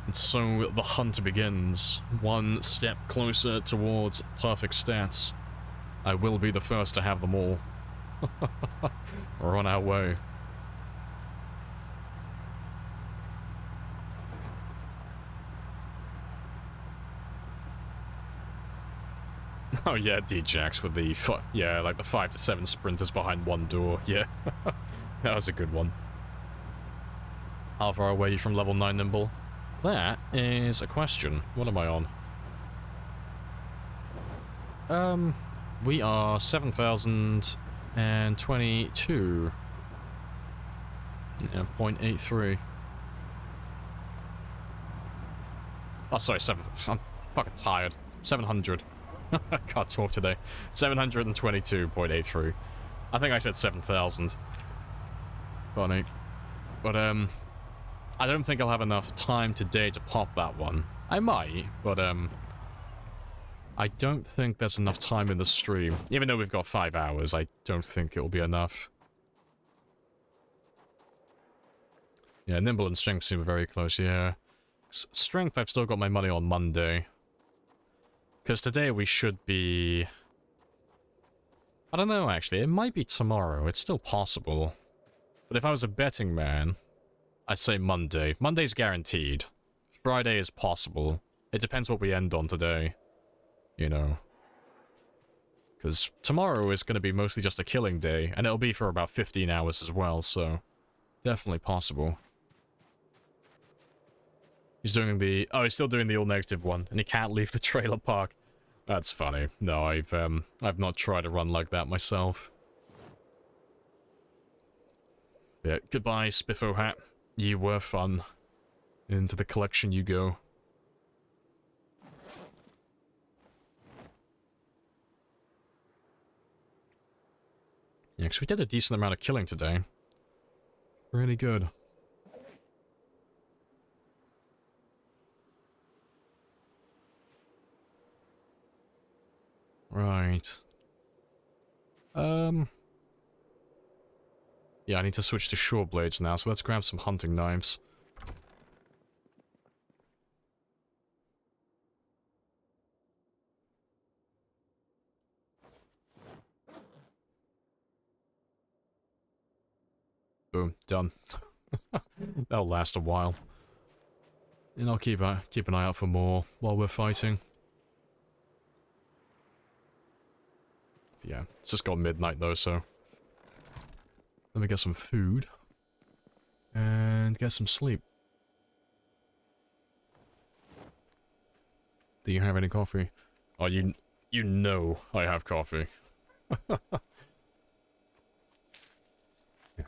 And so the hunt begins, one step closer towards perfect stats. I will be the first to have them all. We're on our way. Oh yeah, D-Jax with the, yeah, like the 5 to 7 sprinters behind one door, yeah. That was a good one. How far away are you from level 9 Nimble? That is a question. What am I on? We are 7,022. Yeah, 0.83. Oh, sorry, I'm fucking tired. 700. I can't talk today. 722.83. I think I said 7,000. Funny. But, I don't think I'll have enough time today to pop that one. I might, but, I don't think there's enough time in the stream. Even though we've got 5 hours, I don't think it'll be enough. Yeah, Nimble and Strength seem very close, yeah. Strength, I've still got my money on Monday. Because today we should be... I don't know, actually. It might be tomorrow. It's still possible. But if I was a betting man, I'd say Monday. Monday's guaranteed. Friday is possible. It depends what we end on today. You know. Because tomorrow is going to be mostly just a killing day, and it'll be for about 15 hours as well, so... Definitely possible. He's doing the... Oh, he's still doing the all-negative one, and he can't leave the trailer park. That's funny. No, I've not tried a run like that myself. Yeah, goodbye, Spiffo Hat. You were fun. Into the collection you go. Yeah, because we did a decent amount of killing today. Really good. Right. Yeah, I need to switch to short blades now, so let's grab some hunting knives. Boom, done. That'll last a while. And I'll keep an eye out for more while we're fighting. Yeah, it's just got midnight though, so... Let me get some food. And get some sleep. Do you have any coffee? Oh, you know I have coffee.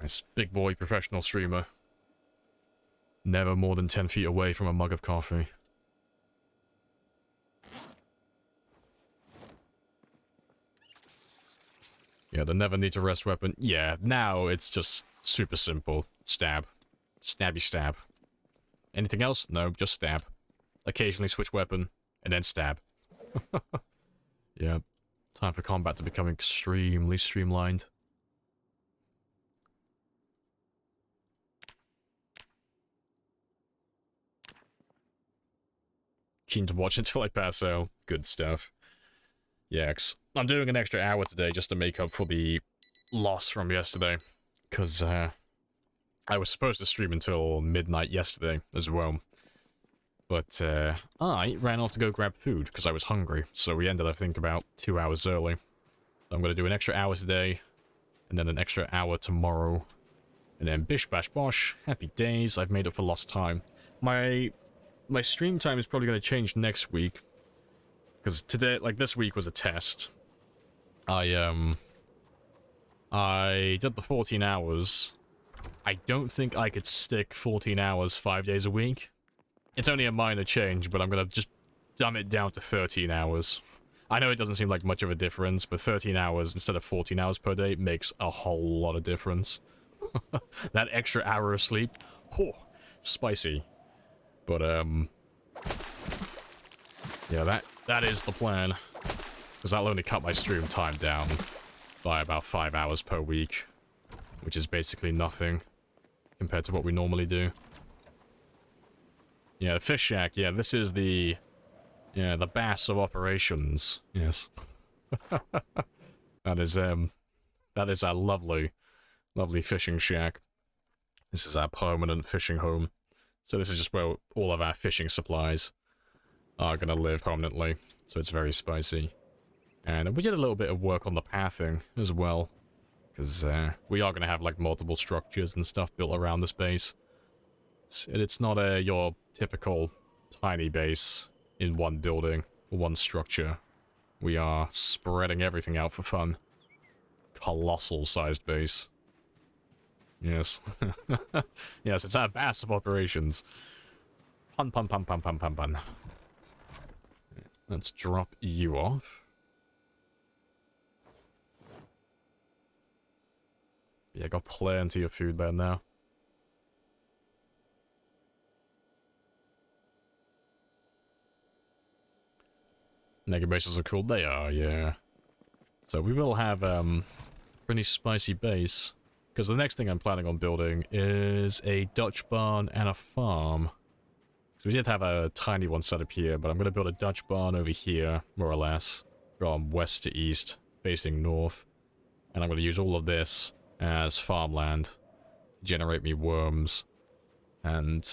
Nice. Big boy professional streamer. Never more than 10 feet away from a mug of coffee. Yeah, the never need to rest weapon. Yeah, now it's just super simple. Stab. Stabby stab. Anything else? No, just stab. Occasionally switch weapon, and then stab. Yeah. Time for combat to become extremely streamlined. Keen to watch until I pass out. Good stuff. Yeah, I'm doing an extra hour today just to make up for the loss from yesterday. Because, I was supposed to stream until midnight yesterday as well. But, I ran off to go grab food because I was hungry. So we ended, I think, about 2 hours early. So I'm going to do an extra hour today. And then an extra hour tomorrow. And then bish bash bosh. Happy days. I've made up for lost time. My stream time is probably going to change next week. Because today, like, this week was a test. I did the 14 hours. I don't think I could stick 14 hours 5 days a week. It's only a minor change, but I'm gonna just dumb it down to 13 hours. I know it doesn't seem like much of a difference, but 13 hours instead of 14 hours per day makes a whole lot of difference. That extra hour of sleep, oh, spicy. But, yeah, that is the plan. Because that'll only cut my stream time down by about 5 hours per week. Which is basically nothing compared to what we normally do. Yeah, the fish shack, yeah, this is the bass of operations. Yes. that is our lovely fishing shack. This is our permanent fishing home. So this is just where all of our fishing supplies are gonna live permanently. So it's very spicy. And we did a little bit of work on the pathing as well. Because we are going to have like multiple structures and stuff built around this base. It's not your typical tiny base in one building or one structure. We are spreading everything out for fun. Colossal sized base. Yes. Yes, it's our bass of operations. Pun pun pun pun pun pun pun. Let's drop you off. Yeah, got plenty of food there now. Nega bases are cool. They are, yeah. So we will have pretty spicy base. Because the next thing I'm planning on building is a Dutch barn and a farm. So we did have a tiny one set up here, but I'm going to build a Dutch barn over here, more or less. From west to east, facing north. And I'm going to use all of this as farmland to generate me worms. And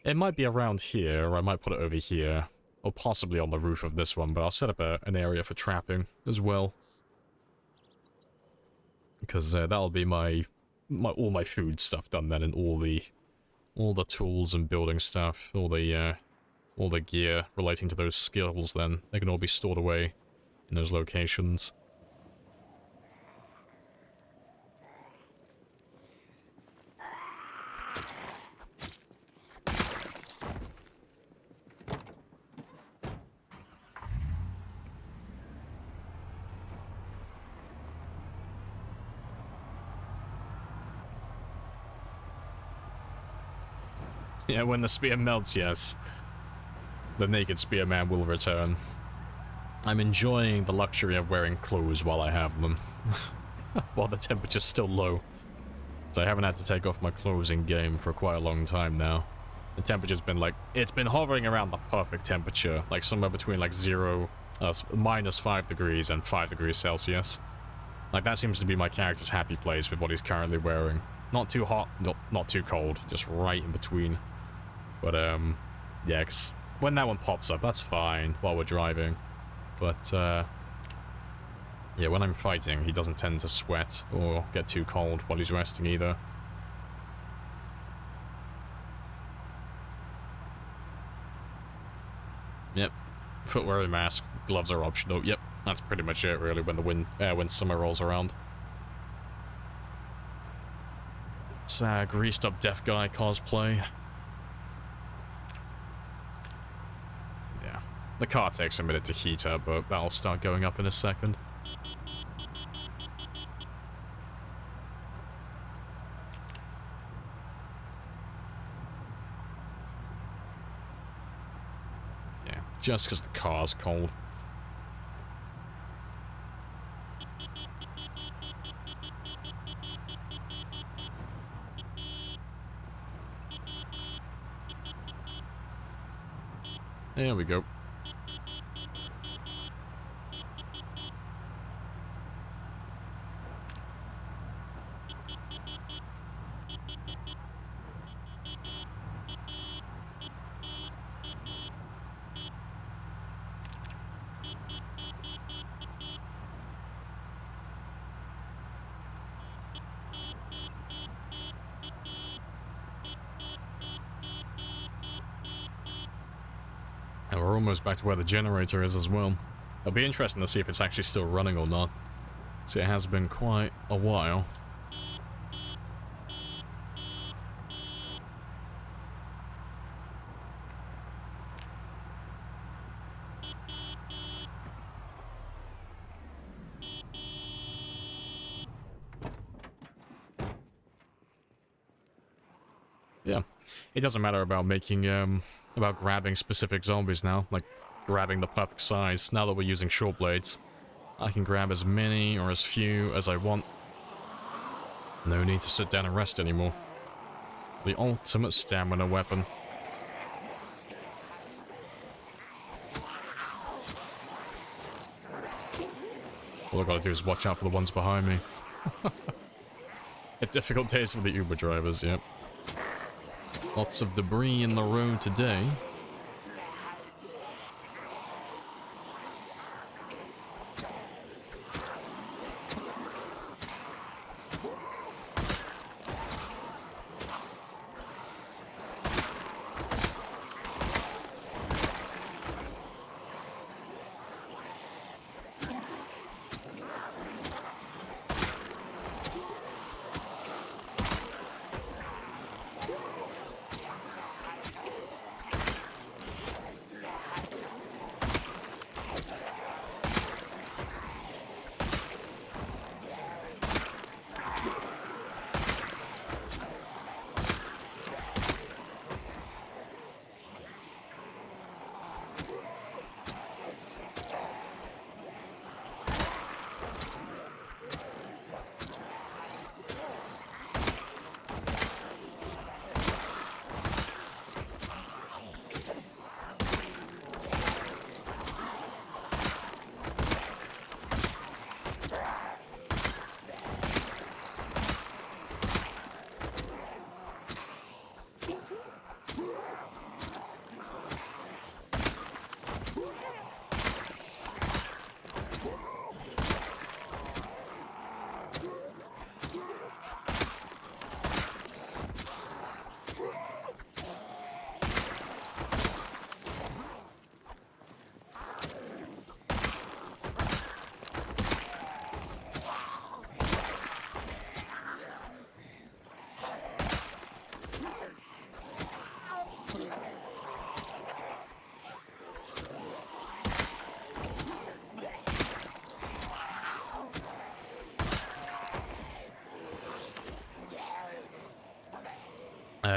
it might be around here, or I might put it over here, or possibly on the roof of this one, but I'll set up an area for trapping as well. Because that'll be all my food stuff done then, and all the tools and building stuff, all the gear relating to those skills then, they can all be stored away in those locations. Yeah, when the spear melts, yes. The naked spearman will return. I'm enjoying the luxury of wearing clothes while I have them. While the temperature's still low. So I haven't had to take off my clothes in game for quite a long time now. The temperature's been like, it's been hovering around the perfect temperature. Like somewhere between like minus 5 degrees and 5 degrees Celsius. Like that seems to be my character's happy place with what he's currently wearing. Not too hot, not too cold, just right in between. But, yeah, 'cause when that one pops up, that's fine while we're driving. But, yeah, when I'm fighting, he doesn't tend to sweat or get too cold while he's resting either. Yep, Footwear and mask. Gloves are optional. Yep, that's pretty much it, really, when summer rolls around. It's greased up deaf guy cosplay. Yeah. The car takes a minute to heat up, but that'll start going up in a second. Yeah, just because the car's cold. There we go. And we're almost back to where the generator is as well. It'll be interesting to see if it's actually still running or not. So it has been quite a while. Yeah, it doesn't matter about making, about grabbing specific zombies now, like grabbing the perfect size. Now that we're using short blades, I can grab as many or as few as I want. No need to sit down and rest anymore. The ultimate stamina weapon. All I gotta do is watch out for the ones behind me. A difficult days for the Uber drivers, yep. Lots of debris in the road today.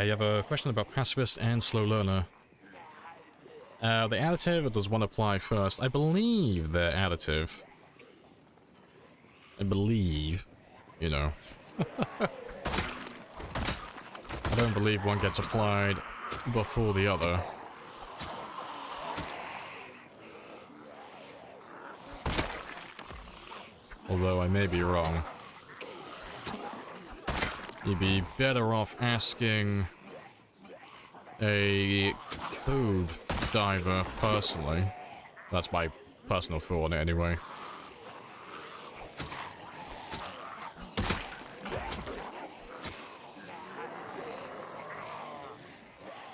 You have a question about pacifist and slow learner. The additive, does one apply first? I believe they're additive. I believe, you know. I don't believe one gets applied before the other. Although I may be wrong. You'd be better off asking a code diver personally. That's my personal thought on it anyway.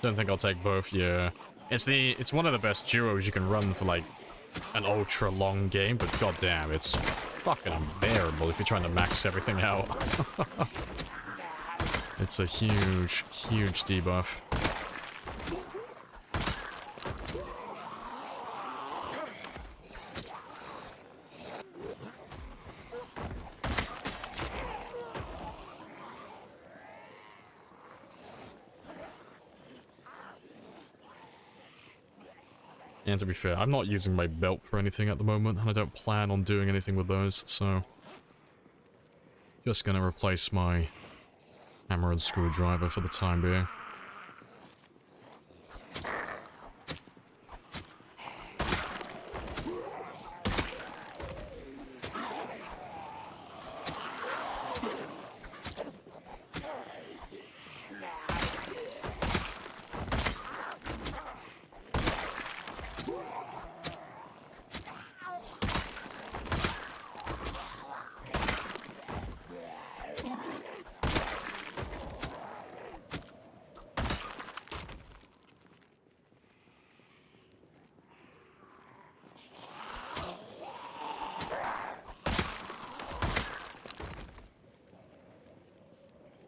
Don't think I'll take both, yeah. It's one of the best duos you can run for like an ultra long game, but goddamn, it's fucking unbearable if you're trying to max everything out. It's a huge, huge debuff. And to be fair, I'm not using my belt for anything at the moment, and I don't plan on doing anything with those, so... Just gonna replace my hammer and screwdriver for the time being.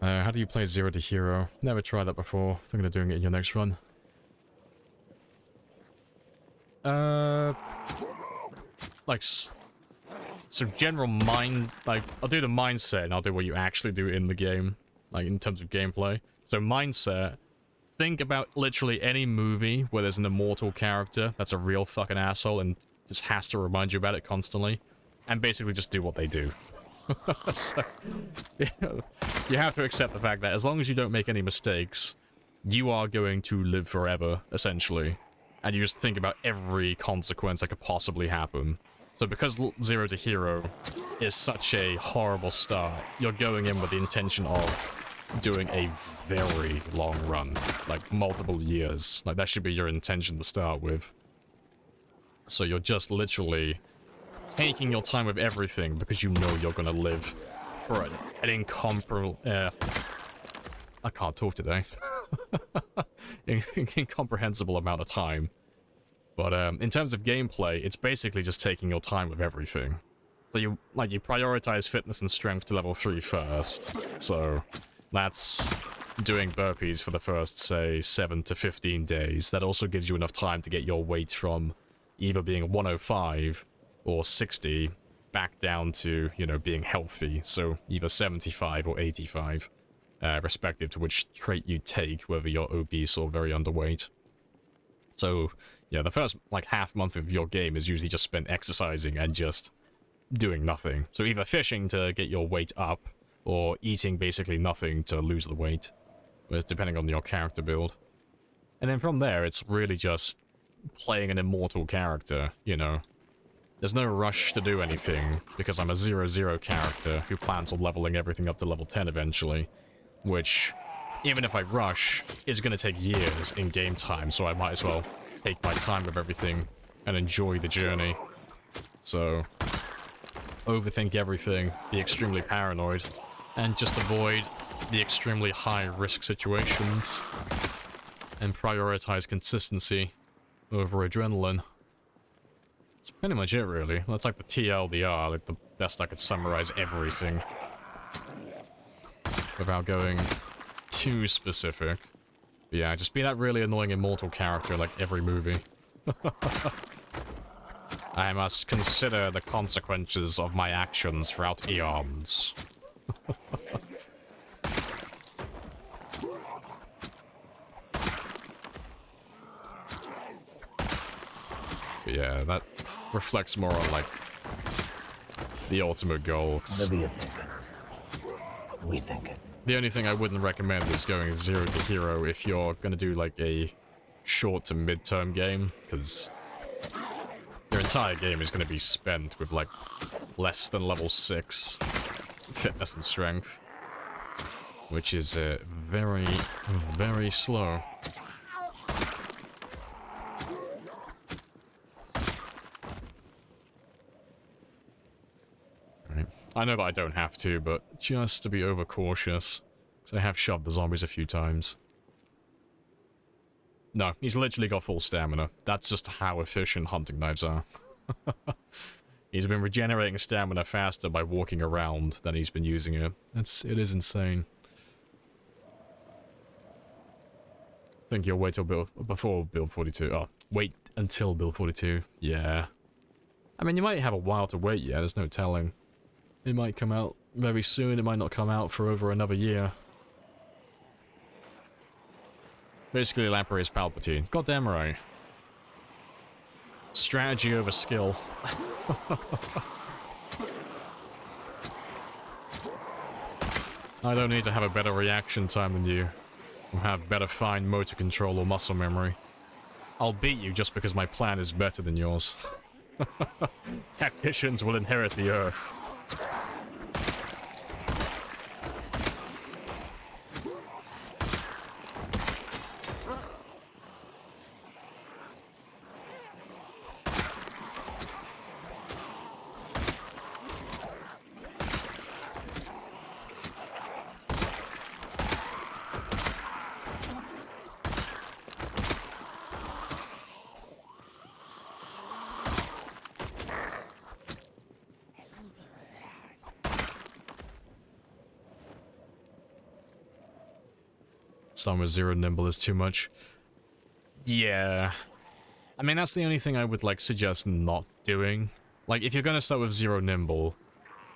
How do you play Zero to Hero? Never tried that before. Thinking of doing it in your next run. Like, so general mind, like, I'll do the mindset and I'll do what you actually do in the game, like, in terms of gameplay. So mindset, think about literally any movie where there's an immortal character that's a real fucking asshole and just has to remind you about it constantly, and basically just do what they do. So, you have to accept the fact that as long as you don't make any mistakes, you are going to live forever, essentially. And you just think about every consequence that could possibly happen. So because Zero to Hero is such a horrible start, you're going in with the intention of doing a very long run. Like, multiple years. Like, that should be your intention to start with. So you're just literally taking your time with everything because you know you're gonna live for an incomparable... I can't talk today. Incomprehensible amount of time. But in terms of gameplay, it's basically just taking your time with everything. So you prioritize fitness and strength to level 3 first. So that's doing burpees for the first, say, 7 to 15 days. That also gives you enough time to get your weight from either being 105 or 60 back down to, you know, being healthy. So either 75 or 85. Respective to which trait you take, whether you're obese or very underweight. So, yeah, the first, like, half month of your game is usually just spent exercising and just doing nothing. So either fishing to get your weight up, or eating basically nothing to lose the weight, depending on your character build. And then from there, it's really just playing an immortal character, you know. There's no rush to do anything, because I'm a 0-0 character who plans on leveling everything up to level 10 eventually. Which, even if I rush, is going to take years in game time, so I might as well take my time with everything and enjoy the journey. So, overthink everything, be extremely paranoid, and just avoid the extremely high-risk situations, and prioritize consistency over adrenaline. That's pretty much it, really. That's like the TLDR, like the best I could summarize everything. Without going too specific. But yeah, just be that really annoying immortal character like every movie. I must consider the consequences of my actions throughout eons. But yeah, that reflects more on, like, the ultimate goal. Whatever you think. We think it. The only thing I wouldn't recommend is going 0 to Hero if you're gonna do, like, a short to mid-term game, because your entire game is gonna be spent with, like, less than level 6 fitness and strength, which is very, very slow. I know that I don't have to, but just to be overcautious, because I have shoved the zombies a few times. No, he's literally got full stamina. That's just how efficient hunting knives are. He's been regenerating stamina faster by walking around than he's been using it. It is insane. I think you'll wait till before build 42. Oh, wait until build 42. Yeah. I mean, you might have a while to wait, yeah, there's no telling. It might come out very soon, it might not come out for over another year. Basically, Lamprey is Palpatine. Goddamn right. Strategy over skill. I don't need to have a better reaction time than you, or have better fine motor control or muscle memory. I'll beat you just because my plan is better than yours. Tacticians will inherit the earth. Some with zero nimble is too much. Yeah. I mean, that's the only thing I would, like, suggest not doing. Like, if you're gonna start with zero nimble,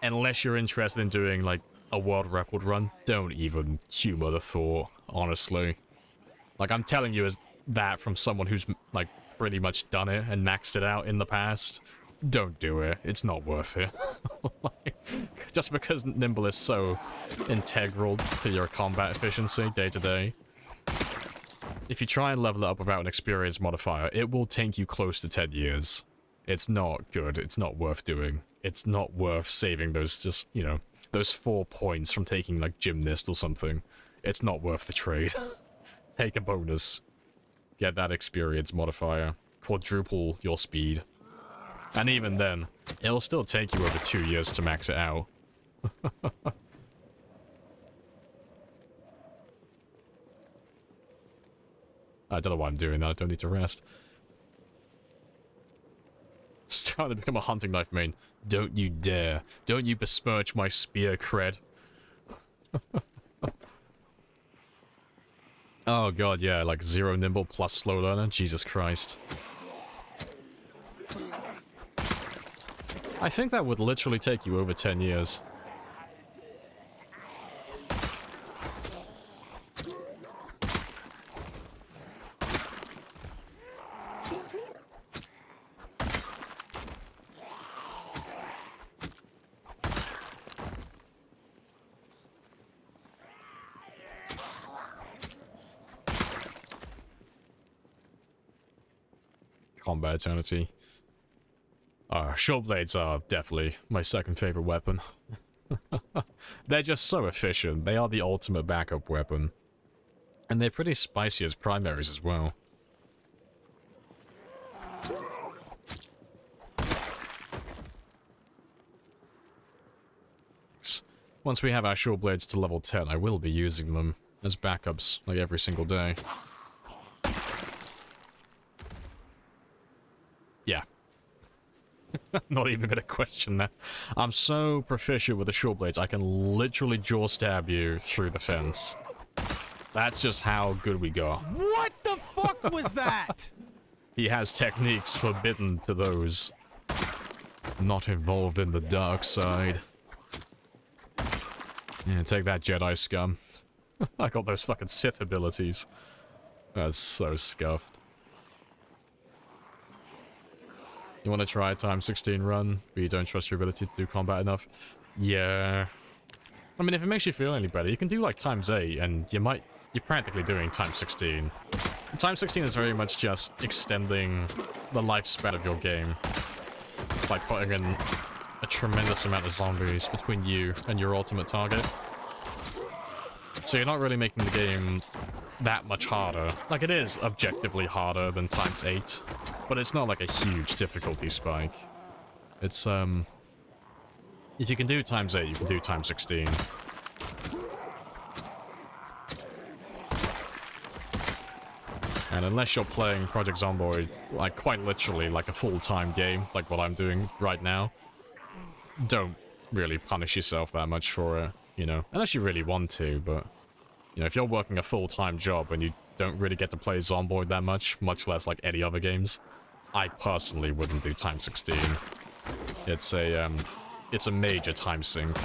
unless you're interested in doing, like, a world record run, don't even humor the thought, honestly. Like, I'm telling you as that from someone who's, like, pretty much done it and maxed it out in the past. Don't do it. It's not worth it. Like, just because nimble is so integral to your combat efficiency day to day. If you try and level it up without an experience modifier, it will take you close to 10 years. It's not good. It's not worth doing. It's not worth saving those, just, you know, those 4 points from taking, like, gymnast or something. It's not worth the trade. Take a bonus. Get that experience modifier. Quadruple your speed. And even then, it'll still take you over 2 years to max it out. I don't know why I'm doing that, I don't need to rest. Starting to become a hunting knife main. Don't you dare. Don't you besmirch my spear cred. Oh god, yeah, like zero nimble plus slow learner, Jesus Christ. I think that would literally take you over 10 years. Combat Eternity. Short blades are definitely my second favorite weapon. They're just so efficient. They are the ultimate backup weapon. And they're pretty spicy as primaries as well. Once we have our short blades to level 10, I will be using them as backups like every single day. Yeah. Not even gonna question that. I'm so proficient with the short blades, I can literally jaw stab you through the fence. That's just how good we go. What the fuck was that? He has techniques forbidden to those not involved in the dark side. Yeah, take that, Jedi scum. I got those fucking Sith abilities. That's so scuffed. You want to try a times 16 run, but you don't trust your ability to do combat enough? Yeah. I mean, if it makes you feel any better, you can do like times 8, and you're practically doing times 16. And times 16 is very much just extending the lifespan of your game by putting in a tremendous amount of zombies between you and your ultimate target. So you're not really making the game that much harder. Like, it is objectively harder than times 8, but it's not like a huge difficulty spike. It's, if you can do times 8, you can do times 16. And unless you're playing Project Zomboid, like, quite literally, like a full-time game, like what I'm doing right now, don't really punish yourself that much for it, you know? Unless you really want to, but, you know, if you're working a full-time job and you don't really get to play Zomboid that much less, like, any other games, I personally wouldn't do time 16. It's a major time sink.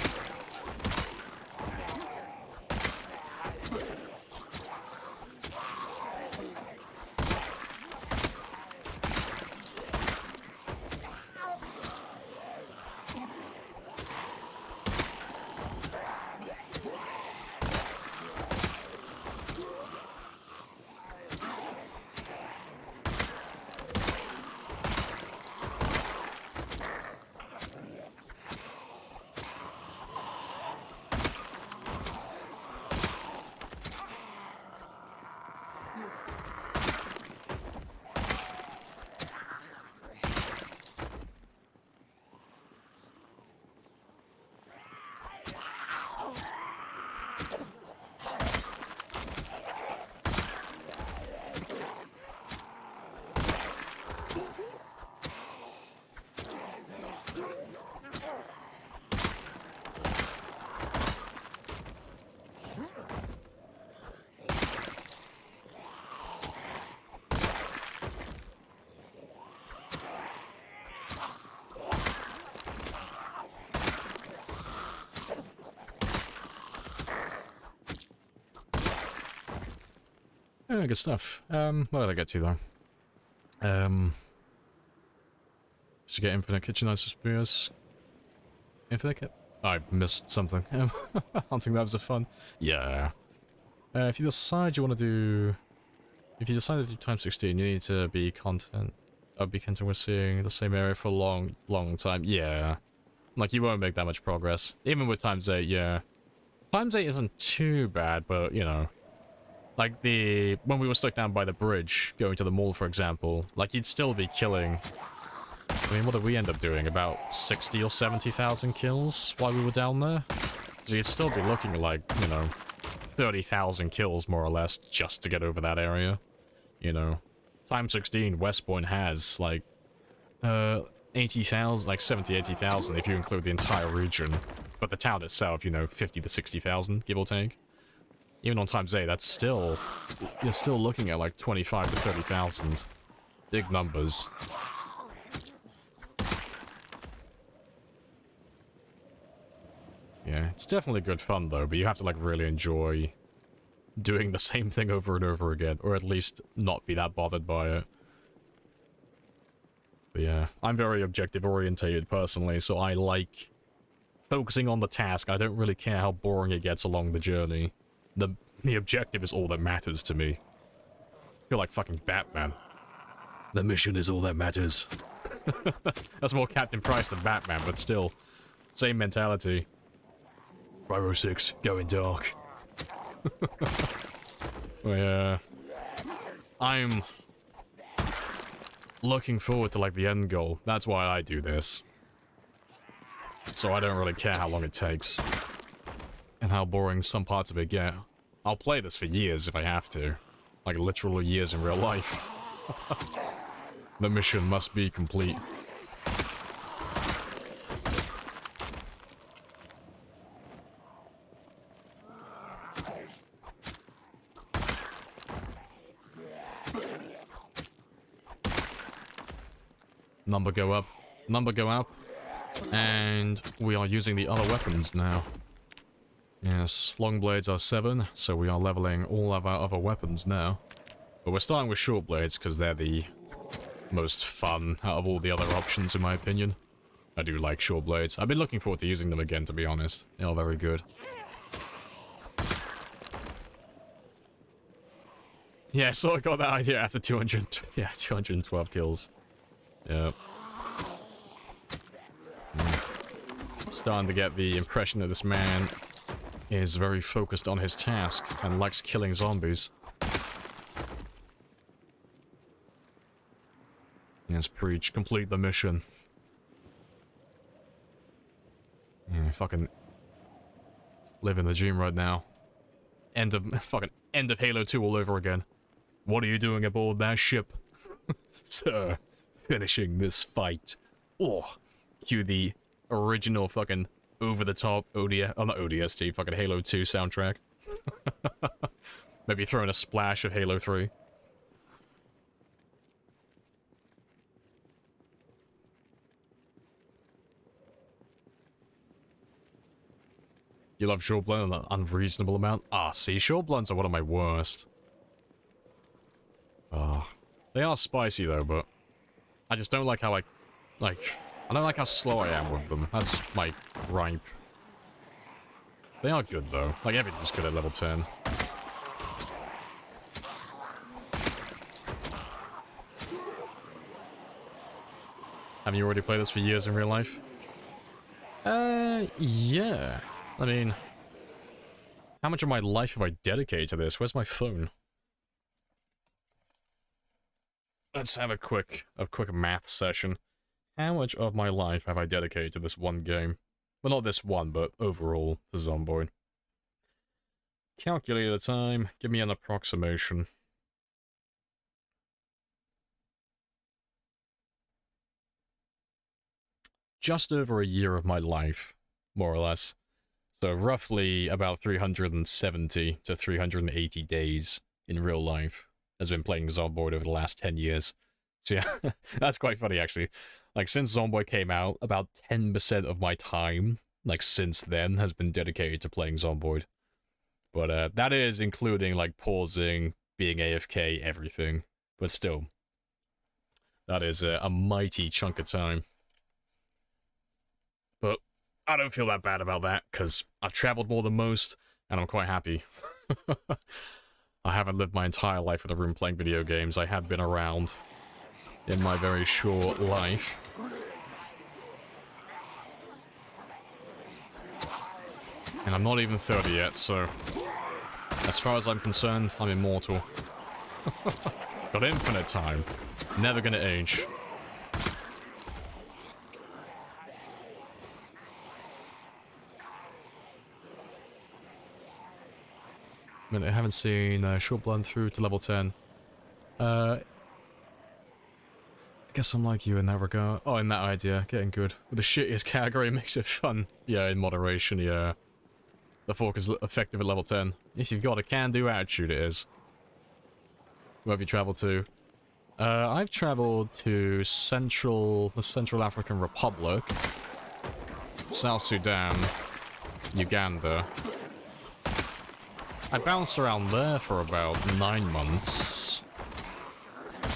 Yeah, good stuff. What did I get to, though? Did you get Infinite Kitchen Ice Spears? Infinite Kit? I missed something. Hunting labs are fun. Yeah. If you decide you want to do... If you decide to do time 16, you need to be content with seeing the same area for a long time. Yeah. Like, you won't make that much progress. Even with times 8, yeah. Times 8 isn't too bad, but, you know... Like, when we were stuck down by the bridge, going to the mall, for example, like, you'd still be killing... I mean, what did we end up doing? About 60 or 70,000 kills while we were down there? So you'd still be looking at, like, you know, 30,000 kills, more or less, just to get over that area. You know? Time 16, West Point has, like, 80,000, like 70, 80,000 if you include the entire region. But the town itself, you know, 50 to 60,000, give or take. Even on times 8, that's still... You're still looking at, like, 25 to 30,000. Big numbers. Yeah, it's definitely good fun, though, but you have to, like, really enjoy doing the same thing over and over again, or at least not be that bothered by it. But yeah, I'm very objective-orientated, personally, so I like focusing on the task. I don't really care how boring it gets along the journey. The objective is all that matters to me. I feel like fucking Batman. The mission is all that matters. That's more Captain Price than Batman, but still. Same mentality. 506, going dark. Yeah. I'm looking forward to, like, the end goal. That's why I do this. So I don't really care how long it takes. And how boring some parts of it get. I'll play this for years if I have to. Like, literal years in real life. The mission must be complete. Number go up. Number go up. And we are using the other weapons now. Yes, long blades are 7, so we are leveling all of our other weapons now. But we're starting with short blades because they're the most fun out of all the other options, in my opinion. I do like short blades. I've been looking forward to using them again, to be honest. They are very good. Yeah, so I got that idea after 212 kills. Yep. Starting to get the impression that this man is very focused on his task and likes killing zombies. Yes, preach. Complete the mission. Yeah, fucking living the dream right now. Fucking end of Halo 2 all over again. What are you doing aboard that ship? Sir, finishing this fight. Oh, cue the original fucking over-the-top ODS, oh not ODST, fucking Halo 2 soundtrack. Maybe throw in a splash of Halo 3. You love short blend an unreasonable amount? Ah, see, short blends are one of my worst. Oh, they are spicy though, but I just don't like how I don't like how slow I am with them. That's my gripe. They are good though. Like everything's good at level 10. Have you already played this for years in real life? Yeah. I mean, how much of my life have I dedicated to this? Where's my phone? Let's have a quick math session. How much of my life have I dedicated to this one game? Well, not this one, but overall for Zomboid. Calculate the time. Give me an approximation. Just over a year of my life, more or less. So roughly about 370 to 380 days in real life has been playing Zomboid over the last 10 years. So yeah, that's quite funny actually. Like since Zomboid came out, about 10% of my time, like since then, has been dedicated to playing Zomboid. But that is including like pausing, being AFK, everything. But still, that is a mighty chunk of time. But I don't feel that bad about that, because I've traveled more than most, and I'm quite happy. I haven't lived my entire life in a room playing video games. I have been around in my very short life. And I'm not even 30 yet, so as far as I'm concerned, I'm immortal. Got infinite time. Never gonna age. I mean, I haven't seen Short Blend through to level 10. I guess I'm like you in that regard. Oh, in that idea, getting good. With the shittiest category makes it fun. Yeah, in moderation, yeah. The fork is effective at level 10. If you've got a can-do attitude, it is. Where have you traveled to? I've traveled to the Central African Republic, South Sudan, Uganda. I bounced around there for about 9 months.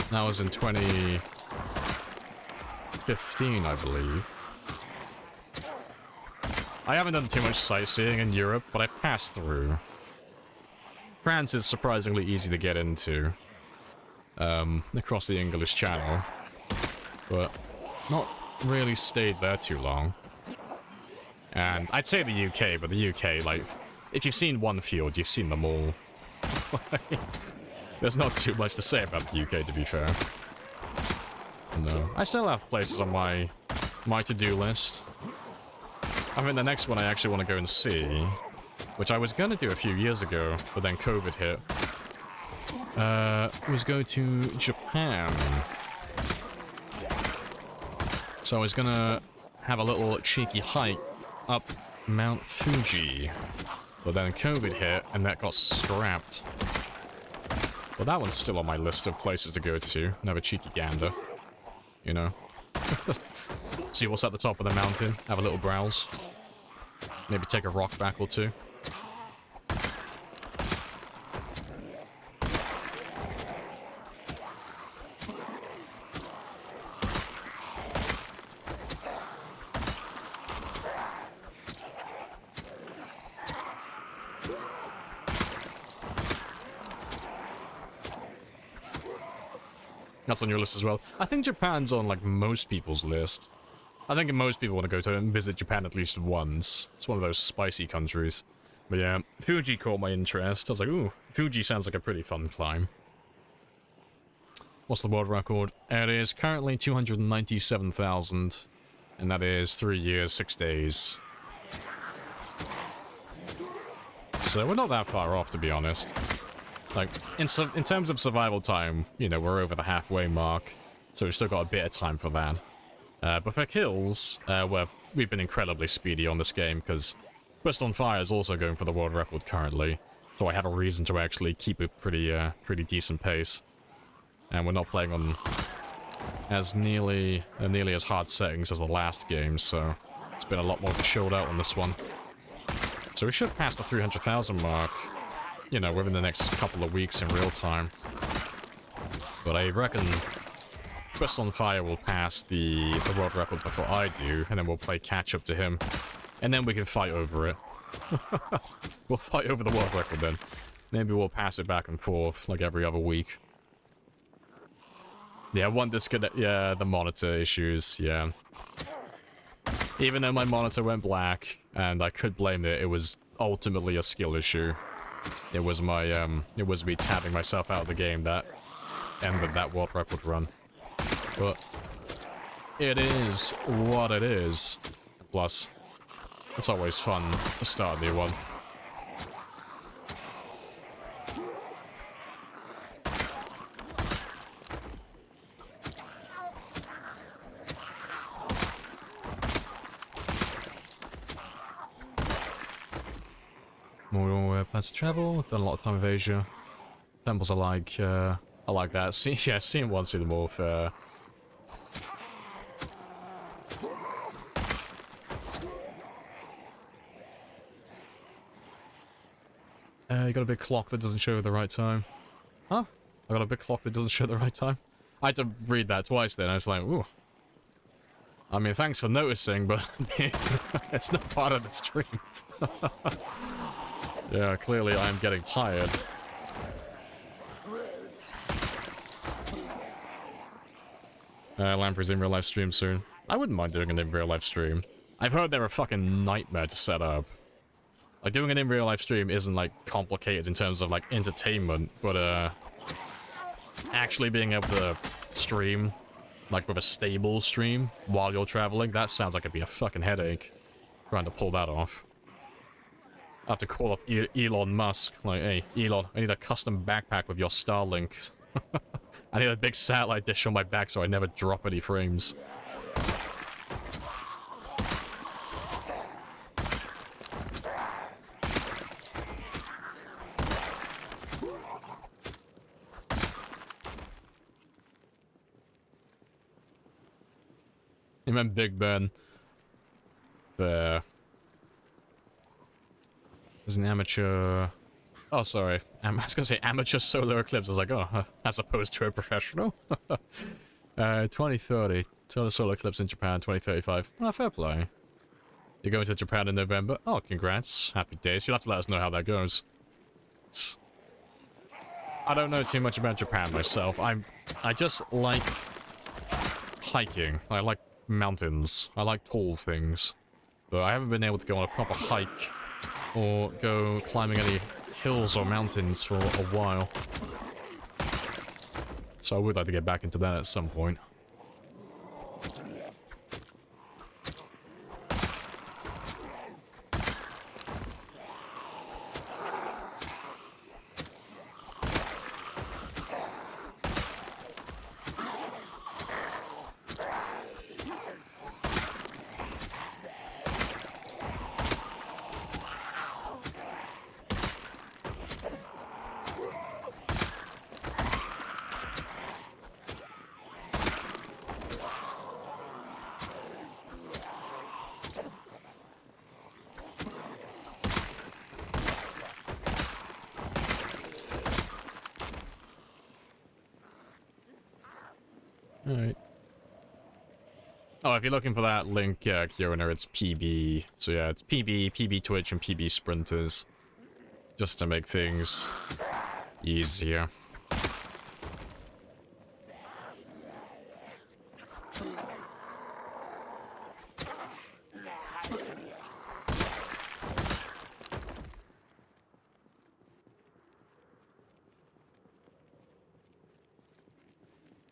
That was in 2015, I believe. I haven't done too much sightseeing in Europe, but I passed through. France is surprisingly easy to get into. Across the English Channel. But not really stayed there too long. And I'd say the UK, but the UK, like, if you've seen one field, you've seen them all. There's not too much to say about the UK, to be fair. No. I still have places on my to-do list. I think the next one I actually want to go and see, which I was going to do a few years ago, but then COVID hit, was go to Japan. So I was going to have a little cheeky hike up Mount Fuji. But then COVID hit, and that got scrapped. Well, that one's still on my list of places to go to. And have a cheeky gander. You know? See what's at the top of the mountain. Have a little browse. Maybe take a rock back or two. That's on your list as well. I think Japan's on, like, most people's list. I think most people want to go to and visit Japan at least once. It's one of those spicy countries. But yeah, Fuji caught my interest. I was like, ooh, Fuji sounds like a pretty fun climb. What's the world record? It is currently 297,000. And that is 3 years, 6 days. So we're not that far off, to be honest. Like, in terms of survival time, you know, we're over the halfway mark, so we've still got a bit of time for that. But for kills, we've been incredibly speedy on this game, because Quest on Fire is also going for the world record currently, so I have a reason to actually keep a pretty decent pace. And we're not playing on as nearly as hard settings as the last game, so it's been a lot more chilled out on this one. So we should pass the 300,000 mark, you know, within the next couple of weeks in real time. But I reckon Quest on Fire will pass the world record before I do, and then we'll play catch up to him, and then we can fight over it. We'll fight over the world record then. Maybe we'll pass it back and forth like every other week. Yeah, one disconnect. Yeah, the monitor issues. Yeah. Even though my monitor went black, and I could blame it, it was ultimately a skill issue. It was my it was me tabbing myself out of the game that ended that world record run. But it is what it is. Plus, it's always fun to start a new one. More plans to travel. Done a lot of time with Asia. Temples I like that. Seeing one, see them all. You got a big clock that doesn't show the right time. Huh? I got a big clock that doesn't show the right time. I had to read that twice then. I was like, ooh. I mean, thanks for noticing, but it's not part of the stream. Yeah, clearly I'm getting tired. Lamprey's in real life stream soon. I wouldn't mind doing an in real life stream. I've heard they're a fucking nightmare to set up. Like, doing an in real life stream isn't, like, complicated in terms of, like, entertainment, but, actually being able to stream, like, with a stable stream while you're traveling, that sounds like it'd be a fucking headache trying to pull that off. I have to call up Elon Musk, like, hey, Elon, I need a custom backpack with your Starlink. I need a big satellite dish on my back so I never drop any frames. You meant Big Ben. There. There's an amateur... Oh, sorry. I was gonna say amateur solar eclipse. I was like, oh, as opposed to a professional. 2030. Total solar eclipse in Japan, 2035. Oh, fair play. You're going to Japan in November? Oh, congrats. Happy days. You'll have to let us know how that goes. I don't know too much about Japan myself. I just like hiking. I like mountains. I like tall things. But I haven't been able to go on a proper hike or go climbing any hills or mountains for a while. So I would like to get back into that at some point. Alright. Oh, if you're looking for that link, Kiona, it's PB. So yeah, it's PBTwitch, and PB Sprinters. Just to make things easier.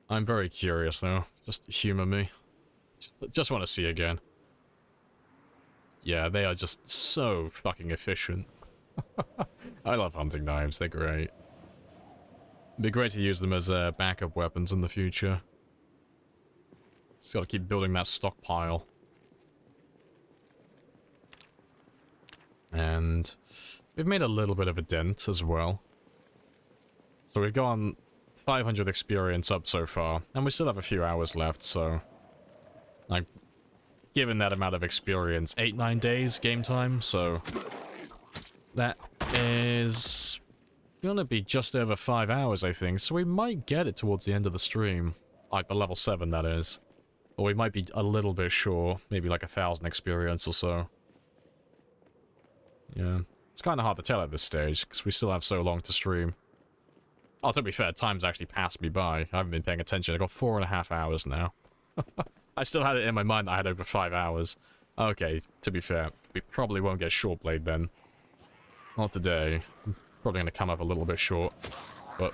I'm very curious, though. Just humor me. Just want to see again. Yeah, they are just so fucking efficient. I love hunting knives, they're great. It'd be great to use them as backup weapons in the future. Just gotta keep building that stockpile. And we've made a little bit of a dent as well. So we've gone 500 experience up so far, and we still have a few hours left, so... like, given that amount of experience, 8-9 days game time, so... that is... gonna be just over 5 hours, I think, so we might get it towards the end of the stream. Like, the level 7, that is. Or we might be a little bit short, maybe like 1,000 experience or so. Yeah, it's kind of hard to tell at this stage, because we still have so long to stream. Oh, to be fair, time's actually passed me by. I haven't been paying attention. I got 4.5 hours now. I still had it in my mind that I had over 5 hours. Okay, to be fair, we probably won't get short blade then. Not today. Probably going to come up a little bit short, but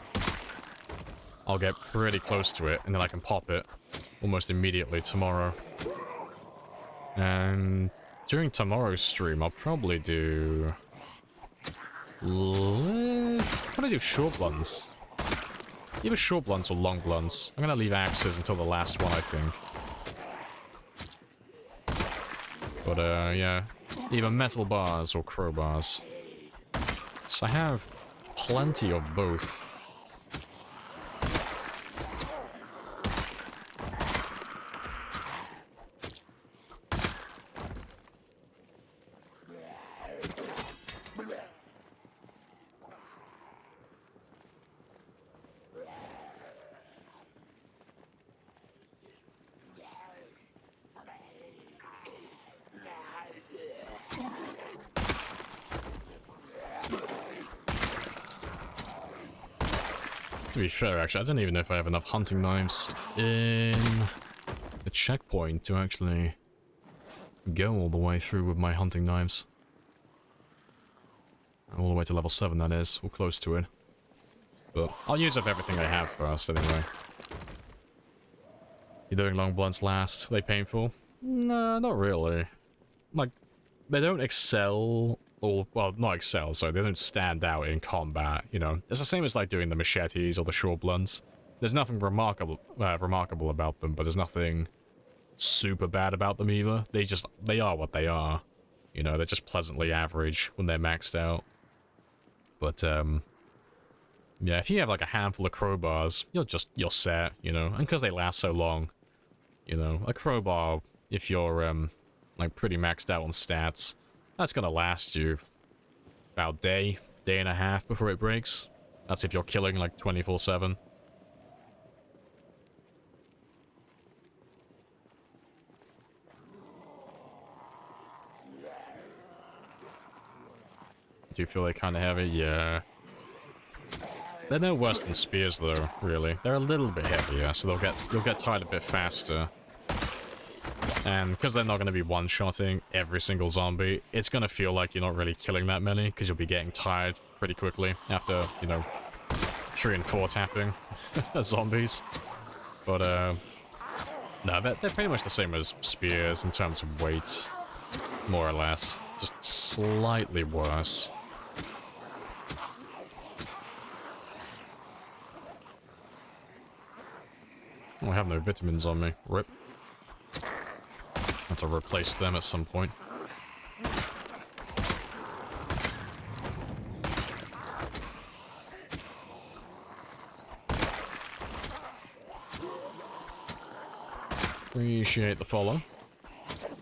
I'll get pretty close to it, and then I can pop it almost immediately tomorrow. And during tomorrow's stream, I'll probably do... probably do short blunts. Either short blunts or long blunts. I'm going to leave axes until the last one, I think. But, yeah. Either metal bars or crowbars. So I have plenty of both. To be fair, actually, I don't even know if I have enough hunting knives in the checkpoint to actually go all the way through with my hunting knives. All the way to level 7, that is, or close to it. But I'll use up everything I have first, anyway. You doing long blunts last? Are they painful? Nah, not really. Like, they don't excel... or, well, not excel, so they don't stand out in combat, you know. It's the same as like doing the machetes or the short blunts. There's nothing remarkable about them, but there's nothing super bad about them either. They are what they are. You know, they're just pleasantly average when they're maxed out. But, yeah, if you have like a handful of crowbars, you're set, you know. And because they last so long, you know, a crowbar, if you're, like pretty maxed out on stats, that's gonna last you about day and a half before it breaks. That's if you're killing like 24/7. Do you feel like kind of heavy? Yeah. They're no worse than spears though, really. They're a little bit heavier, so you'll get tired a bit faster. And because they're not going to be one-shotting every single zombie, it's going to feel like you're not really killing that many, because you'll be getting tired pretty quickly after, you know, 3 and 4 tapping zombies. But, no, they're pretty much the same as spears in terms of weight, more or less. Just slightly worse. Oh, I have no vitamins on me. Rip. Have to replace them at some point. Appreciate the follow.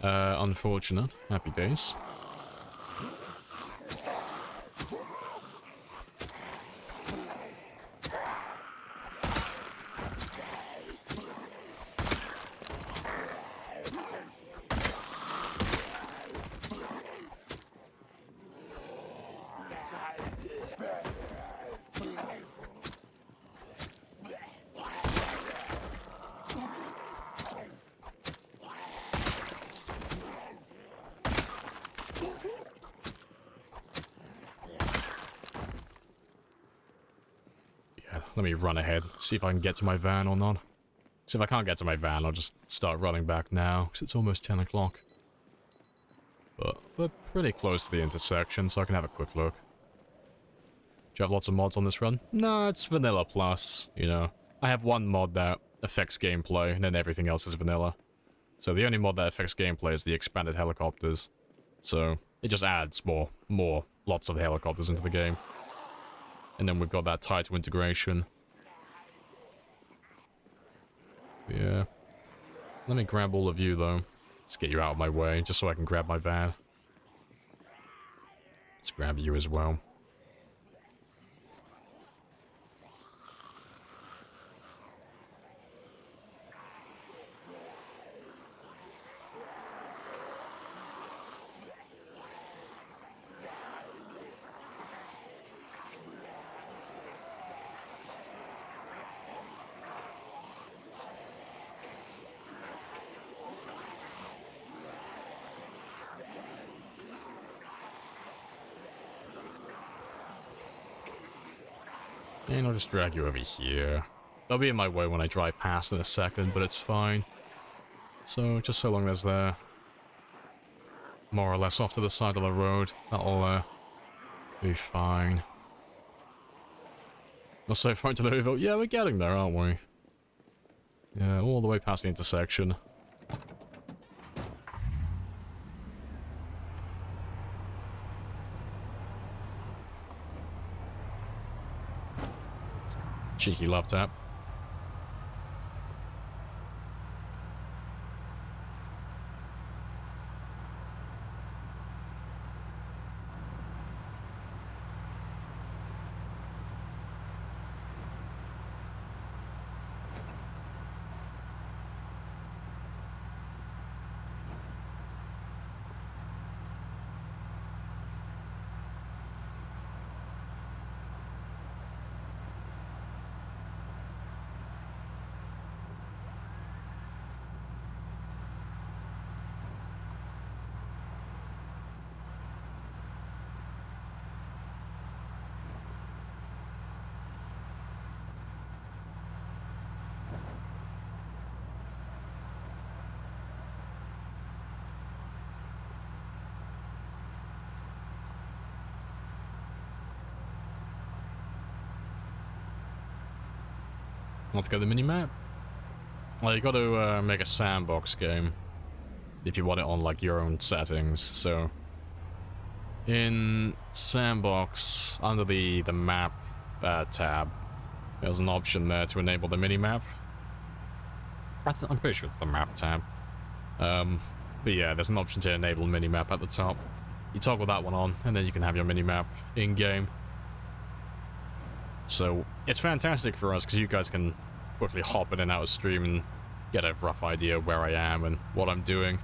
Unfortunate. Happy days. Let me run ahead, see if I can get to my van or not. So if I can't get to my van, I'll just start running back now, because it's almost 10 o'clock. But we're pretty close to the intersection, so I can have a quick look. Do you have lots of mods on this run? No, it's vanilla plus, you know. I have one mod that affects gameplay, and then everything else is vanilla. So the only mod that affects gameplay is the expanded helicopters. So it just adds lots of helicopters into the game. And then we've got that title integration. Yeah. Let me grab all of you, though. Just get you out of my way, just so I can grab my van. Let's grab you as well. And I'll just drag you over here. They'll be in my way when I drive past in a second, but it's fine. So, just so long as they're more or less off to the side of the road, that'll be fine. Also, front to Louisville. Yeah, we're getting there, aren't we? Yeah, all the way past the intersection. Cheeky love tap. Let's get the mini-map. Well, you gotta make a sandbox game if you want it on, like, your own settings, so... In sandbox, under the map tab, there's an option there to enable the mini-map. I'm pretty sure it's the map tab. But yeah, there's an option to enable mini-map at the top. You toggle that one on, and then you can have your mini-map in-game. So, it's fantastic for us, because you guys can quickly hop in and out of stream and get a rough idea where I am and what I'm doing.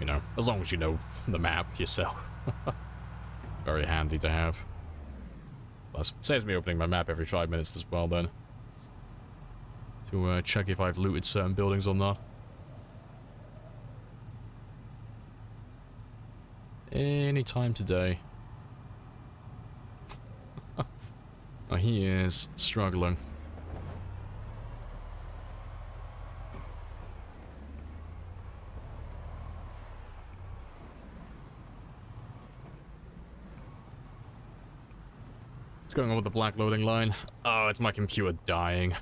You know, as long as you know the map yourself. Very handy to have. Plus, saves me opening my map every 5 minutes as well, then. To check if I've looted certain buildings or not. Any time today. Oh, he is struggling. What's going on with the black loading line? Oh, it's my computer dying.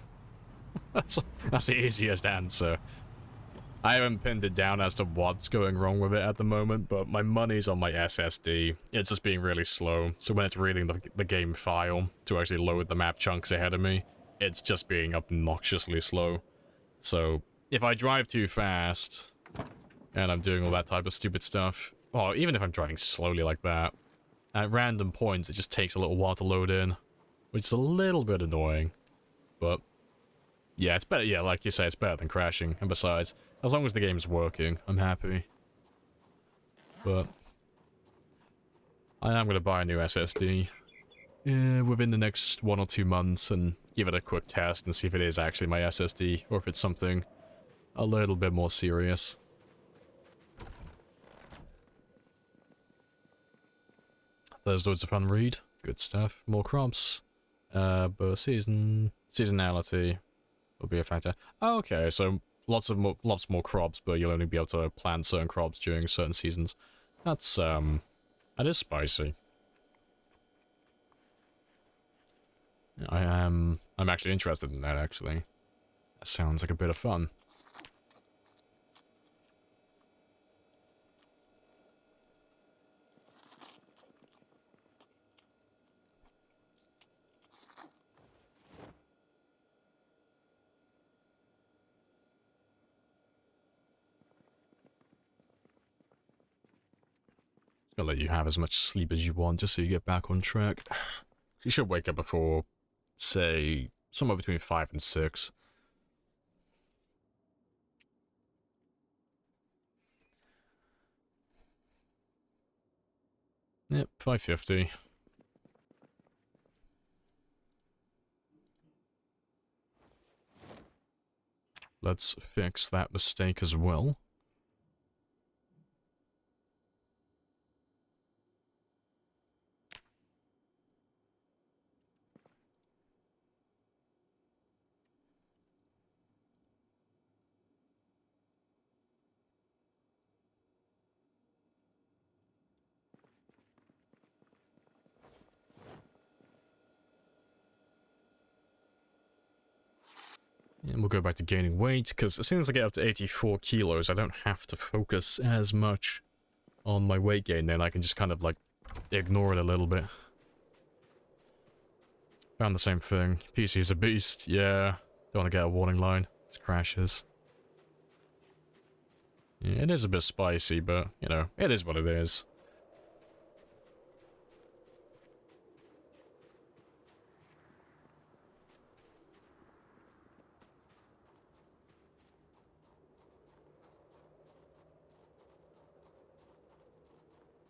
that's the easiest answer. I haven't pinned it down as to what's going wrong with it at the moment, but my money's on my SSD. It's just being really slow, so when it's reading the game file to actually load the map chunks ahead of me, it's just being obnoxiously slow. So, if I drive too fast, and I'm doing all that type of stupid stuff, or even if I'm driving slowly like that, at random points it just takes a little while to load in, which is a little bit annoying, but yeah, it's better, yeah, like you say, it's better than crashing, and besides, as long as the game's working, I'm happy. But I am going to buy a new SSD within the next 1 or 2 months and give it a quick test and see if it is actually my SSD or if it's something a little bit more serious. There's loads of fun read. Good stuff. More crops. But seasonality will be a factor. Oh, okay, so lots more crops, but you'll only be able to plant certain crops during certain seasons. That's that is spicy. I'm actually interested in that, actually. That sounds like a bit of fun. I'll let you have as much sleep as you want, just so you get back on track. You should wake up before, say, somewhere between 5 and 6. Yep, 5:50. Let's fix that mistake as well. And we'll go back to gaining weight, because as soon as I get up to 84 kilos, I don't have to focus as much on my weight gain, then I can just kind of, like, ignore it a little bit. Found the same thing. PC is a beast, yeah. Don't want to get a warning line. It crashes. Yeah, it is a bit spicy, but, you know, it is what it is.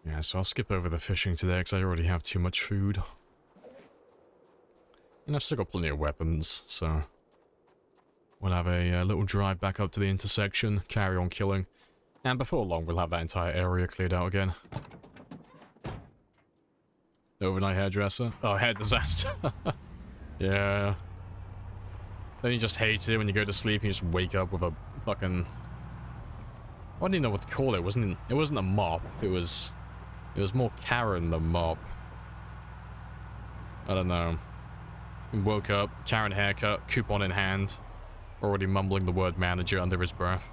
Yeah, so I'll skip over the fishing today because I already have too much food. And I've still got plenty of weapons, so... We'll have a little drive back up to the intersection, carry on killing. And before long, we'll have that entire area cleared out again. Overnight hairdresser? Oh, hair disaster. Yeah. Then you just hate it when you go to sleep and you just wake up with a fucking... I don't even know what to call it. It wasn't a mop. It was more Karen than mop. I don't know. Woke up, Karen haircut, coupon in hand, already mumbling the word manager under his breath.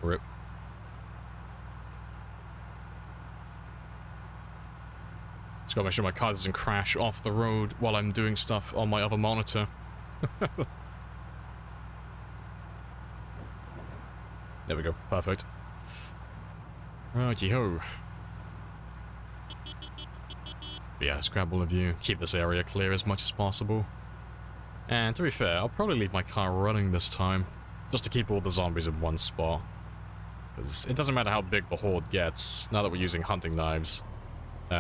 Rip. Just gotta make sure my car doesn't crash off the road while I'm doing stuff on my other monitor. There we go. Perfect. Righty-ho. Yeah, let's grab all of you. Keep this area clear as much as possible. And to be fair, I'll probably leave my car running this time. Just to keep all the zombies in one spot. Because it doesn't matter how big the horde gets, now that we're using hunting knives.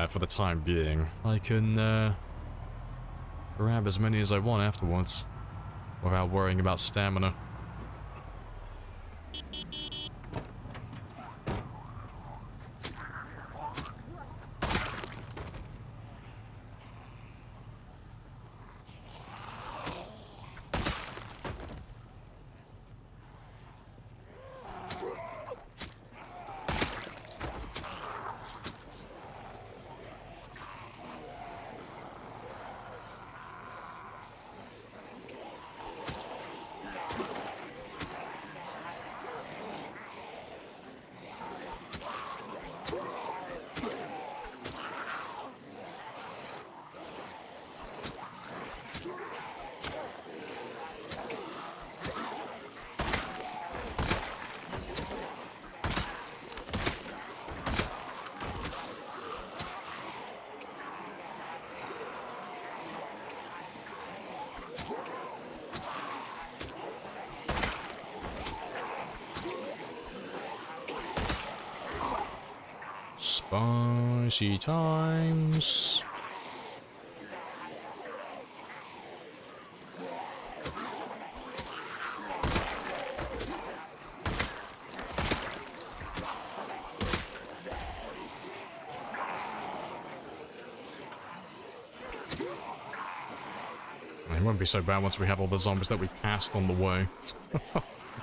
For the time being. I can, grab as many as I want afterwards. Without worrying about stamina. Spicy times. It won't be so bad once we have all the zombies that we passed on the way.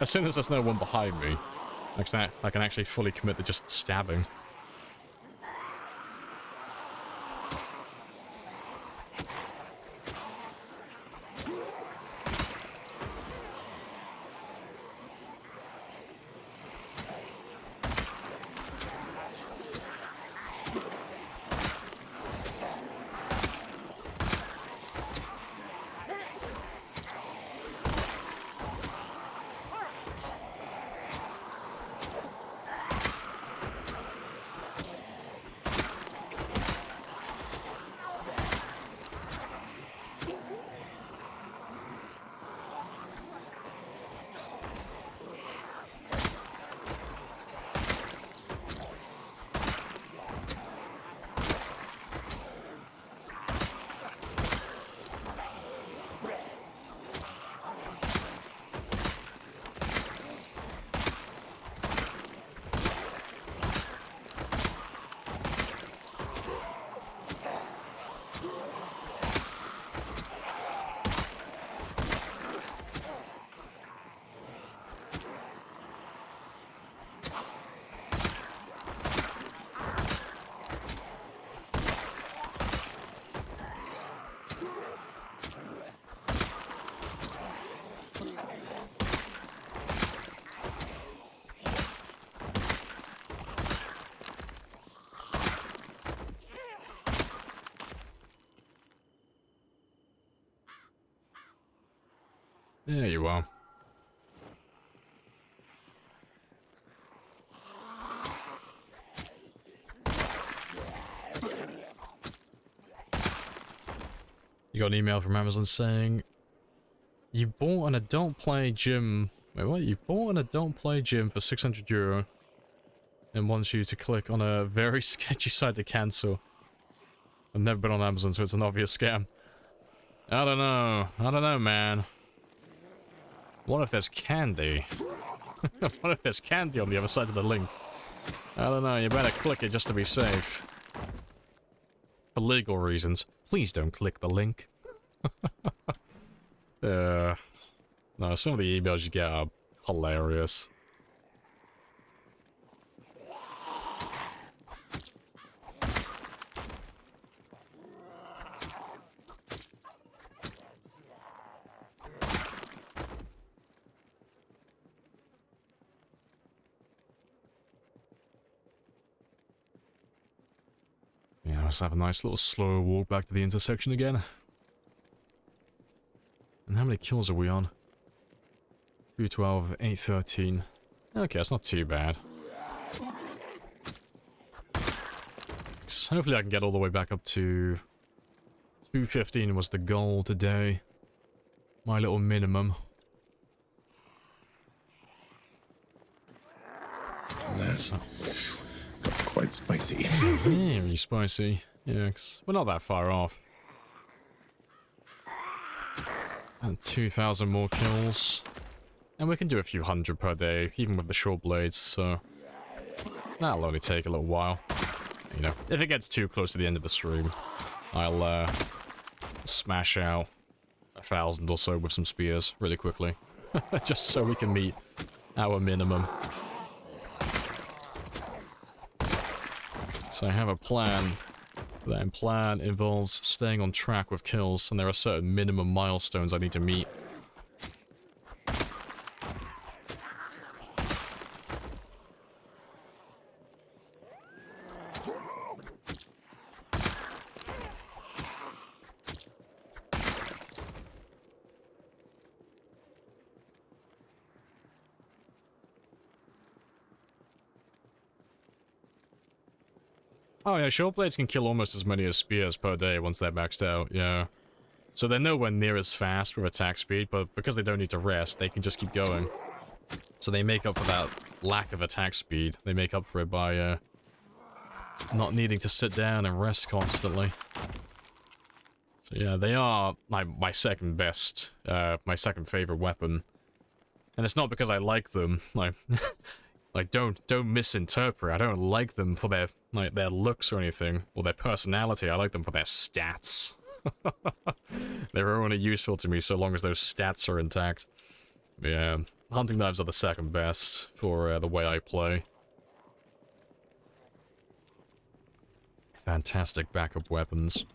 As soon as there's no one behind me, I can actually fully commit to just stabbing. There you are. You got an email from Amazon saying you bought an adult play gym. Wait, what? You bought an adult play gym for €600 and wants you to click on a very sketchy site to cancel. I've never been on Amazon, so it's an obvious scam. I don't know, man. What if there's candy? What if there's candy on the other side of the link? I don't know, you better click it just to be safe. For legal reasons. Please don't click the link. No, some of the emails you get are hilarious. Yeah, let's have a nice little slow walk back to the intersection again. And how many kills are we on? 212, 813. Okay, that's not too bad. So hopefully I can get all the way back up to 215 was the goal today. My little minimum. That's quite spicy. Very spicy. Yeah, 'cause we're not that far off. And 2,000 more kills. And we can do a few hundred per day, even with the short blades, so that'll only take a little while. You know, if it gets too close to the end of the stream, I'll smash out 1,000 or so with some spears really quickly. Just so we can meet our minimum. So I have a plan. That plan involves staying on track with kills, and there are certain minimum milestones I need to meet. Oh yeah, short blades can kill almost as many as spears per day once they're maxed out, yeah. So they're nowhere near as fast with attack speed, but because they don't need to rest, they can just keep going. So they make up for that lack of attack speed. They make up for it by not needing to sit down and rest constantly. So yeah, they are my second best, my second favorite weapon. And it's not because I like them, like don't misinterpret. I don't like them for their looks or anything, or their personality. I like them for their stats. They're only useful to me so long as those stats are intact. But yeah, hunting knives are the second best for the way I play. Fantastic backup weapons.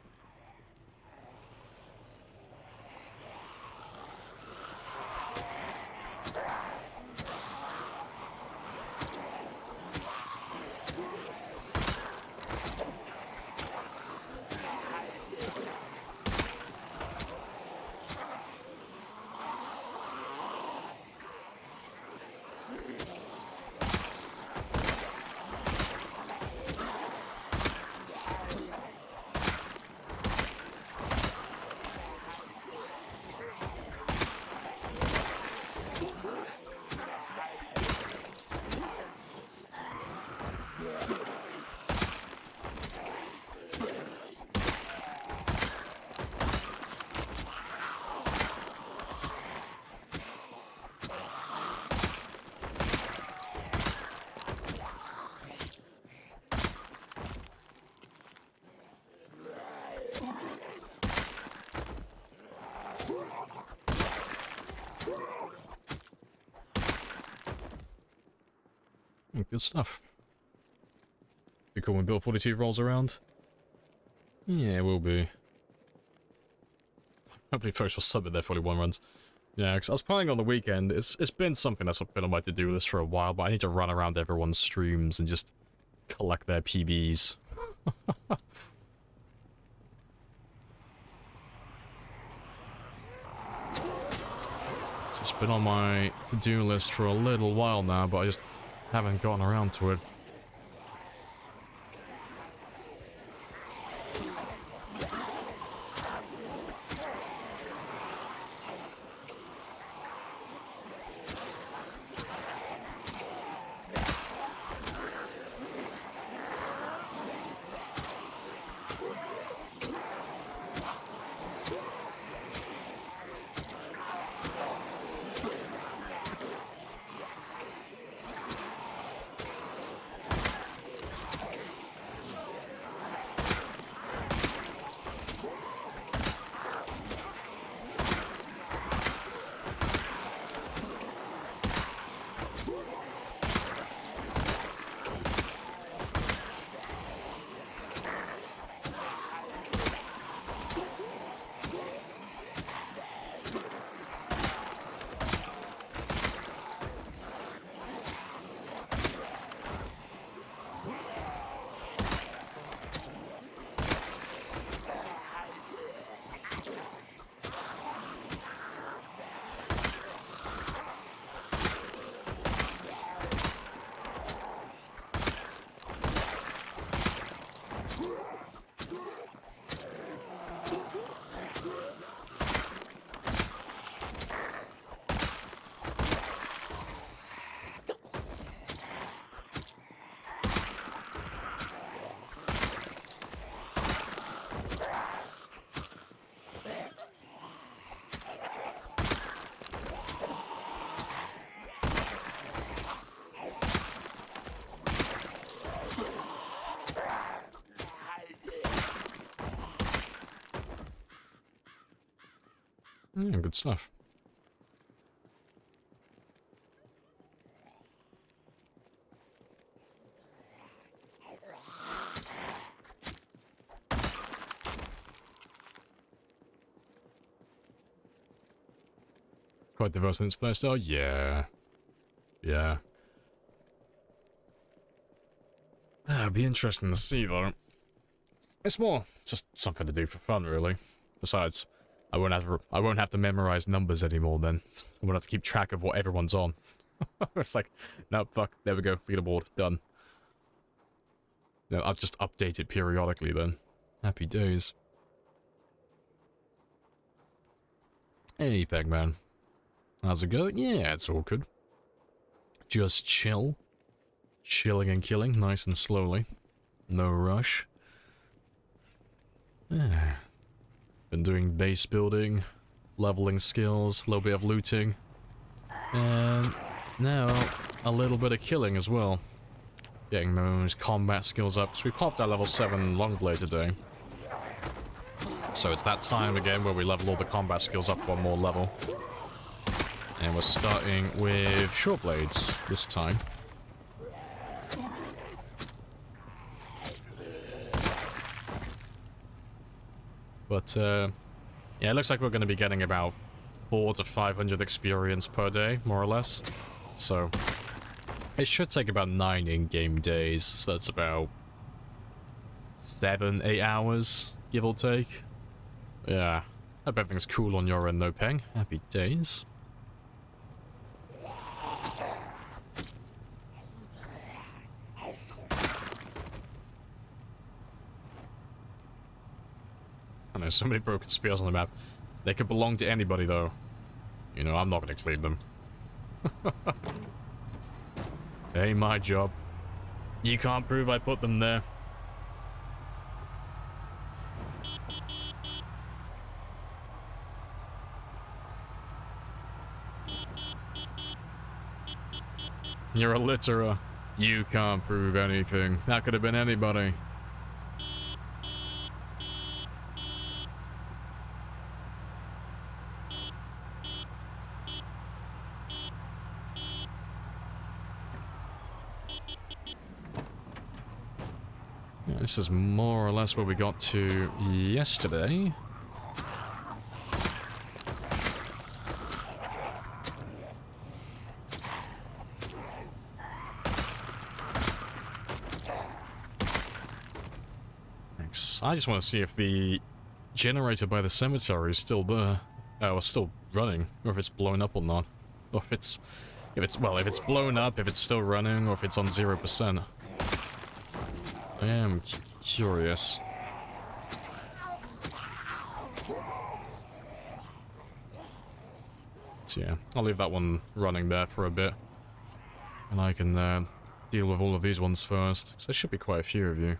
Good stuff. Be cool when Build 42 rolls around. Yeah, it will be. Hopefully folks will submit their 41 runs. Yeah, because I was playing on the weekend. It's been something that's been on my to-do list for a while, but I need to run around everyone's streams and just collect their PBs. So it's been on my to-do list for a little while now, but I just haven't gotten around to it. Yeah, good stuff. Quite diverse in its playstyle? Yeah. Yeah. It'd be interesting to see, though. It's more just something to do for fun, really. Besides, I won't have to memorize numbers anymore then. I won't have to keep track of what everyone's on. It's like, no, fuck, there we go, leaderboard, done. No, I'll just update it periodically then. Happy days. Hey, Pegman. How's it going? Yeah, it's all good. Just chill. Chilling and killing, nice and slowly. No rush. Yeah. Been doing base building, leveling skills, a little bit of looting, and now a little bit of killing as well. Getting those combat skills up, because we popped our level 7 longblade today. So it's that time again where we level all the combat skills up one more level. And we're starting with short blades this time. But, yeah, it looks like we're going to be getting about 400 to 500 experience per day, more or less. So, it should take about 9 in-game days, so that's about 7-8 hours, give or take. Yeah, hope everything's cool on your end, no Peng. Happy days. I know, so many broken spears on the map. They could belong to anybody, though. You know, I'm not gonna clean them. Ain't my job. You can't prove I put them there. You're a litterer. You can't prove anything. That could have been anybody. Yeah, this is more or less where we got to yesterday. I just want to see if the generator by the cemetery is still there, or still running, or if it's blown up or not, or if it's blown up, if it's still running, or if it's on 0%. I am curious. So yeah, I'll leave that one running there for a bit, and I can deal with all of these ones first, because there should be quite a few of you.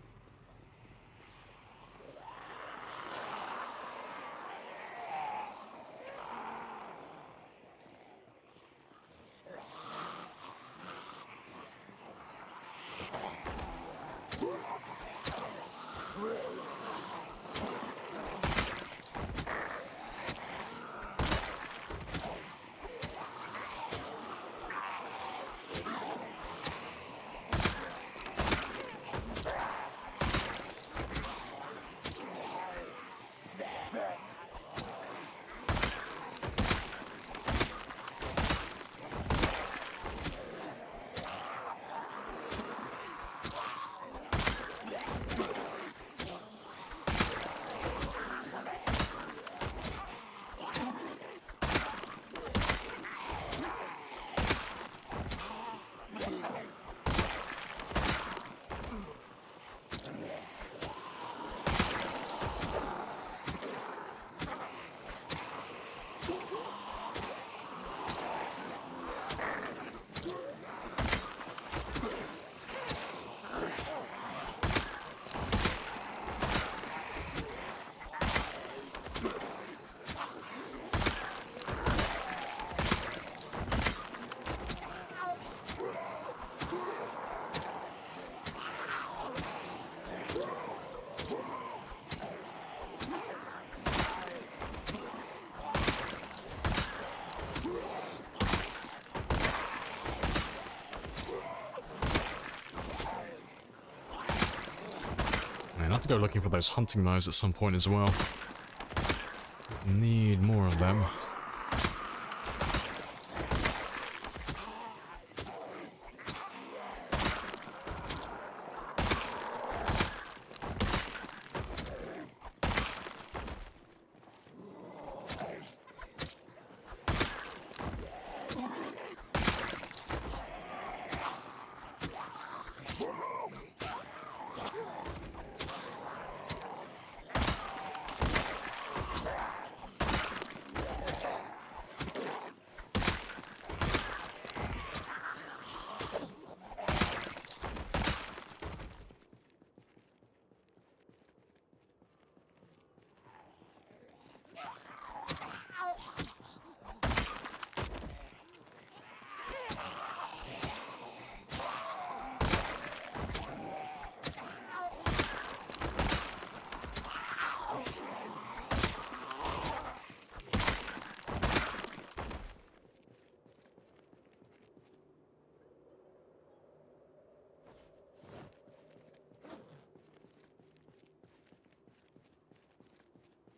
I'll have to go looking for those hunting knives at some point as well. Need more of them.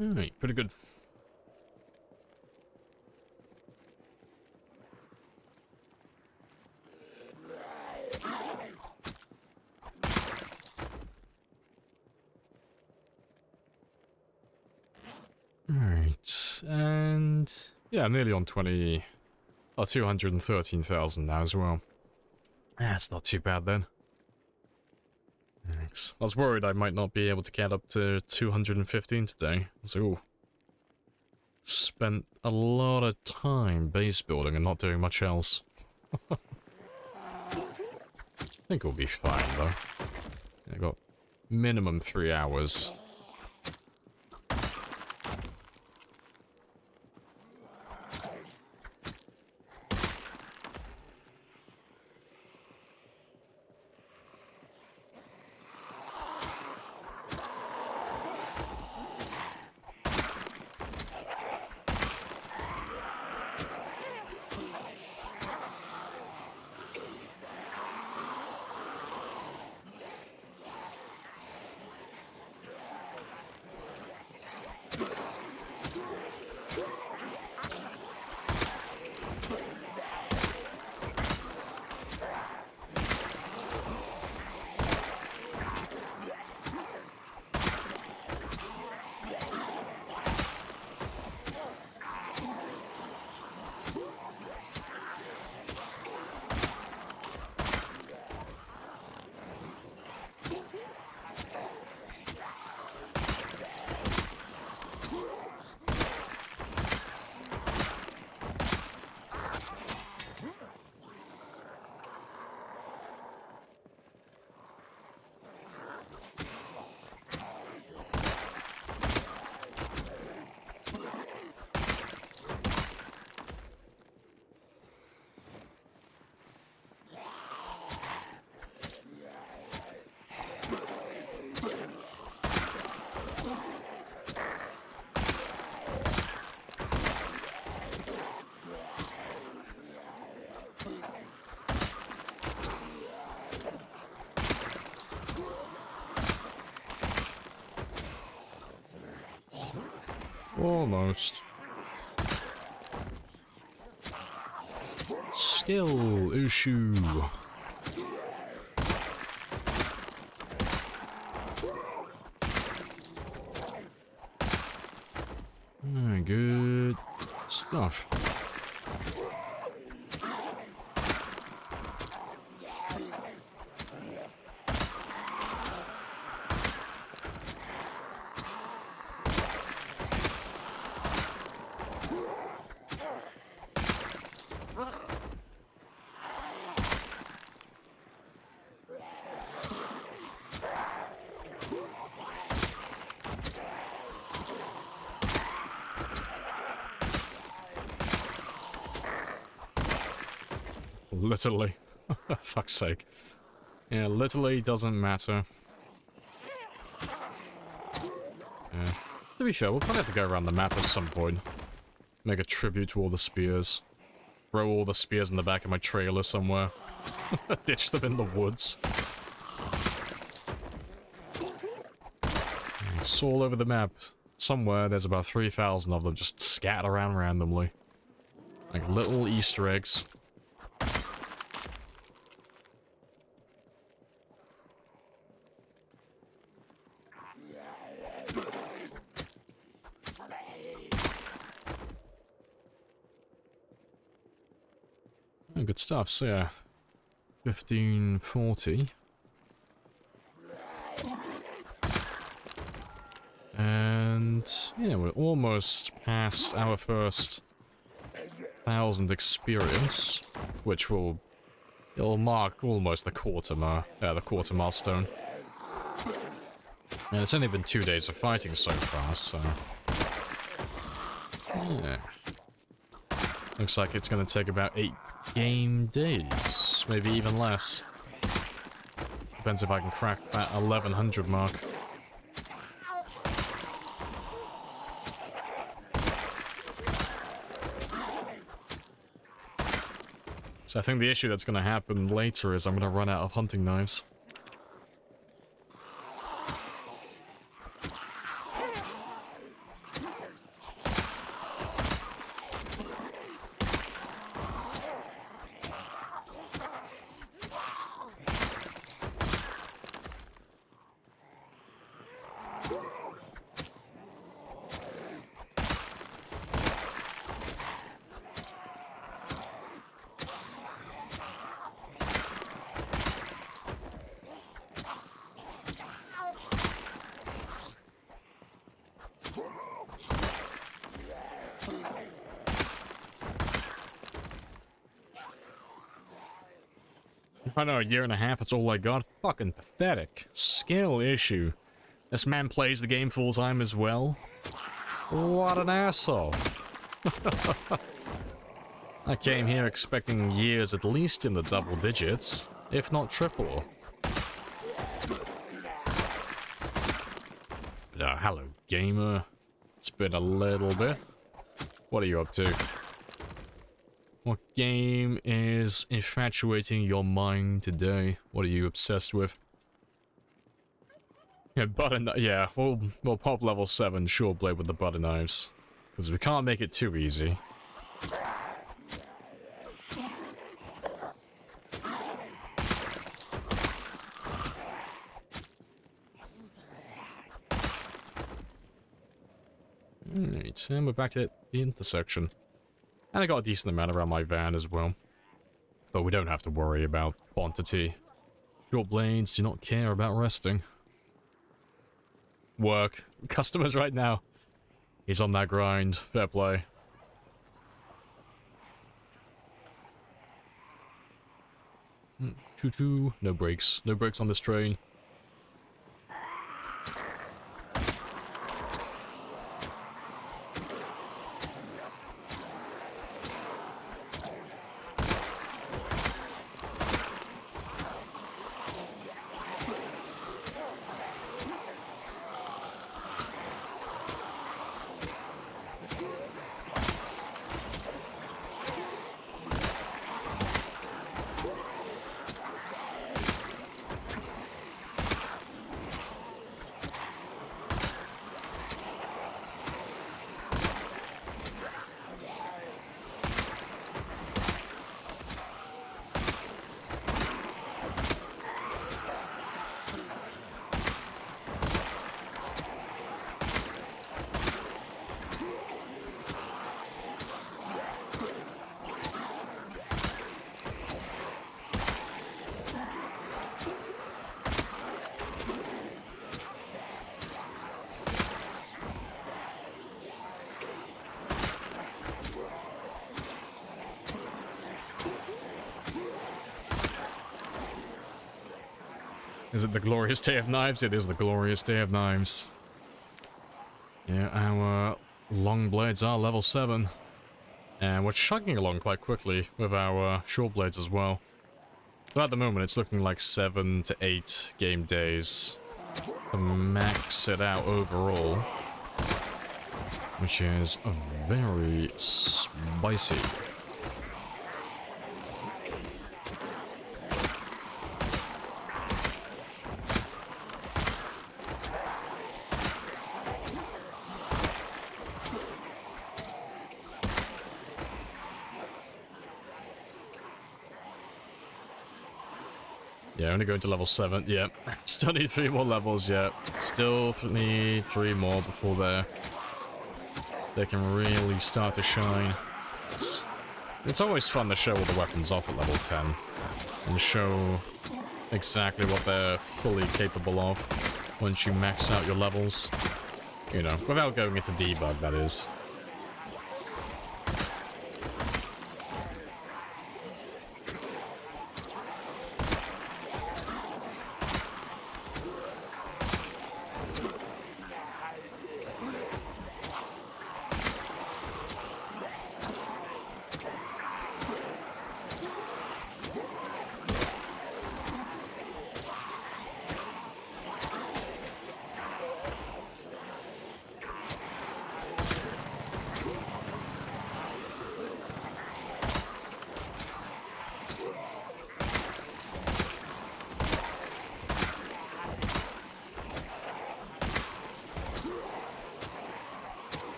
Alright, pretty good. Alright, and yeah, I'm nearly on 213,000 now as well. That's not too bad then. Thanks. I was worried I might not be able to get up to 215 today. So, spent a lot of time base building and not doing much else. I think we'll be fine though. I got minimum 3 hours. Almost. Skill, Ushu. Good stuff. Literally. Fuck's sake. Yeah, literally doesn't matter. Yeah. To be fair, we'll probably have to go around the map at some point. Make a tribute to all the spears. Throw all the spears in the back of my trailer somewhere. Ditch them in the woods. It's all over the map. Somewhere there's about 3,000 of them just scattered around randomly. Like little Easter eggs. Good stuff, so yeah, 1540. And yeah, we're almost past our first 1,000 experience, which it'll mark almost the quarter milestone. And it's only been 2 days of fighting so far, so yeah. Looks like it's going to take about 8 game days, maybe even less. Depends if I can crack that 1100 mark. So I think the issue that's going to happen later is I'm going to run out of hunting knives. I know, a year and a half, that's all I got. Fucking pathetic. Skill issue. This man plays the game full time as well. What an asshole. I came here expecting years at least in the double digits, if not triple. Hello, gamer. It's been a little bit. What are you up to? What game is infatuating your mind today? What are you obsessed with? Yeah, yeah, we'll pop level 7 short blade with the butter knives. Because we can't make it too easy. Alright, and we're back to the intersection. And I got a decent amount around my van as well. But we don't have to worry about quantity. Short blades do not care about resting. Work. Customers right now. He's on that grind. Fair play. Choo-choo. No brakes. No brakes on this train. Is it the glorious day of knives? It is the glorious day of knives. Yeah, our long blades are level 7. And we're chugging along quite quickly with our short blades as well. But at the moment, it's looking like 7 to 8 game days to max it out overall. Which is very spicy. Yeah, only going to level 7. Yep. Still need 3 more levels, yep. Still need 3 more before they can really start to shine. It's always fun to show all the weapons off at level 10. And show exactly what they're fully capable of once you max out your levels. You know, without going into debug, that is.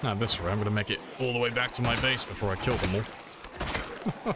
Now this way, I'm gonna make it all the way back to my base before I kill them all.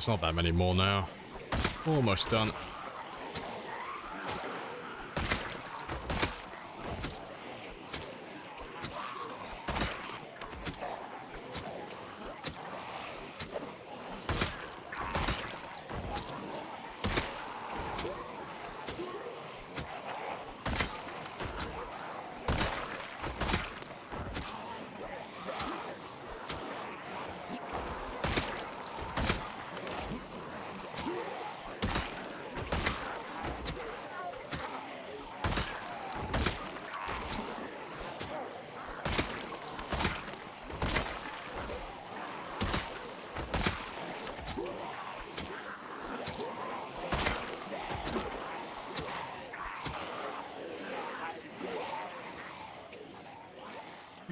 it's not that many more now. Almost done.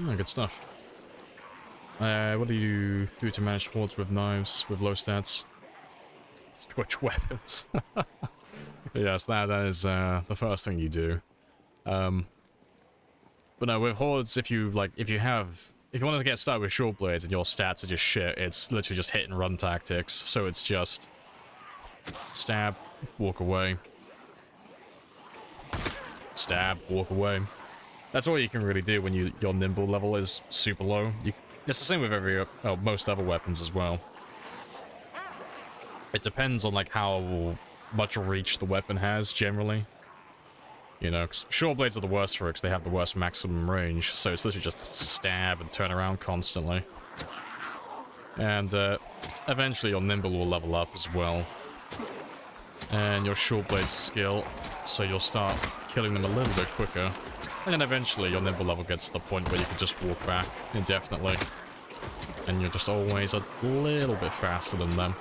Oh, good stuff. What do you do to manage hordes with knives with low stats? Switch weapons. Yes, that is the first thing you do. But no, with hordes, if you wanted to get started with short blades and your stats are just shit, it's literally just hit and run tactics. So it's just stab, walk away, stab, walk away. That's all you can really do when your nimble level is super low. It's the same with most other weapons as well. It depends on like how much reach the weapon has generally. You know, 'cause short blades are the worst for it because they have the worst maximum range. So it's literally just stab and turn around constantly. And eventually your nimble will level up as well. And your short blade skill, so you'll start killing them a little bit quicker. And then eventually your nimble level gets to the point where you can just walk back indefinitely. And you're just always a little bit faster than them.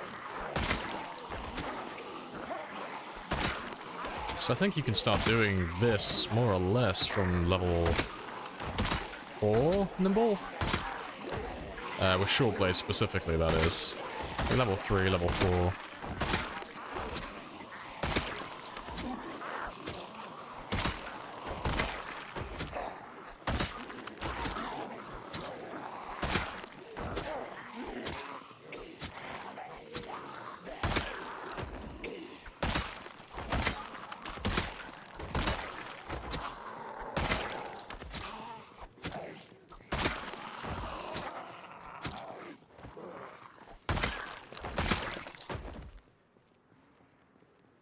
So I think you can start doing this more or less from level 4 nimble? With short blade specifically, that is. Level 3, level 4.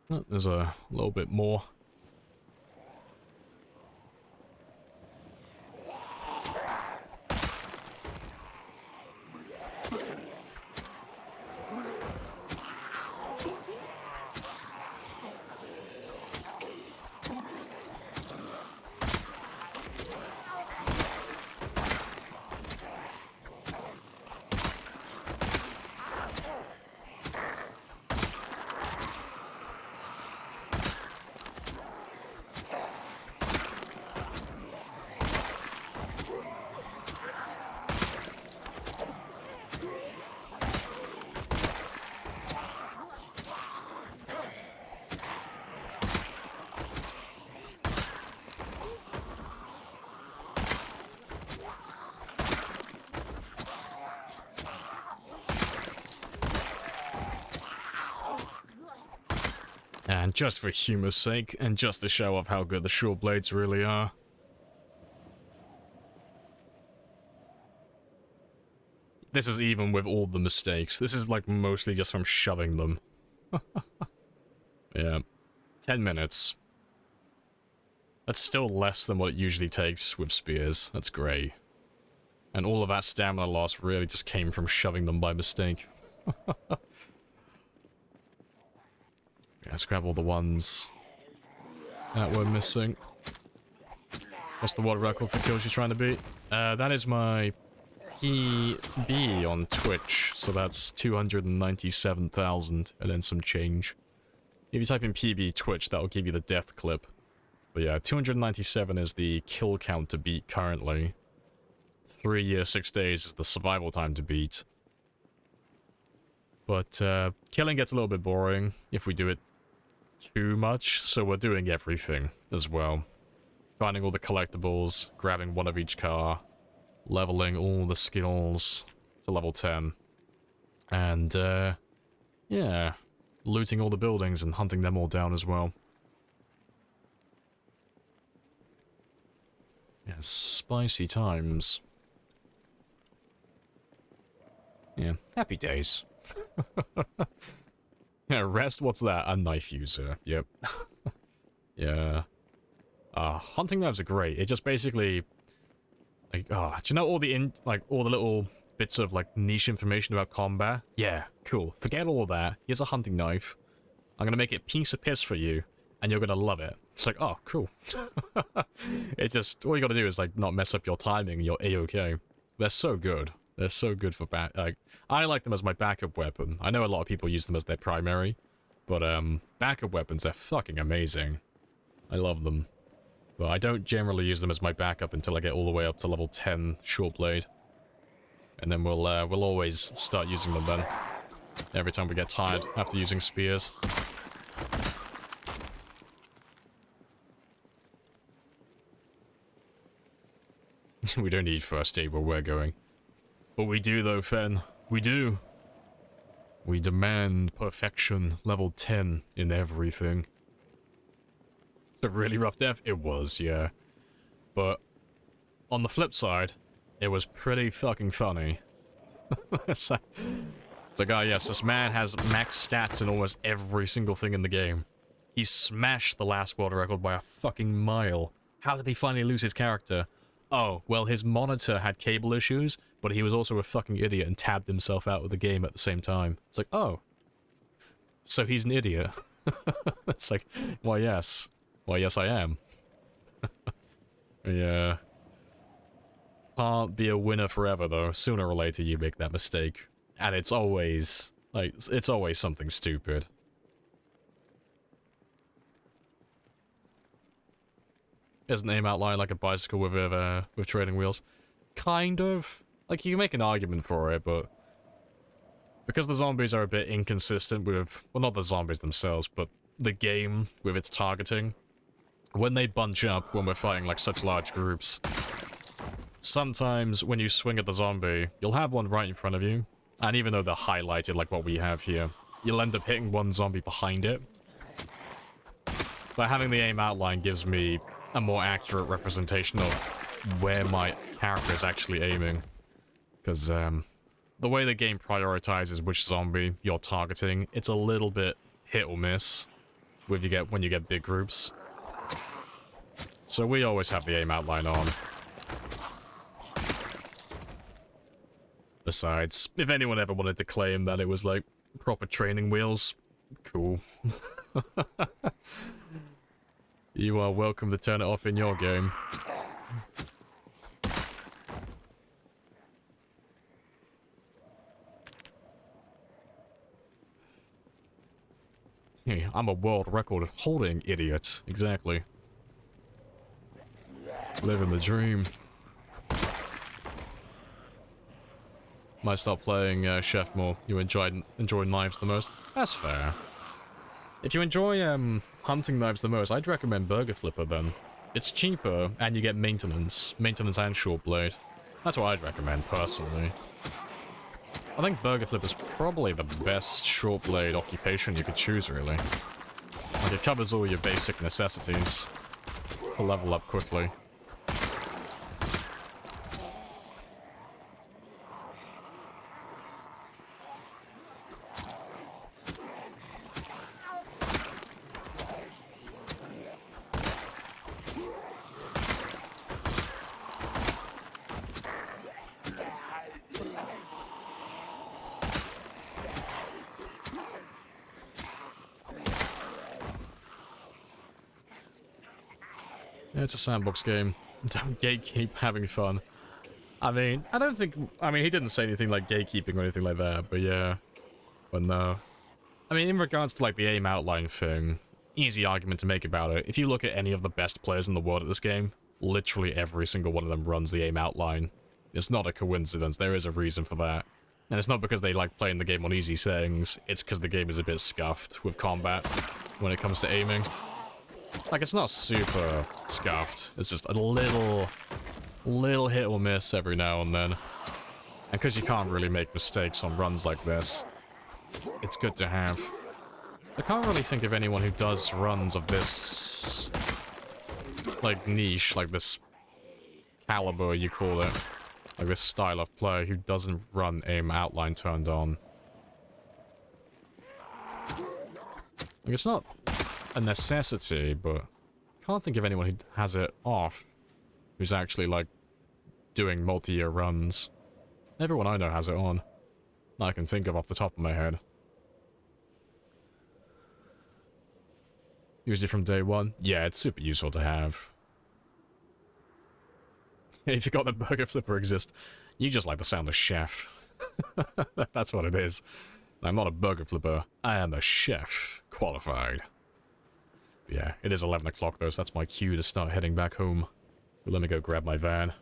Oh, there's a little bit more. And just for humor's sake, and just to show off how good the short blades really are. This is even with all the mistakes. This is like mostly just from shoving them. Yeah. 10 minutes. That's still less than what it usually takes with spears. That's great. And all of that stamina loss really just came from shoving them by mistake. Let's grab all the ones that we're missing. What's the world record for kills you're trying to beat? That is my PB on Twitch, so that's 297,000 and then some change. If you type in PBTwitch, that'll give you the death clip. But yeah, 297 is the kill count to beat currently. 3 years, 6 days is the survival time to beat. But killing gets a little bit boring if we do it too much, so we're doing everything as well. Finding all the collectibles, grabbing one of each car, leveling all the skills to level 10. And Yeah, looting all the buildings and hunting them all down as well. Yeah, spicy times. Yeah, happy days. Yeah, rest, what's that? A knife user, yep. Yeah. Hunting knives are great. It just basically... Like, do you know all the all the little bits of, like, niche information about combat? Yeah, cool. Forget all of that. Here's a hunting knife. I'm gonna make it piece of piss for you, and you're gonna love it. It's like, oh, cool. It just... All you gotta do is, like, not mess up your timing, and you're A-okay. They're so good. They're so good for I like them as my backup weapon. I know a lot of people use them as their primary, but backup weapons, they're fucking amazing. I love them. But I don't generally use them as my backup until I get all the way up to level 10 short blade. And then we'll always start using them then. Every time we get tired after using spears. We don't need first aid where we're going. But we do though, Fen. We do. We demand perfection, level 10 in everything. It's a really rough death? It was, yeah. But on the flip side, it was pretty fucking funny. It's like, yes, this man has max stats in almost every single thing in the game. He smashed the last world record by a fucking mile. How did he finally lose his character? Oh, well, his monitor had cable issues, but he was also a fucking idiot and tabbed himself out of the game at the same time. It's like, oh. So he's an idiot. It's like, why, yes. Why, yes, I am. Yeah. Can't be a winner forever, though. Sooner or later, you make that mistake. And it's always, like, it's always something stupid. Is an aim outline like a bicycle with training wheels? Kind of. Like, you can make an argument for it, but... Because the zombies are a bit inconsistent with... Well, not the zombies themselves, but the game with its targeting. When they bunch up, when we're fighting, like, such large groups, sometimes when you swing at the zombie, you'll have one right in front of you, and even though they're highlighted like what we have here, you'll end up hitting one zombie behind it. But having the aim outline gives me a more accurate representation of where my character is actually aiming. Because the way the game prioritizes which zombie you're targeting, it's a little bit hit or miss when you get big groups. So we always have the aim outline on. Besides, if anyone ever wanted to claim that it was like proper training wheels, cool. You are welcome to turn it off in your game. Hey, I'm a world record holding idiot. Exactly. Living the dream. Might start playing Chef more. You enjoy knives the most? That's fair. If you enjoy hunting knives the most, I'd recommend Burger Flipper then. It's cheaper, and you get maintenance. Maintenance and short blade. That's what I'd recommend, personally. I think Burger Flipper's probably the best short blade occupation you could choose, really. Like, it covers all your basic necessities to level up quickly. It's a sandbox game. Don't gatekeep having fun. I mean, he didn't say anything like gatekeeping or anything like that, but yeah. But no. I mean, in regards to, like, the aim outline thing, easy argument to make about it. If you look at any of the best players in the world at this game, literally every single one of them runs the aim outline. It's not a coincidence, there is a reason for that. And it's not because they like playing the game on easy settings, it's because the game is a bit scuffed with combat when it comes to aiming. Like, it's not super scuffed, it's just a little hit or miss every now and then. And because you can't really make mistakes on runs like this, it's good to have. I can't really think of anyone who does runs of this, like, niche, like this caliber, you call it. Like this style of play, who doesn't run aim outline turned on. Like, it's not a necessity, but I can't think of anyone who has it off, who's actually, like, doing multi-year runs. Everyone I know has it on. That I can think of off the top of my head. Used it from day one? Yeah, it's super useful to have. If you got the burger flipper exist, you just like the sound of chef. That's what it is. I'm not a burger flipper. I am a chef. Qualified. Yeah, it is 11 o'clock though, so that's my cue to start heading back home. So let me go grab my van.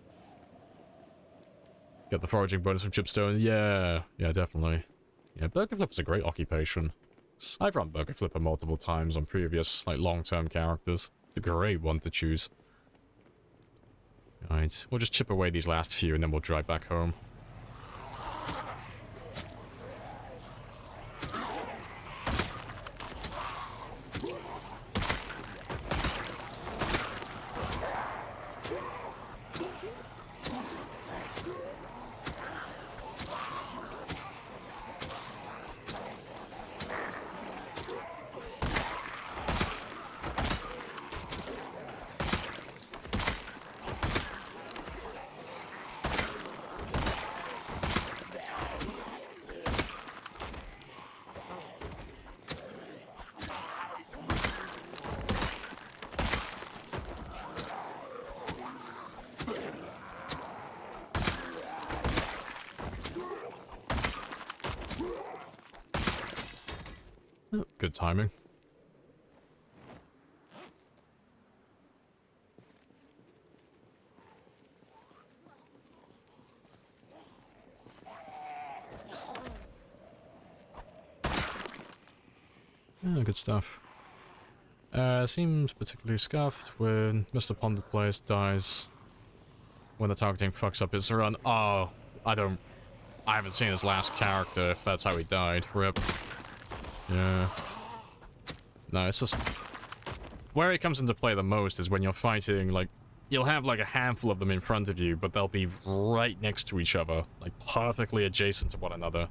Get the foraging bonus from Chipstone. Yeah, definitely. Yeah, burger flipper's a great occupation. I've run burger flipper multiple times on previous, like, long-term characters. It's a great one to choose. Alright, we'll just chip away these last few and then we'll drive back home. Good timing. Yeah, good stuff. Seems particularly scuffed when Mr. Ponder Place dies. When the targeting fucks up his run. Oh, I haven't seen his last character if that's how he died. RIP. Yeah. No, it's just... Where it comes into play the most is when you're fighting, like... You'll have, like, a handful of them in front of you, but they'll be right next to each other. Like, perfectly adjacent to one another.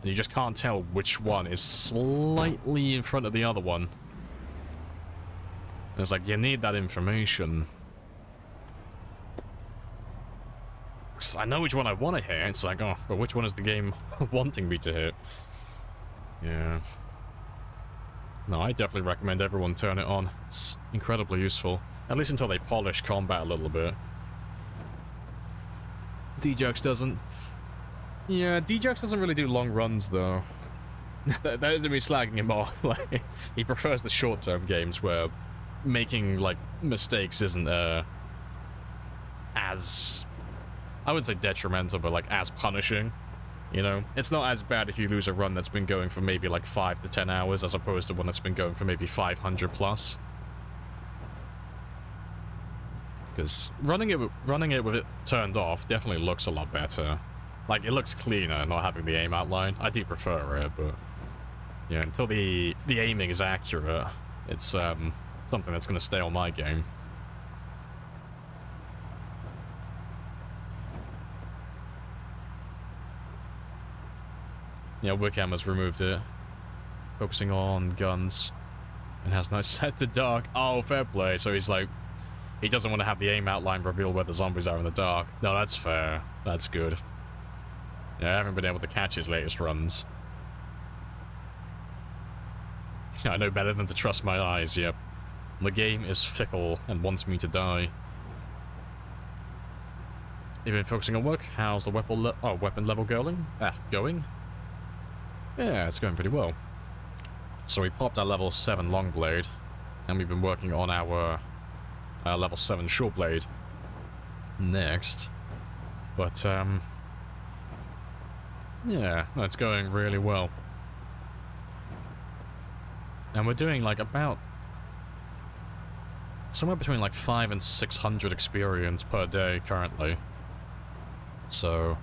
And you just can't tell which one is slightly in front of the other one. And it's like, you need that information. 'Cause I know which one I want to hit. It's like, oh, but which one is the game wanting me to hit? Yeah. No, I definitely recommend everyone turn it on. It's incredibly useful. At least until they polish combat a little bit. D-Jux doesn't. Yeah, D-Jux doesn't really do long runs, though. That would be slagging him off. Like, he prefers the short-term games where making, like, mistakes isn't, as... I wouldn't say detrimental, but, like, as punishing. You know, it's not as bad if you lose a run that's been going for maybe like 5 to 10 hours as opposed to one that's been going for maybe 500 plus. Because running it with it turned off definitely looks a lot better. Like, it looks cleaner not having the aim outline. I do prefer it, but yeah, until the aiming is accurate, it's something that's going to stay on my game. Yeah, Wickham has removed it. Focusing on guns. And has nice set to dark. Oh, fair play. So he's like... He doesn't want to have the aim outline reveal where the zombies are in the dark. No, that's fair. That's good. Yeah, I haven't been able to catch his latest runs. I know better than to trust my eyes, yep. The game is fickle and wants me to die. You've been focusing on work? How's the weapon level going? Going? Yeah, it's going pretty well. So we popped our level 7 long blade, and we've been working on our level 7 short blade next. But, yeah, it's going really well. And we're doing, like, about... somewhere between, like, 500 and 600 experience per day, currently. So...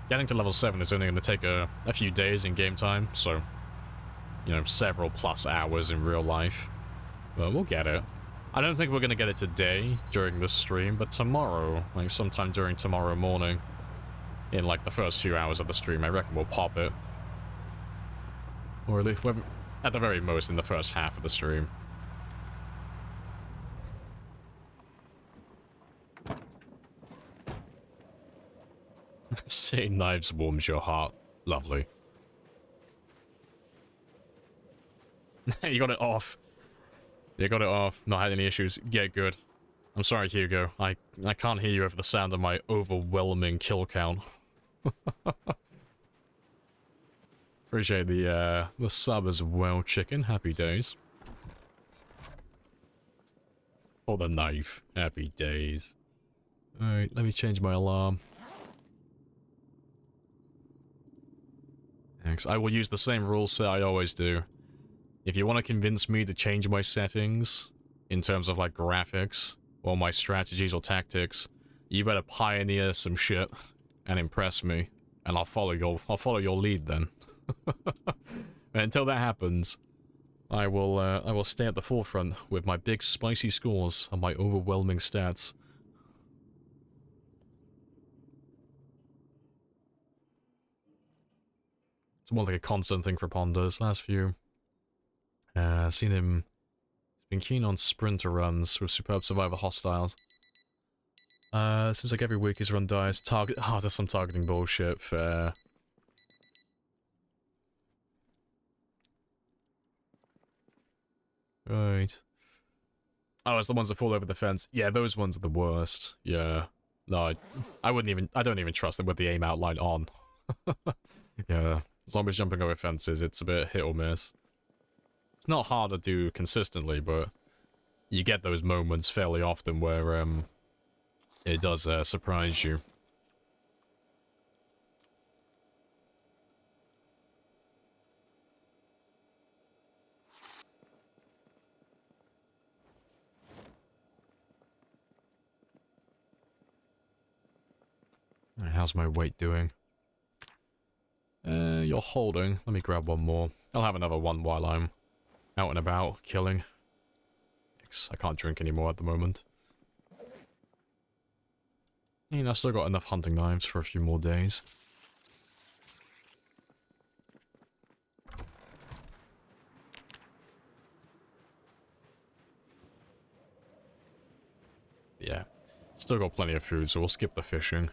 getting to level 7 is only going to take a few days in game time, so, you know, several plus hours in real life. But we'll get it. I don't think we're going to get it today during this stream, but tomorrow, like sometime during tomorrow morning, in like the first few hours of the stream, I reckon we'll pop it. Or at least, at the very most, in the first half of the stream. Seeing knives warms your heart. Lovely. You got it off. You got it off. Not had any issues. Yeah, good. I'm sorry, Hugo. I can't hear you over the sound of my overwhelming kill count. Appreciate the sub as well, chicken. Happy days. For the knife. Happy days. Alright, let me change my alarm. Thanks. I will use the same rules that I always do. If you want to convince me to change my settings, in terms of like graphics, or my strategies or tactics, you better pioneer some shit and impress me, and I'll follow your lead then. Until that happens, I will stay at the forefront with my big spicy scores and my overwhelming stats. It's more like a constant thing for Ponders. Last few. Seen him. He's been keen on sprinter runs with superb survivor hostiles. Seems like every week his run dies. Target. Oh, there's some targeting bullshit. Fair. Right. Oh, it's the ones that fall over the fence. Yeah, those ones are the worst. Yeah. No, I wouldn't even. I don't even trust them with the aim outline on. Yeah. As long as jumping over fences, it's a bit hit or miss. It's not hard to do consistently, but you get those moments fairly often where it does surprise you. Alright, how's my weight doing? You're holding. Let me grab one more. I'll have another one while I'm out and about, killing. I can't drink anymore at the moment. You know, I've still got enough hunting knives for a few more days. Yeah. Still got plenty of food, so we'll skip the fishing.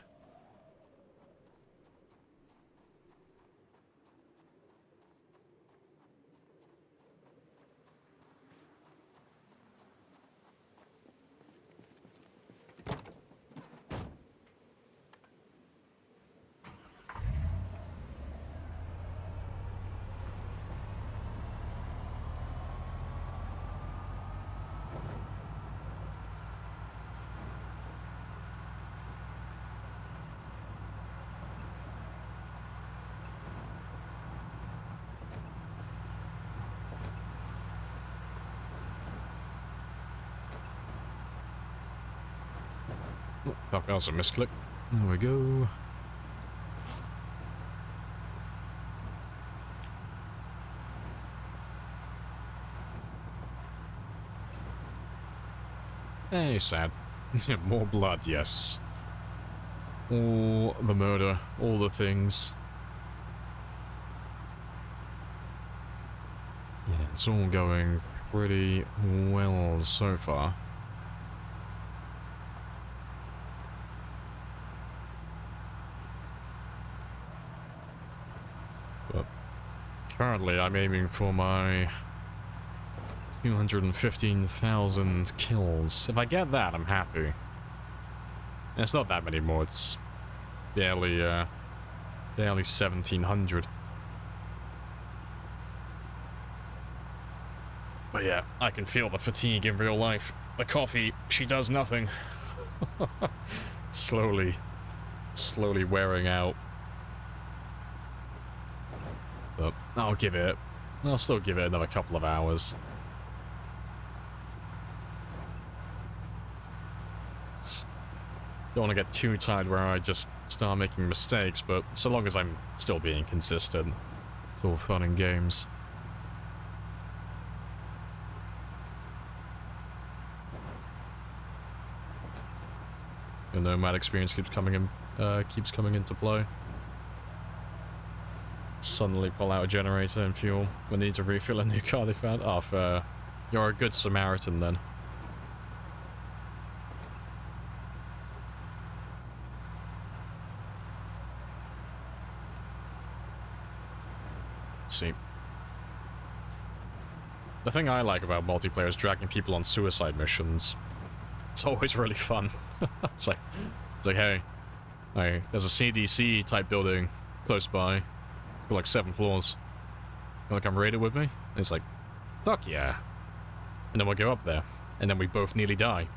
Fuck, that was a misclick. There we go. Hey, sad. More blood, yes. All the murder, all the things. Yeah, it's all going pretty well so far. But currently I'm aiming for my 215,000 kills. If I get that, I'm happy. And it's not that many more, it's barely 1,700. But yeah, I can feel the fatigue in real life. The coffee, she does nothing. slowly wearing out. But I'll still give it another couple of hours. Don't want to get too tired where I just start making mistakes, but so long as I'm still being consistent, it's all fun and games. The Nomad experience keeps coming into play. Suddenly pull out a generator and fuel when they need to refill a new car they found. Oh, fair. You're a good Samaritan then. See. The thing I like about multiplayer is dragging people on suicide missions. It's always really fun. it's like, hey, there's a CDC type building close by. It's got like 7 floors. You wanna come raid it with me? And it's like, fuck yeah. And then we'll go up there, and then we both nearly die.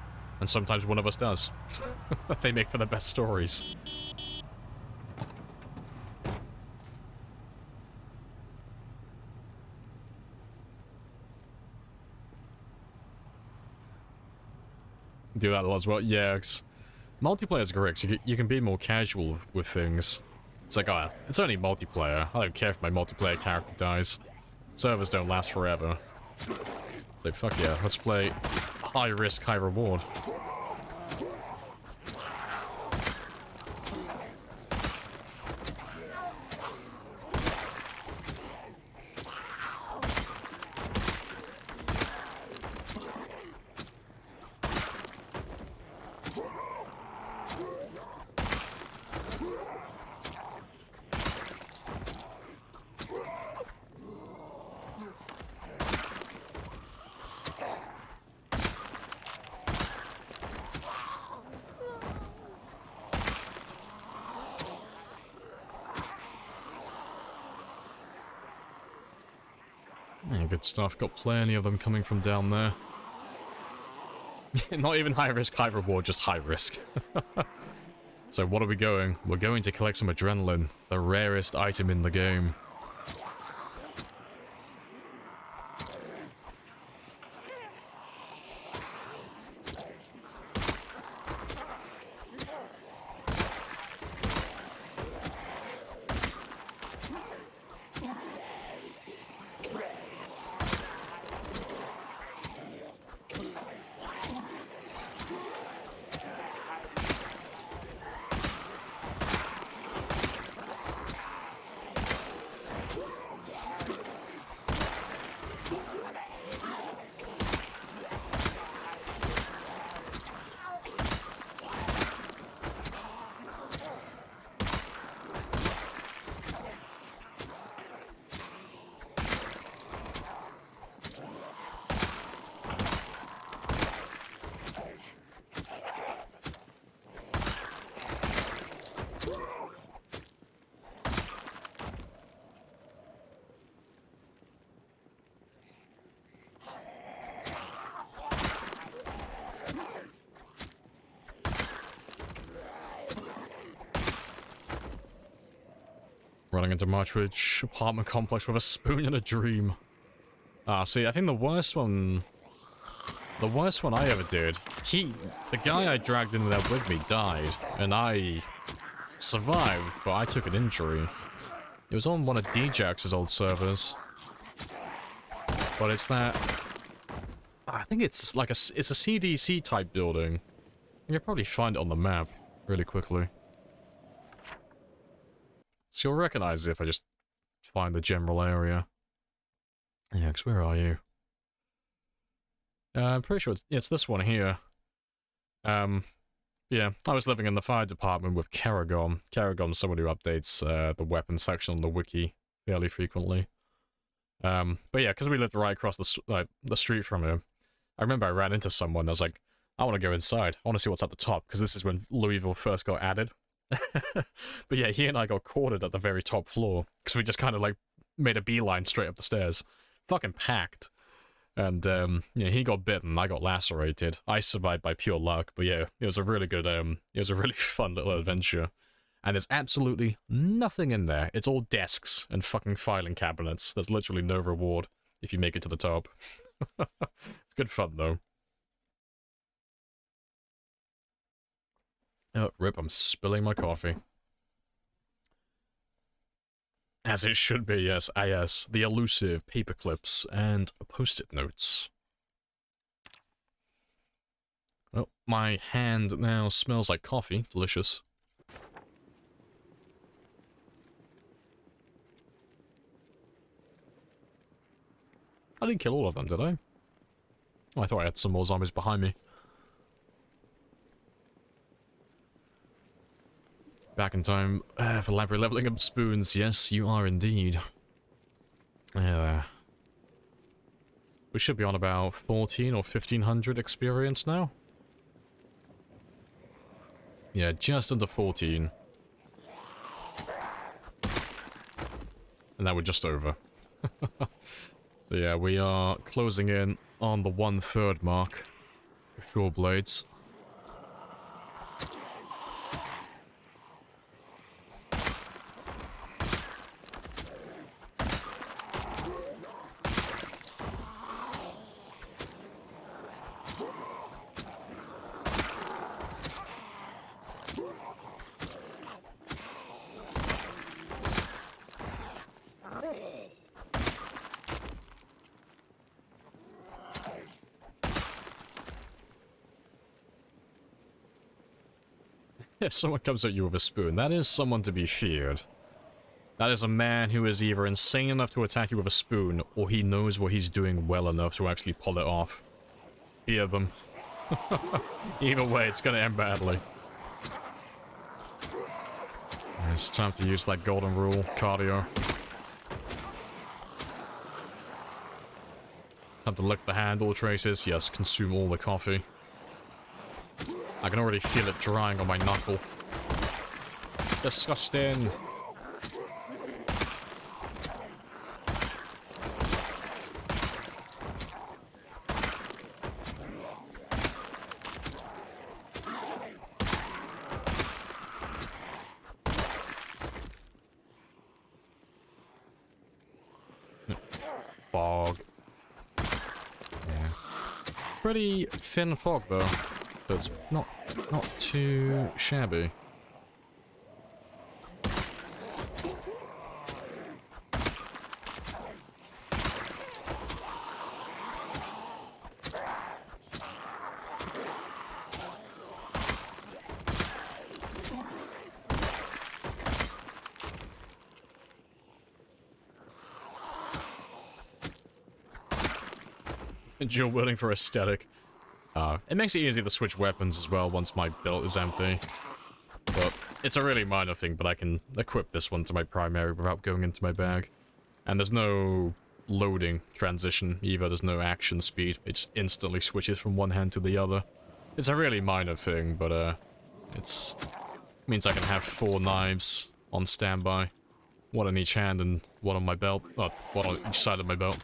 And sometimes one of us does. They make for the best stories. Do that a lot as well. Yeah, multiplayer is great. You can be more casual with things. It's like, oh, it's only multiplayer. I don't care if my multiplayer character dies. Servers don't last forever. It's like, fuck yeah, let's play high risk, high reward. Yeah, good stuff. Got plenty of them coming from down there. Not even high risk, high reward, just high risk. So what are we going? We're going to collect some adrenaline, the rarest item in the game. Running into Marchridge apartment complex with a spoon and a dream. Ah, see, I think the worst one I ever did, the guy I dragged in there with me died, and I survived, but I took an injury. It was on one of DJax's old servers. But it's that, I think it's like it's a CDC type building. You can probably find it on the map really quickly. So you'll recognize it if I just find the general area. Yeah, 'cause where are you? I'm pretty sure it's this one here. Yeah, I was living in the fire department with Karagon. Karagon's someone who updates the weapons section on the wiki fairly frequently. But yeah, because we lived right across the street from him, I remember I ran into someone that was like, I want to go inside. I want to see what's at the top, because this is when Louisville first got added. But yeah, he and I got cornered at the very top floor, because we just kind of like made a beeline straight up the stairs. Fucking packed. And yeah, he got bitten, I got lacerated. I survived by pure luck, but yeah, it was a really good, it was a really fun little adventure. And there's absolutely nothing in there. It's all desks and fucking filing cabinets. There's literally no reward if you make it to the top. It's good fun, though. Oh, rip, I'm spilling my coffee. As it should be, yes. Ah, yes. The elusive paper clips and post-it notes. Oh, my hand now smells like coffee. Delicious. I didn't kill all of them, did I? Oh, I thought I had some more zombies behind me. Back in time for Lamprey leveling up spoons. Yes, you are indeed. Yeah. We should be on about 14 or 1500 experience now. Yeah, just under 14. And now we're just over. So yeah, we are closing in on the 1/3 mark for Shore Blades. If someone comes at you with a spoon, that is someone to be feared. That is a man who is either insane enough to attack you with a spoon, or he knows what he's doing well enough to actually pull it off. Fear them. Either way, it's gonna end badly. It's time to use that golden rule, cardio. Time to lick the handle traces, yes, consume all the coffee. I can already feel it drying on my knuckle. Disgusting. Fog. Yeah. Pretty thin fog though. So it's not too shabby. Dual wielding for aesthetic. It makes it easy to switch weapons as well once my belt is empty. But it's a really minor thing, but I can equip this one to my primary without going into my bag. And there's no loading transition either, there's no action speed. It just instantly switches from one hand to the other. It's a really minor thing, but it means I can have 4 knives on standby. One on each hand and one on my belt. Oh, one on each side of my belt.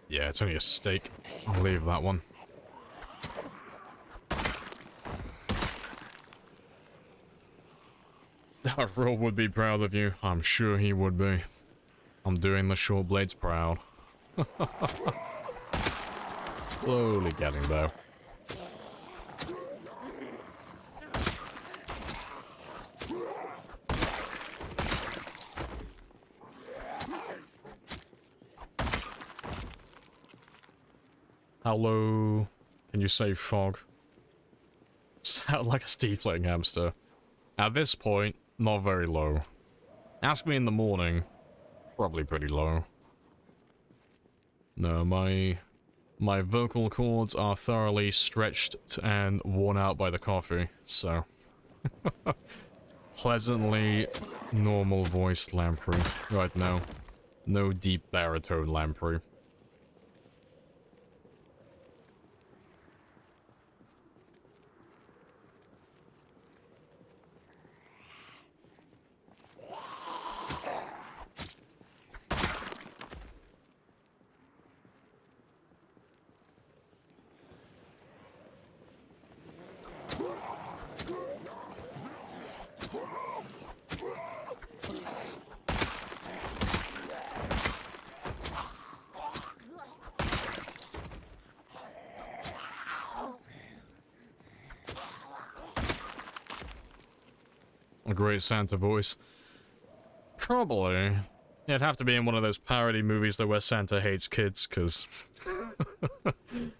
Yeah, it's only a steak. I'll leave that one. Rob would be proud of you. I'm sure he would be. I'm doing the short blades proud. Slowly getting there. Hello. Can you say fog? Sound like a steepling hamster. At this point, not very low. Ask me in the morning. Probably pretty low. No, my vocal cords are thoroughly stretched and worn out by the coffee, so... Pleasantly normal voiced Lamprey right now. No deep baritone Lamprey. A great Santa voice. Probably. It'd have to be in one of those parody movies though where Santa hates kids, because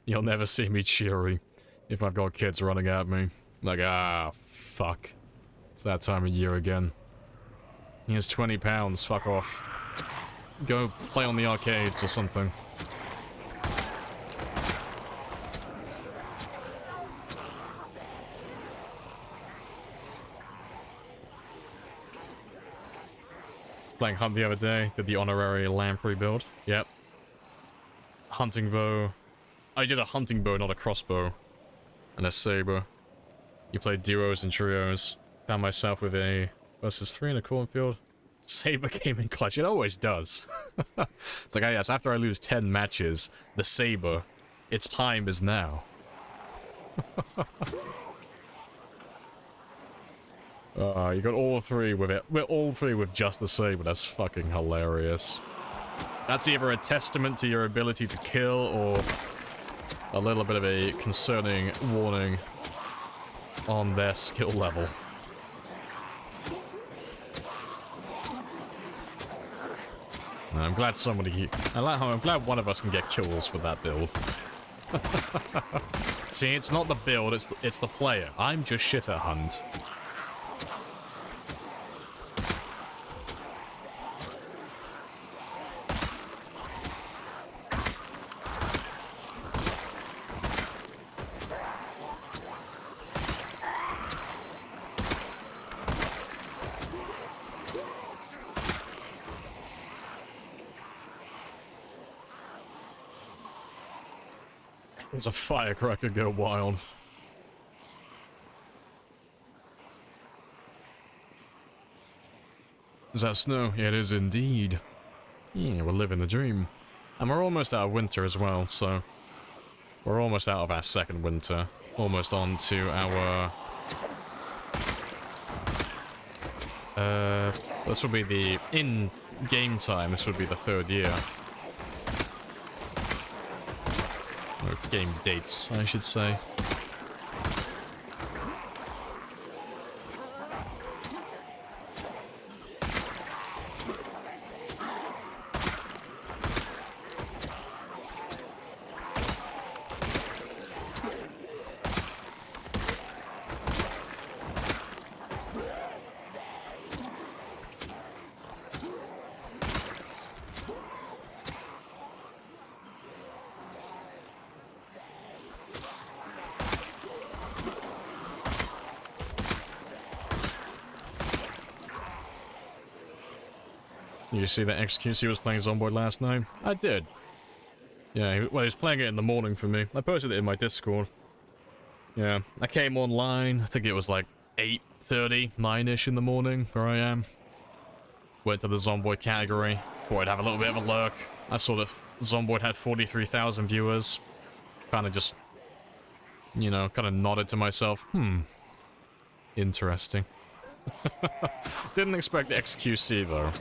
you'll never see me cheery if I've got kids running at me. Like, ah, fuck. It's that time of year again. Here's 20 pounds, fuck off. Go play on the arcades or something. Playing Hunt the other day, did the honorary Lamprey build. Yep. Hunting bow. I did a hunting bow, not a crossbow. And a saber. You played duos and trios. Found myself with a versus 3 in a cornfield. Saber came in clutch. It always does. It's like, oh yes, after I lose 10 matches, the saber, its time is now. You got all three with it. We're all three with just the saber. That's fucking hilarious. That's either a testament to your ability to kill or a little bit of a concerning warning on their skill level. I'm glad somebody... I'm glad one of us can get kills with that build. See, it's not the build, it's the player. I'm just shit at hunt. There's a firecracker go wild. Is that snow? Yeah, it is indeed. Yeah, we're living the dream. And we're almost out of winter as well, so... We're almost out of our second winter. Almost on to our... this will be the... In game time, this would be the 3rd year. Game dates, I should say. Did you see that x16 was playing Zomboid last night? I did. Yeah, well, he was playing it in the morning for me. I posted it in my Discord. Yeah, I came online, I think it was like 8:30, 9-ish in the morning, where I am. Went to the Zomboid category. Thought I'd have a little bit of a lurk. I saw that Zomboid had 43,000 viewers. Kinda just, you know, kinda nodded to myself. Interesting. Didn't expect XQC though.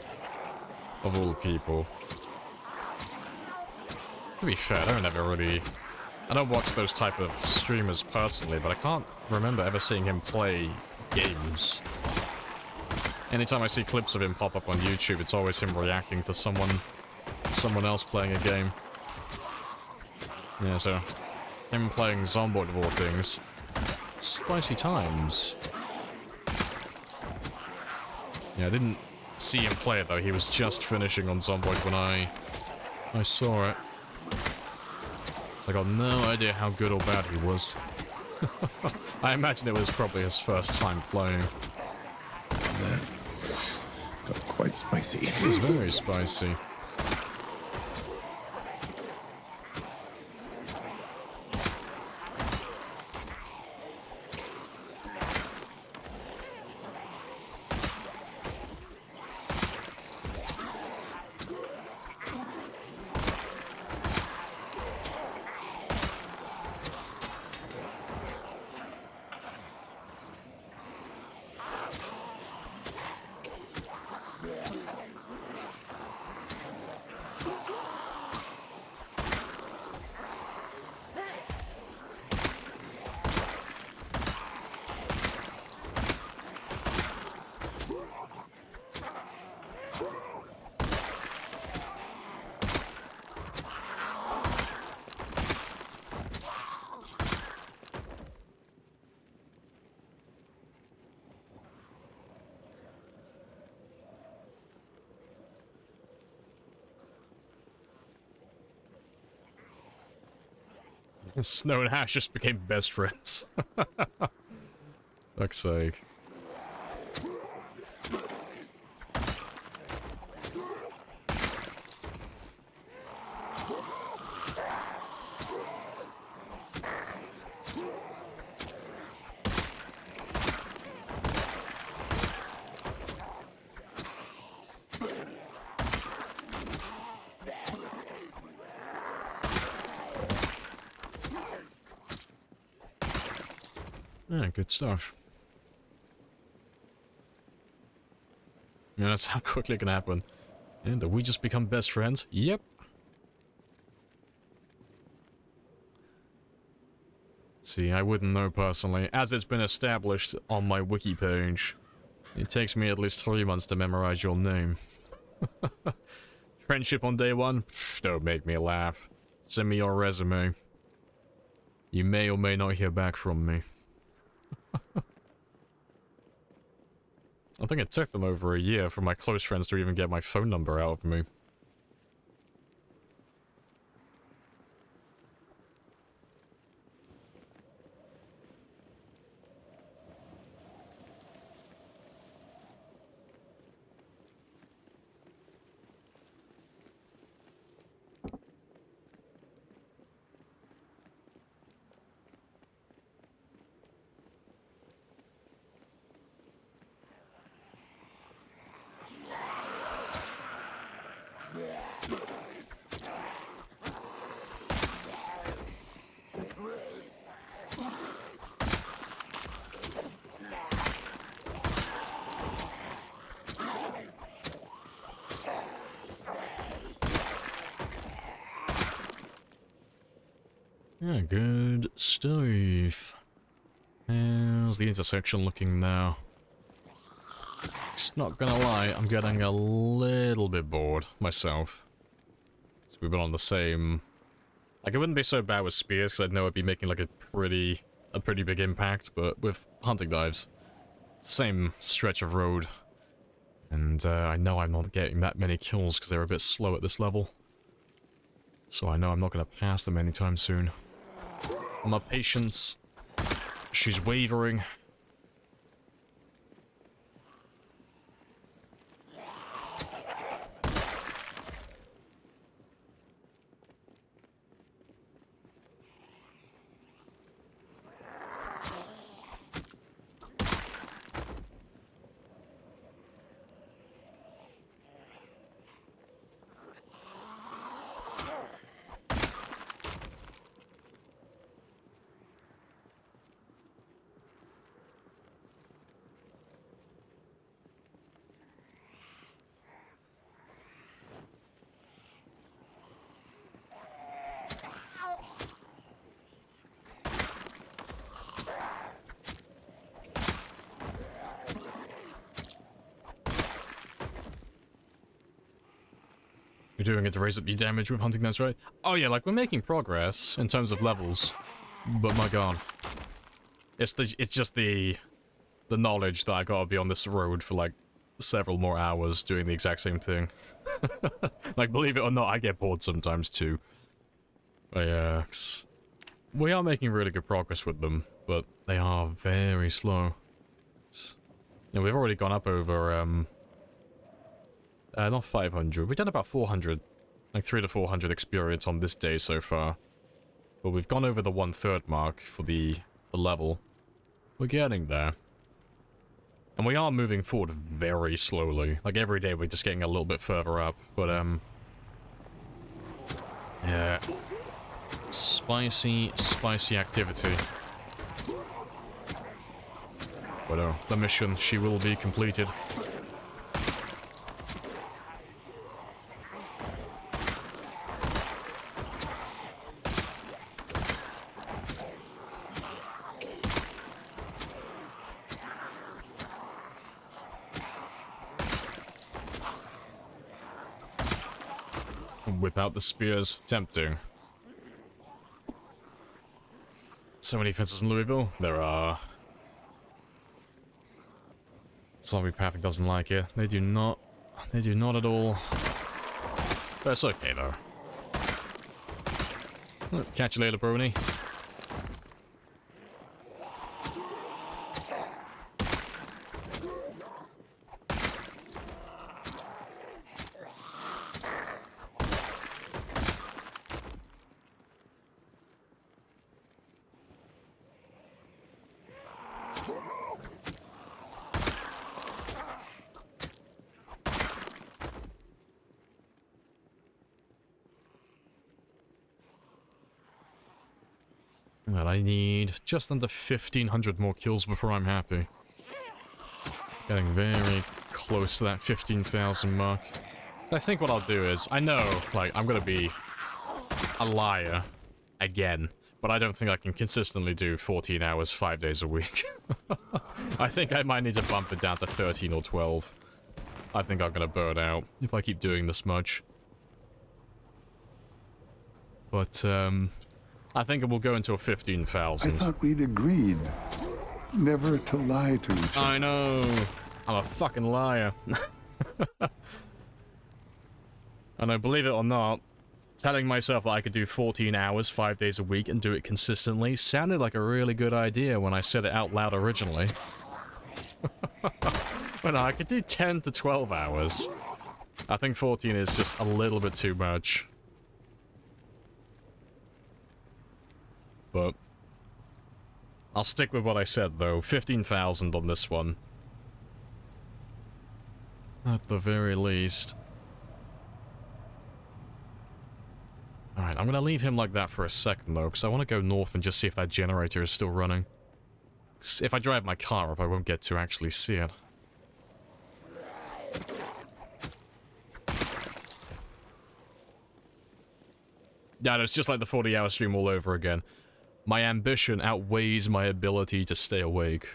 Of all people. To be fair, I don't watch those type of streamers personally, but I can't remember ever seeing him play games. Anytime I see clips of him pop up on YouTube, it's always him reacting to someone else playing a game. Yeah, so him playing Zomboid of all things. Spicy times. Yeah, I didn't see him play it though. He was just finishing on Zomboid when I saw it. So I got no idea how good or bad he was. I imagine it was probably his first time playing. That got quite spicy. It was very spicy. Snow and Hash just became best friends. Fuck's sake. Yeah, good stuff. Yeah, that's how quickly it can happen. And we just become best friends? Yep. See, I wouldn't know personally. As it's been established on my wiki page, it takes me at least 3 months to memorize your name. Friendship on day one? Psh, don't make me laugh. Send me your resume. You may or may not hear back from me. I think it took them over a year for my close friends to even get my phone number out of me. Yeah, good stuff. How's the intersection looking now? Just not gonna lie, I'm getting a little bit bored myself. So we've been on the same... Like, it wouldn't be so bad with spears, because I'd know I'd be making like a pretty big impact, but with hunting knives, same stretch of road. And I know I'm not getting that many kills because they're a bit slow at this level. So I know I'm not gonna pass them anytime soon. My patience, she's wavering. doing it to raise up your damage with hunting, that's right. Oh yeah, like, we're making progress in terms of levels. But my god. It's just the knowledge that I gotta be on this road for, like, several more hours doing the exact same thing. Like, believe it or not, I get bored sometimes too. But yeah, we are making really good progress with them, but they are very slow. You know, we've already gone up over, not 500. We've done about 400, like 300 to 400 experience on this day so far. But we've gone over the 1/3 mark for the level. We're getting there. And we are moving forward very slowly. Like, every day we're just getting a little bit further up. But, yeah. Spicy, spicy activity. But, the mission, she will be completed. Whip out the spears. Tempting. So many fences in Louisville. There are. Zombie Pathing doesn't like it. They do not. They do not at all. But it's okay, though. Catch you later, Brony. Well, I need just under 1,500 more kills before I'm happy. Getting very close to that 15,000 mark. I think what I'll do is, I know, like, I'm gonna be a liar again, but I don't think I can consistently do 14 hours 5 days a week. I think I might need to bump it down to 13 or 12. I think I'm gonna burn out if I keep doing this much. But, I think it will go into a 15,000. I thought we'd agreed never to lie to each other. I know. I'm a fucking liar. And I believe it or not, telling myself that I could do 14 hours 5 days a week and do it consistently sounded like a really good idea when I said it out loud originally. But no, I could do 10 to 12 hours. I think 14 is just a little bit too much. But I'll stick with what I said, though. 15,000 on this one. At the very least. Alright, I'm gonna leave him like that for a second, though, because I want to go north and just see if that generator is still running. 'Cause if I drive my car up, I won't get to actually see it. Yeah, it's just like the 40-hour stream all over again. My ambition outweighs my ability to stay awake.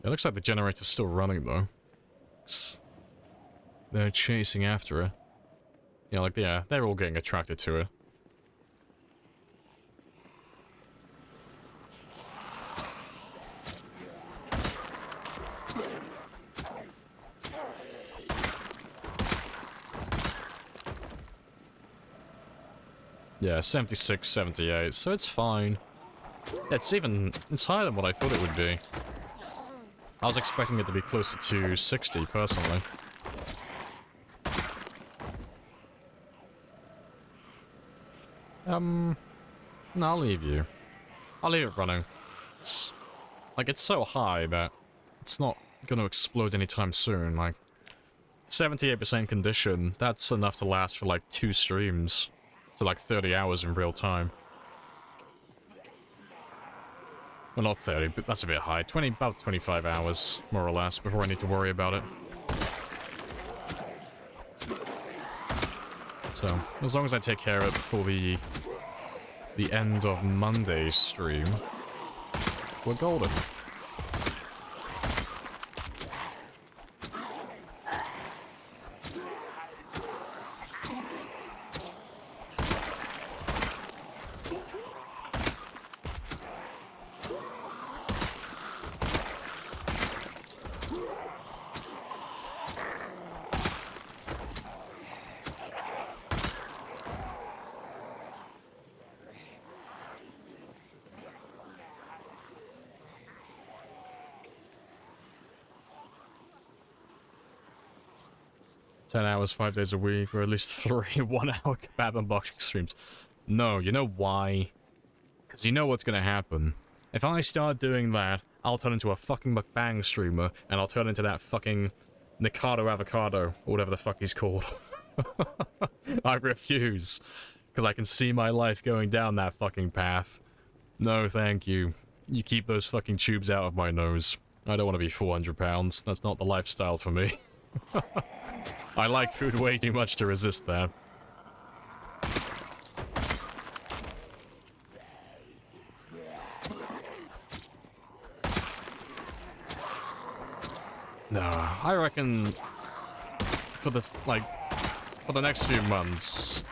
It looks like the generator's still running, though. They're chasing after it. Yeah, like, yeah, they're all getting attracted to it. Yeah, 76, 78, so it's fine. It's higher than what I thought it would be. I was expecting it to be closer to 60, personally. No, I'll leave you. I'll leave it running. It's so high that it's not gonna explode anytime soon, like... 78% condition, that's enough to last for like 2 streams. So like 30 hours in real time. Well, not 30, but that's a bit high. About 25 hours, more or less, before I need to worry about it. So, as long as I take care of it before the the end of Monday's stream, we're golden. Hours, 5 days a week, or at least 3 1-hour kebab unboxing streams. No, you know why? Because you know what's gonna happen. If I start doing that, I'll turn into a fucking mukbang streamer, and I'll turn into that fucking Nikado Avocado, or whatever the fuck he's called. I refuse. Because I can see my life going down that fucking path. No, thank you. You keep those fucking tubes out of my nose. I don't want to be 400 pounds. That's not the lifestyle for me. I like food way too much to resist that. No, I reckon for the next few months,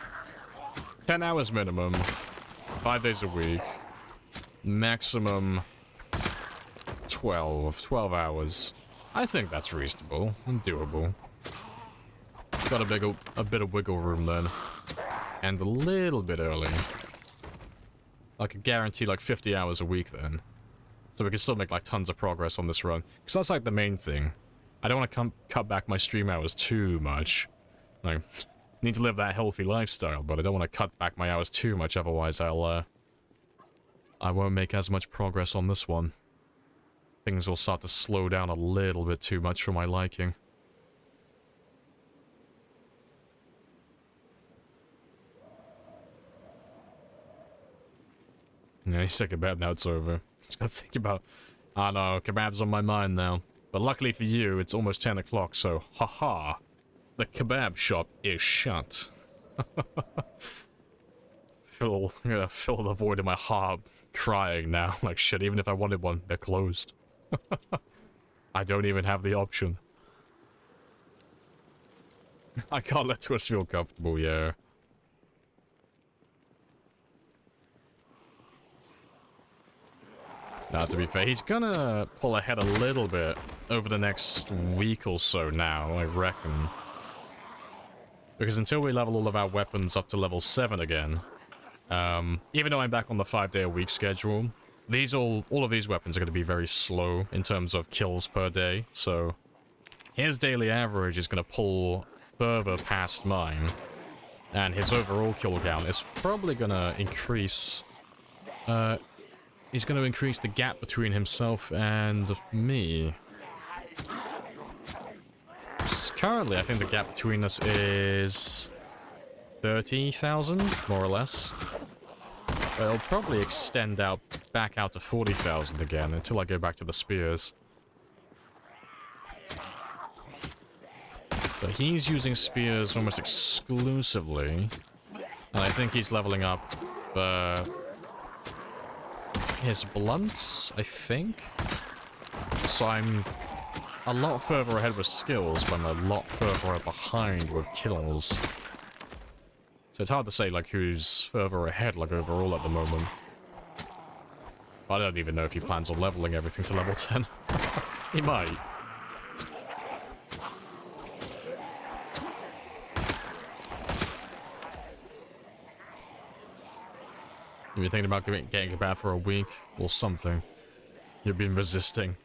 10 hours minimum, 5 days a week, maximum 12 hours. I think that's reasonable and doable. Got a bit of wiggle room then. And a little bit early. I could guarantee like 50 hours a week then. So we can still make like tons of progress on this run. Because that's like the main thing. I don't want to cut back my stream hours too much. Like, need to live that healthy lifestyle, but I don't want to cut back my hours too much, otherwise I won't make as much progress on this one. Things will start to slow down a little bit too much for my liking. Yeah, he's sick of kebab, now it's over. Just gotta think about... I know, kebab's on my mind now. But luckily for you, it's almost 10 o'clock, so haha. The kebab shop is shut. Fill the void in my heart crying now. Like shit, even if I wanted one, they're closed. I don't even have the option. I can't let Twist feel comfortable, yeah. Now, to be fair, he's gonna pull ahead a little bit over the next week or so now, I reckon. Because until we level all of our weapons up to level 7 again, even though I'm back on the 5-day-a-week schedule, all of these weapons are going to be very slow in terms of kills per day, so his daily average is going to pull further past mine, and his overall kill count is probably going to increase... he's going to increase the gap between himself and me. Currently, I think the gap between us is 30,000, more or less. But it'll probably extend back out to 40,000 again until I go back to the spears. But he's using spears almost exclusively, and I think he's leveling up his blunts, I think. So I'm a lot further ahead with skills, but I'm a lot further behind with kills. So it's hard to say, like, who's further ahead, like, overall at the moment. I don't even know if he plans on leveling everything to level 10. He might. You've been thinking about getting a bath for a week, or something. You've been resisting.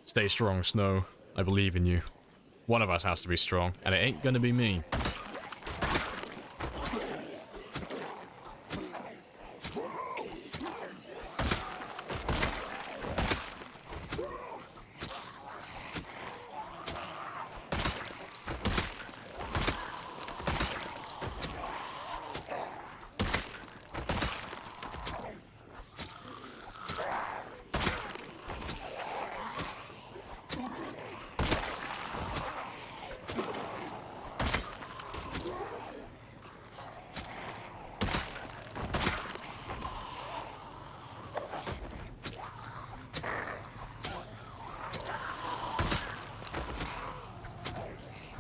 Stay strong, Snow. I believe in you. One of us has to be strong, and it ain't gonna be me.